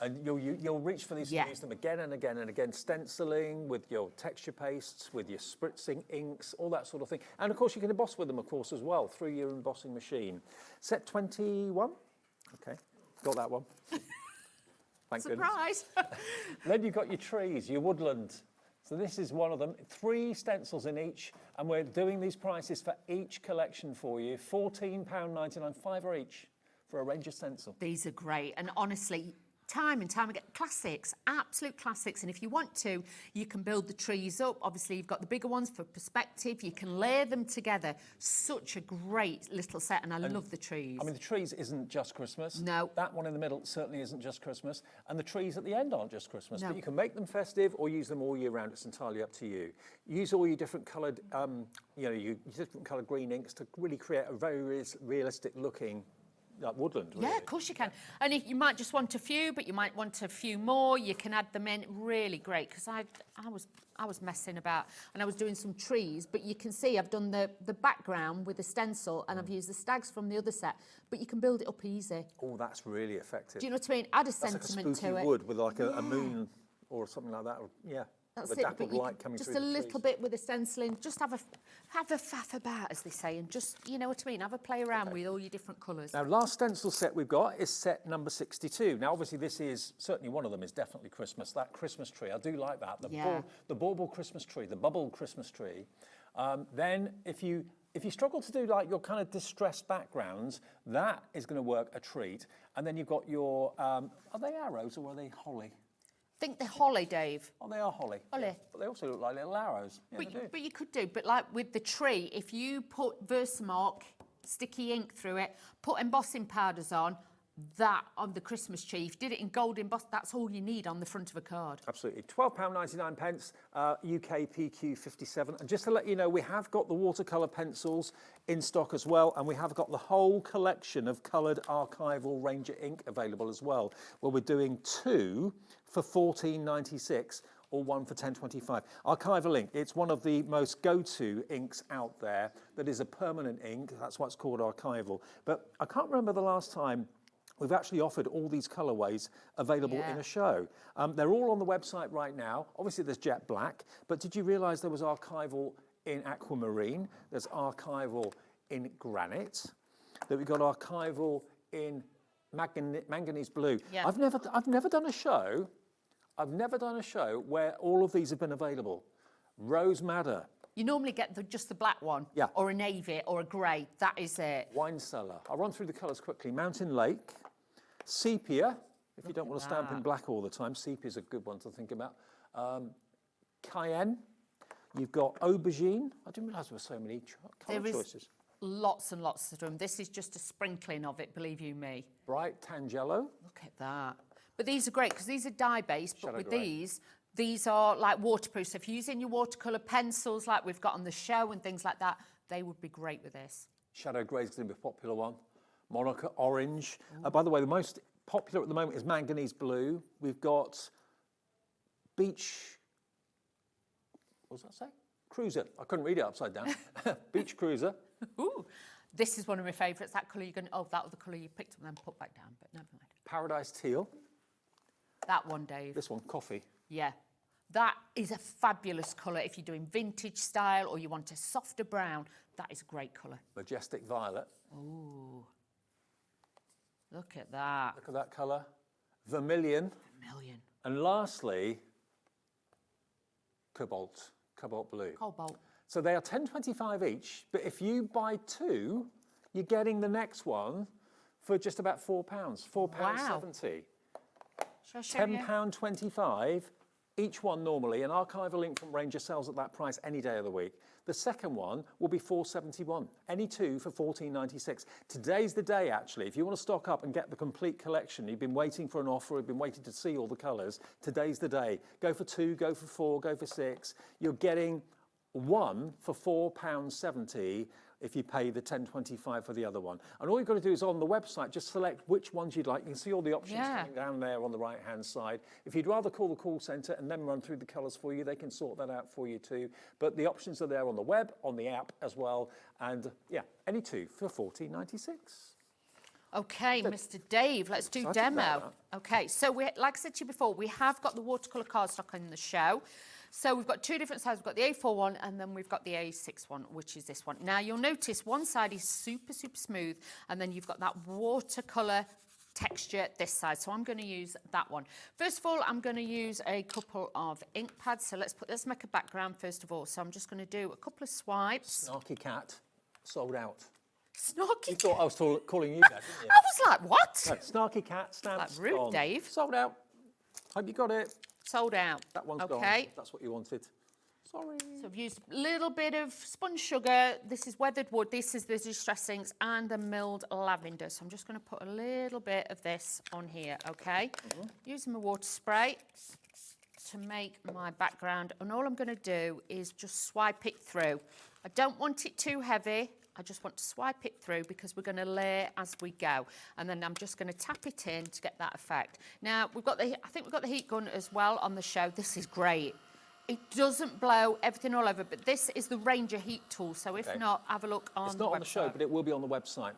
And you'll reach for these and use them again and again and again, stenciling with your texture pastes, with your spritzing inks, all that sort of thing. And of course, you can emboss with them, of course, as well, through your embossing machine. Set 21. Okay, got that one. Thank Surprise! goodness. Then you've got your trees, your woodland. So this is one of them. 3 stencils in each, and we're doing these prices for each collection for you. £14.99, £5 each for a Ranger stencil. These are great, and honestly, time and time again, classics, absolute classics. And if you want to, you can build the trees up. Obviously, you've got the bigger ones for perspective. You can layer them together. Such a great little set, and I love the trees. I mean, the trees isn't just Christmas. No. That one in the middle certainly isn't just Christmas. And the trees at the end aren't just Christmas. No. But you can make them festive or use them all year round. It's entirely up to you. Use all your different coloured, your different coloured green inks to really create a very realistic looking woodland. Really. Yeah, of course you can. And if you might just want a few, but you might want a few more, you can add them in. Really great, because I was messing about and I was doing some trees, but you can see I've done the background with the stencil and I've used the stags from the other set, but you can build it up easy. Oh, that's really effective. Do you know what I mean? Add a that's sentiment like a spooky to it. wood with like a moon or something like that. Yeah. That's with it, dappled but you light can coming just through a the little trees. bit with the stenciling, just have a faff about, as they say, and just, you know what I mean, have a play around with all your different colours. Now, last stencil set we've got is set number 62. Now, obviously, this is, certainly one of them is definitely Christmas, that Christmas tree. I do like that. The bauble Christmas tree, the bubble Christmas tree. Then, if you struggle to do like your kind of distressed backgrounds, that is going to work a treat. And then you've got your, are they arrows or are they holly? I think they're holly, Dave. Oh, they are holly. Holly. Yeah. But they also look like little arrows. Yeah, But you could do, but like with the tree, if you put Versamark, sticky ink through it, put embossing powders on the Christmas tree, if you did it in gold emboss, that's all you need on the front of a card. Absolutely. £12.99, UK PQ 57. And just to let you know, we have got the watercolour pencils in stock as well, and we have got the whole collection of coloured archival Ranger ink available as well, where we're doing 2 for £14.96 or 1 for £10.25. Archival ink, it's one of the most go-to inks out there that is a permanent ink. That's why it's called archival. But I can't remember the last time we've actually offered all these colourways available in a show. They're all on the website right now. Obviously, there's jet black, but did you realise there was archival in aquamarine? There's archival in granite. That we've got archival in manganese blue. Yeah. I've never done a show. I've never done a show where all of these have been available. Rose madder. You normally get just the black one, or a navy, or a grey. That is it. Wine cellar. I'll run through the colours quickly. Mountain Lake, sepia. If you don't want to stamp in black all the time, sepia is a good one to think about. Cayenne. You've got aubergine. I didn't realise there were so many colour choices. Lots and lots of them. This is just a sprinkling of it, believe you me. Bright Tangelo. Look at that. But these are great because these are dye-based, but with grey. these are like waterproof. So if you're using your watercolour pencils like we've got on the show and things like that, they would be great with this. Shadow grey is going to be a popular one. Monaco orange. By the way, the most popular at the moment is manganese blue. We've got beach, what does that say? Cruiser. I couldn't read it upside down. Beach cruiser. Ooh, this is one of my favourites. That colour you're going to, that was the colour you picked up and then put back down, but never mind. Paradise teal. That one, Dave. This one, coffee. Yeah. That is a fabulous colour if you're doing vintage style or you want a softer brown. That is a great colour. Majestic violet. Ooh. Look at that. Look at that colour. Vermilion. Vermilion. And lastly, cobalt blue. Cobalt. So they are £10.25 each, but if you buy 2, you're getting the next one for just about £4, £4.70. £10.25 each one normally. An archival ink from Ranger sells at that price any day of the week. The second one will be £4.71. Any 2 for £14.96. Today's the day, actually. If you want to stock up and get the complete collection, you've been waiting for an offer, you've been waiting to see all the colours, today's the day. Go for 2, go for 4, go for 6. You're getting 1 for £4.70 if you pay the £10.25 for the other one. And all you've got to do is on the website, just select which ones you'd like. You can see all the options coming down there on the right-hand side. If you'd rather call the call centre and then run through the colours for you, they can sort that out for you too. But the options are there on the web, on the app as well. And yeah, any 2 for £14.96. Okay, Mr. Dave, let's do Excited demo. about Okay, so we, like I said to you before, we have got the watercolour cardstock in the show. So we've got two different sizes. We've got the A4 one and then we've got the A6 one, which is this one. Now you'll notice one side is super, super smooth and then you've got that watercolour texture this side. So I'm going to use that one. First of all, I'm going to use a couple of ink pads. So let's make a background first of all. So I'm just going to do a couple of swipes. Snarky cat, sold out. Snarky You thought I was calling you that, didn't you? I was like, what? No, snarky cat, stamps Like rude, gone. Dave. Sold out. Hope you got it. Sold out. That one's gone. Okay. That's what you wanted. Sorry. So I've used a little bit of sponge sugar. This is weathered wood. This is the distress inks and the milled lavender. So I'm just going to put a little bit of this on here, okay? Using my water spray to make my background. And all I'm going to do is just swipe it through. I don't want it too heavy. I just want to swipe it through because we're going to layer as we go. And then I'm just going to tap it in to get that effect. Now, I think we've got the heat gun as well on the show. This is great. It doesn't blow everything all over, but this is the Ranger heat tool. So if not, have a look on the website. It's not on the show, but it will be on the website.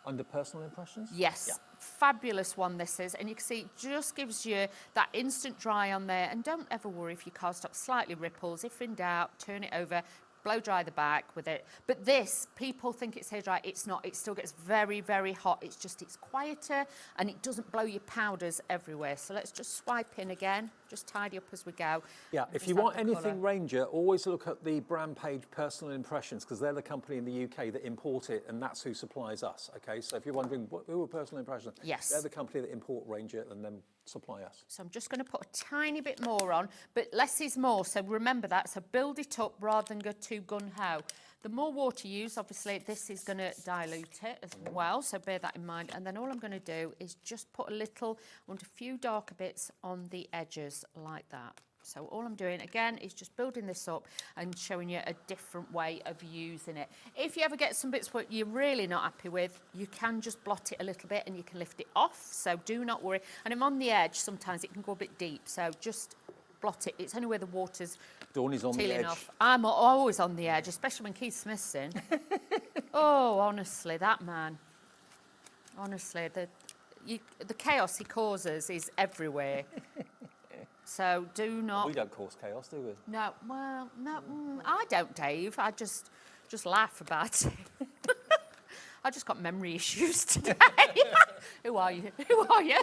Under personal impressions? Yes. Yeah. Fabulous one this is. And you can see it just gives you that instant dry on there. And don't ever worry if your cardstock slightly ripples. If in doubt, turn it over. Blow dry the back with it. But this, people think it's hair dry. It's not. It still gets very, very hot. It's just, it's quieter and it doesn't blow your powders everywhere. So let's just swipe in again. Just tidy up as we go. Yeah, if you want anything Ranger, always look at the brand page Personal Impressions because they're the company in the UK that import it and that's who supplies us, okay? So if you're wondering, who are Personal Impressions? Yes. They're the company that import Ranger and then supply us. So I'm just going to put a tiny bit more on, but less is more, so remember that. So build it up rather than go too gun-ho. The more water you use, obviously, this is going to dilute it as well, so bear that in mind. And then all I'm going to do is just put I want a few darker bits on the edges like that. So all I'm doing, again, is just building this up and showing you a different way of using it. If you ever get some bits what you're really not happy with, you can just blot it a little bit and you can lift it off, so do not worry. And I'm on the edge, sometimes it can go a bit deep, so just blot it. It's only where the water's Dawn is on the edge. off. I'm always on the edge, especially when Keith Smith's in. Oh, honestly, that man. Honestly, the chaos he causes is everywhere. So do not... We don't cause chaos, do we? No, well, no, I don't, Dave. I just laugh about it. I just got memory issues today. Who are you? Who are you?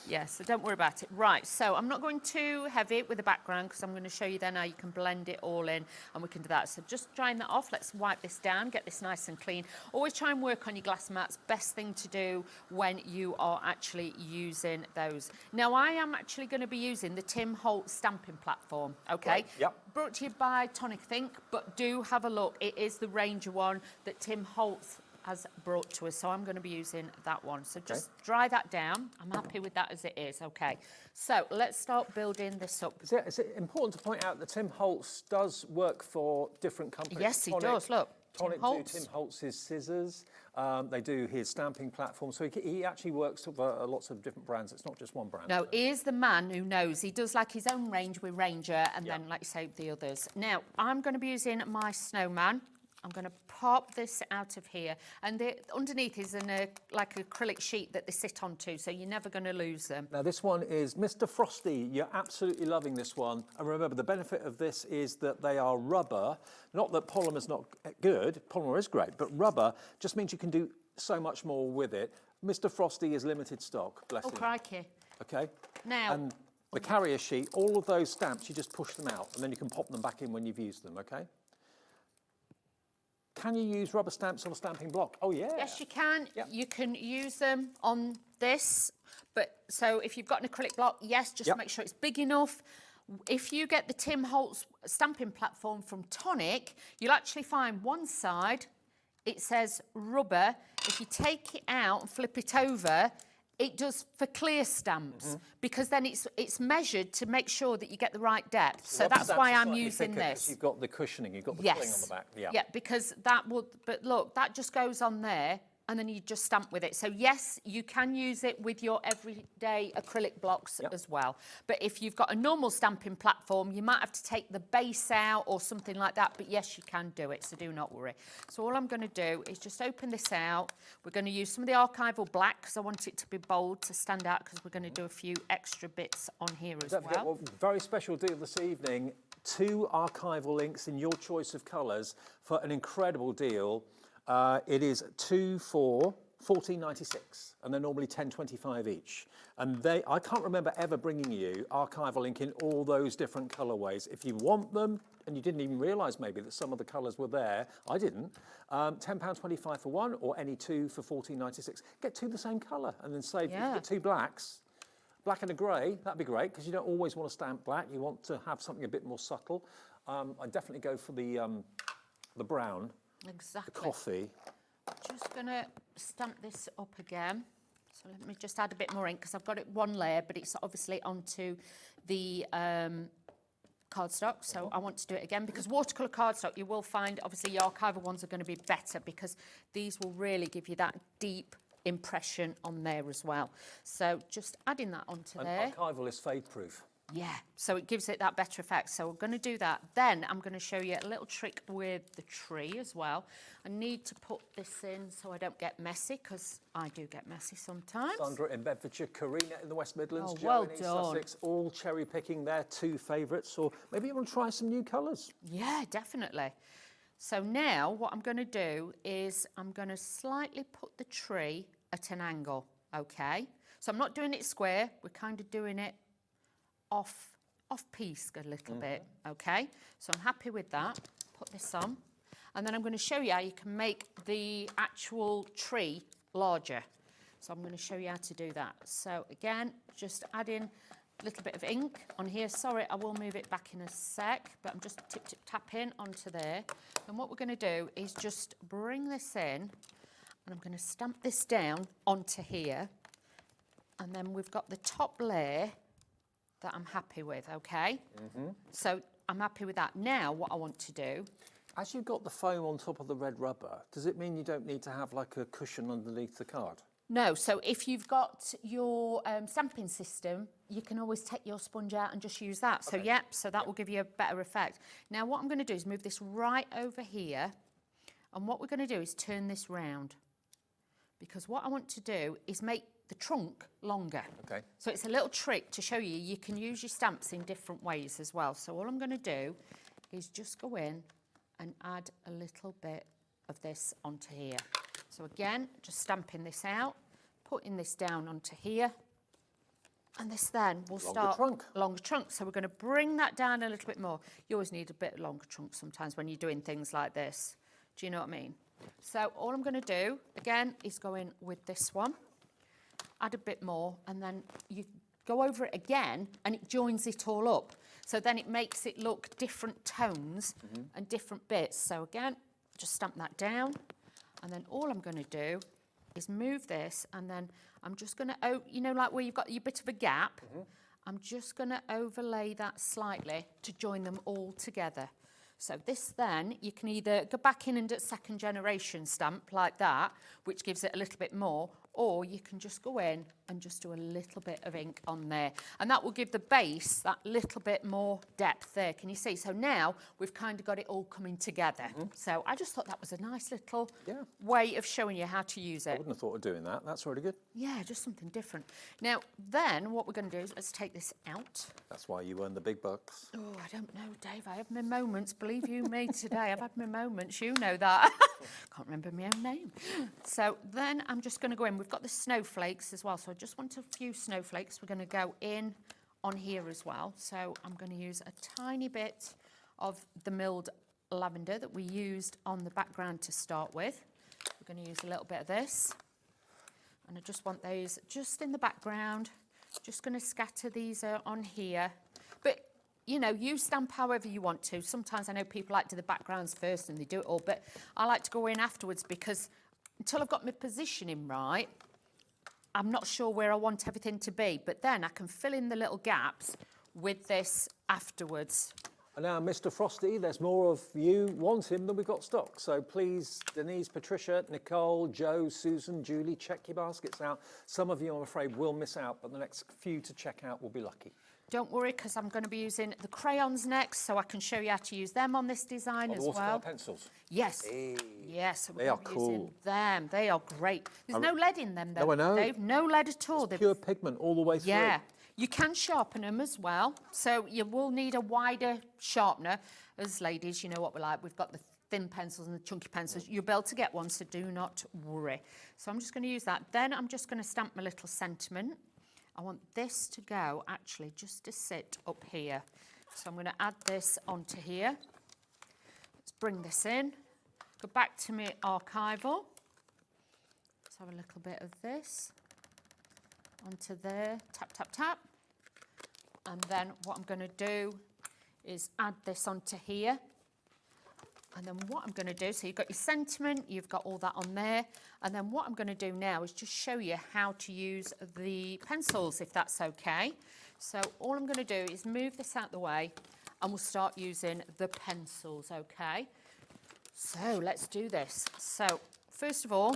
Yes, so don't worry about it. Right, so I'm not going too heavy with the background because I'm going to show you then how you can blend it all in and we can do that. So just drying that off. Let's wipe this down, get this nice and clean. Always try and work on your glass mats. Best thing to do when you are actually using those. Now, I am actually going to be using the Tim Holtz stamping platform, okay? Right, yep. Brought to you by Tonic Think, but do have a look. It is the Ranger one that Tim Holtz has brought to us, so I'm going to be using that one. So just dry that down. I'm happy with that as it is. Okay, so let's start building this up. Is it important to point out that Tim Holtz does work for different companies? Yes, he does. Look, Tonic do Tim Holtz's scissors. They do his stamping platform. So he actually works for lots of different brands. It's not just one brand. No, he is the man who knows. He does like his own range with Ranger and then, like you say, the others. Now, I'm going to be using my snowman. I'm going to pop this out of here. And underneath is like an acrylic sheet that they sit onto, so you're never going to lose them. Now, this one is Mr. Frosty. You're absolutely loving this one. And remember, the benefit of this is that they are rubber. Not that polymer's not good. Polymer is great. But rubber just means you can do so much more with it. Mr. Frosty is limited stock. Bless him. Oh, crikey. Okay. Now... And the carrier sheet, all of those stamps, you just push them out. And then you can pop them back in when you've used them, okay? Can you use rubber stamps on a stamping block? Oh, yeah. Yes, you can. Yep. You can use them on this. But so if you've got an acrylic block, yes, just make sure it's big enough. If you get the Tim Holtz stamping platform from Tonic, you'll actually find one side, it says rubber. If you take it out and flip it over, it does for clear stamps because then it's measured to make sure that you get the right depth. So that's why I'm using this. You've got the cushioning, you've got the filling on the back. Yeah, because that would, but look, that just goes on there and then you just stamp with it. So yes, you can use it with your everyday acrylic blocks as well. But if you've got a normal stamping platform, you might have to take the base out or something like that. But yes, you can do it, so do not worry. So all I'm going to do is just open this out. We're going to use some of the archival black because I want it to be bold to stand out, because we're going to do a few extra bits on here as Don't forget, well. very special deal this evening. 2 archival links in your choice of colours for an incredible deal. It is 2 for $14.96, and they're normally $10.25 each. And I can't remember ever bringing you archival ink in all those different colourways. If you want them, and you didn't even realise maybe that some of the colours were there, I didn't, £10.25 for one, or any 2 for $14.96. Get 2 the same colour, and then save. If you get 2 blacks, black and a grey, that'd be great, because you don't always want to stamp black. You want to have something a bit more subtle. I'd definitely go for the brown. Exactly. The coffee. Just going to stamp this up again. So let me just add a bit more ink, because I've got it one layer, but it's obviously onto the cardstock. So I want to do it again, because watercolour cardstock, you will find obviously your archival ones are going to be better, because these will really give you that deep impression on there as well. So just adding that onto there. Archival is fade proof. Yeah, so it gives it that better effect. So we're going to do that. Then I'm going to show you a little trick with the tree as well. I need to put this in so I don't get messy, because I do get messy sometimes. Sandra in Bedfordshire, Karina in the West Midlands, Oh, well Joe in East done. Sussex, all cherry picking their 2 favourites. Or maybe you want to try some new colours. Yeah, definitely. So now what I'm going to do is I'm going to slightly put the tree at an angle, okay? So I'm not doing it square, we're kind of doing it off-piece a little bit, okay? So I'm happy with that. Put this on. And then I'm going to show you how you can make the actual tree larger. So I'm going to show you how to do that. So again, just adding a little bit of ink on here. Sorry, I will move it back in a sec, but I'm just tapping onto there. And what we're going to do is just bring this in, and I'm going to stamp this down onto here. And then we've got the top layer that I'm happy with, okay? So I'm happy with that. Now what I want to do... As you've got the foam on top of the red rubber, does it mean you don't need to have like a cushion underneath the card? No, so if you've got your stamping system, you can always take your sponge out and just use that. So yep, so that will give you a better effect. Now what I'm going to do is move this right over here, and what we're going to do is turn this round, because what I want to do is make the trunk longer. Okay. So it's a little trick to show you. You can use your stamps in different ways as well. So all I'm going to do is just go in and add a little bit of this onto here. So again, just stamping this out, putting this down onto here, and this then will start longer trunk. So we're going to bring that down a little bit more. You always need a bit longer trunk sometimes when you're doing things like this. Do you know what I mean? So all I'm going to do again is go in with this one, add a bit more, and then you go over it again and it joins it all up. So then it makes it look different tones and different bits. So again, just stamp that down. And then all I'm going to do is move this, and then I'm just going to, you know, like where you've got your bit of a gap, I'm just going to overlay that slightly to join them all together. So this then, you can either go back in and do a second generation stamp like that, which gives it a little bit more, or you can just go in and just do a little bit of ink on there. And that will give the base that little bit more depth there. Can you see? So now we've kind of got it all coming together. So I just thought that was a nice little way of showing you how to use it. I wouldn't have thought of doing that. That's really good. Yeah, just something different. Now, then what we're going to do is let's take this out. That's why you earn the big bucks. Oh, I don't know, Dave. I have my moments. Believe you me, today I've had my moments. You know that. Can't remember my own name. So then I'm just going to go in. We've got the snowflakes as well. So I just want a few snowflakes. We're going to go in on here as well. So I'm going to use a tiny bit of the milled lavender that we used on the background to start with. We're going to use a little bit of this. And I just want those just in the background. Just going to scatter these on here. But, you know, you stamp however you want to. Sometimes I know people like to do the backgrounds first and they do it all, but I like to go in afterwards, because until I've got my positioning right, I'm not sure where I want everything to be. But then I can fill in the little gaps with this afterwards. And now, Mr. Frosty, there's more of you want him than we've got stock. So please, Denise, Patricia, Nicole, Joe, Susan, Julie, check your baskets out. Some of you, I'm afraid, will miss out, but the next few to check out will be lucky. Don't worry, because I'm going to be using the crayons next, so I can show you how to use them on this design as well. Watercolour pencils. Yes. Hey. Yes, They are cool. using them. They are great. There's no lead in them, though. No, I know. They've no lead at all. It's pure pigment all the way through. Yeah. You can sharpen them as well, so you will need a wider sharpener. As ladies, you know what we're like. We've got the thin pencils and the chunky pencils. You'll be able to get one, so do not worry. So I'm just going to use that. Then I'm just going to stamp my little sentiment. I want this to go, actually, just to sit up here. So I'm going to add this onto here. Let's bring this in. Go back to my archival. Let's have a little bit of this. Onto there, tap, tap, tap. And then what I'm going to do is add this onto here. And then what I'm going to do, so you've got your sentiment, you've got all that on there. And then what I'm going to do now is just show you how to use the pencils, if that's okay. So all I'm going to do is move this out the way and we'll start using the pencils, okay? So let's do this. So first of all,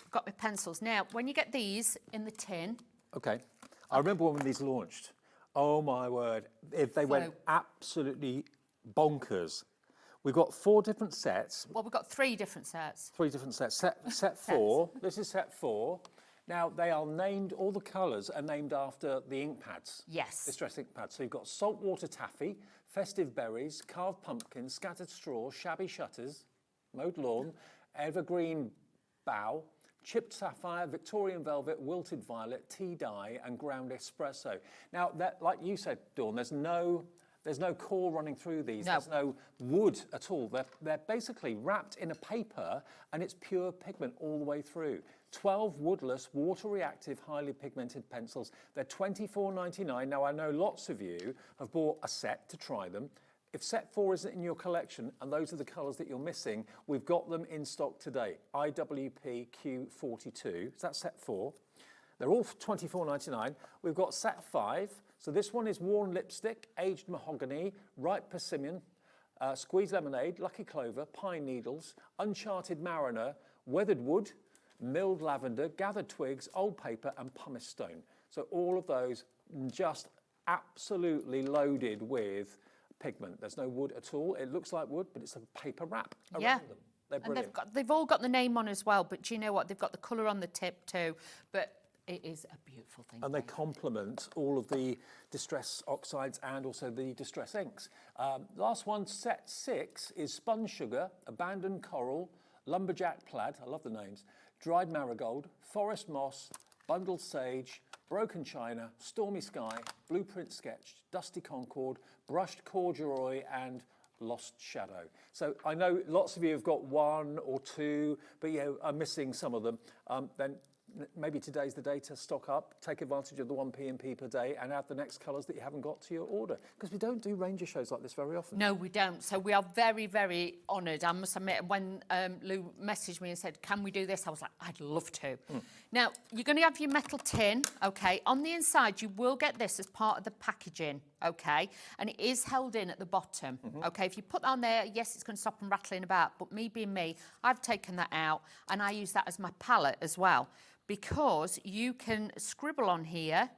I've got my pencils. Now, when you get these in the tin. Okay. I remember when these launched. Oh my word. They went absolutely bonkers. We've got 4 different sets. Well, we've got 3 different sets. 3 different sets. Set 4. This is set 4. Now, they are named, all the colours are named after the ink pads. Yes. Distress ink pads. So you've got saltwater taffy, festive berries, carved pumpkin, scattered straw, shabby shutters, mowed lawn, evergreen bough, chipped sapphire, Victorian velvet, wilted violet, tea dye, and ground espresso. Now, that, like you said, Dawn, there's no core running through these. No. There's no wood at all. They're basically wrapped in a paper, and it's pure pigment all the way through. 12 woodless, water-reactive, highly pigmented pencils. They're $24.99. Now, I know lots of you have bought a set to try them. If set 4 isn't in your collection, and those are the colours that you're missing, we've got them in stock today. IWP Q42, so that's set 4. They're all $24.99. We've got set 5. So this one is worn lipstick, aged mahogany, ripe persimmon, squeezed lemonade, lucky clover, pine needles, uncharted mariner, weathered wood, milled lavender, gathered twigs, old paper, and pumice stone. So all of those just absolutely loaded with pigment. There's no wood at all. It looks like wood, but it's a paper wrap around them. They're brilliant. And they've all got the name on as well, but do you know what? They've got the colour on the tip too, but it is a beautiful thing. And they complement all of the distress oxides and also the distress inks. Last one, set 6, is spun sugar, abandoned coral, lumberjack plaid, I love the names, dried marigold, forest moss, bundled sage, broken china, stormy sky, blueprint sketch, dusty concord, brushed corduroy, and lost shadow. So I know lots of you have got 1 or 2, but you are missing some of them. Then maybe today's the day to stock up, take advantage of the 1p&p per day, and add the next colours that you haven't got to your order. Because we don't do Ranger shows like this very often. No, we don't. So we are very, very honoured. I must admit, when Lou messaged me and said, can we do this? I was like, I'd love to. Now, you're going to have your metal tin, okay? On the inside, you will get this as part of the packaging, okay? And it is held in at the bottom, okay? If you put that on there, yes, it's going to stop them rattling about. But me being me, I've taken that out, and I use that as my palette as well. Because you can scribble on here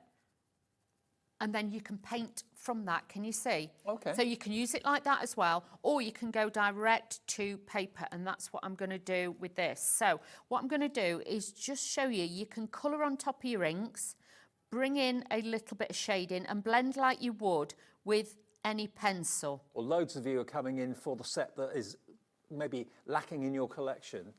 and then you can paint from that, can you see? Okay. So you can use it like that as well, or you can go direct to paper, and that's what I'm going to do with this. So what I'm going to do is just show you, you can colour on top of your inks, bring in a little bit of shading and blend like you would with any pencil. Well, loads of you are coming in for the set that is maybe lacking in your collection.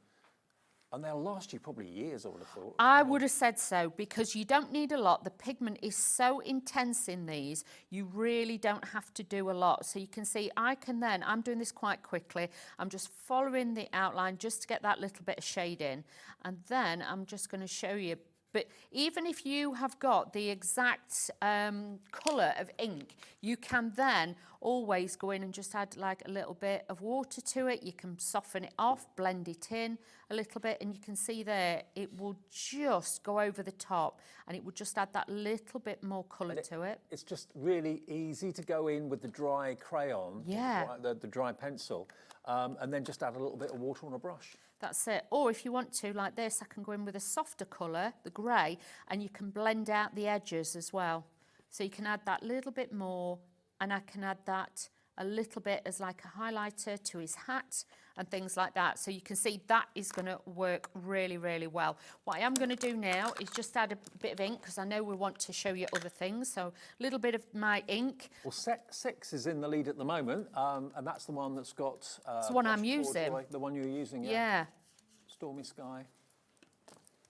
And they'll last you probably years, I would have thought. I would have said so, because you don't need a lot. The pigment is so intense in these, you really don't have to do a lot. So you can see, I'm doing this quite quickly. I'm just following the outline just to get that little bit of shade in. And then I'm just going to show you. But even if you have got the exact colour of ink, you can then always go in and just add like a little bit of water to it. You can soften it off, blend it in, a little bit, and you can see there, it will just go over the top, and it will just add that little bit more colour to it. It's just really easy to go in with the dry crayon, the dry pencil, and then just add a little bit of water on a brush. That's it. Or if you want to, like this, I can go in with a softer colour, the grey, and you can blend out the edges as well. So you can add that little bit more, and I can add that a little bit as like a highlighter to his hat and things like that. So you can see that is going to work really, really well. What I am going to do now is just add a bit of ink, because I know we want to show you other things. So a little bit of my ink. Well, set 6 is in the lead at the moment, and that's the one that's got... it's the one I'm using. The one you're using, yeah. Stormy Sky.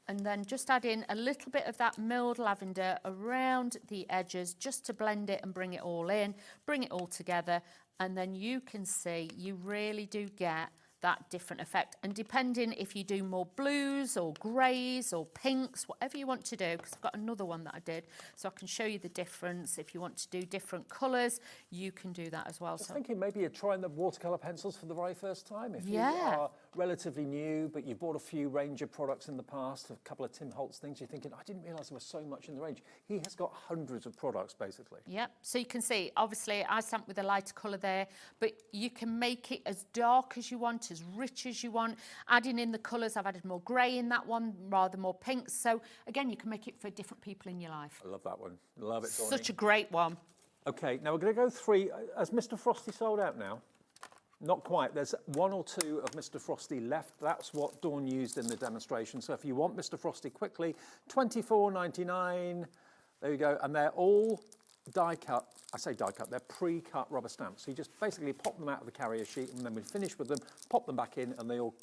And then just add in a little bit of that milled lavender around the edges, just to blend it and bring it all in, bring it all together, and then you can see you really do get that different effect. And depending if you do more blues or greys or pinks, whatever you want to do, because I've got another one that I did, so I can show you the difference. If you want to do different colours, you can do that as well. I was thinking maybe you're trying the watercolour pencils for the very first time. If you are relatively new, but you've bought a few Ranger products in the past, a couple of Tim Holtz things, you're thinking, I didn't realise there was so much in the range. He has got hundreds of products, basically. Yep, so you can see, obviously, I stamped with a lighter colour there, but you can make it as dark as you want, as rich as you want. Adding in the colours, I've added more grey in that one, rather more pinks. So, again, you can make it for different people in your life. I love that one. Love it, Dawnnie. Such a great one. OK, now we're going to go 3. Has Mr Frosty sold out now? Not quite. There's 1 or 2 of Mr Frosty left. That's what Dawn used in the demonstration. So if you want Mr Frosty quickly, $24.99. There you go. And they're all die cut. I say die cut, they're pre-cut rubber stamps. So you just basically pop them out of the carrier sheet, and then when you finish with them, pop them back in, and they all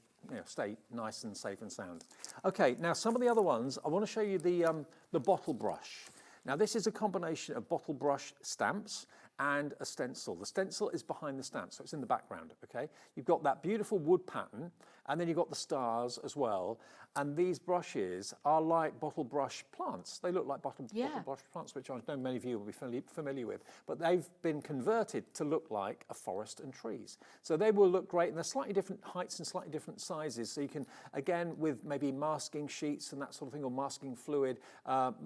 stay nice and safe and sound. OK, now some of the other ones, I want to show you the bottle brush. Now this is a combination of bottle brush stamps and a stencil. The stencil is behind the stamp, so it's in the background, okay? You've got that beautiful wood pattern, and then you've got the stars as well. And these brushes are like bottle brush plants. They look like bottle brush plants, which I know many of you will be familiar with, but they've been converted to look like a forest and trees. So they will look great, and they're slightly different heights and slightly different sizes. So you can, again, with maybe masking sheets and that sort of thing, or masking fluid,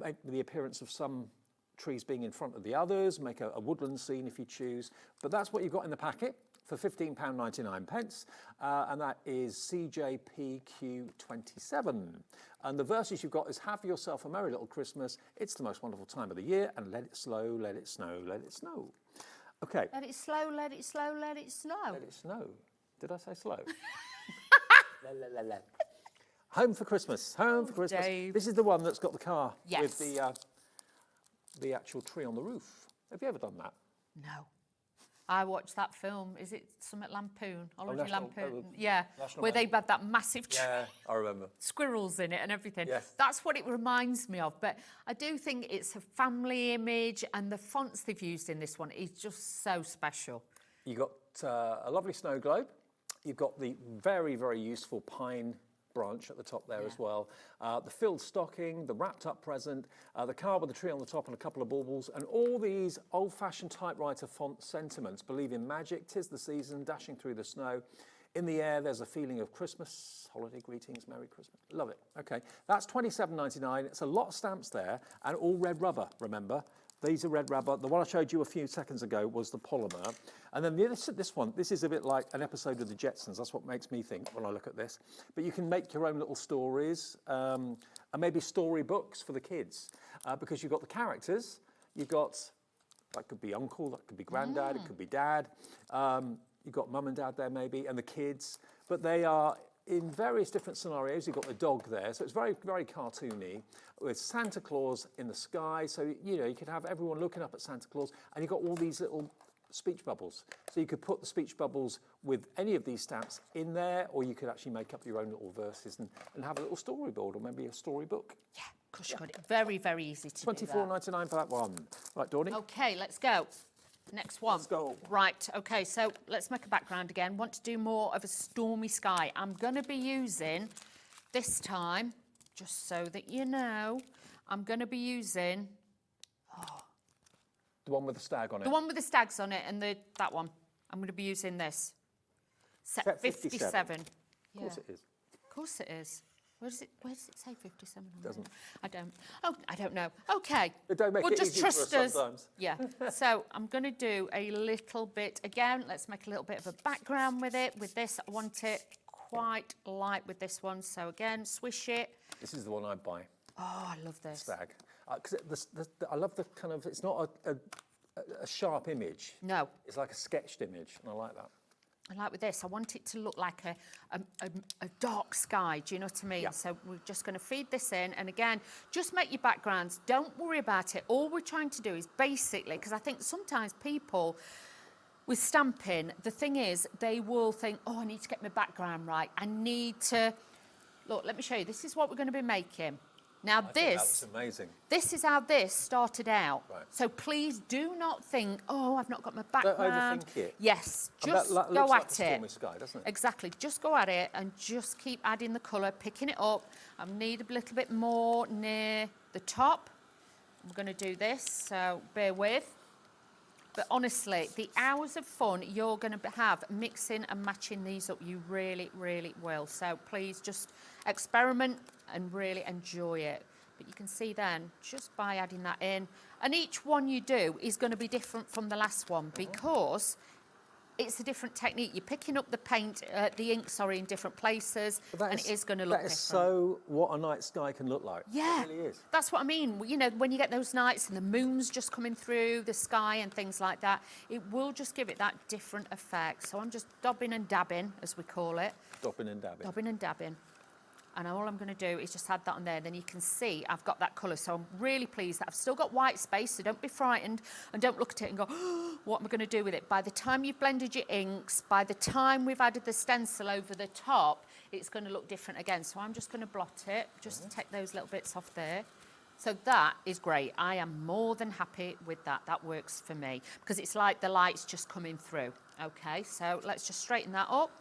make the appearance of some trees being in front of the others, make a woodland scene if you choose. But that's what you've got in the packet for £15.99, and that is CJPQ27. And the verses you've got is "Have yourself a merry little Christmas, it's the most wonderful time of the year, and let it slow, let it snow, let it snow." Okay. Let it slow, let it slow, let it snow. Let it snow. Did I say slow? Home for Christmas, home for Christmas. Dave. This is the one that's got the car with Yes. the actual tree on the roof. Have you ever done that? No. I watched that film. Is it Summit Lampoon? Holiday National- Lampoon. Yeah. National Where they Lampoon. had that massive tree. Yeah, I remember. Squirrels in it and everything. Yes. That's what it reminds me of. But I do think it's a family image, and the fonts they've used in this one is just so special. You got a lovely snow globe. You've got the very, very useful pine branch at the top there as well. The filled stocking, the wrapped up present, the car with the tree on the top and a couple of baubles, and all these old-fashioned typewriter font sentiments. Believe in magic, 'tis the season, dashing through the snow. In the air, there's a feeling of Christmas, holiday greetings, Merry Christmas. Love it. Okay, that's £27.99. It's a lot of stamps there, and all red rubber, remember. These are red rubber. The one I showed you a few seconds ago was the polymer. And then this one, this is a bit like an episode of the Jetsons. That's what makes me think when I look at this. But you can make your own little stories, and maybe storybooks for the kids. Because you've got the characters, you've got, that could be uncle, that could be granddad, it could be dad. You've got mum and dad there maybe, and the kids. But they are in various different scenarios. You've got the dog there, so it's very, very cartoony, with Santa Claus in the sky. So, you could have everyone looking up at Santa Claus, and you've got all these little speech bubbles. So you could put the speech bubbles with any of these stamps in there, or you could actually make up your own little verses and have a little storyboard, or maybe a storybook. Yeah, of course you got it. Very, very easy to do that. £24.99 for that one. Right, Dawnnie? Okay, let's go. Next one. Let's go. Right, okay, so let's make a background again. Want to do more of a stormy sky. I'm going to be using, this time, just so that you know, I'm going to be using... The one with the stag on it? The one with the stags on it, and that one. I'm going to be using this. Set 57. Of course it is. Of course it is. Where does it say 57? Doesn't. I don't. Oh, I don't know. Okay. But don't make Well, it just easy trust for us us. sometimes. Yeah. So I'm going to do a little bit again. Let's make a little bit of a background with it. With this, I want it quite light with this one. So again, swish it. This is the one I buy. Oh, I love this. Stag. Because I love the kind of, it's not a sharp image. No. It's like a sketched image, and I like that. I like with this, I want it to look like a dark sky, do you know what I mean? Yeah. So we're just going to feed this in, and again, just make your backgrounds, don't worry about it. All we're trying to do is basically, because I think sometimes people with stamping, the thing is, they will think, oh, I need to get my background right. I need to, look, let me show you, this is what we're going to be making. Now I think that looks amazing. This is how this started out. Right. So please do not think, oh, I've not got my background. Don't overthink it. Yes, And just that go looks like at a it. stormy sky, doesn't it? Exactly, just go at it and just keep adding the colour, picking it up. I need a little bit more near the top. I'm going to do this, so bear with. But honestly, the hours of fun you're going to have mixing and matching these up, you really, really will. So please just experiment and really enjoy it. But you can see then, just by adding that in, and each one you do is going to be different from the last one because it's a different technique. You're picking up the paint, the ink, sorry, in different places, and it is going to look different. That is so what a night sky can look like. Yeah, It really is. that's what I mean. You know, when you get those nights and the moon's just coming through the sky and things like that, it will just give it that different effect. So I'm just dabbing and dabbing, as we call it. Dabbing and dabbing. Dabbing and dabbing. And all I'm going to do is just add that on there. Then you can see I've got that colour. So I'm really pleased that I've still got white space. So don't be frightened and don't look at it and go, oh, what am I going to do with it? By the time you've blended your inks, by the time we've added the stencil over the top, it's going to look different again. So I'm just going to blot it, just to take those little bits off there. So that is great. I am more than happy with that. That works for me because it's like the light's just coming through. Okay, so let's just straighten that up.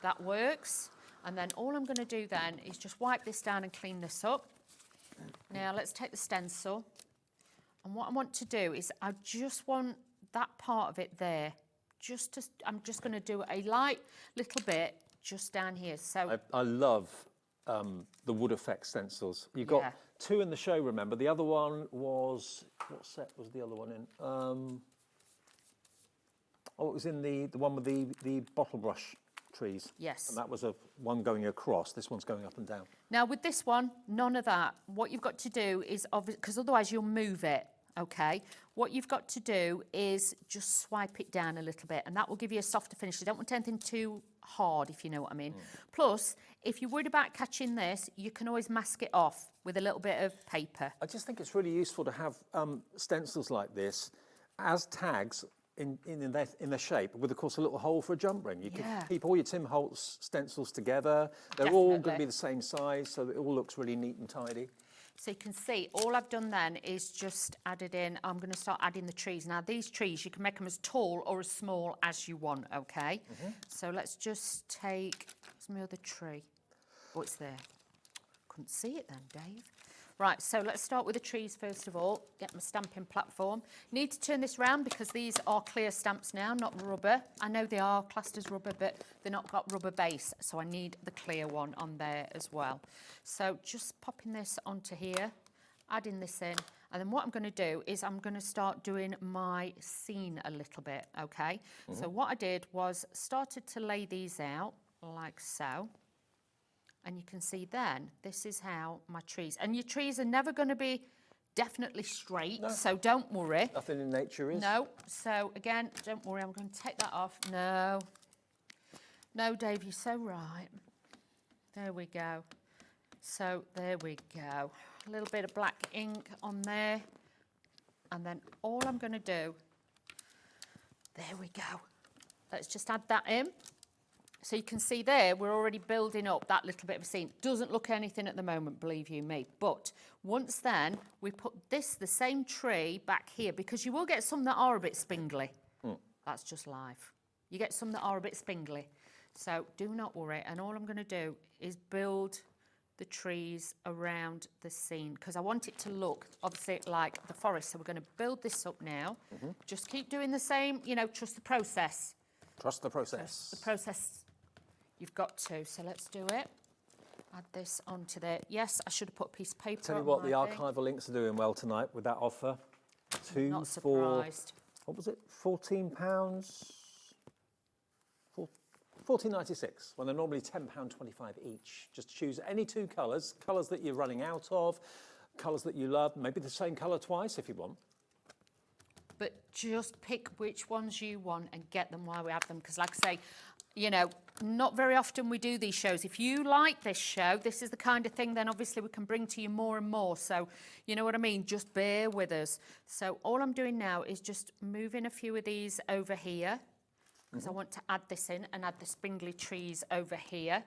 That works. And then all I'm going to do then is just wipe this down and clean this up. Now let's take the stencil. And what I want to do is I just want that part of it there. I'm just going to do a light little bit just down here. So I love the wood effect stencils. You've got two in the show, remember? The other one was, what set was the other one in? Oh, it was in the one with the bottle brush trees. Yes. And that was one going across. This one's going up and down. Now with this one, none of that. What you've got to do is, because otherwise you'll move it, okay? What you've got to do is just swipe it down a little bit and that will give you a softer finish. You don't want anything too hard, if you know what I mean. Plus, if you're worried about catching this, you can always mask it off with a little bit of paper. I just think it's really useful to have stencils like this as tags in the shape with, of course, a little hole for a jump ring. You can keep all your Tim Holtz stencils together. They're all going to be the same size, so that it all looks really neat and tidy. So you can see, all I've done then is just added in, I'm going to start adding the trees. Now these trees, you can make them as tall or as small as you want, okay? So let's just take, where's my other tree? Oh, it's there. Couldn't see it then, Dave. Right, so let's start with the trees first of all. Get my stamping platform. Need to turn this round because these are clear stamps now, not rubber. I know they are classed as rubber, but they're not got rubber base, so I need the clear one on there as well. So just popping this onto here, adding this in, and then what I'm going to do is I'm going to start doing my scene a little bit, okay? So what I did was started to lay these out like so. And you can see then, this is how my trees, and your trees are never going to be definitely straight, so don't worry. Nothing in nature is. No, so again, don't worry, I'm going to take that off. No, Dave, you're so right. There we go. So there we go. A little bit of black ink on there. And then all I'm going to do, there we go. Let's just add that in. So you can see there, we're already building up that little bit of a scene. Doesn't look anything at the moment, believe you me. But once then, we put the same tree back here, because you will get some that are a bit spindly. That's just life. You get some that are a bit spindly. So do not worry. And all I'm going to do is build the trees around the scene, because I want it to look, obviously, like the forest. So we're going to build this up now. Just keep doing the same, you know, trust the process. Trust the process. Trust the process. You've got to, so let's do it. add this onto there. Yes, I should have put a piece of paper Tell you on what, the my thing. archival links are doing well tonight with that offer. Not surprised. What was it? £14? £14.96, when they're normally £10.25 each. Just choose any two colours that you're running out of, colours that you love, maybe the same colour twice if you want. But just pick which ones you want and get them while we have them, because like I say, you know, not very often we do these shows. If you like this show, this is the kind of thing then obviously we can bring to you more and more. So, you know what I mean? Just bear with us. So all I'm doing now is just moving a few of these over here, because I want to add this in and add the springly trees over here.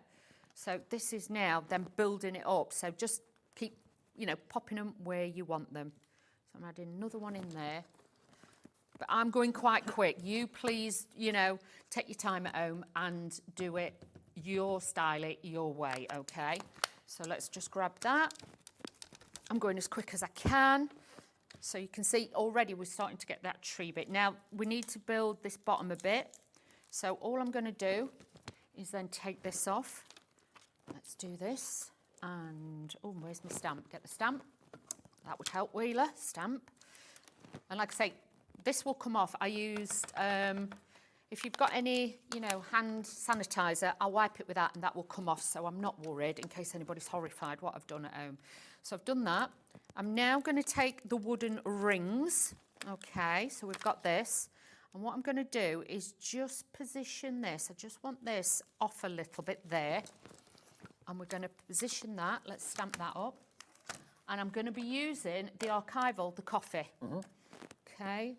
So this is now then building it up. So just keep, you know, popping them where you want them. So I'm adding another one in there. But I'm going quite quick. You please, you know, take your time at home and do it your style, it your way, okay? So let's just grab that. I'm going as quick as I can. So you can see already we're starting to get that tree bit. Now we need to build this bottom a bit. So all I'm going to do is then take this off. Let's do this. And, oh, where's my stamp? Get the stamp. That would help, Wheeler. Stamp. And like I say, this will come off. I used, if you've got any, you know, hand sanitizer, I'll wipe it with that and that will come off. So I'm not worried in case anybody's horrified what I've done at home. So I've done that. I'm now going to take the wooden rings. Okay, so we've got this. And what I'm going to do is just position this. I just want this off a little bit there. And we're going to position that. Let's stamp that up. And I'm going to be using the archival, the coffee. Okay.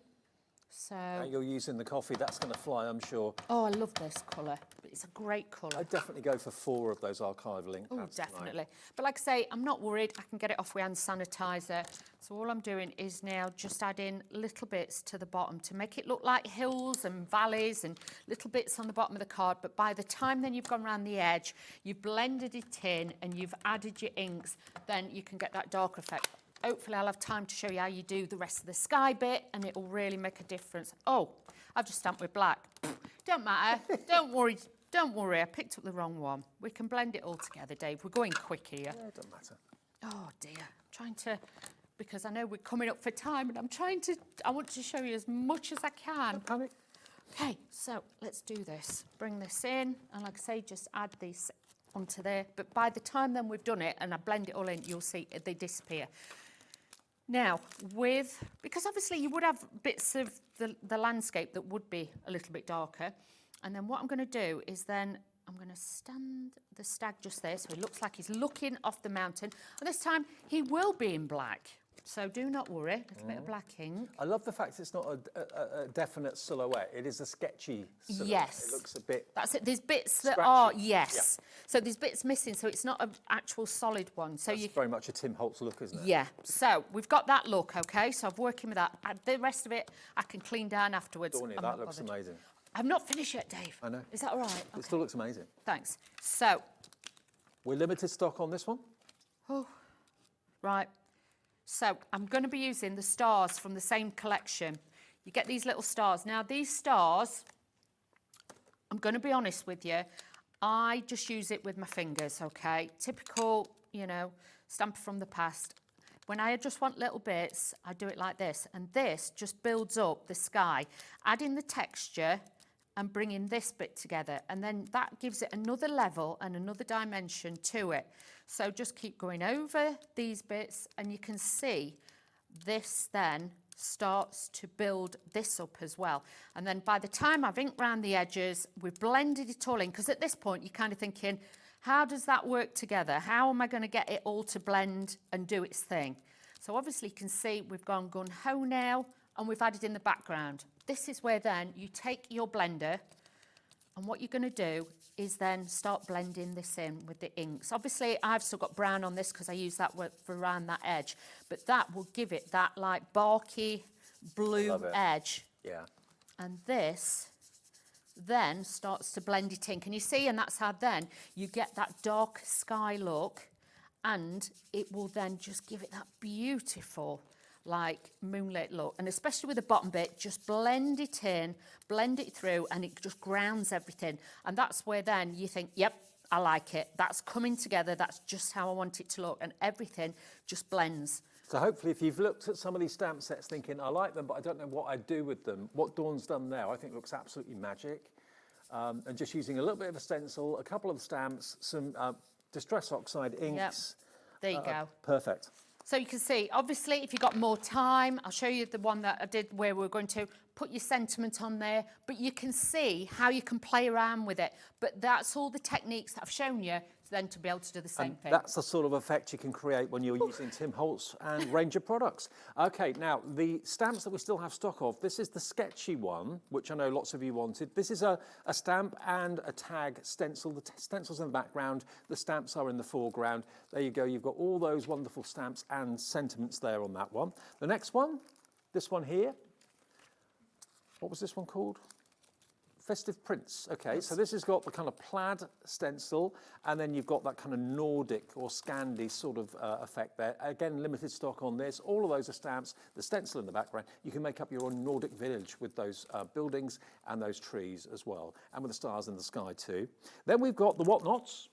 So Now you're using the coffee, that's going to fly, I'm sure. Oh, I love this colour. It's a great colour. I'd definitely go for 4 of those archival ink Oh, pads definitely. tonight. But like I say, I'm not worried. I can get it off with hand sanitizer. So all I'm doing is now just adding little bits to the bottom to make it look like hills and valleys and little bits on the bottom of the card. But by the time then you've gone around the edge, you've blended it in and you've added your inks, then you can get that darker effect. Hopefully I'll have time to show you how you do the rest of the sky bit and it will really make a difference. Oh, I've just stamped with black. Don't matter. Don't worry. Don't worry. I picked up the wrong one. We can blend it all together, Dave. We're going quick here. Yeah, it doesn't matter. Oh, dear. I'm trying to, because I know we're coming up for time and I want to show you as much as I can. Don't panic. Okay, so let's do this. Bring this in and like I say, just add these onto there. But by the time then we've done it and I blend it all in, you'll see they disappear. Now, because obviously you would have bits of the landscape that would be a little bit darker. And then what I'm going to do is then I'm going to stand the stag just there so he looks like he's looking off the mountain. And this time he will be in black. So do not worry, a little bit of black ink. I love the fact it's not a definite silhouette. It is a sketchy silhouette. Yes. It looks a bit That's it. There's bits that scratchy. are, yes. Yeah. So there's bits missing, so it's not an actual solid one. So That's very much a Tim Holtz look, isn't it? Yeah. So we've got that look, okay? So I'm working with that. The rest of it I can clean down afterwards. Dawney, I'm that not looks bothered. amazing. I've not finished yet, Dave. I know. Is that all right? It Okay. still looks amazing. Thanks. So, We're limited stock on this one. oh, right. So I'm going to be using the stars from the same collection. You get these little stars. Now these stars, I'm going to be honest with you, I just use it with my fingers, okay? Typical, you know, stamp from the past. When I just want little bits, I do it like this. And this just builds up the sky, adding the texture and bringing this bit together. And then that gives it another level and another dimension to it. So just keep going over these bits and you can see this then starts to build this up as well. And then by the time I've inked round the edges, we've blended it all in, because at this point you're kind of thinking, how does that work together? How am I going to get it all to blend and do its thing? So obviously you can see we've gone gun-ho now and we've added in the background. This is where then you take your blender and what you're going to do is then start blending this in with the inks. Obviously I've still got brown on this because I use that for around that edge, but that will give it that like barky blue edge. Yeah. And this then starts to blend it in. Can you see? And that's how then you get that dark sky look and it will then just give it that beautiful like moonlit look. And especially with the bottom bit, just blend it in, blend it through and it just grounds everything. And that's where then you think, yep, I like it. That's coming together. That's just how I want it to look, and everything just blends. So hopefully if you've looked at some of these stamp sets thinking, I like them, but I don't know what I'd do with them, what Dawn's done now I think looks absolutely magic. And just using a little bit of a stencil, a couple of stamps, some Distress Oxide inks. Yep. There you go. Perfect. So you can see, obviously, if you've got more time, I'll show you the one that I did where we're going to put your sentiment on there, but you can see how you can play around with it. But that's all the techniques that I've shown you then to be able to do the same thing. That's the sort of effect you can create when you're using Tim Holtz and Ranger products. Okay, now the stamps that we still have stock of, this is the sketchy one, which I know lots of you wanted. This is a stamp and a tag stencil. The stencil's in the background, the stamps are in the foreground. There you go, you've got all those wonderful stamps and sentiments there on that one. The next one, this one here, what was this one called? Festive Prints. Okay, so this has got the kind of plaid stencil, and then you've got that kind of Nordic or Scandi sort of effect there. Again, limited stock on this. All of those are stamps. The stencil in the background. You can make up your own Nordic village with those buildings and those trees as well, and with the stars in the sky too. Then we've got the whatnots.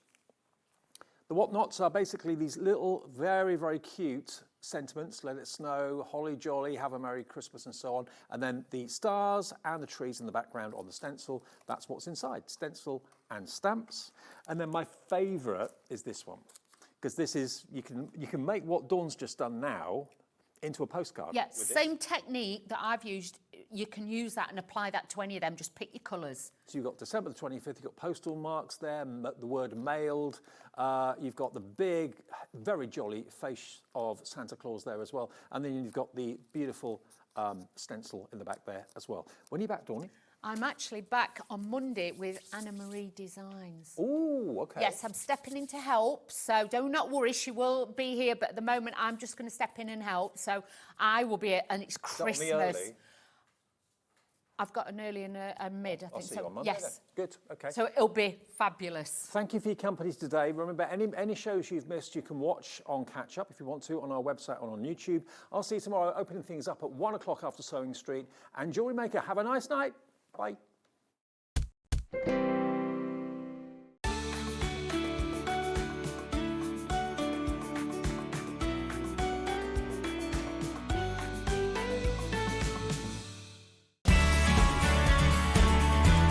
The whatnots are basically these little, very, very cute sentiments. Let it snow, holly jolly, have a Merry Christmas, and so on. And then the stars and the trees in the background on the stencil. That's what's inside, stencil and stamps. And then my favourite is this one, because this is, you can make what Dawn's just done now into a postcard. Yeah, same technique that I've used. You can use that and apply that to any of them. Just pick your colours. So you've got December the 25th, you've got postal marks there, the word mailed. You've got the big, very jolly face of Santa Claus there as well. And then you've got the beautiful stencil in the back there as well. When are you back, Dawny? I'm actually back on Monday with Anna Marie Designs. Oh, okay. Yes, I'm stepping in to help, so do not worry, she will be here, but at the moment I'm just going to step in and help, so I will be, and it's Christmas. Is that on the early? I've got an early and a mid, I think. I'll see you on Monday then. Good, okay. So it'll be fabulous. Thank you for your company today. Remember, any shows you've missed, you can watch on Catch Up if you want to, on our website or on YouTube. I'll see you tomorrow, opening things up at 1 o'clock after Sewing Street. And Jewellery Maker, have a nice night. Bye.